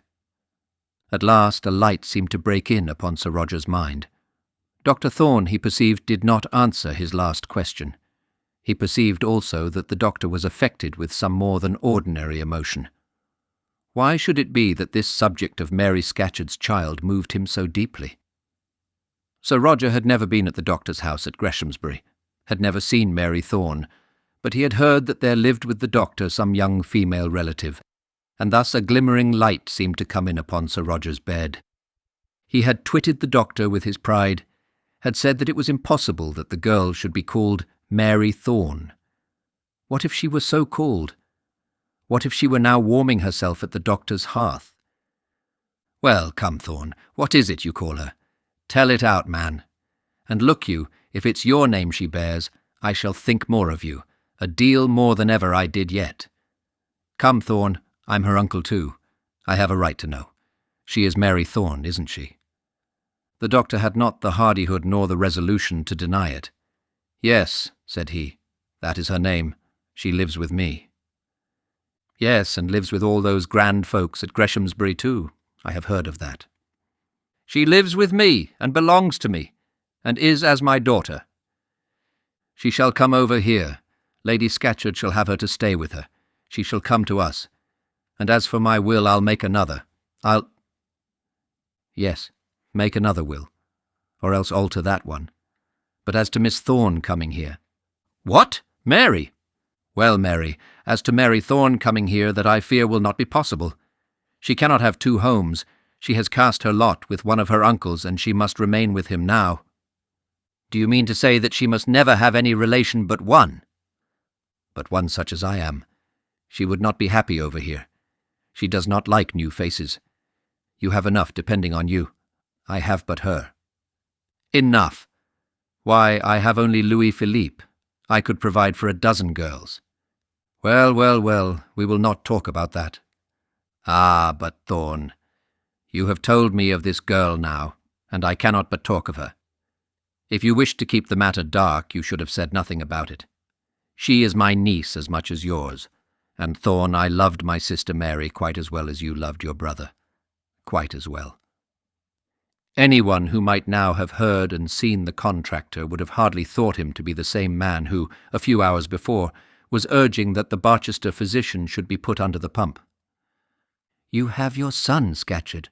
At last a light seemed to break in upon Sir Roger's mind. Dr. Thorne, he perceived, did not answer his last question. He perceived also that the doctor was affected with some more than ordinary emotion. Why should it be that this subject of Mary Scatcherd's child moved him so deeply? Sir Roger had never been at the doctor's house at Greshamsbury, had never seen Mary Thorne, but he had heard that there lived with the doctor some young female relative, and thus a glimmering light seemed to come in upon Sir Roger's bed. He had twitted the doctor with his pride, had said that it was impossible that the girl should be called Mary Thorne. What if she were so called? What if she were now warming herself at the doctor's hearth? "Well, come, Thorne, what is it you call her? Tell it out, man. And look you, if it's your name she bears, I shall think more of you, a deal more than ever I did yet. Come, Thorne, I'm her uncle too. I have a right to know. She is Mary Thorne, isn't she?" The doctor had not the hardihood nor the resolution to deny it. "Yes," said he, "that is her name. She lives with me." "Yes, and lives with all those grand folks at Greshamsbury too. I have heard of that." "She lives with me, and belongs to me, and is as my daughter." "She shall come over here. Lady Scatcherd shall have her to stay with her. She shall come to us. And as for my will, I'll make another. Yes, make another will, or else alter that one. But as to Miss Thorne coming here—" "What? Mary?" "Well, Mary, as to Mary Thorne coming here, that I fear will not be possible. She cannot have two homes. She has cast her lot with one of her uncles, and she must remain with him now." "Do you mean to say that she must never have any relation but one?" "But one such as I am. She would not be happy over here. She does not like new faces. You have enough depending on you. I have but her." "Enough? Why, I have only Louis Philippe. I could provide for a dozen girls." "Well, well, well, we will not talk about that." "Ah, but Thorne, you have told me of this girl now, and I cannot but talk of her. If you wished to keep the matter dark, you should have said nothing about it. She is my niece as much as yours, and Thorne, I loved my sister Mary quite as well as you loved your brother. Quite as well." Anyone who might now have heard and seen the contractor would have hardly thought him to be the same man who, a few hours before, was urging that the Barchester physician should be put under the pump. "You have your son, Scatcherd.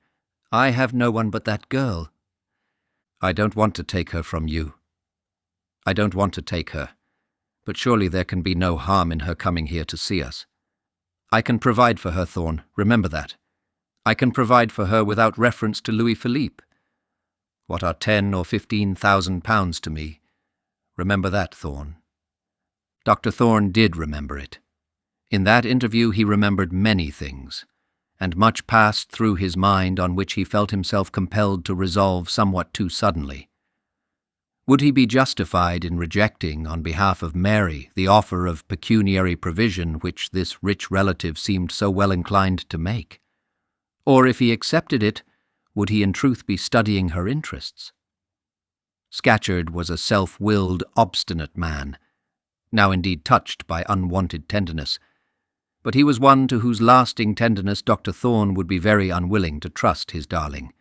I have no one but that girl." "I don't want to take her from you. I don't want to take her, but surely there can be no harm in her coming here to see us. I can provide for her, Thorne, remember that. I can provide for her without reference to Louis Philippe. What are 10 or 15,000 pounds to me? Remember that, Thorne." Dr. Thorne did remember it. In that interview he remembered many things, and much passed through his mind on which he felt himself compelled to resolve somewhat too suddenly. Would he be justified in rejecting, on behalf of Mary, the offer of pecuniary provision which this rich relative seemed so well inclined to make? Or if he accepted it, would he in truth be studying her interests? Scatcherd was a self-willed, obstinate man, now indeed touched by unwonted tenderness, but he was one to whose lasting tenderness Dr. Thorne would be very unwilling to trust his darling.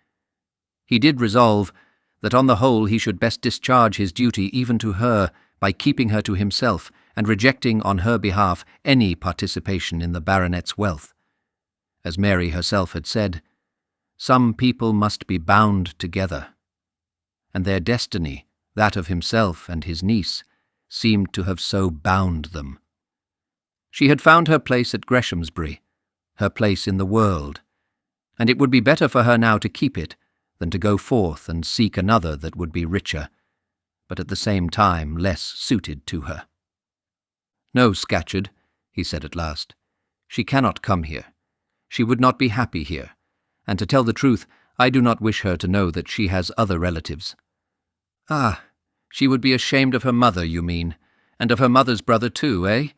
He did resolve that on the whole he should best discharge his duty even to her by keeping her to himself and rejecting on her behalf any participation in the baronet's wealth. As Mary herself had said, some people must be bound together, and their destiny, that of himself and his niece, seemed to have so bound them. She had found her place at Greshamsbury, her place in the world, and it would be better for her now to keep it than to go forth and seek another that would be richer, but at the same time less suited to her. "No, Scatcherd," he said at last, "she cannot come here. She would not be happy here, and to tell the truth, I do not wish her to know that she has other relatives." "Ah, she would be ashamed of her mother, you mean, and of her mother's brother too, eh?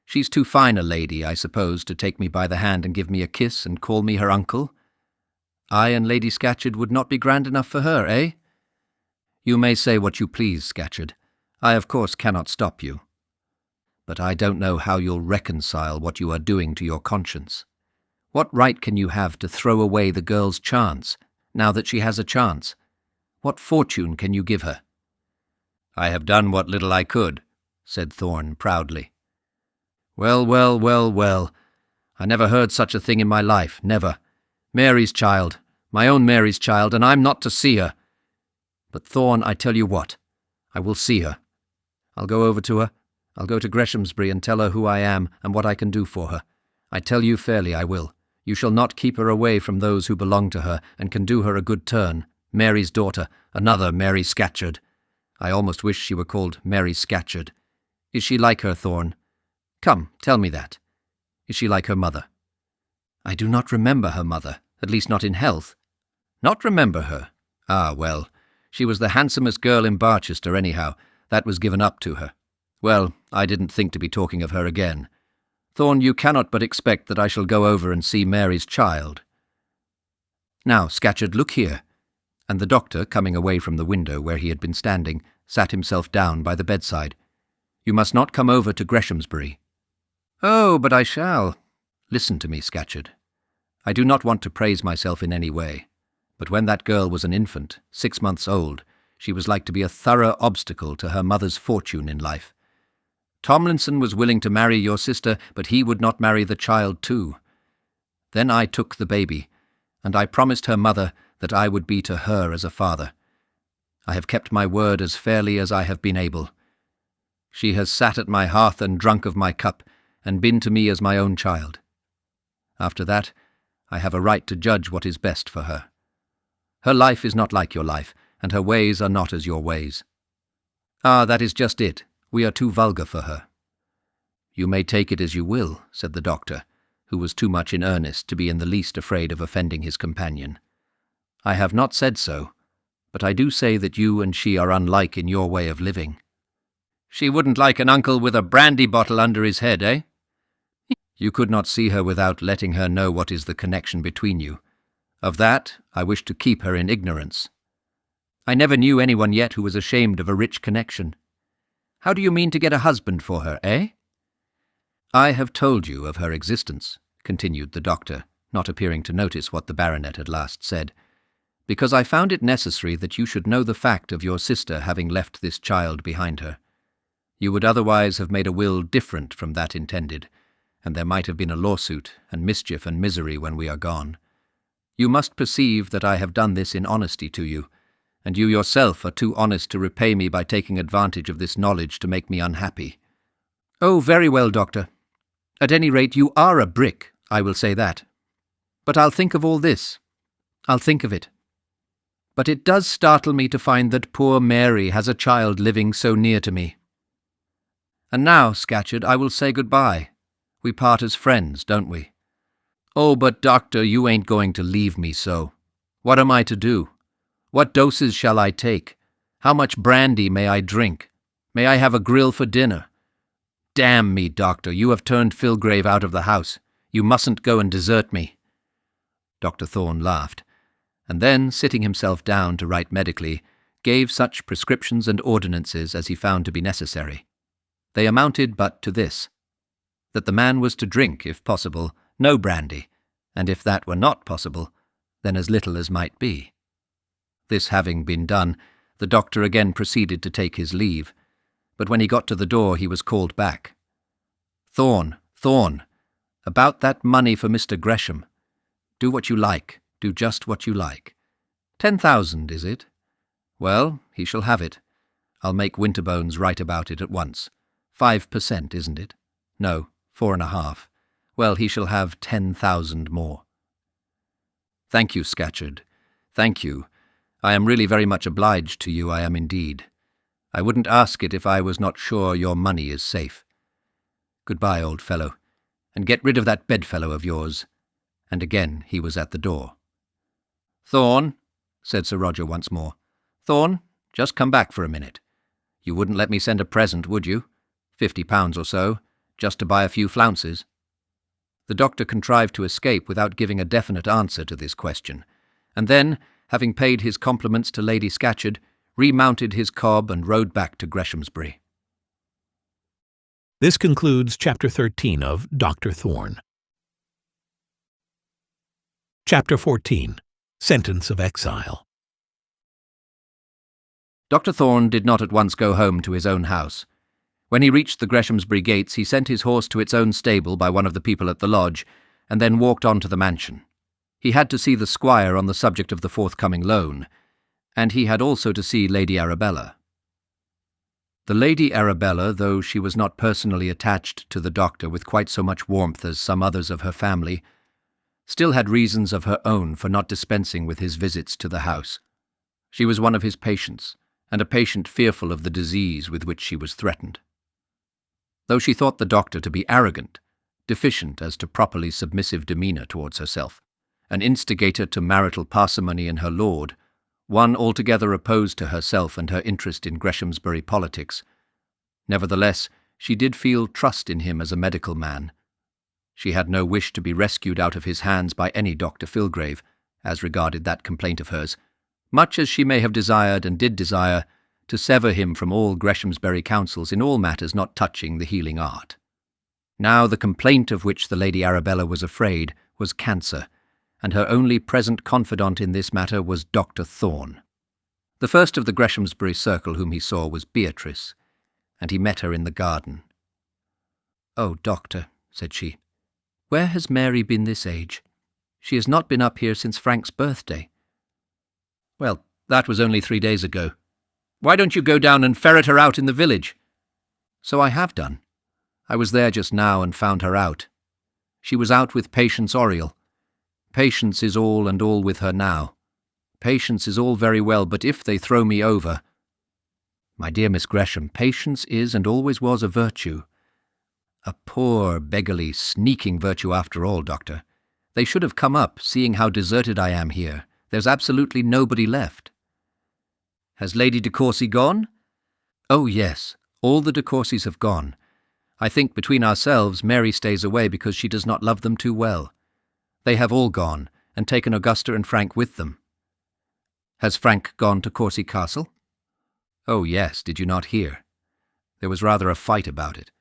She's too fine a lady, I suppose, to take me by the hand and give me a kiss and call me her uncle. I and Lady Scatcherd would not be grand enough for her, eh?" "You may say what you please, Scatcherd. I of course cannot stop you. But I don't know how you'll reconcile what you are doing to your conscience. What right can you have to throw away the girl's chance, now that she has a chance? What fortune can you give her?" "I have done what little I could," said Thorne proudly. "Well, well, well, well. I never heard such a thing in my life, never. Mary's child, my own Mary's child, and I'm not to see her. But, Thorne, I tell you what, I will see her. I'll go over to her. I'll go to Greshamsbury and tell her who I am and what I can do for her. I tell you fairly I will. You shall not keep her away from those who belong to her and can do her a good turn. Mary's daughter, another Mary Scatcherd. I almost wish she were called Mary Scatcherd. Is she like her, Thorne? Come, tell me that. Is she like her mother?" "I do not remember her mother, at least not in health." "Not remember her? Ah, well, she was the handsomest girl in Barchester anyhow. That was given up to her. Well, I didn't think to be talking of her again. Thorne, you cannot but expect that I shall go over and see Mary's child. Now, Scatcherd, look here." And the doctor, coming away from the window where he had been standing, sat himself down by the bedside. "You must not come over to Greshamsbury." "Oh, but I shall." "Listen to me, Scatcherd. I do not want to praise myself in any way, but when that girl was an infant, 6 months old, she was like to be a thorough obstacle to her mother's fortune in life. Tomlinson was willing to marry your sister, but he would not marry the child too. Then I took the baby, and I promised her mother that I would be to her as a father. I have kept my word as fairly as I have been able. She has sat at my hearth and drunk of my cup, and been to me as my own child. After that, I have a right to judge what is best for her. Her life is not like your life, and her ways are not as your ways. Ah, that is just it. We are too vulgar for her." "You may take it as you will," said the doctor, who was too much in earnest to be in the least afraid of offending his companion. "I have not said so, but I do say that you and she are unlike in your way of living." "She wouldn't like an uncle with a brandy bottle under his head, eh?" "You could not see her without letting her know what is the connection between you. Of that I wish to keep her in ignorance. I never knew anyone yet who was ashamed of a rich connection. How do you mean to get a husband for her, eh?" "I have told you of her existence," continued the doctor, not appearing to notice what the baronet had last said, "because I found it necessary that you should know the fact of your sister having left this child behind her. You would otherwise have made a will different from that intended, and there might have been a lawsuit and mischief and misery when we are gone. You must perceive that I have done this in honesty to you, and you yourself are too honest to repay me by taking advantage of this knowledge to make me unhappy." "Oh, very well, doctor. At any rate, you are a brick, I will say that." But I'll think of all this. I'll think of it. But it does startle me to find that poor Mary has a child living so near to me. And now, Scatcherd, I will say goodbye. We part as friends, don't we? Oh, but, Doctor, you ain't going to leave me so. What am I to do? What doses shall I take? How much brandy may I drink? May I have a grill for dinner? Damn me, Doctor, you have turned Filgrave out of the house. You mustn't go and desert me. Dr. Thorne laughed, and then, sitting himself down to write medically, gave such prescriptions and ordinances as he found to be necessary. They amounted but to this, that the man was to drink, if possible, no brandy, and if that were not possible, then as little as might be. This having been done, the doctor again proceeded to take his leave, but when he got to the door he was called back. Thorne, about that money for Mr. Gresham. Do what you like, do just what you like. 10,000, is it? Well, he shall have it. I'll make Winterbones write about it at once. 5%, isn't it? No, 4.5. Well, he shall have 10,000 more. Thank you, Scatcherd. Thank you. I am really very much obliged to you, I am indeed. I wouldn't ask it if I was not sure your money is safe. Goodbye, old fellow, and get rid of that bedfellow of yours. And again he was at the door. Thorne, said Sir Roger once more. Thorne, just come back for a minute. You wouldn't let me send a present, would you? £50 or so, just to buy a few flounces. The doctor contrived to escape without giving a definite answer to this question, and then, having paid his compliments to Lady Scatcherd, remounted his cob and rode back to Greshamsbury.
This concludes Chapter 13 of Dr. Thorne. Chapter 14. Sentence of Exile.
Dr. Thorne did not at once go home to his own house. When he reached the Greshamsbury gates, he sent his horse to its own stable by one of the people at the lodge, and then walked on to the mansion. He had to see the squire on the subject of the forthcoming loan, and he had also to see Lady Arabella. The Lady Arabella, though she was not personally attached to the doctor with quite so much warmth as some others of her family, still had reasons of her own for not dispensing with his visits to the house. She was one of his patients, and a patient fearful of the disease with which she was threatened. Though she thought the doctor to be arrogant, deficient as to properly submissive demeanour towards herself, an instigator to marital parsimony in her lord, one altogether opposed to herself and her interest in Greshamsbury politics, nevertheless she did feel trust in him as a medical man. She had no wish to be rescued out of his hands by any Dr. Filgrave, as regarded that complaint of hers, much as she may have desired and did desire to sever him from all Greshamsbury counsels in all matters not touching the healing art. Now the complaint of which the Lady Arabella was afraid was cancer, and her only present confidant in this matter was Dr. Thorne. The first of the Greshamsbury circle whom he saw was Beatrice, and he met her in the garden. "Oh, doctor," said she, "where has Mary been this age? She has not been up here since Frank's birthday." "Well, that was only 3 days ago. Why don't you go down and ferret her out in the village?" "So I have done. I was there just now and found her out. She was out with Patience Oriel. Patience is all and all with her now. Patience is all very well, but if they throw me over—" "My dear Miss Gresham, patience is and always was a virtue. A poor, beggarly, sneaking virtue after all, Doctor. They should have come up, seeing how deserted I am here. There's absolutely nobody left." "Has Lady de Courcy gone?" "Oh, yes, all the de Courcys have gone. I think, between ourselves, Mary stays away because she does not love them too well. They have all gone, and taken Augusta and Frank with them." "Has Frank gone to Courcy Castle?" "Oh, yes, did you not hear? There was rather a fight about it.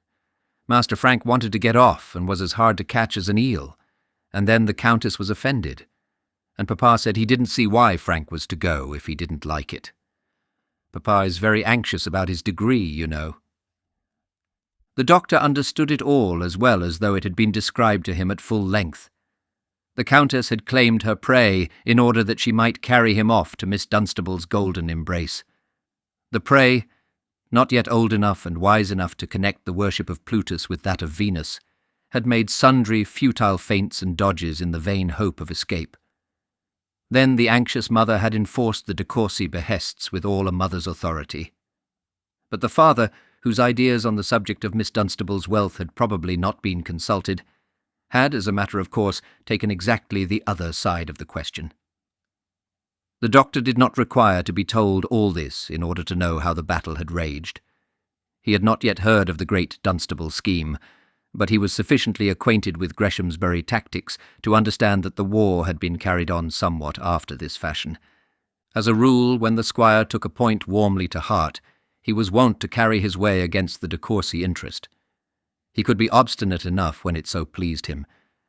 Master Frank wanted to get off, and was as hard to catch as an eel, and then the Countess was offended, and Papa said he didn't see why Frank was to go if he didn't like it. Papa is very anxious about his degree, you know." The doctor understood it all as well as though it had been described to him at full length. The Countess had claimed her prey in order that she might carry him off to Miss Dunstable's golden embrace. The prey, not yet old enough and wise enough to connect the worship of Plutus with that of Venus, had made sundry futile feints and dodges in the vain hope of escape. Then the anxious mother had enforced the de Courcy behests with all a mother's authority. But the father, whose ideas on the subject of Miss Dunstable's wealth had probably not been consulted, had, as a matter of course, taken exactly the other side of the question. The doctor did not require to be told all this in order to know how the battle had raged. He had not yet heard of the great Dunstable scheme, but he was sufficiently acquainted with Greshamsbury tactics to understand that the war had been carried on somewhat after this fashion. As a rule, when the squire took a point warmly to heart, he was wont to carry his way against the de Courcy interest. He could be obstinate enough when it so pleased him,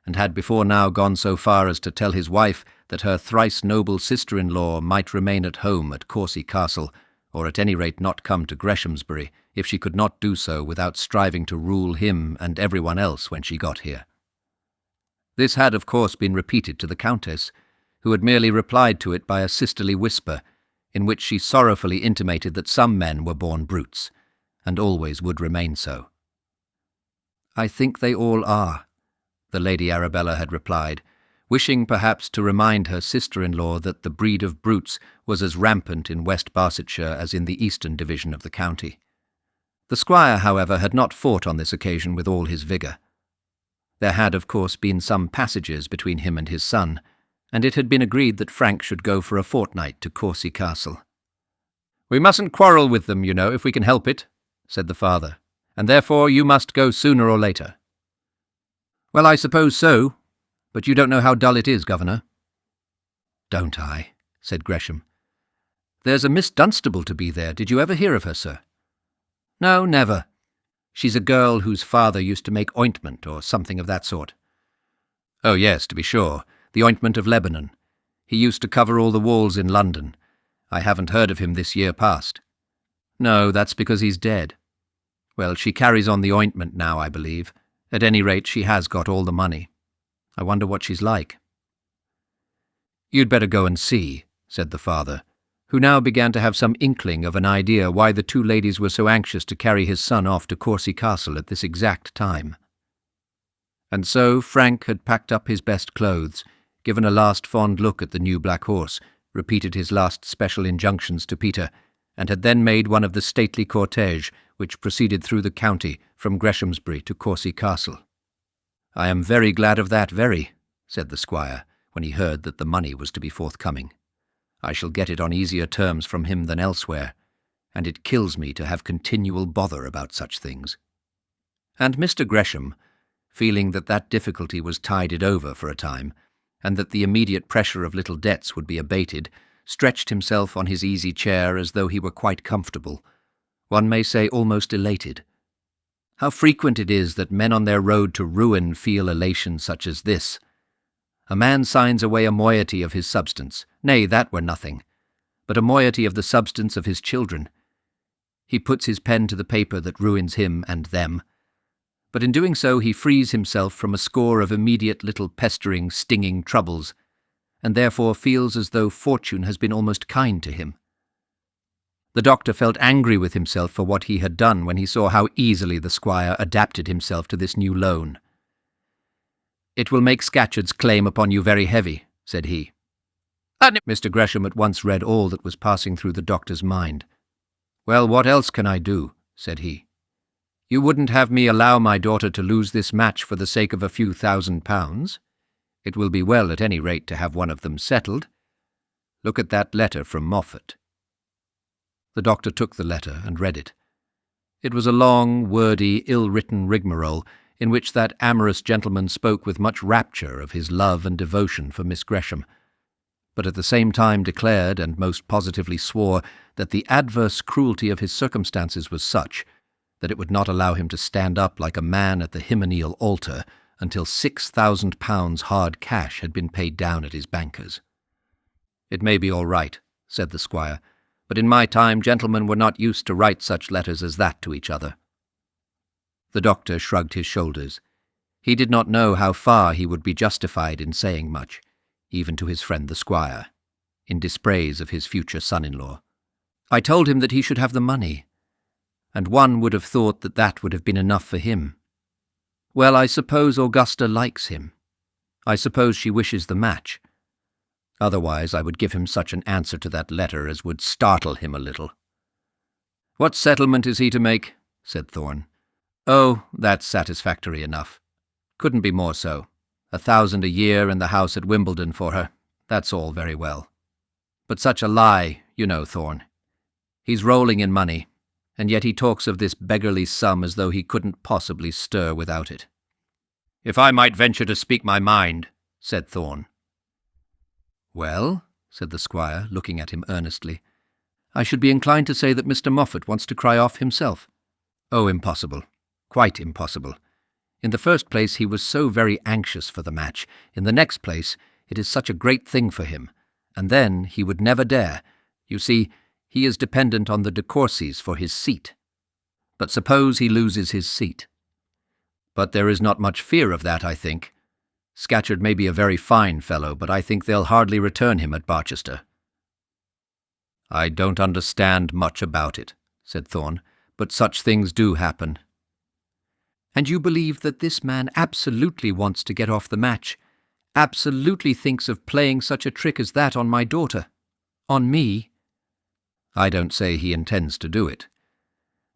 and had before now gone so far as to tell his wife that her thrice noble sister-in-law might remain at home at Courcy Castle, or at any rate not come to Greshamsbury, if she could not do so without striving to rule him and everyone else when she got here. This had of course been repeated to the Countess, who had merely replied to it by a sisterly whisper, in which she sorrowfully intimated that some men were born brutes, and always would remain so. "I think they all are," the Lady Arabella had replied, wishing perhaps to remind her sister-in-law that the breed of brutes was as rampant in West Barsetshire as in the eastern division of the county. The squire, however, had not fought on this occasion with all his vigour. There had, of course, been some passages between him and his son, and it had been agreed that Frank should go for a fortnight to Courcy Castle. "We mustn't quarrel with them, you know, if we can help it," said the father, "and therefore you must go sooner or later." "Well, I suppose so, but you don't know how dull it is, Governor." "Don't I?" said Gresham. "There's a Miss Dunstable to be there. Did you ever hear of her, sir?" "No, never. She's a girl whose father used to make ointment or something of that sort." "Oh, yes, to be sure, the ointment of Lebanon. He used to cover all the walls in London. I haven't heard of him this year past." "No, that's because he's dead. Well, she carries on the ointment now, I believe. At any rate, she has got all the money. I wonder what she's like." "You'd better go and see," said the father, who now began to have some inkling of an idea why the two ladies were so anxious to carry his son off to Courcy Castle at this exact time. And so Frank had packed up his best clothes, given a last fond look at the new black horse, repeated his last special injunctions to Peter, and had then made one of the stately cortège which proceeded through the county from Greshamsbury to Courcy Castle. "I am very glad of that, very," said the squire, when he heard that the money was to be forthcoming. "I shall get it on easier terms from him than elsewhere, and it kills me to have continual bother about such things." And Mr. Gresham, feeling that that difficulty was tided over for a time, and that the immediate pressure of little debts would be abated, stretched himself on his easy chair as though he were quite comfortable, one may say almost elated. How frequent it is that men on their road to ruin feel elation such as this. A man signs away a moiety of his substance, nay, that were nothing, but a moiety of the substance of his children. He puts his pen to the paper that ruins him and them, but in doing so he frees himself from a score of immediate little pestering, stinging troubles, and therefore feels as though fortune has been almost kind to him. The doctor felt angry with himself for what he had done when he saw how easily the squire adapted himself to this new loan. "It will make Scatcherd's claim upon you very heavy," said he. And Mr. Gresham at once read all that was passing through the doctor's mind. "Well, what else can I do?" said he. "You wouldn't have me allow my daughter to lose this match for the sake of a few £1,000. It will be well at any rate to have one of them settled. Look at that letter from Moffat." The doctor took the letter and read it. It was a long, wordy, ill-written rigmarole, in which that amorous gentleman spoke with much rapture of his love and devotion for Miss Gresham, but at the same time declared, and most positively swore, that the adverse cruelty of his circumstances was such that it would not allow him to stand up like a man at the hymeneal altar until £6,000 hard cash had been paid down at his banker's. "It may be all right," said the squire, "but in my time gentlemen were not used to write such letters as that to each other." The doctor shrugged his shoulders. He did not know how far he would be justified in saying much, even to his friend the squire, in dispraise of his future son-in-law. "I told him that he should have the money, and one would have thought that that would have been enough for him." Well, I suppose Augusta likes him. I suppose she wishes the match. Otherwise I would give him such an answer to that letter as would startle him a little. What settlement is he to make? Said Thorne. Oh, that's satisfactory enough. Couldn't be more so. 1,000 a year and the house at Wimbledon for her. That's all very well. But such a lie, you know, Thorne. He's rolling in money, and yet he talks of this beggarly sum as though he couldn't possibly stir without it. If I might venture to speak my mind, said Thorne. Well, said the squire, looking at him earnestly, I should be inclined to say that Mr. Moffat wants to cry off himself. Oh, impossible. Quite impossible. In the first place, he was so very anxious for the match. In the next place, it is such a great thing for him. And then he would never dare. You see, he is dependent on the de Courcys for his seat. But suppose he loses his seat. But there is not much fear of that, I think. Scatcherd may be a very fine fellow, but I think they'll hardly return him at Barchester. I don't understand much about it, said Thorne, but such things do happen. And you believe that this man absolutely wants to get off the match, absolutely thinks of playing such a trick as that on my daughter? On me? I don't say he intends to do it.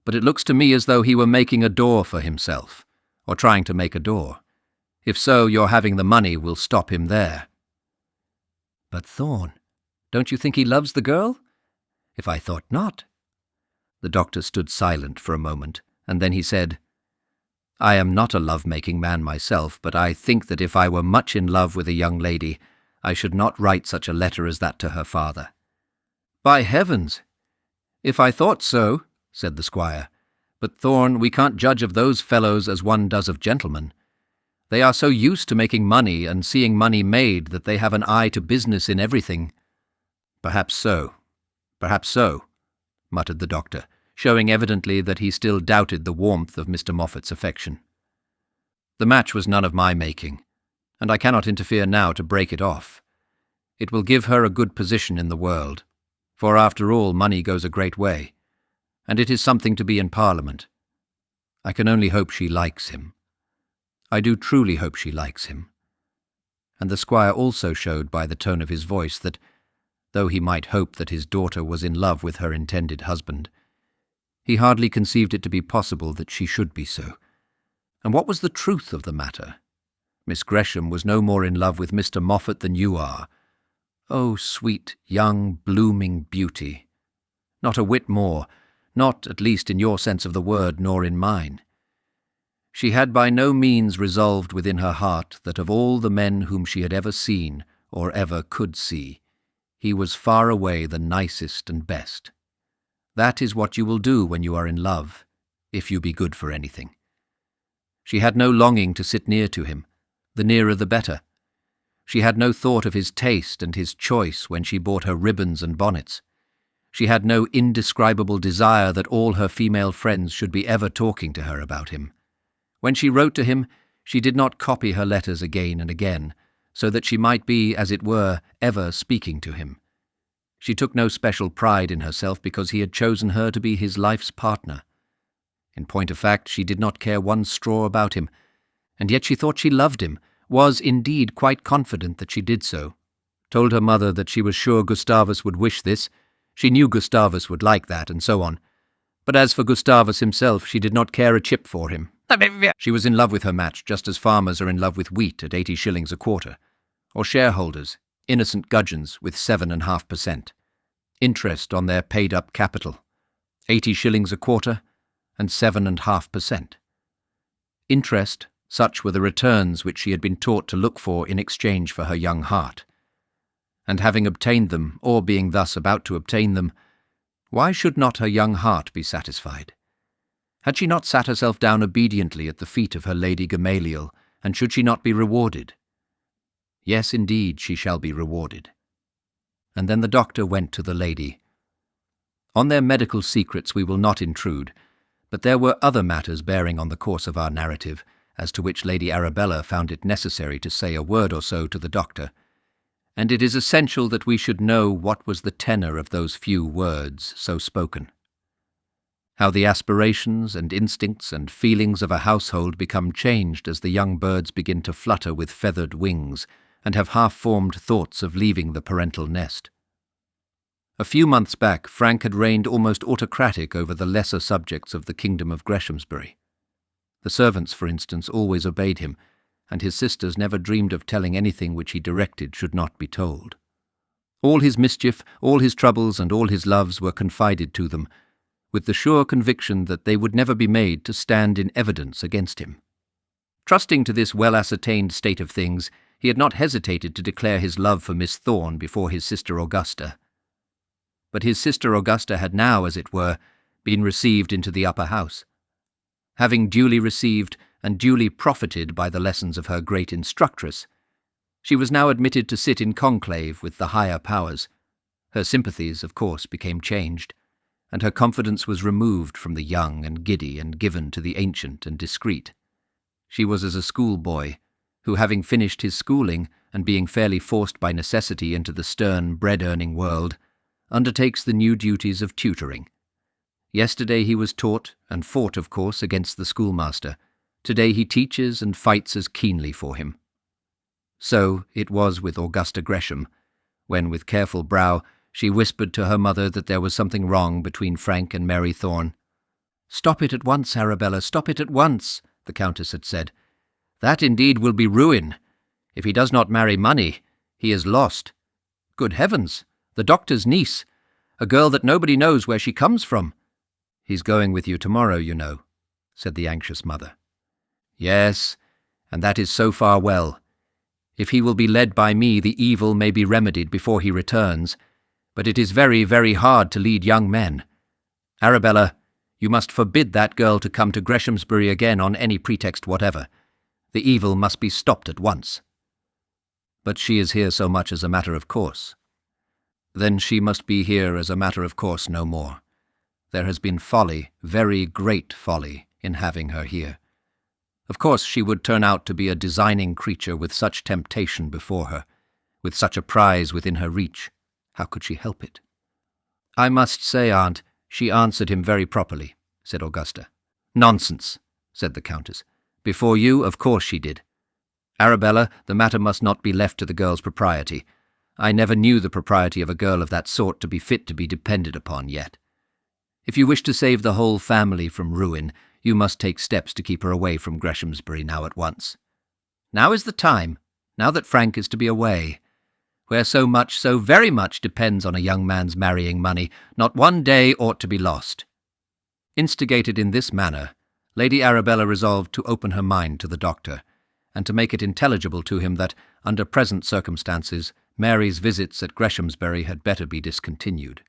But it looks to me as though he were making a door for himself, or trying to make a door. If so, your having the money will stop him there. But Thorne, don't you think he loves the girl? If I thought not. The doctor stood silent for a moment, and then he said, I am not a love-making man myself, but I think that if I were much in love with a young lady, I should not write such a letter as that to her father. By heavens! If I thought so, said the squire. But Thorne, we can't judge of those fellows as one does of gentlemen. They are so used to making money and seeing money made that they have an eye to business in everything. Perhaps so, muttered the doctor, showing evidently that he still doubted the warmth of Mr. Moffat's affection. The match was none of my making, and I cannot interfere now to break it off. It will give her a good position in the world, for after all money goes a great way, and it is something to be in Parliament. I can only hope she likes him. I do truly hope she likes him. And the squire also showed by the tone of his voice that, though he might hope that his daughter was in love with her intended husband, he hardly conceived it to be possible that she should be so. And what was the truth of the matter? Miss Gresham was no more in love with Mr. Moffat than you are. Oh, sweet, young, blooming beauty! Not a whit more, not, at least in your sense of the word, nor in mine. She had by no means resolved within her heart that of all the men whom she had ever seen, or ever could see, he was far away the nicest and best. That is what you will do when you are in love, if you be good for anything. She had no longing to sit near to him, the nearer the better. She had no thought of his taste and his choice when she bought her ribbons and bonnets. She had no indescribable desire that all her female friends should be ever talking to her about him. When she wrote to him, she did not copy her letters again and again, so that she might be, as it were, ever speaking to him. She took no special pride in herself because he had chosen her to be his life's partner. In point of fact, she did not care one straw about him, and yet she thought she loved him, was indeed quite confident that she did so, told her mother that she was sure Gustavus would wish this, she knew Gustavus would like that, and so on. But as for Gustavus himself, she did not care a chip for him. She was in love with her match, just as farmers are in love with wheat at 80 shillings a quarter, or shareholders, innocent gudgeons, with 7.5%. Interest on their paid-up capital, 80 shillings a quarter, and 7.5%. Interest, such were the returns which she had been taught to look for in exchange for her young heart. And having obtained them, or being thus about to obtain them, why should not her young heart be satisfied? Had she not sat herself down obediently at the feet of her Lady Gamaliel, and should she not be rewarded? Yes, indeed, she shall be rewarded. And then the doctor went to the lady. On their medical secrets we will not intrude, but there were other matters bearing on the course of our narrative, as to which Lady Arabella found it necessary to say a word or so to the doctor, and it is essential that we should know what was the tenor of those few words so spoken. how the aspirations and instincts and feelings of a household become changed as the young birds begin to flutter with feathered wings and have half-formed thoughts of leaving the parental nest. A few months back, Frank had reigned almost autocratic over the lesser subjects of the kingdom of Greshamsbury. The servants, for instance, always obeyed him, and his sisters never dreamed of telling anything which he directed should not be told. All his mischief, all his troubles, and all his loves were confided to them, with the sure conviction that they would never be made to stand in evidence against him. Trusting to this well-ascertained state of things, he had not hesitated to declare his love for Miss Thorne before his sister Augusta. But his sister Augusta had now, as it were, been received into the upper house. Having duly received and duly profited by the lessons of her great instructress, she was now admitted to sit in conclave with the higher powers. Her sympathies, of course, became changed, and her confidence was removed from the young and giddy and given to the ancient and discreet. She was as a schoolboy, who, having finished his schooling and being fairly forced by necessity into the stern bread-earning world, undertakes the new duties of tutoring. Yesterday he was taught, and fought, of course, against the schoolmaster. Today he teaches and fights as keenly for him. So it was with Augusta Gresham, when, with careful brow, she whispered to her mother that there was something wrong between Frank and Mary Thorne. "Stop it at once, Arabella, stop it at once," the Countess had said. "That indeed will be ruin. If he does not marry money, he is lost. Good heavens, the doctor's niece, a girl that nobody knows where she comes from." "He's going with you tomorrow, you know," said the anxious mother. "Yes, and that is so far well. If he will be led by me, the evil may be remedied before he returns. But it is very, very hard to lead young men. Arabella, you must forbid that girl to come to Greshamsbury again on any pretext whatever. The evil must be stopped at once." "But she is here so much as a matter of course." "Then she must be here as a matter of course no more. There has been folly, very great folly, in having her here. Of course she would turn out to be a designing creature with such temptation before her, with such a prize within her reach. How could she help it?" "I must say, aunt, she answered him very properly," said Augusta. "Nonsense," said the Countess. "Before you, of course she did. Arabella, the matter must not be left to the girl's propriety. I never knew the propriety of a girl of that sort to be fit to be depended upon yet. If you wish to save the whole family from ruin, you must take steps to keep her away from Greshamsbury now at once. Now is the time, now that Frank is to be away. Where so much, so very much depends on a young man's marrying money, not one day ought to be lost." Instigated in this manner, Lady Arabella resolved to open her mind to the doctor, and to make it intelligible to him that, under present circumstances, Mary's visits at Greshamsbury had better be discontinued.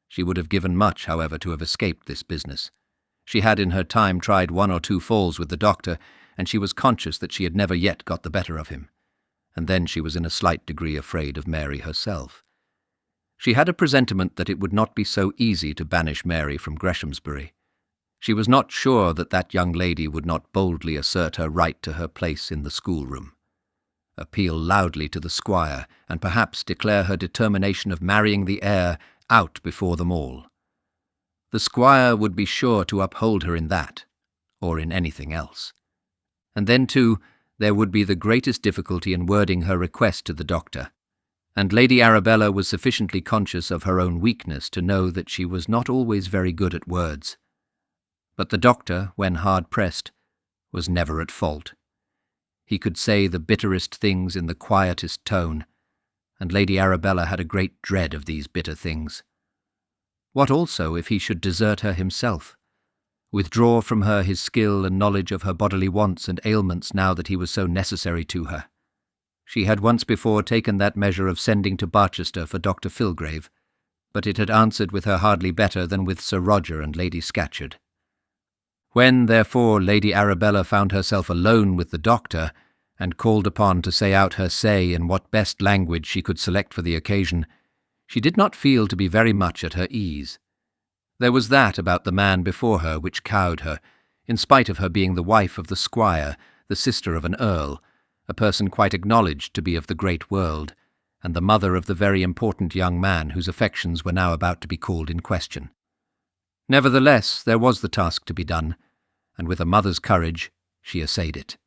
She would have given much, however, to have escaped this business. She had in her time tried 1 or 2 falls with the doctor, and she was conscious that she had never yet got the better of him. And then she was in a slight degree afraid of Mary herself. She had a presentiment that it would not be so easy to banish Mary from Greshamsbury. She was not sure that that young lady would not boldly assert her right to her place in the schoolroom, appeal loudly to the squire, and perhaps declare her determination of marrying the heir out before them all. The squire would be sure to uphold her in that, or in anything else. And then, too, there would be the greatest difficulty in wording her request to the doctor, and Lady Arabella was sufficiently conscious of her own weakness to know that she was not always very good at words. But the doctor, when hard-pressed, was never at fault. He could say the bitterest things in the quietest tone, and Lady Arabella had a great dread of these bitter things. What also if he should desert her himself, withdraw from her his skill and knowledge of her bodily wants and ailments now that he was so necessary to her? She had once before taken that measure of sending to Barchester for Dr. Filgrave, but it had answered with her hardly better than with Sir Roger and Lady Scatcherd. When, therefore, Lady Arabella found herself alone with the doctor, and called upon to say out her say in what best language she could select for the occasion, she did not feel to be very much at her ease. There was that about the man before her which cowed her, in spite of her being the wife of the squire, the sister of an earl, a person quite acknowledged to be of the great world, and the mother of the very important young man whose affections were now about to be called in question. Nevertheless, there was the task to be done, and with a mother's courage, she essayed it.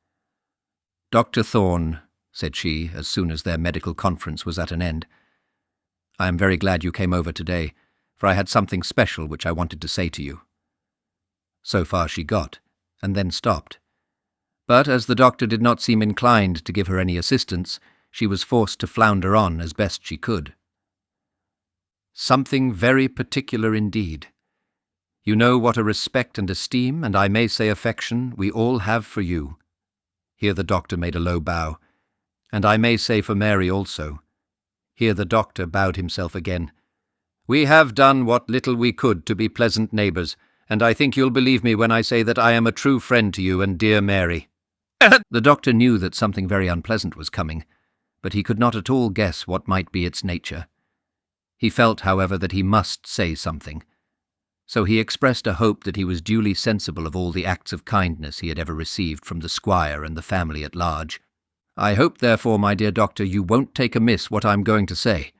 "Dr. Thorne," said she, as soon as their medical conference was at an end, "I am very glad you came over today, for I had something special which I wanted to say to you." So far she got, and then stopped. But as the doctor did not seem inclined to give her any assistance, she was forced to flounder on as best she could. "Something very particular indeed. You know what a respect and esteem, and I may say affection, we all have for you." Here the doctor made a low bow. "And I may say for Mary also." Here the doctor bowed himself again. "We have done what little we could to be pleasant neighbours, and I think you'll believe me when I say that I am a true friend to you and dear Mary." The doctor knew that something very unpleasant was coming, but he could not at all guess what might be its nature. He felt, however, that he must say something. So he expressed a hope that he was duly sensible of all the acts of kindness he had ever received from the squire and the family at large. "I hope, therefore, my dear doctor, you won't take amiss what I am going to say."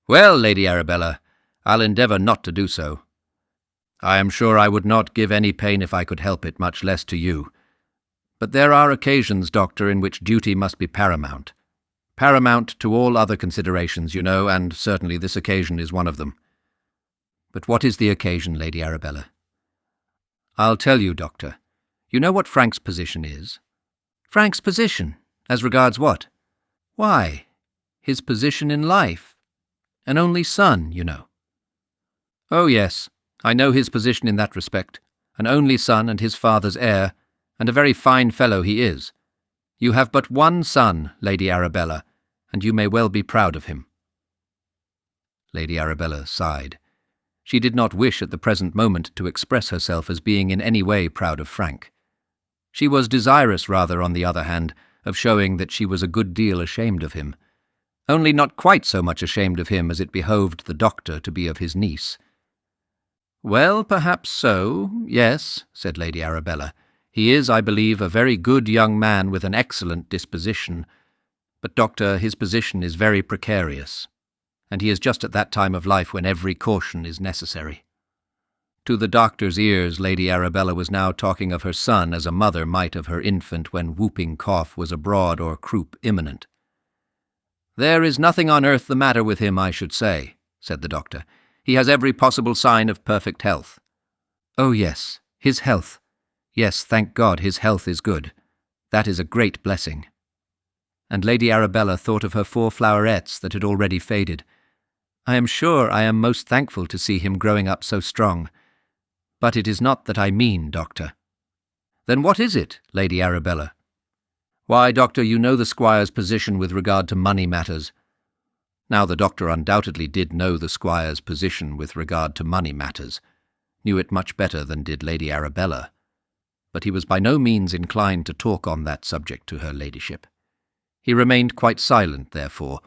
"Well, Lady Arabella, I'll endeavour not to do so. I am sure I would not give any pain if I could help it, much less to you. But there are occasions, doctor, in which duty must be paramount. Paramount to all other considerations, you know, and certainly this occasion is one of them." "But what is the occasion, Lady Arabella?" "I'll tell you, doctor. You know what Frank's position is?" "Frank's position? As regards what?" "Why, his position in life. An only son, you know." "Oh, yes, I know his position in that respect. An only son and his father's heir, and a very fine fellow he is. You have but one son, Lady Arabella, and you may well be proud of him." Lady Arabella sighed. She did not wish at the present moment to express herself as being in any way proud of Frank. She was desirous rather, on the other hand, of showing that she was a good deal ashamed of him, only not quite so much ashamed of him as it behoved the doctor to be of his niece. "Well, perhaps so, yes," said Lady Arabella. "He is, I believe, a very good young man with an excellent disposition. But, doctor, his position is very precarious, and he is just at that time of life when every caution is necessary." To the doctor's ears, Lady Arabella was now talking of her son as a mother might of her infant when whooping cough was abroad or croup imminent. "There is nothing on earth the matter with him, I should say," said the doctor. "He has every possible sign of perfect health." "Oh, yes, his health. Yes, thank God, his health is good. That is a great blessing." And Lady Arabella thought of her 4 flowerets that had already faded. "I am sure I am most thankful to see him growing up so strong. But it is not that I mean, doctor." "Then what is it, Lady Arabella?" "Why, doctor, you know the squire's position with regard to money matters." Now the doctor undoubtedly did know the squire's position with regard to money matters, knew it much better than did Lady Arabella, but he was by no means inclined to talk on that subject to her ladyship. He remained quite silent, therefore,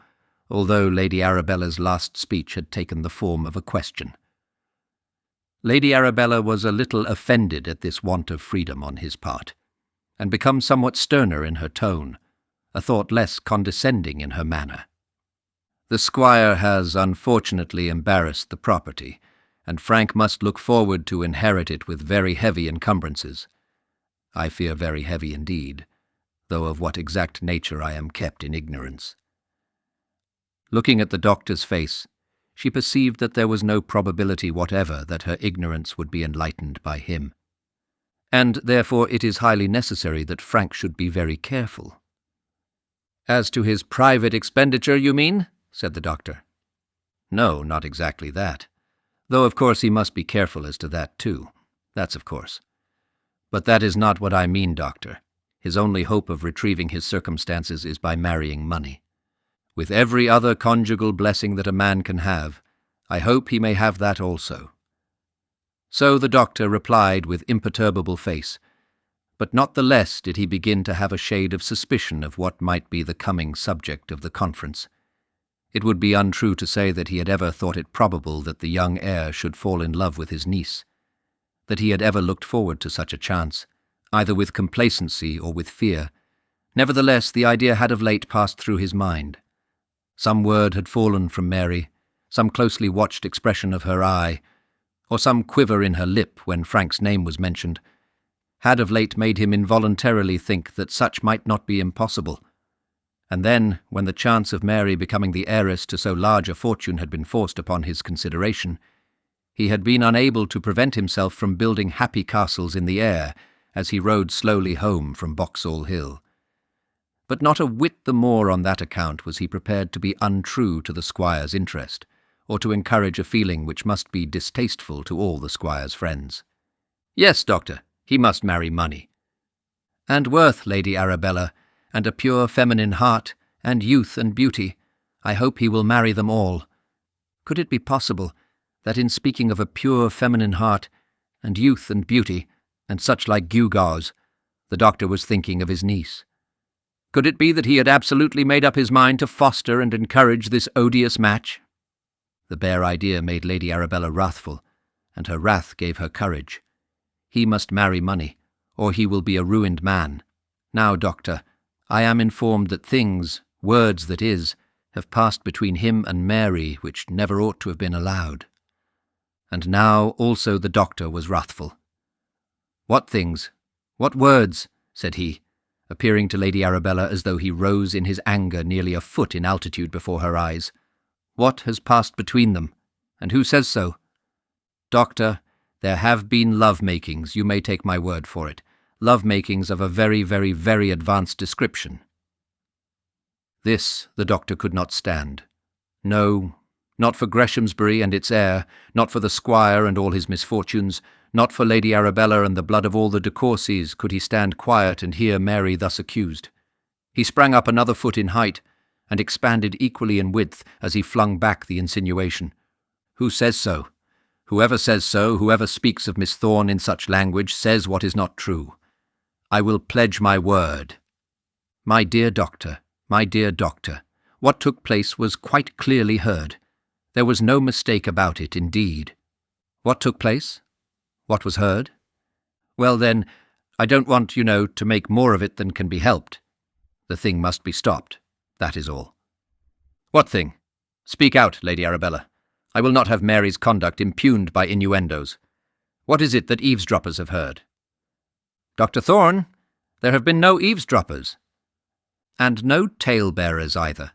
although Lady Arabella's last speech had taken the form of a question. Lady Arabella was a little offended at this want of freedom on his part, and become somewhat sterner in her tone, a thought less condescending in her manner. "The squire has unfortunately embarrassed the property, and Frank must look forward to inherit it with very heavy encumbrances. I fear very heavy indeed, though of what exact nature I am kept in ignorance." Looking at the doctor's face, she perceived that there was no probability whatever that her ignorance would be enlightened by him. "And therefore it is highly necessary that Frank should be very careful." "As to his private expenditure, you mean?" said the doctor. "No, not exactly that. Though of course he must be careful as to that too. That's of course. But that is not what I mean, doctor. His only hope of retrieving his circumstances is by marrying money. With every other conjugal blessing that a man can have, I hope he may have that also." So the doctor replied with imperturbable face, but not the less did he begin to have a shade of suspicion of what might be the coming subject of the conference. It would be untrue to say that he had ever thought it probable that the young heir should fall in love with his niece, that he had ever looked forward to such a chance, either with complacency or with fear. Nevertheless, the idea had of late passed through his mind. Some word had fallen from Mary, some closely watched expression of her eye, or some quiver in her lip when Frank's name was mentioned, had of late made him involuntarily think that such might not be impossible. And then, when the chance of Mary becoming the heiress to so large a fortune had been forced upon his consideration, he had been unable to prevent himself from building happy castles in the air as he rode slowly home from Boxall Hill. But not a whit the more on that account was he prepared to be untrue to the squire's interest, or to encourage a feeling which must be distasteful to all the squire's friends. Yes, doctor, he must marry money. And worth, Lady Arabella, and a pure feminine heart, and youth and beauty, I hope he will marry them all. Could it be possible that in speaking of a pure feminine heart, and youth and beauty, and such like gewgaws, the doctor was thinking of his niece? Could it be that he had absolutely made up his mind to foster and encourage this odious match? The bare idea made Lady Arabella wrathful, and her wrath gave her courage. He must marry money, or he will be a ruined man. Now, doctor, I am informed that things, words that is, have passed between him and Mary which never ought to have been allowed. And now also the doctor was wrathful. What things? What words? Said he, appearing to Lady Arabella as though he rose in his anger nearly a foot in altitude before her eyes. What has passed between them, and who says so? Doctor, there have been love-makings, you may take my word for it, love-makings of a very, very, very advanced description. This the doctor could not stand. No, not for Greshamsbury and its heir, not for the squire and all his misfortunes, not for Lady Arabella and the blood of all the de Courcys could he stand quiet and hear Mary thus accused. He sprang up another foot in height, and expanded equally in width as he flung back the insinuation. Who says so? Whoever says so, whoever speaks of Miss Thorne in such language, says what is not true. I will pledge my word. My dear doctor, what took place was quite clearly heard. There was no mistake about it, indeed. What took place? What was heard? Well, then, I don't want, to make more of it than can be helped. The thing must be stopped. That is all. What thing? Speak out, Lady Arabella. I will not have Mary's conduct impugned by innuendos. What is it that eavesdroppers have heard? Dr. Thorne, there have been no eavesdroppers. And no tale-bearers either.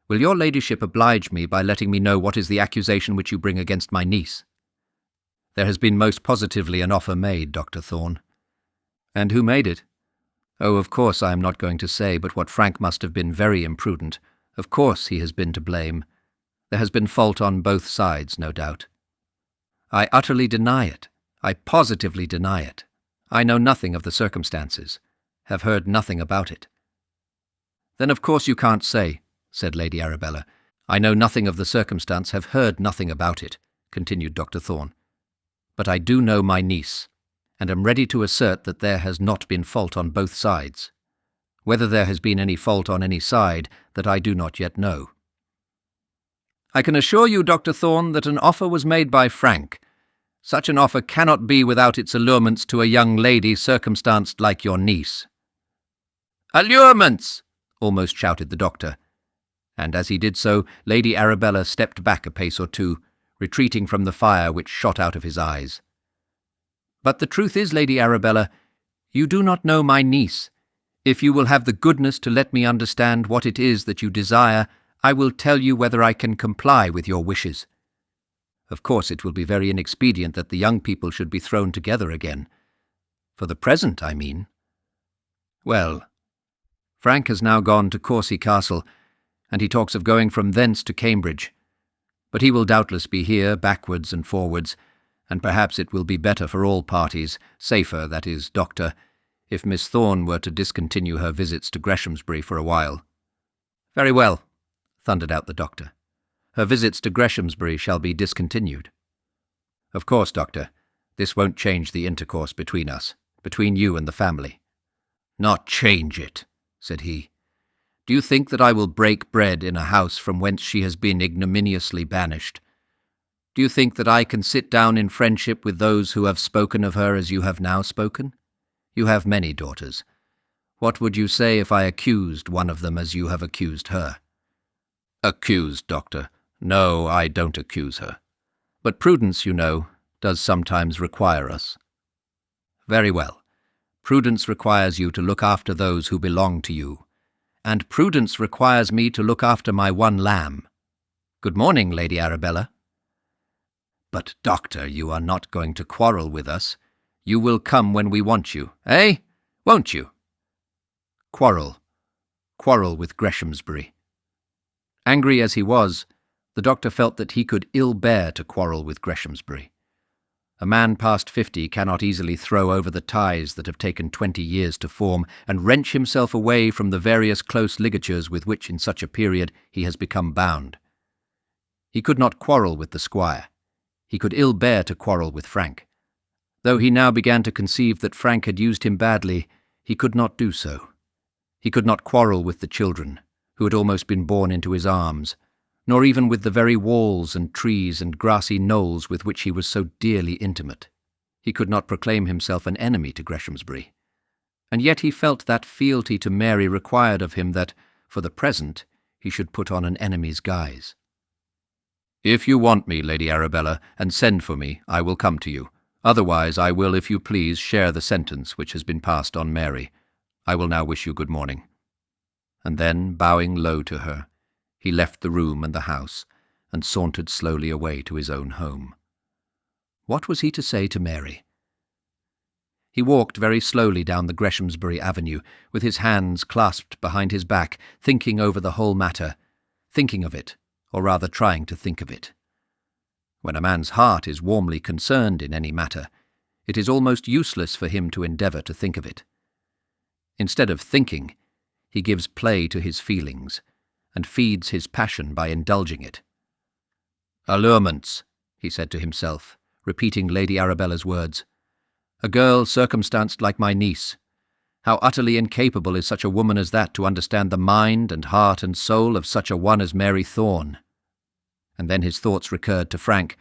Will your ladyship oblige me by letting me know what is the accusation which you bring against my niece? There has been most positively an offer made, Dr. Thorne. And who made it? Oh, of course I am not going to say, but what Frank must have been very imprudent. Of course he has been to blame. There has been fault on both sides, no doubt. I utterly deny it. I positively deny it. I know nothing of the circumstances, have heard nothing about it. Then of course you can't say, said Lady Arabella. I know nothing of the circumstance, have heard nothing about it, continued Dr. Thorne. But I do know my niece, and am ready to assert that there has not been fault on both sides. Whether there has been any fault on any side, that I do not yet know. I can assure you, Dr. Thorne, that an offer was made by Frank. Such an offer cannot be without its allurements to a young lady circumstanced like your niece. Allurements! Almost shouted the doctor. And as he did so, Lady Arabella stepped back a pace or two, retreating from the fire which shot out of his eyes. But the truth is, Lady Arabella, you do not know my niece. If you will have the goodness to let me understand what it is that you desire, I will tell you whether I can comply with your wishes. Of course it will be very inexpedient that the young people should be thrown together again. For the present, I mean. Well, Frank has now gone to Courcy Castle, and he talks of going from thence to Cambridge. But he will doubtless be here backwards and forwards, and perhaps it will be better for all parties, safer, that is, doctor, if Miss Thorne were to discontinue her visits to Greshamsbury for a while. Very well, thundered out the doctor. Her visits to Greshamsbury shall be discontinued. Of course, doctor, this won't change the intercourse between us, between you and the family. Not change it, said he. Do you think that I will break bread in a house from whence she has been ignominiously banished? Do you think that I can sit down in friendship with those who have spoken of her as you have now spoken? You have many daughters. What would you say if I accused one of them as you have accused her? Accused, doctor? No, I don't accuse her. But prudence, you know, does sometimes require us. Very well. Prudence requires you to look after those who belong to you, and prudence requires me to look after my one lamb. Good morning, Lady Arabella. But, Doctor, you are not going to quarrel with us. You will come when we want you, eh? Won't you? Quarrel. Quarrel with Greshamsbury. Angry as he was, the doctor felt that he could ill bear to quarrel with Greshamsbury. A man past 50 cannot easily throw over the ties that have taken 20 years to form and wrench himself away from the various close ligatures with which in such a period he has become bound. He could not quarrel with the squire. He could ill bear to quarrel with Frank. Though he now began to conceive that Frank had used him badly, he could not do so. He could not quarrel with the children, who had almost been born into his arms, nor even with the very walls and trees and grassy knolls with which he was so dearly intimate. He could not proclaim himself an enemy to Greshamsbury. And yet he felt that fealty to Mary required of him that, for the present, he should put on an enemy's guise. If you want me, Lady Arabella, and send for me, I will come to you. Otherwise I will, if you please, share the sentence which has been passed on Mary. I will now wish you good morning. And then, bowing low to her, he left the room and the house, and sauntered slowly away to his own home. What was he to say to Mary? He walked very slowly down the Greshamsbury avenue, with his hands clasped behind his back, thinking over the whole matter, thinking of it, or rather trying to think of it. When a man's heart is warmly concerned in any matter, it is almost useless for him to endeavour to think of it. Instead of thinking, he gives play to his feelings, and feeds his passion by indulging it. Allurements, he said to himself, repeating Lady Arabella's words. A girl circumstanced like my niece. How utterly incapable is such a woman as that to understand the mind and heart and soul of such a one as Mary Thorne. And then his thoughts recurred to Frank.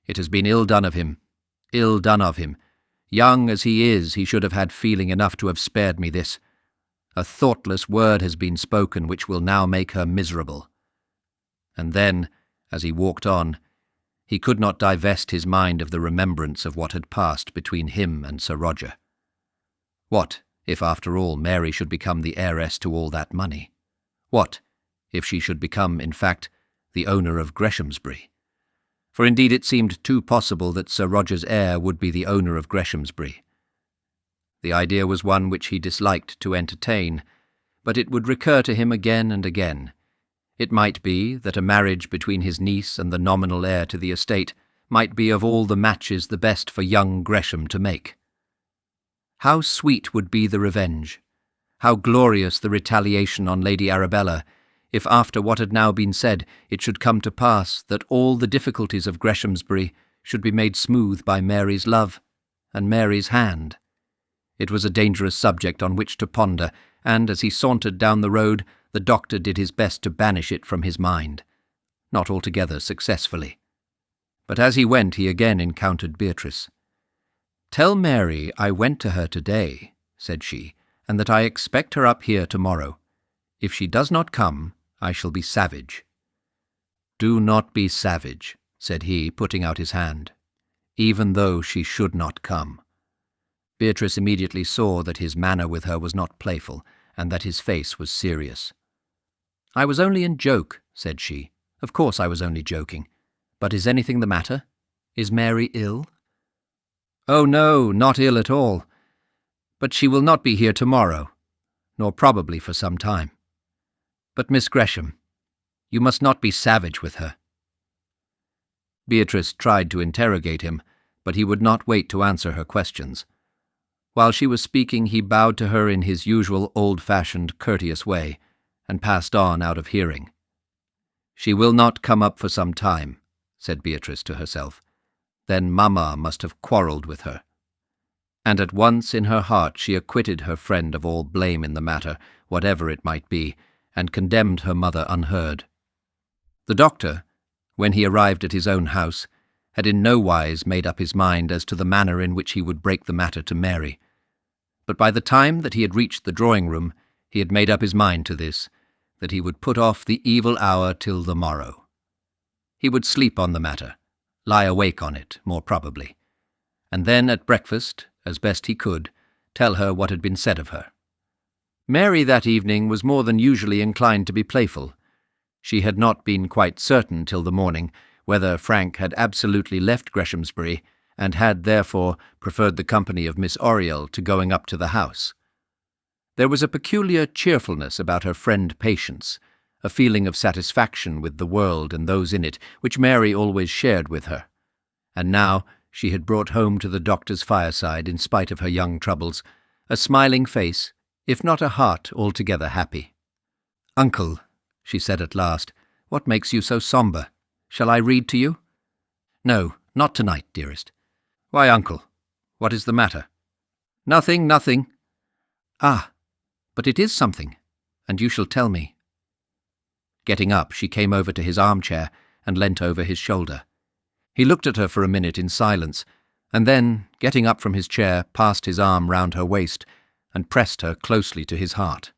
It has been ill done of him. Ill done of him. Young as he is, he should have had feeling enough to have spared me this. A thoughtless word has been spoken which will now make her miserable. And then, as he walked on, he could not divest his mind of the remembrance of what had passed between him and Sir Roger. What, if after all Mary should become the heiress to all that money? What, if she should become, in fact, the owner of Greshamsbury? For indeed it seemed too possible that Sir Roger's heir would be the owner of Greshamsbury. The idea was one which he disliked to entertain, but it would recur to him again and again. It might be that a marriage between his niece and the nominal heir to the estate might be of all the matches the best for young Gresham to make. How sweet would be the revenge, how glorious the retaliation on Lady Arabella, if after what had now been said it should come to pass that all the difficulties of Greshamsbury should be made smooth by Mary's love and Mary's hand. It was a dangerous subject on which to ponder, and as he sauntered down the road, the doctor did his best to banish it from his mind, not altogether successfully. But as he went, he again encountered Beatrice. "Tell Mary I went to her today," said she, "and that I expect her up here tomorrow. If she does not come, I shall be savage." "Do not be savage," said he, putting out his hand, "even though she should not come." Beatrice immediately saw that his manner with her was not playful, and that his face was serious. "I was only in joke," said she. "Of course I was only joking. But is anything the matter? Is Mary ill?" "Oh no, not ill at all. But she will not be here tomorrow, nor probably for some time. But Miss Gresham, you must not be savage with her." Beatrice tried to interrogate him, but he would not wait to answer her questions. While she was speaking, he bowed to her in his usual old-fashioned, courteous way, and passed on out of hearing. "She will not come up for some time," said Beatrice to herself. "Then Mamma must have quarrelled with her." And at once in her heart she acquitted her friend of all blame in the matter, whatever it might be, and condemned her mother unheard. The doctor, when he arrived at his own house, had in no wise made up his mind as to the manner in which he would break the matter to Mary. But by the time that he had reached the drawing-room, he had made up his mind to this, that he would put off the evil hour till the morrow. He would sleep on the matter, lie awake on it, more probably, and then at breakfast, as best he could, tell her what had been said of her. Mary that evening was more than usually inclined to be playful. She had not been quite certain till the morning whether Frank had absolutely left Greshamsbury, and had therefore preferred the company of Miss Oriel to going up to the house. There was a peculiar cheerfulness about her friend Patience, a feeling of satisfaction with the world and those in it, which Mary always shared with her. And now she had brought home to the doctor's fireside, in spite of her young troubles, a smiling face, if not a heart altogether happy. "Uncle," she said at last, "what makes you so sombre? Shall I read to you?" "No, not tonight, dearest." "Why, uncle, what is the matter?" "Nothing, nothing." "Ah, but it is something, and you shall tell me." Getting up, she came over to his armchair and leant over his shoulder. He looked at her for a minute in silence, and then, getting up from his chair, passed his arm round her waist and pressed her closely to his heart.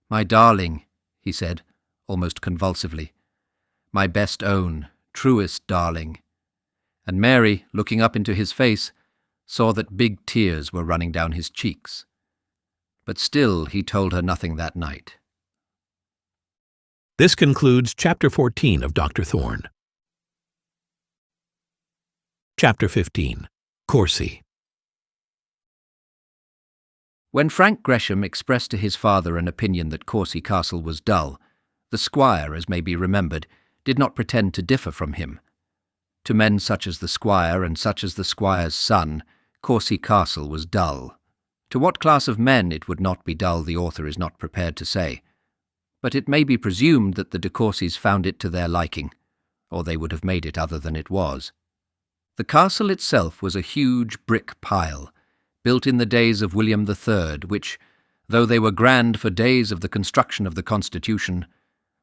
"My darling," he said, almost convulsively, "my best own, truest darling." And Mary, looking up into his face, saw that big tears were running down his cheeks. But still he told her nothing that night.
This concludes Chapter 14 of Dr. Thorne. Chapter 15. Courcy.
When Frank Gresham expressed to his father an opinion that Courcy Castle was dull, the squire, as may be remembered, did not pretend to differ from him. To men such as the squire and such as the squire's son, Courcy Castle was dull. To what class of men it would not be dull the author is not prepared to say, but it may be presumed that the de Courcys found it to their liking, or they would have made it other than it was. The castle itself was a huge brick pile, built in the days of William III, which, though they were grand for days of the construction of the Constitution,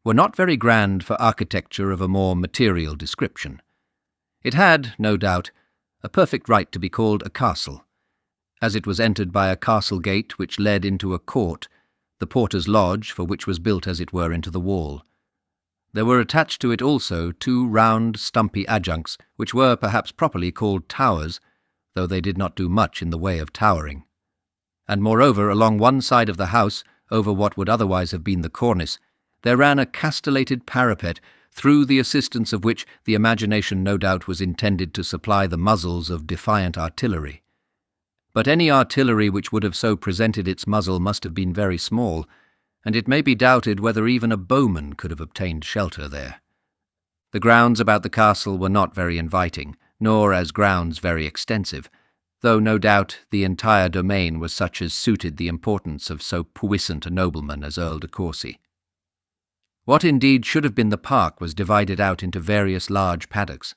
were not very grand for architecture of a more material description. It had, no doubt, a perfect right to be called a castle, as it was entered by a castle gate which led into a court, the porter's lodge, for which was built as it were into the wall. There were attached to it also 2 round, stumpy adjuncts, which were perhaps properly called towers, though they did not do much in the way of towering. And moreover, along one side of the house, over what would otherwise have been the cornice, there ran a castellated parapet, through the assistance of which the imagination no doubt was intended to supply the muzzles of defiant artillery. But any artillery which would have so presented its muzzle must have been very small, and it may be doubted whether even a bowman could have obtained shelter there. The grounds about the castle were not very inviting, nor as grounds very extensive, though no doubt the entire domain was such as suited the importance of so puissant a nobleman as Earl de Courcy. What indeed should have been the park was divided out into various large paddocks.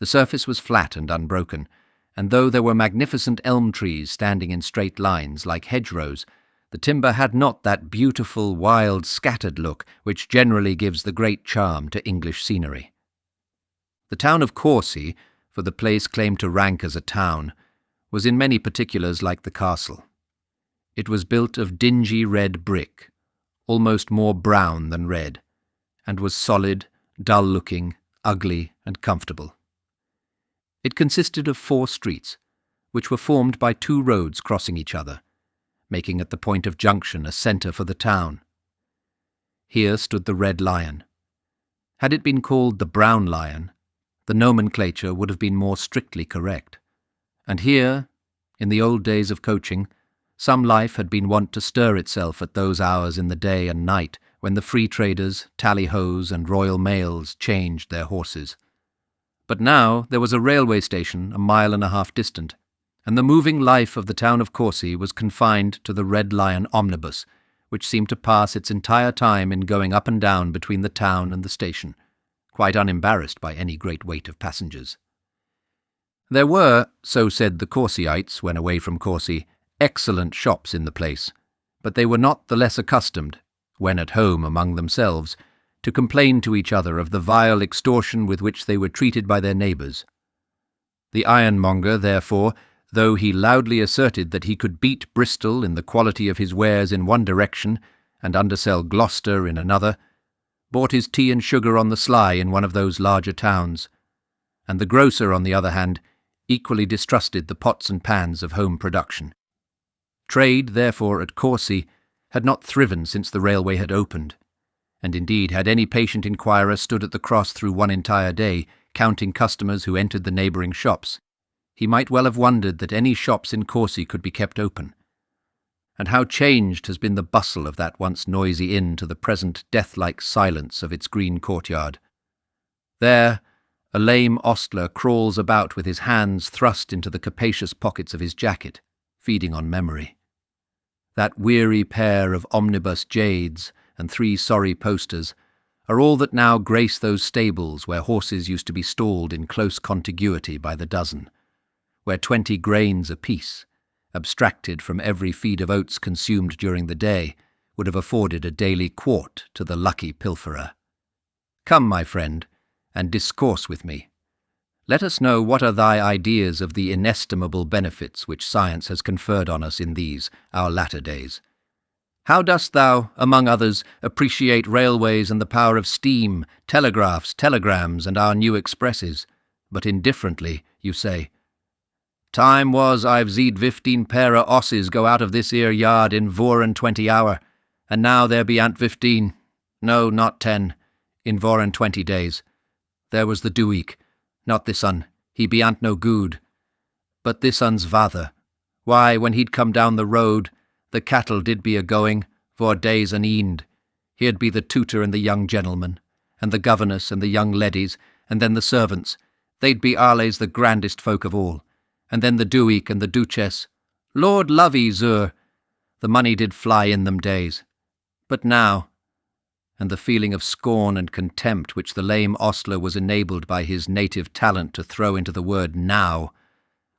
The surface was flat and unbroken, and though there were magnificent elm trees standing in straight lines like hedgerows, the timber had not that beautiful, wild, scattered look which generally gives the great charm to English scenery. The town of Courcy, for the place claimed to rank as a town, was in many particulars like the castle. It was built of dingy red brick, almost more brown than red, and was solid, dull-looking, ugly, and comfortable. It consisted of 4 streets, which were formed by 2 roads crossing each other, making at the point of junction a centre for the town. Here stood the Red Lion. Had it been called the Brown Lion, the nomenclature would have been more strictly correct. And here, in the old days of coaching, some life had been wont to stir itself at those hours in the day and night when the free traders, tally-hos, and Royal Mails changed their horses. But now there was a railway station 1.5 miles distant, and the moving life of the town of Courcy was confined to the Red Lion omnibus, which seemed to pass its entire time in going up and down between the town and the station, quite unembarrassed by any great weight of passengers. There were, so said the Courcyites when away from Courcy, excellent shops in the place, but they were not the less accustomed, when at home among themselves, to complain to each other of the vile extortion with which they were treated by their neighbours. The ironmonger, therefore, though he loudly asserted that he could beat Bristol in the quality of his wares in one direction and undersell Gloucester in another, bought his tea and sugar on the sly in one of those larger towns, and the grocer, on the other hand, equally distrusted the pots and pans of home production. Trade, therefore, at Courcy had not thriven since the railway had opened, and indeed had any patient inquirer stood at the cross through one entire day, counting customers who entered the neighbouring shops, he might well have wondered that any shops in Courcy could be kept open. And how changed has been the bustle of that once noisy inn to the present death-like silence of its green courtyard. There, a lame ostler crawls about with his hands thrust into the capacious pockets of his jacket, feeding on memory. That weary pair of omnibus jades and 3 sorry posters are all that now grace those stables where horses used to be stalled in close contiguity by the dozen, where 20 grains apiece, abstracted from every feed of oats consumed during the day, would have afforded a daily quart to the lucky pilferer. Come, my friend, and discourse with me. Let us know what are thy ideas of the inestimable benefits which science has conferred on us in these, our latter days. How dost thou, among others, appreciate railways and the power of steam, telegraphs, telegrams, and our new expresses? But indifferently, you say. Time was I've zeed 15 pair o' 'osses go out of this 'ere yard in 24 hour, and now there be ant 15, no, not 10, in 24 days. There was the Duik, not this un, he be ant no good. But this un's vather, why, when he'd come down the road, the cattle did be a-going, for days an eend. He'd be the tutor and the young gentleman, and the governess and the young leddies, and then the servants. They'd be allays the grandest folk of all. And then the Duik and the Duchess. Lord love 'ee, zur, the money did fly in them days. But now, and the feeling of scorn and contempt which the lame ostler was enabled by his native talent to throw into the word now,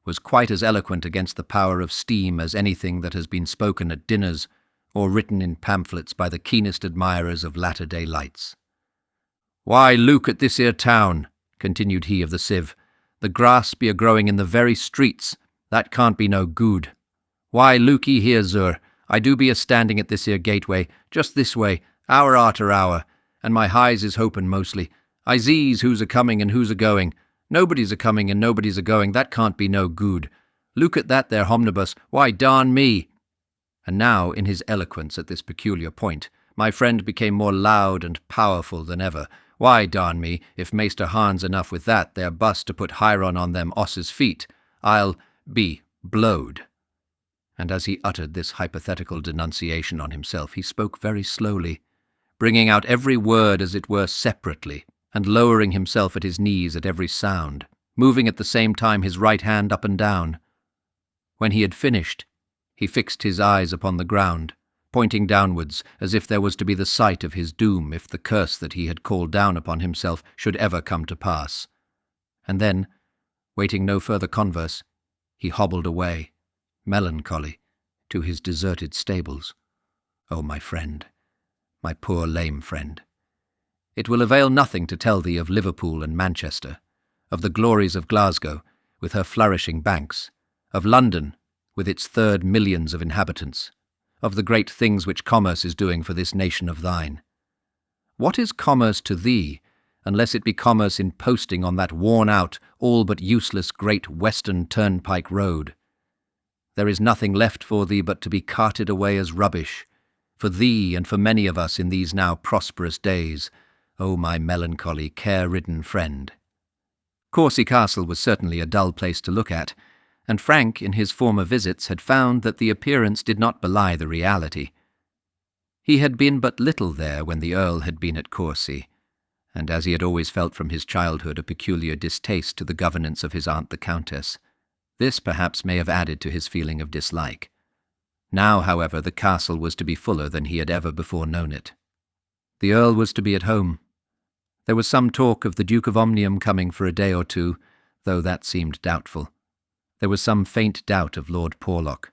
was quite as eloquent against the power of steam as anything that has been spoken at dinners or written in pamphlets by the keenest admirers of latter-day lights. Why, look at this 'ere town, continued he of the sieve. The grass be a-growing in the very streets. That can't be no good. Why, look ye here, zur, I do be a-standing at this here gateway, just this way, hour arter hour, and my highs is hoping mostly. I zees who's a-coming and who's a-going. Nobody's a-coming and nobody's a-going. That can't be no good. Look at that there omnibus. Why, darn me. And now, in his eloquence at this peculiar point, my friend became more loud and powerful than ever. Why, darn me, if Maister Harn's enough with that there bus to put Hiron on them 'osses' feet, I'll be blowed. And as he uttered this hypothetical denunciation on himself, he spoke very slowly, bringing out every word as it were separately, and lowering himself at his knees at every sound, moving at the same time his right hand up and down. When he had finished, he fixed his eyes upon the ground, pointing downwards, as if there was to be the sight of his doom if the curse that he had called down upon himself should ever come to pass. And then, waiting no further converse, he hobbled away, melancholy, to his deserted stables. Oh, my friend, my poor lame friend, it will avail nothing to tell thee of Liverpool and Manchester, of the glories of Glasgow, with her flourishing banks, of London, with its 3rd millions of inhabitants, of the great things which commerce is doing for this nation of thine. What is commerce to thee, unless it be commerce in posting on that worn-out, all but useless great western turnpike road? There is nothing left for thee but to be carted away as rubbish, for thee and for many of us in these now prosperous days, O my melancholy, care-ridden friend. Courcy Castle was certainly a dull place to look at, and Frank, in his former visits, had found that the appearance did not belie the reality. He had been but little there when the Earl had been at Courcy, and as he had always felt from his childhood a peculiar distaste to the governance of his aunt the Countess, this perhaps may have added to his feeling of dislike. Now, however, the castle was to be fuller than he had ever before known it. The Earl was to be at home. There was some talk of the Duke of Omnium coming for a day or two, though that seemed doubtful. There was some faint doubt of Lord Porlock.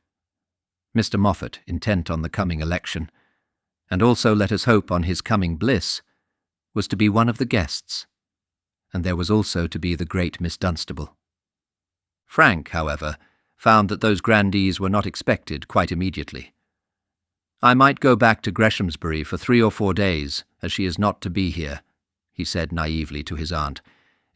Mr. Moffat, intent on the coming election, and also, let us hope, on his coming bliss, was to be one of the guests, and there was also to be the great Miss Dunstable. Frank, however, found that those grandees were not expected quite immediately. I might go back to Greshamsbury for 3 or 4 days, as she is not to be here, he said naively to his aunt,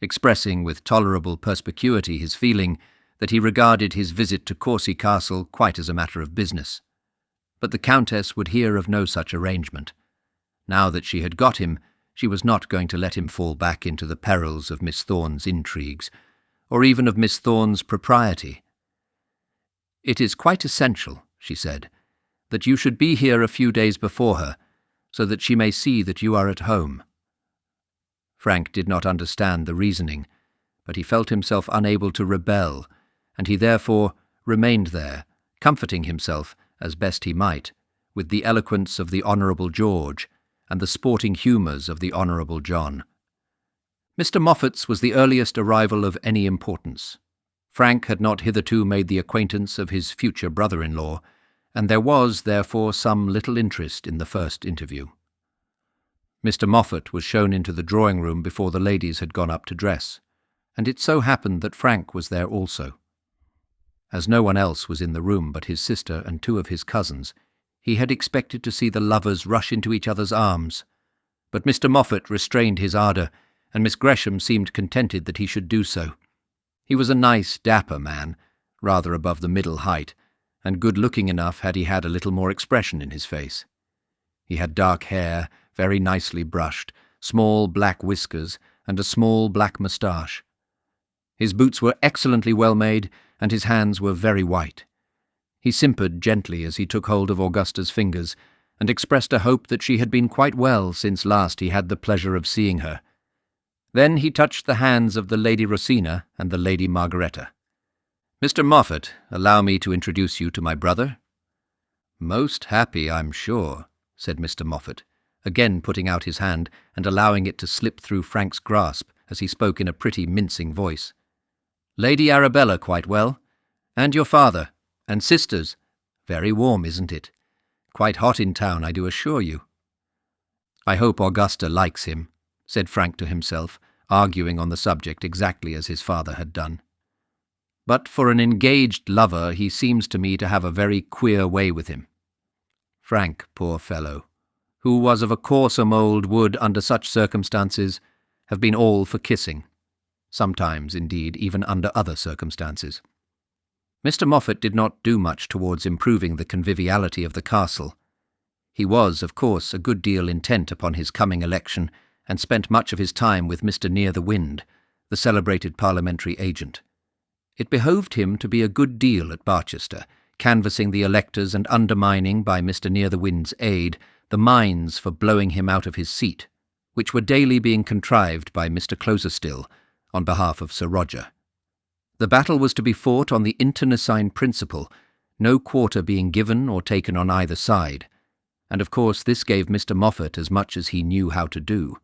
expressing with tolerable perspicuity his feeling that he regarded his visit to Courcy Castle quite as a matter of business. But the Countess would hear of no such arrangement. Now that she had got him, she was not going to let him fall back into the perils of Miss Thorne's intrigues, or even of Miss Thorne's propriety. "It is quite essential," she said, "that you should be here a few days before her, so that she may see that you are at home." Frank did not understand the reasoning, but he felt himself unable to rebel, and he therefore remained there, comforting himself, as best he might, with the eloquence of the Honourable George and the sporting humours of the Honourable John. Mr. Moffat's was the earliest arrival of any importance. Frank had not hitherto made the acquaintance of his future brother-in-law, and there was, therefore, some little interest in the first interview. Mr. Moffat was shown into the drawing-room before the ladies had gone up to dress, and it so happened that Frank was there also. As no one else was in the room but his sister and two of his cousins, he had expected to see the lovers rush into each other's arms, but Mr. Moffat restrained his ardour, and Miss Gresham seemed contented that he should do so. He was a nice, dapper man, rather above the middle height, and good-looking enough had he had a little more expression in his face. He had dark hair, very nicely brushed, small black whiskers, and a small black moustache. His boots were excellently well made, and his hands were very white. He simpered gently as he took hold of Augusta's fingers, and expressed a hope that she had been quite well since last he had the pleasure of seeing her. Then he touched the hands of the Lady Rosina and the Lady Margaretta. "Mr. Moffat, allow me to introduce you to my brother." "Most happy, I'm sure," said Mr. Moffat, again putting out his hand and allowing it to slip through Frank's grasp as he spoke in a pretty mincing voice. "Lady Arabella quite well? And your father? And sisters? Very warm, isn't it? Quite hot in town, I do assure you." "I hope Augusta likes him," said Frank to himself, arguing on the subject exactly as his father had done. "But for an engaged lover he seems to me to have a very queer way with him." Frank, poor fellow, who was of a coarser mould, would, under such circumstances, have been all for kissing. Sometimes, indeed, even under other circumstances. Mr. Moffat did not do much towards improving the conviviality of the castle. He was, of course, a good deal intent upon his coming election, and spent much of his time with Mr. Near-the-Wind, the celebrated parliamentary agent. It behoved him to be a good deal at Barchester, canvassing the electors and undermining, by Mr. Near-the-Wind's aid, the mines for blowing him out of his seat, which were daily being contrived by Mr. Closerstill, on behalf of Sir Roger. The battle was to be fought on the internecine principle, no quarter being given or taken on either side, and of course this gave Mr. Moffat as much as he knew how to do.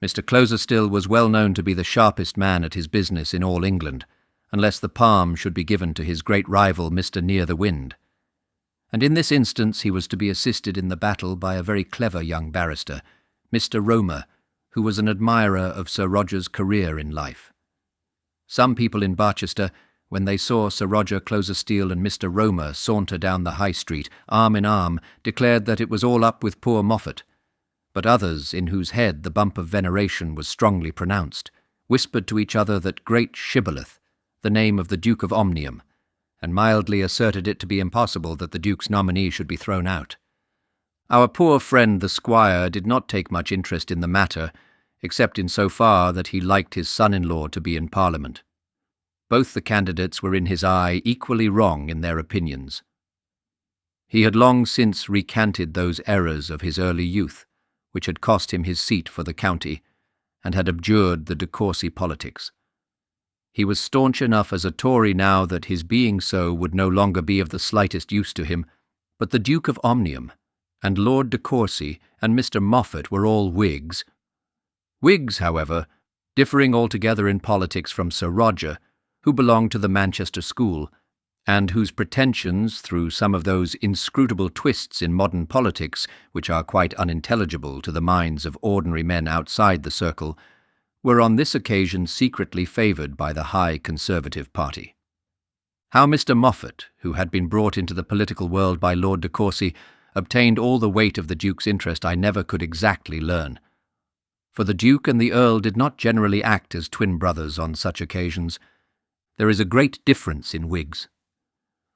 Mr. Closerstill was well known to be the sharpest man at his business in all England, unless the palm should be given to his great rival Mr. Near-the-Wind. And in this instance he was to be assisted in the battle by a very clever young barrister, Mr. Romer, who was an admirer of Sir Roger's career in life. Some people in Barchester, when they saw Sir Roger Closerstill and Mr. Romer saunter down the High Street, arm in arm, declared that it was all up with poor Moffat, but others, in whose head the bump of veneration was strongly pronounced, whispered to each other that great Shibboleth, the name of the Duke of Omnium, and mildly asserted it to be impossible that the Duke's nominee should be thrown out. Our poor friend the squire did not take much interest in the matter, except in so far that he liked his son-in-law to be in Parliament. Both the candidates were in his eye equally wrong in their opinions. He had long since recanted those errors of his early youth, which had cost him his seat for the county, and had abjured the de Courcy politics. He was staunch enough as a Tory now that his being so would no longer be of the slightest use to him, but the Duke of Omnium, and Lord de Courcy, and Mr. Moffat were all Whigs. Whigs, however, differing altogether in politics from Sir Roger, who belonged to the Manchester school, and whose pretensions, through some of those inscrutable twists in modern politics which are quite unintelligible to the minds of ordinary men outside the circle, were on this occasion secretly favoured by the high Conservative party. How Mr. Moffat, who had been brought into the political world by Lord de Courcy, obtained all the weight of the Duke's interest I never could exactly learn. for the Duke and the Earl did not generally act as twin brothers on such occasions. There is a great difference in wigs.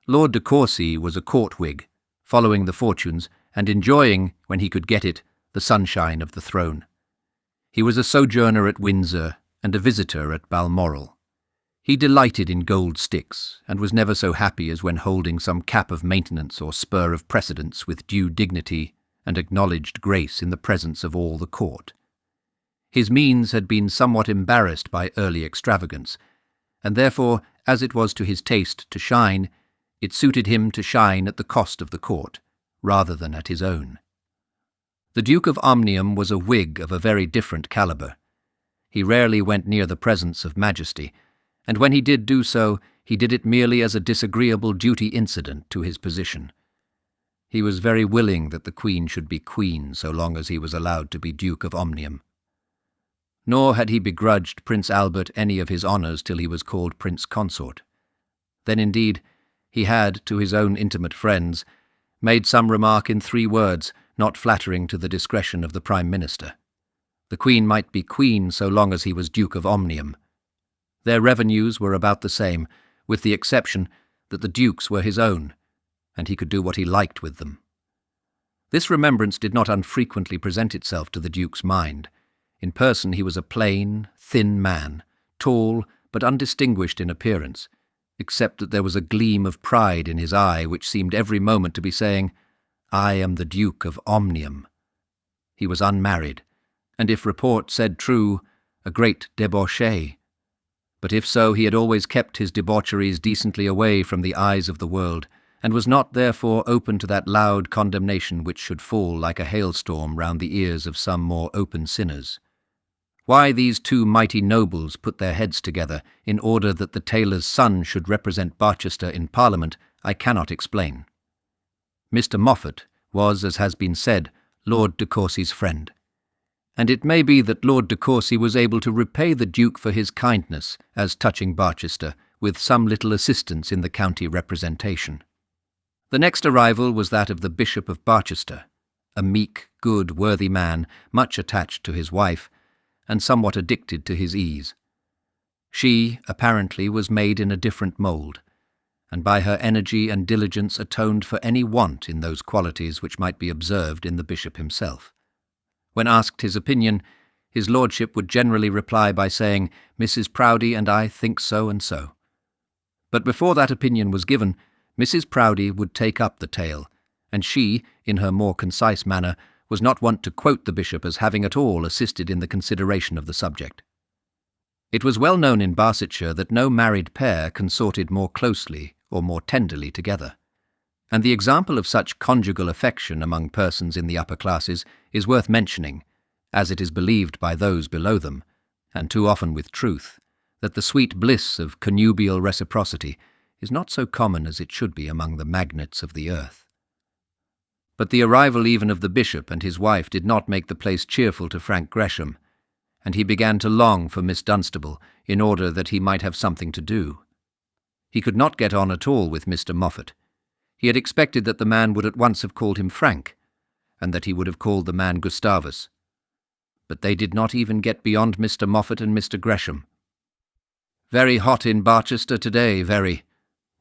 Lord de Courcy was a court Whig, following the fortunes and enjoying, when he could get it, the sunshine of the throne. He was a sojourner at Windsor and a visitor at Balmoral. He delighted in gold sticks, and was never so happy as when holding some cap of maintenance or spur of precedence with due dignity and acknowledged grace in the presence of all the court. His means had been somewhat embarrassed by early extravagance, and therefore, as it was to his taste to shine, it suited him to shine at the cost of the court, rather than at his own. The Duke of Omnium was a Whig of a very different calibre. He rarely went near the presence of majesty, and when he did do so, he did it merely as a disagreeable duty incident to his position. He was very willing that the Queen should be Queen so long as he was allowed to be Duke of Omnium. Nor had he begrudged Prince Albert any of his honours till he was called Prince Consort. Then, indeed, he had, to his own intimate friends, made some remark in 3 words, not flattering to the discretion of the Prime Minister. The Queen might be Queen so long as he was Duke of Omnium. Their revenues were about the same, with the exception that the Duke's were his own, and he could do what he liked with them. This remembrance did not unfrequently present itself to the Duke's mind. In person he was a plain, thin man, tall but undistinguished in appearance, except that there was a gleam of pride in his eye which seemed every moment to be saying, "I am the Duke of Omnium." He was unmarried, and if report said true, a great debauchee. But if so, he had always kept his debaucheries decently away from the eyes of the world, and was not therefore open to that loud condemnation which should fall like a hailstorm round the ears of some more open sinners. Why these 2 mighty nobles put their heads together in order that the tailor's son should represent Barchester in Parliament, I cannot explain. Mr. Moffat was, as has been said, Lord de Courcy's friend, and it may be that Lord de Courcy was able to repay the Duke for his kindness as touching Barchester, with some little assistance in the county representation. The next arrival was that of the Bishop of Barchester, a meek, good, worthy man, much attached to his wife, and somewhat addicted to his ease. She, apparently, was made in a different mould, and by her energy and diligence atoned for any want in those qualities which might be observed in the bishop himself. When asked his opinion, his lordship would generally reply by saying, "Mrs. Proudie and I think so and so." But before that opinion was given, Mrs. Proudie would take up the tale, and she, in her more concise manner, was not wont to quote the bishop as having at all assisted in the consideration of the subject. It was well known in Barsetshire that no married pair consorted more closely or more tenderly together, and the example of such conjugal affection among persons in the upper classes is worth mentioning, as it is believed by those below them, and too often with truth, that the sweet bliss of connubial reciprocity is not so common as it should be among the magnates of the earth. But the arrival even of the bishop and his wife did not make the place cheerful to Frank Gresham, and he began to long for Miss Dunstable in order that he might have something to do. He could not get on at all with Mr. Moffat. He had expected that the man would at once have called him Frank, and that he would have called the man Gustavus. But they did not even get beyond Mr. Moffat and Mr. Gresham. "Very hot in Barchester today, very,"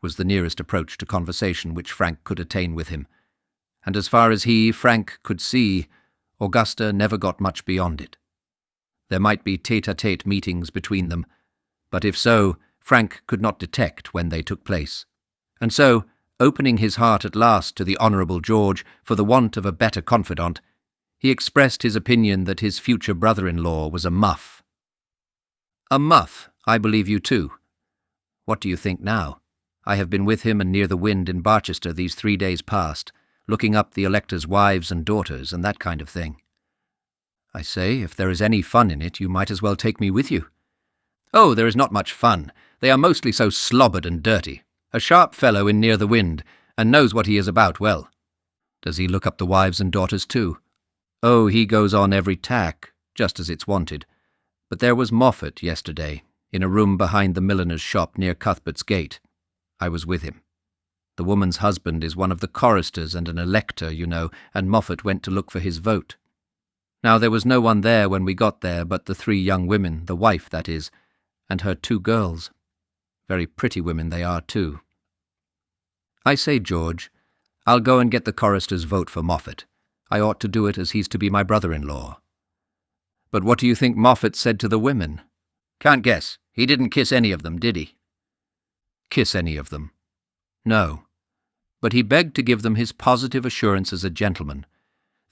was the nearest approach to conversation which Frank could attain with him, and as far as he, Frank, could see, Augusta never got much beyond it. There might be tete-a-tete meetings between them, but if so, Frank could not detect when they took place. And so, opening his heart at last to the Honourable George for the want of a better confidant, he expressed his opinion that his future brother-in-law was a muff. "A muff, I believe you too. What do you think now? I have been with him and near the wind in Barchester these 3 days past, looking up the electors' wives and daughters and that kind of thing. I say, if there is any fun in it, you might as well take me with you." "Oh, there is not much fun. They are mostly so slobbered and dirty. A sharp fellow in near the wind, and knows what he is about well." "Does he look up the wives and daughters too?" "Oh, he goes on every tack, just as it's wanted. But there was Moffat yesterday, in a room behind the milliner's shop near Cuthbert's Gate. I was with him. The woman's husband is one of the choristers and an elector, you know, and Moffat went to look for his vote. Now there was no one there when we got there but the 3 young women, the wife, that is, and her 2 girls. Very pretty women they are, too. I say, George, I'll go and get the chorister's vote for Moffat. I ought to do it as he's to be my brother-in-law. But what do you think Moffat said to the women? Can't guess. He didn't kiss any of them, did he? Kiss any of them? No. But he begged to give them his positive assurance as a gentleman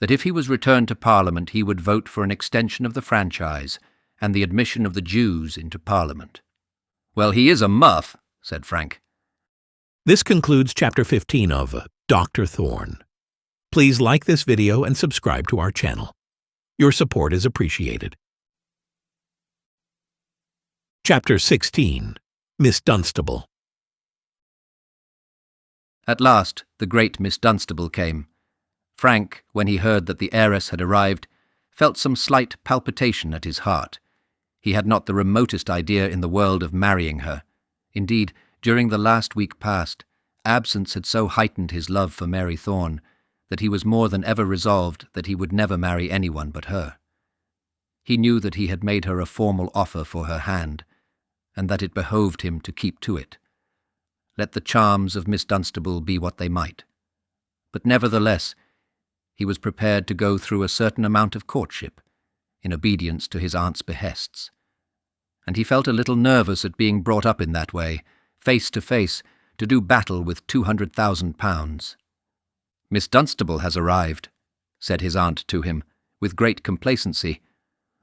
that if he was returned to Parliament he would vote for an extension of the franchise and the admission of the Jews into Parliament. Well, he is a muff, said Frank.
This concludes Chapter 15 of Dr. Thorne. Please like this video and subscribe to our channel. Your support is appreciated. Chapter 16, Miss Dunstable.
At last the great Miss Dunstable came. Frank, when he heard that the heiress had arrived, felt some slight palpitation at his heart. He had not the remotest idea in the world of marrying her. Indeed, during the last week past, absence had so heightened his love for Mary Thorne that he was more than ever resolved that he would never marry anyone but her. He knew that he had made her a formal offer for her hand, and that it behoved him to keep to it. Let the charms of Miss Dunstable be what they might. But nevertheless, he was prepared to go through a certain amount of courtship, in obedience to his aunt's behests. And he felt a little nervous at being brought up in that way, face to face, to do battle with £200,000. Miss Dunstable has arrived, said his aunt to him, with great complacency,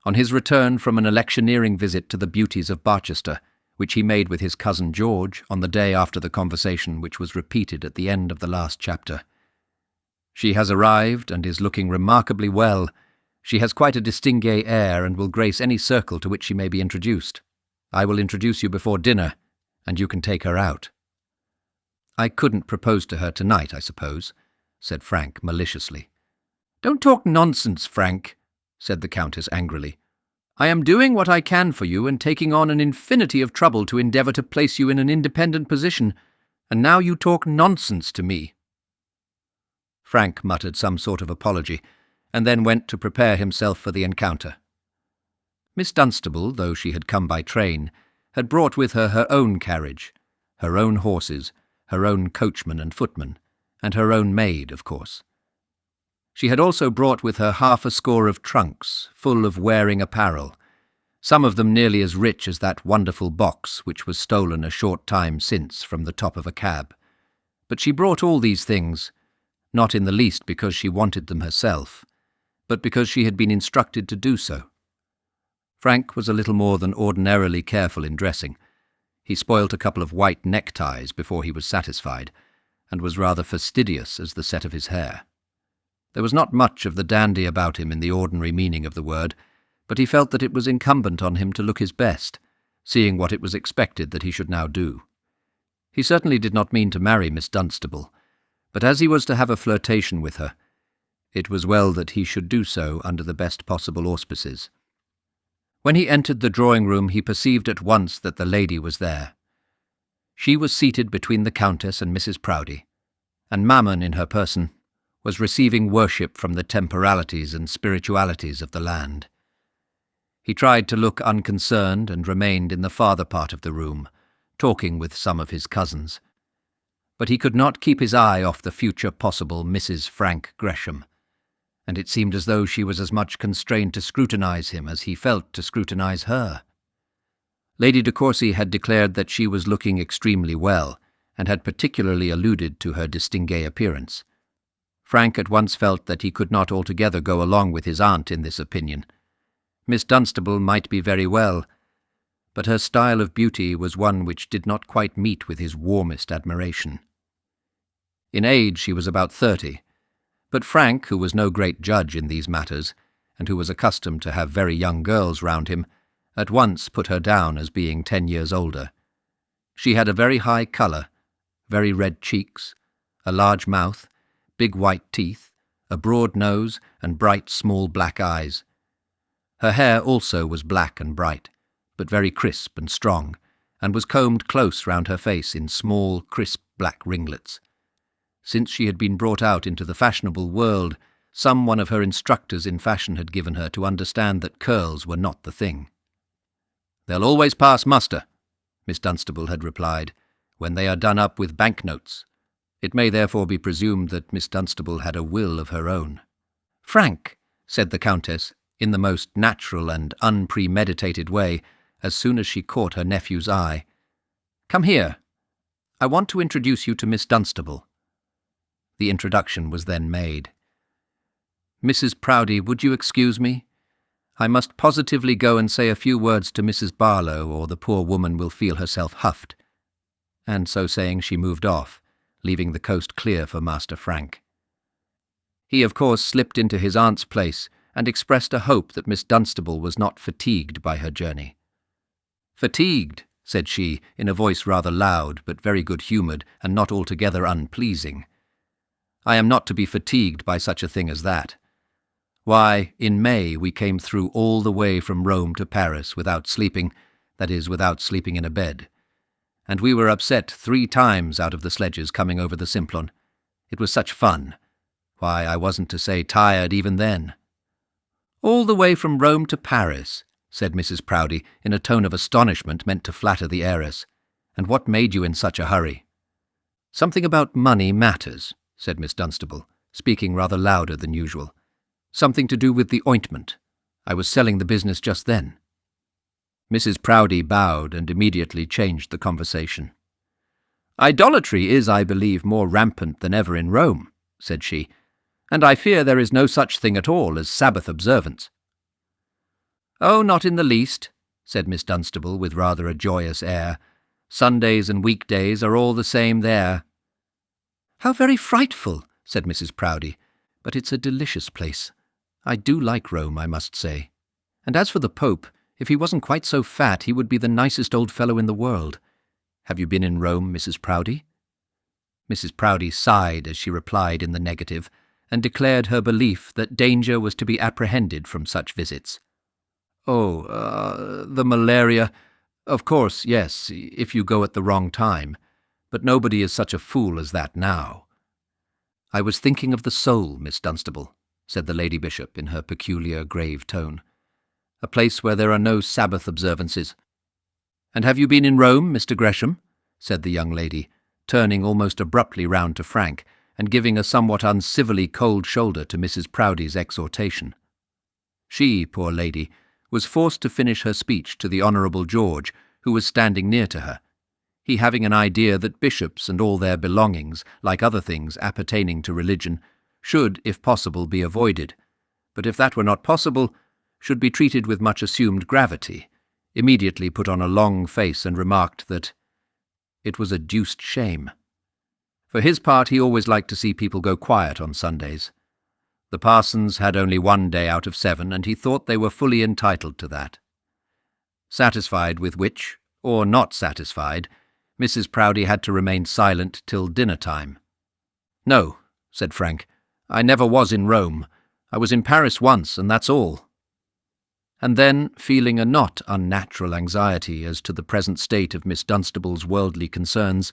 on his return from an electioneering visit to the beauties of Barchester, which he made with his cousin George on the day after the conversation which was repeated at the end of the last chapter. She has arrived and is looking remarkably well. She has quite a distingué air and will grace any circle to which she may be introduced. I will introduce you before dinner, and you can take her out. I couldn't propose to her tonight, I suppose, said Frank maliciously. Don't talk nonsense, Frank, said the Countess angrily. I am doing what I can for you and taking on an infinity of trouble to endeavour to place you in an independent position, and now you talk nonsense to me. Frank muttered some sort of apology, and then went to prepare himself for the encounter. Miss Dunstable, though she had come by train, had brought with her her own carriage, her own horses, her own coachman and footman, and her own maid, of course. She had also brought with her 60 of trunks, full of wearing apparel, some of them nearly as rich as that wonderful box which was stolen a short time since from the top of a cab. But she brought all these things, not in the least because she wanted them herself, but because she had been instructed to do so. Frank was a little more than ordinarily careful in dressing. He spoilt a couple of white neckties before he was satisfied, and was rather fastidious as the set of his hair. There was not much of the dandy about him in the ordinary meaning of the word, but he felt that it was incumbent on him to look his best, seeing what it was expected that he should now do. He certainly did not mean to marry Miss Dunstable, but as he was to have a flirtation with her, it was well that he should do so under the best possible auspices. When he entered the drawing-room he perceived at once that the lady was there. She was seated between the Countess and Mrs. Proudie, and Mammon in her person was receiving worship from the temporalities and spiritualities of the land. He tried to look unconcerned and remained in the farther part of the room, talking with some of his cousins. But he could not keep his eye off the future possible Mrs. Frank Gresham, and it seemed as though she was as much constrained to scrutinize him as he felt to scrutinize her. Lady de Courcy had declared that she was looking extremely well, and had particularly alluded to her distingué appearance. Frank at once felt that he could not altogether go along with his aunt in this opinion. Miss Dunstable might be very well, but her style of beauty was one which did not quite meet with his warmest admiration. In age she was about 30, but Frank, who was no great judge in these matters, and who was accustomed to have very young girls round him, at once put her down as being 10 years older. She had a very high colour, very red cheeks, a large mouth, big white teeth, a broad nose, and bright small black eyes. Her hair also was black and bright, but very crisp and strong, and was combed close round her face in small, crisp black ringlets. Since she had been brought out into the fashionable world, some one of her instructors in fashion had given her to understand that curls were not the thing. "They'll always pass muster," Miss Dunstable had replied, "when they are done up with banknotes." It may therefore be presumed that Miss Dunstable had a will of her own. "Frank," said the Countess, in the most natural and unpremeditated way, as soon as she caught her nephew's eye, "come here. I want to introduce you to Miss Dunstable." The introduction was then made. "Mrs. Proudie, would you excuse me? I must positively go and say a few words to Mrs. Barlow, or the poor woman will feel herself huffed." And so saying she moved off, leaving the coast clear for Master Frank. He of course slipped into his aunt's place and expressed a hope that Miss Dunstable was not fatigued by her journey. "Fatigued," said she, in a voice rather loud but very good-humoured and not altogether unpleasing. "I am not to be fatigued by such a thing as that. Why, in May we came through all the way from Rome to Paris without sleeping, that is, without sleeping in a bed. And we were upset 3 times out of the sledges coming over the Simplon. It was such fun. Why, I wasn't to say tired even then." "All the way from Rome to Paris," said Mrs. Proudie, in a tone of astonishment meant to flatter the heiress. "And what made you in such a hurry?" "Something about money matters," said Miss Dunstable, speaking rather louder than usual. "Something to do with the ointment. I was selling the business just then." Mrs. Proudie bowed and immediately changed the conversation. "Idolatry is, I believe, more rampant than ever in Rome," said she, "and I fear there is no such thing at all as Sabbath observance." "Oh, not in the least," said Miss Dunstable with rather a joyous air. "Sundays and weekdays are all the same there." "How very frightful," said Mrs. Proudie, "but it's a delicious place. I do like Rome, I must say. And as for the Pope, if he wasn't quite so fat, he would be the nicest old fellow in the world. Have you been in Rome, Mrs. Proudie?" Mrs. Proudie sighed as she replied in the negative, and declared her belief that danger was to be apprehended from such visits. "Oh, the malaria. Of course, yes, if you go at the wrong time. But nobody is such a fool as that now." "I was thinking of the soul, Miss Dunstable," said the Lady Bishop in her peculiar grave tone. "A place where there are no Sabbath observances." "And have you been in Rome, Mr. Gresham?" said the young lady, turning almost abruptly round to Frank, and giving a somewhat uncivilly cold shoulder to Mrs. Proudie's exhortation. She, poor lady, was forced to finish her speech to the Honourable George, who was standing near to her, he having an idea that bishops and all their belongings, like other things appertaining to religion, should, if possible, be avoided, but if that were not possible, should be treated with much assumed gravity, immediately put on a long face and remarked that it was a deuced shame. For his part, he always liked to see people go quiet on Sundays. The parsons had only 1 day out of 7, and he thought they were fully entitled to that. Satisfied with which, or not satisfied, Mrs. Proudie had to remain silent till dinner-time. "No," said Frank, "I never was in Rome. I was in Paris once, and that's all." And then, feeling a not unnatural anxiety as to the present state of Miss Dunstable's worldly concerns,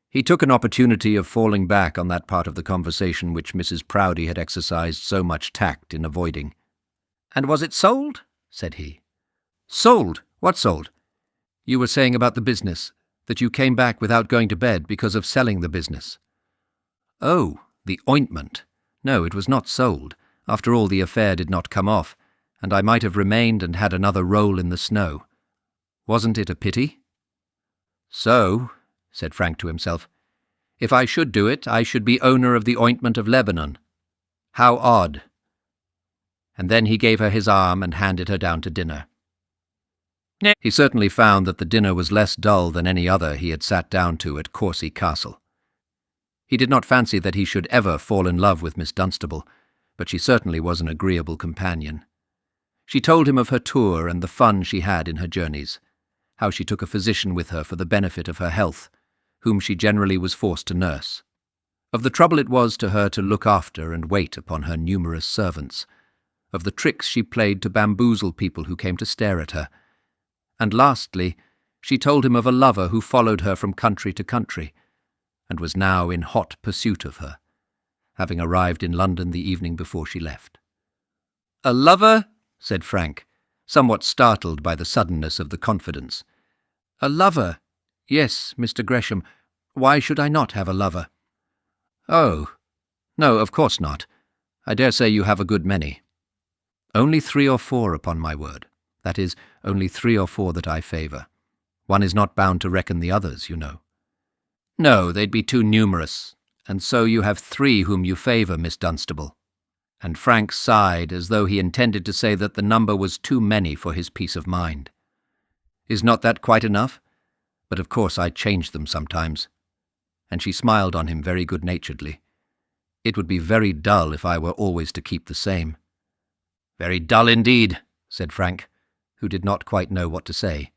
he took an opportunity of falling back on that part of the conversation which Mrs. Proudie had exercised so much tact in avoiding. "And was it sold?" said he. "Sold? What sold?" "You were saying about the business, that you came back without going to bed because of selling the business." "Oh, the ointment. No, it was not sold. After all, the affair did not come off, and I might have remained and had another roll in the snow. Wasn't it a pity?" "So," said Frank to himself, "if I should do it, I should be owner of the ointment of Lebanon. How odd." And then he gave her his arm and handed her down to dinner. He certainly found that the dinner was less dull than any other he had sat down to at Courcy Castle. He did not fancy that he should ever fall in love with Miss Dunstable, but she certainly was an agreeable companion. She told him of her tour and the fun she had in her journeys, how she took a physician with her for the benefit of her health, whom she generally was forced to nurse, of the trouble it was to her to look after and wait upon her numerous servants, of the tricks she played to bamboozle people who came to stare at her, and lastly, she told him of a lover who followed her from country to country, and was now in hot pursuit of her, having arrived in London the evening before she left. "A lover?" said Frank, somewhat startled by the suddenness of the confidence. "A lover? Yes, Mr. Gresham. Why should I not have a lover?" "Oh, no, of course not. I dare say you have a good many." "Only 3 or 4, upon my word. That is, only 3 or 4 that I favour. One is not bound to reckon the others, you know." "No, they'd be too numerous. And so you have 3 whom you favour, Miss Dunstable." And Frank sighed as though he intended to say that the number was too many for his peace of mind. "Is not that quite enough? But of course I change them sometimes." And she smiled on him very good-naturedly. "It would be very dull if I were always to keep the same." "Very dull indeed," said Frank, who did not quite know what to say.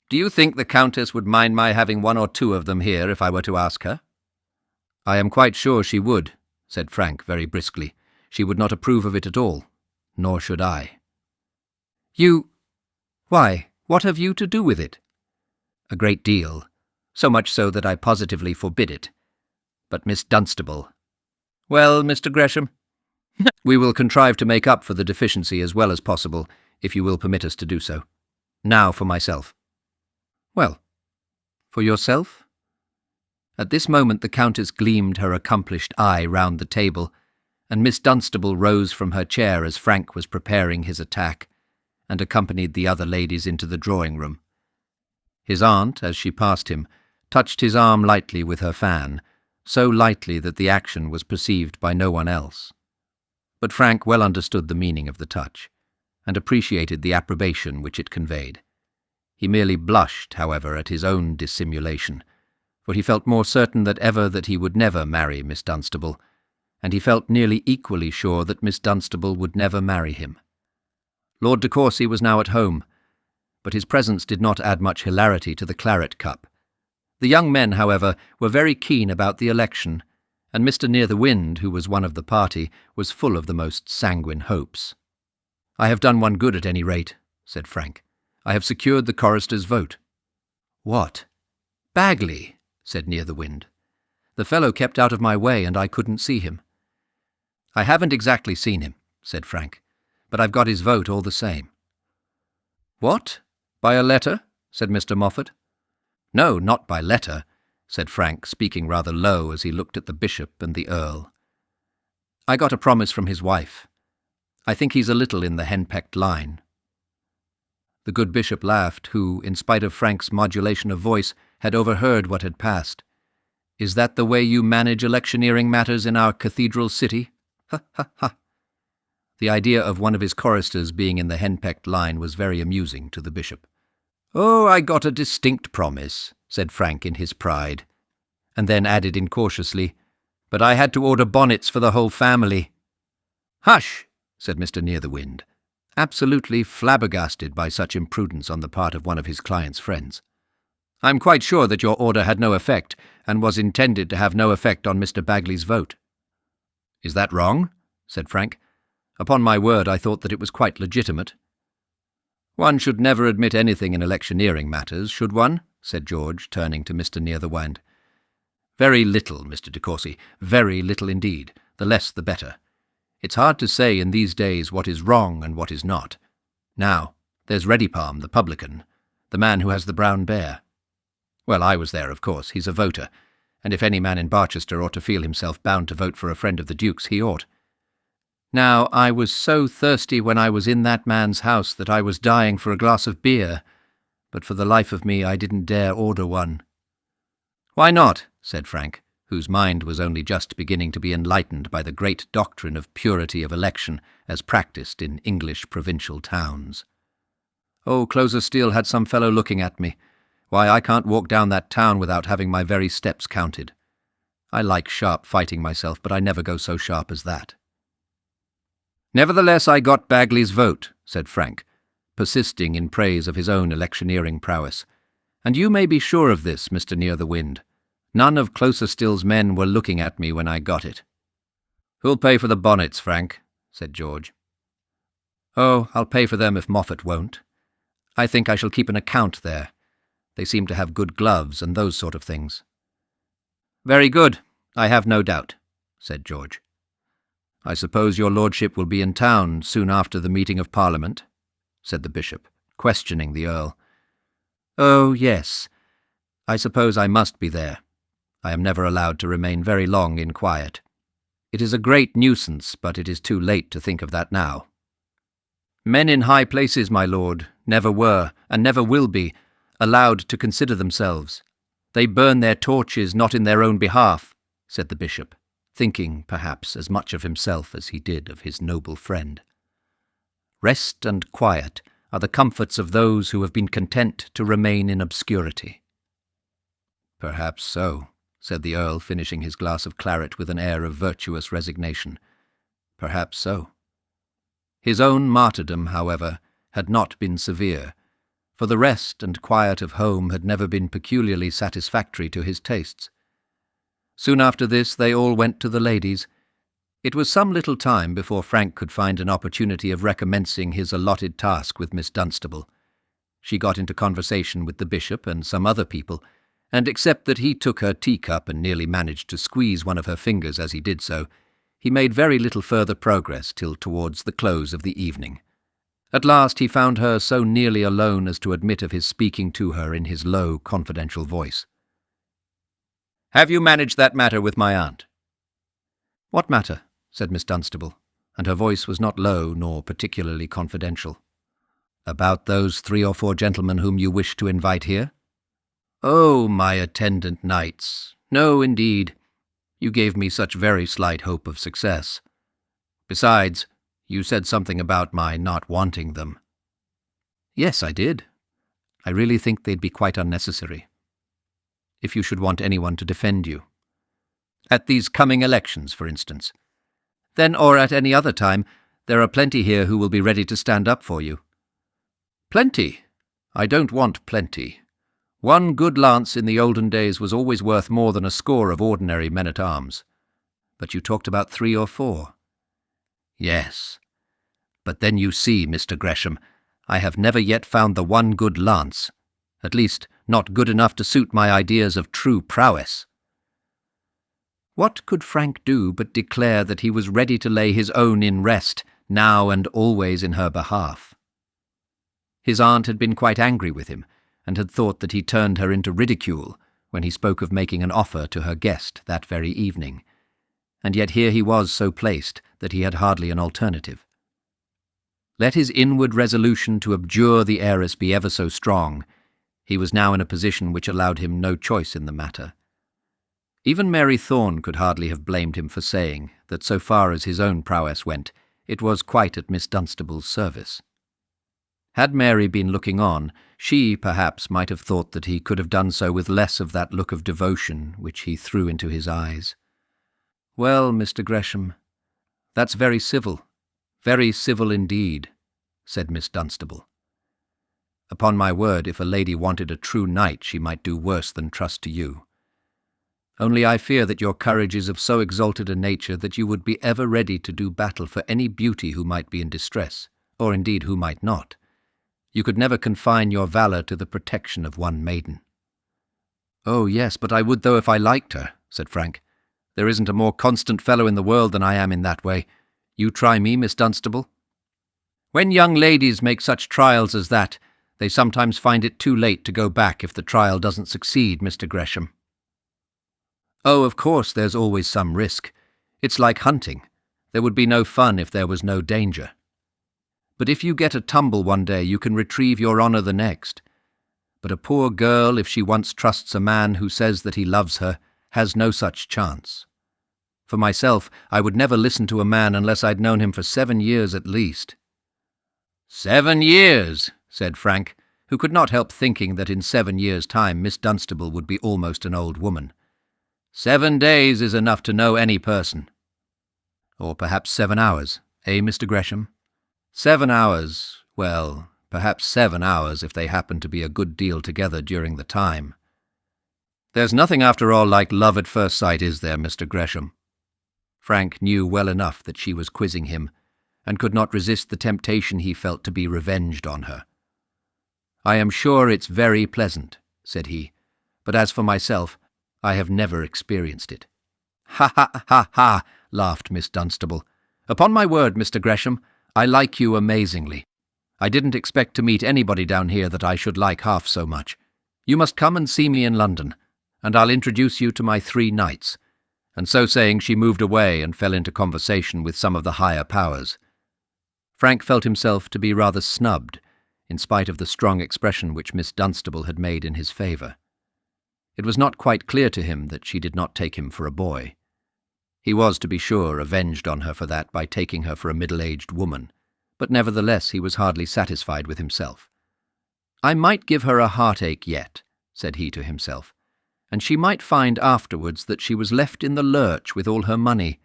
"Do you think the Countess would mind my having 1 or 2 of them here if I were to ask her?" "I am quite sure she would," said Frank very briskly. "She would not approve of it at all, nor should I." "You— Why, what have you to do with it?" "A great deal, so much so that I positively forbid it. But Miss Dunstable—" "Well, Mr. Gresham?" "We will contrive to make up for the deficiency as well as possible, if you will permit us to do so. Now for myself." "Well, for yourself?" At this moment the Countess gleamed her accomplished eye round the table, and Miss Dunstable rose from her chair as Frank was preparing his attack, and accompanied the other ladies into the drawing-room. His aunt, as she passed him, touched his arm lightly with her fan, so lightly that the action was perceived by no one else. But Frank well understood the meaning of the touch, and appreciated the approbation which it conveyed. He merely blushed, however, at his own dissimulation, for he felt more certain than ever that he would never marry Miss Dunstable, and he felt nearly equally sure that Miss Dunstable would never marry him. Lord de Courcy was now at home, but his presence did not add much hilarity to the claret cup. The young men, however, were very keen about the election, and Mr. Near-the-Wind, who was one of the party, was full of the most sanguine hopes. "I have done one good at any rate," said Frank. "I have secured the chorister's vote." "What? Bagley?" said Near-the-Wind. "The fellow kept out of my way, and I couldn't see him." "I haven't exactly seen him," said Frank, "but I've got his vote all the same." "What? By a letter?" said Mr. Moffat. "No, not by letter," said Frank, speaking rather low as he looked at the bishop and the earl. "I got a promise from his wife. I think he's a little in the henpecked line." The good bishop laughed, who, in spite of Frank's modulation of voice, had overheard what had passed. "Is that the way you manage electioneering matters in our cathedral city? Ha, ha, ha." The idea of one of his choristers being in the henpecked line was very amusing to the bishop. "Oh, I got a distinct promise," said Frank in his pride, and then added incautiously, "but I had to order bonnets for the whole family." "Hush!" said Mr. Near-the-Wind, absolutely flabbergasted by such imprudence on the part of one of his client's friends. "I'm quite sure that your order had no effect, and was intended to have no effect on Mr. Bagley's vote." "Is that wrong?" said Frank. "Upon my word, I thought that it was quite legitimate." "One should never admit anything in electioneering matters, should one?" said George, turning to Mr. Near-the-Wind. "Very little, Mr. de Courcy, very little indeed, the less the better. It's hard to say in these days what is wrong and what is not. Now, there's Reddypalm, the publican, the man who has the brown bear. Well, I was there, of course. He's a voter, and if any man in Barchester ought to feel himself bound to vote for a friend of the Duke's, he ought. Now, I was so thirsty when I was in that man's house that I was dying for a glass of beer, but for the life of me I didn't dare order one." "Why not?" said Frank, whose mind was only just beginning to be enlightened by the great doctrine of purity of election as practised in English provincial towns. "Oh, Closersteel had some fellow looking at me. Why, I can't walk down that town without having my very steps counted. I like sharp fighting myself, but I never go so sharp as that." "Nevertheless, I got Bagley's vote," said Frank, persisting in praise of his own electioneering prowess. "And you may be sure of this, Mr. Near-the-Wind. None of Closersteel's men were looking at me when I got it." "Who'll pay for the bonnets, Frank?" said George. "Oh, I'll pay for them if Moffat won't. I think I shall keep an account there. They seem to have good gloves and those sort of things." "Very good, I have no doubt," said George. "I suppose your lordship will be in town soon after the meeting of Parliament?" said the bishop, questioning the Earl. "Oh, yes. I suppose I must be there. I am never allowed to remain very long in quiet. It is a great nuisance, but it is too late to think of that now." "Men in high places, my lord, never were, and never will be, allowed to consider themselves. They burn their torches not in their own behalf," said the bishop, thinking, perhaps, as much of himself as he did of his noble friend. "Rest and quiet are the comforts of those who have been content to remain in obscurity." "Perhaps so," said the Earl, finishing his glass of claret with an air of virtuous resignation. "Perhaps so." His own martyrdom, however, had not been severe, for the rest and quiet of home had never been peculiarly satisfactory to his tastes. Soon after this they all went to the ladies. It was some little time before Frank could find an opportunity of recommencing his allotted task with Miss Dunstable. She got into conversation with the bishop and some other people, and except that he took her teacup and nearly managed to squeeze one of her fingers as he did so, he made very little further progress till towards the close of the evening. At last he found her so nearly alone as to admit of his speaking to her in his low, confidential voice. "Have you managed that matter with my aunt?" "What matter?" said Miss Dunstable, and her voice was not low nor particularly confidential. "About those 3 or 4 gentlemen whom you wish to invite here?" "Oh, my attendant knights. No, indeed. You gave me such very slight hope of success. Besides, you said something about my not wanting them." "Yes, I did. I really think they'd be quite unnecessary. If you should want anyone to defend you. At these coming elections, for instance. Then, or at any other time, there are plenty here who will be ready to stand up for you." "Plenty? I don't want plenty. One good lance in the olden days was always worth more than a score of ordinary men-at-arms." "But you talked about 3 or 4. "Yes. But then you see, Mr. Gresham, I have never yet found the one good lance, at least not good enough to suit my ideas of true prowess." What could Frank do but declare that he was ready to lay his own in rest, now and always in her behalf? His aunt had been quite angry with him, and had thought that he turned her into ridicule when he spoke of making an offer to her guest that very evening, and yet here he was so placed that he had hardly an alternative. Let his inward resolution to abjure the heiress be ever so strong, he was now in a position which allowed him no choice in the matter. Even Mary Thorne could hardly have blamed him for saying that so far as his own prowess went, it was quite at Miss Dunstable's service. Had Mary been looking on, she, perhaps, might have thought that he could have done so with less of that look of devotion which he threw into his eyes. "Well, Mr. Gresham, that's very civil indeed," said Miss Dunstable. "Upon my word, if a lady wanted a true knight, she might do worse than trust to you. Only I fear that your courage is of so exalted a nature that you would be ever ready to do battle for any beauty who might be in distress, or indeed who might not. You could never confine your valour to the protection of one maiden." "Oh, yes, but I would though if I liked her," said Frank. "There isn't a more constant fellow in the world than I am in that way. You try me, Miss Dunstable." "When young ladies make such trials as that, they sometimes find it too late to go back if the trial doesn't succeed, Mr. Gresham." "Oh, of course there's always some risk. It's like hunting. There would be no fun if there was no danger. But if you get a tumble one day, you can retrieve your honour the next. But a poor girl, if she once trusts a man who says that he loves her, has no such chance. For myself, I would never listen to a man unless I'd known him for 7 years at least." "7 years," said Frank, who could not help thinking that in 7 years' time Miss Dunstable would be almost an old woman. 7 days is enough to know any person." "Or perhaps 7 hours, eh, Mr. Gresham?" 7 hours, well, perhaps 7 hours if they happen to be a good deal together during the time. There's nothing after all like love at first sight, is there, Mr. Gresham? Frank knew well enough that she was quizzing him, and could not resist the temptation he felt to be revenged on her. "I am sure it's very pleasant," said he, "but as for myself, I have never experienced it." "Ha, ha, ha, ha! laughed Miss Dunstable. "Upon my word, Mr. Gresham, I like you amazingly. I didn't expect to meet anybody down here that I should like half so much. You must come and see me in London, and I'll introduce you to my 3 knights." And so saying, she moved away and fell into conversation with some of the higher powers. Frank felt himself to be rather snubbed, in spite of the strong expression which Miss Dunstable had made in his favour. It was not quite clear to him that she did not take him for a boy. He was, to be sure, avenged on her for that by taking her for a middle-aged woman, but nevertheless he was hardly satisfied with himself. "I might give her a heartache yet," said he to himself, "and she might find afterwards that she was left in the lurch with all her money."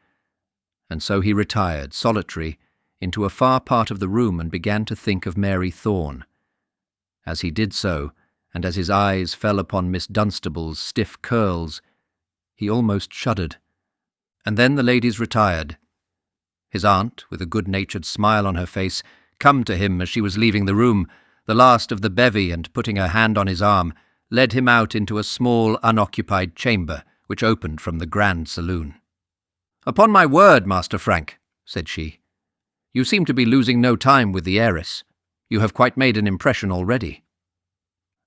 And so he retired, solitary, into a far part of the room and began to think of Mary Thorne. As he did so, and as his eyes fell upon Miss Dunstable's stiff curls, he almost shuddered. And then the ladies retired. His aunt, with a good-natured smile on her face, come to him as she was leaving the room, the last of the bevy, and putting her hand on his arm, led him out into a small, unoccupied chamber which opened from the grand saloon. "Upon my word, Master Frank," said she, "you seem to be losing no time with the heiress. You have quite made an impression already."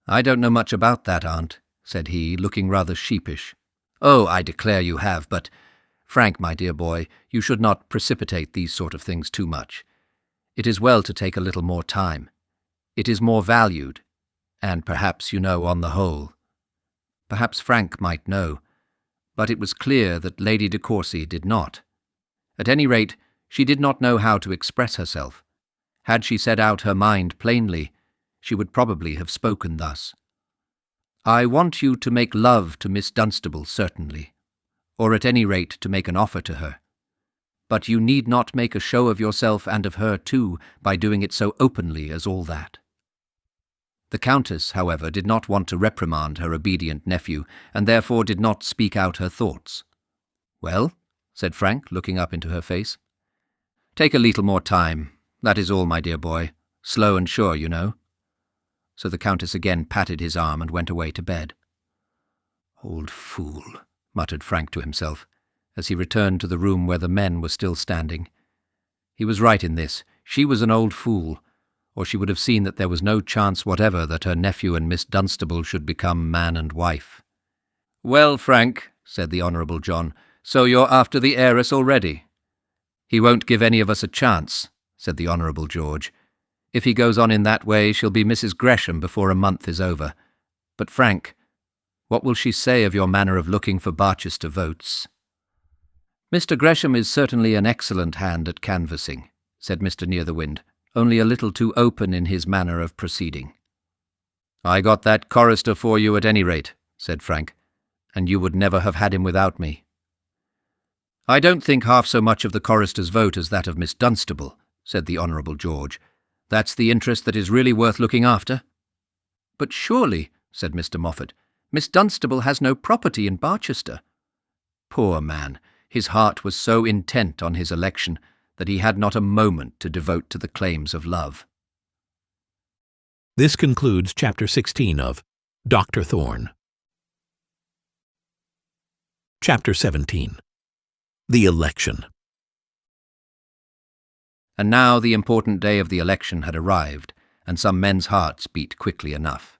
"I don't know much about that, aunt," said he, looking rather sheepish. "Oh, I declare you have, but, Frank, my dear boy, you should not precipitate these sort of things too much. It is well to take a little more time. It is more valued, and perhaps you know on the whole." Perhaps Frank might know, but it was clear that Lady de Courcy did not. At any rate, she did not know how to express herself. Had she said out her mind plainly, she would probably have spoken thus: "I want you to make love to Miss Dunstable, certainly, or at any rate to make an offer to her. But you need not make a show of yourself and of her too by doing it so openly as all that." The Countess, however, did not want to reprimand her obedient nephew, and therefore did not speak out her thoughts. "Well," said Frank, looking up into her face. "Take a little more time, that is all, my dear boy. Slow and sure, you know." So the Countess again patted his arm and went away to bed. "Old fool," muttered Frank to himself, as he returned to the room where the men were still standing. He was right in this. She was an old fool, or she would have seen that there was no chance whatever that her nephew and Miss Dunstable should become man and wife. "Well, Frank," said the Honourable John, "so you're after the heiress already?" "He won't give any of us a chance," said the Honourable George. "If he goes on in that way, she'll be Mrs. Gresham before a month is over. But, Frank, what will she say of your manner of looking for Barchester votes?" "Mr. Gresham is certainly an excellent hand at canvassing," said Mr. Nearthewinde, only a little too open in his manner of proceeding. "I got that chorister for you at any rate," said Frank, "and you would never have had him without me." "I don't think half so much of the chorister's vote as that of Miss Dunstable," said the Honourable George. "That's the interest that is really worth looking after." "But surely," said Mr. Moffat, "Miss Dunstable has no property in Barchester." Poor man, his heart was so intent on his election that he had not a moment to devote to the claims of love.
This concludes Chapter 16 of Dr. Thorne. Chapter 17. The Election.
And now the important day of the election had arrived, and some men's hearts beat quickly enough.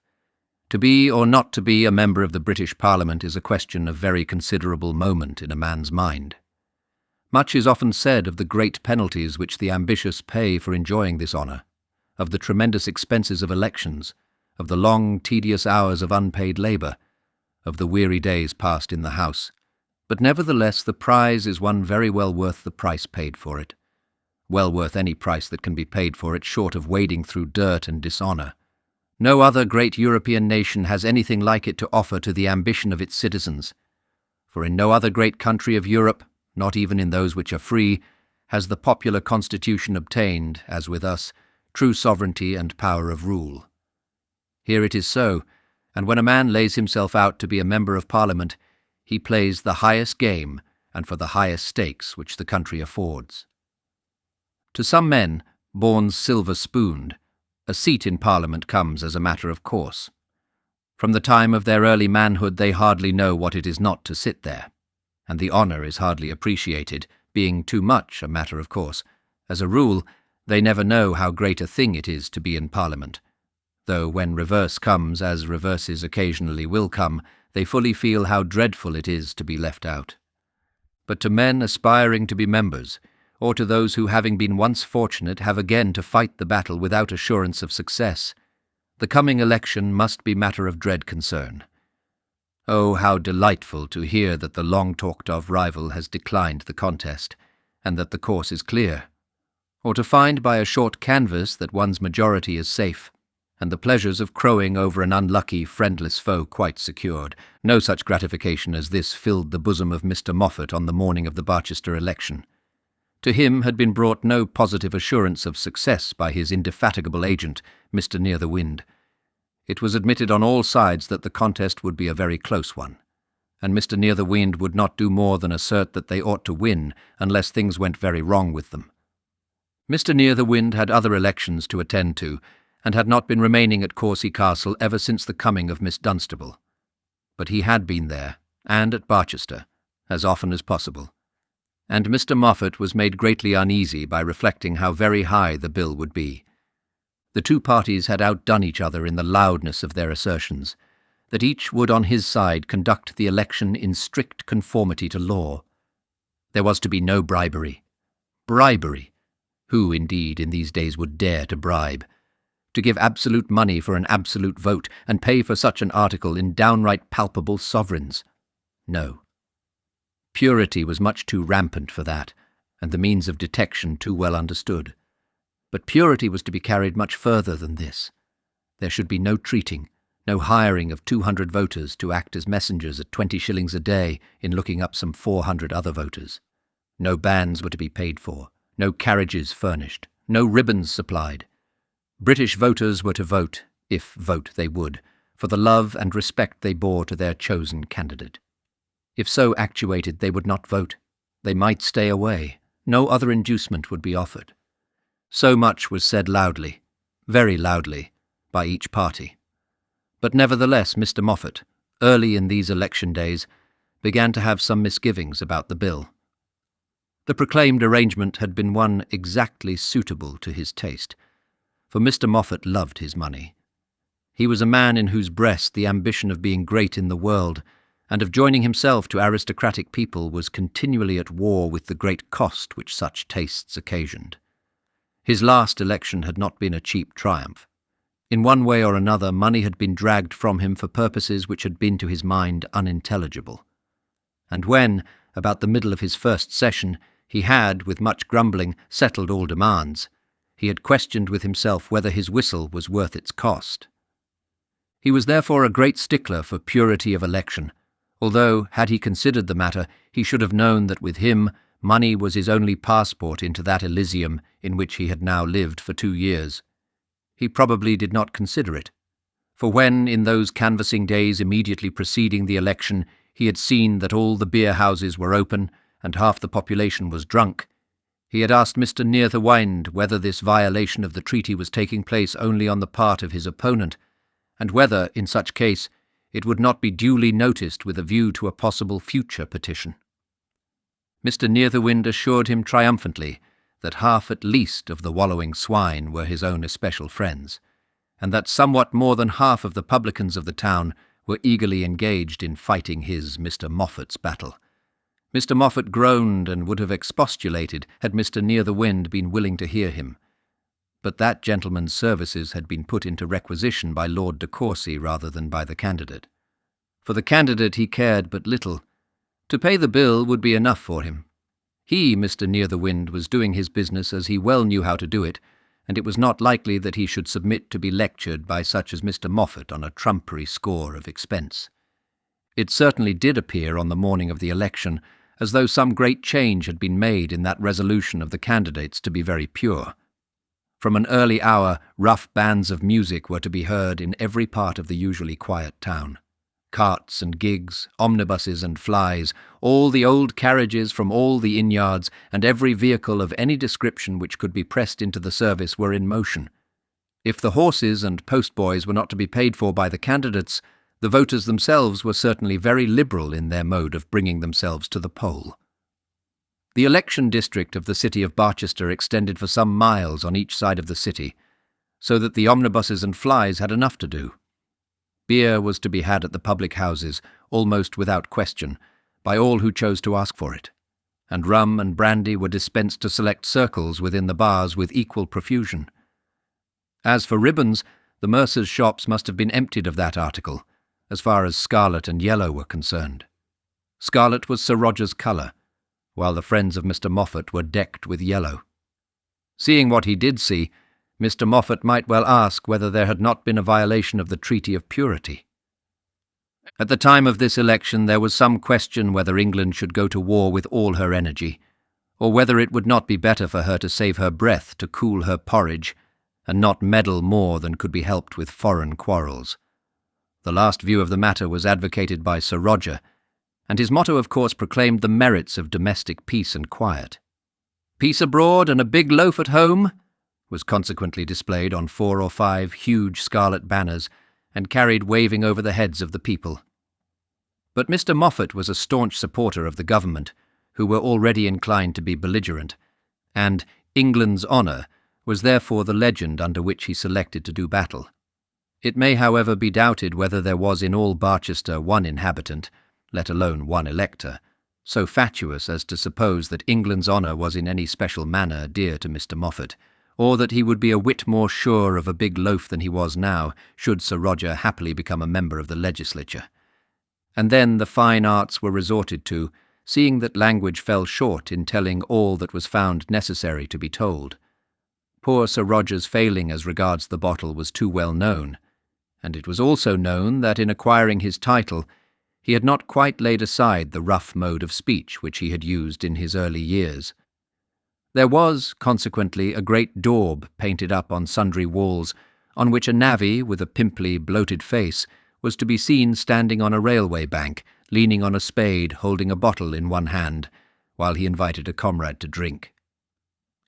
To be or not to be a member of the British Parliament is a question of very considerable moment in a man's mind. Much is often said of the great penalties which the ambitious pay for enjoying this honour, of the tremendous expenses of elections, of the long, tedious hours of unpaid labour, of the weary days passed in the House, but nevertheless the prize is one very well worth the price paid for it. Well worth any price that can be paid for it short of wading through dirt and dishonour. No other great European nation has anything like it to offer to the ambition of its citizens, for in no other great country of Europe, not even in those which are free, has the popular constitution obtained, as with us, true sovereignty and power of rule. Here it is so, and when a man lays himself out to be a member of Parliament, he plays the highest game and for the highest stakes which the country affords. To some men, born silver-spooned, a seat in Parliament comes as a matter of course. From the time of their early manhood they hardly know what it is not to sit there, and the honour is hardly appreciated being too much a matter of course. As a rule, they never know how great a thing it is to be in Parliament, though when reverse comes, as reverses occasionally will come, they fully feel how dreadful it is to be left out. But to men aspiring to be members, or to those who, having been once fortunate, have again to fight the battle without assurance of success, the coming election must be matter of dread concern. Oh, how delightful to hear that the long-talked-of rival has declined the contest, and that the course is clear, or to find by a short canvass that one's majority is safe, and the pleasures of crowing over an unlucky, friendless foe quite secured. No such gratification as this filled the bosom of Mr. Moffat on the morning of the Barchester election. To him had been brought no positive assurance of success by his indefatigable agent, Mr. Near-the-Wind. It was admitted on all sides that the contest would be a very close one, and Mr. Near-the-Wind would not do more than assert that they ought to win unless things went very wrong with them. Mr. Near-the-Wind had other elections to attend to, and had not been remaining at Courcy Castle ever since the coming of Miss Dunstable. But he had been there, and at Barchester, as often as possible, and Mr. Moffat was made greatly uneasy by reflecting how very high the bill would be. The two parties had outdone each other in the loudness of their assertions, that each would on his side conduct the election in strict conformity to law. There was to be no bribery. Bribery! Who, indeed, in these days would dare to bribe? To give absolute money for an absolute vote, and pay for such an article in downright palpable sovereigns? No. Purity was much too rampant for that, and the means of detection too well understood. But purity was to be carried much further than this. There should be no treating, no hiring of 200 voters to act as messengers at 20 shillings a day in looking up some 400 other voters. No bands were to be paid for, no carriages furnished, no ribbons supplied. British voters were to vote, if vote they would, for the love and respect they bore to their chosen candidate. If so actuated, they would not vote. They might stay away. No other inducement would be offered. So much was said loudly, very loudly, by each party. But nevertheless Mr. Moffat, early in these election days, began to have some misgivings about the bill. The proclaimed arrangement had been one exactly suitable to his taste, for Mr. Moffat loved his money. He was a man in whose breast the ambition of being great in the world and of joining himself to aristocratic people was continually at war with the great cost which such tastes occasioned. His last election had not been a cheap triumph. In one way or another, money had been dragged from him for purposes which had been to his mind unintelligible. And when, about the middle of his first session, he had, with much grumbling, settled all demands, he had questioned with himself whether his whistle was worth its cost. He was therefore a great stickler for purity of election, although, had he considered the matter, he should have known that with him money was his only passport into that Elysium in which he had now lived for 2 years. He probably did not consider it, for when, in those canvassing days immediately preceding the election, he had seen that all the beer-houses were open and half the population was drunk, he had asked Mr. Near-the-Wind whether this violation of the treaty was taking place only on the part of his opponent, and whether, in such case, it would not be duly noticed with a view to a possible future petition. Mr. Near-the-Wind assured him triumphantly that half at least of the wallowing swine were his own especial friends, and that somewhat more than half of the publicans of the town were eagerly engaged in fighting his, Mr. Moffat's, battle. Mr. Moffat groaned and would have expostulated had Mr. Near-the-Wind been willing to hear him, but that gentleman's services had been put into requisition by Lord de Courcy rather than by the candidate. For the candidate he cared but little. To pay the bill would be enough for him. He, Mr. Near-the-Wind, was doing his business as he well knew how to do it, and it was not likely that he should submit to be lectured by such as Mr. Moffat on a trumpery score of expense. It certainly did appear on the morning of the election as though some great change had been made in that resolution of the candidates to be very pure. From an early hour, rough bands of music were to be heard in every part of the usually quiet town. Carts and gigs, omnibuses and flies, all the old carriages from all the inn-yards, and every vehicle of any description which could be pressed into the service were in motion. If the horses and postboys were not to be paid for by the candidates, the voters themselves were certainly very liberal in their mode of bringing themselves to the poll. The election district of the city of Barchester extended for some miles on each side of the city, so that the omnibuses and flys had enough to do. Beer was to be had at the public houses, almost without question, by all who chose to ask for it, and rum and brandy were dispensed to select circles within the bars with equal profusion. As for ribbons, the mercers' shops must have been emptied of that article, as far as scarlet and yellow were concerned. Scarlet was Sir Roger's colour, while the friends of Mr. Moffat were decked with yellow. Seeing what he did see, Mr. Moffat might well ask whether there had not been a violation of the Treaty of Purity. At the time of this election there was some question whether England should go to war with all her energy, or whether it would not be better for her to save her breath to cool her porridge, and not meddle more than could be helped with foreign quarrels. The last view of the matter was advocated by Sir Roger, and his motto of course proclaimed the merits of domestic peace and quiet. "Peace abroad and a big loaf at home," was consequently displayed on 4 or 5 huge scarlet banners and carried waving over the heads of the people. But Mr. Moffat was a staunch supporter of the government, who were already inclined to be belligerent, and England's honour was therefore the legend under which he selected to do battle. It may, however, be doubted whether there was in all Barchester one inhabitant, let alone one elector, so fatuous as to suppose that England's honour was in any special manner dear to Mr. Moffat, or that he would be a whit more sure of a big loaf than he was now, should Sir Roger happily become a member of the legislature. And then the fine arts were resorted to, seeing that language fell short in telling all that was found necessary to be told. Poor Sir Roger's failing as regards the bottle was too well known, and it was also known that in acquiring his title he had not quite laid aside the rough mode of speech which he had used in his early years. There was, consequently, a great daub painted up on sundry walls, on which a navvy with a pimply, bloated face was to be seen standing on a railway bank, leaning on a spade, holding a bottle in one hand, while he invited a comrade to drink.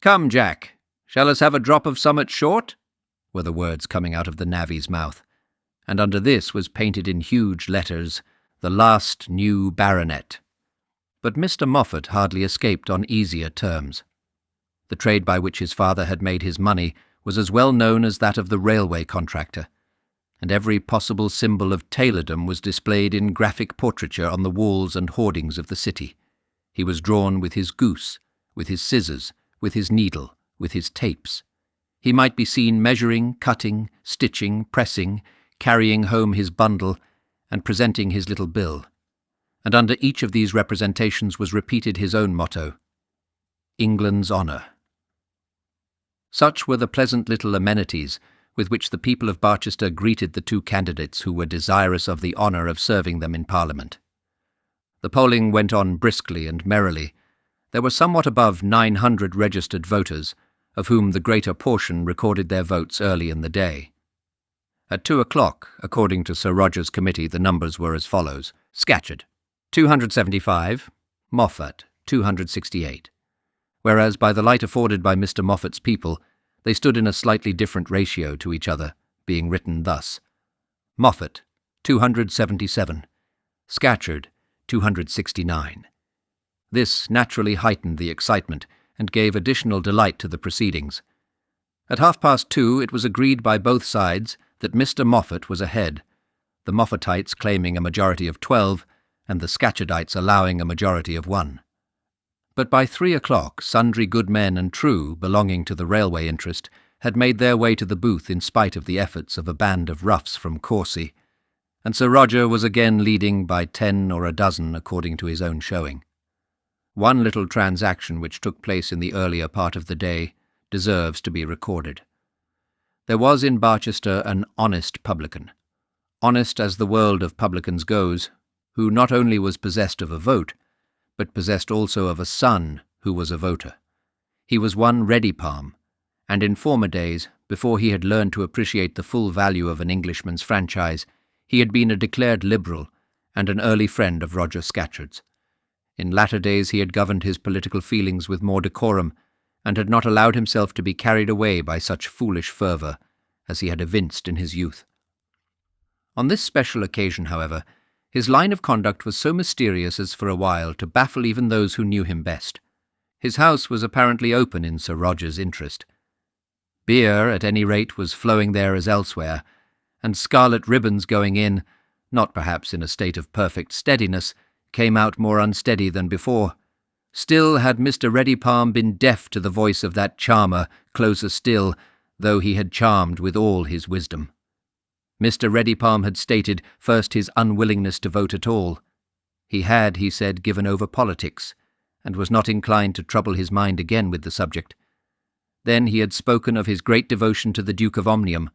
"Come, Jack, shall us have a drop of summat short?" were the words coming out of the navvy's mouth, and under this was painted in huge letters, "The last new baronet." But Mr. Moffat hardly escaped on easier terms. The trade by which his father had made his money was as well known as that of the railway contractor, and every possible symbol of tailordom was displayed in graphic portraiture on the walls and hoardings of the city. He was drawn with his goose, with his scissors, with his needle, with his tapes. He might be seen measuring, cutting, stitching, pressing, carrying home his bundle, and presenting his little bill. And under each of these representations was repeated his own motto, "England's honour." Such were the pleasant little amenities with which the people of Barchester greeted the 2 candidates who were desirous of the honour of serving them in Parliament. The polling went on briskly and merrily. There were somewhat above 900 registered voters, of whom the greater portion recorded their votes early in the day. At 2 o'clock, according to Sir Roger's committee, the numbers were as follows: Scatcherd, 275, Moffat, 268. Whereas by the light afforded by Mr. Moffat's people, they stood in a slightly different ratio to each other, being written thus: Moffat, 277, Scatcherd, 269. This naturally heightened the excitement and gave additional delight to the proceedings. At 2:30 it was agreed by both sides that Mr. Moffat was ahead, the Moffatites claiming a majority of 12 and the Scatcherdites allowing a majority of 1. But by 3 o'clock sundry good men and true belonging to the railway interest had made their way to the booth in spite of the efforts of a band of roughs from Courcy, and Sir Roger was again leading by 10 or a dozen according to his own showing. One little transaction which took place in the earlier part of the day deserves to be recorded. There was in Barchester an honest publican, honest as the world of publicans goes, who not only was possessed of a vote, but possessed also of a son who was a voter. He was one Readypalm, and in former days, before he had learned to appreciate the full value of an Englishman's franchise, he had been a declared Liberal and an early friend of Roger Scatcherd's. In latter days he had governed his political feelings with more decorum, and had not allowed himself to be carried away by such foolish fervour as he had evinced in his youth. On this special occasion, however, his line of conduct was so mysterious as for a while to baffle even those who knew him best. His house was apparently open in Sir Roger's interest. Beer, at any rate, was flowing there as elsewhere, and scarlet ribbons going in, not perhaps in a state of perfect steadiness, came out more unsteady than before. Still had Mr. Reddypalm been deaf to the voice of that charmer, closer still, though he had charmed with all his wisdom. Mr. Reddypalm had stated first his unwillingness to vote at all. He had, he said, given over politics, and was not inclined to trouble his mind again with the subject. Then he had spoken of his great devotion to the Duke of Omnium,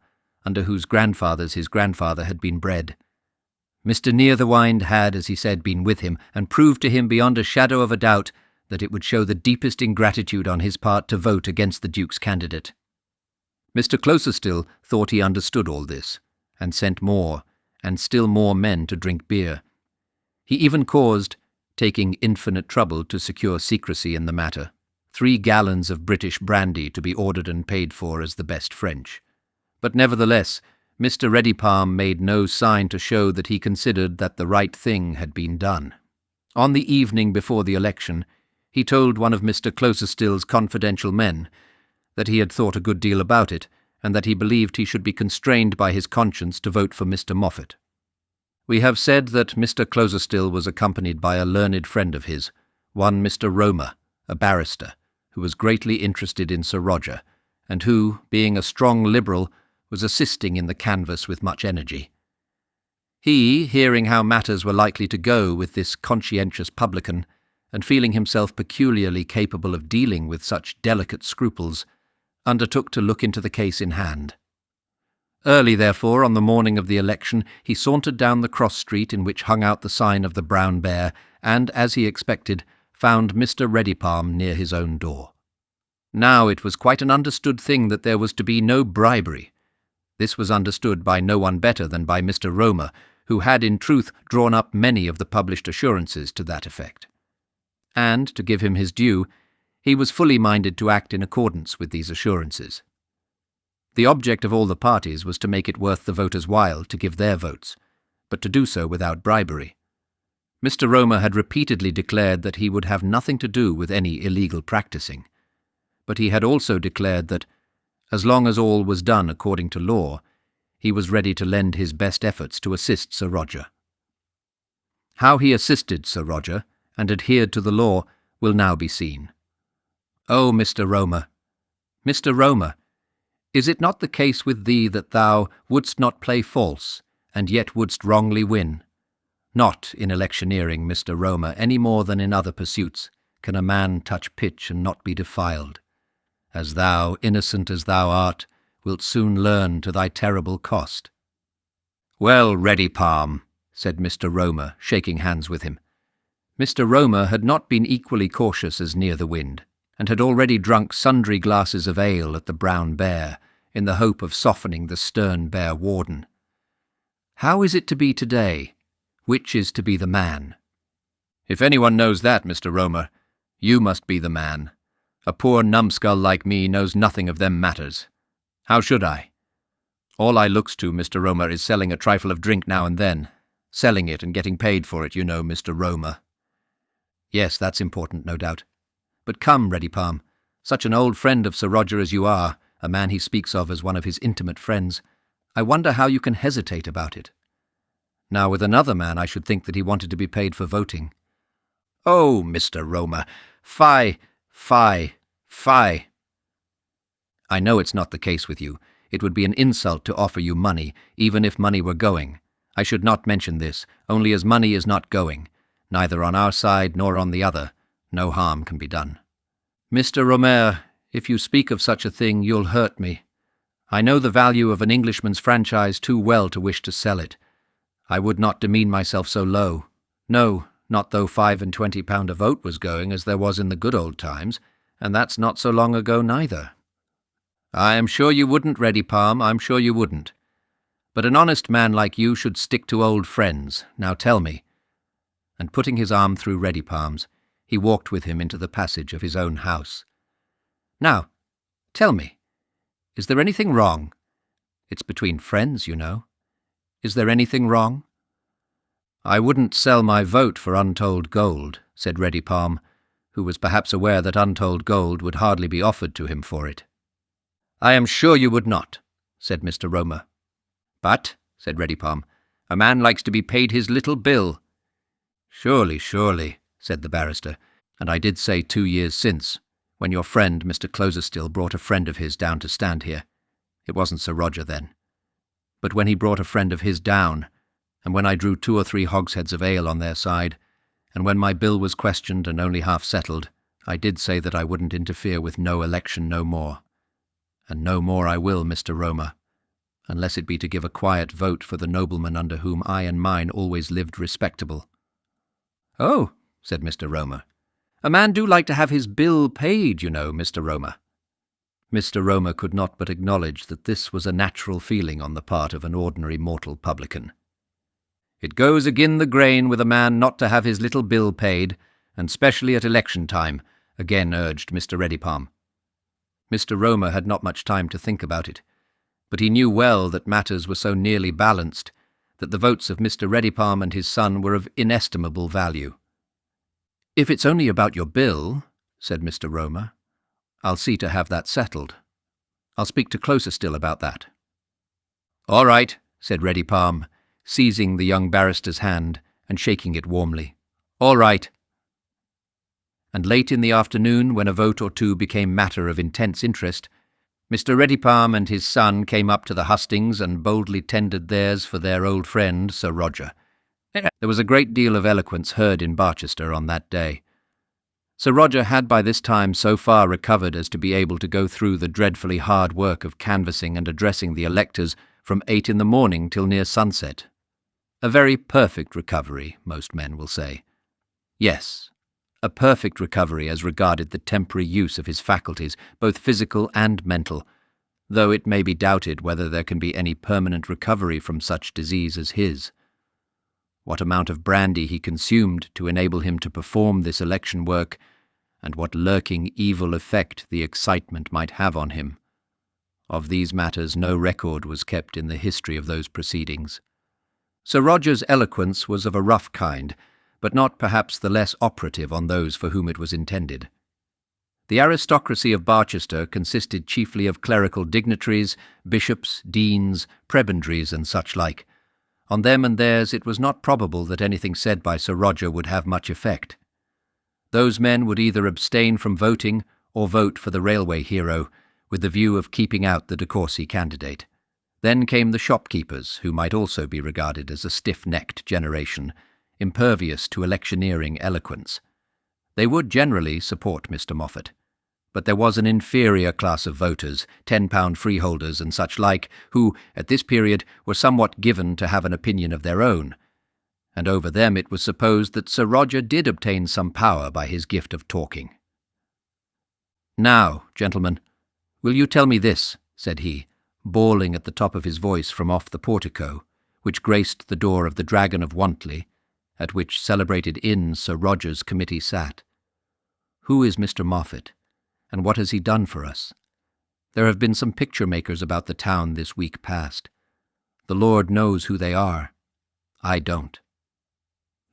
under whose grandfathers his grandfather had been bred. Mr. Nearthewinde had, as he said, been with him, and proved to him beyond a shadow of a doubt that it would show the deepest ingratitude on his part to vote against the Duke's candidate. Mr. Closerstill thought he understood all this, and sent more, and still more men to drink beer. He even caused, taking infinite trouble to secure secrecy in the matter, 3 gallons of British brandy to be ordered and paid for as the best French. But nevertheless, Mr. Reddypalm made no sign to show that he considered that the right thing had been done. On the evening before the election, he told one of Mr. Closerstill's confidential men that he had thought a good deal about it, and that he believed he should be constrained by his conscience to vote for Mr. Moffat. We have said that Mr. Closerstill was accompanied by a learned friend of his, one Mr. Romer, a barrister, who was greatly interested in Sir Roger, and who, being a strong Liberal, was assisting in the canvass with much energy. He, hearing how matters were likely to go with this conscientious publican, and feeling himself peculiarly capable of dealing with such delicate scruples, undertook to look into the case in hand. Early, therefore, on the morning of the election, he sauntered down the cross-street in which hung out the sign of the Brown Bear, and, as he expected, found Mr. Reddypalm near his own door. Now it was quite an understood thing that there was to be no bribery. This was understood by no one better than by Mr. Romer, who had in truth drawn up many of the published assurances to that effect. And, to give him his due, he was fully minded to act in accordance with these assurances. The object of all the parties was to make it worth the voters' while to give their votes, but to do so without bribery. Mr. Romer had repeatedly declared that he would have nothing to do with any illegal practising, but he had also declared that, as long as all was done according to law, he was ready to lend his best efforts to assist Sir Roger. How he assisted Sir Roger, and adhered to the law, will now be seen. Oh, Mr. Romer, is it not the case with thee that thou wouldst not play false, and yet wouldst wrongly win? Not in electioneering, Mr. Romer, any more than in other pursuits, can a man touch pitch and not be defiled. As thou, innocent as thou art, wilt soon learn to thy terrible cost. Well, Reddypalm, said Mr. Romer, shaking hands with him. Mr. Romer had not been equally cautious as Nearthewinde, and had already drunk sundry glasses of ale at the Brown Bear, in the hope of softening the stern Bear Warden. How is it to be today? Which is to be the man? If anyone knows that, Mr. Romer, you must be the man. A poor numbskull like me knows nothing of them matters. How should I? All I looks to, Mr. Romer, is selling a trifle of drink now and then. Selling it and getting paid for it, you know, Mr. Romer. Yes, that's important, no doubt. But come, Reddypalm, such an old friend of Sir Roger as you are, a man he speaks of as one of his intimate friends, I wonder how you can hesitate about it. Now, with another man, I should think that he wanted to be paid for voting. Oh, Mr. Romer, fie, fie, fie. I know it's not the case with you. It would be an insult to offer you money, even if money were going. I should not mention this, only as money is not going, neither on our side nor on the other, no harm can be done. Mr. Romer, if you speak of such a thing, you'll hurt me. I know the value of an Englishman's franchise too well to wish to sell it. I would not demean myself so low. No, not though £25 a vote was going as there was in the good old times, and that's not so long ago neither. I am sure you wouldn't, Reddypalm, I'm sure you wouldn't. But an honest man like you should stick to old friends. Now tell me. And putting his arm through Reddypalm's, he walked with him into the passage of his own house. Now, tell me, is there anything wrong? It's between friends, you know. Is there anything wrong? I wouldn't sell my vote for untold gold, said Reddypalm, who was perhaps aware that untold gold would hardly be offered to him for it. "I am sure you would not," said Mr. Romer. "But," said Reddypalm, "a man likes to be paid his little bill." "Surely, surely," said the barrister, "and I did say 2 years since, when your friend, Mr. Closerstill, brought a friend of his down to stand here. It wasn't Sir Roger then. But when he brought a friend of his down, and when I drew 2 or 3 hogsheads of ale on their side, and when my bill was questioned and only half settled, I did say that I wouldn't interfere with no election no more. And no more I will, Mr. Romer, unless it be to give a quiet vote for the nobleman under whom I and mine always lived respectable." "Oh," said Mr. Romer, "a man do like to have his bill paid, you know, Mr. Romer." Mr. Romer could not but acknowledge that this was a natural feeling on the part of an ordinary mortal publican. "It goes agin the grain with a man not to have his little bill paid, and specially at election time," again urged Mr. Reddypalm. Mr. Romer had not much time to think about it, but he knew well that matters were so nearly balanced that the votes of Mr. Reddypalm and his son were of inestimable value. "If it's only about your bill," said Mr. Romer, "I'll see to have that settled. I'll speak to Closerstill about that." "All right," said Reddypalm, seizing the young barrister's hand and shaking it warmly. "All right." And late in the afternoon, when a vote or two became matter of intense interest, Mr. Reddypalm and his son came up to the hustings and boldly tendered theirs for their old friend Sir Roger. There was a great deal of eloquence heard in Barchester on that day. Sir Roger had by this time so far recovered as to be able to go through the dreadfully hard work of canvassing and addressing the electors from 8 in the morning till near sunset. A very perfect recovery, most men will say. Yes, a perfect recovery as regarded the temporary use of his faculties, both physical and mental, though it may be doubted whether there can be any permanent recovery from such disease as his. What amount of brandy he consumed to enable him to perform this election work, and what lurking evil effect the excitement might have on him. Of these matters no record was kept in the history of those proceedings. Sir Roger's eloquence was of a rough kind, but not perhaps the less operative on those for whom it was intended. The aristocracy of Barchester consisted chiefly of clerical dignitaries, bishops, deans, prebendaries, and such like. On them and theirs it was not probable that anything said by Sir Roger would have much effect. Those men would either abstain from voting or vote for the railway hero, with the view of keeping out the de Courcy candidate. Then came the shopkeepers, who might also be regarded as a stiff-necked generation, impervious to electioneering eloquence. They would generally support Mr. Moffat, but there was an inferior class of voters, £10 freeholders and such like, who, at this period, were somewhat given to have an opinion of their own, and over them it was supposed that Sir Roger did obtain some power by his gift of talking. "Now, gentlemen, will you tell me this," said he, bawling at the top of his voice from off the portico, which graced the door of the Dragon of Wantley, at which celebrated inn Sir Roger's committee sat. "Who is Mr. Moffat, and what has he done for us? There have been some picture-makers about the town this week past. The Lord knows who they are. I don't.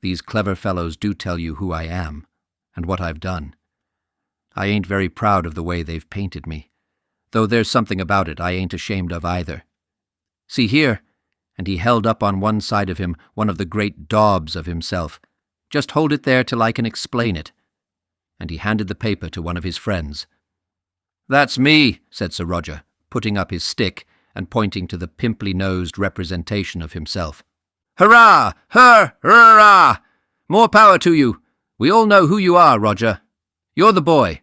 These clever fellows do tell you who I am, and what I've done. I ain't very proud of the way they've painted me, though there's something about it I ain't ashamed of either. See here," and he held up on one side of him one of the great daubs of himself. "Just hold it there till I can explain it." And he handed the paper to one of his friends. "That's me," said Sir Roger, putting up his stick and pointing to the pimply-nosed representation of himself. "Hurrah! Hurrah! More power to you. We all know who you are, Roger. You're the boy.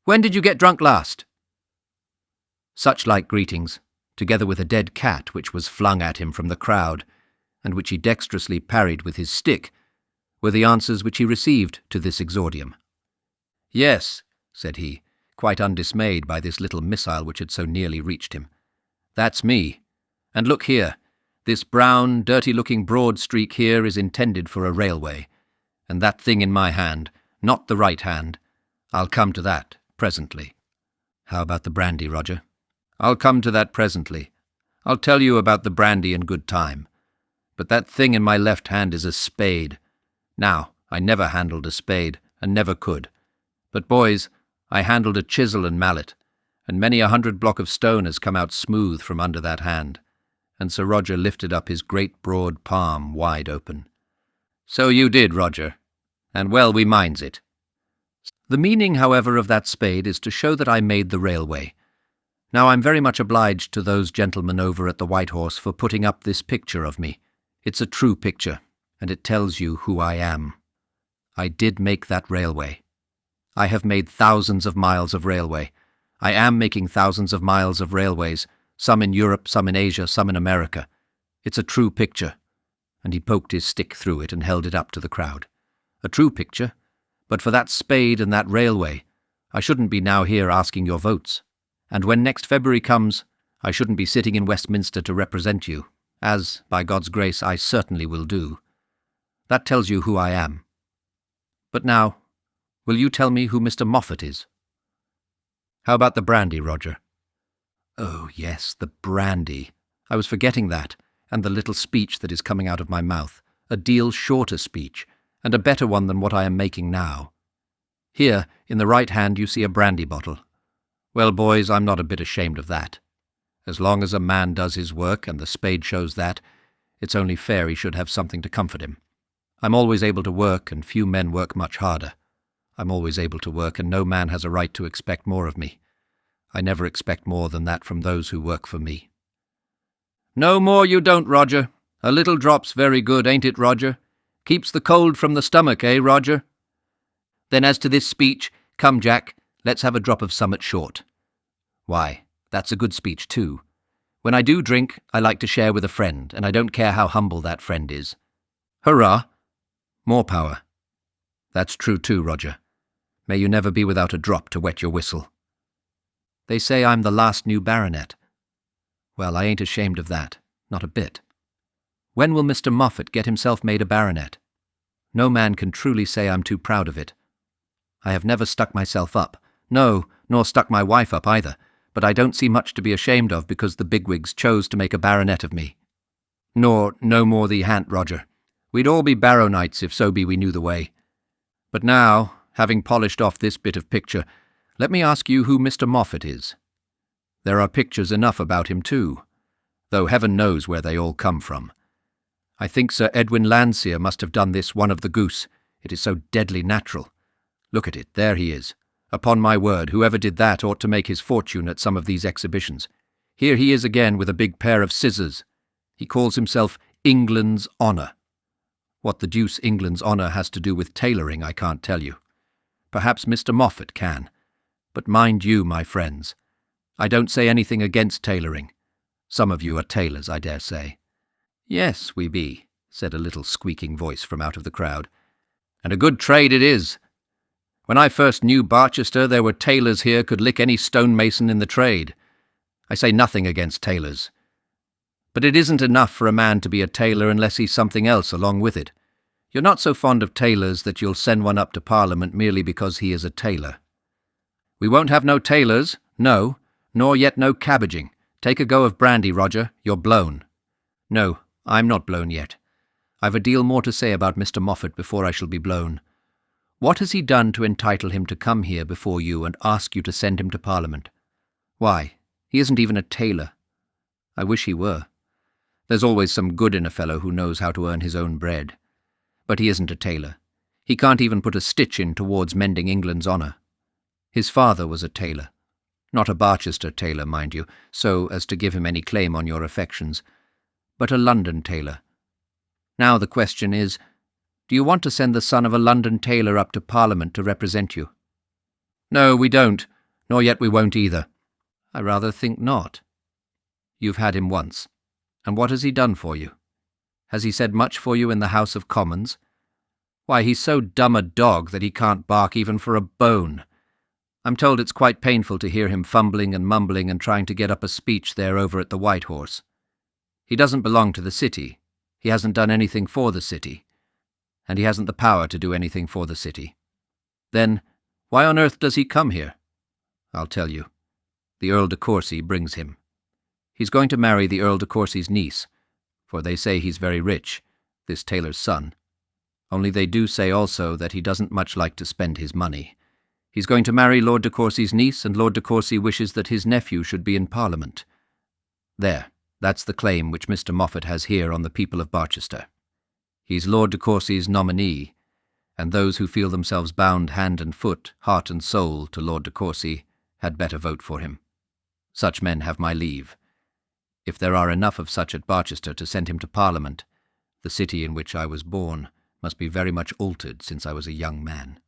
When did you get drunk last?" Such like greetings, together with a dead cat which was flung at him from the crowd, and which he dexterously parried with his stick, were the answers which he received to this exordium. "Yes," said he, quite undismayed by this little missile which had so nearly reached him. "That's me. And look here, this brown, dirty-looking broad streak here is intended for a railway, and that thing in my hand, not the right hand, I'll come to that presently." "How about the brandy, Roger?" "I'll come to that presently. I'll tell you about the brandy in good time. But that thing in my left hand is a spade. Now, I never handled a spade, and never could. But, boys, I handled a chisel and mallet, and many 100 block of stone has come out smooth from under that hand." And Sir Roger lifted up his great broad palm wide open. "So you did, Roger, and well we minds it. The meaning, however, of that spade is to show that I made the railway. Now I'm very much obliged to those gentlemen over at the White Horse for putting up this picture of me. It's a true picture, and it tells you who I am. I did make that railway. I have made thousands of miles of railway. I am making thousands of miles of railways, some in Europe, some in Asia, some in America. It's a true picture." And he poked his stick through it and held it up to the crowd. "A true picture, but for that spade and that railway, I shouldn't be now here asking your votes. And when next February comes, I shouldn't be sitting in Westminster to represent you, as, by God's grace, I certainly will do. That tells you who I am. But now, will you tell me who Mr. Moffat is?" "How about the brandy, Roger?" "Oh, yes, the brandy. I was forgetting that, and the little speech that is coming out of my mouth, a deal shorter speech, and a better one than what I am making now. Here, in the right hand, you see a brandy bottle. Well, boys, I'm not a bit ashamed of that. As long as a man does his work, and the spade shows that, it's only fair he should have something to comfort him. I'm always able to work, and few men work much harder. I'm always able to work, and no man has a right to expect more of me. I never expect more than that from those who work for me." "No more you don't, Roger. A little drop's very good, ain't it, Roger? Keeps the cold from the stomach, eh, Roger? Then as to this speech, come, Jack, let's have a drop of summat short. Why, that's a good speech too. When I do drink, I like to share with a friend, and I don't care how humble that friend is. Hurrah! More power. That's true too, Roger. May you never be without a drop to wet your whistle. They say I'm the last new baronet. Well, I ain't ashamed of that, not a bit. When will Mr. Moffat get himself made a baronet? No man can truly say I'm too proud of it. I have never stuck myself up, no, nor stuck my wife up either, but I don't see much to be ashamed of because the bigwigs chose to make a baronet of me. Nor no more thee han't, Roger. We'd all be baronites if so be we knew the way. But now, having polished off this bit of picture, let me ask you who Mr. Moffat is. There are pictures enough about him too, though heaven knows where they all come from. I think Sir Edwin Landseer must have done this one of the goose. It is so deadly natural. Look at it, there he is. Upon my word, whoever did that ought to make his fortune at some of these exhibitions. Here he is again with a big pair of scissors. He calls himself England's Honour. What the deuce England's honour has to do with tailoring, I can't tell you. Perhaps Mr. Moffat can. But mind you, my friends, I don't say anything against tailoring. Some of you are tailors, I dare say. Yes, we be, said a little squeaking voice from out of the crowd. And a good trade it is. When I first knew Barchester, there were tailors here could lick any stonemason in the trade. I say nothing against tailors. But it isn't enough for a man to be a tailor unless he's something else along with it. You're not so fond of tailors that you'll send one up to Parliament merely because he is a tailor. We won't have no tailors, no, nor yet no cabbaging. Take a go of brandy, Roger, you're blown. No, I'm not blown yet. I've a deal more to say about Mr. Moffat before I shall be blown. What has he done to entitle him to come here before you and ask you to send him to Parliament? Why, he isn't even a tailor. I wish he were. There's always some good in a fellow who knows how to earn his own bread. But he isn't a tailor. He can't even put a stitch in towards mending England's honour. His father was a tailor. Not a Barchester tailor, mind you, so as to give him any claim on your affections, but a London tailor. Now the question is, do you want to send the son of a London tailor up to Parliament to represent you? No, we don't, nor yet we won't either. I rather think not. You've had him once. And what has he done for you? Has he said much for you in the House of Commons? Why, he's so dumb a dog that he can't bark even for a bone. I'm told it's quite painful to hear him fumbling and mumbling and trying to get up a speech there over at the White Horse. He doesn't belong to the city. He hasn't done anything for the city. And he hasn't the power to do anything for the city. Then, why on earth does he come here? I'll tell you. The Earl de Courcy brings him. He's going to marry the Earl de Courcy's niece, for they say he's very rich, this tailor's son. Only they do say also that he doesn't much like to spend his money. He's going to marry Lord de Courcy's niece, and Lord de Courcy wishes that his nephew should be in Parliament. There, that's the claim which Mr. Moffat has here on the people of Barchester. He's Lord de Courcy's nominee, and those who feel themselves bound hand and foot, heart and soul to Lord de Courcy had better vote for him. Such men have my leave. If there are enough of such at Barchester to send him to Parliament, the city in which I was born must be very much altered since I was a young man.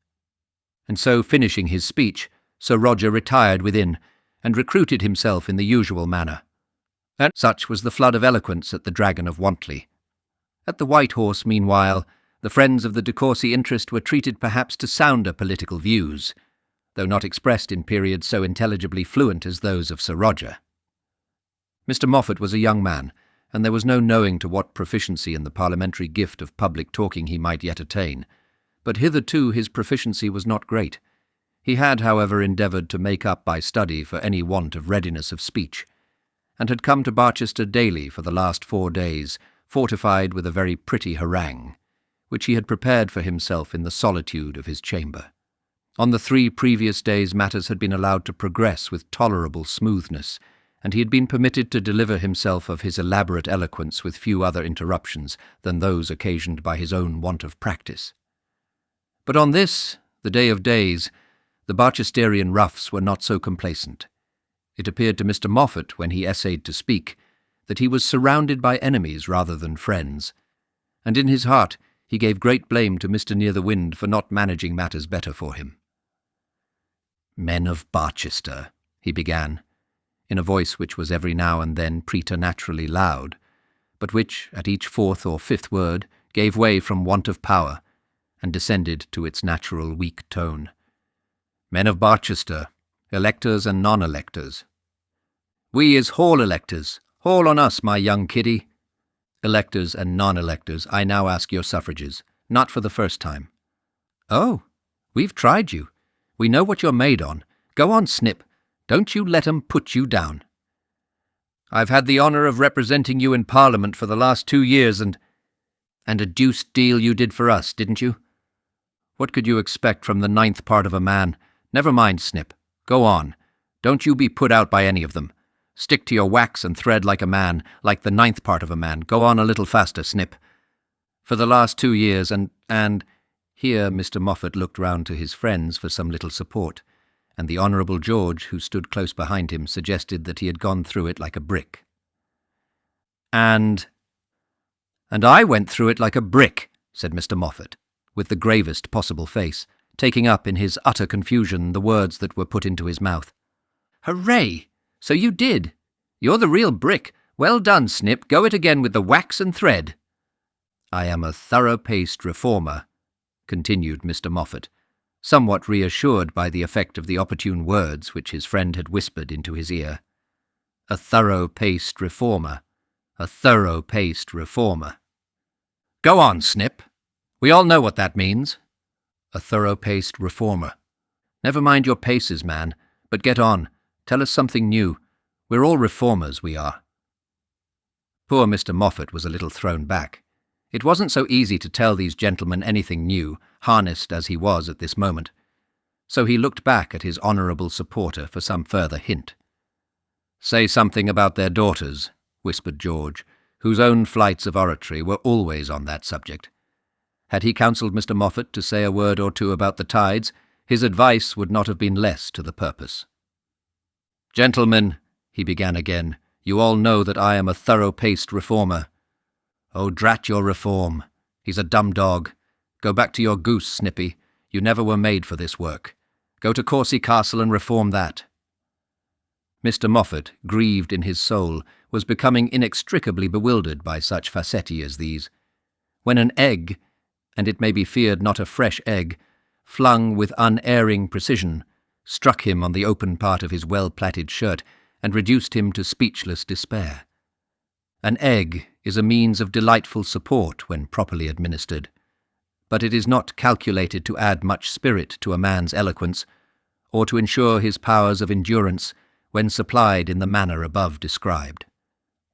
And so, finishing his speech, Sir Roger retired within, and recruited himself in the usual manner. And such was the flood of eloquence at the Dragon of Wantley. At the White Horse, meanwhile, the friends of the de Courcy interest were treated perhaps to sounder political views, though not expressed in periods so intelligibly fluent as those of Sir Roger. Mr. Moffat was a young man, and there was no knowing to what proficiency in the parliamentary gift of public talking he might yet attain, but hitherto his proficiency was not great. He had, however, endeavoured to make up by study for any want of readiness of speech, and had come to Barchester daily for the last 4 days, fortified with a very pretty harangue, which he had prepared for himself in the solitude of his chamber. On the 3 previous days matters had been allowed to progress with tolerable smoothness, and he had been permitted to deliver himself of his elaborate eloquence with few other interruptions than those occasioned by his own want of practice. But on this, the day of days, the Barchesterian roughs were not so complacent. It appeared to Mr. Moffat, when he essayed to speak, that he was surrounded by enemies rather than friends, and in his heart he gave great blame to Mr. Nearthewinde for not managing matters better for him. "Men of Barchester," he began, in a voice which was every now and then preternaturally loud, but which, at each 4th or 5th word, gave way from want of power, and descended to its natural weak tone. "Men of Barchester, electors and non-electors. We is hall electors, hall on us, my young kiddie. Electors and non-electors, I now ask your suffrages, not for the first time." "Oh, we've tried you. We know what you're made on. Go on, Snip. Don't you let 'em put you down." "I've had the honour of representing you in Parliament for the last 2 years, and a deuced deal you did for us, didn't you? What could you expect from the 9th part of a man? Never mind, Snip. Go on. Don't you be put out by any of them. Stick to your wax and thread like a man, like the 9th part of a man. Go on a little faster, Snip. For the last 2 years, and here Mr. Moffat looked round to his friends for some little support, and the Honourable George, who stood close behind him, suggested that he had gone through it like a brick. And I went through it like a brick," said Mr. Moffat, with the gravest possible face, taking up in his utter confusion the words that were put into his mouth. "Hooray! So you did. You're the real brick. Well done, Snip. Go it again with the wax and thread." "I am a thorough-paced reformer," continued Mr. Moffat, somewhat reassured by the effect of the opportune words which his friend had whispered into his ear. "A thorough-paced reformer. A thorough-paced reformer. Go on, Snip. We all know what that means." "A thorough-paced reformer. Never mind your paces, man, but get on. Tell us something new. We're all reformers, we are." Poor Mr. Moffat was a little thrown back. It wasn't so easy to tell these gentlemen anything new, harnessed as he was at this moment. So he looked back at his honourable supporter for some further hint. "Say something about their daughters," whispered George, whose own flights of oratory were always on that subject. Had he counselled Mr. Moffat to say a word or two about the tides, his advice would not have been less to the purpose. "Gentlemen," he began again, "you all know that I am a thorough-paced reformer." "Oh, drat your reform. He's a dumb dog. Go back to your goose, Snippy. You never were made for this work. Go to Courcy Castle and reform that." Mr. Moffat, grieved in his soul, was becoming inextricably bewildered by such faceti as these. When an egg, and it may be feared not a fresh egg, flung with unerring precision, struck him on the open part of his well-plaited shirt, and reduced him to speechless despair. An egg is a means of delightful support when properly administered, but it is not calculated to add much spirit to a man's eloquence, or to ensure his powers of endurance when supplied in the manner above described.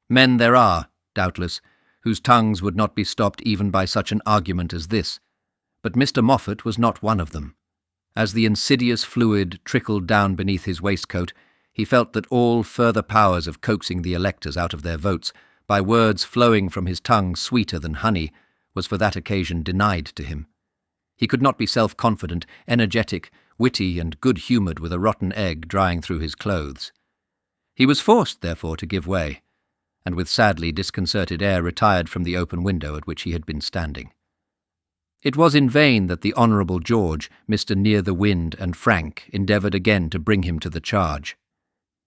Men there are, doubtless, whose tongues would not be stopped even by such an argument as this, but Mr. Moffat was not one of them, As the insidious fluid trickled down beneath his waistcoat, he felt that all further powers of coaxing the electors out of their votes, by words flowing from his tongue sweeter than honey, was for that occasion denied to him. He could not be self-confident, energetic, witty and good-humoured with a rotten egg drying through his clothes. He was forced, therefore, to give way, and with sadly disconcerted air retired from the open window at which he had been standing. It was in vain that the Honourable George, Mr. Near-the-Wind, and Frank endeavoured again to bring him to the charge.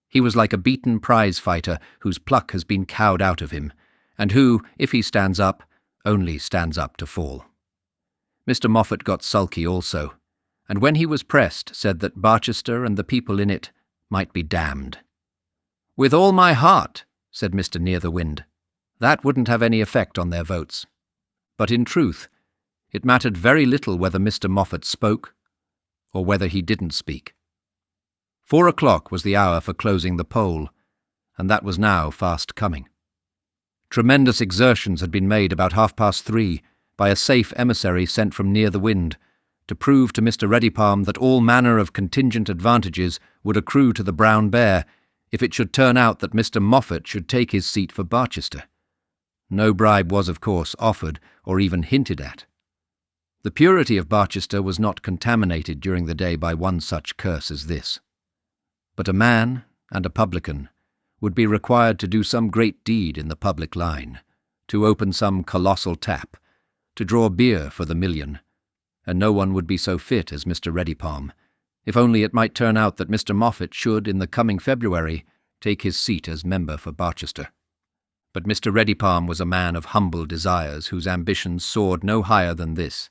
He was like a beaten prize-fighter whose pluck has been cowed out of him, and who, if he stands up, only stands up to fall. Mr. Moffat got sulky also, and when he was pressed said that Barchester and the people in it might be damned. "With all my heart," said Mr. Near-the-Wind. "That wouldn't have any effect on their votes." But in truth, it mattered very little whether Mr. Moffat spoke or whether he didn't speak. 4 o'clock was the hour for closing the poll, and that was now fast coming. Tremendous exertions had been made about 3:30 by a safe emissary sent from Near-the-Wind to prove to Mr. Reddypalm that all manner of contingent advantages would accrue to the Brown Bear if it should turn out that Mr. Moffat should take his seat for Barchester. No bribe was, of course, offered or even hinted at. The purity of Barchester was not contaminated during the day by one such curse as this. But a man and a publican would be required to do some great deed in the public line, to open some colossal tap, to draw beer for the million, and no one would be so fit as Mr. Reddypalm, if only it might turn out that Mr. Moffat should, in the coming February, take his seat as member for Barchester. But Mr. Reddypalm was a man of humble desires whose ambitions soared no higher than this,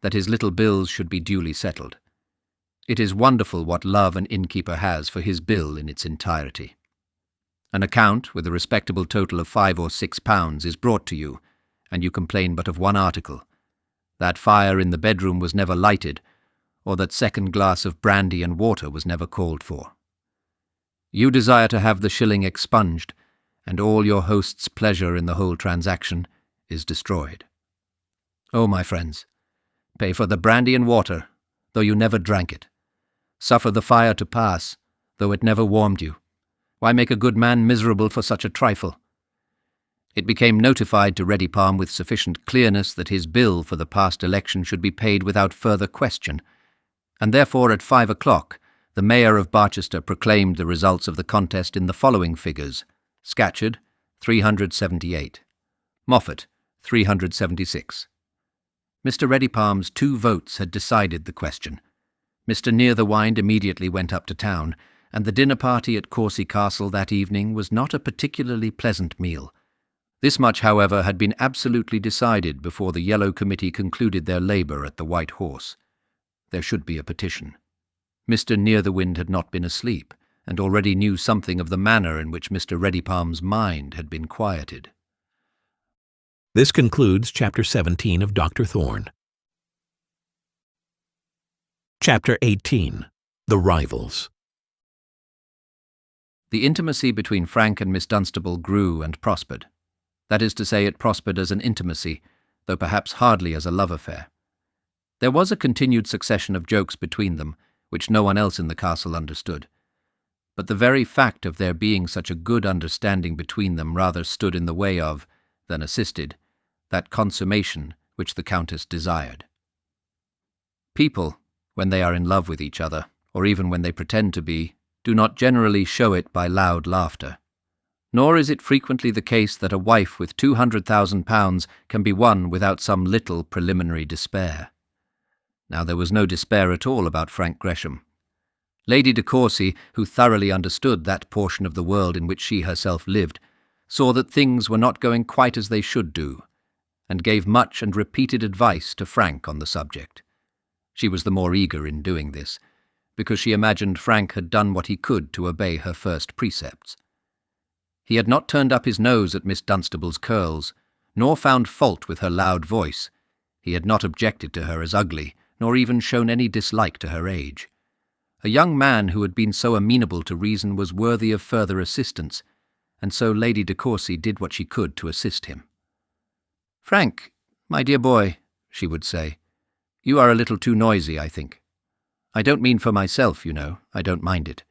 that his little bills should be duly settled. It is wonderful what love an innkeeper has for his bill in its entirety. An account with a respectable total of £5 or £6 is brought to you, and you complain but of one article: that fire in the bedroom was never lighted, or that second glass of brandy and water was never called for. You desire to have the shilling expunged, and all your host's pleasure in the whole transaction is destroyed. Oh, my friends, pay for the brandy and water, though you never drank it. Suffer the fire to pass, though it never warmed you. Why make a good man miserable for such a trifle? It became notified to Reddypalm with sufficient clearness that his bill for the past election should be paid without further question, and therefore at 5 o'clock the Mayor of Barchester proclaimed the results of the contest in the following figures: Scatcherd, 378. Moffat, 376. Mr. Reddypalm's 2 votes had decided the question. Mr. Near-the-Wind immediately went up to town, and the dinner party at Courcy Castle that evening was not a particularly pleasant meal. This much, however, had been absolutely decided before the Yellow Committee concluded their labour at the White Horse. There should be a petition. Mr. Near-the-Wind had not been asleep, and already knew something of the manner in which Mr. Reddypalm's mind had been quieted.
This concludes Chapter 17 of Dr. Thorne. Chapter 18. The Rivals.
The intimacy between Frank and Miss Dunstable grew and prospered. That is to say, it prospered as an intimacy, though perhaps hardly as a love affair. There was a continued succession of jokes between them, which no one else in the castle understood. But the very fact of there being such a good understanding between them rather stood in the way of, than assisted, that consummation which the Countess desired. People, when they are in love with each other, or even when they pretend to be, do not generally show it by loud laughter. Nor is it frequently the case that a wife with £200,000 can be won without some little preliminary despair. Now there was no despair at all about Frank Gresham. Lady de Courcy, who thoroughly understood that portion of the world in which she herself lived, saw that things were not going quite as they should do, and gave much and repeated advice to Frank on the subject. She was the more eager in doing this, because she imagined Frank had done what he could to obey her first precepts. He had not turned up his nose at Miss Dunstable's curls, nor found fault with her loud voice. He had not objected to her as ugly, nor even shown any dislike to her age. A young man who had been so amenable to reason was worthy of further assistance, and so Lady de Courcy did what she could to assist him. "Frank, my dear boy," she would say, "you are a little too noisy, I think. I don't mean for myself, you know. I don't mind it.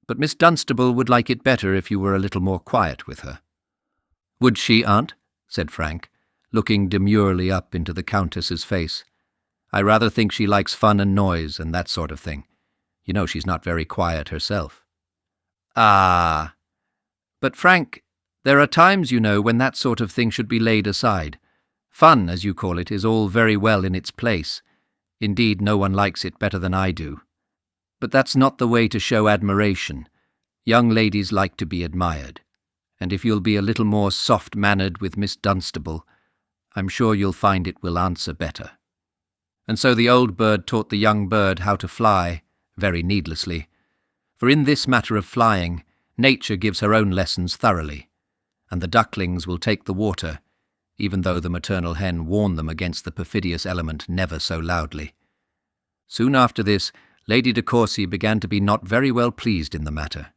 But Miss Dunstable would like it better if you were a little more quiet with her." "Would she, aunt?" said Frank, looking demurely up into the Countess's face. "I rather think she likes fun and noise and that sort of thing. You know she's not very quiet herself." "Ah! But, Frank, there are times, you know, when that sort of thing should be laid aside. Fun, as you call it, is all very well in its place. Indeed, no one likes it better than I do. But that's not the way to show admiration. Young ladies like to be admired. And if you'll be a little more soft-mannered with Miss Dunstable, I'm sure you'll find it will answer better." And so the old bird taught the young bird how to fly, very needlessly. For in this matter of flying, nature gives her own lessons thoroughly, and the ducklings will take the water, even though the maternal hen warned them against the perfidious element never so loudly. Soon after this, Lady de Courcy began to be not very well pleased in the matter.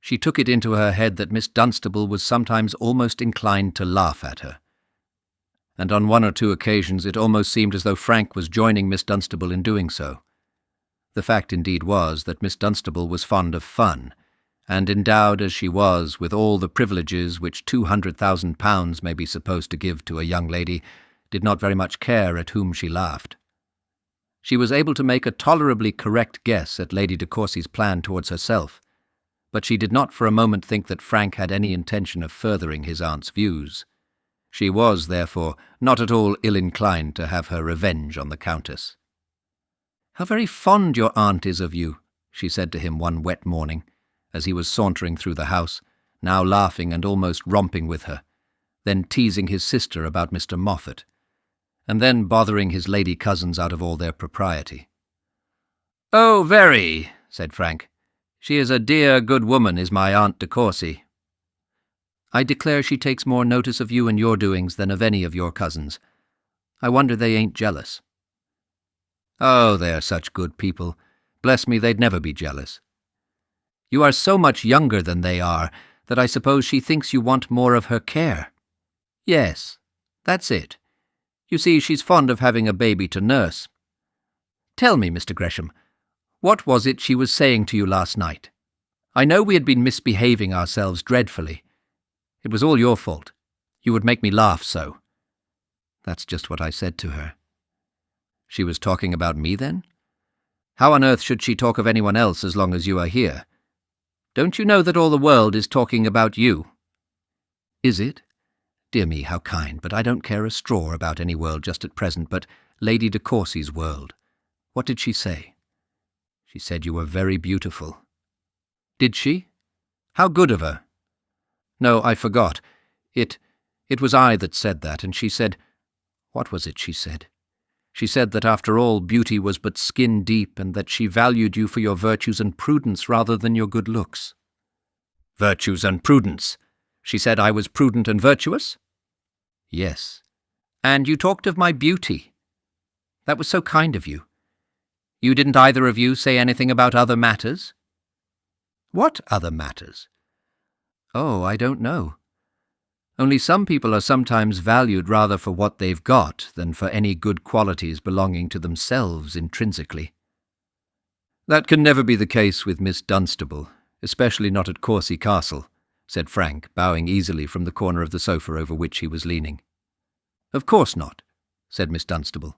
She took it into her head that Miss Dunstable was sometimes almost inclined to laugh at her. And on one or two occasions it almost seemed as though Frank was joining Miss Dunstable in doing so. The fact indeed was that Miss Dunstable was fond of fun, and endowed as she was with all the privileges which £200,000 may be supposed to give to a young lady, did not very much care at whom she laughed. She was able to make a tolerably correct guess at Lady de Courcy's plan towards herself, but she did not for a moment think that Frank had any intention of furthering his aunt's views. She was, therefore, not at all ill-inclined to have her revenge on the Countess. "How very fond your aunt is of you," she said to him one wet morning, as he was sauntering through the house, now laughing and almost romping with her, then teasing his sister about Mr. Moffat, and then bothering his lady cousins out of all their propriety. "Oh, very," said Frank. "She is a dear good woman, is my Aunt de Courcy." "I declare she takes more notice of you and your doings than of any of your cousins. I wonder they ain't jealous." "Oh, they're such good people. Bless me, they'd never be jealous. You are so much younger than they are that I suppose she thinks you want more of her care." "Yes, that's it. You see, she's fond of having a baby to nurse. Tell me, Mr. Gresham, what was it she was saying to you last night? I know we had been misbehaving ourselves dreadfully. It was all your fault. You would make me laugh so." "That's just what I said to her." "She was talking about me, then? How on earth should she talk of anyone else as long as you are here? Don't you know that all the world is talking about you?" "Is it? Dear me, how kind, but I don't care a straw about any world just at present but Lady de Courcy's world. What did she say?" "She said you were very beautiful." "Did she? How good of her." "No, I forgot. It was I that said that, and she said— What was it she said? She said that after all beauty was but skin deep, and that she valued you for your virtues and prudence rather than your good looks." "Virtues and prudence? She said I was prudent and virtuous?" "Yes." "And you talked of my beauty. That was so kind of you. You didn't either of you say anything about other matters?" "What other matters?" "Oh, I don't know. Only some people are sometimes valued rather for what they've got than for any good qualities belonging to themselves intrinsically." "That can never be the case with Miss Dunstable, especially not at Courcy Castle," said Frank, bowing easily from the corner of the sofa over which he was leaning. "Of course not," said Miss Dunstable,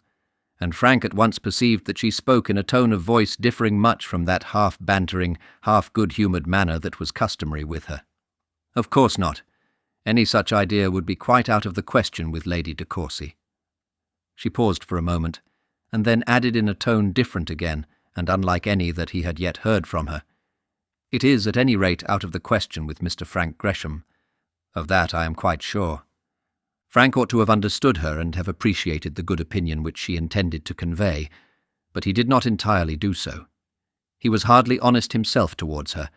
and Frank at once perceived that she spoke in a tone of voice differing much from that half-bantering, half-good-humoured manner that was customary with her. "Of course not. Any such idea would be quite out of the question with Lady de Courcy." She paused for a moment, and then added in a tone different again, and unlike any that he had yet heard from her, "It is at any rate out of the question with Mr. Frank Gresham. Of that I am quite sure." Frank ought to have understood her and have appreciated the good opinion which she intended to convey, but he did not entirely do so. He was hardly honest himself towards her,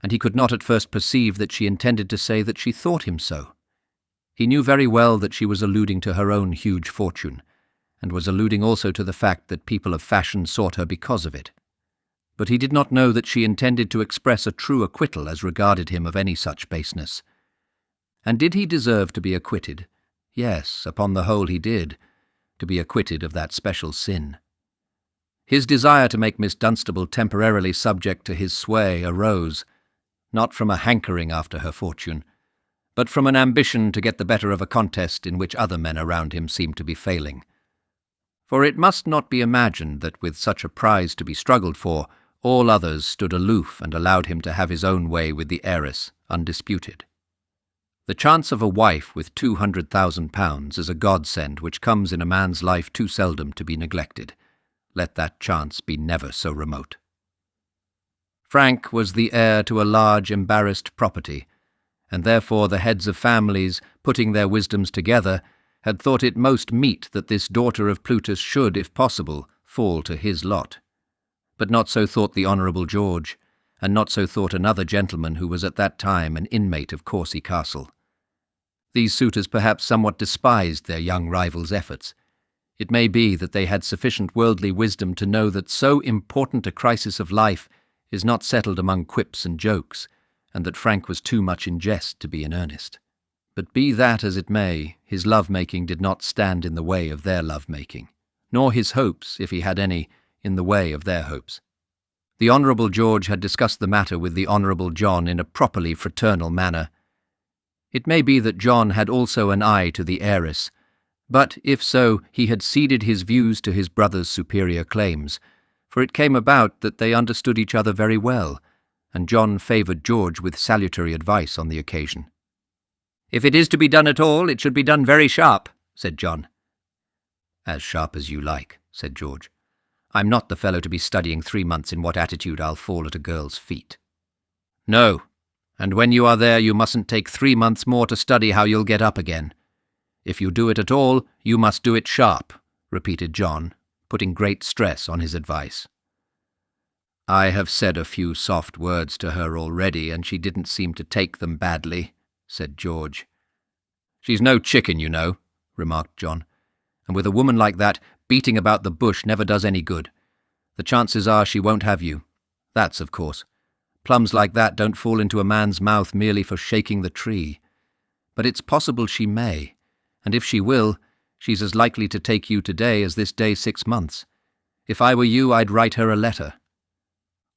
and he could not at first perceive that she intended to say that she thought him so. He knew very well that she was alluding to her own huge fortune, and was alluding also to the fact that people of fashion sought her because of it. But he did not know that she intended to express a true acquittal as regarded him of any such baseness. And did he deserve to be acquitted? Yes, upon the whole he did, to be acquitted of that special sin. His desire to make Miss Dunstable temporarily subject to his sway arose, not from a hankering after her fortune, but from an ambition to get the better of a contest in which other men around him seemed to be failing. For it must not be imagined that with such a prize to be struggled for, all others stood aloof and allowed him to have his own way with the heiress, undisputed. The chance of a wife with £200,000 is a godsend which comes in a man's life too seldom to be neglected, let that chance be never so remote. Frank was the heir to a large embarrassed property, and therefore the heads of families, putting their wisdoms together, had thought it most meet that this daughter of Plutus should, if possible, fall to his lot. But not so thought the Honourable George, and not so thought another gentleman who was at that time an inmate of Courcy Castle. These suitors perhaps somewhat despised their young rival's efforts. It may be that they had sufficient worldly wisdom to know that so important a crisis of life is not settled among quips and jokes, and that Frank was too much in jest to be in earnest. But be that as it may, his love-making did not stand in the way of their love-making, nor his hopes, if he had any, in the way of their hopes. The Honourable George had discussed the matter with the Honourable John in a properly fraternal manner. It may be that John had also an eye to the heiress, but, if so, he had ceded his views to his brother's superior claims, for it came about that they understood each other very well, and John favoured George with salutary advice on the occasion. "If it is to be done at all, it should be done very sharp," said John. "As sharp as you like," said George. "I'm not the fellow to be studying 3 months in what attitude I'll fall at a girl's feet." "No, and when you are there you mustn't take 3 months more to study how you'll get up again. If you do it at all, you must do it sharp," repeated John, putting great stress on his advice. "I have said a few soft words to her already, and she didn't seem to take them badly," said George. "She's no chicken, you know," remarked John, "and with a woman like that, beating about the bush never does any good. The chances are she won't have you. That's of course. Plums like that don't fall into a man's mouth merely for shaking the tree. But it's possible she may, and if she will, she's as likely to take you today as this day 6 months. If I were you, I'd write her a letter."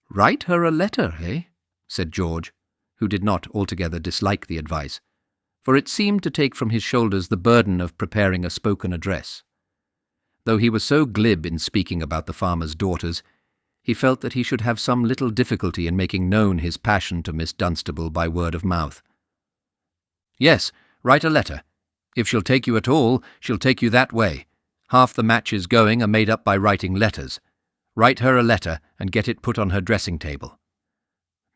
"Write her a letter, eh?" said George, who did not altogether dislike the advice, for it seemed to take from his shoulders the burden of preparing a spoken address. Though he was so glib in speaking about the farmer's daughters, he felt that he should have some little difficulty in making known his passion to Miss Dunstable by word of mouth. "Yes, write a letter. If she'll take you at all, she'll take you that way. Half the matches going are made up by writing letters. Write her a letter and get it put on her dressing-table."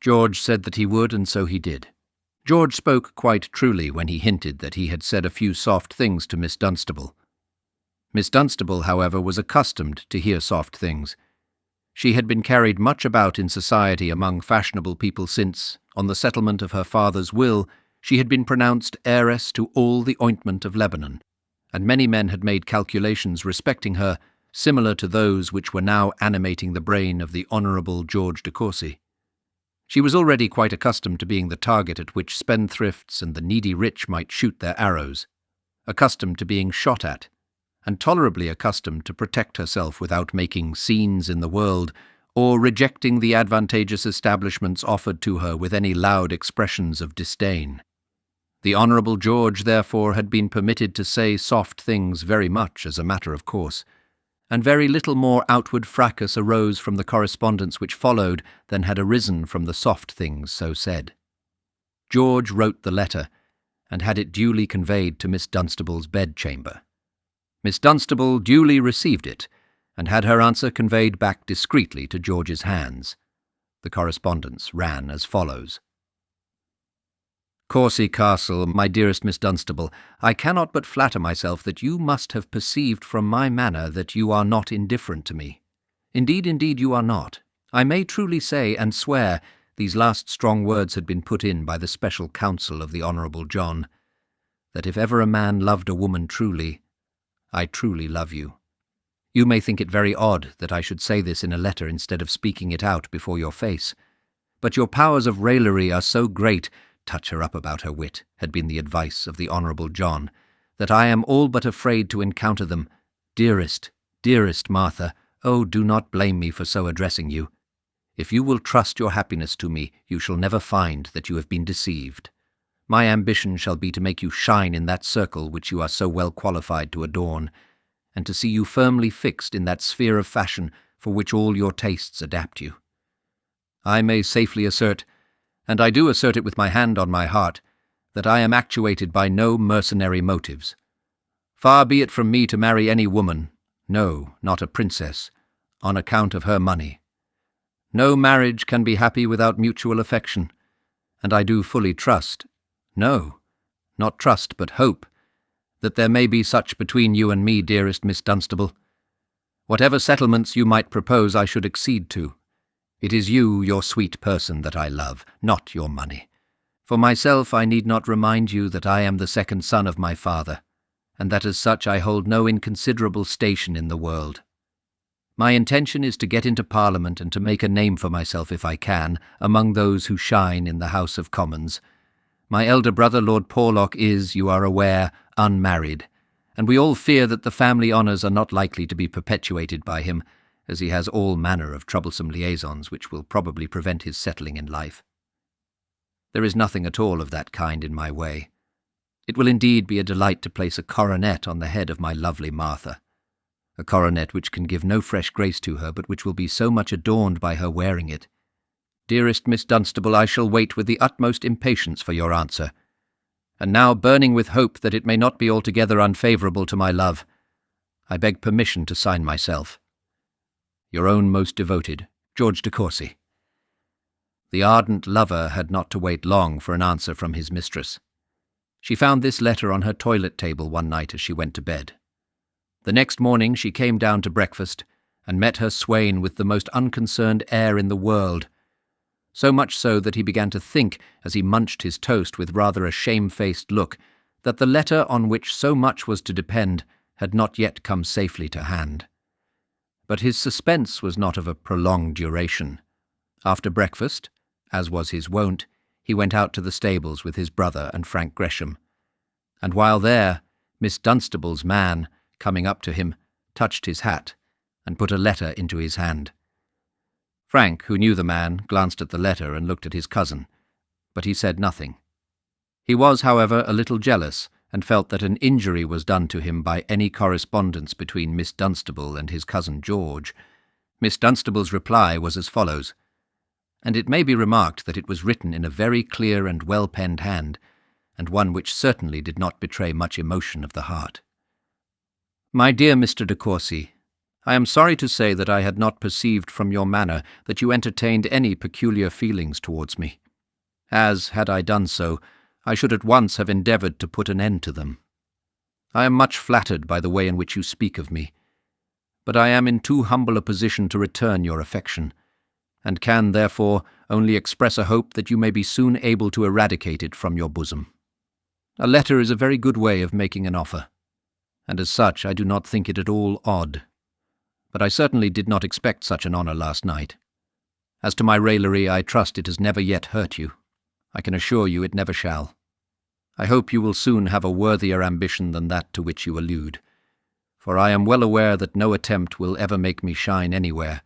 George said that he would, and so he did. George spoke quite truly when he hinted that he had said a few soft things to Miss Dunstable. Miss Dunstable, however, was accustomed to hear soft things. She had been carried much about in society among fashionable people since, on the settlement of her father's will, she had been pronounced heiress to all the ointment of Lebanon, and many men had made calculations respecting her, similar to those which were now animating the brain of the Honourable George de Courcy. She was already quite accustomed to being the target at which spendthrifts and the needy rich might shoot their arrows, accustomed to being shot at, and tolerably accustomed to protect herself without making scenes in the world, or rejecting the advantageous establishments offered to her with any loud expressions of disdain. The Honourable George, therefore, had been permitted to say soft things very much as a matter of course, and very little more outward fracas arose from the correspondence which followed than had arisen from the soft things so said. George wrote the letter, and had it duly conveyed to Miss Dunstable's bedchamber. Miss Dunstable duly received it, and had her answer conveyed back discreetly to George's hands. The correspondence ran as follows. "Courcy Castle, my dearest Miss Dunstable, I cannot but flatter myself that you must have perceived from my manner that you are not indifferent to me. Indeed, indeed, you are not. I may truly say and swear," these last strong words had been put in by the special counsel of the Honourable John, "that if ever a man loved a woman truly, I truly love you. You may think it very odd that I should say this in a letter instead of speaking it out before your face, but your powers of raillery are so great, touch her up about her wit, had been the advice of the Honourable John, that I am all but afraid to encounter them. Dearest, dearest Martha, Oh, do not blame me for so addressing you. If you will trust your happiness to me, you shall never find that you have been deceived. My ambition shall be to make you shine in that circle which you are so well qualified to adorn, and to see you firmly fixed in that sphere of fashion for which all your tastes adapt you. I may safely assert, and I do assert it with my hand on my heart, that I am actuated by no mercenary motives. Far be it from me to marry any woman, no, not a princess, on account of her money. No marriage can be happy without mutual affection, and I do fully trust, no, not trust but hope, that there may be such between you and me, dearest Miss Dunstable. Whatever settlements you might propose I should accede to. It is you, your sweet person, that I love, not your money. For myself I need not remind you that I am the second son of my father, and that as such I hold no inconsiderable station in the world. My intention is to get into Parliament and to make a name for myself, if I can, among those who shine in the House of Commons. My elder brother, Lord Porlock, is, you are aware, unmarried, and we all fear that the family honours are not likely to be perpetuated by him, as he has all manner of troublesome liaisons which will probably prevent his settling in life. There is nothing at all of that kind in my way. It will indeed be a delight to place a coronet on the head of my lovely Martha, a coronet which can give no fresh grace to her, but which will be so much adorned by her wearing it. Dearest Miss Dunstable, I shall wait with the utmost impatience for your answer. And now, burning with hope that it may not be altogether unfavourable to my love, I beg permission to sign myself. Your own most devoted, George de Courcy. The ardent lover had not to wait long for an answer from his mistress. She found this letter on her toilet table one night as she went to bed. The next morning she came down to breakfast, and met her swain with the most unconcerned air in the world, so much so that he began to think, as he munched his toast with rather a shamefaced look, that the letter on which so much was to depend had not yet come safely to hand. But his suspense was not of a prolonged duration. After breakfast, as was his wont, he went out to the stables with his brother and Frank Gresham, and while there, Miss Dunstable's man, coming up to him, touched his hat, and put a letter into his hand. Frank, who knew the man, glanced at the letter and looked at his cousin, but he said nothing. He was, however, a little jealous, and felt that an injury was done to him by any correspondence between Miss Dunstable and his cousin George. Miss Dunstable's reply was as follows, and it may be remarked that it was written in a very clear and well-penned hand, and one which certainly did not betray much emotion of the heart. My dear Mr. de Courcy, I am sorry to say that I had not perceived from your manner that you entertained any peculiar feelings towards me, as, had I done so, I should at once have endeavoured to put an end to them. I am much flattered by the way in which you speak of me, but I am in too humble a position to return your affection, and can, therefore, only express a hope that you may be soon able to eradicate it from your bosom. A letter is a very good way of making an offer, and as such I do not think it at all odd. But I certainly did not expect such an honour last night. As to my raillery, I trust it has never yet hurt you. I can assure you it never shall. I hope you will soon have a worthier ambition than that to which you allude, for I am well aware that no attempt will ever make me shine anywhere.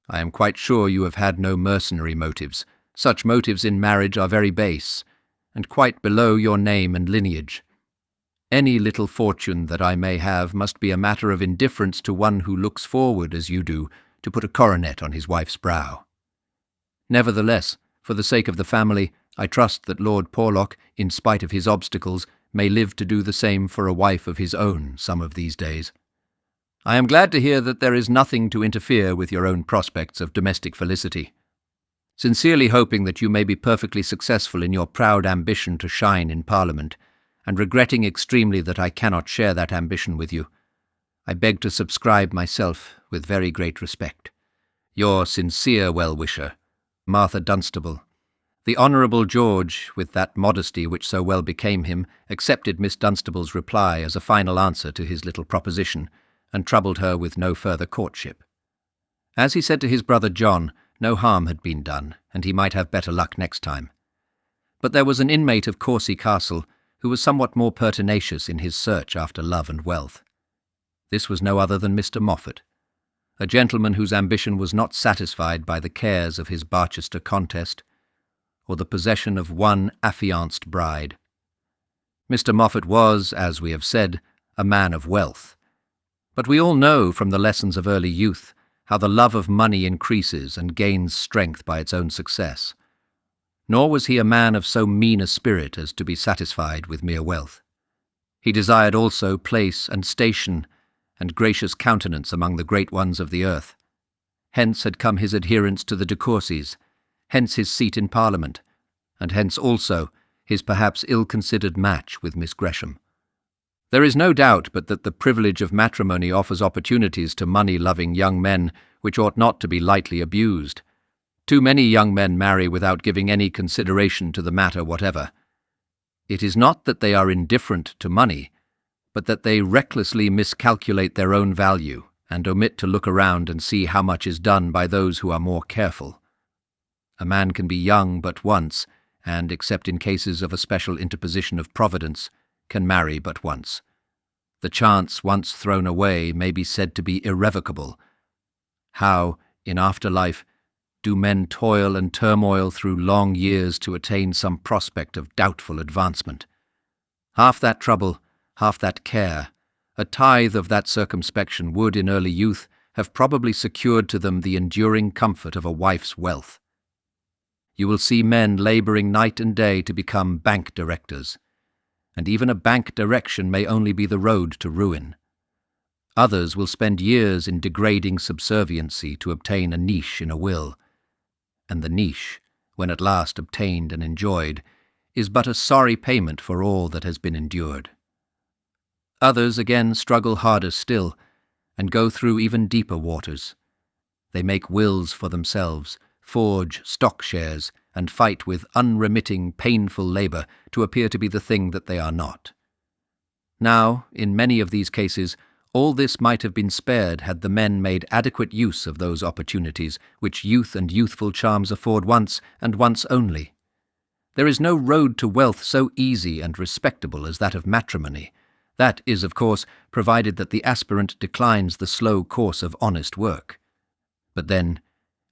I am quite sure you have had no mercenary motives. Such motives in marriage are very base, and quite below your name and lineage. Any little fortune that I may have must be a matter of indifference to one who looks forward, as you do, to put a coronet on his wife's brow. Nevertheless, for the sake of the family, I trust that Lord Porlock, in spite of his obstacles, may live to do the same for a wife of his own some of these days. I am glad to hear that there is nothing to interfere with your own prospects of domestic felicity. Sincerely hoping that you may be perfectly successful in your proud ambition to shine in Parliament, and regretting extremely that I cannot share that ambition with you, I beg to subscribe myself with very great respect. Your sincere well-wisher, Martha Dunstable. The Honourable George, with that modesty which so well became him, accepted Miss Dunstable's reply as a final answer to his little proposition, and troubled her with no further courtship. As he said to his brother John, no harm had been done, and he might have better luck next time. But there was an inmate of Courcy Castle who was somewhat more pertinacious in his search after love and wealth. This was no other than Mr. Moffat, a gentleman whose ambition was not satisfied by the cares of his Barchester contest, or the possession of one affianced bride. Mr. Moffat was, as we have said, a man of wealth, but we all know from the lessons of early youth how the love of money increases and gains strength by its own success. Nor was he a man of so mean a spirit as to be satisfied with mere wealth. He desired also place and station and gracious countenance among the great ones of the earth. Hence had come his adherence to the de Courcys, hence his seat in Parliament, and hence also his perhaps ill-considered match with Miss Gresham. There is no doubt but that the privilege of matrimony offers opportunities to money-loving young men which ought not to be lightly abused. Too many young men marry without giving any consideration to the matter whatever. It is not that they are indifferent to money, but that they recklessly miscalculate their own value and omit to look around and see how much is done by those who are more careful. A man can be young but once, and, except in cases of a special interposition of Providence, can marry but once. The chance once thrown away may be said to be irrevocable. How, in after life, do men toil and turmoil through long years to attain some prospect of doubtful advancement? Half that trouble, half that care, a tithe of that circumspection would, in early youth, have probably secured to them the enduring comfort of a wife's wealth. You will see men labouring night and day to become bank directors, and even a bank direction may only be the road to ruin. Others will spend years in degrading subserviency to obtain a niche in a will, and the niche, when at last obtained and enjoyed, is but a sorry payment for all that has been endured. Others again struggle harder still, and go through even deeper waters. They make wills for themselves, forge stock shares, and fight with unremitting, painful labour to appear to be the thing that they are not. Now, in many of these cases, all this might have been spared had the men made adequate use of those opportunities which youth and youthful charms afford once, and once only. There is no road to wealth so easy and respectable as that of matrimony. That is, of course, provided that the aspirant declines the slow course of honest work. But then,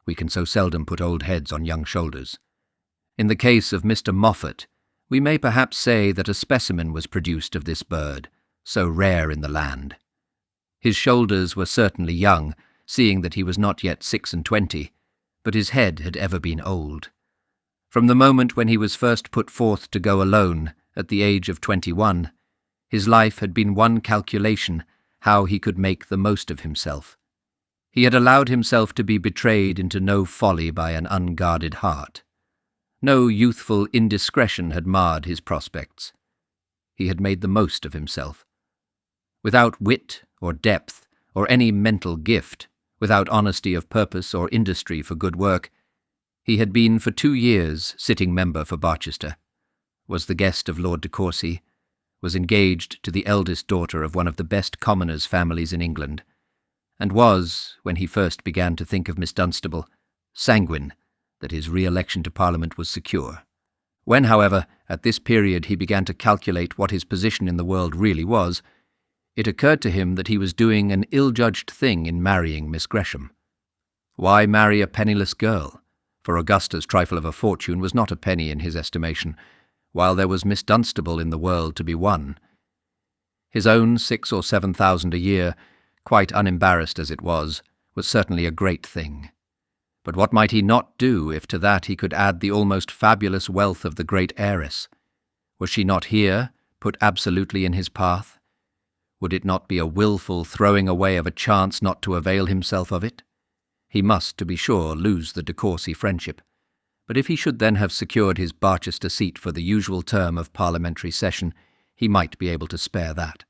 we can so seldom put old heads on young shoulders. In the case of Mr. Moffat, we may perhaps say that a specimen was produced of this bird, so rare in the land. His shoulders were certainly young, seeing that he was not yet 26, but his head had ever been old. From the moment when he was first put forth to go alone, at the age of 21, his life had been one calculation how he could make the most of himself. He had allowed himself to be betrayed into no folly by an unguarded heart. No youthful indiscretion had marred his prospects. He had made the most of himself. Without wit or depth or any mental gift, without honesty of purpose or industry for good work, he had been for 2 years sitting member for Barchester, was the guest of Lord de Courcy, was engaged to the eldest daughter of one of the best commoners' families in England, and was, when he first began to think of Miss Dunstable, sanguine that his re-election to Parliament was secure. When, however, at this period he began to calculate what his position in the world really was, it occurred to him that he was doing an ill-judged thing in marrying Miss Gresham. Why marry a penniless girl? For Augusta's trifle of a fortune was not a penny in his estimation, while there was Miss Dunstable in the world to be won. His own 6,000 or 7,000 a year, quite unembarrassed as it was certainly a great thing. But what might he not do if to that he could add the almost fabulous wealth of the great heiress? Was she not here, put absolutely in his path? Would it not be a wilful throwing away of a chance not to avail himself of it? He must, to be sure, lose the de Courcy friendship, but if he should then have secured his Barchester seat for the usual term of parliamentary session, he might be able to spare that.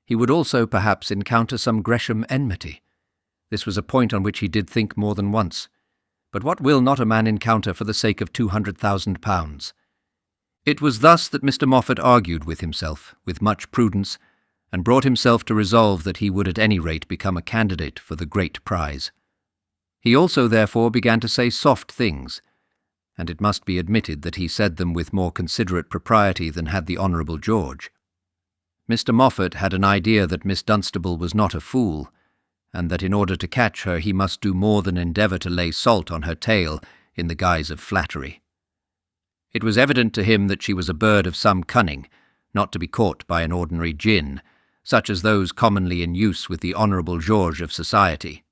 He would also perhaps encounter some Gresham enmity. This was a point on which he did think more than once. But what will not a man encounter for the sake of £200,000? It was thus that Mr. Moffat argued with himself, with much prudence, and brought himself to resolve that he would at any rate become a candidate for the great prize. He also therefore began to say soft things, and it must be admitted that he said them with more considerate propriety than had the Honourable George. Mr. Moffat had an idea that Miss Dunstable was not a fool, and that in order to catch her he must do more than endeavour to lay salt on her tail in the guise of flattery. It was evident to him that she was a bird of some cunning, not to be caught by an ordinary gin, such as those commonly in use with the Honourable George of society.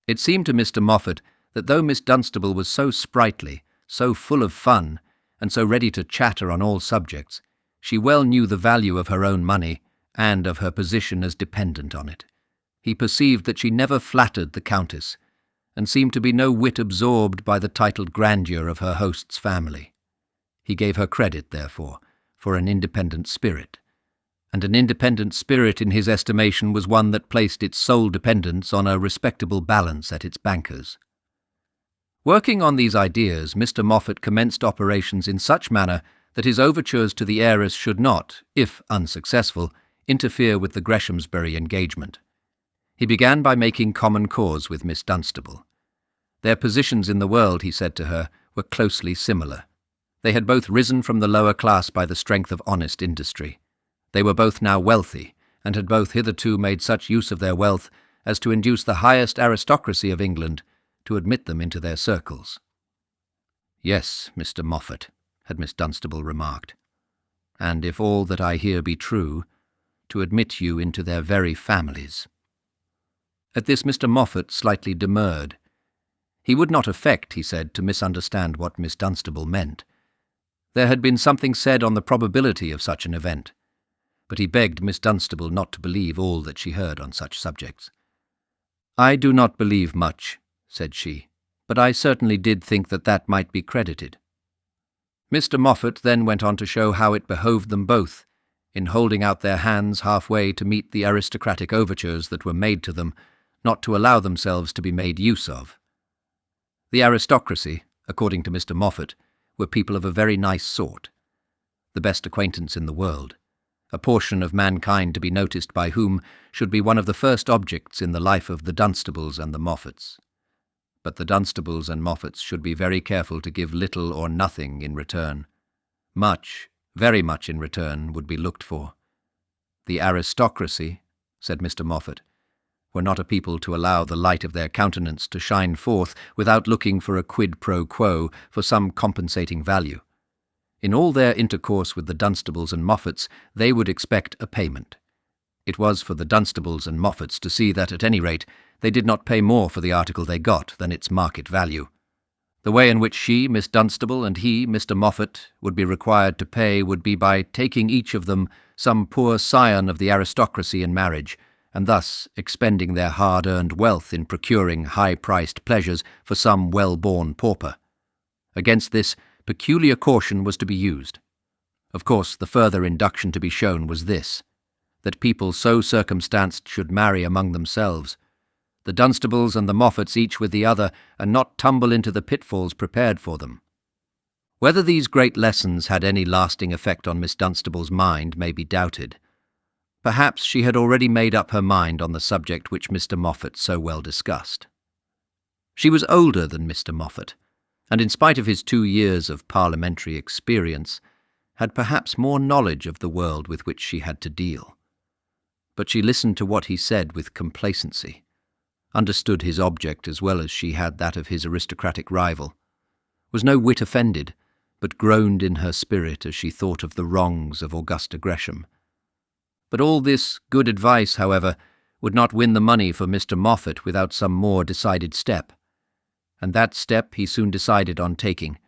It seemed to Mr. Moffat that though Miss Dunstable was so sprightly, so full of fun, and so ready to chatter on all subjects, she well knew the value of her own money and of her position as dependent on it. He perceived that she never flattered the Countess, and seemed to be no whit absorbed by the titled grandeur of her host's family. He gave her credit, therefore, for an independent spirit, and an independent spirit in his estimation was one that placed its sole dependence on a respectable balance at its bankers. Working on these ideas, Mr. Moffat commenced operations in such manner that his overtures to the heiress should not, if unsuccessful, interfere with the Greshamsbury engagement. He began by making common cause with Miss Dunstable. Their positions in the world, he said to her, were closely similar. They had both risen from the lower class by the strength of honest industry. They were both now wealthy, and had both hitherto made such use of their wealth as to induce the highest aristocracy of England to admit them into their circles. "Yes, Mr. Moffat," had Miss Dunstable remarked, "and if all that I hear be true, to admit you into their very families." At this Mr. Moffat slightly demurred. He would not affect, he said, to misunderstand what Miss Dunstable meant. There had been something said on the probability of such an event, but he begged Miss Dunstable not to believe all that she heard on such subjects. "I do not believe much," said she, "but I certainly did think that that might be credited." Mr. Moffat then went on to show how it behoved them both, in holding out their hands halfway to meet the aristocratic overtures that were made to them, not to allow themselves to be made use of. The aristocracy, according to Mr. Moffat, were people of a very nice sort, the best acquaintance in the world, a portion of mankind to be noticed by whom should be one of the first objects in the life of the Dunstables and the Moffats. But the Dunstables and Moffats should be very careful to give little or nothing in return. Much, very much in return, would be looked for. The aristocracy, said Mr. Moffat, were not a people to allow the light of their countenance to shine forth without looking for a quid pro quo, for some compensating value. In all their intercourse with the Dunstables and Moffats, they would expect a payment. It was for the Dunstables and Moffats to see that, at any rate, they did not pay more for the article they got than its market value. The way in which she, Miss Dunstable, and he, Mr. Moffat, would be required to pay would be by taking each of them some poor scion of the aristocracy in marriage, and thus expending their hard-earned wealth in procuring high-priced pleasures for some well-born pauper. Against this, peculiar caution was to be used. Of course, the further induction to be shown was this, that people so circumstanced should marry among themselves, the Dunstables and the Moffats each with the other, and not tumble into the pitfalls prepared for them. Whether these great lessons had any lasting effect on Miss Dunstable's mind may be doubted. Perhaps she had already made up her mind on the subject which Mr. Moffat so well discussed. She was older than Mr. Moffat, and in spite of his 2 years of parliamentary experience, had perhaps more knowledge of the world with which she had to deal. But she listened to what he said with complacency, understood his object as well as she had that of his aristocratic rival, was no whit offended, but groaned in her spirit as she thought of the wrongs of Augusta Gresham. But all this good advice, however, would not win the money for Mr. Moffat without some more decided step, and that step he soon decided on taking,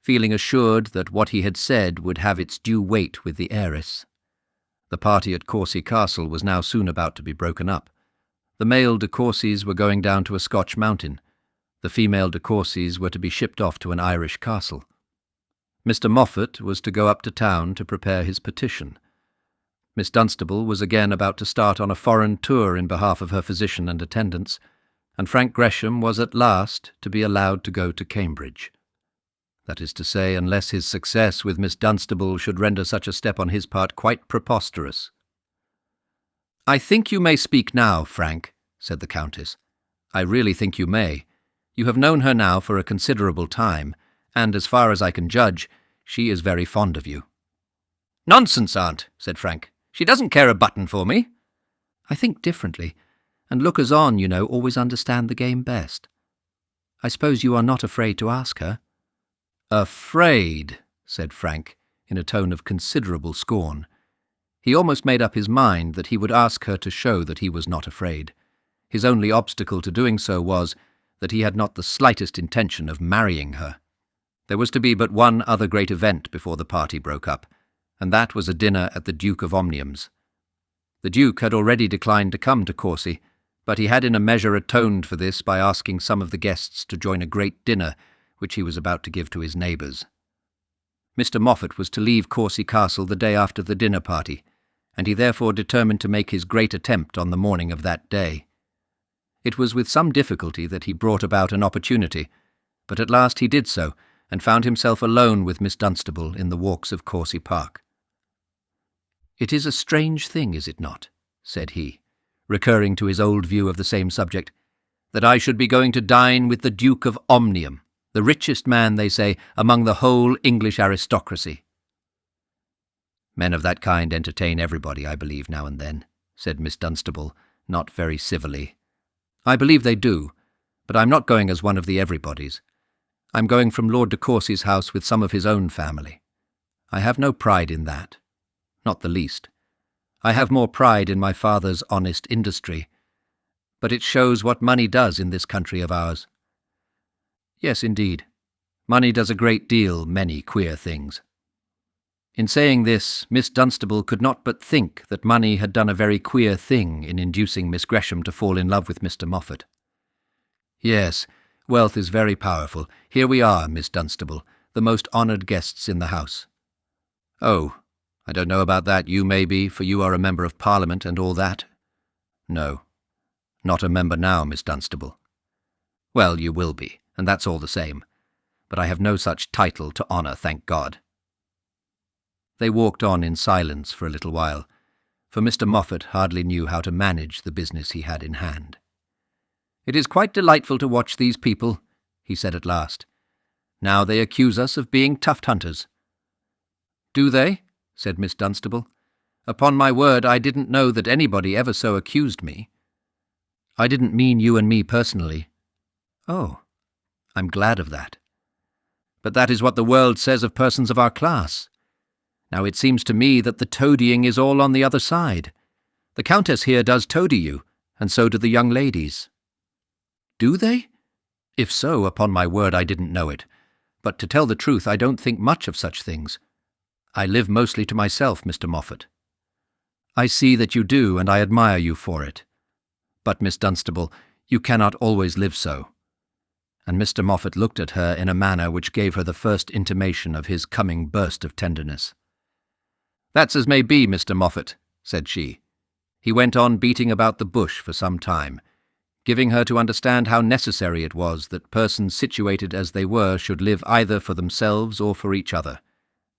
feeling assured that what he had said would have its due weight with the heiress. The party at Courcy Castle was now soon about to be broken up. The male de Courcys were going down to a Scotch mountain. The female de Courcys were to be shipped off to an Irish castle. Mr. Moffat was to go up to town to prepare his petition. Miss Dunstable was again about to start on a foreign tour in behalf of her physician and attendants, and Frank Gresham was at last to be allowed to go to Cambridge. That is to say, unless his success with Miss Dunstable should render such a step on his part quite preposterous. "I think you may speak now, Frank," said the Countess. "I really think you may. You have known her now for a considerable time, and as far as I can judge, she is very fond of you." "Nonsense, aunt," said Frank. "She doesn't care a button for me." "I think differently, and lookers-on, you know, always understand the game best. I suppose you are not afraid to ask her?" "Afraid," said Frank, in a tone of considerable scorn. He almost made up his mind that he would ask her to show that he was not afraid. His only obstacle to doing so was that he had not the slightest intention of marrying her. There was to be but one other great event before the party broke up, and that was a dinner at the Duke of Omnium's. The Duke had already declined to come to Courcy, but he had in a measure atoned for this by asking some of the guests to join a great dinner which he was about to give to his neighbours. Mr. Moffat was to leave Courcy Castle the day after the dinner party, and he therefore determined to make his great attempt on the morning of that day. It was with some difficulty that he brought about an opportunity, but at last he did so, and found himself alone with Miss Dunstable in the walks of Courcy Park. "It is a strange thing, is it not," said he, recurring to his old view of the same subject, "that I should be going to dine with the Duke of Omnium, the richest man, they say, among the whole English aristocracy." "Men of that kind entertain everybody, I believe, now and then," said Miss Dunstable, not very civilly. "I believe they do, but I'm not going as one of the everybodies. I'm going from Lord de Courcy's house with some of his own family. I have no pride in that, not the least. I have more pride in my father's honest industry, but it shows what money does in this country of ours. Yes, indeed, money does a great deal, many queer things." In saying this, Miss Dunstable could not but think that money had done a very queer thing in inducing Miss Gresham to fall in love with Mr. Moffat. "Yes, wealth is very powerful. Here we are, Miss Dunstable, the most honoured guests in the house." "Oh, I don't know about that. You may be, for you are a member of Parliament and all that." "No, not a member now, Miss Dunstable." "Well, you will be, and that's all the same. But I have no such title to honour, thank God." They walked on in silence for a little while, for Mr. Moffat hardly knew how to manage the business he had in hand. "It is quite delightful to watch these people," he said at last. "Now they accuse us of being tuft-hunters." "Do they?" said Miss Dunstable. "Upon my word, I didn't know that anybody ever so accused me." "I didn't mean you and me personally." "Oh, I'm glad of that." "But that is what the world says of persons of our class. Now it seems to me that the toadying is all on the other side. The Countess here does toady you, and so do the young ladies." "Do they? If so, upon my word, I didn't know it. But to tell the truth, I don't think much of such things. I live mostly to myself, Mr. Moffat." "I see that you do, and I admire you for it. But, Miss Dunstable, you cannot always live so." And Mr. Moffat looked at her in a manner which gave her the first intimation of his coming burst of tenderness. "That's as may be, Mr. Moffat," said she. He went on beating about the bush for some time, giving her to understand how necessary it was that persons situated as they were should live either for themselves or for each other,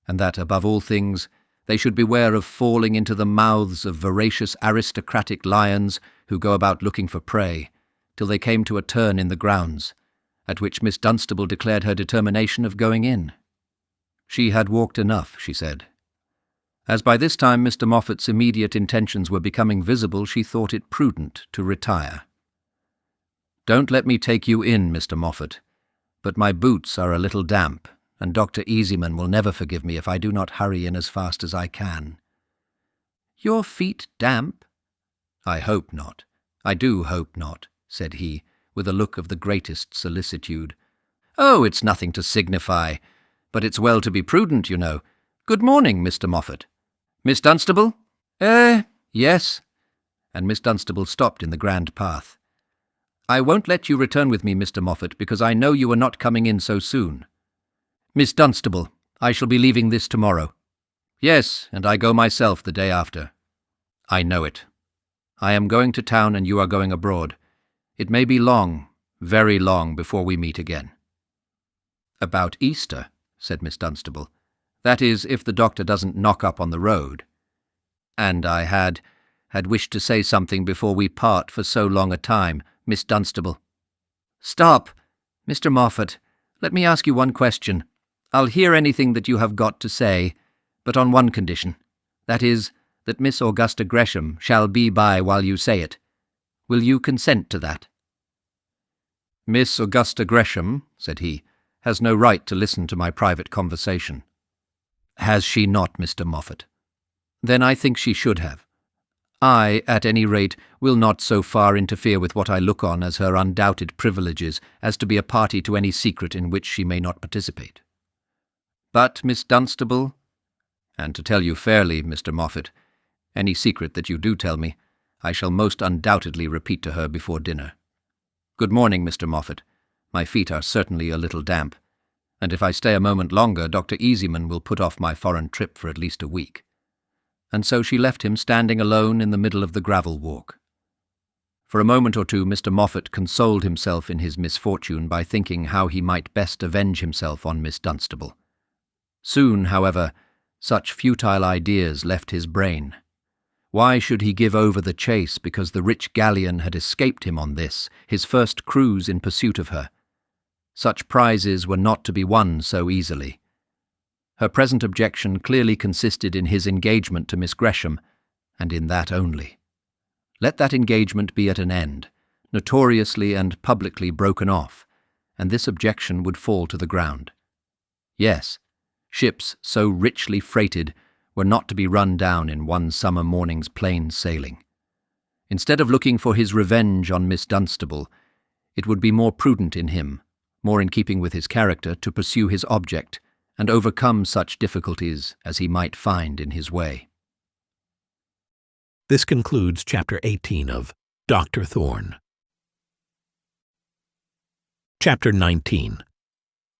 and that, above all things, they should beware of falling into the mouths of voracious aristocratic lions who go about looking for prey, till they came to a turn in the grounds, at which Miss Dunstable declared her determination of going in. She had walked enough, she said. As by this time Mr. Moffat's immediate intentions were becoming visible, she thought it prudent to retire. "Don't let me take you in, Mr. Moffat, but my boots are a little damp, and Dr. Easyman will never forgive me if I do not hurry in as fast as I can." "Your feet damp?" "I hope not. I do hope not," said he, with a look of the greatest solicitude. "Oh, it's nothing to signify, but it's well to be prudent, you know. Good morning, Mr. Moffat. Miss Dunstable?" Yes." And Miss Dunstable stopped in the grand path. "I won't let you return with me, Mr. Moffat, because I know you are not coming in so soon." "Miss Dunstable, I shall be leaving this tomorrow." "Yes, and I go myself the day after." "I know it. I am going to town and you are going abroad. It may be long, very long, before we meet again." "About Easter," said Miss Dunstable. "That is, if the doctor doesn't knock up on the road. And I had wished to say something before we part for so long a time, Miss Dunstable." "Stop! Mr. Moffat, let me ask you one question. I'll hear anything that you have got to say, but on one condition. That is, that Miss Augusta Gresham shall be by while you say it. Will you consent to that?" "Miss Augusta Gresham," said he, "has no right to listen to my private conversation." "Has she not, Mr. Moffat? Then I think she should have. I, at any rate, will not so far interfere with what I look on as her undoubted privileges as to be a party to any secret in which she may not participate. But, Miss Dunstable, and to tell you fairly, Mr. Moffat, any secret that you do tell me, I shall most undoubtedly repeat to her before dinner. Good morning, Mr. Moffat. My feet are certainly a little damp, and if I stay a moment longer, Dr. Easyman will put off my foreign trip for at least a week." And so she left him standing alone in the middle of the gravel walk. For a moment or two Mr. Moffat consoled himself in his misfortune by thinking how he might best avenge himself on Miss Dunstable. Soon, however, such futile ideas left his brain. Why should he give over the chase because the rich galleon had escaped him on this, his first cruise in pursuit of her? Such prizes were not to be won so easily. Her present objection clearly consisted in his engagement to Miss Gresham, and in that only. Let that engagement be at an end, notoriously and publicly broken off, and this objection would fall to the ground. Yes, ships so richly freighted were not to be run down in one summer morning's plain sailing. Instead of looking for his revenge on Miss Dunstable, it would be more prudent in him, more in keeping with his character, to pursue his object, and overcome such difficulties as he might find in his way.
This concludes Chapter 18 of Dr. Thorne. Chapter 19.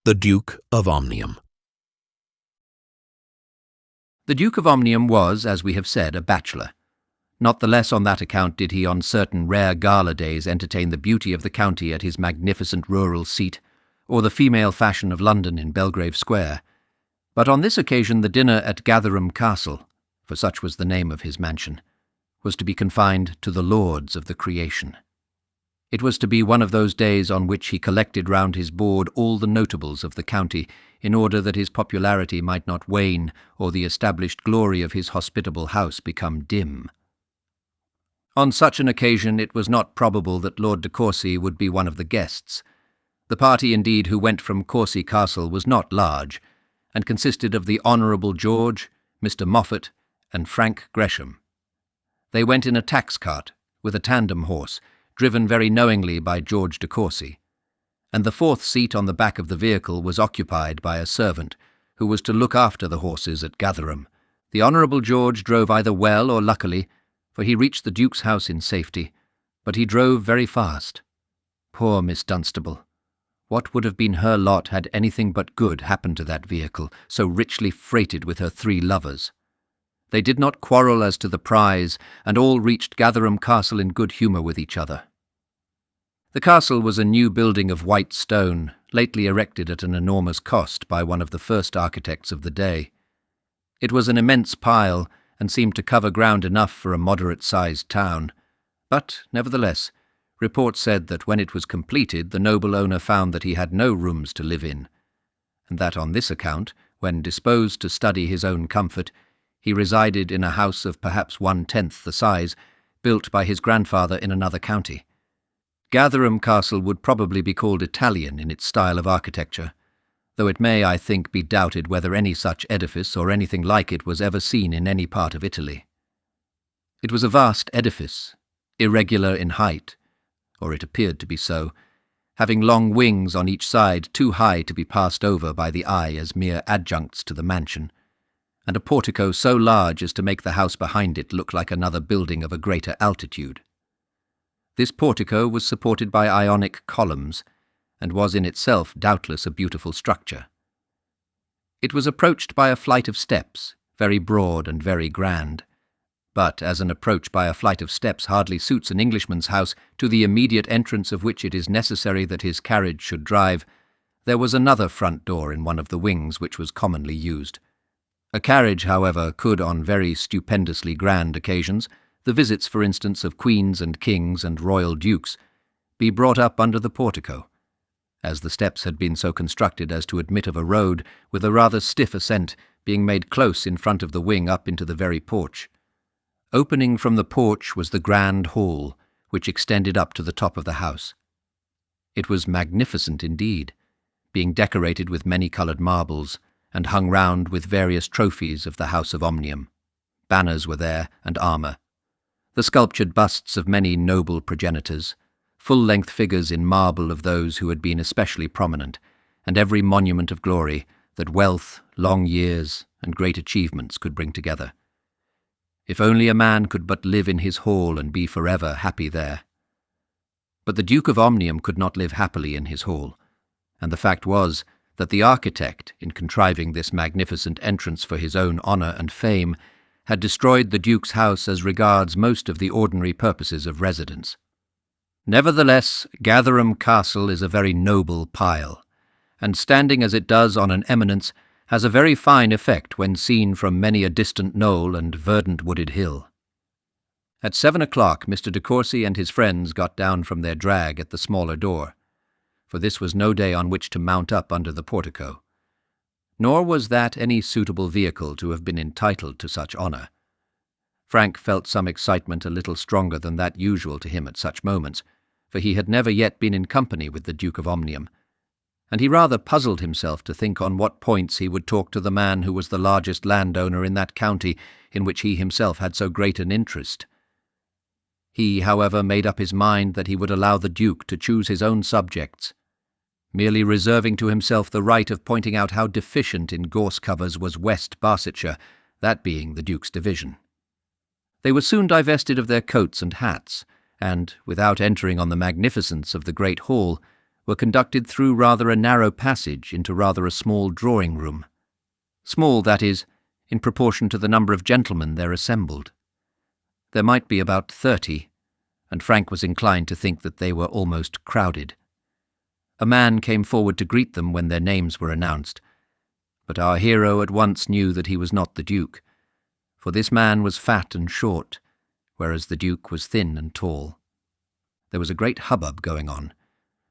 The Duke of Omnium.
The Duke of Omnium was, as we have said, a bachelor. Not the less on that account did he on certain rare gala days entertain the beauty of the county at his magnificent rural seat, or the female fashion of London in Belgrave Square. But on this occasion the dinner at Gatherum Castle, for such was the name of his mansion, was to be confined to the lords of the creation. It was to be one of those days on which he collected round his board all the notables of the county, in order that his popularity might not wane or the established glory of his hospitable house become dim. On such an occasion it was not probable that Lord de Courcy would be one of the guests. The party, indeed, who went from Courcy Castle was not large, and consisted of the Honourable George, Mr. Moffat, and Frank Gresham. They went in a tax-cart, with a tandem horse, driven very knowingly by George de Courcy, and the fourth seat on the back of the vehicle was occupied by a servant, who was to look after the horses at Gatherum. The Honourable George drove either well or luckily, for he reached the Duke's house in safety, but he drove very fast. Poor Miss Dunstable! What would have been her lot had anything but good happened to that vehicle, so richly freighted with her three lovers? They did not quarrel as to the prize, and all reached Gatherum Castle in good humour with each other. The castle was a new building of white stone, lately erected at an enormous cost by one of the first architects of the day. It was an immense pile, and seemed to cover ground enough for a moderate-sized town, but, nevertheless, report said that when it was completed the noble owner found that he had no rooms to live in, and that on this account, when disposed to study his own comfort, he resided in a house of perhaps 1/10 the size, built by his grandfather in another county. Gatherum Castle would probably be called Italian in its style of architecture, though it may, I think, be doubted whether any such edifice or anything like it was ever seen in any part of Italy. It was a vast edifice, irregular in height, or it appeared to be so, having long wings on each side too high to be passed over by the eye as mere adjuncts to the mansion, and a portico so large as to make the house behind it look like another building of a greater altitude. This portico was supported by Ionic columns, and was in itself doubtless a beautiful structure. It was approached by a flight of steps, very broad and very grand, but as an approach by a flight of steps hardly suits an Englishman's house, to the immediate entrance of which it is necessary that his carriage should drive, there was another front door in one of the wings which was commonly used. A carriage, however, could on very stupendously grand occasions, the visits, for instance, of queens and kings and royal dukes, be brought up under the portico, as the steps had been so constructed as to admit of a road, with a rather stiff ascent, being made close in front of the wing up into the very porch. Opening from the porch was the grand hall, which extended up to the top of the house. It was magnificent indeed, being decorated with many-coloured marbles and hung round with various trophies of the house of Omnium. Banners were there, and armour. The sculptured busts of many noble progenitors, full-length figures in marble of those who had been especially prominent, and every monument of glory that wealth, long years, and great achievements could bring together. If only a man could but live in his hall and be forever happy there. But the Duke of Omnium could not live happily in his hall, and the fact was that the architect, in contriving this magnificent entrance for his own honour and fame, had destroyed the Duke's house as regards most of the ordinary purposes of residence. Nevertheless, Gatherum Castle is a very noble pile, and standing as it does on an eminence, has a very fine effect when seen from many a distant knoll and verdant wooded hill. At 7 o'clock Mr. de Courcy and his friends got down from their drag at the smaller door, for this was no day on which to mount up under the portico. Nor was that any suitable vehicle to have been entitled to such honour. Frank felt some excitement a little stronger than that usual to him at such moments, for he had never yet been in company with the Duke of Omnium, and he rather puzzled himself to think on what points he would talk to the man who was the largest landowner in that county in which he himself had so great an interest. He, however, made up his mind that he would allow the Duke to choose his own subjects, merely reserving to himself the right of pointing out how deficient in gorse covers was West Barsetshire, that being the Duke's division. They were soon divested of their coats and hats, and, without entering on the magnificence of the great hall, were conducted through rather a narrow passage into rather a small drawing-room. Small, that is, in proportion to the number of gentlemen there assembled. There might be about 30, and Frank was inclined to think that they were almost crowded. A man came forward to greet them when their names were announced, but our hero at once knew that he was not the Duke, for this man was fat and short, whereas the Duke was thin and tall. There was a great hubbub going on,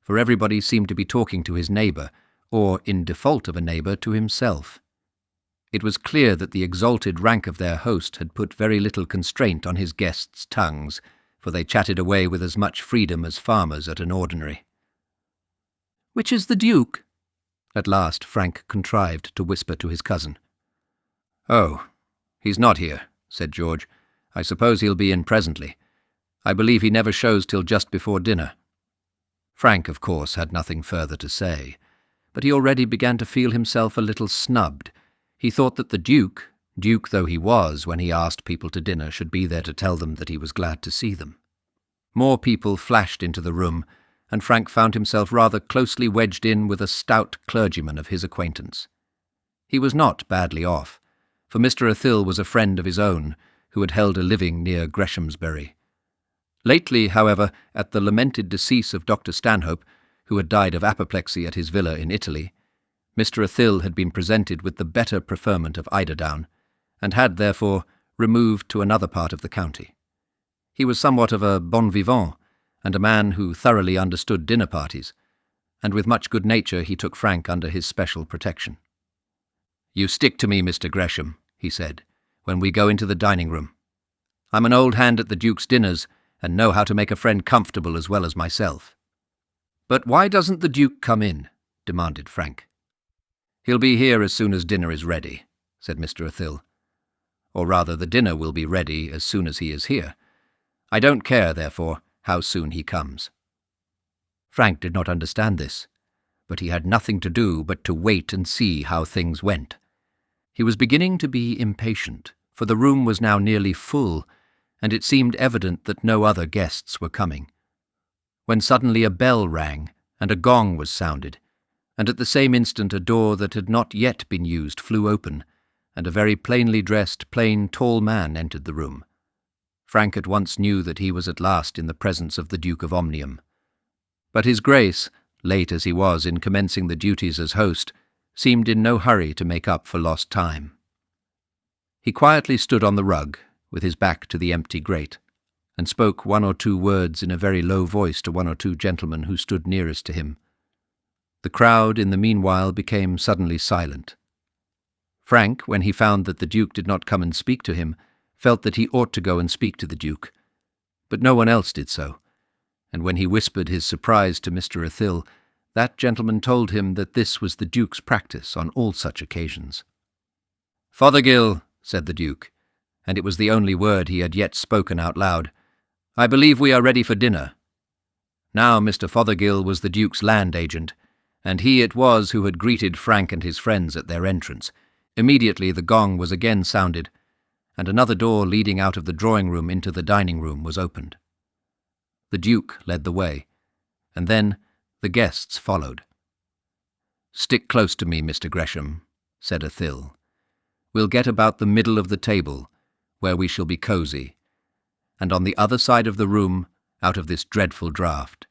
for everybody seemed to be talking to his neighbour, or, in default of a neighbour, to himself. It was clear that the exalted rank of their host had put very little constraint on his guests' tongues, for they chatted away with as much freedom as farmers at an ordinary. "Which is the Duke?" At last Frank contrived to whisper to his cousin. "Oh, he's not here," said George. "I suppose he'll be in presently. I believe he never shows till just before dinner." Frank, of course, had nothing further to say, but he already began to feel himself a little snubbed. He thought that the Duke though he was when he asked people to dinner, should be there to tell them that he was glad to see them. More people flashed into the room, and Frank found himself rather closely wedged in with a stout clergyman of his acquaintance. He was not badly off, for Mr. Athill was a friend of his own, who had held a living near Greshamsbury. Lately, however, at the lamented decease of Dr. Stanhope, who had died of apoplexy at his villa in Italy, Mr. Athill had been presented with the better preferment of Eiderdown, and had, therefore, removed to another part of the county. He was somewhat of a bon vivant, and a man who thoroughly understood dinner parties, and with much good nature he took Frank under his special protection. "You stick to me, Mr. Gresham," he said, "when we go into the dining-room. I'm an old hand at the Duke's dinners, and know how to make a friend comfortable as well as myself." "But why doesn't the Duke come in?" demanded Frank. "He'll be here as soon as dinner is ready," said Mr. Athill. "Or rather, the dinner will be ready as soon as he is here. I don't care, therefore, how soon he comes." Frank did not understand this, but he had nothing to do but to wait and see how things went. He was beginning to be impatient, for the room was now nearly full, and it seemed evident that no other guests were coming, when suddenly a bell rang and a gong was sounded, and at the same instant a door that had not yet been used flew open, and a very plainly dressed, plain, tall man entered the room. Frank at once knew that he was at last in the presence of the Duke of Omnium. But his Grace, late as he was in commencing the duties as host, seemed in no hurry to make up for lost time. He quietly stood on the rug, with his back to the empty grate, and spoke one or two words in a very low voice to one or two gentlemen who stood nearest to him. The crowd in the meanwhile became suddenly silent. Frank, when he found that the Duke did not come and speak to him, felt that he ought to go and speak to the Duke, but no one else did so, and when he whispered his surprise to Mr. Athil, that gentleman told him that this was the Duke's practice on all such occasions. "Fothergill," said the Duke, and it was the only word he had yet spoken out loud, "I believe we are ready for dinner." Now Mr. Fothergill was the Duke's land agent, and he it was who had greeted Frank and his friends at their entrance. Immediately the gong was again sounded, and another door leading out of the drawing-room into the dining-room was opened. The Duke led the way, and then the guests followed. "Stick close to me, Mr. Gresham," said Athil. "We'll get about the middle of the table, where we shall be cosy, and on the other side of the room, out of this dreadful draught.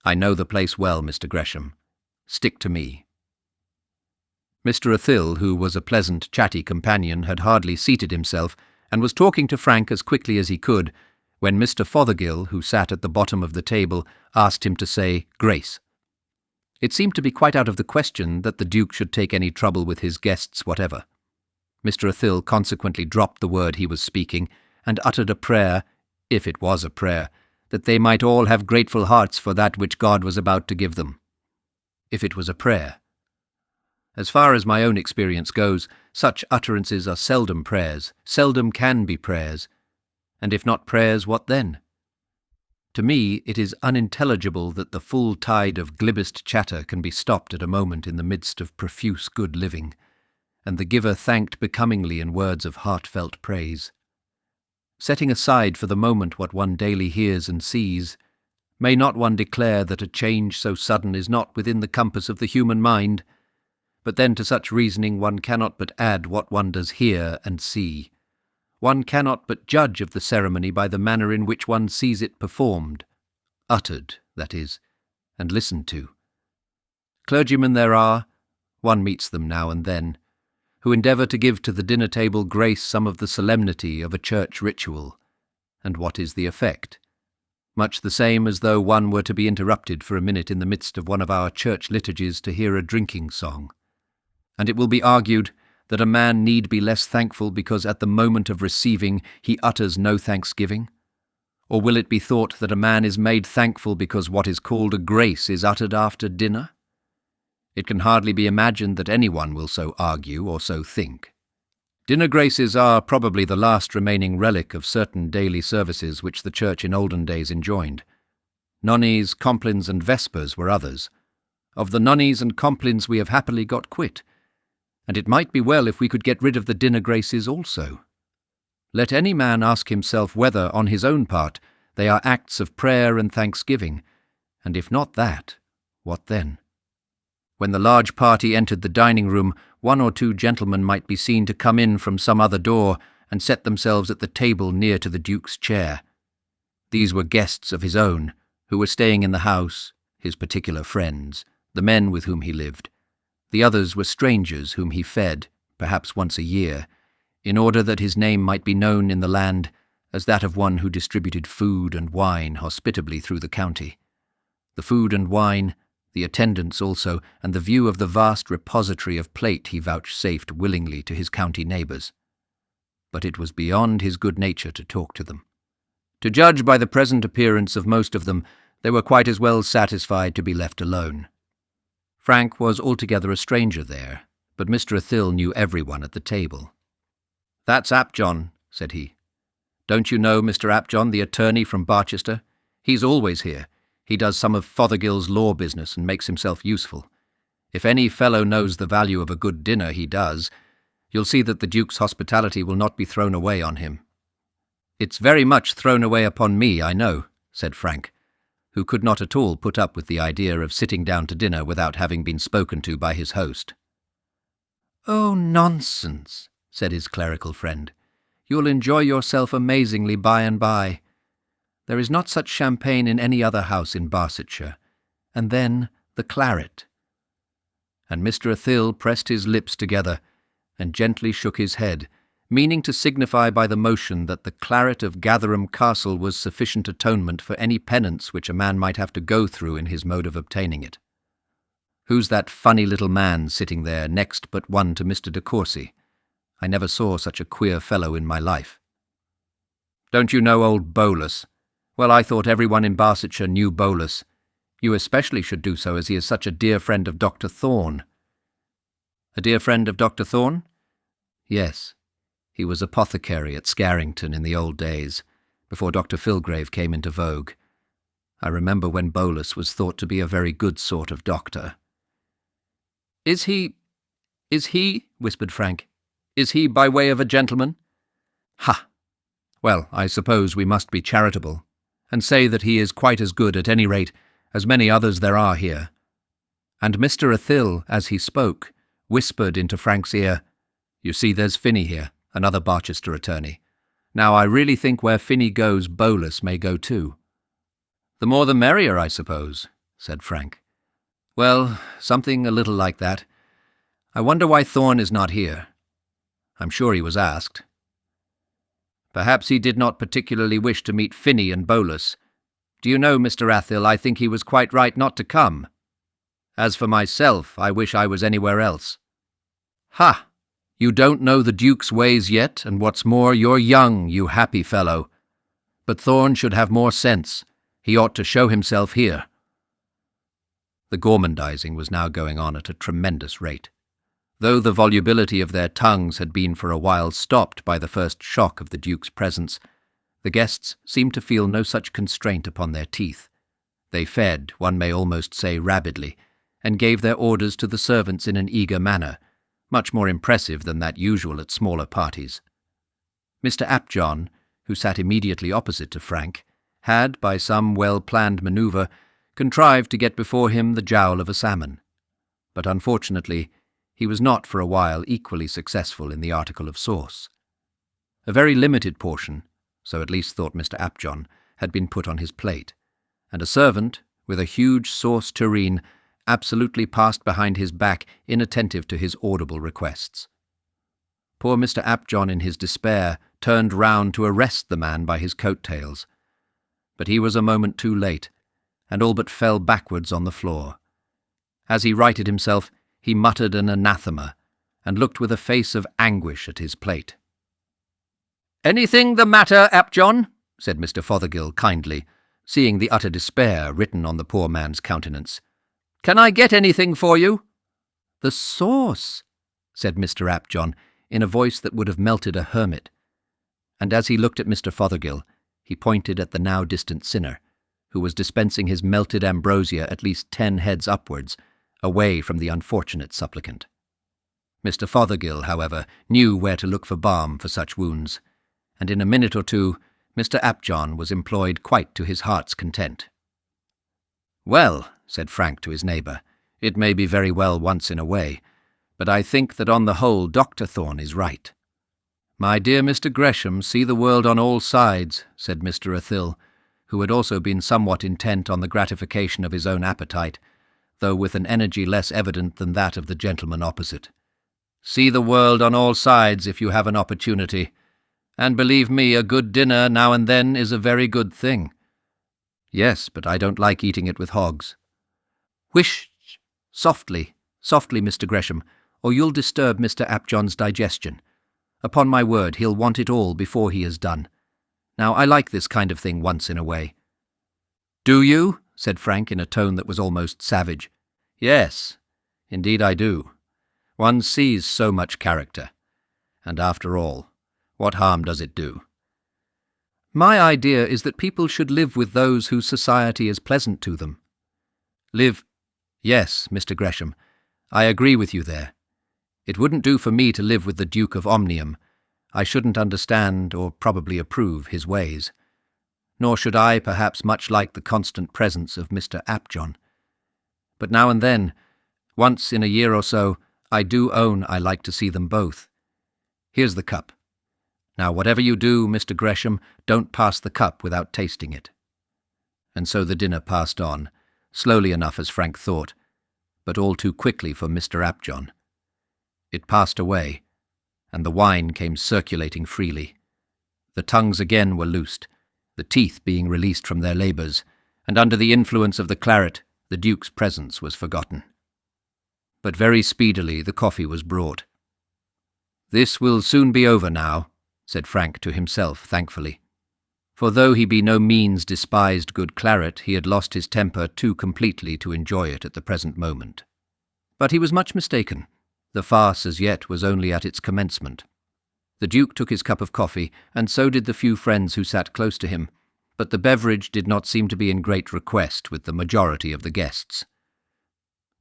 I know the place well, Mr. Gresham. Stick to me." Mr. Athil, who was a pleasant, chatty companion, had hardly seated himself, and was talking to Frank as quickly as he could, when Mr. Fothergill, who sat at the bottom of the table, asked him to say grace. It seemed to be quite out of the question that the Duke should take any trouble with his guests whatever. Mr. Athil consequently dropped the word he was speaking, and uttered a prayer, if it was a prayer, that they might all have grateful hearts for that which God was about to give them. If it was a prayer. As far as my own experience goes, such utterances are seldom prayers, seldom can be prayers, and if not prayers, what then? To me it is unintelligible that the full tide of glibbest chatter can be stopped at a moment in the midst of profuse good living, and the giver thanked becomingly in words of heartfelt praise. Setting aside for the moment what one daily hears and sees, may not one declare that a change so sudden is not within the compass of the human mind? But then to such reasoning one cannot but add what one does hear and see. One cannot but judge of the ceremony by the manner in which one sees it performed, uttered, that is, and listened to. Clergymen there are, one meets them now and then, who endeavour to give to the dinner-table grace some of the solemnity of a church ritual. And what is the effect? Much the same as though one were to be interrupted for a minute in the midst of one of our church liturgies to hear a drinking song. And it will be argued that a man need be less thankful because at the moment of receiving he utters no thanksgiving? Or will it be thought that a man is made thankful because what is called a grace is uttered after dinner? It can hardly be imagined that anyone will so argue or so think. Dinner graces are probably the last remaining relic of certain daily services which the Church in olden days enjoined. Nonnies, complines, and vespers were others. Of the nonnies and complines we have happily got quit, and it might be well if we could get rid of the dinner graces also. Let any man ask himself whether, on his own part, they are acts of prayer and thanksgiving, and if not that, what then? When the large party entered the dining-room, one or two gentlemen might be seen to come in from some other door and set themselves at the table near to the Duke's chair. These were guests of his own, who were staying in the house, his particular friends, the men with whom he lived. The others were strangers whom he fed, perhaps once a year, in order that his name might be known in the land as that of one who distributed food and wine hospitably through the county. The food and wine, the attendance also, and the view of the vast repository of plate he vouchsafed willingly to his county neighbours. But it was beyond his good nature to talk to them. To judge by the present appearance of most of them, they were quite as well satisfied to be left alone. Frank was altogether a stranger there, but Mr. Athil knew everyone at the table. "That's Apjohn," said he. "Don't you know Mr. Apjohn, the attorney from Barchester? He's always here. He does some of Fothergill's law business and makes himself useful. If any fellow knows the value of a good dinner, he does. You'll see that the Duke's hospitality will not be thrown away on him." "It's very much thrown away upon me, I know," said Frank, who could not at all put up with the idea of sitting down to dinner without having been spoken to by his host. "Oh, nonsense," said his clerical friend. "You'll enjoy yourself amazingly by and by. There is not such champagne in any other house in Barsetshire. And then the claret." And Mr. Athil pressed his lips together and gently shook his head, meaning to signify by the motion that the claret of Gatherum Castle was sufficient atonement for any penance which a man might have to go through in his mode of obtaining it. "Who's that funny little man sitting there next but one to Mr. de Courcy? I never saw such a queer fellow in my life." "Don't you know old Bolus? Well, I thought everyone in Barsetshire knew Bolus. You especially should do so, as he is such a dear friend of Dr. Thorne." "A dear friend of Dr. Thorne?" "Yes. He was apothecary at Scarrington in the old days, before Dr. Filgrave came into vogue. I remember when Bolus was thought to be a very good sort of doctor." Is he, whispered Frank, "is he by way of a gentleman?" "Ha! Well, I suppose we must be charitable, and say that he is quite as good, at any rate, as many others there are here." And Mr. Athill, as he spoke, whispered into Frank's ear, "You see, there's Finney here, another Barchester attorney. Now, I really think where Finney goes, Bolus may go too." "The more the merrier, I suppose," said Frank. "Well, something a little like that. I wonder why Thorne is not here. I'm sure he was asked. Perhaps he did not particularly wish to meet Finney and Bolus. Do you know, Mr. Athill, I think he was quite right not to come. As for myself, I wish I was anywhere else." "Ha! You don't know the Duke's ways yet, and what's more, you're young, you happy fellow. But Thorne should have more sense. He ought to show himself here." The gormandizing was now going on at a tremendous rate. Though the volubility of their tongues had been for a while stopped by the first shock of the Duke's presence, the guests seemed to feel no such constraint upon their teeth. They fed, one may almost say rabidly, and gave their orders to the servants in an eager manner, much more impressive than that usual at smaller parties. Mr. Apjohn, who sat immediately opposite to Frank, had, by some well-planned manoeuvre, contrived to get before him the jowl of a salmon. But unfortunately, he was not for a while equally successful in the article of sauce. A very limited portion, so at least thought Mr. Apjohn, had been put on his plate, and a servant, with a huge sauce tureen, absolutely passed behind his back, inattentive to his audible requests. Poor Mr. Apjohn, in his despair, turned round to arrest the man by his coat-tails. But he was a moment too late, and all but fell backwards on the floor. As he righted himself, he muttered an anathema, and looked with a face of anguish at his plate. "Anything the matter, Apjohn?" said Mr. Fothergill kindly, seeing the utter despair written on the poor man's countenance. "Can I get anything for you?" "The sauce," said Mr. Apjohn, in a voice that would have melted a hermit. And as he looked at Mr. Fothergill, he pointed at the now distant sinner, who was dispensing his melted ambrosia at least 10 heads upwards, away from the unfortunate supplicant. Mr. Fothergill, however, knew where to look for balm for such wounds, and in a minute or two Mr. Apjohn was employed quite to his heart's content. "Well," said Frank to his neighbour, "it may be very well once in a way, but I think that on the whole Dr. Thorne is right." "My dear Mr. Gresham, see the world on all sides," said Mr. Athill, who had also been somewhat intent on the gratification of his own appetite, though with an energy less evident than that of the gentleman opposite. "See the world on all sides if you have an opportunity, and believe me, a good dinner now and then is a very good thing." "Yes, but I don't like eating it with hogs." "Whish! Softly, softly, Mr. Gresham, or you'll disturb Mr. Apjohn's digestion. Upon my word, he'll want it all before he is done. Now, I like this kind of thing once in a way." "Do you?" said Frank in a tone that was almost savage. "Yes, indeed I do. One sees so much character. And after all, what harm does it do?" "My idea is that people should live with those whose society is pleasant to them." "Live? Yes, Mr. Gresham, I agree with you there. It wouldn't do for me to live with the Duke of Omnium. I shouldn't understand, or probably approve, his ways. Nor should I, perhaps, much like the constant presence of Mr. Apjohn. But now and then, once in a year or so, I do own I like to see them both. Here's the cup. Now, whatever you do, Mr. Gresham, don't pass the cup without tasting it." And so the dinner passed on, slowly enough as Frank thought, but all too quickly for Mr. Apjohn. It passed away, and the wine came circulating freely. The tongues again were loosed, the teeth being released from their labours, and under the influence of the claret the Duke's presence was forgotten. But very speedily the coffee was brought. "This will soon be over now," said Frank to himself thankfully. for though he by no means despised good claret, he had lost his temper too completely to enjoy it at the present moment. But he was much mistaken. The farce as yet was only at its commencement. The Duke took his cup of coffee, and so did the few friends who sat close to him, but the beverage did not seem to be in great request with the majority of the guests.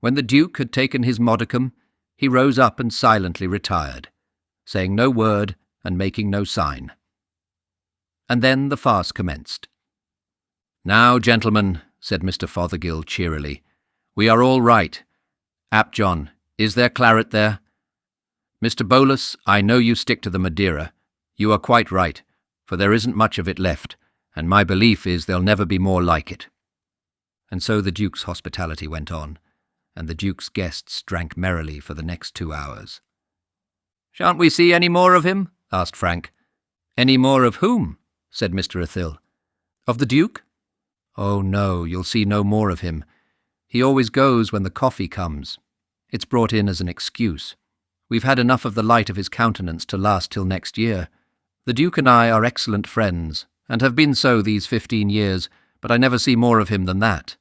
When the Duke had taken his modicum, he rose up and silently retired, saying no word and making no sign. And then the farce commenced. "Now, gentlemen," said Mr. Fothergill cheerily, "we are all right. Apjohn, is there claret there? Mr. Bolus, I know you stick to the Madeira. You are quite right, for there isn't much of it left, and my belief is there'll never be more like it." And so the Duke's hospitality went on, and the Duke's guests drank merrily for the next 2 hours. "Shan't we see any more of him?" asked Frank. "Any more of whom?" said Mr. Athill. "Of the Duke? Oh, no, you'll see no more of him. He always goes when the coffee comes. It's brought in as an excuse. We've had enough of the light of his countenance to last till next year. The Duke and I are excellent friends, and have been so these 15 years, but I never see more of him than that."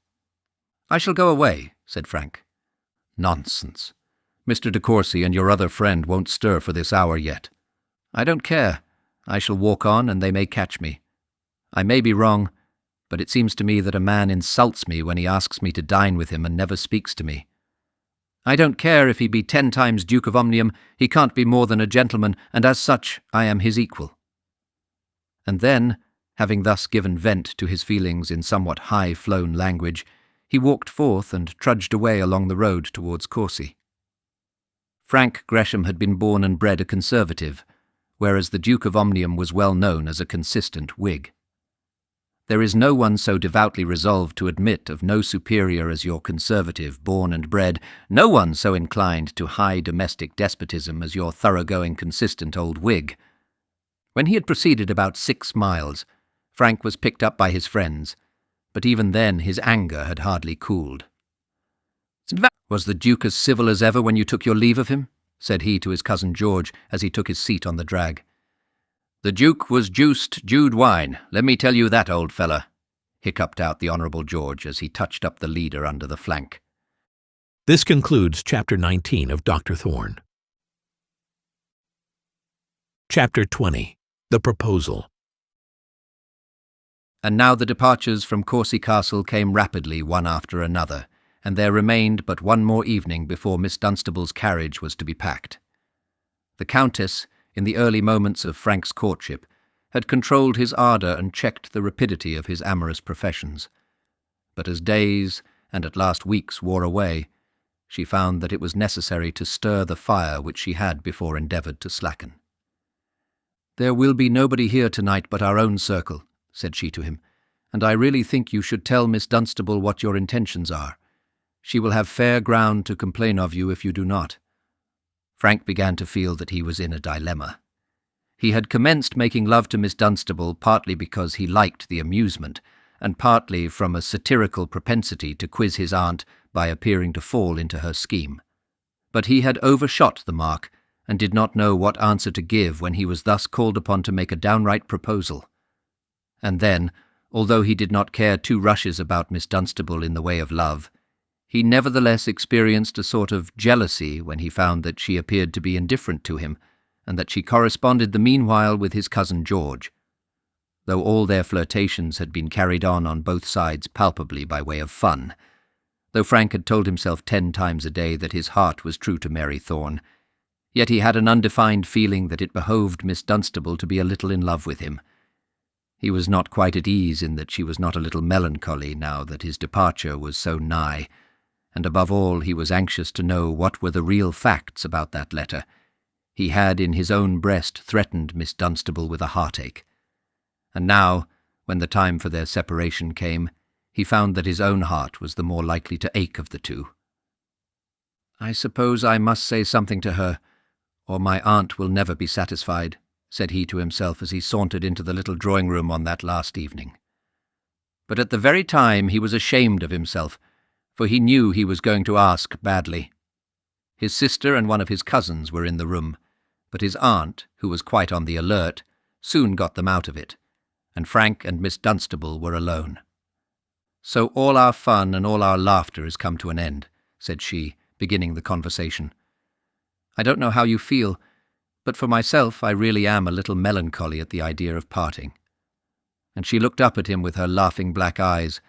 "I shall go away," said Frank. "Nonsense. Mr. de Courcy and your other friend won't stir for this hour yet." "I don't care. I shall walk on, and they may catch me. I may be wrong, but it seems to me that a man insults me when he asks me to dine with him and never speaks to me. I don't care if he be 10 times Duke of Omnium, he can't be more than a gentleman, and as such I am his equal." And then, having thus given vent to his feelings in somewhat high-flown language, he walked forth and trudged away along the road towards Courcy. Frank Gresham had been born and bred a Conservative, whereas the Duke of Omnium was well known as a consistent Whig. There is no one so devoutly resolved to admit of no superior as your Conservative, born and bred, no one so inclined to high domestic despotism as your thoroughgoing consistent old Whig. When he had proceeded about 6 miles, Frank was picked up by his friends, but even then his anger had hardly cooled. "Was the Duke as civil as ever when you took your leave of him?" said he to his cousin George as he took his seat on the drag. "The Duke was juiced Jude wine, let me tell you that, old fella," hiccuped out the Honourable George as he touched up the leader under the flank.
This concludes Chapter 19 of Dr. Thorne. Chapter 20. The Proposal.
And now the departures from Courcy Castle came rapidly one after another, and there remained but one more evening before Miss Dunstable's carriage was to be packed. The Countess, in the early moments of Frank's courtship, had controlled his ardour and checked the rapidity of his amorous professions. But as days, and at last weeks, wore away, she found that it was necessary to stir the fire which she had before endeavoured to slacken. "There will be nobody here tonight but our own circle," said she to him, "and I really think you should tell Miss Dunstable what your intentions are. She will have fair ground to complain of you if you do not." Frank began to feel that he was in a dilemma. He had commenced making love to Miss Dunstable partly because he liked the amusement, and partly from a satirical propensity to quiz his aunt by appearing to fall into her scheme. But he had overshot the mark, and did not know what answer to give when he was thus called upon to make a downright proposal. And then, although he did not care 2 rushes about Miss Dunstable in the way of love, he nevertheless experienced a sort of jealousy when he found that she appeared to be indifferent to him, and that she corresponded the meanwhile with his cousin George, though all their flirtations had been carried on both sides palpably by way of fun. Though Frank had told himself 10 times a day that his heart was true to Mary Thorne, yet he had an undefined feeling that it behoved Miss Dunstable to be a little in love with him. He was not quite at ease in that she was not a little melancholy now that his departure was so nigh, and above all he was anxious to know what were the real facts about that letter. He had in his own breast threatened Miss Dunstable with a heartache, and now, when the time for their separation came, he found that his own heart was the more likely to ache of the two. "I suppose I must say something to her, or my aunt will never be satisfied," said he to himself as he sauntered into the little drawing-room on that last evening. But at the very time he was ashamed of himself, for he knew he was going to ask badly. His sister and one of his cousins were in the room, but his aunt, who was quite on the alert, soon got them out of it, and Frank and Miss Dunstable were alone. "So all our fun and all our laughter has come to an end," said she, beginning the conversation. "I don't know how you feel, but for myself I really am a little melancholy at the idea of parting." And she looked up at him with her laughing black eyes,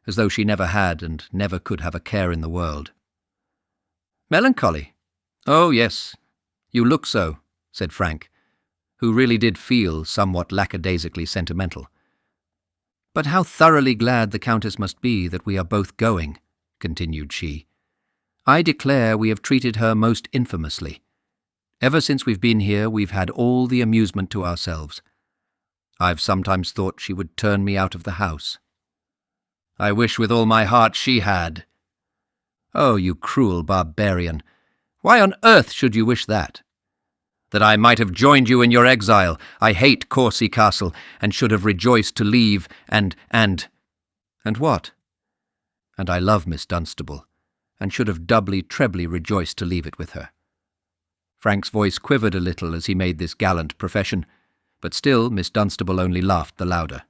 as though she never had and never could have a care in the world. "Melancholy? Oh, yes, you look so," said Frank, who really did feel somewhat lackadaisically sentimental. "But how thoroughly glad the Countess must be that we are both going," continued she. "I declare we have treated her most infamously. Ever since we've been here we've had all the amusement to ourselves. I've sometimes thought she would turn me out of the house." "I wish with all my heart she had." "Oh, you cruel barbarian! Why on earth should you wish that?" "That I might have joined you in your exile. I hate Courcy Castle, and should have rejoiced to leave, and what? And I love Miss Dunstable, and should have doubly, trebly rejoiced to leave it with her." Frank's voice quivered a little as he made this gallant profession, but still Miss Dunstable only laughed the louder.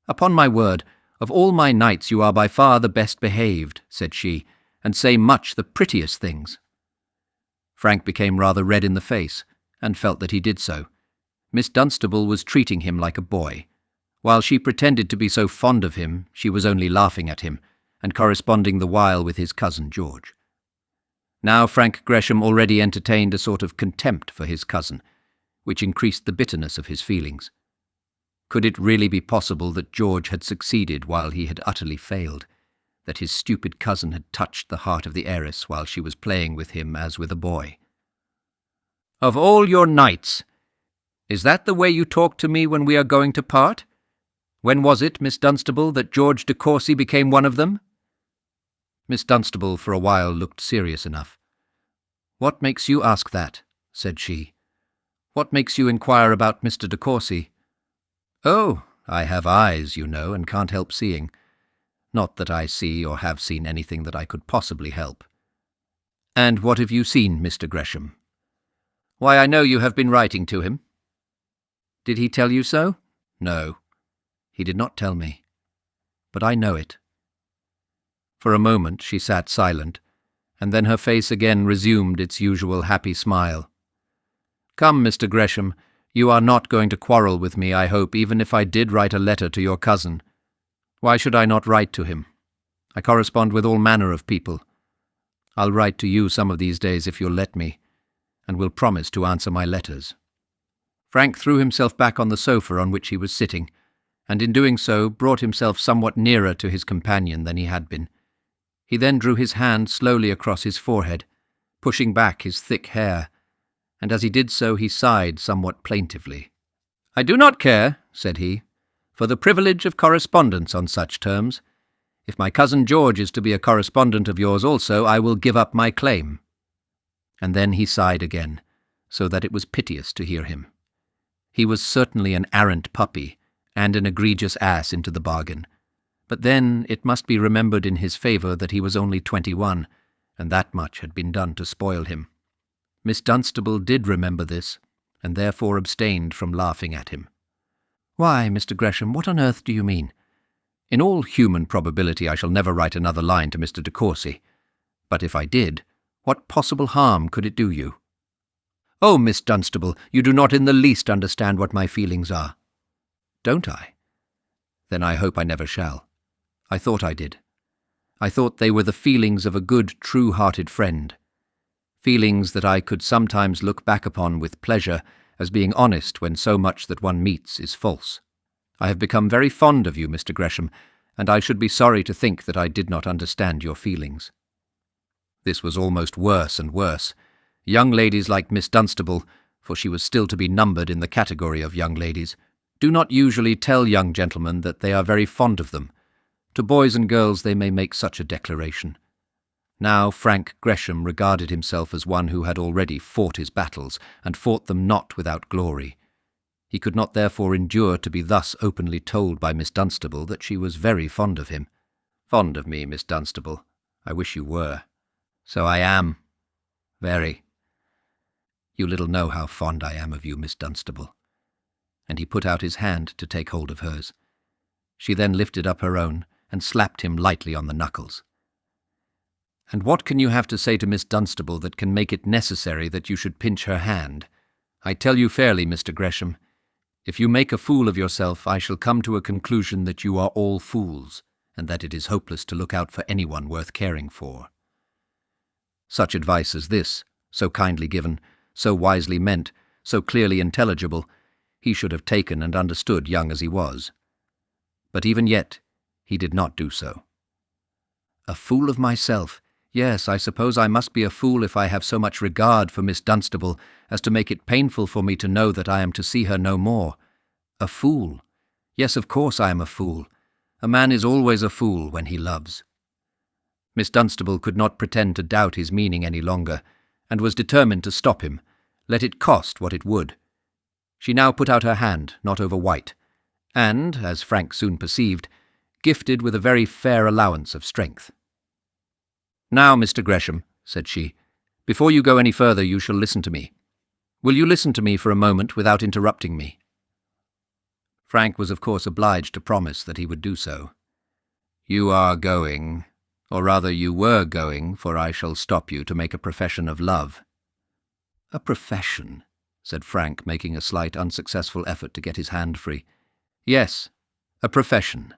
"Upon my word, of all my knights you are by far the best behaved," said she, "and say much the prettiest things." Frank became rather red in the face, and felt that he did so. Miss Dunstable was treating him like a boy. While she pretended to be so fond of him, she was only laughing at him, and corresponding the while with his cousin George. Now Frank Gresham already entertained a sort of contempt for his cousin, which increased the bitterness of his feelings. Could it really be possible that George had succeeded while he had utterly failed, that his stupid cousin had touched the heart of the heiress while she was playing with him as with a boy? "Of all your knights! Is that the way you talk to me when we are going to part? When was it, Miss Dunstable, that George de Courcy became one of them?" Miss Dunstable for a while looked serious enough. "What makes you ask that?" said she. "What makes you inquire about Mr. de Courcy?" "Oh, I have eyes, you know, and can't help seeing. Not that I see or have seen anything that I could possibly help." "And what have you seen, Mr. Gresham?" "Why, I know you have been writing to him." "Did he tell you so?" "No, he did not tell me. But I know it." For a moment she sat silent, and then her face again resumed its usual happy smile. "Come, Mr. Gresham, you are not going to quarrel with me, I hope, even if I did write a letter to your cousin. Why should I not write to him? I correspond with all manner of people. I'll write to you some of these days if you'll let me, and will promise to answer my letters." Frank threw himself back on the sofa on which he was sitting, and in doing so brought himself somewhat nearer to his companion than he had been. He then drew his hand slowly across his forehead, pushing back his thick hair, and as he did so he sighed somewhat plaintively. "I do not care," said he, "for the privilege of correspondence on such terms. If my cousin George is to be a correspondent of yours also, I will give up my claim." And then he sighed again, so that it was piteous to hear him. He was certainly an arrant puppy, and an egregious ass into the bargain. But then it must be remembered in his favour that he was only 21, and that much had been done to spoil him. Miss Dunstable did remember this, and therefore abstained from laughing at him. "Why, Mr. Gresham, what on earth do you mean? In all human probability I shall never write another line to Mr. de Courcy. But if I did, what possible harm could it do you?" "Oh, Miss Dunstable, you do not in the least understand what my feelings are." "Don't I? Then I hope I never shall. I thought I did. I thought they were the feelings of a good, true-hearted friend. Feelings that I could sometimes look back upon with pleasure as being honest when so much that one meets is false. I have become very fond of you, Mr. Gresham, and I should be sorry to think that I did not understand your feelings." This was almost worse and worse. Young ladies like Miss Dunstable, for she was still to be numbered in the category of young ladies, do not usually tell young gentlemen that they are very fond of them. To boys and girls they may make such a declaration. Now Frank Gresham regarded himself as one who had already fought his battles, and fought them not without glory. He could not therefore endure to be thus openly told by Miss Dunstable that she was very fond of him. "Fond of me, Miss Dunstable? I wish you were." "So I am. Very. You little know how fond I am of you, Miss Dunstable. and he put out his hand to take hold of hers. She then lifted up her own and slapped him lightly on the knuckles. "And what can you have to say to Miss Dunstable that can make it necessary that you should pinch her hand? I tell you fairly, Mr. Gresham, if you make a fool of yourself, I shall come to a conclusion that you are all fools, and that it is hopeless to look out for anyone worth caring for." Such advice as this, so kindly given, so wisely meant, so clearly intelligible, he should have taken and understood, young as he was. But even yet, he did not do so. "A fool of myself. Yes, I suppose I must be a fool if I have so much regard for Miss Dunstable as to make it painful for me to know that I am to see her no more. A fool. Yes, of course I am a fool. A man is always a fool when he loves." Miss Dunstable could not pretend to doubt his meaning any longer, and was determined to stop him, let it cost what it would. She now put out her hand, not over white, and, as Frank soon perceived, gifted with a very fair allowance of strength. "Now, Mr. Gresham," said she, "before you go any further you shall listen to me. Will you listen to me for a moment without interrupting me?" Frank was of course obliged to promise that he would do so. "You are going, or rather you were going, for I shall stop you, to make a profession of love." "A profession?" said Frank, making a slight unsuccessful effort to get his hand free. "Yes, a profession.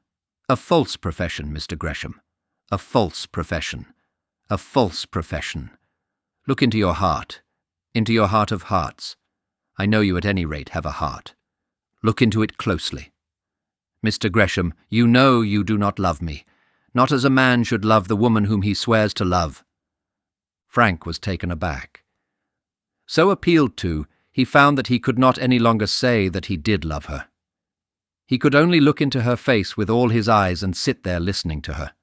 A false profession, Mr. Gresham. A false profession. A false profession. Look into your heart of hearts. I know you at any rate have a heart. Look into it closely. Mr. Gresham, you know you do not love me, not as a man should love the woman whom he swears to love." Frank was taken aback. So appealed to, he found that he could not any longer say that he did love her. He could only look into her face with all his eyes and sit there listening to her.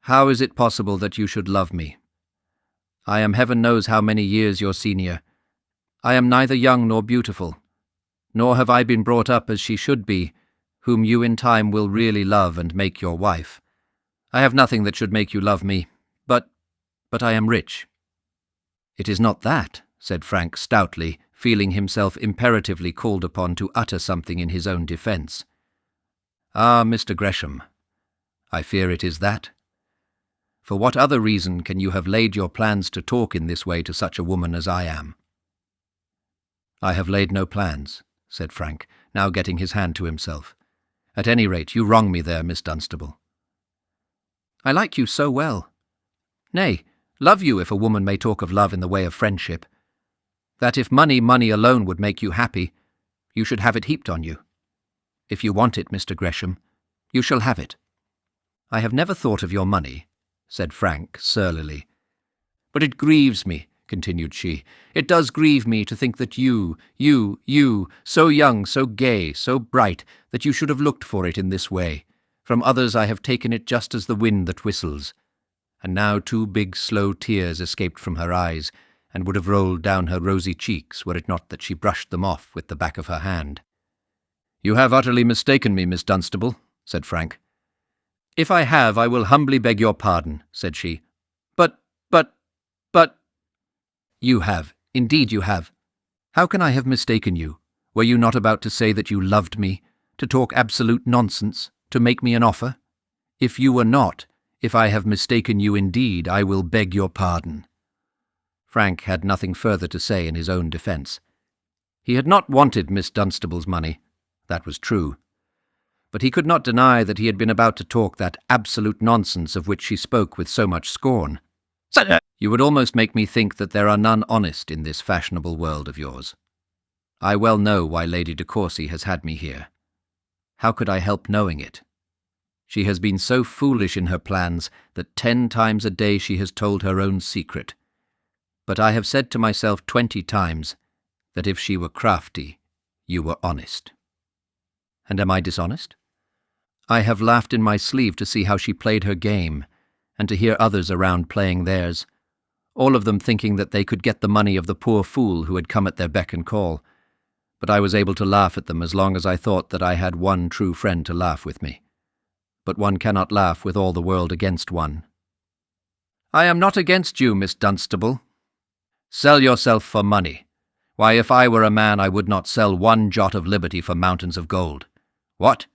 "How is it possible that you should love me? I am heaven knows how many years your senior. I am neither young nor beautiful, nor have I been brought up as she should be, whom you in time will really love and make your wife. I have nothing that should make you love me, but I am rich." "It is not that," said Frank stoutly, feeling himself imperatively called upon to utter something in his own defence. "Ah, Mr. Gresham, I fear it is that. For what other reason can you have laid your plans to talk in this way to such a woman as I am?" "I have laid no plans," said Frank, now getting his hand to himself. "At any rate, you wrong me there, Miss Dunstable." "I like you so well. Nay, love you if a woman may talk of love in the way of friendship. That if money alone would make you happy, you should have it heaped on you. If you want it, Mr. Gresham, you shall have it." "I have never thought of your money," said Frank surlily. "But it grieves me," continued she. "It does grieve me to think that you, so young, so gay, so bright, that you should have looked for it in this way. From others I have taken it just as the wind that whistles." And now 2 big slow tears escaped from her eyes, and would have rolled down her rosy cheeks were it not that she brushed them off with the back of her hand. "You have utterly mistaken me, Miss Dunstable," said Frank. "If I have, I will humbly beg your pardon," said she. But... "You have. Indeed you have. How can I have mistaken you? Were you not about to say that you loved me, to talk absolute nonsense, to make me an offer? If you were not, if I have mistaken you indeed, I will beg your pardon." Frank had nothing further to say in his own defence. He had not wanted Miss Dunstable's money. That was true. But he could not deny that he had been about to talk that absolute nonsense of which she spoke with so much scorn. "You would almost make me think that there are none honest in this fashionable world of yours. I well know why Lady de Courcy has had me here. How could I help knowing it? She has been so foolish in her plans that 10 times a day she has told her own secret. But I have said to myself 20 times that if she were crafty, you were honest. And am I dishonest? I have laughed in my sleeve to see how she played her game, and to hear others around playing theirs, all of them thinking that they could get the money of the poor fool who had come at their beck and call. But I was able to laugh at them as long as I thought that I had one true friend to laugh with me. But one cannot laugh with all the world against one. "I am not against you, Miss Dunstable. Sell yourself for money. Why, if I were a man, I would not sell one jot of liberty for mountains of gold. What?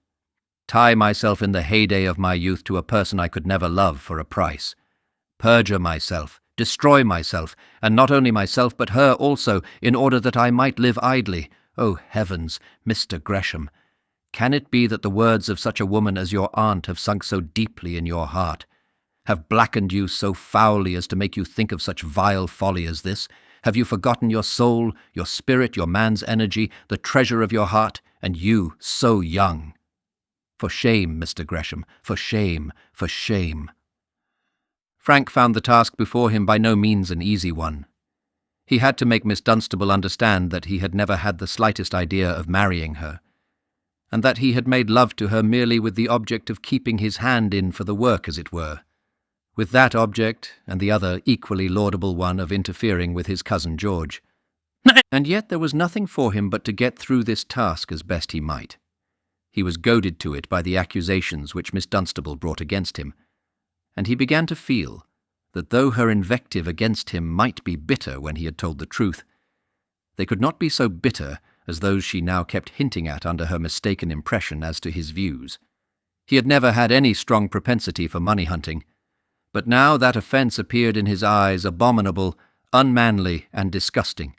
Tie myself in the heyday of my youth to a person I could never love for a price. Perjure myself, destroy myself, and not only myself but her also, in order that I might live idly. Oh, heavens, Mr. Gresham, can it be that the words of such a woman as your aunt have sunk so deeply in your heart, have blackened you so foully as to make you think of such vile folly as this? Have you forgotten your soul, your spirit, your man's energy, the treasure of your heart, and you so young? For shame, Mr. Gresham, for shame, for shame. Frank found the task before him by no means an easy one. He had to make Miss Dunstable understand that he had never had the slightest idea of marrying her, and that he had made love to her merely with the object of keeping his hand in for the work, as it were, with that object and the other equally laudable one of interfering with his cousin George. And yet there was nothing for him but to get through this task as best he might. He was goaded to it by the accusations which Miss Dunstable brought against him, and he began to feel that though her invective against him might be bitter when he had told the truth, they could not be so bitter as those she now kept hinting at under her mistaken impression as to his views. He had never had any strong propensity for money-hunting, but now that offence appeared in his eyes abominable, unmanly, and disgusting.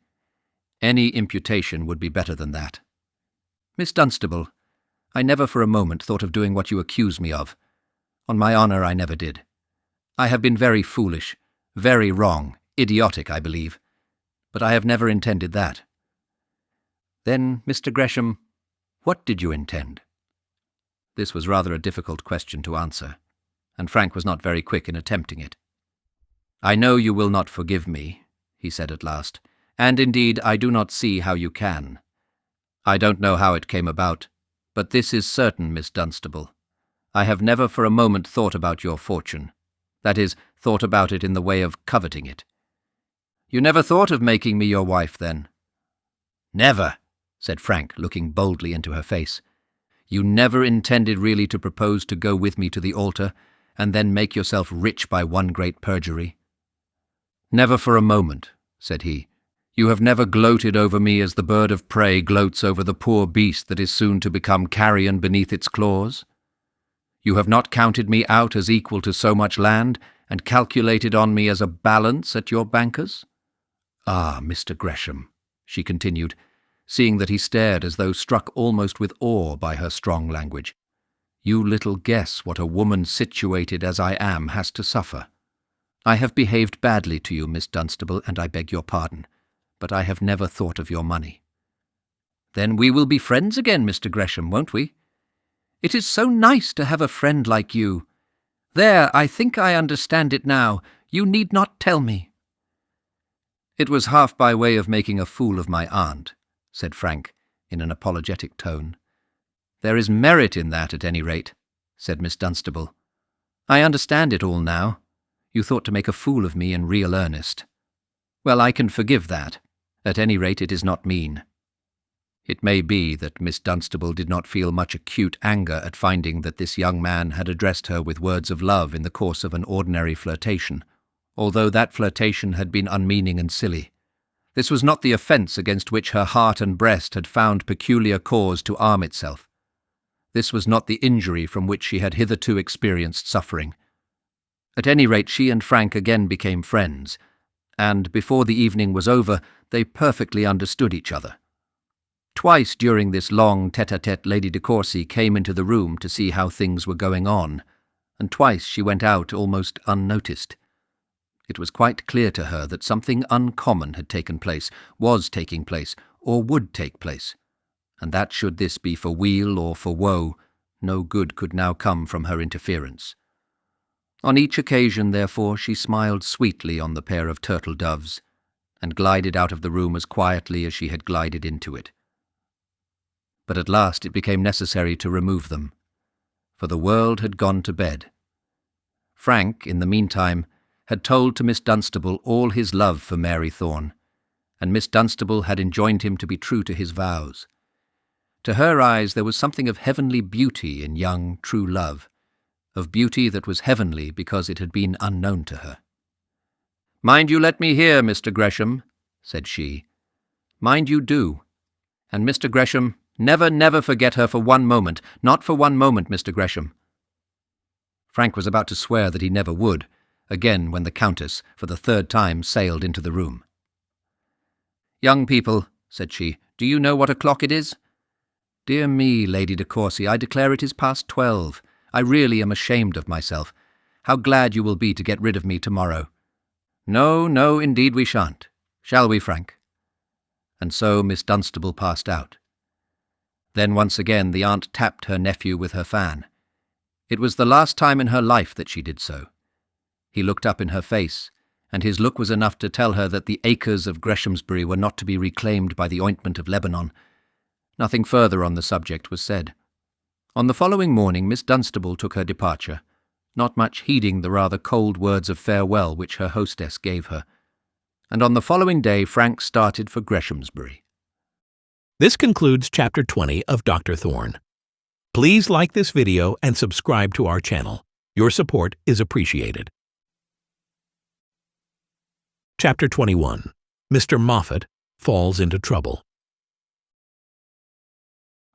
Any imputation would be better than that. Miss Dunstable, I never for a moment thought of doing what you accuse me of. On my honour, I never did. I have been very foolish, very wrong, idiotic, I believe, but I have never intended that. Then, Mr. Gresham, what did you intend? This was rather a difficult question to answer, and Frank was not very quick in attempting it. I know you will not forgive me, he said at last, and indeed I do not see how you can. I don't know how it came about, but this is certain, Miss Dunstable. I have never for a moment thought about your fortune. That is, thought about it in the way of coveting it. You never thought of making me your wife, then? Never, said Frank, looking boldly into her face. You never intended really to propose to go with me to the altar, and then make yourself rich by one great perjury? Never for a moment, said he. You have never gloated over me as the bird of prey gloats over the poor beast that is soon to become carrion beneath its claws? You have not counted me out as equal to so much land, and calculated on me as a balance at your bankers? Ah, Mr. Gresham, she continued, seeing that he stared as though struck almost with awe by her strong language, you little guess what a woman situated as I am has to suffer. I have behaved badly to you, Miss Dunstable, and I beg your pardon, but I have never thought of your money. Then we will be friends again, Mr. Gresham, won't we? It is so nice to have a friend like you. There, I think I understand it now. You need not tell me. It was half by way of making a fool of my aunt, said Frank, in an apologetic tone. There is merit in that, at any rate, said Miss Dunstable. I understand it all now. You thought to make a fool of me in real earnest. Well, I can forgive that. At any rate, it is not mean. It may be that Miss Dunstable did not feel much acute anger at finding that this young man had addressed her with words of love in the course of an ordinary flirtation, although that flirtation had been unmeaning and silly. This was not the offence against which her heart and breast had found peculiar cause to arm itself. This was not the injury from which she had hitherto experienced suffering. At any rate, she and Frank again became friends, and before the evening was over, they perfectly understood each other. Twice during this long tete-a-tete Lady de Courcy came into the room to see how things were going on, and twice she went out almost unnoticed. It was quite clear to her that something uncommon had taken place, was taking place, or would take place, and that should this be for weal or for woe, no good could now come from her interference. On each occasion, therefore, she smiled sweetly on the pair of turtle doves, and glided out of the room as quietly as she had glided into it. But at last it became necessary to remove them, for the world had gone to bed. Frank, in the meantime, had told to Miss Dunstable all his love for Mary Thorne, and Miss Dunstable had enjoined him to be true to his vows. To her eyes there was something of heavenly beauty in young, true love, of beauty that was heavenly because it had been unknown to her. "Mind you let me hear, Mr. Gresham," said she. Mind you do. And Mr. Gresham, never forget her for one moment. Not for one moment, Mr. Gresham." Frank was about to swear that he never would, again when the Countess, for the third time, sailed into the room. "Young people," said she, "do you know what o'clock it is?" "Dear me, Lady de Courcy, I declare it is past 12. I really am ashamed of myself. How glad you will be to get rid of me tomorrow." No, indeed we shan't. Shall we, Frank?" And so Miss Dunstable passed out. Then once again the aunt tapped her nephew with her fan. It was the last time in her life that she did so. He looked up in her face, and his look was enough to tell her that the acres of Greshamsbury were not to be reclaimed by the ointment of Lebanon. Nothing further on the subject was said. On the following morning Miss Dunstable took her departure, not much heeding the rather cold words of farewell which her hostess gave her. And on the following day Frank started for Greshamsbury.
This concludes Chapter 20 of Dr. Thorne. Please like this video and subscribe to our channel. Your support is appreciated. Chapter 21. Mr. Moffat falls into trouble.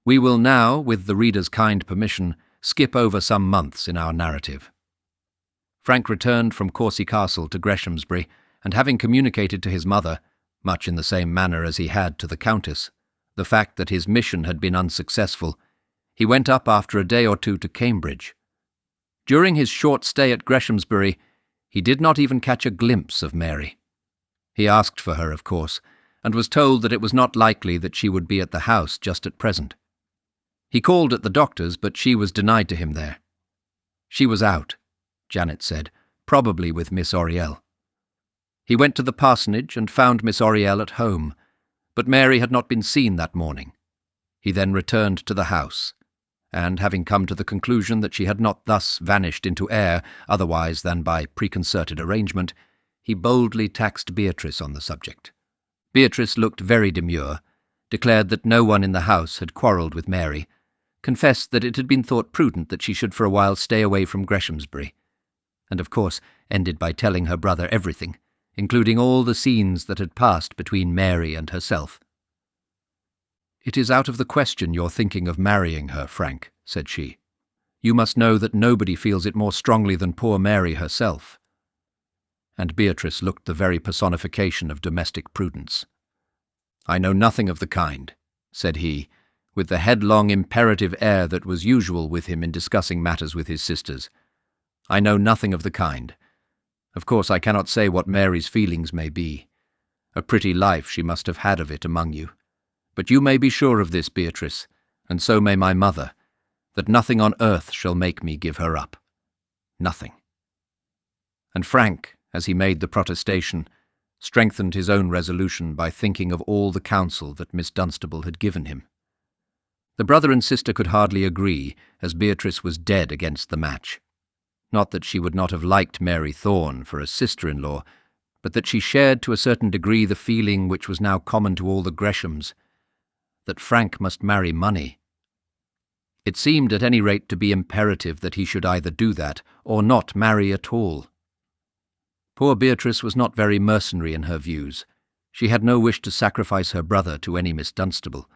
We will now, with the reader's kind permission, skip over some months in our narrative. Frank returned from Courcy Castle to Greshamsbury, and having communicated to his mother, much in the same manner as he had to the Countess, the fact that his mission had been unsuccessful, he went up after a day or two to Cambridge. During his short stay at Greshamsbury, he did not even catch a glimpse of Mary. He asked for her, of course, and was told that it was not likely that she would be at the house just at present. He called at the doctor's, but she was denied to him there. She was out, Janet said, probably with Miss Oriel. He went to the parsonage and found Miss Oriel at home, but Mary had not been seen that morning. He then returned to the house, and having come to the conclusion that she had not thus vanished into air otherwise than by preconcerted arrangement, he boldly taxed Beatrice on the subject. Beatrice looked very demure, declared that no one in the house had quarrelled with Mary, confessed that it had been thought prudent that she should for a while stay away from Greshamsbury, and of course ended by telling her brother everything, including all the scenes that had passed between Mary and herself. "It is out of the question your thinking of marrying her, Frank," said she. "You must know that nobody feels it more strongly than poor Mary herself." And Beatrice looked the very personification of domestic prudence. "I know nothing of the kind," said he, with the headlong imperative air that was usual with him in discussing matters with his sisters. "I know nothing of the kind. Of course I cannot say what Mary's feelings may be. A pretty life she must have had of it among you. But you may be sure of this, Beatrice, and so may my mother, that nothing on earth shall make me give her up. Nothing." And Frank, as he made the protestation, strengthened his own resolution by thinking of all the counsel that Miss Dunstable had given him. The brother and sister could hardly agree, as Beatrice was dead against the match. Not that she would not have liked Mary Thorne for a sister-in-law, but that she shared to a certain degree the feeling which was now common to all the Greshams, that Frank must marry money. It seemed at any rate to be imperative that he should either do that or not marry at all. Poor Beatrice was not very mercenary in her views. She had no wish to sacrifice her brother to any Miss Dunstable,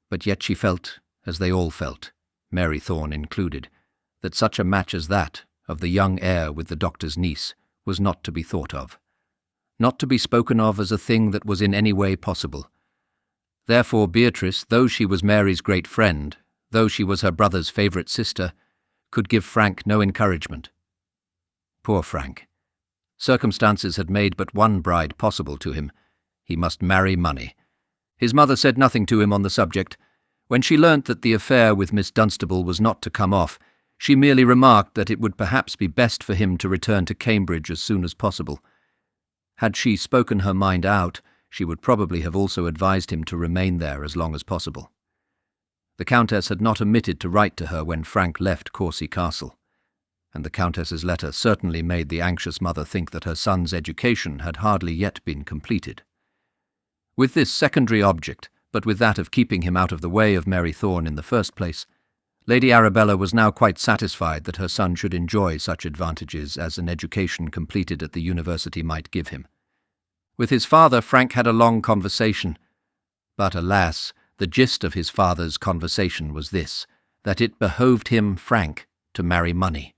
but yet she felt, as they all felt, Mary Thorne included, that such a match as that of the young heir with the doctor's niece was not to be thought of, not to be spoken of as a thing that was in any way possible. Therefore Beatrice, though she was Mary's great friend, though she was her brother's favourite sister, could give Frank no encouragement. Poor Frank. Circumstances had made but one bride possible to him. He must marry money. His mother said nothing to him on the subject. When she learnt that the affair with Miss Dunstable was not to come off, she merely remarked that it would perhaps be best for him to return to Cambridge as soon as possible. Had she spoken her mind out, she would probably have also advised him to remain there as long as possible. The Countess had not omitted to write to her when Frank left Courcy Castle, and the Countess's letter certainly made the anxious mother think that her son's education had hardly yet been completed. With this secondary object, but with that of keeping him out of the way of Mary Thorne in the first place, Lady Arabella was now quite satisfied that her son should enjoy such advantages as an education completed at the university might give him. With his father Frank had a long conversation, But alas, the gist of his father's conversation was this, that it behoved him, Frank, to marry money.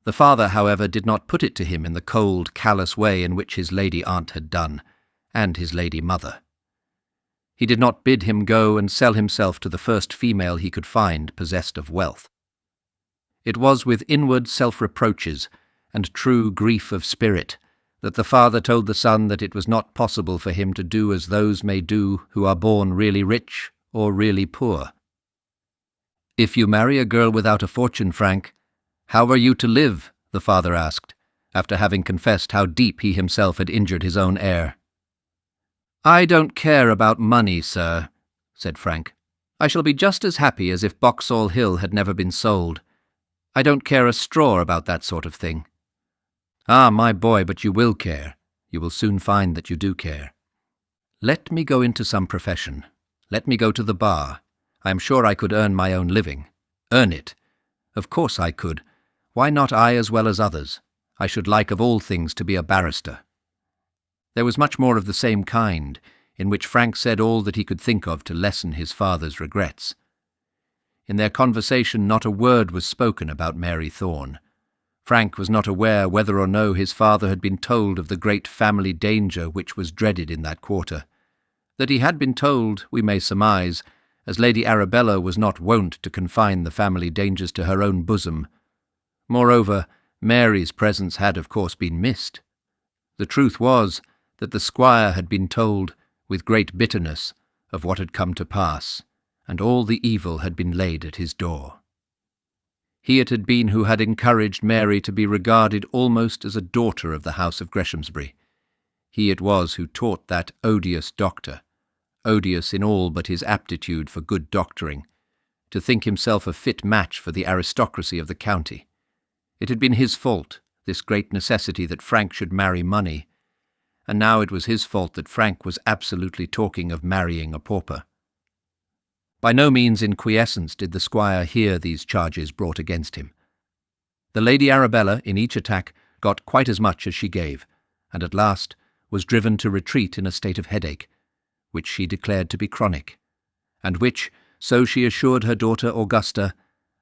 The father, however, did not put it to him in the cold, callous way in which his lady aunt had done, and his lady mother. He did not bid him go and sell himself to the first female he could find possessed of wealth. It was with inward self-reproaches and true grief of spirit that the father told the son that it was not possible for him to do as those may do who are born really rich or really poor. "If you marry a girl without a fortune, Frank, how are you to live?" the father asked, after having confessed how deep he himself had injured his own heir. "I don't care about money, sir," said Frank. "I shall be just as happy as if Boxall Hill had never been sold. I don't care a straw about that sort of thing." "Ah, my boy, but you will care. You will soon find that you do care. Let me go into some profession. Let me go to the bar. I am sure I could earn my own living. Earn it. Of course I could. Why not I as well as others? I should like of all things to be a barrister." There was much more of the same kind, in which Frank said all that he could think of to lessen his father's regrets. In their conversation not a word was spoken about Mary Thorne. Frank was not aware whether or no his father had been told of the great family danger which was dreaded in that quarter. That he had been told, we may surmise, as Lady Arabella was not wont to confine the family dangers to her own bosom. Moreover, Mary's presence had of course been missed. The truth was that the squire had been told, with great bitterness, of what had come to pass, and all the evil had been laid at his door. He it had been who had encouraged Mary to be regarded almost as a daughter of the house of Greshamsbury. He it was who taught that odious doctor, odious in all but his aptitude for good doctoring, to think himself a fit match for the aristocracy of the county. It had been his fault, this great necessity that Frank should marry money, and now it was his fault that Frank was absolutely talking of marrying a pauper. By no means in quiescence did the squire hear these charges brought against him. The Lady Arabella, in each attack, got quite as much as she gave, and at last was driven to retreat in a state of headache, which she declared to be chronic, and which, so she assured her daughter Augusta,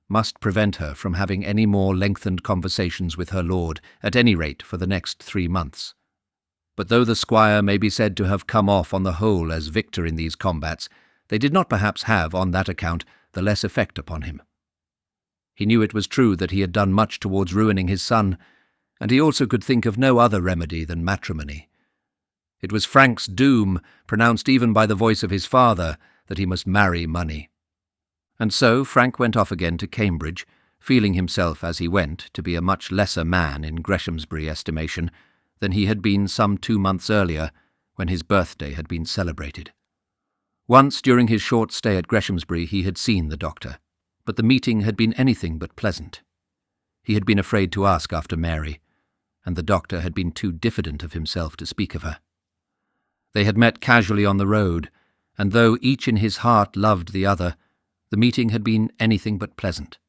must prevent her from having any more lengthened conversations with her lord, at any rate for the next 3 months. But though the squire may be said to have come off on the whole as victor in these combats, they did not perhaps have, on that account, the less effect upon him. He knew it was true that he had done much towards ruining his son, and he also could think of no other remedy than matrimony. It was Frank's doom, pronounced even by the voice of his father, that he must marry money. And so Frank went off again to Cambridge, feeling himself as he went to be a much lesser man in Greshamsbury estimation than he had been some 2 months earlier, when his birthday had been celebrated. Once during his short stay at Greshamsbury he had seen the doctor, but the meeting had been anything but pleasant. He had been afraid to ask after Mary, and the doctor had been too diffident of himself to speak of her. They had met casually on the road, and though each in his heart loved the other, the meeting had been anything but pleasant.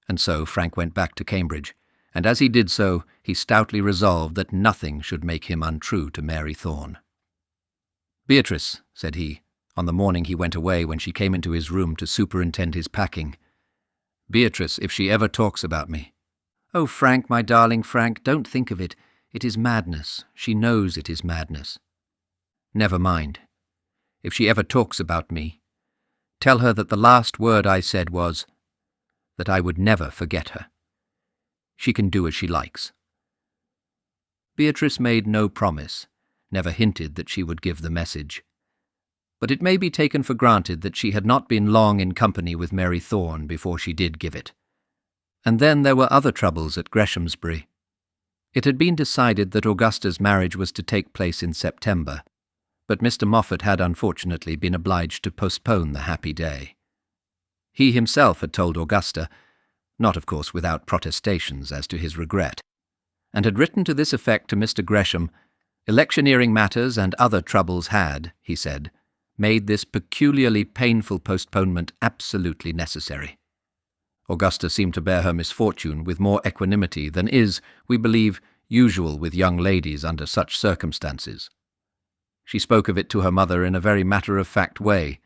And so Frank went back to Cambridge, and as he did so, he stoutly resolved that nothing should make him untrue to Mary Thorne. "Beatrice," said he, on the morning he went away when she came into his room to superintend his packing, "Beatrice, if she ever talks about me—" "Oh, Frank, my darling Frank, don't think of it. It is madness. She knows it is madness." "Never mind. If she ever talks about me, tell her that the last word I said was that I would never forget her. She can do as she likes." Beatrice made no promise, never hinted that she would give the message. But it may be taken for granted that she had not been long in company with Mary Thorne before she did give it. And then there were other troubles at Greshamsbury. It had been decided that Augusta's marriage was to take place in September, but Mr. Moffat had unfortunately been obliged to postpone the happy day. He himself had told Augusta, not of course without protestations as to his regret, and had written to this effect to Mr. Gresham, electioneering matters and other troubles had, he said, made this peculiarly painful postponement absolutely necessary. Augusta seemed to bear her misfortune with more equanimity than is, we believe, usual with young ladies under such circumstances. She spoke of it to her mother in a very matter-of-fact way,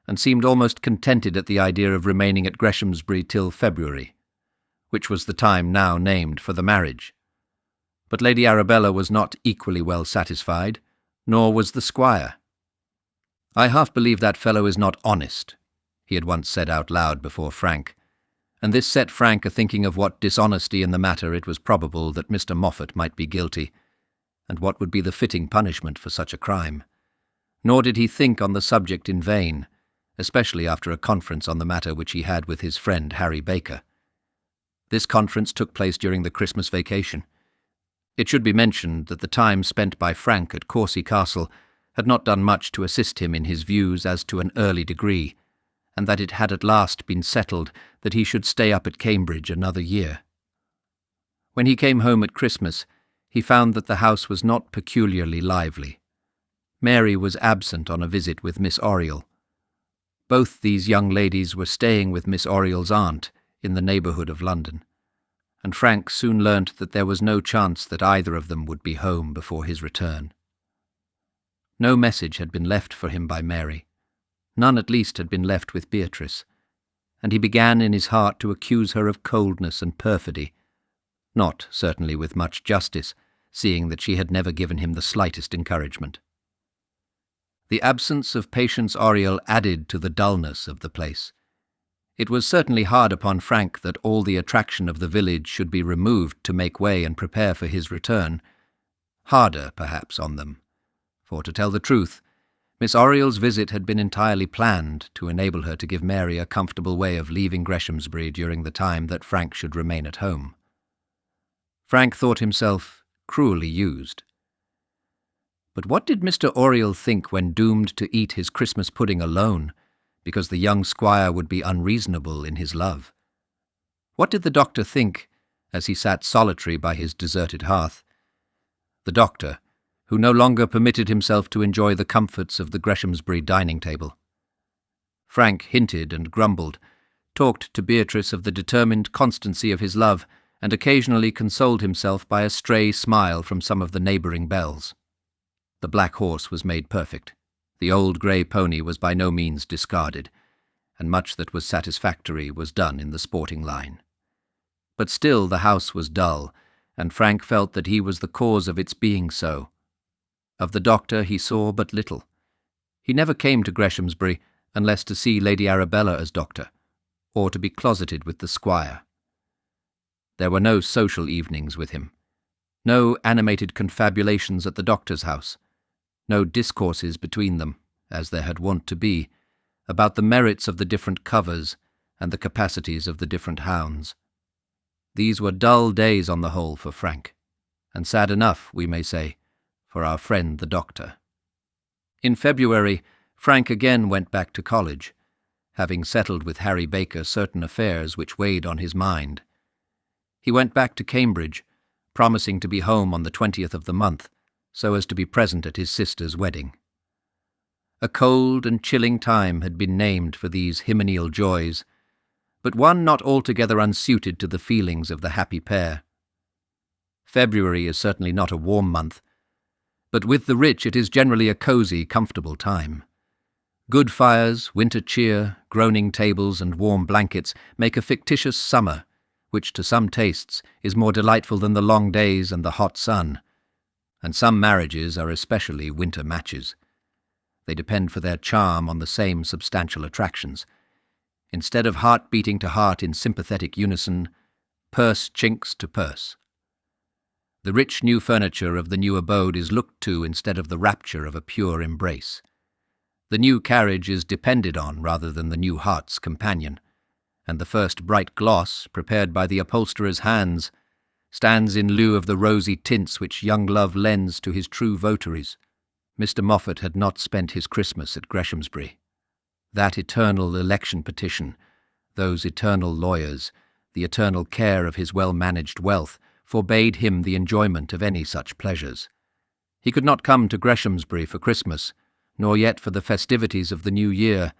and seemed almost contented at the idea of remaining at Greshamsbury till February, which was the time now named for the marriage. But Lady Arabella was not equally well satisfied, nor was the squire. "I half believe that fellow is not honest," he had once said out loud before Frank, and this set Frank a-thinking of what dishonesty in the matter it was probable that Mr. Moffat might be guilty, and what would be the fitting punishment for such a crime. Nor did he think on the subject in vain, especially after a conference on the matter which he had with his friend Harry Baker. This conference took place during the Christmas vacation. It should be mentioned that the time spent by Frank at Courcy Castle had not done much to assist him in his views as to an early degree, and that it had at last been settled that he should stay up at Cambridge another year. When he came home at Christmas, he found that the house was not peculiarly lively. Mary was absent on a visit with Miss Oriel. Both these young ladies were staying with Miss Oriel's aunt in the neighbourhood of London, and Frank soon learnt that there was no chance that either of them would be home before his return. No message had been left for him by Mary. None at least had been left with Beatrice, and he began in his heart to accuse her of coldness and perfidy, not certainly with much justice, seeing that she had never given him the slightest encouragement. The absence of Patience Oriel added to the dullness of the place. It was certainly hard upon Frank that all the attraction of the village should be removed to make way and prepare for his return. Harder, perhaps, on them. For, to tell the truth, Miss Oriel's visit had been entirely planned to enable her to give Mary a comfortable way of leaving Greshamsbury during the time that Frank should remain at home. Frank thought himself cruelly used. But what did Mr. Oriel think when doomed to eat his Christmas pudding alone, because the young squire would be unreasonable in his love? What did the doctor think as he sat solitary by his deserted hearth? The doctor, who no longer permitted himself to enjoy the comforts of the Greshamsbury dining table. Frank hinted and grumbled, talked to Beatrice of the determined constancy of his love, and occasionally consoled himself by a stray smile from some of the neighbouring belles. The black horse was made perfect. The old grey pony was by no means discarded, and much that was satisfactory was done in the sporting line. But still the house was dull, and Frank felt that he was the cause of its being so. Of the doctor he saw but little. He never came to Greshamsbury unless to see Lady Arabella as doctor, or to be closeted with the squire. There were no social evenings with him, no animated confabulations at the doctor's house, no discourses between them, as there had wont to be, about the merits of the different covers and the capacities of the different hounds. These were dull days on the whole for Frank, and sad enough, we may say, for our friend the doctor. In February, Frank again went back to college, having settled with Harry Baker certain affairs which weighed on his mind. He went back to Cambridge, promising to be home on the 20th of the month, so as to be present at his sister's wedding. A cold and chilling time had been named for these hymeneal joys, but one not altogether unsuited to the feelings of the happy pair. February is certainly not a warm month, but with the rich it is generally a cosy, comfortable time. Good fires, winter cheer, groaning tables, and warm blankets make a fictitious summer, which to some tastes is more delightful than the long days and the hot sun, and some marriages are especially winter matches. They depend for their charm on the same substantial attractions. Instead of heart beating to heart in sympathetic unison, purse chinks to purse. The rich new furniture of the new abode is looked to instead of the rapture of a pure embrace. The new carriage is depended on rather than the new heart's companion, and the first bright gloss, prepared by the upholsterer's hands, stands in lieu of the rosy tints which young love lends to his true votaries. Mr. Moffat had not spent his Christmas at Greshamsbury. That eternal election petition, those eternal lawyers, the eternal care of his well-managed wealth, forbade him the enjoyment of any such pleasures. He could not come to Greshamsbury for Christmas, nor yet for the festivities of the New Year,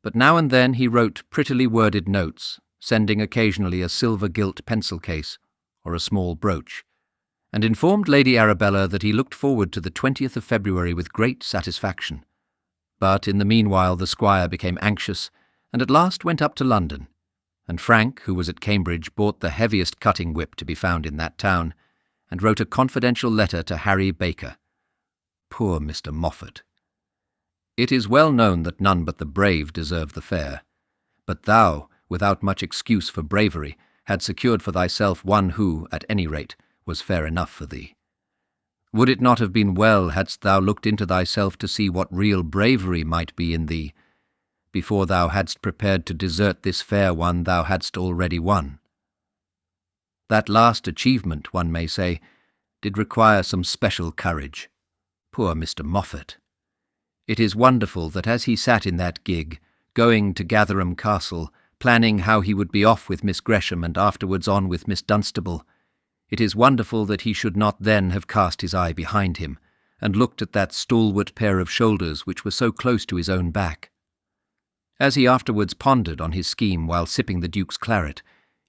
but now and then he wrote prettily worded notes, sending occasionally a silver-gilt pencil case or a small brooch, and informed Lady Arabella that he looked forward to the 20th of February with great satisfaction. But in the meanwhile the squire became anxious, and at last went up to London, and Frank, who was at Cambridge, bought the heaviest cutting whip to be found in that town, and wrote a confidential letter to Harry Baker. Poor Mr. Moffat! It is well known that none but the brave deserve the fair, but thou, without much excuse for bravery, had secured for thyself one who, at any rate, was fair enough for thee. Would it not have been well hadst thou looked into thyself to see what real bravery might be in thee, before thou hadst prepared to desert this fair one thou hadst already won? That last achievement, one may say, did require some special courage. Poor Mr. Moffat! It is wonderful that as he sat in that gig, going to Gatherum Castle, planning how he would be off with Miss Gresham and afterwards on with Miss Dunstable, it is wonderful that he should not then have cast his eye behind him, and looked at that stalwart pair of shoulders which were so close to his own back. As he afterwards pondered on his scheme while sipping the Duke's claret,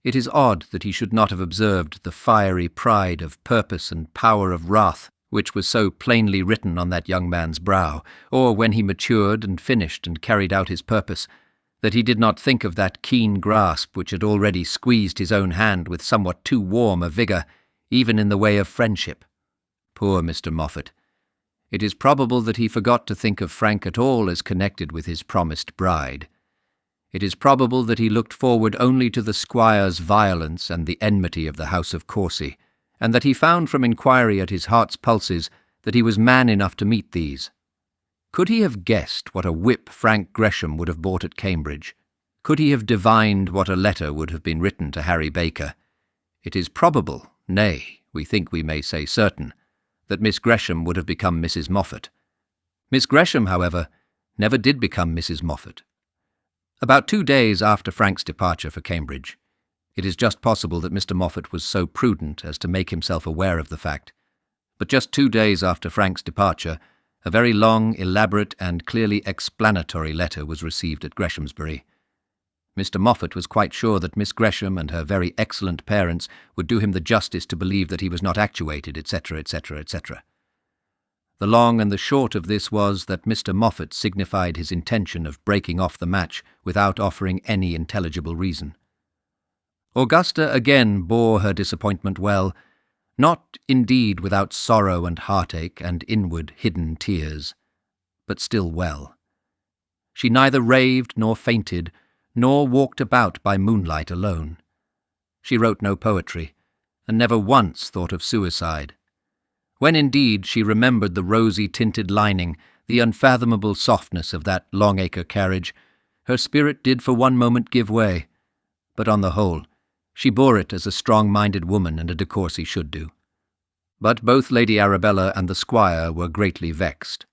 it is odd that he should not have observed the fiery pride of purpose and power of wrath which was so plainly written on that young man's brow, or when he matured and finished and carried out his purpose, that he did not think of that keen grasp which had already squeezed his own hand with somewhat too warm a vigour, even in the way of friendship. Poor Mr. Moffat! It is probable that he forgot to think of Frank at all as connected with his promised bride. It is probable that he looked forward only to the squire's violence and the enmity of the house of Courcy, and that he found from inquiry at his heart's pulses that he was man enough to meet these. Could he have guessed what a whip Frank Gresham would have bought at Cambridge? Could he have divined what a letter would have been written to Harry Baker? It is probable, nay, we think we may say certain, that Miss Gresham would have become Mrs. Moffat. Miss Gresham, however, never did become Mrs. Moffat. About 2 days after Frank's departure for Cambridge, it is just possible that Mr. Moffat was so prudent as to make himself aware of the fact, but just 2 days after Frank's departure, a very long, elaborate, and clearly explanatory letter was received at Greshamsbury. Mr. Moffat was quite sure that Miss Gresham and her very excellent parents would do him the justice to believe that he was not actuated, etc., etc., etc. The long and the short of this was that Mr. Moffat signified his intention of breaking off the match without offering any intelligible reason. Augusta again bore her disappointment well, not indeed without sorrow and heartache and inward hidden tears, but still well. She neither raved nor fainted, nor walked about by moonlight alone. She wrote no poetry, and never once thought of suicide. When indeed she remembered the rosy-tinted lining, the unfathomable softness of that Longacre carriage, her spirit did for one moment give way, but on the whole, she bore it as a strong-minded woman and a de Courcy should do. But both Lady Arabella and the squire were greatly vexed.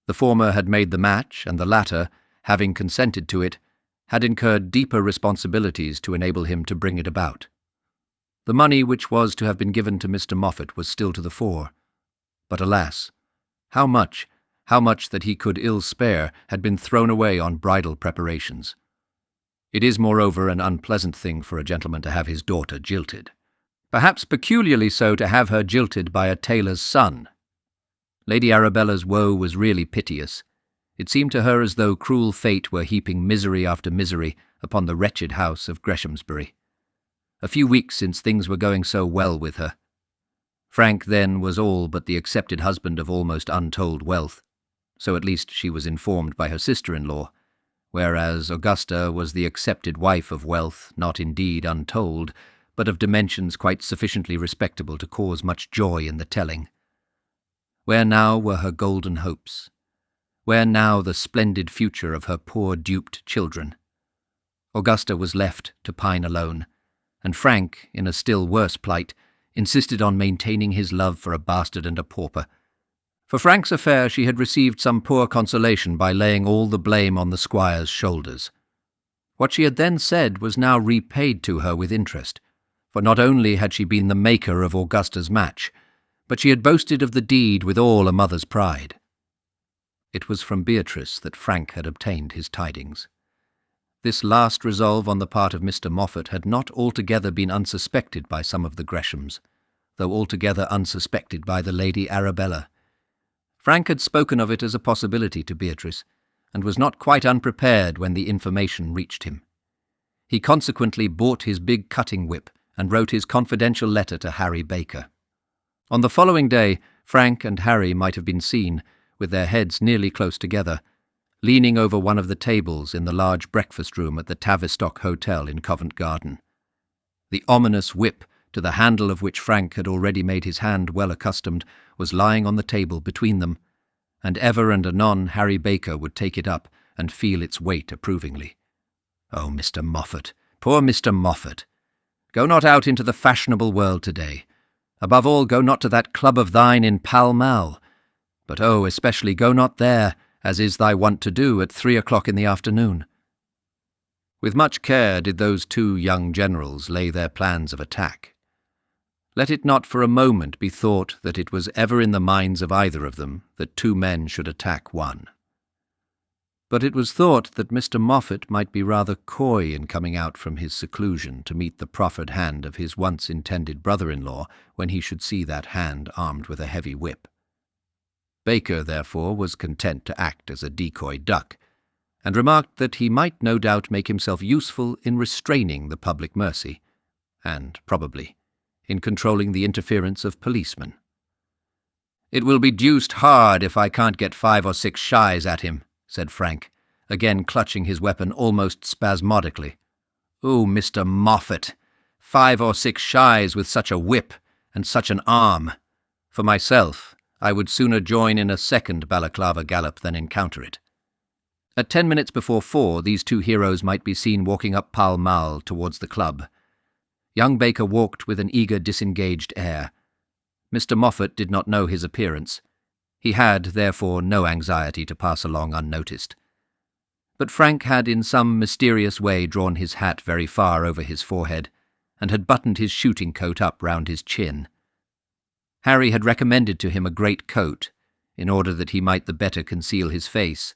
The former had made the match, and the latter, having consented to it, had incurred deeper responsibilities to enable him to bring it about. The money which was to have been given to Mr. Moffat was still to the fore, but alas, how much that he could ill spare had been thrown away on bridal preparations. It is, moreover, an unpleasant thing for a gentleman to have his daughter jilted. Perhaps peculiarly so to have her jilted by a tailor's son. Lady Arabella's woe was really piteous. It seemed to her as though cruel fate were heaping misery after misery upon the wretched house of Greshamsbury. A few weeks since things were going so well with her. Frank then was all but the accepted husband of almost untold wealth, so at least she was informed by her sister-in-law, whereas Augusta was the accepted wife of wealth, not indeed untold, but of dimensions quite sufficiently respectable to cause much joy in the telling. Where now were her golden hopes? Where now the splendid future of her poor duped children? Augusta was left to pine alone, and Frank, in a still worse plight, insisted on maintaining his love for a bastard and a pauper. For Frank's affair she had received some poor consolation by laying all the blame on the squire's shoulders. What she had then said was now repaid to her with interest, for not only had she been the maker of Augusta's match, but she had boasted of the deed with all a mother's pride. It was from Beatrice that Frank had obtained his tidings. This last resolve on the part of Mr. Moffat had not altogether been unsuspected by some of the Greshams. though altogether unsuspected by the Lady Arabella. Frank had spoken of it as a possibility to Beatrice, and was not quite unprepared when the information reached him. He consequently bought his big cutting whip and wrote his confidential letter to Harry Baker. On the following day, Frank and Harry might have been seen, with their heads nearly close together, leaning over one of the tables in the large breakfast room at the Tavistock Hotel in Covent Garden. The ominous whip, to the handle of which Frank had already made his hand well accustomed, was lying on the table between them, and ever and anon Harry Baker would take it up and feel its weight approvingly. Oh, Mr. Moffat, poor Mr. Moffat! Go not out into the fashionable world today. Above all, go not to that club of thine in Pall Mall. But oh, especially go not there, as is thy wont to do at 3 o'clock in the afternoon. With much care did those two young generals lay their plans of attack. Let it not for a moment be thought that it was ever in the minds of either of them that two men should attack one. But it was thought that Mr. Moffat might be rather coy in coming out from his seclusion to meet the proffered hand of his once-intended brother-in-law when he should see that hand armed with a heavy whip. Baker, therefore, was content to act as a decoy duck, and remarked that he might no doubt make himself useful in restraining the public mercy, and, probably, in controlling the interference of policemen. "It will be deuced hard if I can't get 5 or 6 shies at him," said Frank, again clutching his weapon almost spasmodically. "Oh, Mr. Moffat, 5 or 6 shies with such a whip and such an arm! For myself, I would sooner join in a second balaclava gallop than encounter it." At 10 minutes before 4, these two heroes might be seen walking up Pall Mall towards the club. Young Baker walked with an eager, disengaged air. Mr. Moffat did not know his appearance. He had, therefore, no anxiety to pass along unnoticed. But Frank had in some mysterious way drawn his hat very far over his forehead, and had buttoned his shooting coat up round his chin. Harry had recommended to him a great coat, in order that he might the better conceal his face,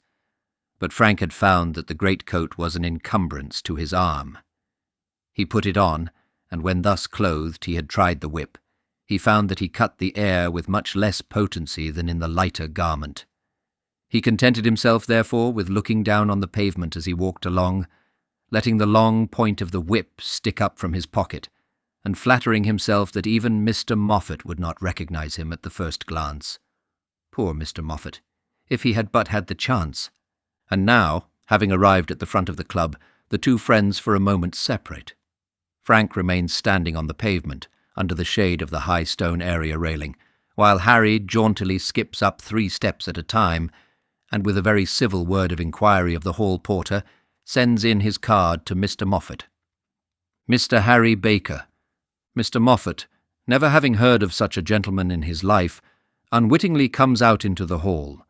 but Frank had found that the great coat was an encumbrance to his arm. He put it on, and when thus clothed he had tried the whip. He found that he cut the air with much less potency than in the lighter garment. He contented himself, therefore, with looking down on the pavement as he walked along, letting the long point of the whip stick up from his pocket, and flattering himself that even Mr. Moffat would not recognize him at the first glance. Poor Mr. Moffat, if he had but had the chance! And now, having arrived at the front of the club, the two friends for a moment separate. Frank remains standing on the pavement, under the shade of the high stone area railing, while Harry jauntily skips up 3 steps at a time, and with a very civil word of inquiry of the hall porter, sends in his card to Mr. Moffat. Mr. Harry Baker. Mr. Moffat, never having heard of such a gentleman in his life, unwittingly comes out into the hall,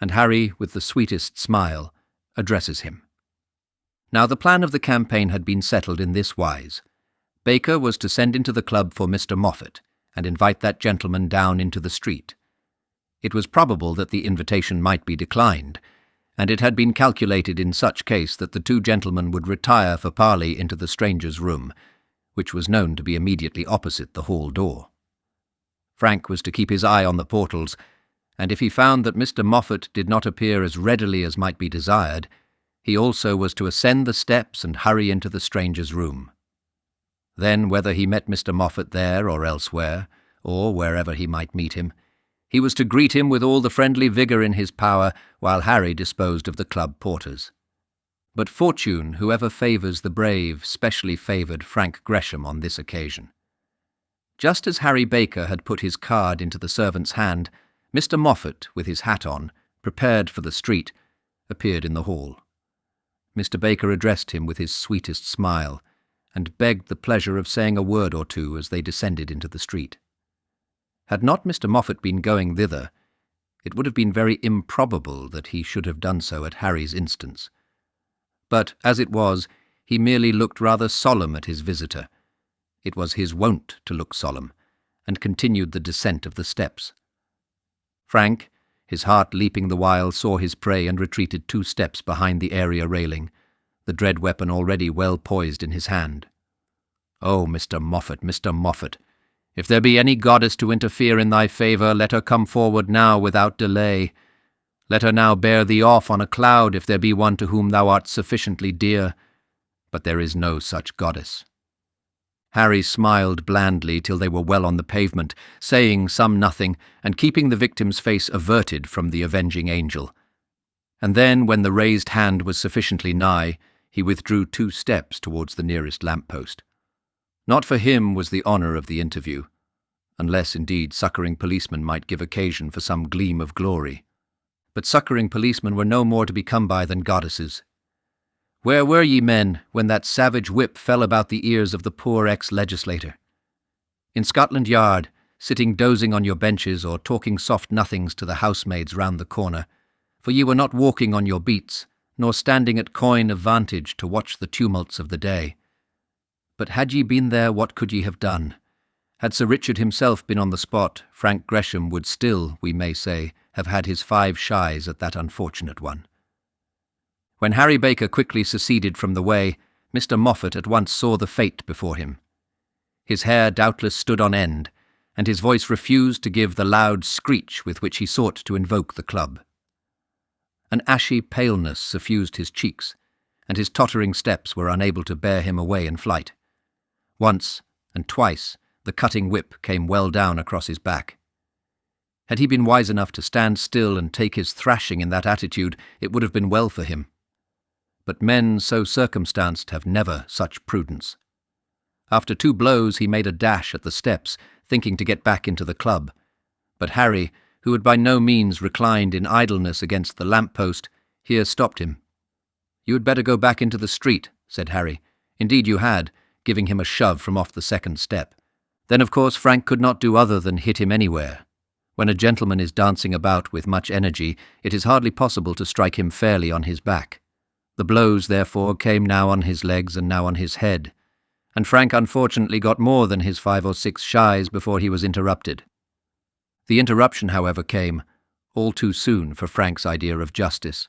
and Harry, with the sweetest smile, addresses him. Now the plan of the campaign had been settled in this wise. Baker was to send into the club for Mr. Moffat, and invite that gentleman down into the street. It was probable that the invitation might be declined, and it had been calculated in such case that the two gentlemen would retire for parley into the stranger's room, which was known to be immediately opposite the hall door. Frank was to keep his eye on the portals, and if he found that Mr. Moffat did not appear as readily as might be desired, he also was to ascend the steps and hurry into the stranger's room. Then, whether he met Mr. Moffat there or elsewhere, or wherever he might meet him, he was to greet him with all the friendly vigour in his power, while Harry disposed of the club porters. But fortune, whoever favours the brave, specially favoured Frank Gresham on this occasion. Just as Harry Baker had put his card into the servant's hand, Mr. Moffat, with his hat on, prepared for the street, appeared in the hall. Mr. Baker addressed him with his sweetest smile, and begged the pleasure of saying a word or two as they descended into the street. Had not Mr. Moffat been going thither, it would have been very improbable that he should have done so at Harry's instance. But, as it was, he merely looked rather solemn at his visitor. It was his wont to look solemn, and continued the descent of the steps. Frank, his heart leaping the while, saw his prey and retreated 2 steps behind the area railing, the dread weapon already well poised in his hand. Oh, Mr. Moffat, Mr. Moffat! If there be any goddess to interfere in thy favour, let her come forward now without delay. Let her now bear thee off on a cloud, if there be one to whom thou art sufficiently dear. But there is no such goddess. Harry smiled blandly till they were well on the pavement, saying some nothing, and keeping the victim's face averted from the avenging angel. And then, when the raised hand was sufficiently nigh, he withdrew 2 steps towards the nearest lamp-post. Not for him was the honour of the interview, unless indeed succouring policemen might give occasion for some gleam of glory. But succouring policemen were no more to be come by than goddesses. Where were ye, men, when that savage whip fell about the ears of the poor ex-legislator? In Scotland Yard, sitting dozing on your benches or talking soft nothings to the housemaids round the corner, for ye were not walking on your beats, nor standing at coign of vantage to watch the tumults of the day. But had ye been there, what could ye have done? Had Sir Richard himself been on the spot, Frank Gresham would still, we may say, have had his 5 shies at that unfortunate one. When Harry Baker quickly seceded from the way, Mr. Moffat at once saw the fate before him. His hair doubtless stood on end, and his voice refused to give the loud screech with which he sought to invoke the club. An ashy paleness suffused his cheeks, and his tottering steps were unable to bear him away in flight. Once and twice the cutting whip came well down across his back. Had he been wise enough to stand still and take his thrashing in that attitude, it would have been well for him. But men so circumstanced have never such prudence. After 2 blows he made a dash at the steps, thinking to get back into the club. But Harry, who had by no means reclined in idleness against the lamp-post, here stopped him. "You had better go back into the street," said Harry. Indeed you had, giving him a shove from off the 2nd step. Then of course Frank could not do other than hit him anywhere. When a gentleman is dancing about with much energy, it is hardly possible to strike him fairly on his back. The blows, therefore, came now on his legs and now on his head, and Frank unfortunately got more than his 5 or 6 shies before he was interrupted. The interruption, however, came all too soon for Frank's idea of justice.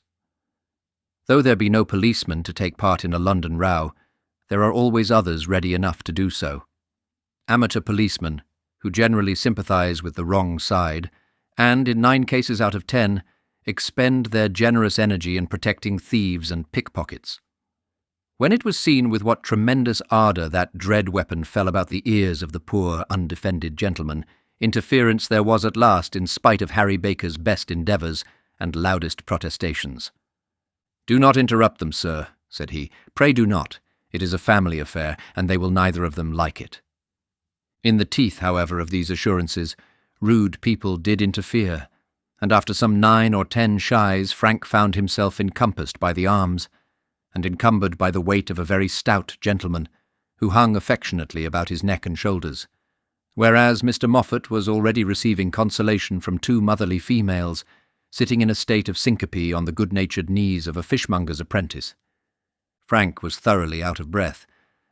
Though there be no policeman to take part in a London row, there are always others ready enough to do so. Amateur policemen, who generally sympathise with the wrong side, and, in 9 cases out of 10, expend their generous energy in protecting thieves and pickpockets. When it was seen with what tremendous ardour that dread weapon fell about the ears of the poor, undefended gentleman, interference there was at last in spite of Harry Baker's best endeavours and loudest protestations. "Do not interrupt them, sir," said he. "Pray do not. It is a family affair, and they will neither of them like it." In the teeth, however, of these assurances, rude people did interfere, and after some 9 or 10 shies Frank found himself encompassed by the arms, and encumbered by the weight of a very stout gentleman, who hung affectionately about his neck and shoulders, whereas Mr. Moffat was already receiving consolation from 2 motherly females, sitting in a state of syncope on the good-natured knees of a fishmonger's apprentice. Frank was thoroughly out of breath.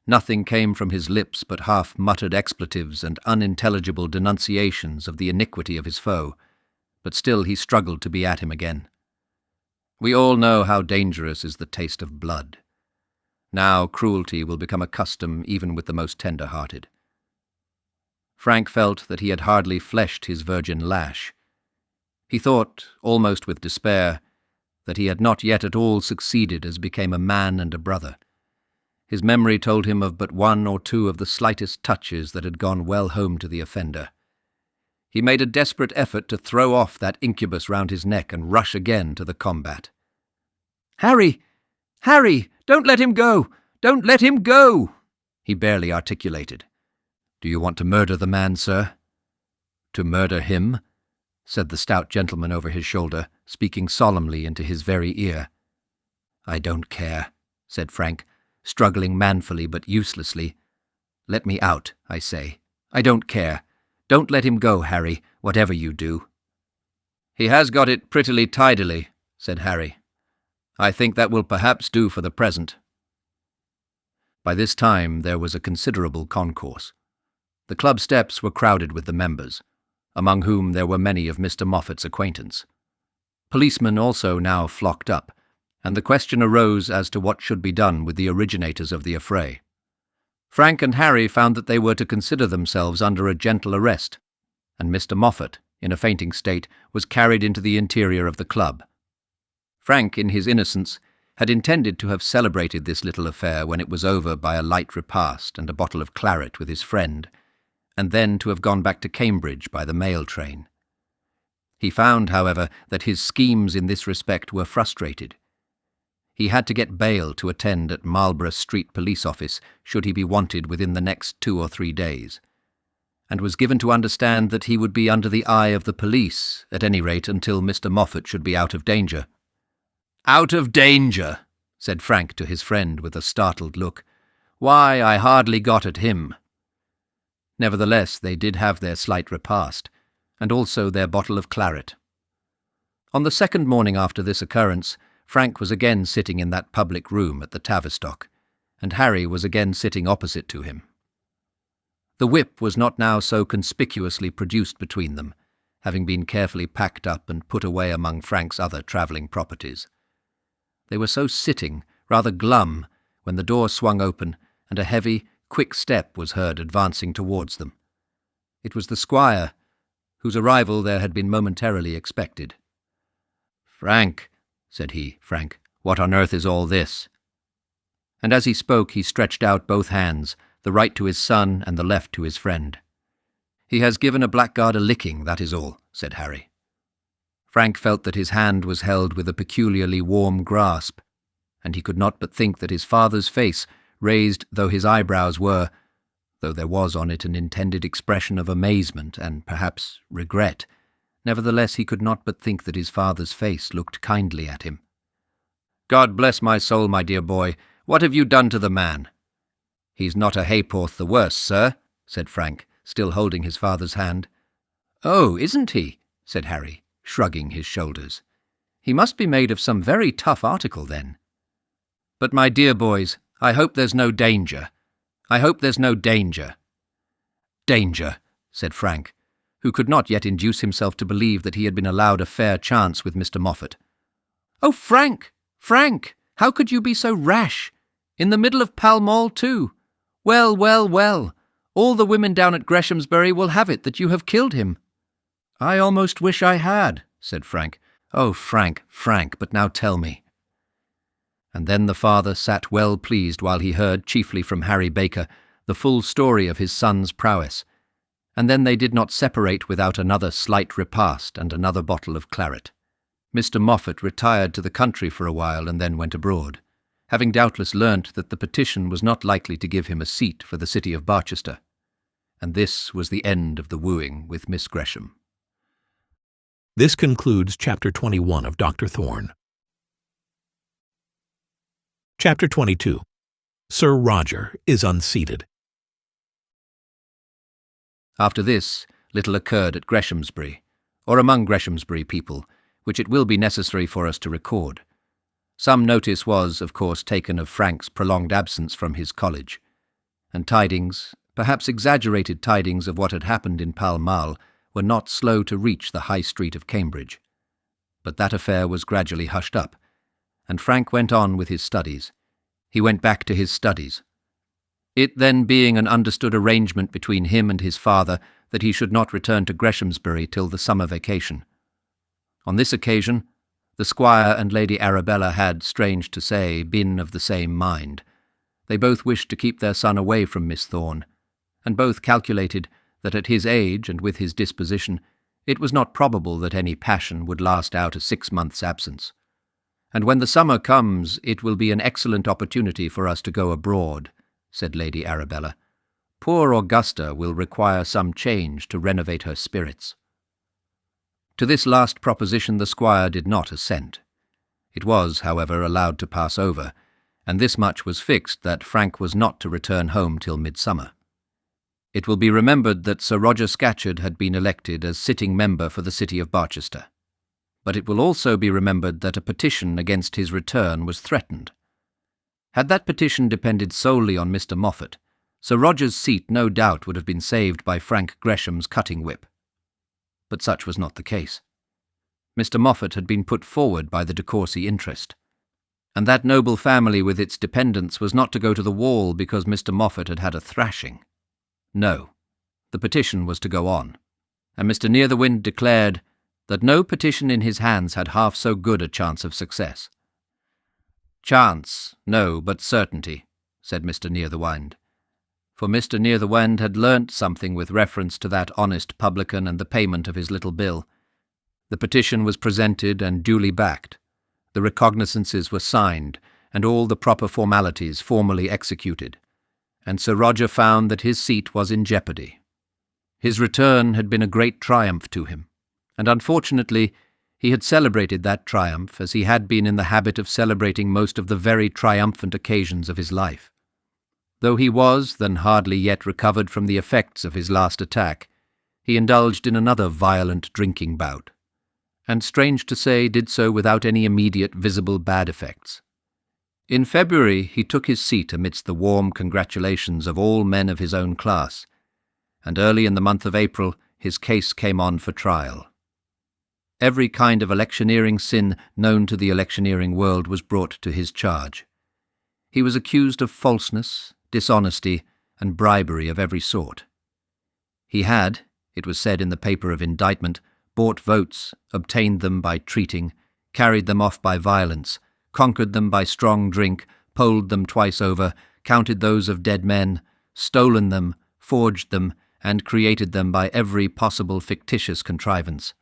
Nothing came from his lips but half-muttered expletives and unintelligible denunciations of the iniquity of his foe, but still he struggled to be at him again. We all know how dangerous is the taste of blood. Now cruelty will become a custom even with the most tender-hearted. Frank felt that he had hardly fleshed his virgin lash. He thought, almost with despair, that he had not yet at all succeeded as became a man and a brother. His memory told him of but 1 or 2 of the slightest touches that had gone well home to the offender. He made a desperate effort to throw off that incubus round his neck and rush again to the combat. "Harry! Harry! Don't let him go! Don't let him go!" he barely articulated. "Do you want to murder the man, sir?" "To murder him?" said the stout gentleman over his shoulder, speaking solemnly into his very ear. "I don't care," said Frank, struggling manfully but uselessly. "Let me out, I say. I don't care. Don't let him go, Harry, whatever you do." "He has got it prettily tidily," said Harry. "I think that will perhaps do for the present." By this time there was a considerable concourse. The club steps were crowded with the members, among whom there were many of Mr. Moffat's acquaintance. Policemen also now flocked up, and the question arose as to what should be done with the originators of the affray. Frank and Harry found that they were to consider themselves under a gentle arrest, and Mr. Moffat, in a fainting state, was carried into the interior of the club. Frank, in his innocence, had intended to have celebrated this little affair when it was over by a light repast and a bottle of claret with his friend, and then to have gone back to Cambridge by the mail train. He found, however, that his schemes in this respect were frustrated. He had to get bail to attend at Marlborough Street Police Office should he be wanted within the next 2 or 3 days, and was given to understand that he would be under the eye of the police, at any rate until Mr. Moffat should be out of danger. "Out of danger," said Frank to his friend with a startled look. "Why, I hardly got at him." Nevertheless, they did have their slight repast, and also their bottle of claret. On the second morning after this occurrence, Frank was again sitting in that public room at the Tavistock, and Harry was again sitting opposite to him. The whip was not now so conspicuously produced between them, having been carefully packed up and put away among Frank's other travelling properties. They were so sitting, rather glum, when the door swung open and a heavy, quick step was heard advancing towards them. It was the squire, whose arrival there had been momentarily expected. "Frank," said he, "Frank, what on earth is all this?" And as he spoke he stretched out both hands, the right to his son and the left to his friend. "He has given a blackguard a licking, that is all," said Harry. Frank felt that his hand was held with a peculiarly warm grasp, and he could not but think that his father's face, raised though his eyebrows were, though there was on it an intended expression of amazement and, perhaps, regret, nevertheless he could not but think that his father's face looked kindly at him. "God bless my soul, my dear boy, what have you done to the man?" "He's not a ha'porth the worse, sir," said Frank, still holding his father's hand. "Oh, isn't he?" said Harry, shrugging his shoulders. "He must be made of some very tough article, then. But, my dear boys, I hope there's no danger. I hope there's no danger." "Danger," said Frank, who could not yet induce himself to believe that he had been allowed a fair chance with Mr. Moffat. "Oh, Frank! Frank! How could you be so rash? In the middle of Pall Mall, too! Well, well, well! All the women down at Greshamsbury will have it that you have killed him." "I almost wish I had," said Frank. "Oh, Frank, Frank, but now tell me." And then the father sat well pleased while he heard, chiefly from Harry Baker, the full story of his son's prowess, and then they did not separate without another slight repast and another bottle of claret. Mr. Moffat retired to the country for a while and then went abroad, having doubtless learnt that the petition was not likely to give him a seat for the city of Barchester. And this was the end of the wooing with Miss Gresham.
This concludes Chapter 21 of Dr. Thorne. Chapter 22. Sir Roger is unseated.
After this, little occurred at Greshamsbury, or among Greshamsbury people, which it will be necessary for us to record. Some notice was, of course, taken of Frank's prolonged absence from his college, and tidings, perhaps exaggerated tidings of what had happened in Pall Mall, were not slow to reach the High Street of Cambridge. But that affair was gradually hushed up, and Frank went on with his studies. He went back to his studies. It then being an understood arrangement between him and his father that he should not return to Greshamsbury till the summer vacation. On this occasion, the squire and Lady Arabella had, strange to say, been of the same mind. They both wished to keep their son away from Miss Thorne, and both calculated that at his age and with his disposition, it was not probable that any passion would last out a 6 months' absence. "And when the summer comes, it will be an excellent opportunity for us to go abroad," said Lady Arabella. "Poor Augusta will require some change to renovate her spirits." To this last proposition the squire did not assent. It was, however, allowed to pass over, and this much was fixed, that Frank was not to return home till midsummer. It will be remembered that Sir Roger Scatcherd had been elected as sitting member for the city of Barchester. But it will also be remembered that a petition against his return was threatened. Had that petition depended solely on Mr. Moffat, Sir Roger's seat no doubt would have been saved by Frank Gresham's cutting whip. But such was not the case. Mr. Moffat had been put forward by the de Courcy interest. And that noble family with its dependents was not to go to the wall because Mr. Moffat had had a thrashing. No, the petition was to go on, and Mr. Nearthewinde declared that no petition in his hands had half so good a chance of success. "Chance, no, but certainty," said Mr. Nearthewinde. For Mr. Nearthewinde had learnt something with reference to that honest publican and the payment of his little bill. The petition was presented and duly backed. The recognizances were signed, and all the proper formalities formally executed, and Sir Roger found that his seat was in jeopardy. His return had been a great triumph to him, and unfortunately he had celebrated that triumph as he had been in the habit of celebrating most of the very triumphant occasions of his life. Though he was then hardly yet recovered from the effects of his last attack, he indulged in another violent drinking bout, and strange to say did so without any immediate visible bad effects. In February he took his seat amidst the warm congratulations of all men of his own class, and early in the month of April his case came on for trial. Every kind of electioneering sin known to the electioneering world was brought to his charge. He was accused of falseness, dishonesty, and bribery of every sort. He had, it was said in the paper of indictment, bought votes, obtained them by treating, carried them off by violence, conquered them by strong drink, polled them twice over, counted those of dead men, stolen them, forged them, and created them by every possible fictitious contrivance.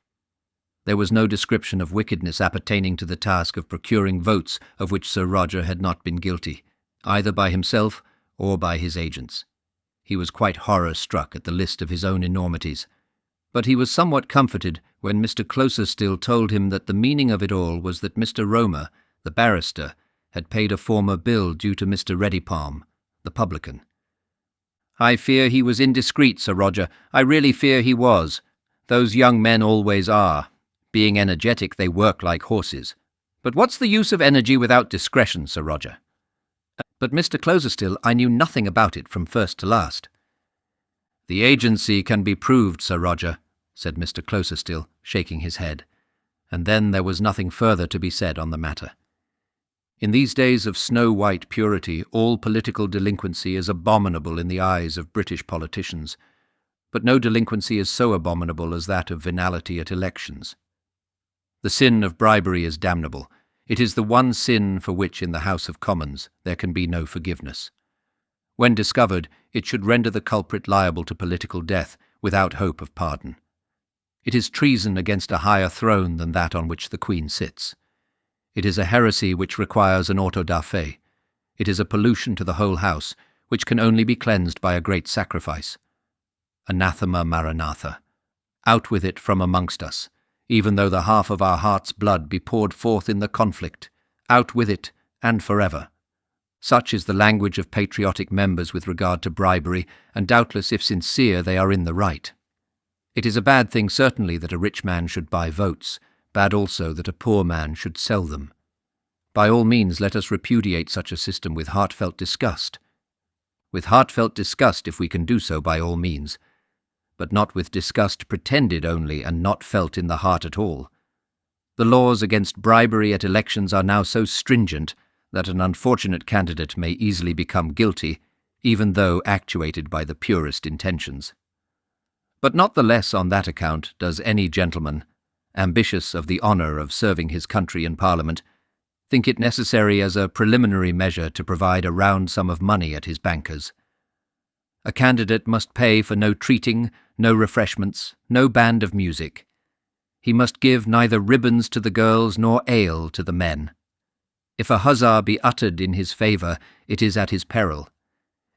There was no description of wickedness appertaining to the task of procuring votes of which Sir Roger had not been guilty, either by himself or by his agents. He was quite horror-struck at the list of his own enormities, but he was somewhat comforted when Mr. Closerstill told him that the meaning of it all was that Mr. Romer, the barrister, had paid a former bill due to Mr. Reddypalm, the publican. "I fear he was indiscreet, Sir Roger. I really fear he was. Those young men always are. Being energetic, they work like horses. But what's the use of energy without discretion, Sir Roger?" "But, Mr. Closerstill, I knew nothing about it from first to last." "The agency can be proved, Sir Roger," said Mr. Closerstill, shaking his head, and then there was nothing further to be said on the matter. In these days of snow-white purity, all political delinquency is abominable in the eyes of British politicians, but no delinquency is so abominable as that of venality at elections. The sin of bribery is damnable. It is the one sin for which in the House of Commons there can be no forgiveness. When discovered, it should render the culprit liable to political death without hope of pardon. It is treason against a higher throne than that on which the Queen sits. It is a heresy which requires an auto da fe. It is a pollution to the whole house, which can only be cleansed by a great sacrifice. Anathema Maranatha. Out with it from amongst us, even though the half of our heart's blood be poured forth in the conflict. Out with it, and forever. Such is the language of patriotic members with regard to bribery, and doubtless, if sincere, they are in the right. It is a bad thing certainly that a rich man should buy votes, bad also that a poor man should sell them. By all means let us repudiate such a system with heartfelt disgust. With heartfelt disgust, if we can do so, by all means, but not with disgust pretended only and not felt in the heart at all. The laws against bribery at elections are now so stringent that an unfortunate candidate may easily become guilty, even though actuated by the purest intentions. But not the less on that account does any gentleman, ambitious of the honour of serving his country in Parliament, think it necessary as a preliminary measure to provide a round sum of money at his bankers. A candidate must pay for no treating, no refreshments, no band of music. He must give neither ribbons to the girls nor ale to the men. If a huzzah be uttered in his favour, it is at his peril.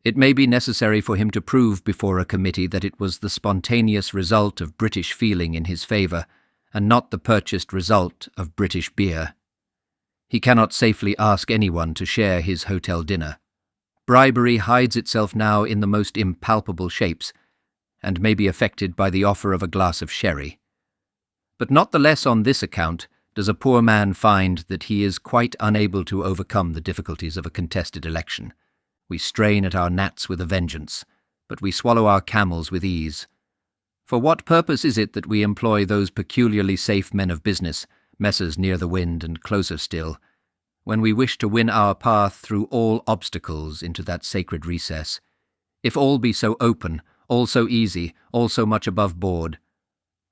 It may be necessary for him to prove before a committee that it was the spontaneous result of British feeling in his favour, and not the purchased result of British beer. He cannot safely ask anyone to share his hotel dinner. Bribery hides itself now in the most impalpable shapes, and may be effected by the offer of a glass of sherry. But not the less on this account does a poor man find that he is quite unable to overcome the difficulties of a contested election. We strain at our gnats with a vengeance, but we swallow our camels with ease. For what purpose is it that we employ those peculiarly safe men of business, Messrs. Nearthewinde and Closerstill? when we wish to win our path through all obstacles into that sacred recess, if all be so open, all so easy, all so much above board,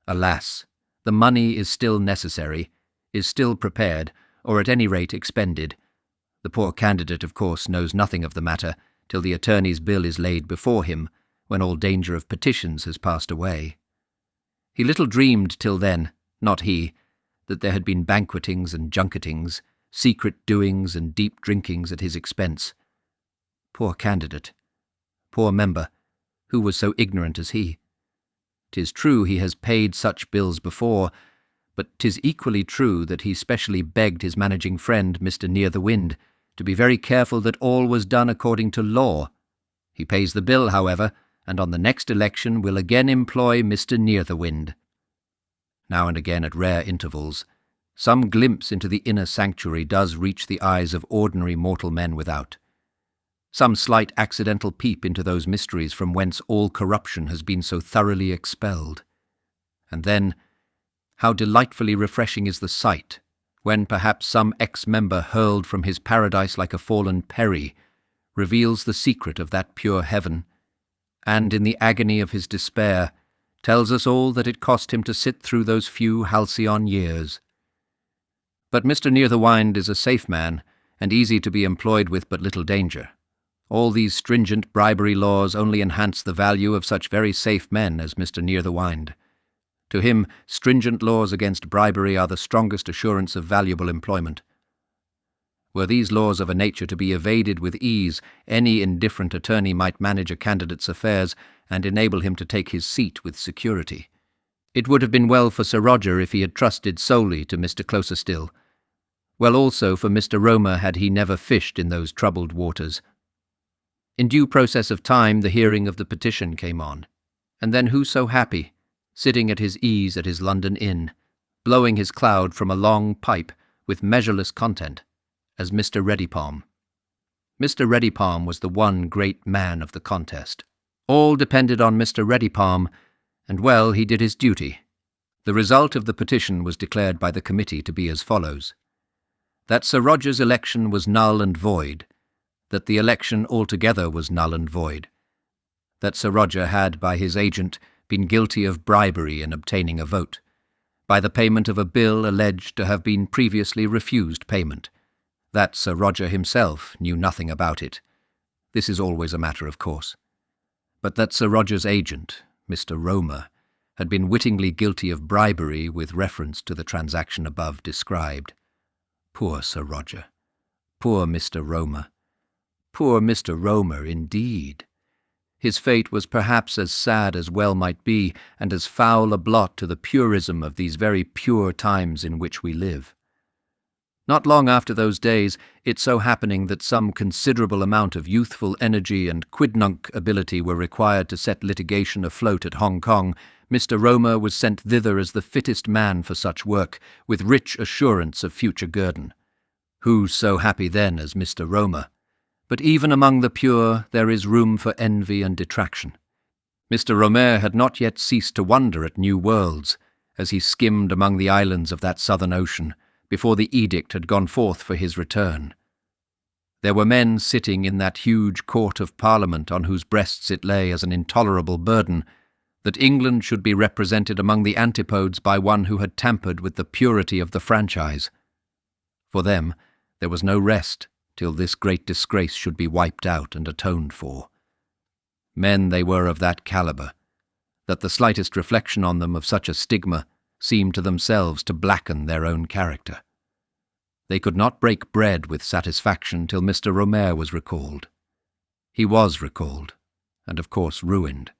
alas, the money is still necessary, is still prepared, or at any rate expended. The poor candidate, of course, knows nothing of the matter till the attorney's bill is laid before him, when all danger of petitions has passed away. He little dreamed till then, not he, that there had been banquetings and junketings, secret doings and deep drinkings at his expense. Poor candidate, poor member, who was so ignorant as he? 'Tis true he has paid such bills before, but 'tis equally true that he specially begged his managing friend, Mr. Near-the-Wind, to be very careful that all was done according to law. He pays the bill, however, and on the next election will again employ Mr. Near-the-Wind. Now and again, at rare intervals, some glimpse into the inner sanctuary does reach the eyes of ordinary mortal men without. Some slight accidental peep into those mysteries from whence all corruption has been so thoroughly expelled. And then, how delightfully refreshing is the sight, when perhaps some ex-member hurled from his paradise like a fallen peri reveals the secret of that pure heaven, and in the agony of his despair tells us all that it cost him to sit through those few halcyon years. But Mr. Near-the-Wind is a safe man, and easy to be employed with but little danger. All these stringent bribery laws only enhance the value of such very safe men as Mr. Near-the-Wind. To him, stringent laws against bribery are the strongest assurance of valuable employment. Were these laws of a nature to be evaded with ease, any indifferent attorney might manage a candidate's affairs and enable him to take his seat with security. It would have been well for Sir Roger if he had trusted solely to Mr. Closerstill. Well also for Mr. Romer had he never fished in those troubled waters. In due process of time the hearing of the petition came on, and then who so happy, sitting at his ease at his London inn, blowing his cloud from a long pipe with measureless content, as Mr. Reddypalm. Mr. Reddypalm was the one great man of the contest. All depended on Mr. Reddypalm, and well, he did his duty. The result of the petition was declared by the committee to be as follows: that Sir Roger's election was null and void, that the election altogether was null and void, that Sir Roger had, by his agent, been guilty of bribery in obtaining a vote, by the payment of a bill alleged to have been previously refused payment, that Sir Roger himself knew nothing about it. This is always a matter of course. But that Sir Roger's agent, Mr. Romer, had been wittingly guilty of bribery with reference to the transaction above described. Poor Sir Roger. Poor Mr. Romer. Poor Mr. Romer, indeed. His fate was perhaps as sad as well might be, and as foul a blot to the purism of these very pure times in which we live. Not long after those days, it so happening that some considerable amount of youthful energy and quidnunc ability were required to set litigation afloat at Hong Kong, Mr. Romer was sent thither as the fittest man for such work, with rich assurance of future guerdon. Who so happy then as Mr. Romer? But even among the pure there is room for envy and detraction. Mr. Romer had not yet ceased to wonder at new worlds, as he skimmed among the islands of that southern ocean, before the edict had gone forth for his return. There were men sitting in that huge court of Parliament on whose breasts it lay as an intolerable burden, that England should be represented among the antipodes by one who had tampered with the purity of the franchise. For them, there was no rest till this great disgrace should be wiped out and atoned for. Men they were of that calibre, that the slightest reflection on them of such a stigma seemed to themselves to blacken their own character. They could not break bread with satisfaction till Mr. Romer was recalled. He was recalled, and of course ruined,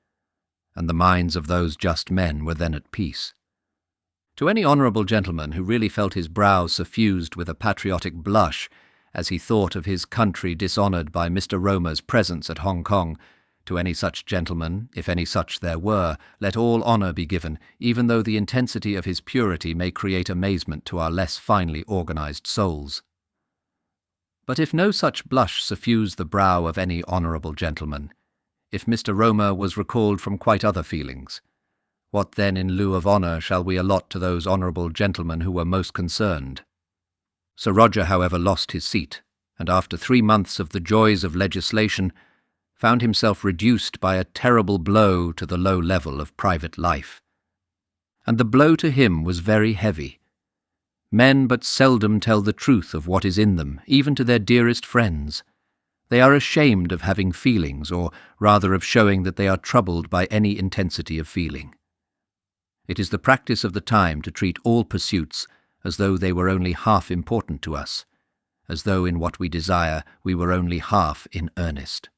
and the minds of those just men were then at peace. To any honourable gentleman who really felt his brow suffused with a patriotic blush as he thought of his country dishonoured by Mr. Romer's presence at Hong Kong, to any such gentleman, if any such there were, let all honour be given, even though the intensity of his purity may create amazement to our less finely organised souls. But if no such blush suffused the brow of any honourable gentleman, if Mr. Romer was recalled from quite other feelings, what then in lieu of honour shall we allot to those honourable gentlemen who were most concerned? Sir Roger, however, lost his seat, and after 3 months of the joys of legislation, found himself reduced by a terrible blow to the low level of private life. And the blow to him was very heavy. Men but seldom tell the truth of what is in them, even to their dearest friends. They are ashamed of having feelings, or rather of showing that they are troubled by any intensity of feeling. It is the practice of the time to treat all pursuits as though they were only half important to us, as though in what we desire we were only half in earnest.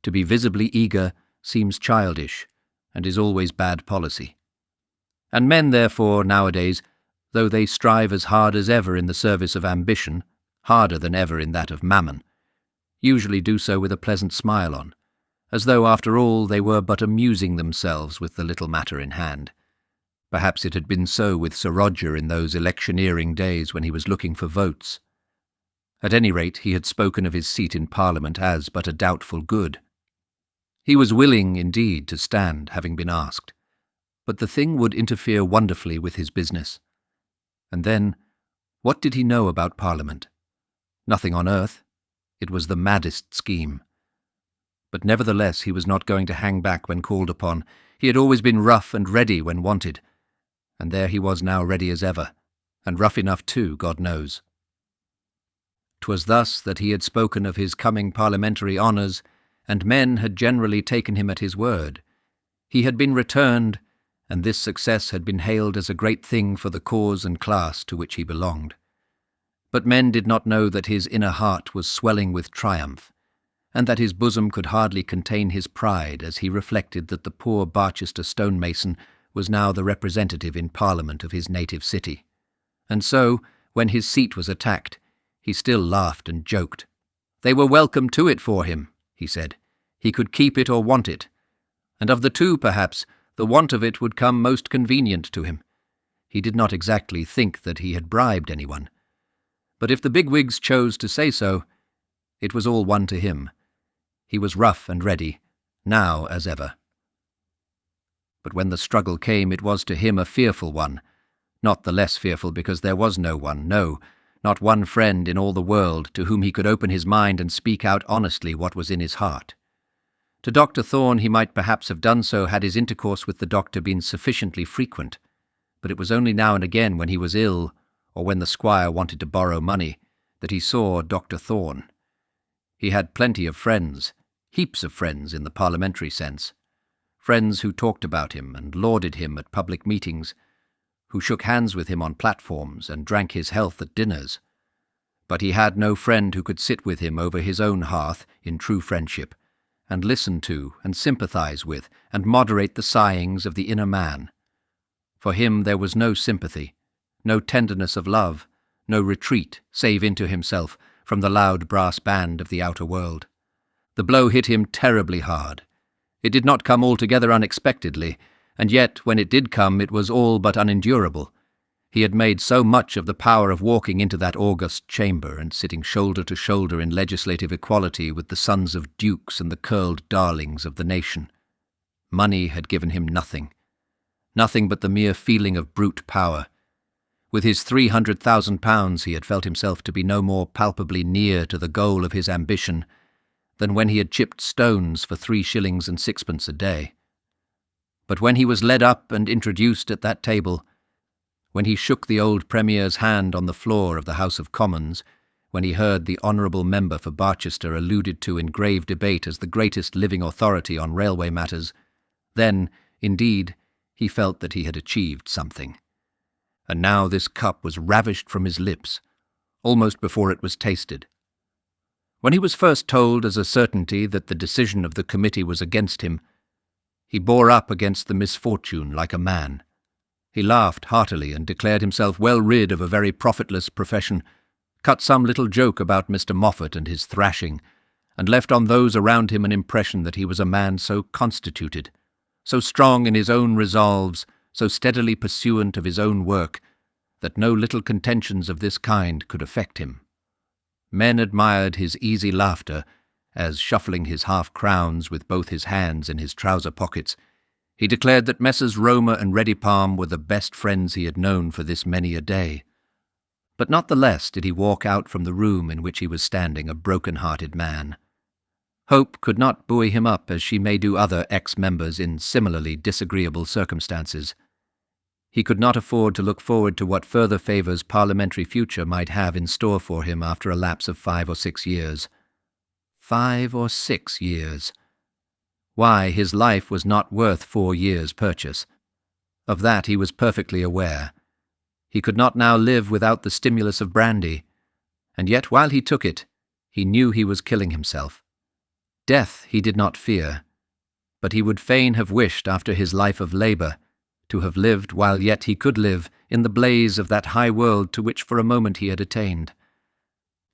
To be visibly eager seems childish, and is always bad policy. And men, therefore, nowadays, though they strive as hard as ever in the service of ambition, harder than ever in that of mammon, usually do so with a pleasant smile on, as though after all they were but amusing themselves with the little matter in hand. Perhaps it had been so with Sir Roger in those electioneering days when he was looking for votes. At any rate, he had spoken of his seat in Parliament as but a doubtful good. He was willing, indeed, to stand, having been asked, but the thing would interfere wonderfully with his business. And then, what did he know about Parliament? Nothing on earth. It was the maddest scheme. But nevertheless he was not going to hang back when called upon. He had always been rough and ready when wanted, and there he was now ready as ever, and rough enough too, God knows. 'Twas thus that he had spoken of his coming parliamentary honours, and men had generally taken him at his word. He had been returned, and this success had been hailed as a great thing for the cause and class to which he belonged. But men did not know that his inner heart was swelling with triumph, and that his bosom could hardly contain his pride as he reflected that the poor Barchester stonemason was now the representative in Parliament of his native city. And so, when his seat was attacked, he still laughed and joked. They were welcome to it for him, he said. He could keep it or want it. And of the two, perhaps, the want of it would come most convenient to him. He did not exactly think that he had bribed anyone. But if the bigwigs chose to say so, it was all one to him. He was rough and ready, now as ever. But when the struggle came, it was to him a fearful one, not the less fearful because there was no one, no, not one friend in all the world to whom he could open his mind and speak out honestly what was in his heart. To Dr. Thorne he might perhaps have done so had his intercourse with the doctor been sufficiently frequent, but it was only now and again when he was ill, or when the squire wanted to borrow money, that he saw Dr. Thorne. He had plenty of friends, heaps of friends in the parliamentary sense, friends who talked about him and lauded him at public meetings, who shook hands with him on platforms and drank his health at dinners. But he had no friend who could sit with him over his own hearth in true friendship, and listen to and sympathize with and moderate the sighings of the inner man. For him there was no sympathy, no tenderness of love, no retreat, save into himself, from the loud brass band of the outer world. The blow hit him terribly hard. It did not come altogether unexpectedly, and yet when it did come it was all but unendurable. He had made so much of the power of walking into that august chamber and sitting shoulder to shoulder in legislative equality with the sons of dukes and the curled darlings of the nation. Money had given him nothing but the mere feeling of brute power. With his £300,000 he had felt himself to be no more palpably near to the goal of his ambition than when he had chipped stones for 3 shillings and 6pence a day. But when he was led up and introduced at that table, when he shook the old Premier's hand on the floor of the House of Commons, when he heard the honourable member for Barchester alluded to in grave debate as the greatest living authority on railway matters, then, indeed, he felt that he had achieved something. And now this cup was ravished from his lips, almost before it was tasted. When he was first told as a certainty that the decision of the committee was against him, he bore up against the misfortune like a man. He laughed heartily and declared himself well rid of a very profitless profession, cut some little joke about Mr. Moffat and his thrashing, and left on those around him an impression that he was a man so constituted, so strong in his own resolves, so steadily pursuant of his own work, that no little contentions of this kind could affect him. Men admired his easy laughter, as, shuffling his half-crowns with both his hands in his trouser pockets, he declared that Messrs. Romer and Readypalm were the best friends he had known for this many a day. but not the less did he walk out from the room in which he was standing a broken-hearted man. Hope could not buoy him up as she may do other ex-members in similarly disagreeable circumstances. He could not afford to look forward to what further favours parliamentary future might have in store for him after a lapse of 5 or 6 years. 5 or 6 years. Why, his life was not worth 4 years' purchase. Of that he was perfectly aware. He could not now live without the stimulus of brandy, and yet while he took it, he knew he was killing himself. Death he did not fear, but he would fain have wished after his life of labour to have lived while yet he could live in the blaze of that high world to which for a moment he had attained.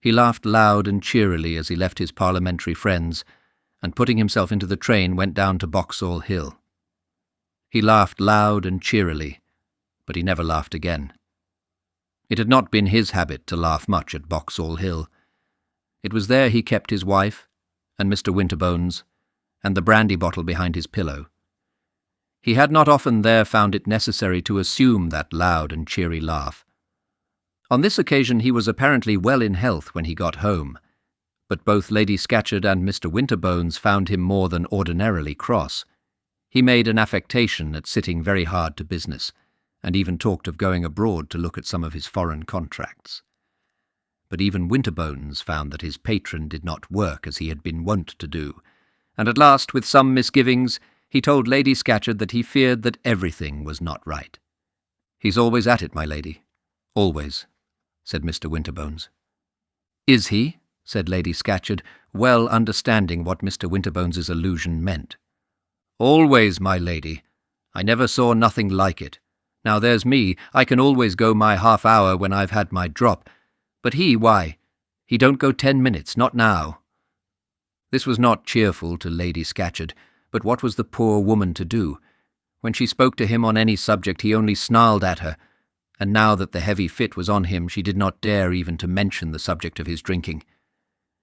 He laughed loud and cheerily as he left his parliamentary friends, and putting himself into the train went down to Boxall Hill. He laughed loud and cheerily, but he never laughed again. It had not been his habit to laugh much at Boxall Hill. It was there he kept his wife, and Mr. Winterbones, and the brandy bottle behind his pillow. He had not often there found it necessary to assume that loud and cheery laugh. On this occasion he was apparently well in health when he got home, but both Lady Scatcherd and Mr. Winterbones found him more than ordinarily cross. He made an affectation at sitting very hard to business, and even talked of going abroad to look at some of his foreign contracts. But even Winterbones found that his patron did not work as he had been wont to do, and at last, with some misgivings, he told Lady Scatcherd that he feared that everything was not right. "He's always at it, my lady. Always," said Mr. Winterbones. "Is he?" said Lady Scatcherd, well understanding what Mr. Winterbones's allusion meant. "Always, my lady. I never saw nothing like it. Now there's me, I can always go my half-hour when I've had my drop, but why, he don't go 10 minutes, not now." This was not cheerful to Lady Scatcherd, but what was the poor woman to do? When she spoke to him on any subject he only snarled at her, and now that the heavy fit was on him she did not dare even to mention the subject of his drinking.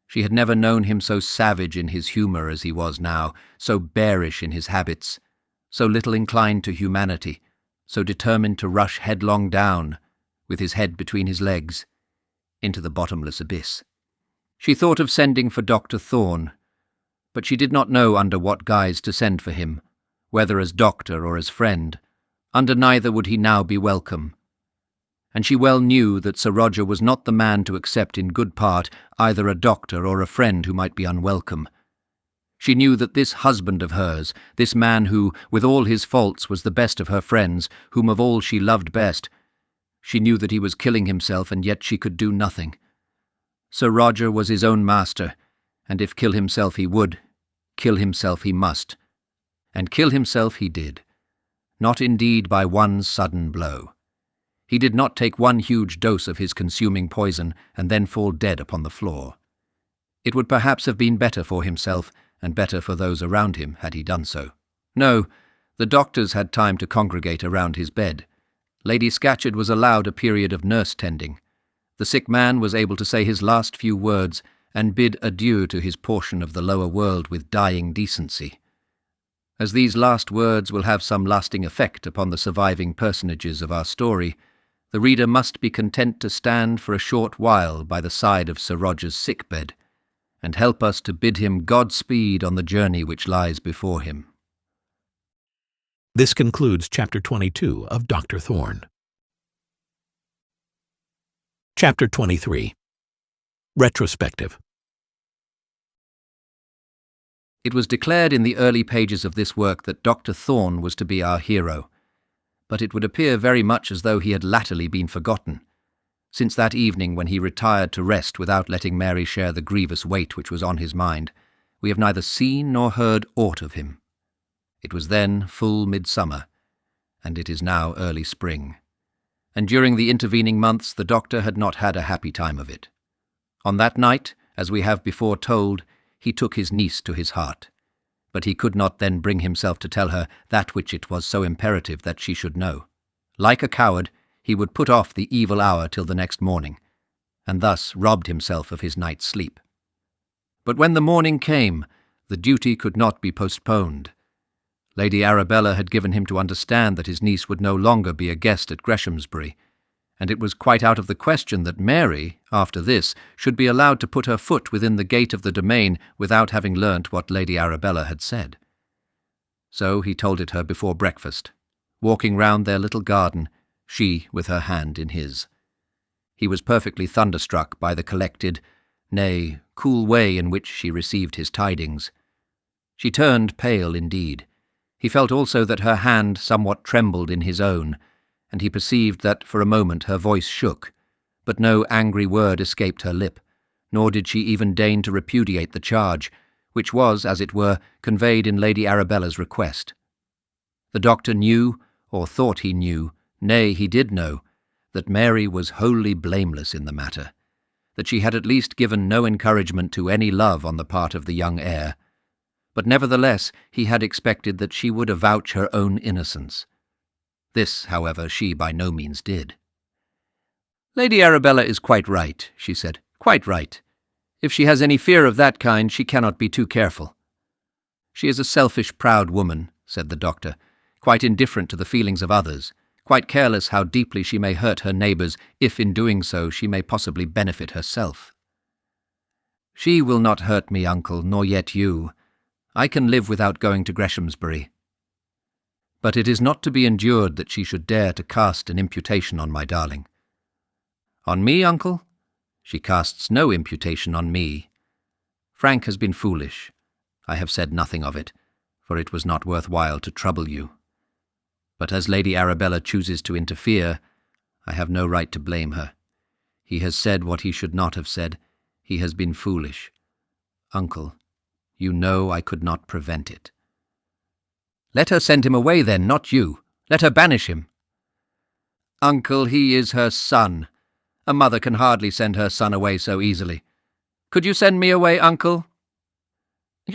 She had never known him so savage in his humour as he was now, so bearish in his habits, so little inclined to humanity, so determined to rush headlong down, with his head between his legs, into the bottomless abyss. She thought of sending for Dr. Thorne, but she did not know under what guise to send for him, whether as doctor or as friend. Under neither would he now be welcome. And she well knew that Sir Roger was not the man to accept in good part either a doctor or a friend who might be unwelcome. She knew that this husband of hers, this man who, with all his faults, was the best of her friends, whom of all she loved best, she knew that he was killing himself, and yet she could do nothing. Sir Roger was his own master, and if kill himself he would, kill himself he must. And kill himself he did, not indeed by one sudden blow. He did not take one huge dose of his consuming poison and then fall dead upon the floor. It would perhaps have been better for himself and better for those around him had he done so. No, the doctors had time to congregate around his bed. Lady Scatcherd was allowed a period of nurse-tending. The sick man was able to say his last few words and bid adieu to his portion of the lower world with dying decency. As these last words will have some lasting effect upon the surviving personages of our story, the reader must be content to stand for a short while by the side of Sir Roger's sick-bed, and help us to bid him Godspeed on the journey which lies before him.
This concludes Chapter 22 of Dr. Thorne. Chapter 23. Retrospective.
It was declared in the early pages of this work that Dr. Thorne was to be our hero, but it would appear very much as though he had latterly been forgotten, since that evening when he retired to rest without letting Mary share the grievous weight which was on his mind. We have neither seen nor heard aught of him. It was then full midsummer, and it is now early spring, and during the intervening months the doctor had not had a happy time of it. On that night, as we have before told, he took his niece to his heart, but he could not then bring himself to tell her that which it was so imperative that she should know. Like a coward, he would put off the evil hour till the next morning, and thus robbed himself of his night's sleep. But when the morning came, the duty could not be postponed. Lady Arabella had given him to understand that his niece would no longer be a guest at Greshamsbury, and it was quite out of the question that Mary, after this, should be allowed to put her foot within the gate of the domain without having learnt what Lady Arabella had said. So he told it her before breakfast, walking round their little garden, she with her hand in his. He was perfectly thunderstruck by the collected, nay, cool way in which she received his tidings. She turned pale indeed. He felt also that her hand somewhat trembled in his own, and he perceived that for a moment her voice shook, but no angry word escaped her lip, nor did she even deign to repudiate the charge, which was, as it were, conveyed in Lady Arabella's request. The doctor knew, or thought he knew, nay, he did know, that Mary was wholly blameless in the matter, that she had at least given no encouragement to any love on the part of the young heir, but nevertheless he had expected that she would avouch her own innocence. This, however, she by no means did. "Lady Arabella is quite right," she said, "quite right. If she has any fear of that kind, she cannot be too careful." "She is a selfish, proud woman," said the doctor, "quite indifferent to the feelings of others, quite careless how deeply she may hurt her neighbours, if in doing so she may possibly benefit herself." "She will not hurt me, uncle, nor yet you. I can live without going to Greshamsbury. But it is not to be endured that she should dare to cast an imputation on my darling." "On me, uncle? She casts no imputation on me. Frank has been foolish. I have said nothing of it, for it was not worth while to trouble you. But as Lady Arabella chooses to interfere, I have no right to blame her. He has said what he should not have said. He has been foolish. Uncle, you know I could not prevent it." "Let her send him away then, not you. Let her banish him." "Uncle, he is her son. A mother can hardly send her son away so easily. Could you send me away, uncle?"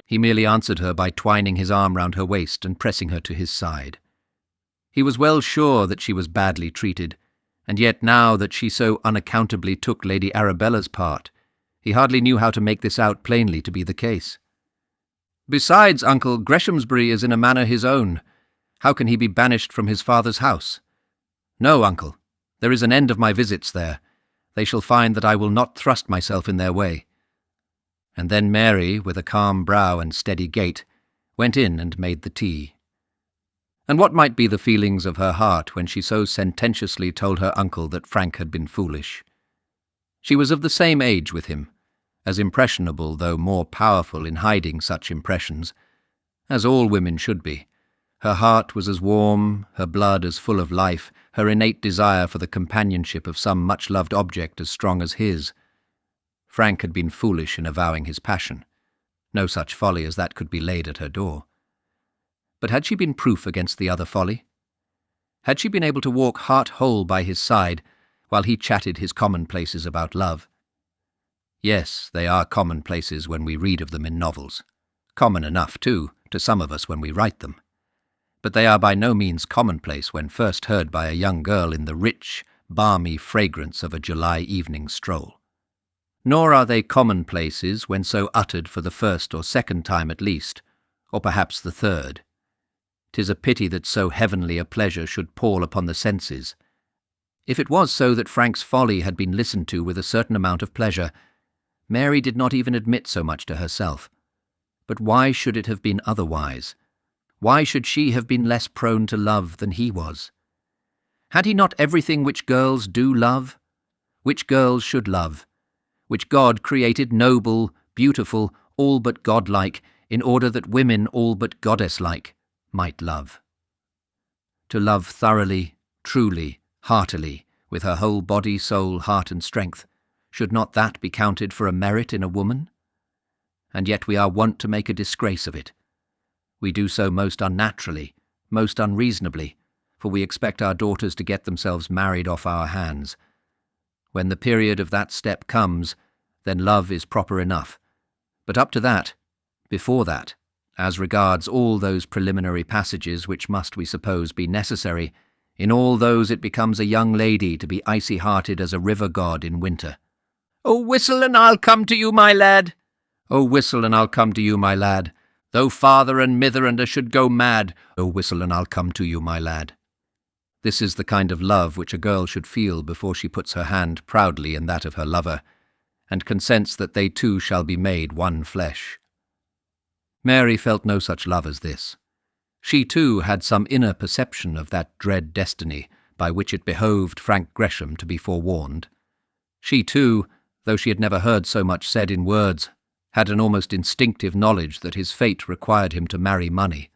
He merely answered her by twining his arm round her waist and pressing her to his side. He was well sure that she was badly treated, and yet now that she so unaccountably took Lady Arabella's part, he hardly knew how to make this out plainly to be the case. "Besides, uncle, Greshamsbury is in a manner his own. How can he be banished from his father's house? No, uncle, there is an end of my visits there. They shall find that I will not thrust myself in their way." And then Mary, with a calm brow and steady gait, went in and made the tea. And what might be the feelings of her heart when she so sententiously told her uncle that Frank had been foolish? She was of the same age with him, as impressionable though more powerful in hiding such impressions, as all women should be. Her heart was as warm, her blood as full of life, her innate desire for the companionship of some much-loved object as strong as his. Frank had been foolish in avowing his passion. No such folly as that could be laid at her door. But had she been proof against the other folly? Had she been able to walk heart-whole by his side while he chatted his commonplaces about love? Yes, they are commonplaces when we read of them in novels. Common enough, too, to some of us when we write them. But they are by no means commonplace when first heard by a young girl in the rich, balmy fragrance of a July evening stroll. Nor are they commonplaces when so uttered for the first or second time at least, or perhaps the third. 'Tis a pity that so heavenly a pleasure should pall upon the senses. If it was so that Frank's folly had been listened to with a certain amount of pleasure, Mary did not even admit so much to herself. But why should it have been otherwise? Why should she have been less prone to love than he was? Had he not everything which girls do love, which girls should love, which God created noble, beautiful, all but godlike, in order that women all but goddess-like might love? To love thoroughly, truly, heartily, with her whole body, soul, heart and strength, should not that be counted for a merit in a woman? And yet we are wont to make a disgrace of it. We do so most unnaturally, most unreasonably, for we expect our daughters to get themselves married off our hands. When the period of that step comes, then love is proper enough. But up to that, before that, as regards all those preliminary passages which must, we suppose, be necessary, in all those it becomes a young lady to be icy-hearted as a river god in winter. "Oh, whistle and I'll come to you, my lad. Oh, whistle and I'll come to you, my lad. Though father and mither and a should go mad, oh, whistle and I'll come to you, my lad." This is the kind of love which a girl should feel before she puts her hand proudly in that of her lover, and consents that they two shall be made one flesh. Mary felt no such love as this. She too had some inner perception of that dread destiny by which it behoved Frank Gresham to be forewarned. She too, though she had never heard so much said in words, had an almost instinctive knowledge that his fate required him to marry money.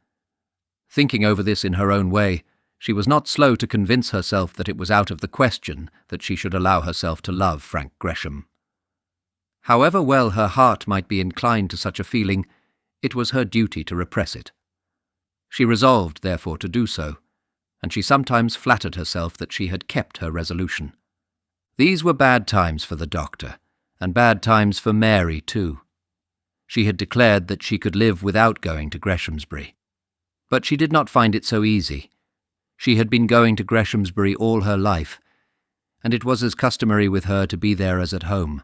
Thinking over this in her own way, she was not slow to convince herself that it was out of the question that she should allow herself to love Frank Gresham. However well her heart might be inclined to such a feeling, it was her duty to repress it. She resolved, therefore, to do so, and she sometimes flattered herself that she had kept her resolution. These were bad times for the doctor, and bad times for Mary too. She had declared that she could live without going to Greshamsbury. But she did not find it so easy. She had been going to Greshamsbury all her life, and it was as customary with her to be there as at home.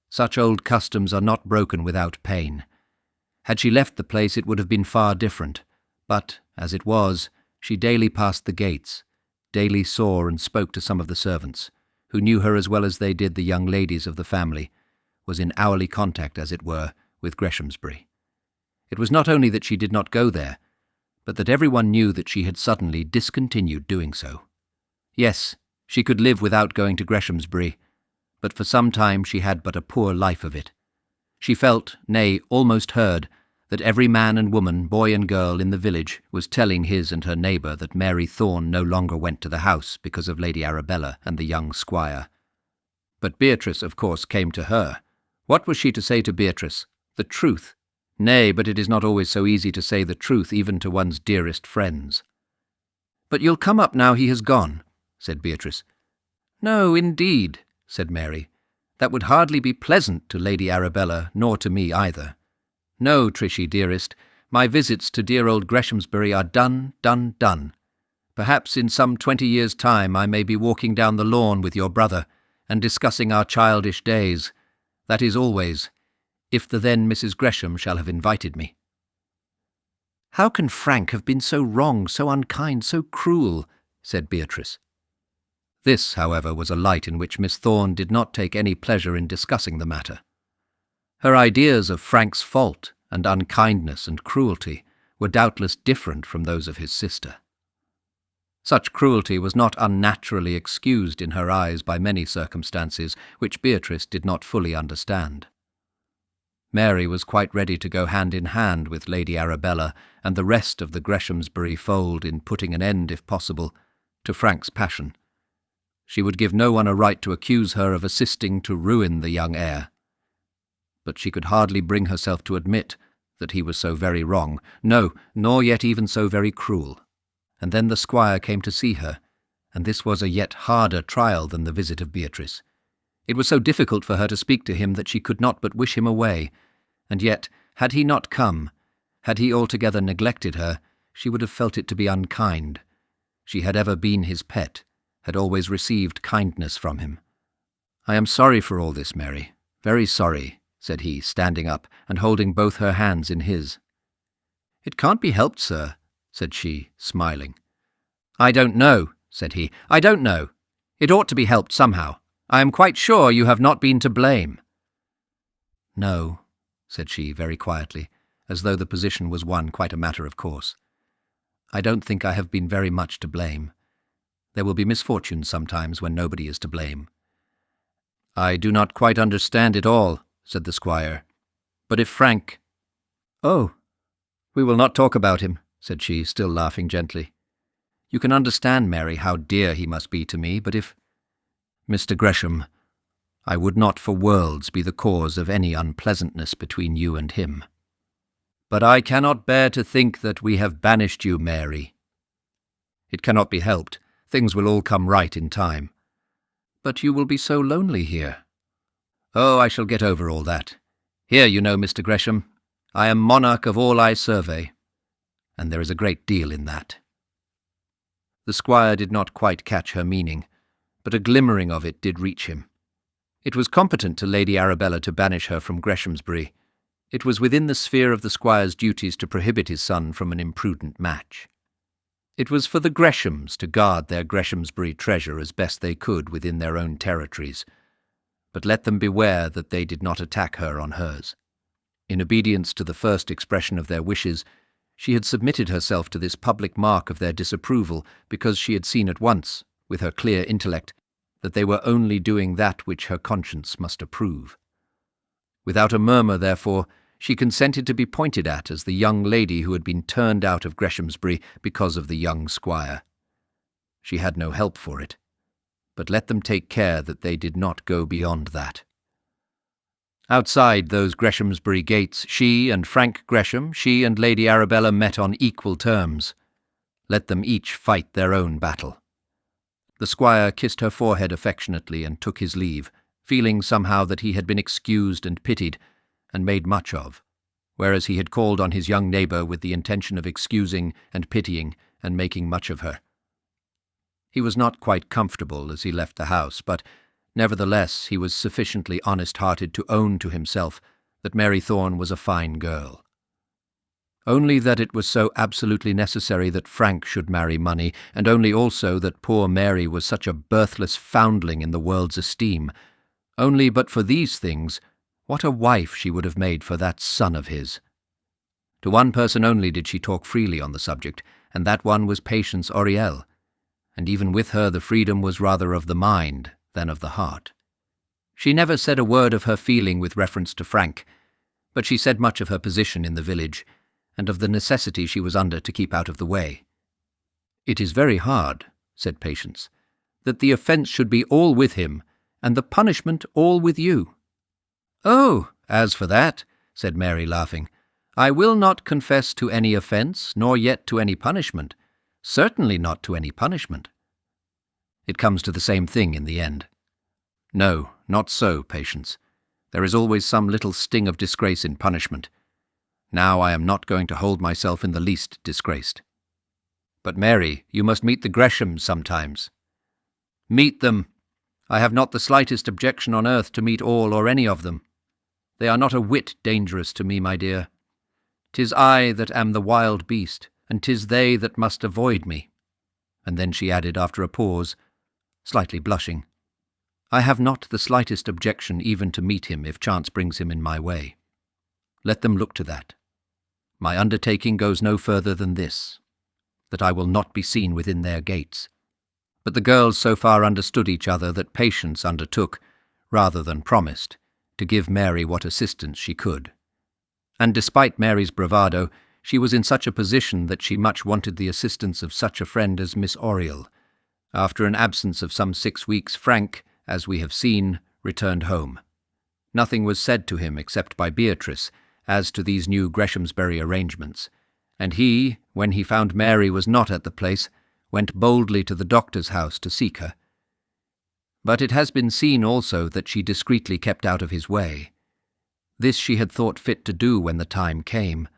Such old customs are not broken without pain. Had she left the place it would have been far different, but, as it was, she daily passed the gates, daily saw and spoke to some of the servants, who knew her as well as they did the young ladies of the family, was in hourly contact, as it were, with Greshamsbury. It was not only that she did not go there, but that everyone knew that she had suddenly discontinued doing so. Yes, she could live without going to Greshamsbury, but for some time she had but a poor life of it. She felt, nay, almost heard, that every man and woman, boy and girl in the village was telling his and her neighbour that Mary Thorne no longer went to the house because of Lady Arabella and the young squire. But Beatrice, of course, came to her. What was she to say to Beatrice? The truth. Nay, but it is not always so easy to say the truth even to one's dearest friends. "But you'll come up now he has gone," said Beatrice. "No, indeed," said Mary. "That would hardly be pleasant to Lady Arabella, nor to me either. No, Trishie, dearest, my visits to dear old Greshamsbury are done, done, done. Perhaps in some 20 years' time I may be walking down the lawn with your brother, and discussing our childish days. That is always, if the then Mrs. Gresham shall have invited me." "How can Frank have been so wrong, so unkind, so cruel?" said Beatrice. This, however, was a light in which Miss Thorne did not take any pleasure in discussing the matter. Her ideas of Frank's fault and unkindness and cruelty were doubtless different from those of his sister. Such cruelty was not unnaturally excused in her eyes by many circumstances which Beatrice did not fully understand. Mary was quite ready to go hand in hand with Lady Arabella and the rest of the Greshamsbury fold in putting an end, if possible, to Frank's passion. She would give no one a right to accuse her of assisting to ruin the young heir. But she could hardly bring herself to admit that he was so very wrong, no, nor yet even so very cruel. And then the squire came to see her, and this was a yet harder trial than the visit of Beatrice. It was so difficult for her to speak to him that she could not but wish him away, and yet, had he not come, had he altogether neglected her, she would have felt it to be unkind. She had ever been his pet, had always received kindness from him. "I am sorry for all this, Mary, very sorry," said he, standing up and holding both her hands in his. "It can't be helped, sir," said she, smiling. "I don't know," said he. "I don't know. It ought to be helped somehow. I am quite sure you have not been to blame." "No," said she, very quietly, as though the position was one quite a matter of course. "I don't think I have been very much to blame. There will be misfortunes sometimes when nobody is to blame." "I do not quite understand it all," said the squire. "But if Frank—" "Oh, we will not talk about him," said she, still laughing gently. "You can understand, Mary, how dear he must be to me, but if— Mr. Gresham, I would not for worlds be the cause of any unpleasantness between you and him. But I cannot bear to think that we have banished you, Mary. It cannot be helped. Things will all come right in time. But you will be so lonely here." "Oh, I shall get over all that. Here, you know, Mr. Gresham, I am monarch of all I survey, and there is a great deal in that." The squire did not quite catch her meaning, but a glimmering of it did reach him. It was competent to Lady Arabella to banish her from Greshamsbury. It was within the sphere of the squire's duties to prohibit his son from an imprudent match. It was for the Greshams to guard their Greshamsbury treasure as best they could within their own territories, but let them beware that they did not attack her on hers. In obedience to the first expression of their wishes, she had submitted herself to this public mark of their disapproval because she had seen at once, with her clear intellect, that they were only doing that which her conscience must approve. Without a murmur, therefore, she consented to be pointed at as the young lady who had been turned out of Greshamsbury because of the young squire. She had no help for it, but let them take care that they did not go beyond that. Outside those Greshamsbury gates, she and Frank Gresham, she and Lady Arabella met on equal terms. Let them each fight their own battle. The squire kissed her forehead affectionately and took his leave, feeling somehow that he had been excused and pitied, and made much of, whereas he had called on his young neighbour with the intention of excusing and pitying and making much of her. He was not quite comfortable as he left the house, but nevertheless he was sufficiently honest-hearted to own to himself that Mary Thorne was a fine girl. Only that it was so absolutely necessary that Frank should marry money, and only also that poor Mary was such a birthless foundling in the world's esteem. Only but for these things, what a wife she would have made for that son of his. To one person only did she talk freely on the subject, and that one was Patience Oriel, and even with her the freedom was rather of the mind than of the heart. She never said a word of her feeling with reference to Frank, but she said much of her position in the village, and of the necessity she was under to keep out of the way. "It is very hard," said Patience, "that the offence should be all with him, and the punishment all with you." "Oh, as for that," said Mary, laughing, "I will not confess to any offence, nor yet to any punishment, certainly not to any punishment." It comes to the same thing in the end. No, not so, Patience. There is always some little sting of disgrace in punishment. Now I am not going to hold myself in the least disgraced. "But, Mary, you must meet the Greshams sometimes." "Meet them! I have not the slightest objection on earth to meet all or any of them. They are not a whit dangerous to me, my dear. 'Tis I that am the wild beast, and 'tis they that must avoid me." And then she added, after a pause, slightly blushing, "I have not the slightest objection even to meet him if chance brings him in my way. Let them look to that. My undertaking goes no further than this, that I will not be seen within their gates." But the girls so far understood each other that Patience undertook, rather than promised, to give Mary what assistance she could. And despite Mary's bravado, she was in such a position that she much wanted the assistance of such a friend as Miss Oriel. After an absence of some 6 weeks, Frank, as we have seen, returned home. Nothing was said to him except by Beatrice as to these new Greshamsbury arrangements, and he, when he found Mary was not at the place, went boldly to the doctor's house to seek her. But it has been seen also that she discreetly kept out of his way. This she had thought fit to do when the time came,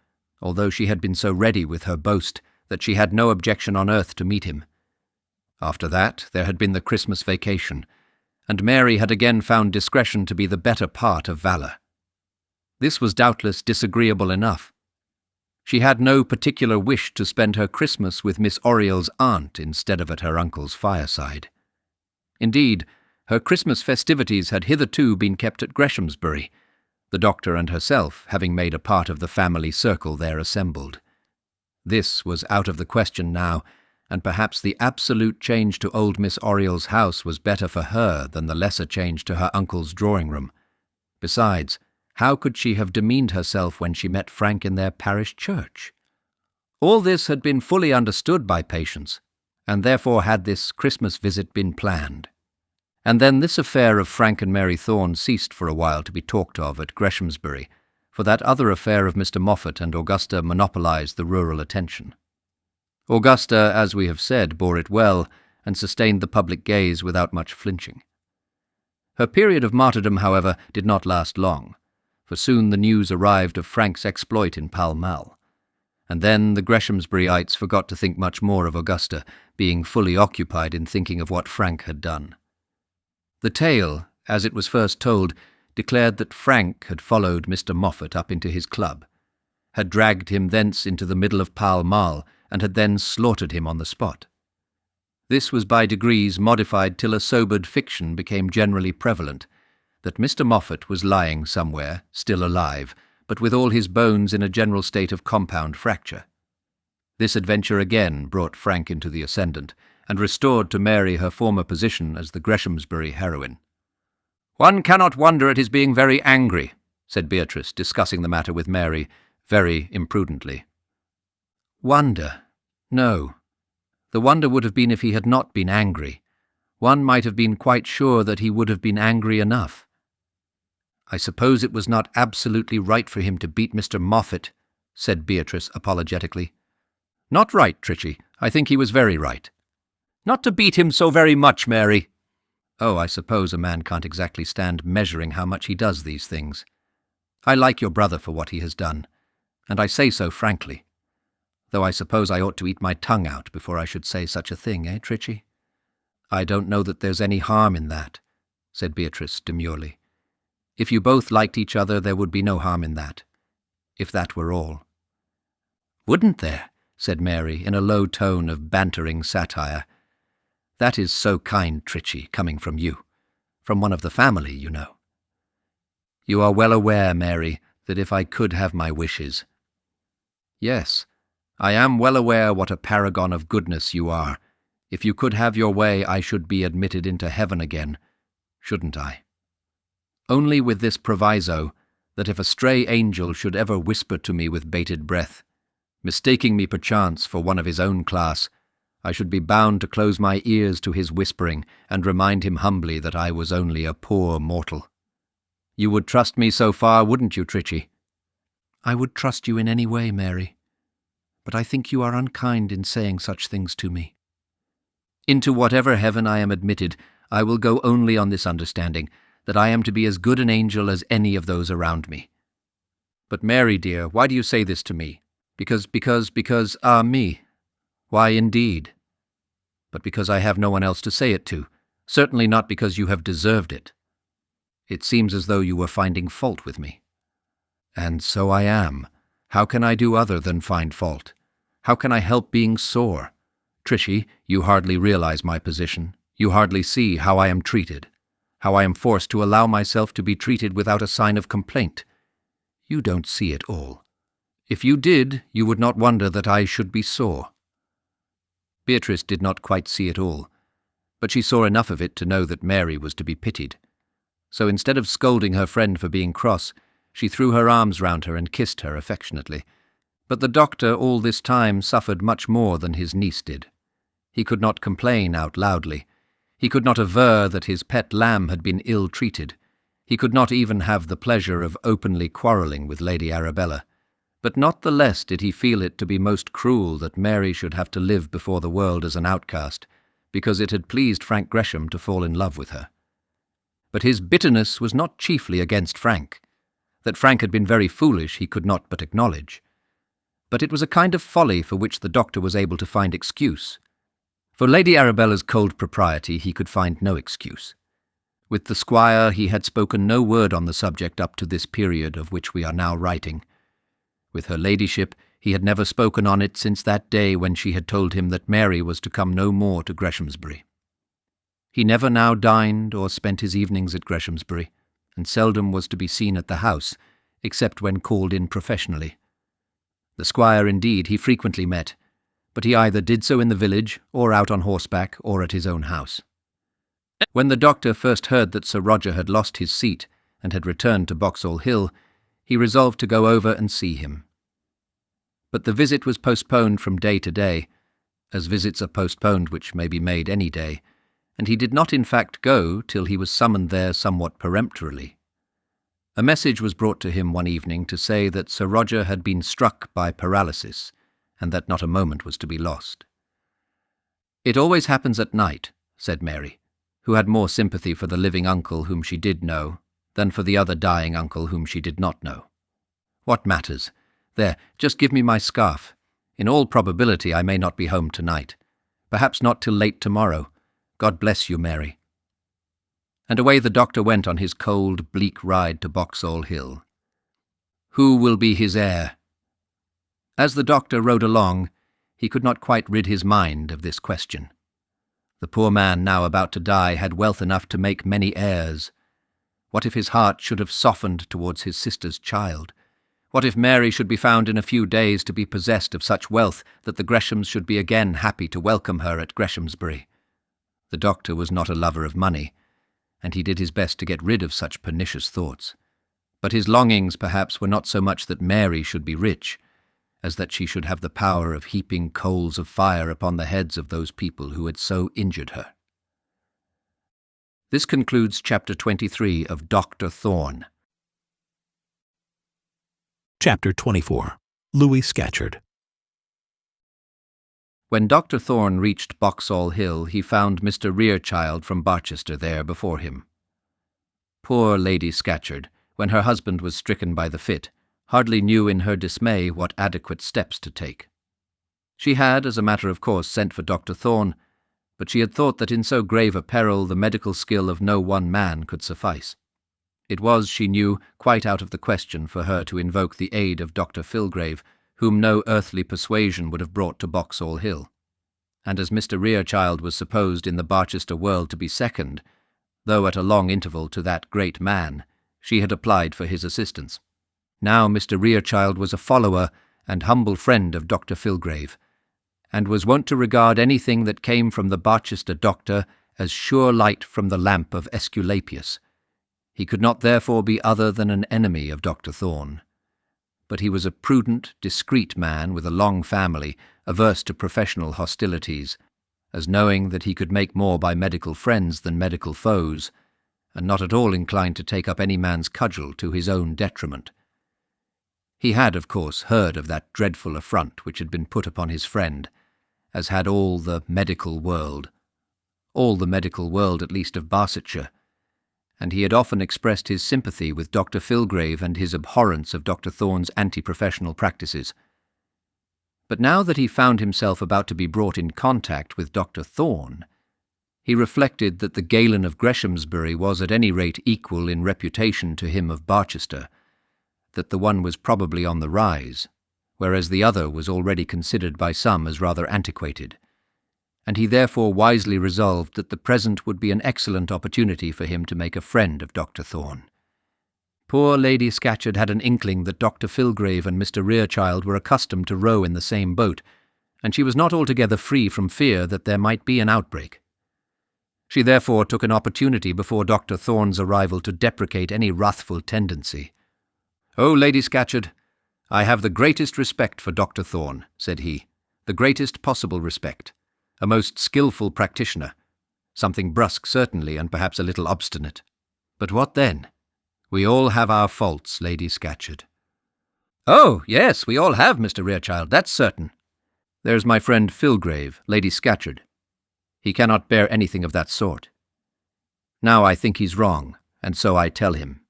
although she had been so ready with her boast that she had no objection on earth to meet him. After that there had been the Christmas vacation, and Mary had again found discretion to be the better part of valour. This was doubtless disagreeable enough. She had no particular wish to spend her Christmas with Miss Oriel's aunt instead of at her uncle's fireside. Indeed, her Christmas festivities had hitherto been kept at Greshamsbury, the doctor and herself having made a part of the family circle there assembled. This was out of the question now, and perhaps the absolute change to old Miss Oriel's house was better for her than the lesser change to her uncle's drawing-room. Besides, how could she have demeaned herself when she met Frank in their parish church? All this had been fully understood by Patience, and therefore had this Christmas visit been planned. And then this affair of Frank and Mary Thorne ceased for a while to be talked of at Greshamsbury, for that other affair of Mr. Moffat and Augusta monopolized the rural attention. Augusta, as we have said, bore it well, and sustained the public gaze without much flinching. Her period of martyrdom, however, did not last long, for soon the news arrived of Frank's exploit in Pall Mall, and then the Greshamsburyites forgot to think much more of Augusta, being fully occupied in thinking of what Frank had done. The tale, as it was first told, declared that Frank had followed Mr. Moffat up into his club, had dragged him thence into the middle of Pall Mall, and had then slaughtered him on the spot. This was by degrees modified till a sobered fiction became generally prevalent, that Mr. Moffat was lying somewhere, still alive, but with all his bones in a general state of compound fracture. This adventure again brought Frank into the ascendant, and restored to Mary her former position as the Greshamsbury heroine. "One cannot wonder at his being very angry," said Beatrice, discussing the matter with Mary, very imprudently. Wonder? No. The wonder would have been if he had not been angry. One might have been quite sure that he would have been angry enough. "I suppose it was not absolutely right for him to beat Mr. Moffat," said Beatrice apologetically. "Not right, Tritchy. I think he was very right." "Not to beat him so very much, Mary." "Oh, I suppose a man can't exactly stand measuring how much he does these things. I like your brother for what he has done, and I say so frankly. Though I suppose I ought to eat my tongue out before I should say such a thing, eh, Tritchy?" "I don't know that there's any harm in that," said Beatrice demurely. "If you both liked each other, there would be no harm in that, if that were all." "Wouldn't there?" said Mary, in a low tone of bantering satire. "That is so kind, Tritchy, coming from you. From one of the family, you know." "You are well aware, Mary, that if I could have my wishes—" "Yes, I am well aware what a paragon of goodness you are. If you could have your way, I should be admitted into heaven again, shouldn't I? Only with this proviso, that if a stray angel should ever whisper to me with bated breath, mistaking me perchance for one of his own class, I should be bound to close my ears to his whispering and remind him humbly that I was only a poor mortal. You would trust me so far, wouldn't you, Tritchy?" "I would trust you in any way, Mary, but I think you are unkind in saying such things to me. Into whatever heaven I am admitted, I will go only on this understanding, that I am to be as good an angel as any of those around me." "But Mary, dear, why do you say this to me? Because, me. Why, indeed? But because I have no one else to say it to. Certainly not because you have deserved it. It seems as though you were finding fault with me." "And so I am. How can I do other than find fault? How can I help being sore? Tritchy, you hardly realize my position. You hardly see how I am treated, how I am forced to allow myself to be treated without a sign of complaint. You don't see it all. If you did, you would not wonder that I should be sore." Beatrice did not quite see it all, but she saw enough of it to know that Mary was to be pitied. So instead of scolding her friend for being cross, she threw her arms round her and kissed her affectionately. But the doctor all this time suffered much more than his niece did. He could not complain out loudly. He could not aver that his pet lamb had been ill-treated. He could not even have the pleasure of openly quarrelling with Lady Arabella. But not the less did he feel it to be most cruel that Mary should have to live before the world as an outcast, because it had pleased Frank Gresham to fall in love with her. But his bitterness was not chiefly against Frank. That Frank had been very foolish he could not but acknowledge. But it was a kind of folly for which the doctor was able to find excuse. For Lady Arabella's cold propriety he could find no excuse. With the squire he had spoken no word on the subject up to this period of which we are now writing. With her ladyship he had never spoken on it since that day when she had told him that Mary was to come no more to Greshamsbury. He never now dined or spent his evenings at Greshamsbury, and seldom was to be seen at the house, except when called in professionally. The squire, indeed, he frequently met, but he either did so in the village, or out on horseback, or at his own house. When the doctor first heard that Sir Roger had lost his seat and had returned to Boxall Hill, he resolved to go over and see him. But the visit was postponed from day to day, as visits are postponed which may be made any day, and he did not in fact go till he was summoned there somewhat peremptorily. A message was brought to him one evening to say that Sir Roger had been struck by paralysis, and that not a moment was to be lost. "It always happens at night," said Mary, who had more sympathy for the living uncle whom she did know than for the other dying uncle whom she did not know. "What matters? There, just give me my scarf. In all probability I may not be home tonight. Perhaps not till late tomorrow. God bless you, Mary." And away the doctor went on his cold, bleak ride to Boxall Hill. Who will be his heir? As the doctor rode along, he could not quite rid his mind of this question. The poor man now about to die had wealth enough to make many heirs. What if his heart should have softened towards his sister's child? What if Mary should be found in a few days to be possessed of such wealth that the Greshams should be again happy to welcome her at Greshamsbury? The doctor was not a lover of money, and he did his best to get rid of such pernicious thoughts. But his longings perhaps were not so much that Mary should be rich, as that she should have the power of heaping coals of fire upon the heads of those people who had so injured her. This concludes Chapter 23 of Dr. Thorne.
Chapter 24. Louis Scatcherd.
When Dr. Thorne reached Boxall Hill, he found Mr. Rerechild from Barchester there before him. Poor Lady Scatcherd, when her husband was stricken by the fit, hardly knew in her dismay what adequate steps to take. She had, as a matter of course, sent for Dr. Thorne, but she had thought that in so grave a peril the medical skill of no one man could suffice. It was, she knew, quite out of the question for her to invoke the aid of Dr. Filgrave, whom no earthly persuasion would have brought to Boxall Hill. And as Mr. Rerechild was supposed in the Barchester world to be second, though at a long interval, to that great man, she had applied for his assistance. Now Mr. Rerechild was a follower and humble friend of Dr. Filgrave, and was wont to regard anything that came from the Barchester doctor as sure light from the lamp of Aesculapius. He could not therefore be other than an enemy of Dr. Thorne. But he was a prudent, discreet man with a long family, averse to professional hostilities, as knowing that he could make more by medical friends than medical foes, and not at all inclined to take up any man's cudgel to his own detriment. He had, of course, heard of that dreadful affront which had been put upon his friend, as had all the medical world at least of Barsetshire, and he had often expressed his sympathy with Dr. Filgrave and his abhorrence of Dr. Thorne's anti-professional practices. But now that he found himself about to be brought in contact with Dr. Thorne, he reflected that the Galen of Greshamsbury was at any rate equal in reputation to him of Barchester, that the one was probably on the rise, whereas the other was already considered by some as rather antiquated, and he therefore wisely resolved that the present would be an excellent opportunity for him to make a friend of Dr. Thorne. Poor Lady Scatcherd had an inkling that Dr. Filgrave and Mr. Rerechild were accustomed to row in the same boat, and she was not altogether free from fear that there might be an outbreak. She therefore took an opportunity before Dr. Thorne's arrival to deprecate any wrathful tendency. "Oh, Lady Scatcherd, I have the greatest respect for Dr. Thorne," said he, "the greatest possible respect. A most skilful practitioner, something brusque certainly, and perhaps a little obstinate. But what then? We all have our faults, Lady Scatcherd." "Oh, yes, we all have, Mr. Rerechild, that's certain. There's my friend Filgrave, Lady Scatcherd. He cannot bear anything of that sort. Now I think he's wrong, and so I tell him."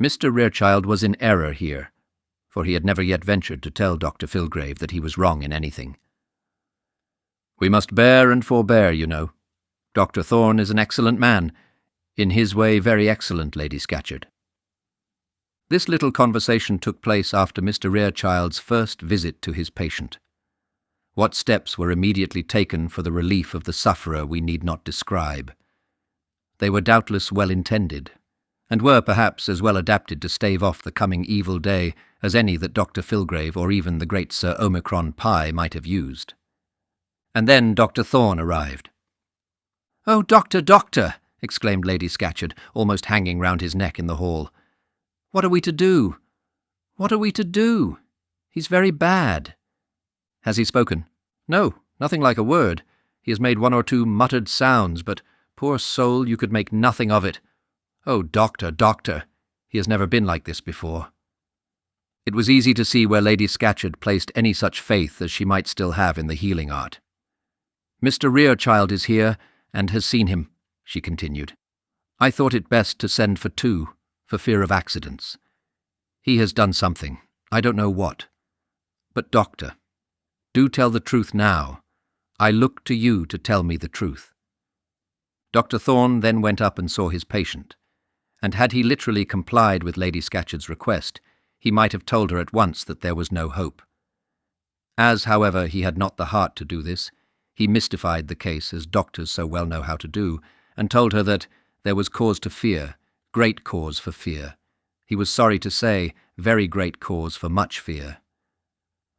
Mr. Rerechild was in error here, for he had never yet ventured to tell Dr. Filgrave that he was wrong in anything. "We must bear and forbear, you know. Dr. Thorne is an excellent man, in his way very excellent, Lady Scatcherd." This little conversation took place after Mr. Rerechild's first visit to his patient. What steps were immediately taken for the relief of the sufferer we need not describe. They were doubtless well intended, and were perhaps as well adapted to stave off the coming evil day as any that Dr. Filgrave or even the great Sir Omicron Pye might have used. And then Dr. Thorne arrived. "Oh, Doctor!" exclaimed Lady Scatcherd, almost hanging round his neck in the hall. "What are we to do? What are we to do? He's very bad." "Has he spoken?" "No, nothing like a word. He has made one or two muttered sounds, but, poor soul, you could make nothing of it. Oh, Doctor, he has never been like this before." It was easy to see where Lady Scatcherd placed any such faith as she might still have in the healing art. "Mr. Rerechild is here, and has seen him," she continued. "I thought it best to send for two, for fear of accidents. He has done something, I don't know what. But, Doctor, do tell the truth now. I look to you to tell me the truth." Dr. Thorne then went up and saw his patient, and had he literally complied with Lady Scatcherd's request, he might have told her at once that there was no hope. As, however, he had not the heart to do this, he mystified the case, as doctors so well know how to do, and told her that there was cause to fear, great cause for fear. He was sorry to say, very great cause for much fear.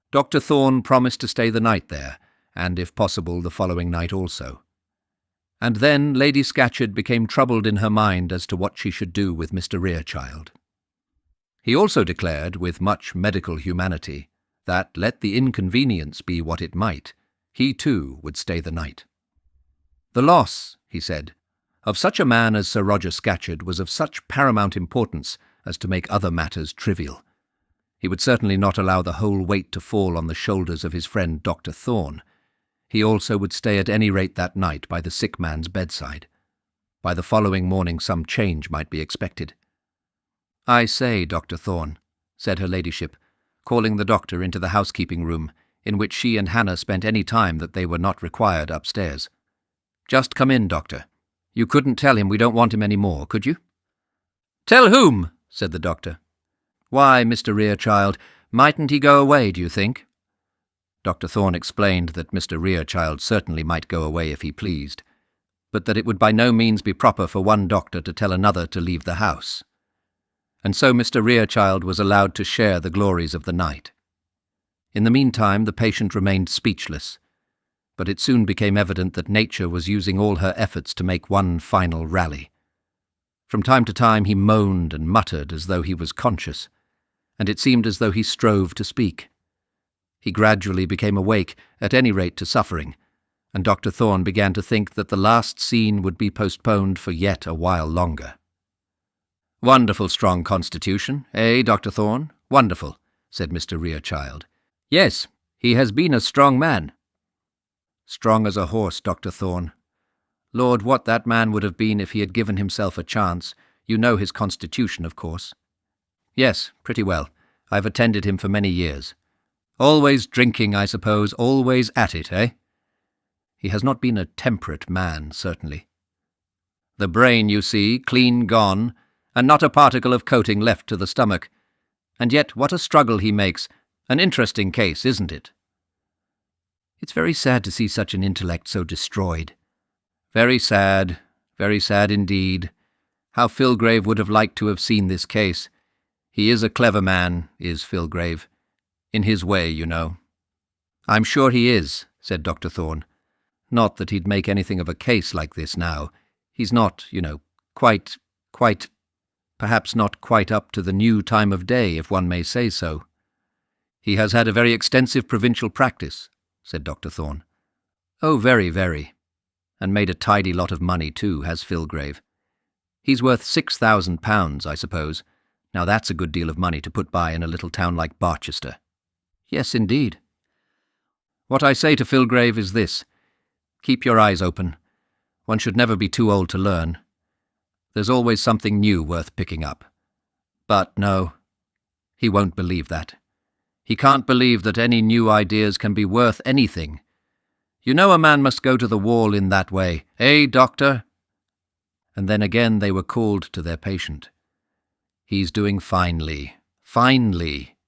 Dr. Thorne promised to stay the night there, and, if possible, the following night also. And then Lady Scatcherd became troubled in her mind as to what she should do with Mr. Rerechild. He also declared, with much medical humanity, that, let the inconvenience be what it might, he too would stay the night. The loss, he said, of such a man as Sir Roger Scatcherd was of such paramount importance as to make other matters trivial. He would certainly not allow the whole weight to fall on the shoulders of his friend Dr. Thorne. He also would stay at any rate that night by the sick man's bedside. By the following morning some change might be expected. "I say, Dr. Thorne," said her ladyship, calling the doctor into the housekeeping room, in which she and Hannah spent any time that they were not required upstairs. "Just come in, doctor. You couldn't tell him we don't want him any more, could you?" "Tell whom?" said the doctor. "Why, Mr. Rerechild, mightn't he go away, do you think?" Dr. Thorne explained that Mr. Rerechild certainly might go away if he pleased, but that it would by no means be proper for one doctor to tell another to leave the house. And so Mr. Rerechild was allowed to share the glories of the night. In the meantime the patient remained speechless, but it soon became evident that nature was using all her efforts to make one final rally. From time to time he moaned and muttered as though he was conscious, and it seemed as though he strove to speak. He gradually became awake, at any rate to suffering, and Dr. Thorne began to think that the last scene would be postponed for yet a while longer. "Wonderful strong constitution, eh, Dr. Thorne? Wonderful," said Mr. Rerechild. "Yes, he has been a strong man." "Strong as a horse, Dr. Thorne. Lord, what that man would have been if he had given himself a chance. You know his constitution, of course." "Yes, pretty well. I've attended him for many years. Always drinking, I suppose, always at it, eh? He has not been a temperate man, certainly. The brain, you see, clean gone, and not a particle of coating left to the stomach. And yet what a struggle he makes. An interesting case, isn't it?" "It's very sad to see such an intellect so destroyed." Very sad indeed. How Filgrave would have liked to have seen this case. He is a clever man, is Filgrave. In his way, you know." "I'm sure he is," said Dr. Thorne. "Not that he'd make anything of a case like this now. He's not, you know, quite, perhaps not quite up to the new time of day, if one may say so." "He has had a very extensive provincial practice," said Dr. Thorne. "Oh, very, very. And made a tidy lot of money, too, has Filgrave. He's worth £6,000, I suppose. Now that's a good deal of money to put by in a little town like Barchester." "Yes, indeed." "What I say to Filgrave is this. Keep your eyes open. One should never be too old to learn. There's always something new worth picking up. But no, he won't believe that. He can't believe that any new ideas can be worth anything. You know a man must go to the wall in that way, eh, doctor?" And then again they were called to their patient. "He's doing finely,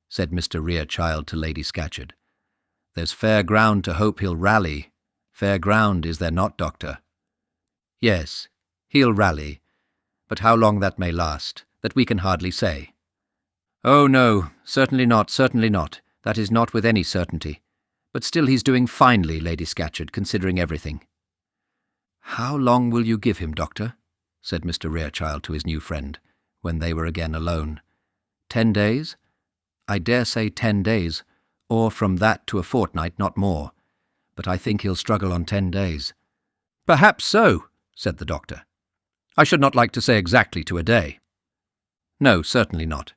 said Mr. Rerechild to Lady Scatcherd. "There's fair ground to hope he'll rally. Fair ground, is there not, doctor?" "Yes, he'll rally, but how long that may last, that we can hardly say." "Oh, no, certainly not. That is not with any certainty. But still he's doing finely, Lady Scatcherd, considering everything." "How long will you give him, doctor?" said Mr. Rerechild to his new friend, when they were again alone. 10 days? I dare say 10 days, or from that to a fortnight, not more. But I think he'll struggle on 10 days. "Perhaps so," said the doctor. "I should not like to say exactly to a day." "No, certainly not.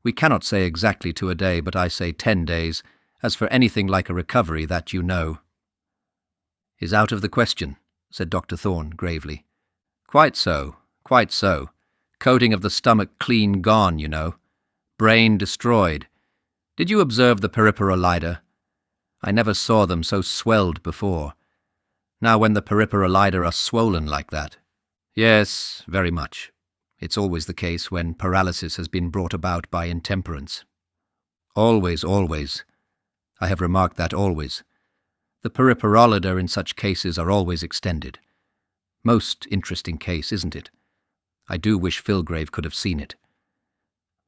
We cannot say exactly to a day, but I say 10 days. As for anything like a recovery, that you know." "Is out of the question," said Dr. Thorne gravely. Quite so. Coating of the stomach clean gone, you know. Brain destroyed. Did you observe the periparolida? I never saw them so swelled before. Now when the periparolida are swollen like that. Yes, very much. It's always the case when paralysis has been brought about by intemperance. Always. I have remarked that always. The periparolida in such cases are always extended. Most interesting case, isn't it? I do wish Filgrave could have seen it.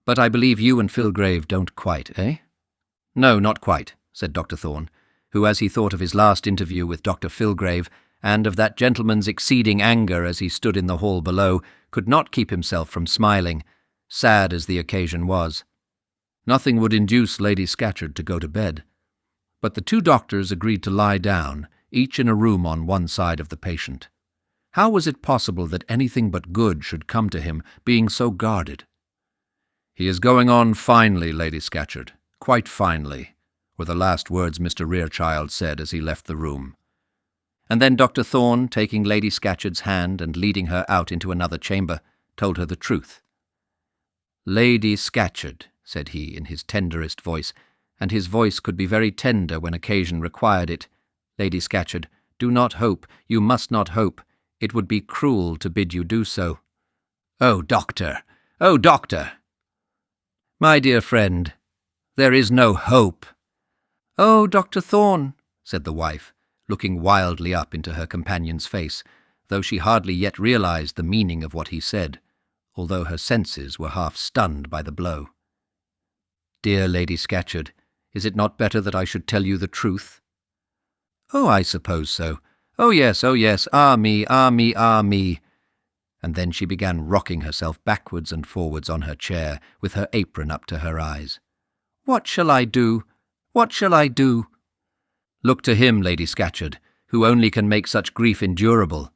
But I believe you and Filgrave don't quite, eh? No, not quite, said Dr. Thorne, who, as he thought of his last interview with Dr. Filgrave, and of that gentleman's exceeding anger as he stood in the hall below, could not keep himself from smiling, sad as the occasion was. Nothing would induce Lady Scatcherd to go to bed. But the two doctors agreed to lie down, each in a room on one side of the patient. How was it possible that anything but good should come to him, being so guarded? "He is going on finely, Lady Scatcherd, quite finely," were the last words Mr. Rerechild said as he left the room. And then Dr. Thorne, taking Lady Scatcherd's hand and leading her out into another chamber, told her the truth. "Lady Scatcherd," said he in his tenderest voice, and his voice could be very tender when occasion required it, "Lady Scatcherd, do not hope, you must not hope. It would be cruel to bid you do so." "Oh, doctor! Oh, doctor!" "My dear friend, there is no hope." "Oh, Dr. Thorne," said the wife, looking wildly up into her companion's face, though she hardly yet realized the meaning of what he said, although her senses were half stunned by the blow. "Dear Lady Scatcherd, is it not better that I should tell you the truth?" "Oh, I suppose so. Oh, yes, ah me, ah me, ah me." And then she began rocking herself backwards and forwards on her chair, with her apron up to her eyes. "What shall I do? What shall I do?" "Look to him, Lady Scatcherd, who only can make such grief endurable."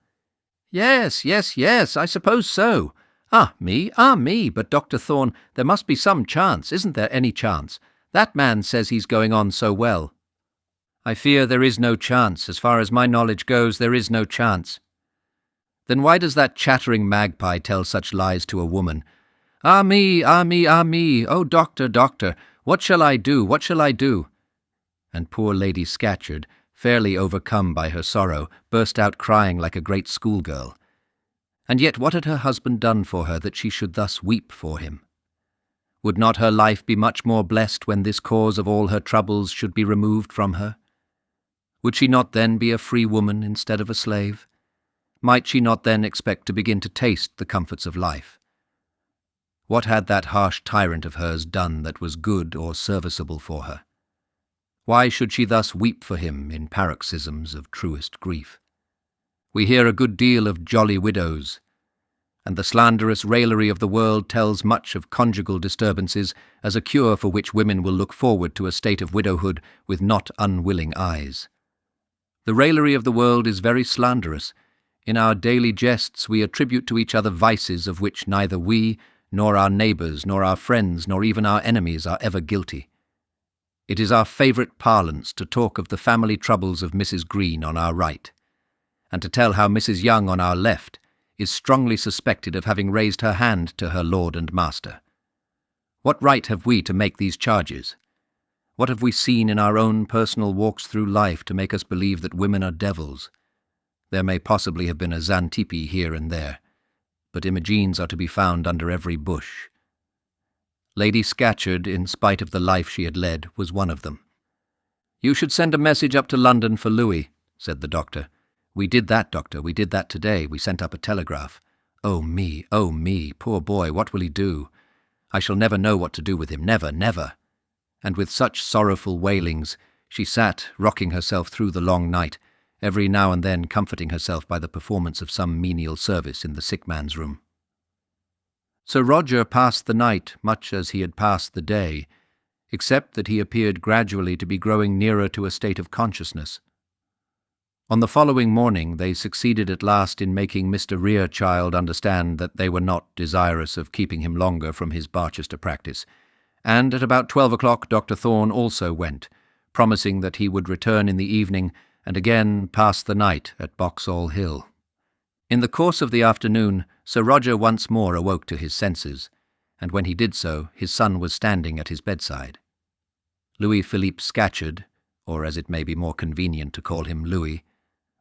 Yes, I suppose so. Ah me, but Dr. Thorne, there must be some chance, isn't there any chance? That man says he's going on so well." "I fear there is no chance. As far as my knowledge goes, there is no chance." "Then why does that chattering magpie tell such lies to a woman? Ah me, oh doctor, doctor, what shall I do, what shall I do?" And poor Lady Scatcherd, fairly overcome by her sorrow, burst out crying like a great schoolgirl. And yet what had her husband done for her that she should thus weep for him? Would not her life be much more blessed when this cause of all her troubles should be removed from her? Would she not then be a free woman instead of a slave? Might she not then expect to begin to taste the comforts of life? What had that harsh tyrant of hers done that was good or serviceable for her? Why should she thus weep for him in paroxysms of truest grief? We hear a good deal of jolly widows, and the slanderous raillery of the world tells much of conjugal disturbances as a cure for which women will look forward to a state of widowhood with not unwilling eyes. The raillery of the world is very slanderous. In our daily jests we attribute to each other vices of which neither we, nor our neighbours, nor our friends, nor even our enemies are ever guilty. It is our favourite parlance to talk of the family troubles of Mrs. Green on our right, and to tell how Mrs. Young on our left is strongly suspected of having raised her hand to her lord and master. What right have we to make these charges? What have we seen in our own personal walks through life to make us believe that women are devils? There may possibly have been a Xantippe here and there, but Imogines are to be found under every bush. Lady Scatcherd, in spite of the life she had led, was one of them. "You should send a message up to London for Louis," said the doctor. "We did that, doctor, we did that today. We sent up a telegraph. Oh me, poor boy, what will he do? I shall never know what to do with him, never, never." And with such sorrowful wailings, she sat, rocking herself through the long night, every now and then comforting herself by the performance of some menial service in the sick man's room. Sir Roger passed the night much as he had passed the day, except that he appeared gradually to be growing nearer to a state of consciousness. On the following morning they succeeded at last in making Mr. Rerechild understand that they were not desirous of keeping him longer from his Barchester practice, and at about 12 o'clock Dr. Thorne also went, promising that he would return in the evening and again pass the night at Boxall Hill. In the course of the afternoon, Sir Roger once more awoke to his senses, and when he did so, his son was standing at his bedside. Louis-Philippe Scatcherd, or as it may be more convenient to call him Louis,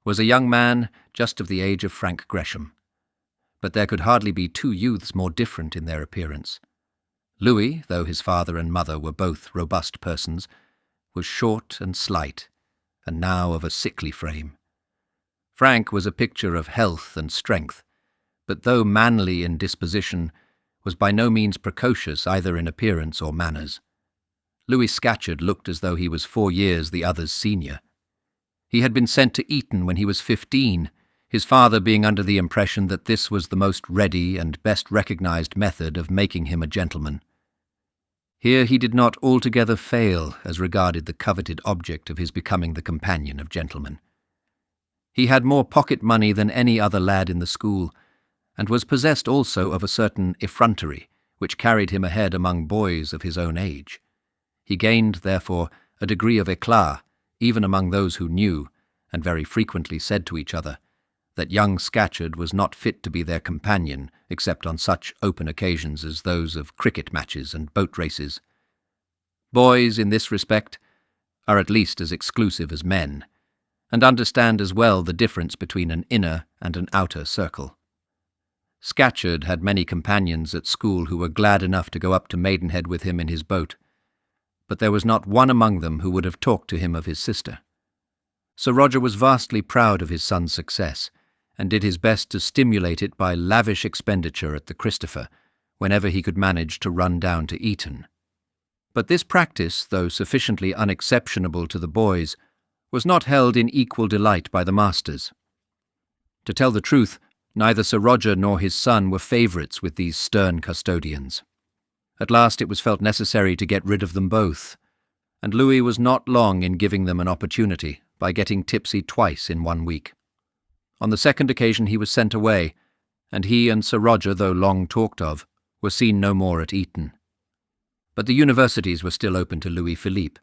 was a young man just of the age of Frank Gresham. But there could hardly be two youths more different in their appearance. Louis, though his father and mother were both robust persons, was short and slight, and now of a sickly frame. Frank was a picture of health and strength, but though manly in disposition, was by no means precocious either in appearance or manners. Louis Scatcherd looked as though he was 4 years the other's senior. He had been sent to Eton when he was 15, his father being under the impression that this was the most ready and best recognized method of making him a gentleman. Here he did not altogether fail as regarded the coveted object of his becoming the companion of gentlemen. He had more pocket money than any other lad in the school, and was possessed also of a certain effrontery which carried him ahead among boys of his own age. He gained, therefore, a degree of éclat, even among those who knew, and very frequently said to each other, that young Scatcherd was not fit to be their companion except on such open occasions as those of cricket matches and boat races. Boys, in this respect, are at least as exclusive as men, and understand as well the difference between an inner and an outer circle. Scatcherd had many companions at school who were glad enough to go up to Maidenhead with him in his boat, but there was not one among them who would have talked to him of his sister. Sir Roger was vastly proud of his son's success, and did his best to stimulate it by lavish expenditure at the Christopher, whenever he could manage to run down to Eton. But this practice, though sufficiently unexceptionable to the boys, was not held in equal delight by the masters. To tell the truth, neither Sir Roger nor his son were favourites with these stern custodians. At last it was felt necessary to get rid of them both, and Louis was not long in giving them an opportunity by getting tipsy twice in 1 week. On the second occasion he was sent away, and he and Sir Roger, though long talked of, were seen no more at Eton. But the universities were still open to Louis Philippe,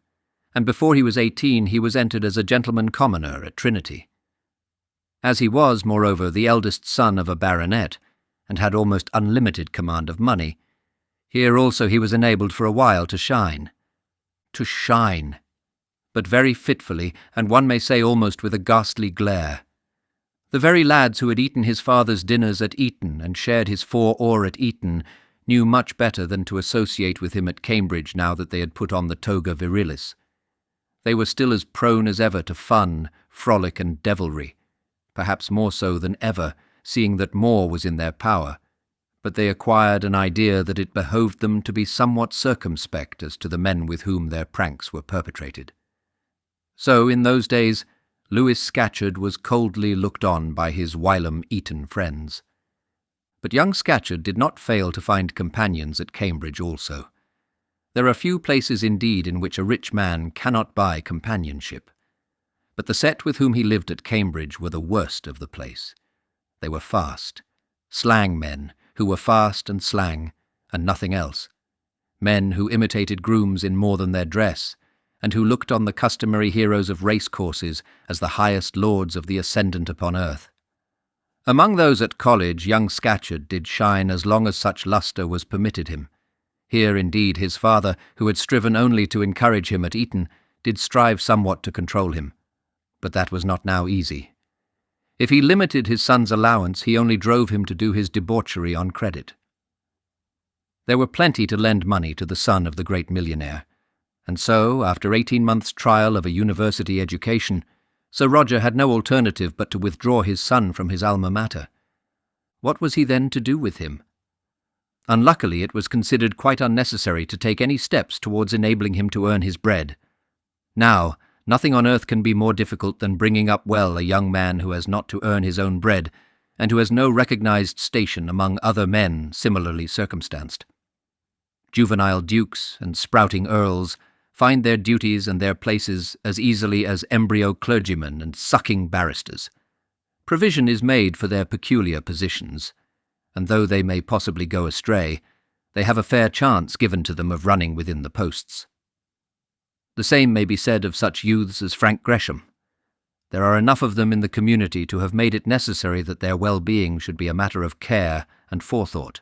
and before he was 18 he was entered as a gentleman commoner at Trinity. As he was, moreover, the eldest son of a baronet, and had almost unlimited command of money, here also he was enabled for a while to shine. To shine, but very fitfully, and one may say almost with a ghastly glare. The very lads who had eaten his father's dinners at Eton and shared his 4 oar at Eton knew much better than to associate with him at Cambridge now that they had put on the toga virilis. They were still as prone as ever to fun, frolic and devilry, perhaps more so than ever, seeing that more was in their power, but they acquired an idea that it behoved them to be somewhat circumspect as to the men with whom their pranks were perpetrated. So, in those days, Louis Scatcherd was coldly looked on by his whilom Eton friends. But young Scatcherd did not fail to find companions at Cambridge also. There are few places indeed in which a rich man cannot buy companionship, but the set with whom he lived at Cambridge were the worst of the place. They were fast, slang men who were fast and slang, and nothing else, men who imitated grooms in more than their dress, and who looked on the customary heroes of race-courses as the highest lords of the ascendant upon earth. Among those at college, young Scatcherd did shine as long as such lustre was permitted him. Here, indeed, his father, who had striven only to encourage him at Eton, did strive somewhat to control him. But that was not now easy. If he limited his son's allowance, he only drove him to do his debauchery on credit. There were plenty to lend money to the son of the great millionaire, and so, after 18 months' trial of a university education, Sir Roger had no alternative but to withdraw his son from his alma mater. What was he then to do with him? Unluckily, it was considered quite unnecessary to take any steps towards enabling him to earn his bread. Now, nothing on earth can be more difficult than bringing up well a young man who has not to earn his own bread, and who has no recognized station among other men similarly circumstanced. Juvenile dukes and sprouting earls find their duties and their places as easily as embryo clergymen and sucking barristers. Provision is made for their peculiar positions, and though they may possibly go astray, they have a fair chance given to them of running within the posts. The same may be said of such youths as Frank Gresham. There are enough of them in the community to have made it necessary that their well-being should be a matter of care and forethought.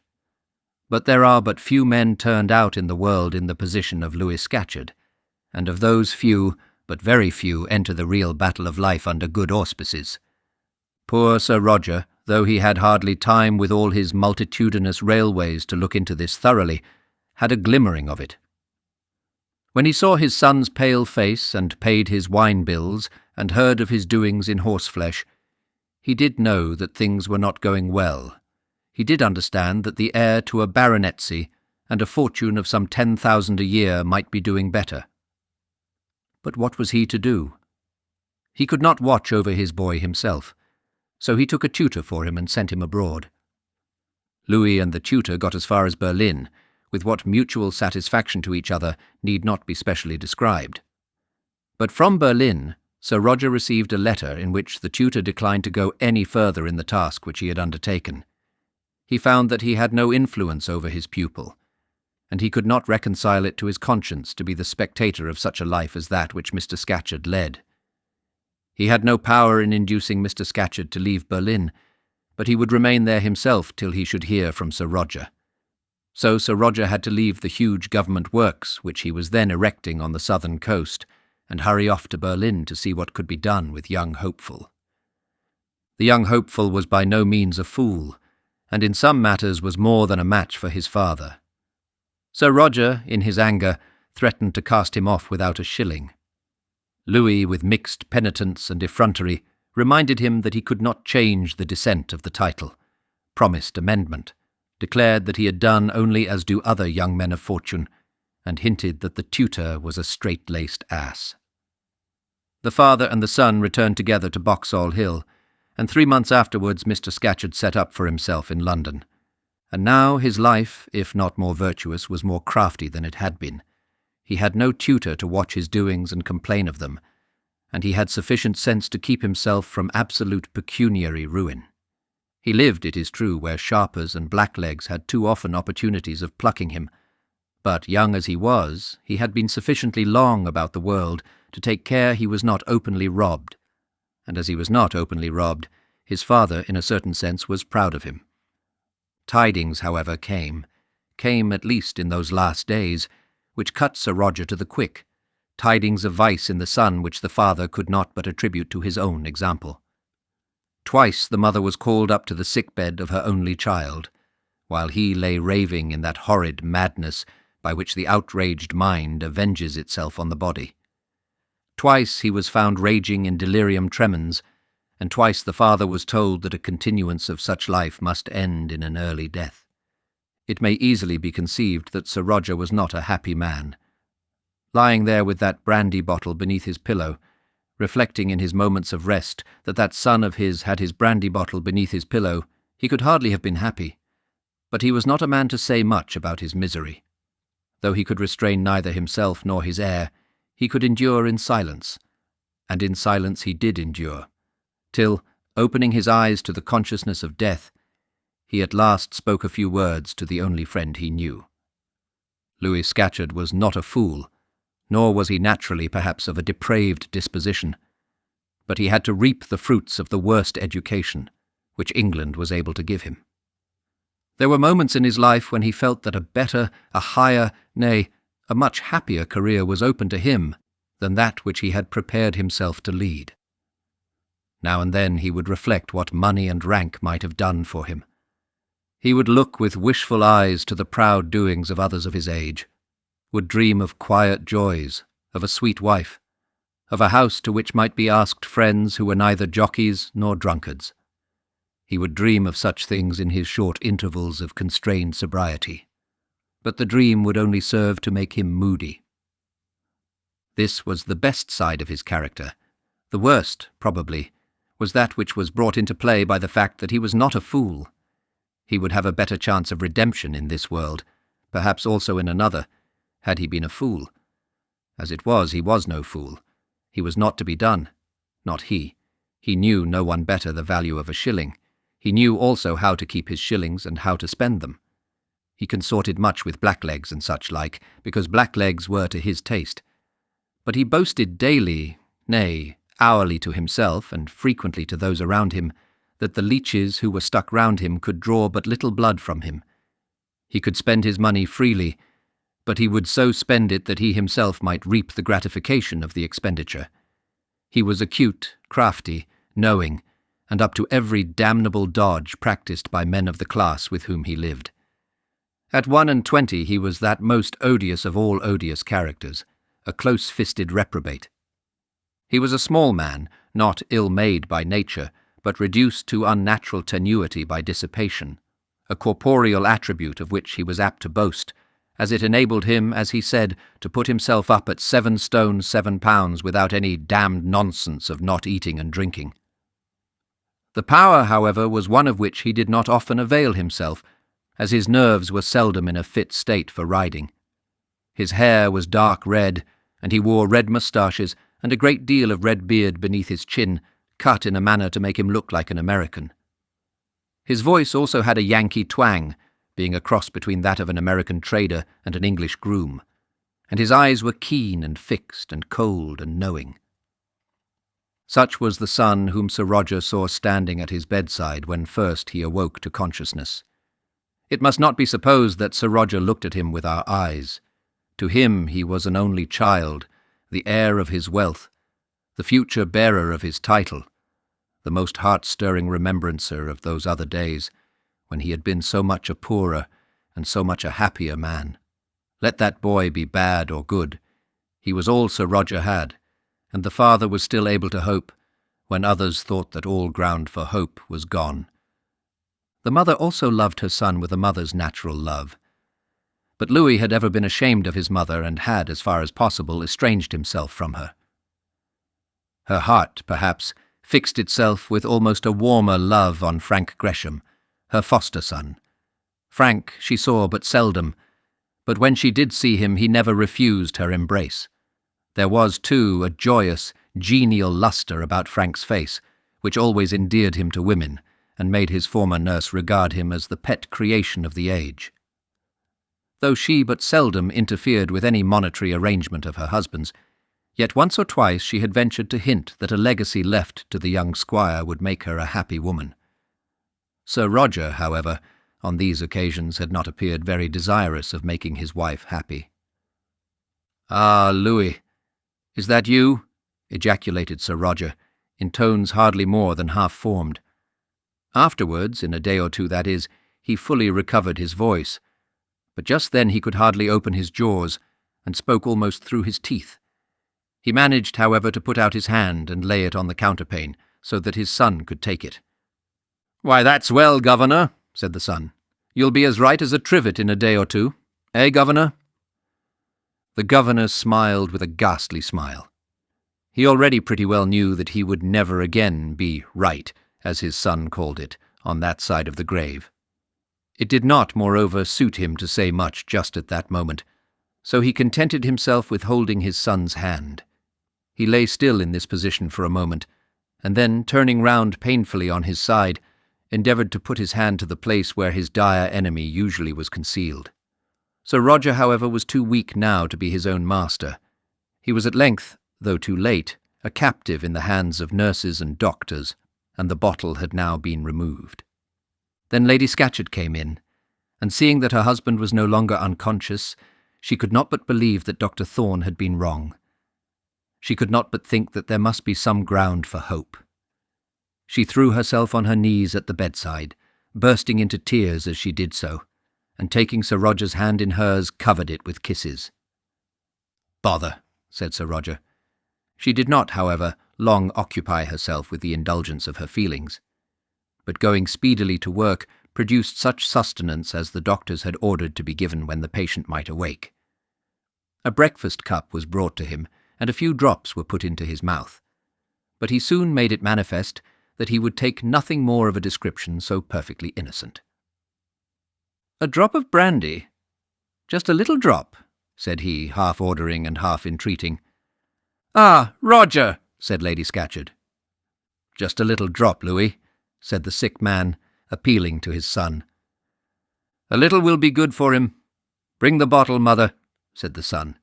But there are but few men turned out in the world in the position of Louis Scatcherd, and of those few, but very few, enter the real battle of life under good auspices. Poor Sir Roger, though he had hardly time with all his multitudinous railways to look into this thoroughly, had a glimmering of it. When he saw his son's pale face and paid his wine bills and heard of his doings in horseflesh, he did know that things were not going well. He did understand that the heir to a baronetcy and a fortune of some 10,000 a year might be doing better. But what was he to do? He could not watch over his boy himself, so he took a tutor for him and sent him abroad. Louis and the tutor got as far as Berlin, with what mutual satisfaction to each other need not be specially described. But from Berlin, Sir Roger received a letter in which the tutor declined to go any further in the task which he had undertaken. He found that he had no influence over his pupil, and he could not reconcile it to his conscience to be the spectator of such a life as that which Mr. Scatcherd led. He had no power in inducing Mr. Scatcherd to leave Berlin, but he would remain there himself till he should hear from Sir Roger. So Sir Roger had to leave the huge government works which he was then erecting on the southern coast, and hurry off to Berlin to see what could be done with young Hopeful. The young Hopeful was by no means a fool, and in some matters was more than a match for his father. Sir Roger, in his anger, threatened to cast him off without a shilling. Louis, with mixed penitence and effrontery, reminded him that he could not change the descent of the title, promised amendment, declared that he had done only as do other young men of fortune, and hinted that the tutor was a straight-laced ass. The father and the son returned together to Boxall Hill, and 3 months afterwards Mr. Scatcherd set up for himself in London. And now his life, if not more virtuous, was more crafty than it had been. He had no tutor to watch his doings and complain of them, and he had sufficient sense to keep himself from absolute pecuniary ruin. He lived, it is true, where sharpers and blacklegs had too often opportunities of plucking him, but, young as he was, he had been sufficiently long about the world to take care he was not openly robbed, and as he was not openly robbed, his father, in a certain sense, was proud of him. Tidings, however, came at least in those last days, which cut Sir Roger to the quick, tidings of vice in the son which the father could not but attribute to his own example. Twice the mother was called up to the sick-bed of her only child, while he lay raving in that horrid madness by which the outraged mind avenges itself on the body. Twice he was found raging in delirium tremens, and twice the father was told that a continuance of such life must end in an early death. It may easily be conceived that Sir Roger was not a happy man. Lying there with that brandy bottle beneath his pillow, reflecting in his moments of rest that that son of his had his brandy bottle beneath his pillow, he could hardly have been happy. But he was not a man to say much about his misery. Though he could restrain neither himself nor his heir, he could endure in silence, and in silence he did endure, till, opening his eyes to the consciousness of death, he at last spoke a few words to the only friend he knew. Louis Scatcherd was not a fool, nor was he naturally perhaps of a depraved disposition, but he had to reap the fruits of the worst education which England was able to give him. There were moments in his life when he felt that a better, a higher, nay, a much happier career was open to him than that which he had prepared himself to lead. Now and then he would reflect what money and rank might have done for him. He would look with wishful eyes to the proud doings of others of his age, would dream of quiet joys, of a sweet wife, of a house to which might be asked friends who were neither jockeys nor drunkards. He would dream of such things in his short intervals of constrained sobriety, but the dream would only serve to make him moody. This was the best side of his character. The worst, probably, was that which was brought into play by the fact that he was not a fool. He would have a better chance of redemption in this world, perhaps also in another, had he been a fool. As it was, he was no fool. He was not to be done. Not he. He knew no one better the value of a shilling. He knew also how to keep his shillings and how to spend them. He consorted much with blacklegs and such like, because blacklegs were to his taste. But he boasted daily, nay, hourly to himself, and frequently to those around him, that the leeches who were stuck round him could draw but little blood from him. He could spend his money freely, but he would so spend it that he himself might reap the gratification of the expenditure. He was acute, crafty, knowing, and up to every damnable dodge practised by men of the class with whom he lived. At 21 he was that most odious of all odious characters, a close-fisted reprobate. He was a small man, not ill-made by nature, but reduced to unnatural tenuity by dissipation, a corporeal attribute of which he was apt to boast, as it enabled him, as he said, to put himself up at 7 stone 7 pounds without any damned nonsense of not eating and drinking. The power, however, was one of which he did not often avail himself, as his nerves were seldom in a fit state for riding. His hair was dark red, and he wore red moustaches and a great deal of red beard beneath his chin, cut in a manner to make him look like an American. His voice also had a Yankee twang, being a cross between that of an American trader and an English groom, and his eyes were keen and fixed and cold and knowing. Such was the son whom Sir Roger saw standing at his bedside when first he awoke to consciousness. It must not be supposed that Sir Roger looked at him with our eyes. To him he was an only child, the heir of his wealth, the future bearer of his title, the most heart-stirring remembrancer of those other days, when he had been so much a poorer and so much a happier man. Let that boy be bad or good, he was all Sir Roger had, and the father was still able to hope, when others thought that all ground for hope was gone. The mother also loved her son with a mother's natural love. But Louis had ever been ashamed of his mother and had, as far as possible, estranged himself from her. Her heart, perhaps, fixed itself with almost a warmer love on Frank Gresham, her foster son. Frank she saw but seldom, but when she did see him he never refused her embrace. There was, too, a joyous, genial lustre about Frank's face, which always endeared him to women, and made his former nurse regard him as the pet creation of the age. Though she but seldom interfered with any monetary arrangement of her husband's, yet once or twice she had ventured to hint that a legacy left to the young squire would make her a happy woman. Sir Roger, however, on these occasions had not appeared very desirous of making his wife happy. "Ah, Louis, is that you?" ejaculated Sir Roger, in tones hardly more than half-formed. Afterwards, in a day or two that is, he fully recovered his voice, but just then he could hardly open his jaws, and spoke almost through his teeth. He managed, however, to put out his hand and lay it on the counterpane, so that his son could take it. "Why, that's well, Governor," said the son. "You'll be as right as a trivet in a day or two. Eh, Governor?" The Governor smiled with a ghastly smile. He already pretty well knew that he would never again be right, as his son called it, on that side of the grave. It did not, moreover, suit him to say much just at that moment, so he contented himself with holding his son's hand. He lay still in this position for a moment, and then, turning round painfully on his side, endeavoured to put his hand to the place where his dire enemy usually was concealed. Sir Roger, however, was too weak now to be his own master. He was at length, though too late, a captive in the hands of nurses and doctors, and the bottle had now been removed. Then Lady Scatcherd came in, and seeing that her husband was no longer unconscious, she could not but believe that Dr. Thorne had been wrong. She could not but think that there must be some ground for hope. She threw herself on her knees at the bedside, bursting into tears as she did so, and taking Sir Roger's hand in hers, covered it with kisses. "Bother," said Sir Roger. She did not, however, long occupy herself with the indulgence of her feelings, but going speedily to work, produced such sustenance as the doctors had ordered to be given when the patient might awake. A breakfast cup was brought to him, and a few drops were put into his mouth, but he soon made it manifest that he would take nothing more of a description so perfectly innocent. "A drop of brandy? Just a little drop," said he, half ordering and half entreating. "Ah, Roger," said Lady Scatcherd. "Just a little drop, Louis," said the sick man, appealing to his son. "A little will be good for him. Bring the bottle, mother," said the son.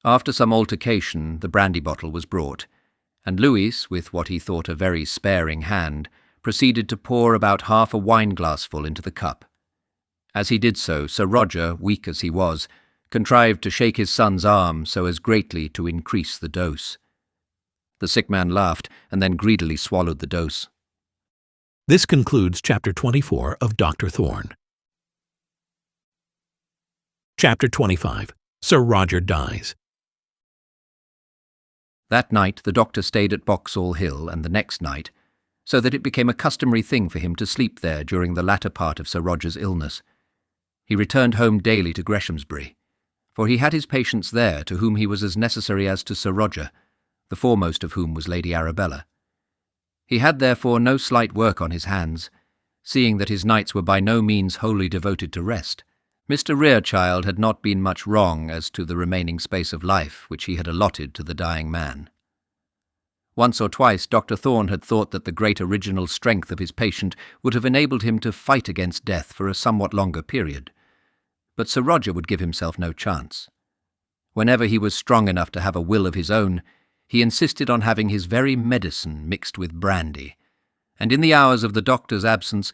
After some altercation, the brandy bottle was brought, and Louis, with what he thought a very sparing hand, proceeded to pour about half a wine-glassful into the cup. As he did so, Sir Roger, weak as he was, contrived to shake his son's arm so as greatly to increase the dose. The sick man laughed, and then greedily swallowed the dose.
This concludes Chapter 24 of Dr. Thorne. Chapter 25. Sir Roger Dies.
That night the doctor stayed at Boxall Hill, and the next night, so that it became a customary thing for him to sleep there during the latter part of Sir Roger's illness. He returned home daily to Greshamsbury, for he had his patients there to whom he was as necessary as to Sir Roger, the foremost of whom was Lady Arabella. He had therefore no slight work on his hands, seeing that his nights were by no means wholly devoted to rest. Mr. Rerechild had not been much wrong as to the remaining space of life which he had allotted to the dying man. Once or twice Dr. Thorne had thought that the great original strength of his patient would have enabled him to fight against death for a somewhat longer period, but Sir Roger would give himself no chance. Whenever he was strong enough to have a will of his own, he insisted on having his very medicine mixed with brandy, and in the hours of the doctor's absence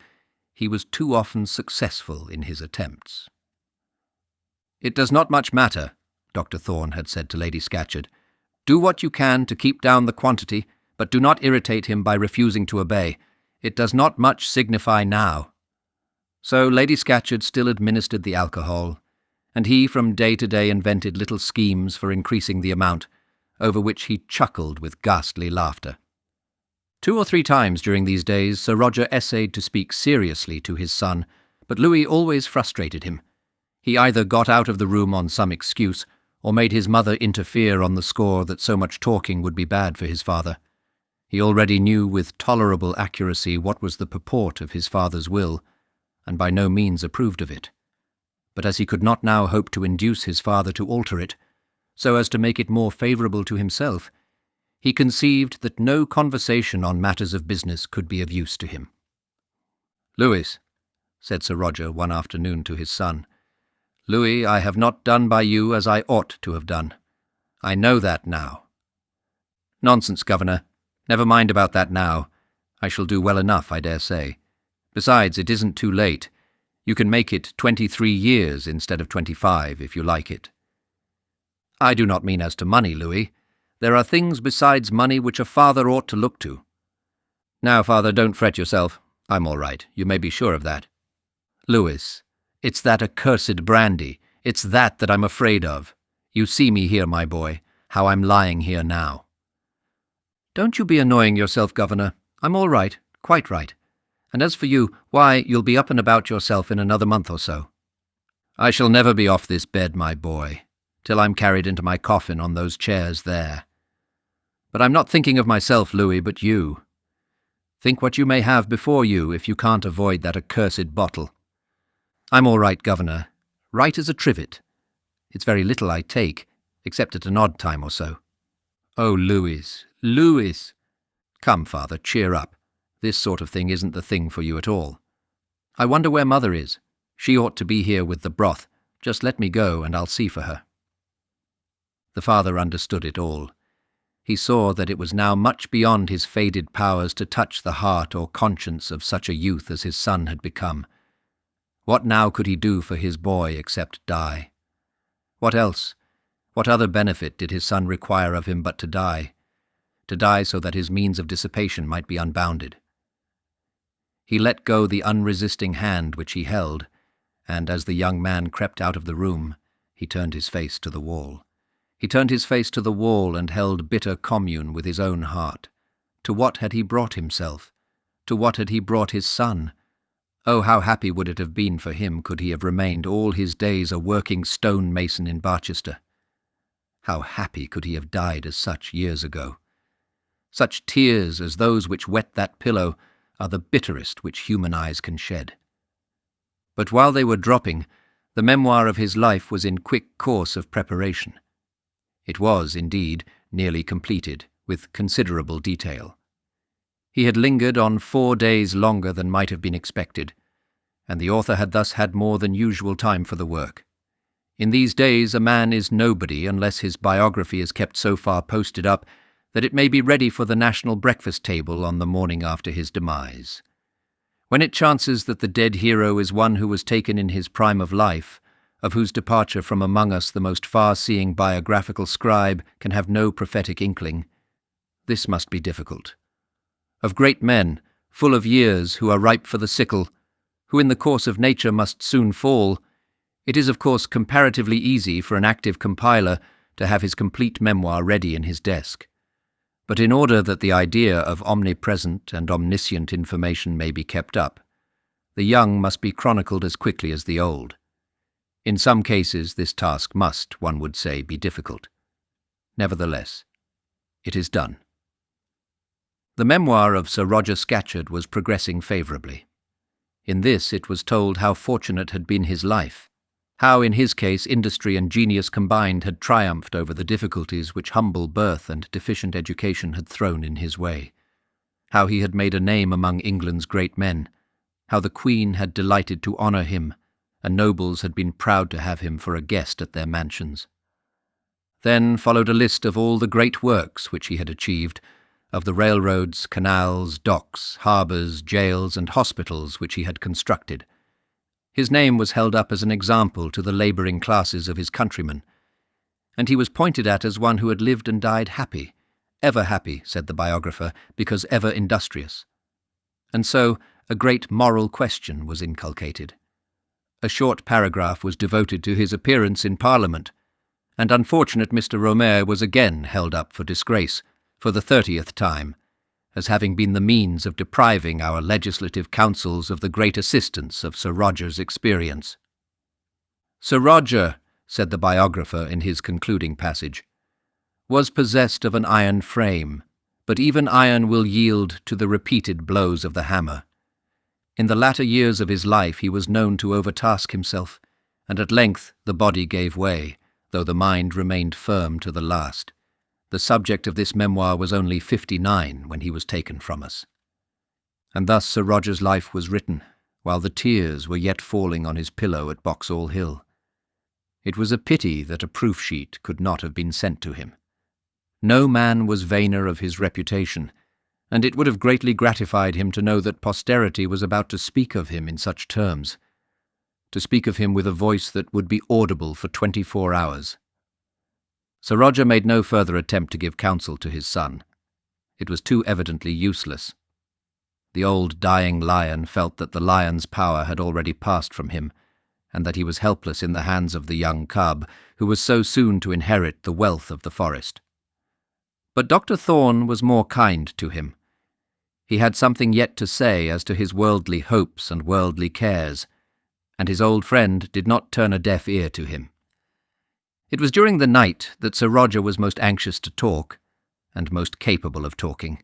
he was too often successful in his attempts. "It does not much matter," Dr. Thorne had said to Lady Scatcherd. "Do what you can to keep down the quantity, but do not irritate him by refusing to obey. It does not much signify now." So Lady Scatcherd still administered the alcohol, and he from day to day invented little schemes for increasing the amount, over which he chuckled with ghastly laughter. 2 or 3 times during these days Sir Roger essayed to speak seriously to his son, but Louis always frustrated him. He either got out of the room on some excuse, or made his mother interfere on the score that so much talking would be bad for his father. He already knew with tolerable accuracy what was the purport of his father's will, and by no means approved of it. But as he could not now hope to induce his father to alter it, so as to make it more favourable to himself, he conceived that no conversation on matters of business could be of use to him. "Louis," said Sir Roger one afternoon to his son, "Louis, I have not done by you as I ought to have done. I know that now." "Nonsense, Governor. Never mind about that now. I shall do well enough, I dare say. Besides, it isn't too late. You can make it 23 years instead of 25, if you like it." "I do not mean as to money, Louis. There are things besides money which a father ought to look to." "Now, father, don't fret yourself. I'm all right. You may be sure of that." "Louis, it's that accursed brandy. It's that I'm afraid of. You see me here, my boy, how I'm lying here now." "Don't you be annoying yourself, Governor. I'm all right, quite right. And as for you, why, you'll be up and about yourself in another month or so." "I shall never be off this bed, my boy, till I'm carried into my coffin on those chairs there. But I'm not thinking of myself, Louis, but you. Think what you may have before you if you can't avoid that accursed bottle. I'm all right, Governor, right as a trivet. It's very little I take, except at an odd time or so." "Oh, Louis, Louis!" "Come, father, cheer up. This sort of thing isn't the thing for you at all. I wonder where Mother is. She ought to be here with the broth. Just let me go, and I'll see for her." The father understood it all. He saw that it was now much beyond his faded powers to touch the heart or conscience of such a youth as his son had become. What now could he do for his boy except die? What else? What other benefit did his son require of him but to die? To die so that his means of dissipation might be unbounded. He let go the unresisting hand which he held, and as the young man crept out of the room, he turned his face to the wall. He turned his face to the wall and held bitter commune with his own heart. To what had he brought himself? To what had he brought his son? Oh, how happy would it have been for him could he have remained all his days a working stone-mason in Barchester. How happy could he have died as such years ago. Such tears as those which wet that pillow are the bitterest which human eyes can shed. But while they were dropping, the memoir of his life was in quick course of preparation. It was, indeed, nearly completed, with considerable detail. He had lingered on 4 days longer than might have been expected, and the author had thus had more than usual time for the work. In these days a man is nobody unless his biography is kept so far posted up that it may be ready for the national breakfast table on the morning after his demise. When it chances that the dead hero is one who was taken in his prime of life, of whose departure from among us the most far-seeing biographical scribe can have no prophetic inkling, this must be difficult. Of great men, full of years, who are ripe for the sickle, who in the course of nature must soon fall, it is of course comparatively easy for an active compiler to have his complete memoir ready in his desk. But in order that the idea of omnipresent and omniscient information may be kept up, the young must be chronicled as quickly as the old. In some cases this task must, one would say, be difficult. Nevertheless, it is done. The memoir of Sir Roger Scatcherd was progressing favourably. In this it was told how fortunate had been his life, how in his case industry and genius combined had triumphed over the difficulties which humble birth and deficient education had thrown in his way, how he had made a name among England's great men, how the Queen had delighted to honour him, and nobles had been proud to have him for a guest at their mansions. Then followed a list of all the great works which he had achieved, of the railroads, canals, docks, harbours, jails, and hospitals which he had constructed. His name was held up as an example to the labouring classes of his countrymen, and he was pointed at as one who had lived and died happy, ever happy, said the biographer, because ever industrious. And so a great moral question was inculcated. A short paragraph was devoted to his appearance in Parliament, and unfortunate Mr. Romer was again held up for disgrace, for the 30th time, as having been the means of depriving our legislative councils of the great assistance of Sir Roger's experience. Sir Roger, said the biographer in his concluding passage, was possessed of an iron frame, but even iron will yield to the repeated blows of the hammer. In the latter years of his life he was known to overtask himself, and at length the body gave way, though the mind remained firm to the last. The subject of this memoir was only 59 when he was taken from us. And thus Sir Roger's life was written, while the tears were yet falling on his pillow at Boxall Hill. It was a pity that a proof sheet could not have been sent to him. No man was vainer of his reputation, and it would have greatly gratified him to know that posterity was about to speak of him in such terms, to speak of him with a voice that would be audible for 24 hours. Sir Roger made no further attempt to give counsel to his son. It was too evidently useless. The old dying lion felt that the lion's power had already passed from him, and that he was helpless in the hands of the young cub, who was so soon to inherit the wealth of the forest. But Dr. Thorne was more kind to him. He had something yet to say as to his worldly hopes and worldly cares, and his old friend did not turn a deaf ear to him. It was during the night that Sir Roger was most anxious to talk, and most capable of talking.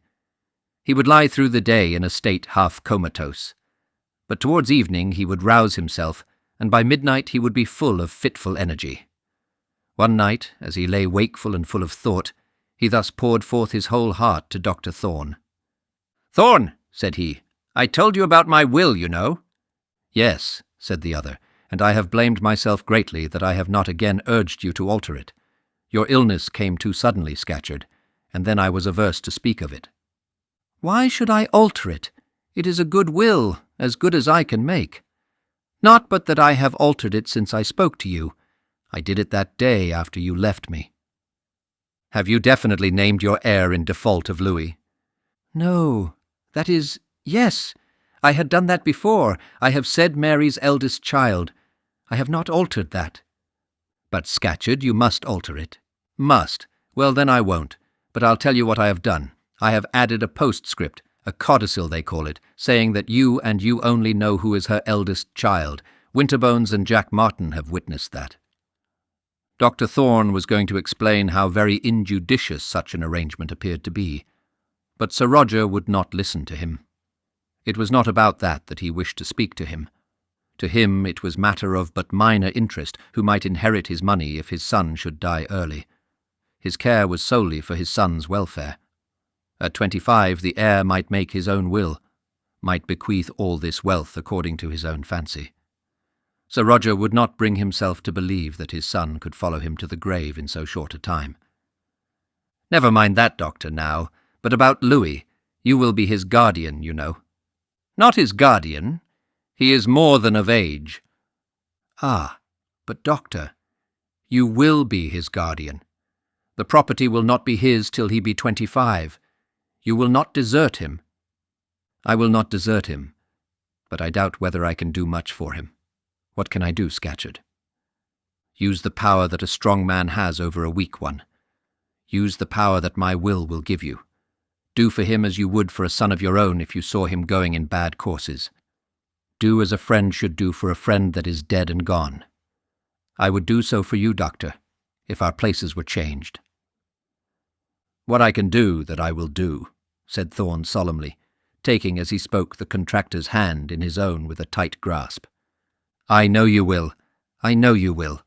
He would lie through the day in a state half comatose, but towards evening he would rouse himself, and by midnight he would be full of fitful energy. One night, as he lay wakeful and full of thought, he thus poured forth his whole heart to Dr. Thorne. "Thorne," said he, "I told you about my will, you know." "Yes," said the other, "and I have blamed myself greatly that I have not again urged you to alter it. Your illness came too suddenly, Scatcherd, and then I was averse to speak of it." "Why should I alter it? It is a good will, as good as I can make. Not but that I have altered it since I spoke to you. I did it that day after you left me." "Have you definitely named your heir in default of Louis?" "No, that is, yes. I had done that before. I have said Mary's eldest child. I have not altered that." "But, Scatcherd, you must alter it." "Must. Well, then I won't. But I'll tell you what I have done. I have added a postscript, a codicil they call it, saying that you and you only know who is her eldest child. Winterbones and Jack Martin have witnessed that." Dr. Thorne was going to explain how very injudicious such an arrangement appeared to be, but Sir Roger would not listen to him. It was not about that he wished to speak to him. To him it was matter of but minor interest who might inherit his money if his son should die early. His care was solely for his son's welfare. At 25 the heir might make his own will, might bequeath all this wealth according to his own fancy. Sir Roger would not bring himself to believe that his son could follow him to the grave in so short a time. "Never mind that, Doctor, now, but about Louis. You will be his guardian, you know." "Not his guardian. He is more than of age." "Ah, but, Doctor, you will be his guardian. The property will not be his till he be 25. You will not desert him." "I will not desert him, but I doubt whether I can do much for him. What can I do, Scatcherd?" "Use the power that a strong man has over a weak one. Use the power that my will give you. Do for him as you would for a son of your own if you saw him going in bad courses. Do as a friend should do for a friend that is dead and gone. I would do so for you, Doctor, if our places were changed." "What I can do, that I will do," said Thorne solemnly, taking as he spoke the contractor's hand in his own with a tight grasp. "I know you will. I know you will.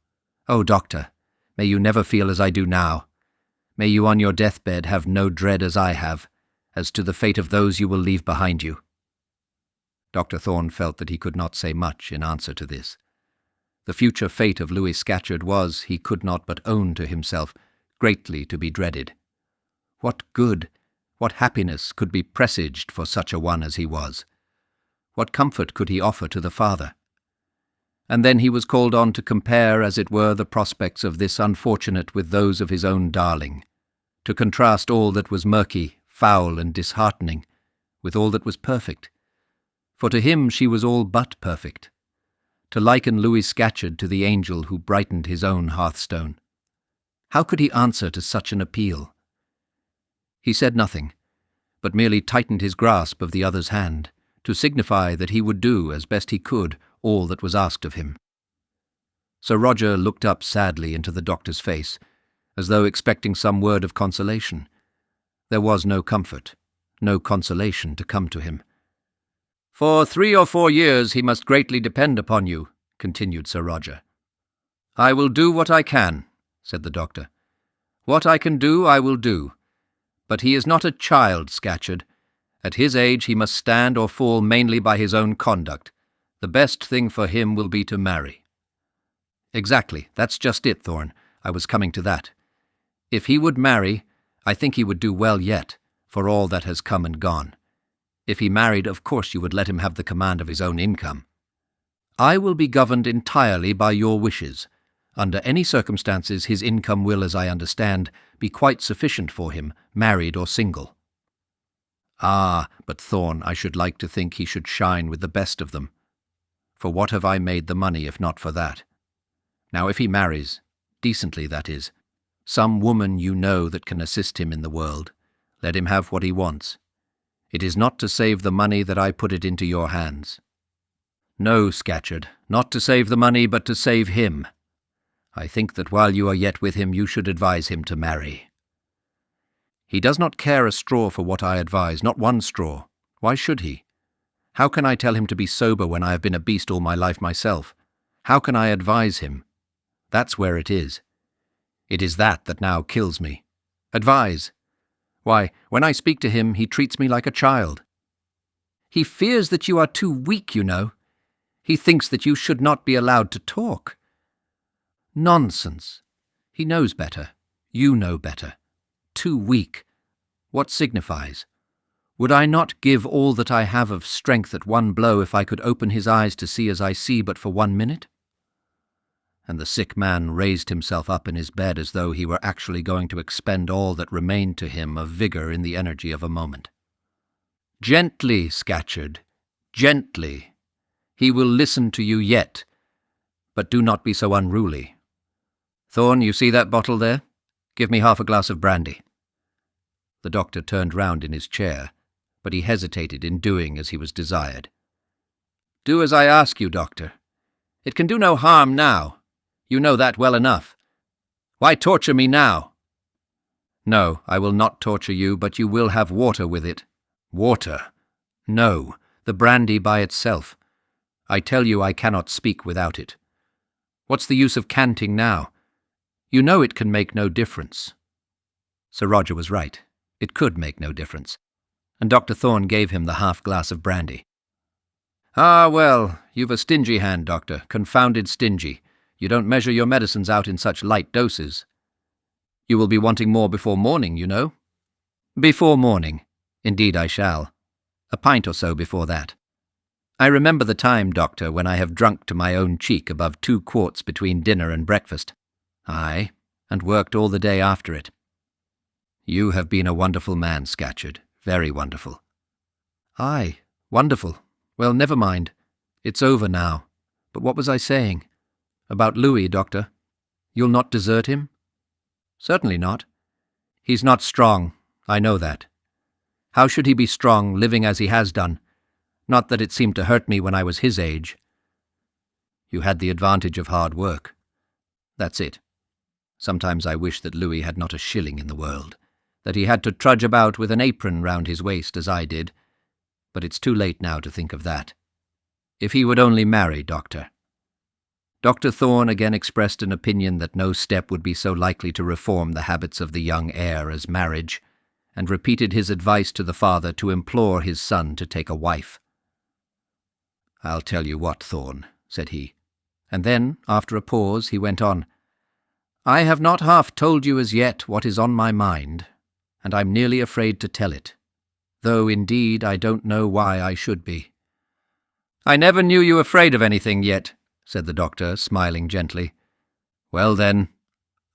Oh, Doctor, may you never feel as I do now. May you on your deathbed have no dread as I have, as to the fate of those you will leave behind you." Dr. Thorne felt that he could not say much in answer to this. The future fate of Louis Scatcherd was, he could not but own to himself, greatly to be dreaded. What good, what happiness could be presaged for such a one as he was? What comfort could he offer to the father? And then he was called on to compare, as it were, the prospects of this unfortunate with those of his own darling, to contrast all that was murky, foul, and disheartening, with all that was perfect. For to him she was all but perfect. To liken Louis Scatcherd to the angel who brightened his own hearthstone. How could he answer to such an appeal? He said nothing, but merely tightened his grasp of the other's hand, to signify that he would do, as best he could, all that was asked of him. Sir Roger looked up sadly into the doctor's face, as though expecting some word of consolation. There was no comfort, no consolation to come to him. "For 3 or 4 years he must greatly depend upon you," continued Sir Roger. "I will do what I can," said the doctor. "What I can do, I will do. But he is not a child, Scatcherd. At his age he must stand or fall mainly by his own conduct. The best thing for him will be to marry." "Exactly, that's just it, Thorne. I was coming to that. If he would marry, I think he would do well yet, for all that has come and gone. If he married, of course you would let him have the command of his own income. I will be governed entirely by your wishes. Under any circumstances his income will, as I understand, be quite sufficient for him, married or single." "Ah, but Thorne, I should like to think he should shine with the best of them. For what have I made the money if not for that? Now if he marries, decently that is, some woman you know that can assist him in the world, let him have what he wants. It is not to save the money that I put it into your hands. No, Scatcherd, not to save the money, but to save him. I think that while you are yet with him, you should advise him to marry." "He does not care a straw for what I advise, not one straw. Why should he? How can I tell him to be sober when I have been a beast all my life myself? How can I advise him? That's where it is. It is that now kills me. Advise! Why, when I speak to him, he treats me like a child. He fears that you are too weak, you know. He thinks that you should not be allowed to talk." "Nonsense. He knows better. You know better. Too weak. What signifies? Would I not give all that I have of strength at one blow if I could open his eyes to see as I see but for 1 minute?" And the sick man raised himself up in his bed as though he were actually going to expend all that remained to him of vigour in the energy of a moment. "Gently, Scatcherd, gently. He will listen to you yet, but do not be so unruly. Thorne, you see that bottle there? Give me half a glass of brandy." The doctor turned round in his chair, but he hesitated in doing as he was desired. "Do as I ask you, doctor. It can do no harm now. You know that well enough. Why torture me now?" "No, I will not torture you, but you will have water with it." "Water? No, the brandy by itself. I tell you I cannot speak without it. What's the use of canting now? You know it can make no difference." Sir Roger was right. It could make no difference, and Dr. Thorne gave him the half-glass of brandy. "Ah, well, you've a stingy hand, Doctor, confounded stingy. You don't measure your medicines out in such light doses. You will be wanting more before morning, you know." "Before morning. Indeed I shall. A pint or so before that. I remember the time, Doctor, when I have drunk to my own cheek above 2 quarts between dinner and breakfast. Aye, and worked all the day after it." "You have been a wonderful man, Scatcherd, very wonderful." "Aye, wonderful. Well, never mind. It's over now. But what was I saying? About Louis, Doctor. You'll not desert him?" "Certainly not. He's not strong, I know that. How should he be strong, living as he has done? Not that it seemed to hurt me when I was his age. You had the advantage of hard work. That's it. Sometimes I wish that Louis had not a shilling in the world, that he had to trudge about with an apron round his waist as I did, but it's too late now to think of that. If he would only marry, Doctor. Dr. Thorne again expressed an opinion that no step would be so likely to reform the habits of the young heir as marriage, and repeated his advice to the father to implore his son to take a wife. "I'll tell you what, Thorne," said he, and then, after a pause, he went on, "I have not half told you as yet what is on my mind, and I'm nearly afraid to tell it, though indeed I don't know why I should be." "I never knew you afraid of anything yet," said the doctor, smiling gently. "Well then,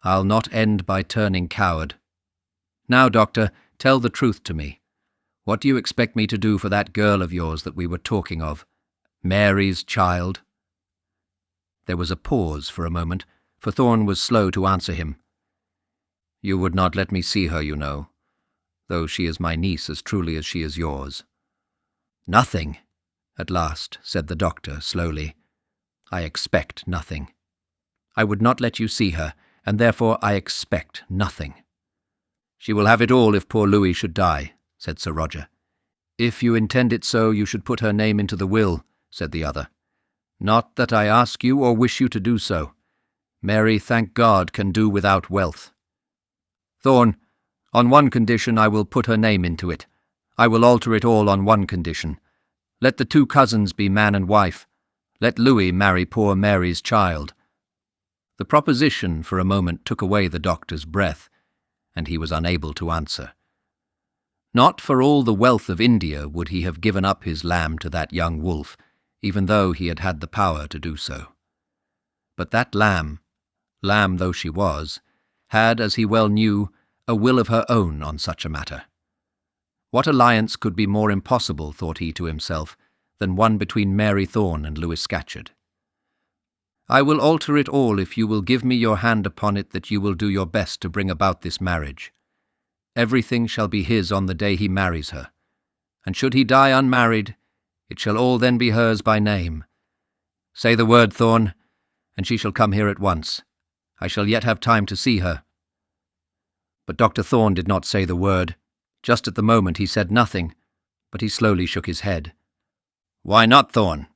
I'll not end by turning coward. Now, Doctor, tell the truth to me. What do you expect me to do for that girl of yours that we were talking of, Mary's child?" There was a pause for a moment, for Thorne was slow to answer him. "You would not let me see her, you know, though she is my niece as truly as she is yours." "Nothing," at last said the doctor slowly. "I expect nothing. I would not let you see her, and therefore I expect nothing." "She will have it all if poor Louis should die," said Sir Roger. "If you intend it so, you should put her name into the will," said the other. "Not that I ask you or wish you to do so. Mary, thank God, can do without wealth. Thorne, on one condition I will put her name into it. I will alter it all on one condition. Let the two cousins be man and wife. Let Louis marry poor Mary's child." The proposition for a moment took away the doctor's breath, and he was unable to answer. Not for all the wealth of India would he have given up his lamb to that young wolf, even though he had had the power to do so. But that lamb though she was, had, as he well knew, a will of her own on such a matter. What alliance could be more impossible, thought he to himself, than one between Mary Thorne and Louis Scatcherd? "I will alter it all if you will give me your hand upon it that you will do your best to bring about this marriage. Everything shall be his on the day he marries her, and should he die unmarried, it shall all then be hers by name. Say the word, Thorne, and she shall come here at once. I shall yet have time to see her." But Dr. Thorne did not say the word. Just at the moment he said nothing, but he slowly shook his head. "Why not, Thorne?"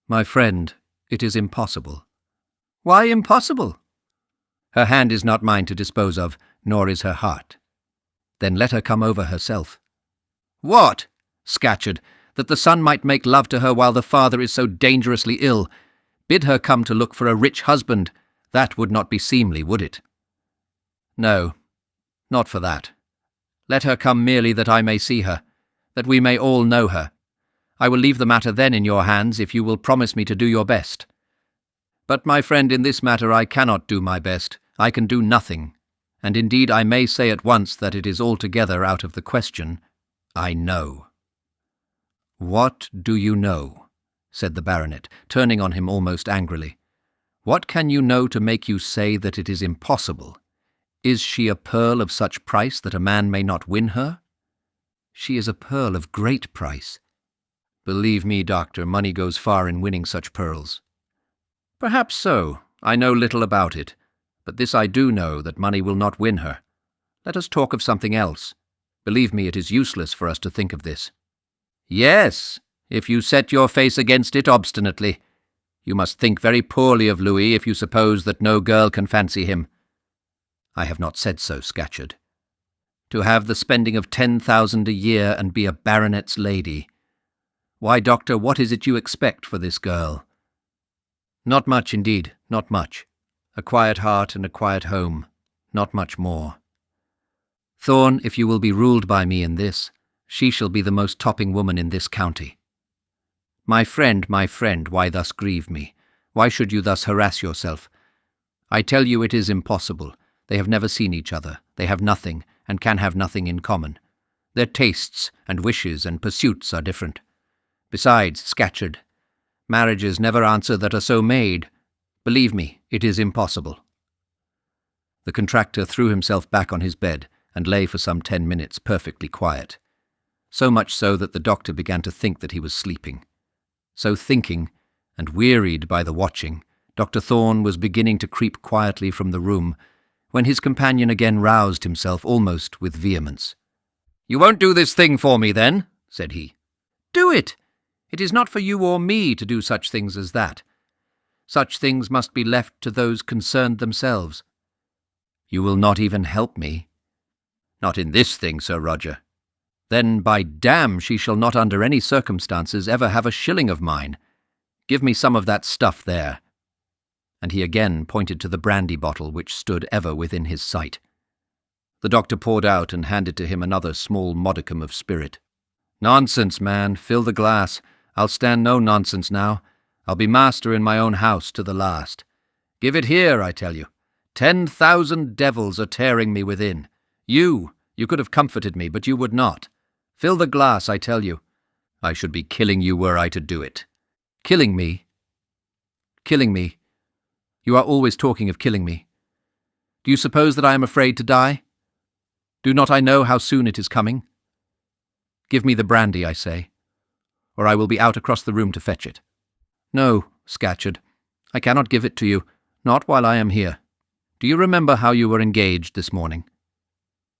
"My friend, it is impossible." "Why impossible?" "Her hand is not mine to dispose of, nor is her heart." "Then let her come over herself." "What, Scatcherd, that the son might make love to her while the father is so dangerously ill? Bid her come to look for a rich husband. That would not be seemly, would it?" "No, not for that. Let her come merely that I may see her, that we may all know her. I will leave the matter then in your hands if you will promise me to do your best." "But, my friend, in this matter I cannot do my best. I can do nothing, and indeed I may say at once that it is altogether out of the question. I know." "What do you know?" said the baronet, turning on him almost angrily. "What can you know to make you say that it is impossible? Is she a pearl of such price that a man may not win her?" "She is a pearl of great price." "Believe me, doctor, money goes far in winning such pearls." "Perhaps so. I know little about it. But this I do know, that money will not win her. Let us talk of something else. Believe me, it is useless for us to think of this." "Yes, if you set your face against it obstinately. You must think very poorly of Louis if you suppose that no girl can fancy him." "I have not said so, Scatcherd." "To have the spending of 10,000 a year and be a baronet's lady. Why, doctor, what is it you expect for this girl?" "Not much indeed, not much. A quiet heart and a quiet home, not much more. Thorne, if you will be ruled by me in this, she shall be the most topping woman in this county." My friend, why thus grieve me? Why should you thus harass yourself? I tell you it is impossible. They have never seen each other. They have nothing, and can have nothing in common. Their tastes and wishes and pursuits are different. Besides, Scatcherd, marriages never answer that are so made. Believe me, it is impossible." The contractor threw himself back on his bed and lay for some 10 minutes perfectly quiet. so much so that the doctor began to think that he was sleeping. So thinking, and wearied by the watching, Dr. Thorne was beginning to creep quietly from the room, when his companion again roused himself almost with vehemence. "You won't do this thing for me, then?" said he. "Do it! It is not for you or me to do such things as that. Such things must be left to those concerned themselves." "You will not even help me?" "Not in this thing, Sir Roger." "Then, by damn, she shall not under any circumstances ever have a shilling of mine. Give me some of that stuff there." And he again pointed to the brandy bottle which stood ever within his sight. The doctor poured out and handed to him another small modicum of spirit. "Nonsense, man, fill the glass. I'll stand no nonsense now. I'll be master in my own house to the last. Give it here, I tell you. 10,000 devils are tearing me within. You could have comforted me, but you would not. Fill the glass, I tell you. I should be killing you were I to do it." "Killing me? Killing me? You are always talking of killing me. Do you suppose that I am afraid to die? Do not I know how soon it is coming? Give me the brandy, I say, or I will be out across the room to fetch it." "No, Scatcherd, I cannot give it to you, not while I am here. Do you remember how you were engaged this morning?"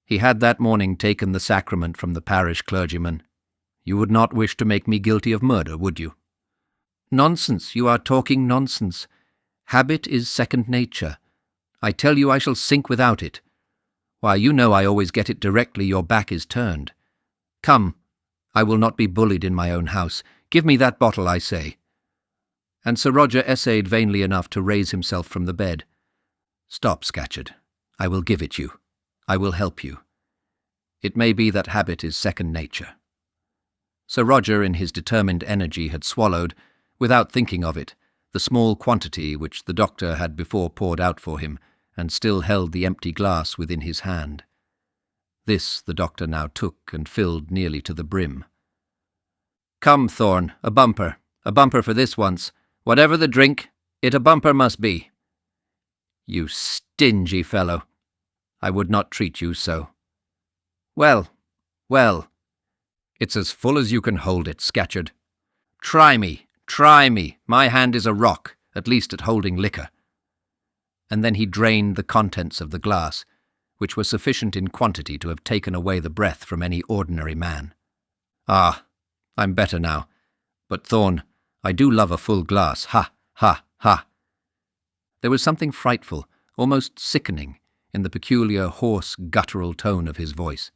He had that morning taken the sacrament from the parish clergyman. "You would not wish to make me guilty of murder, would you?" "Nonsense, you are talking nonsense. Habit is second nature. I tell you I shall sink without it. Why, you know I always get it directly your back is turned. Come, I will not be bullied in my own house. Give me that bottle, I say." And Sir Roger essayed vainly enough to raise himself from the bed. "Stop, Scatcherd. I will give it you. I will help you. It may be that habit is second nature." Sir Roger, in his determined energy, had swallowed, without thinking of it, the small quantity which the doctor had before poured out for him, and still held the empty glass within his hand. This the doctor now took and filled nearly to the brim. "Come, Thorne, a bumper for this once. Whatever the drink, it a bumper must be." "You stingy fellow. I would not treat you so." Well, well. It's as full as you can hold it, Scatcherd. Try me. My hand is a rock, at least at holding liquor." And then he drained the contents of the glass, which were sufficient in quantity to have taken away the breath from any ordinary man. "Ah, I'm better now. But, Thorne, I do love a full glass. Ha, ha, ha." There was something frightful, almost sickening, in the peculiar, hoarse, guttural tone of his voice.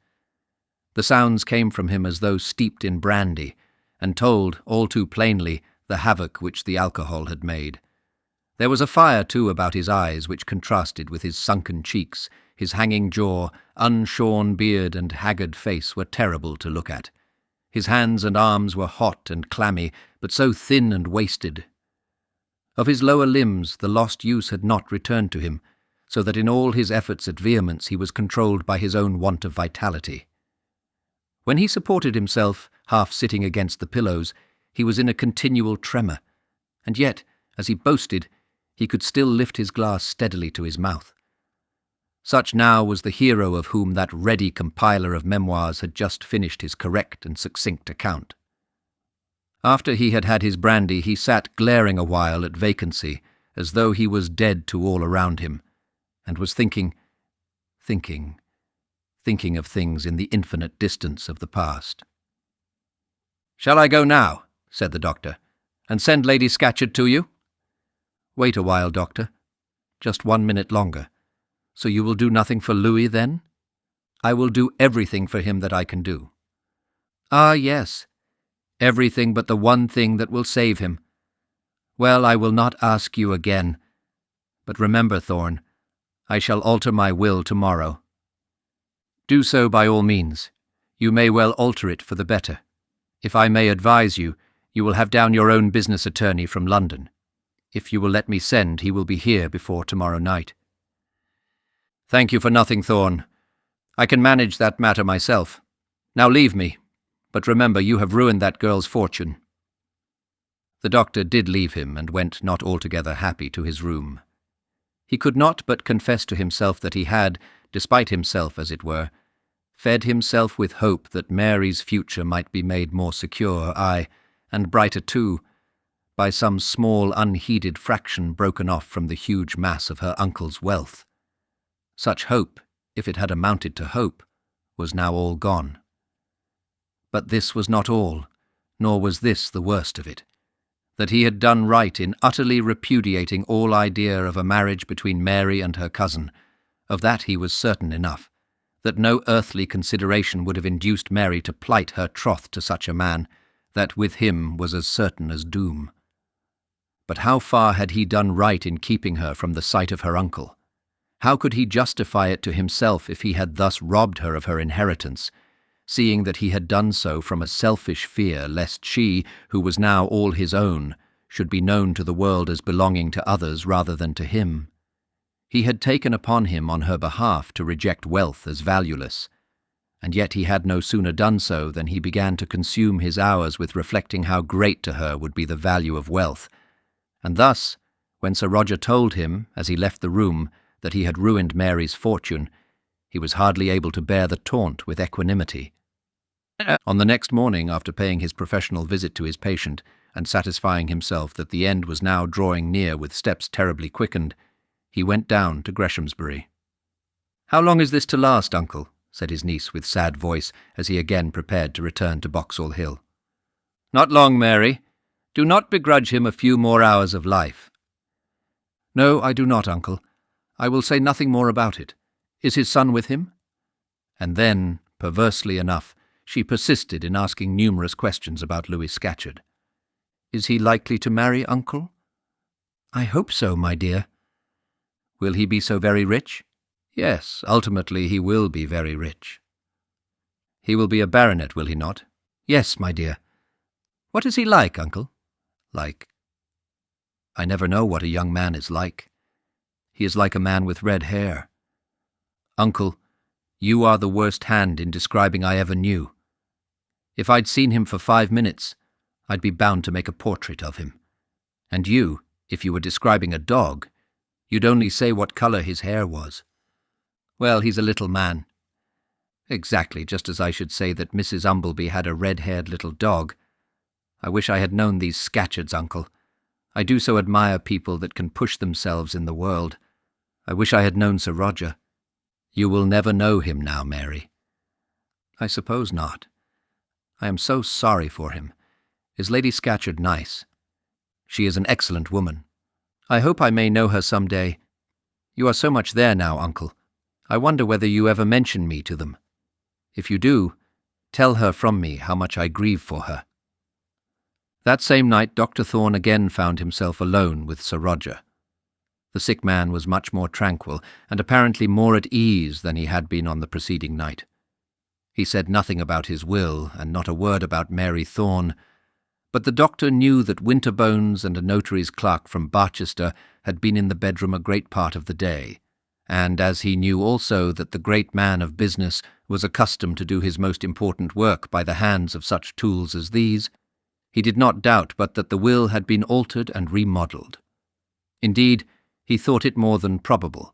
The sounds came from him as though steeped in brandy, and told, all too plainly, the havoc which the alcohol had made. There was a fire, too, about his eyes, which contrasted with his sunken cheeks. His hanging jaw, unshorn beard, and haggard face were terrible to look at. His hands and arms were hot and clammy, but so thin and wasted. Of his lower limbs the lost use had not returned to him, so that in all his efforts at vehemence he was controlled by his own want of vitality. When he supported himself, half sitting against the pillows, he was in a continual tremor, and yet, as he boasted, he could still lift his glass steadily to his mouth. Such now was the hero of whom that ready compiler of memoirs had just finished his correct and succinct account. After he had had his brandy, he sat glaring a while at vacancy, as though he was dead to all around him, and was thinking of things in the infinite distance of the past. "Shall I go now?" said the doctor, "and send Lady Scatcherd to you?" "Wait a while, doctor. Just 1 minute longer. So you will do nothing for Louis, then?" "I will do everything for him that I can do." "Ah, yes. Everything but the one thing that will save him. Well, I will not ask you again. But remember, Thorne, I shall alter my will tomorrow." "Do so by all means. You may well alter it for the better. If I may advise you, you will have down your own business attorney from London. If you will let me send, he will be here before tomorrow night." "Thank you for nothing, Thorne. I can manage that matter myself. Now leave me, but remember you have ruined that girl's fortune." The doctor did leave him, and went not altogether happy to his room. He could not but confess to himself that he had, despite himself as it were, fed himself with hope that Mary's future might be made more secure, aye, and brighter too, by some small unheeded fraction broken off from the huge mass of her uncle's wealth. Such hope, if it had amounted to hope, was now all gone. But this was not all, nor was this the worst of it. That he had done right in utterly repudiating all idea of a marriage between Mary and her cousin, of that he was certain enough, that no earthly consideration would have induced Mary to plight her troth to such a man, that with him was as certain as doom. But how far had he done right in keeping her from the sight of her uncle? How could he justify it to himself if he had thus robbed her of her inheritance, seeing that he had done so from a selfish fear lest she, who was now all his own, should be known to the world as belonging to others rather than to him? He had taken upon him on her behalf to reject wealth as valueless, and yet he had no sooner done so than he began to consume his hours with reflecting how great to her would be the value of wealth. And thus, when Sir Roger told him, as he left the room, that he had ruined Mary's fortune, he was hardly able to bear the taunt with equanimity. On the next morning, after paying his professional visit to his patient, and satisfying himself that the end was now drawing near with steps terribly quickened, he went down to Greshamsbury. "How long is this to last, uncle?" said his niece with sad voice, as he again prepared to return to Boxall Hill. "Not long, Mary. Do not begrudge him a few more hours of life." "No, I do not, uncle. I will say nothing more about it. Is his son with him?" And then, perversely enough, she persisted in asking numerous questions about Louis Scatcherd. "Is he likely to marry, uncle?" "I hope so, my dear." "Will he be so very rich?" "Yes, ultimately he will be very rich." "He will be a baronet, will he not?" "Yes, my dear." "What is he like, uncle?" "Like? I never know what a young man is like. He is like a man with red hair. Uncle, you are the worst hand in describing I ever knew. If I'd seen him for 5 minutes, I'd be bound to make a portrait of him. And you, if you were describing a dog, you'd only say what colour his hair was. Well, he's a little man. Exactly, just as I should say that Mrs. Umbleby had a red-haired little dog. I wish I had known these Scatcherds, uncle. I do so admire people that can push themselves in the world. I wish I had known Sir Roger. You will never know him now, Mary." "I suppose not. I am so sorry for him. Is Lady Scatcherd nice?" "She is an excellent woman. I hope I may know her some day. You are so much there now, uncle. I wonder whether you ever mention me to them. If you do, tell her from me how much I grieve for her." That same night Dr. Thorne again found himself alone with Sir Roger. The sick man was much more tranquil, and apparently more at ease than he had been on the preceding night. He said nothing about his will, and not a word about Mary Thorne, but the doctor knew that Winterbones and a notary's clerk from Barchester had been in the bedroom a great part of the day, and as he knew also that the great man of business was accustomed to do his most important work by the hands of such tools as these, he did not doubt but that the will had been altered and remodelled. Indeed, he thought it more than probable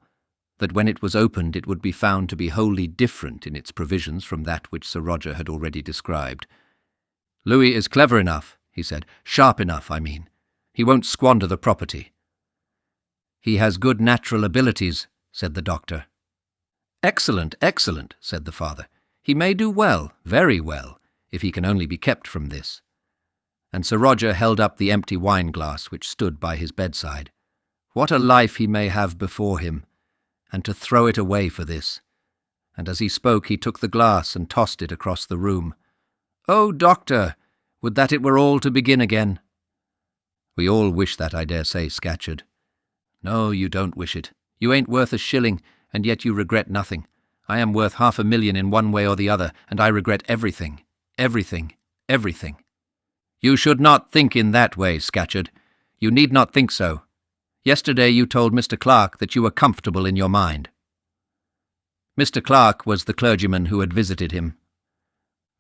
that when it was opened it would be found to be wholly different in its provisions from that which Sir Roger had already described. "Louis is clever enough," he said. "Sharp enough, I mean. He won't squander the property." "He has good natural abilities," said the doctor. "Excellent, excellent," said the father. "He may do well, very well, if he can only be kept from this." And Sir Roger held up the empty wine-glass which stood by his bedside. What a life he may have before him, and to throw it away for this. And as he spoke he took the glass and tossed it across the room. "Oh, doctor, would that it were all to begin again." "We all wish that, I dare say, Scatcherd." "No, you don't wish it. You ain't worth a shilling, and yet you regret nothing. I am worth 500,000 in one way or the other, and I regret everything, everything, everything." "You should not think in that way, Scatcherd. You need not think so. Yesterday you told Mr. Clark that you were comfortable in your mind." Mr. Clark was the clergyman who had visited him.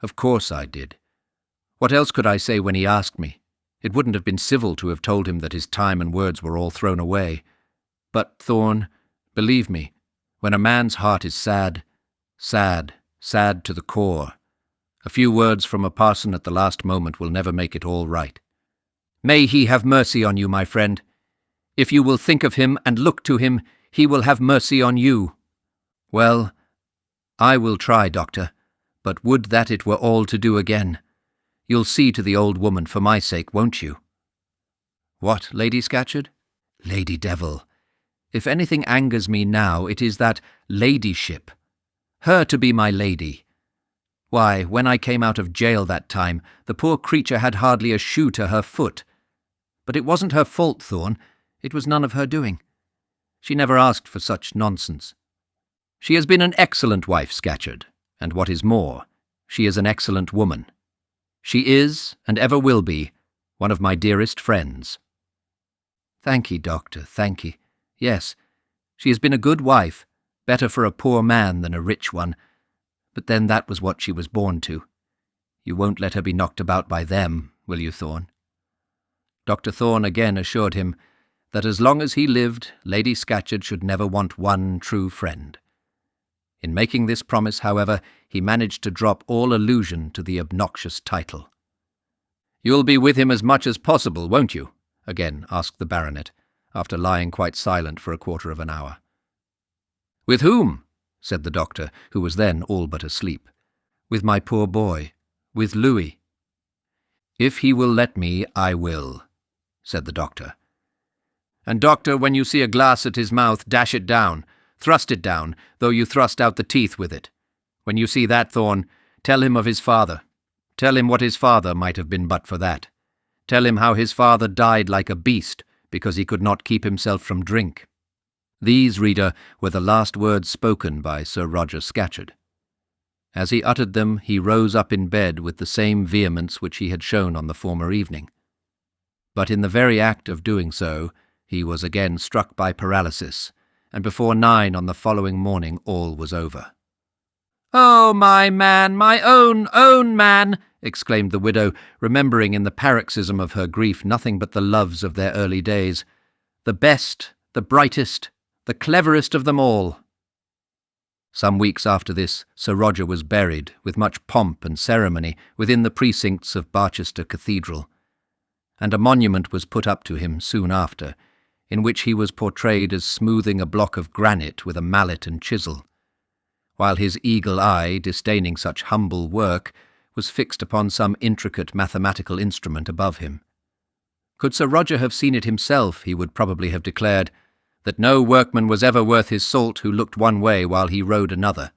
"Of course I did. What else could I say when he asked me? It wouldn't have been civil to have told him that his time and words were all thrown away. But, Thorne, believe me, when a man's heart is sad, sad, sad to the core. A few words from a parson at the last moment will never make it all right. May he have mercy on you, my friend. If you will think of him and look to him, he will have mercy on you. Well, I will try, Doctor, but would that it were all to do again. You'll see to the old woman for my sake, won't you? What, Lady Scatcherd? Lady Devil. If anything angers me now, it is that ladyship. Her to be my lady. Why, when I came out of jail that time, the poor creature had hardly a shoe to her foot. But it wasn't her fault, Thorne. It was none of her doing. She never asked for such nonsense. She has been an excellent wife, Scatcherd, and what is more, she is an excellent woman. She is, and ever will be, one of my dearest friends. Thank ye, Doctor, thank ye. Yes, she has been a good wife, better for a poor man than a rich one, but then that was what she was born to. You won't let her be knocked about by them, will you, Thorne? Dr. Thorne again assured him that as long as he lived, Lady Scatcherd should never want one true friend. In making this promise, however, he managed to drop all allusion to the obnoxious title. "You'll be with him as much as possible, won't you?" again asked the baronet, after lying quite silent for a quarter of an hour. "With whom?" said the doctor, who was then all but asleep. "With my poor boy, with Louis." "If he will let me, I will," said the doctor. "And, doctor, when you see a glass at his mouth, dash it down. Thrust it down, though you thrust out the teeth with it. When you see that, Thorne, tell him of his father. Tell him what his father might have been but for that. Tell him how his father died like a beast, because he could not keep himself from drink." These, reader, were the last words spoken by Sir Roger Scatcherd. As he uttered them, he rose up in bed with the same vehemence which he had shown on the former evening. But in the very act of doing so, he was again struck by paralysis, and before 9 on the following morning all was over. "Oh, my man, my own man!" exclaimed the widow, remembering in the paroxysm of her grief nothing but the loves of their early days. "The best, the brightest, the cleverest of them all." Some weeks after this, Sir Roger was buried, with much pomp and ceremony, within the precincts of Barchester Cathedral, and a monument was put up to him soon after, in which he was portrayed as smoothing a block of granite with a mallet and chisel, while his eagle eye, disdaining such humble work, was fixed upon some intricate mathematical instrument above him. Could Sir Roger have seen it himself, he would probably have declared that no workman was ever worth his salt who looked one way while he rode another.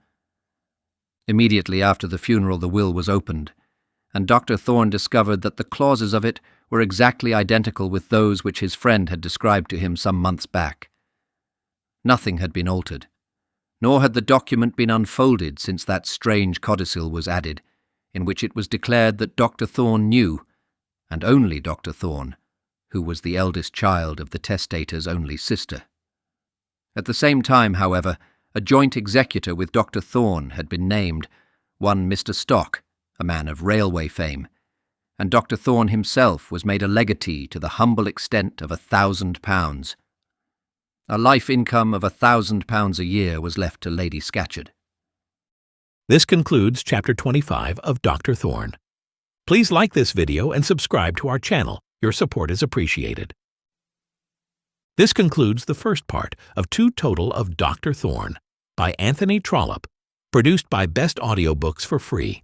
Immediately after the funeral the will was opened, and Dr. Thorne discovered that the clauses of it were exactly identical with those which his friend had described to him some months back. Nothing had been altered, nor had the document been unfolded since that strange codicil was added, in which it was declared that Dr. Thorne knew, and only Dr. Thorne, who was the eldest child of the testator's only sister. At the same time, however, a joint executor with Dr. Thorne had been named, one Mr. Stock, a man of railway fame, and Dr. Thorne himself was made a legatee to the humble extent of £1,000. A life income of £1,000 a year was left to Lady Scatcherd.
This concludes Chapter 25 of Dr. Thorne. Please like this video and subscribe to our channel. Your support is appreciated. This concludes the first part of 2 total of Dr. Thorne by Anthony Trollope, produced by Best Audiobooks for Free.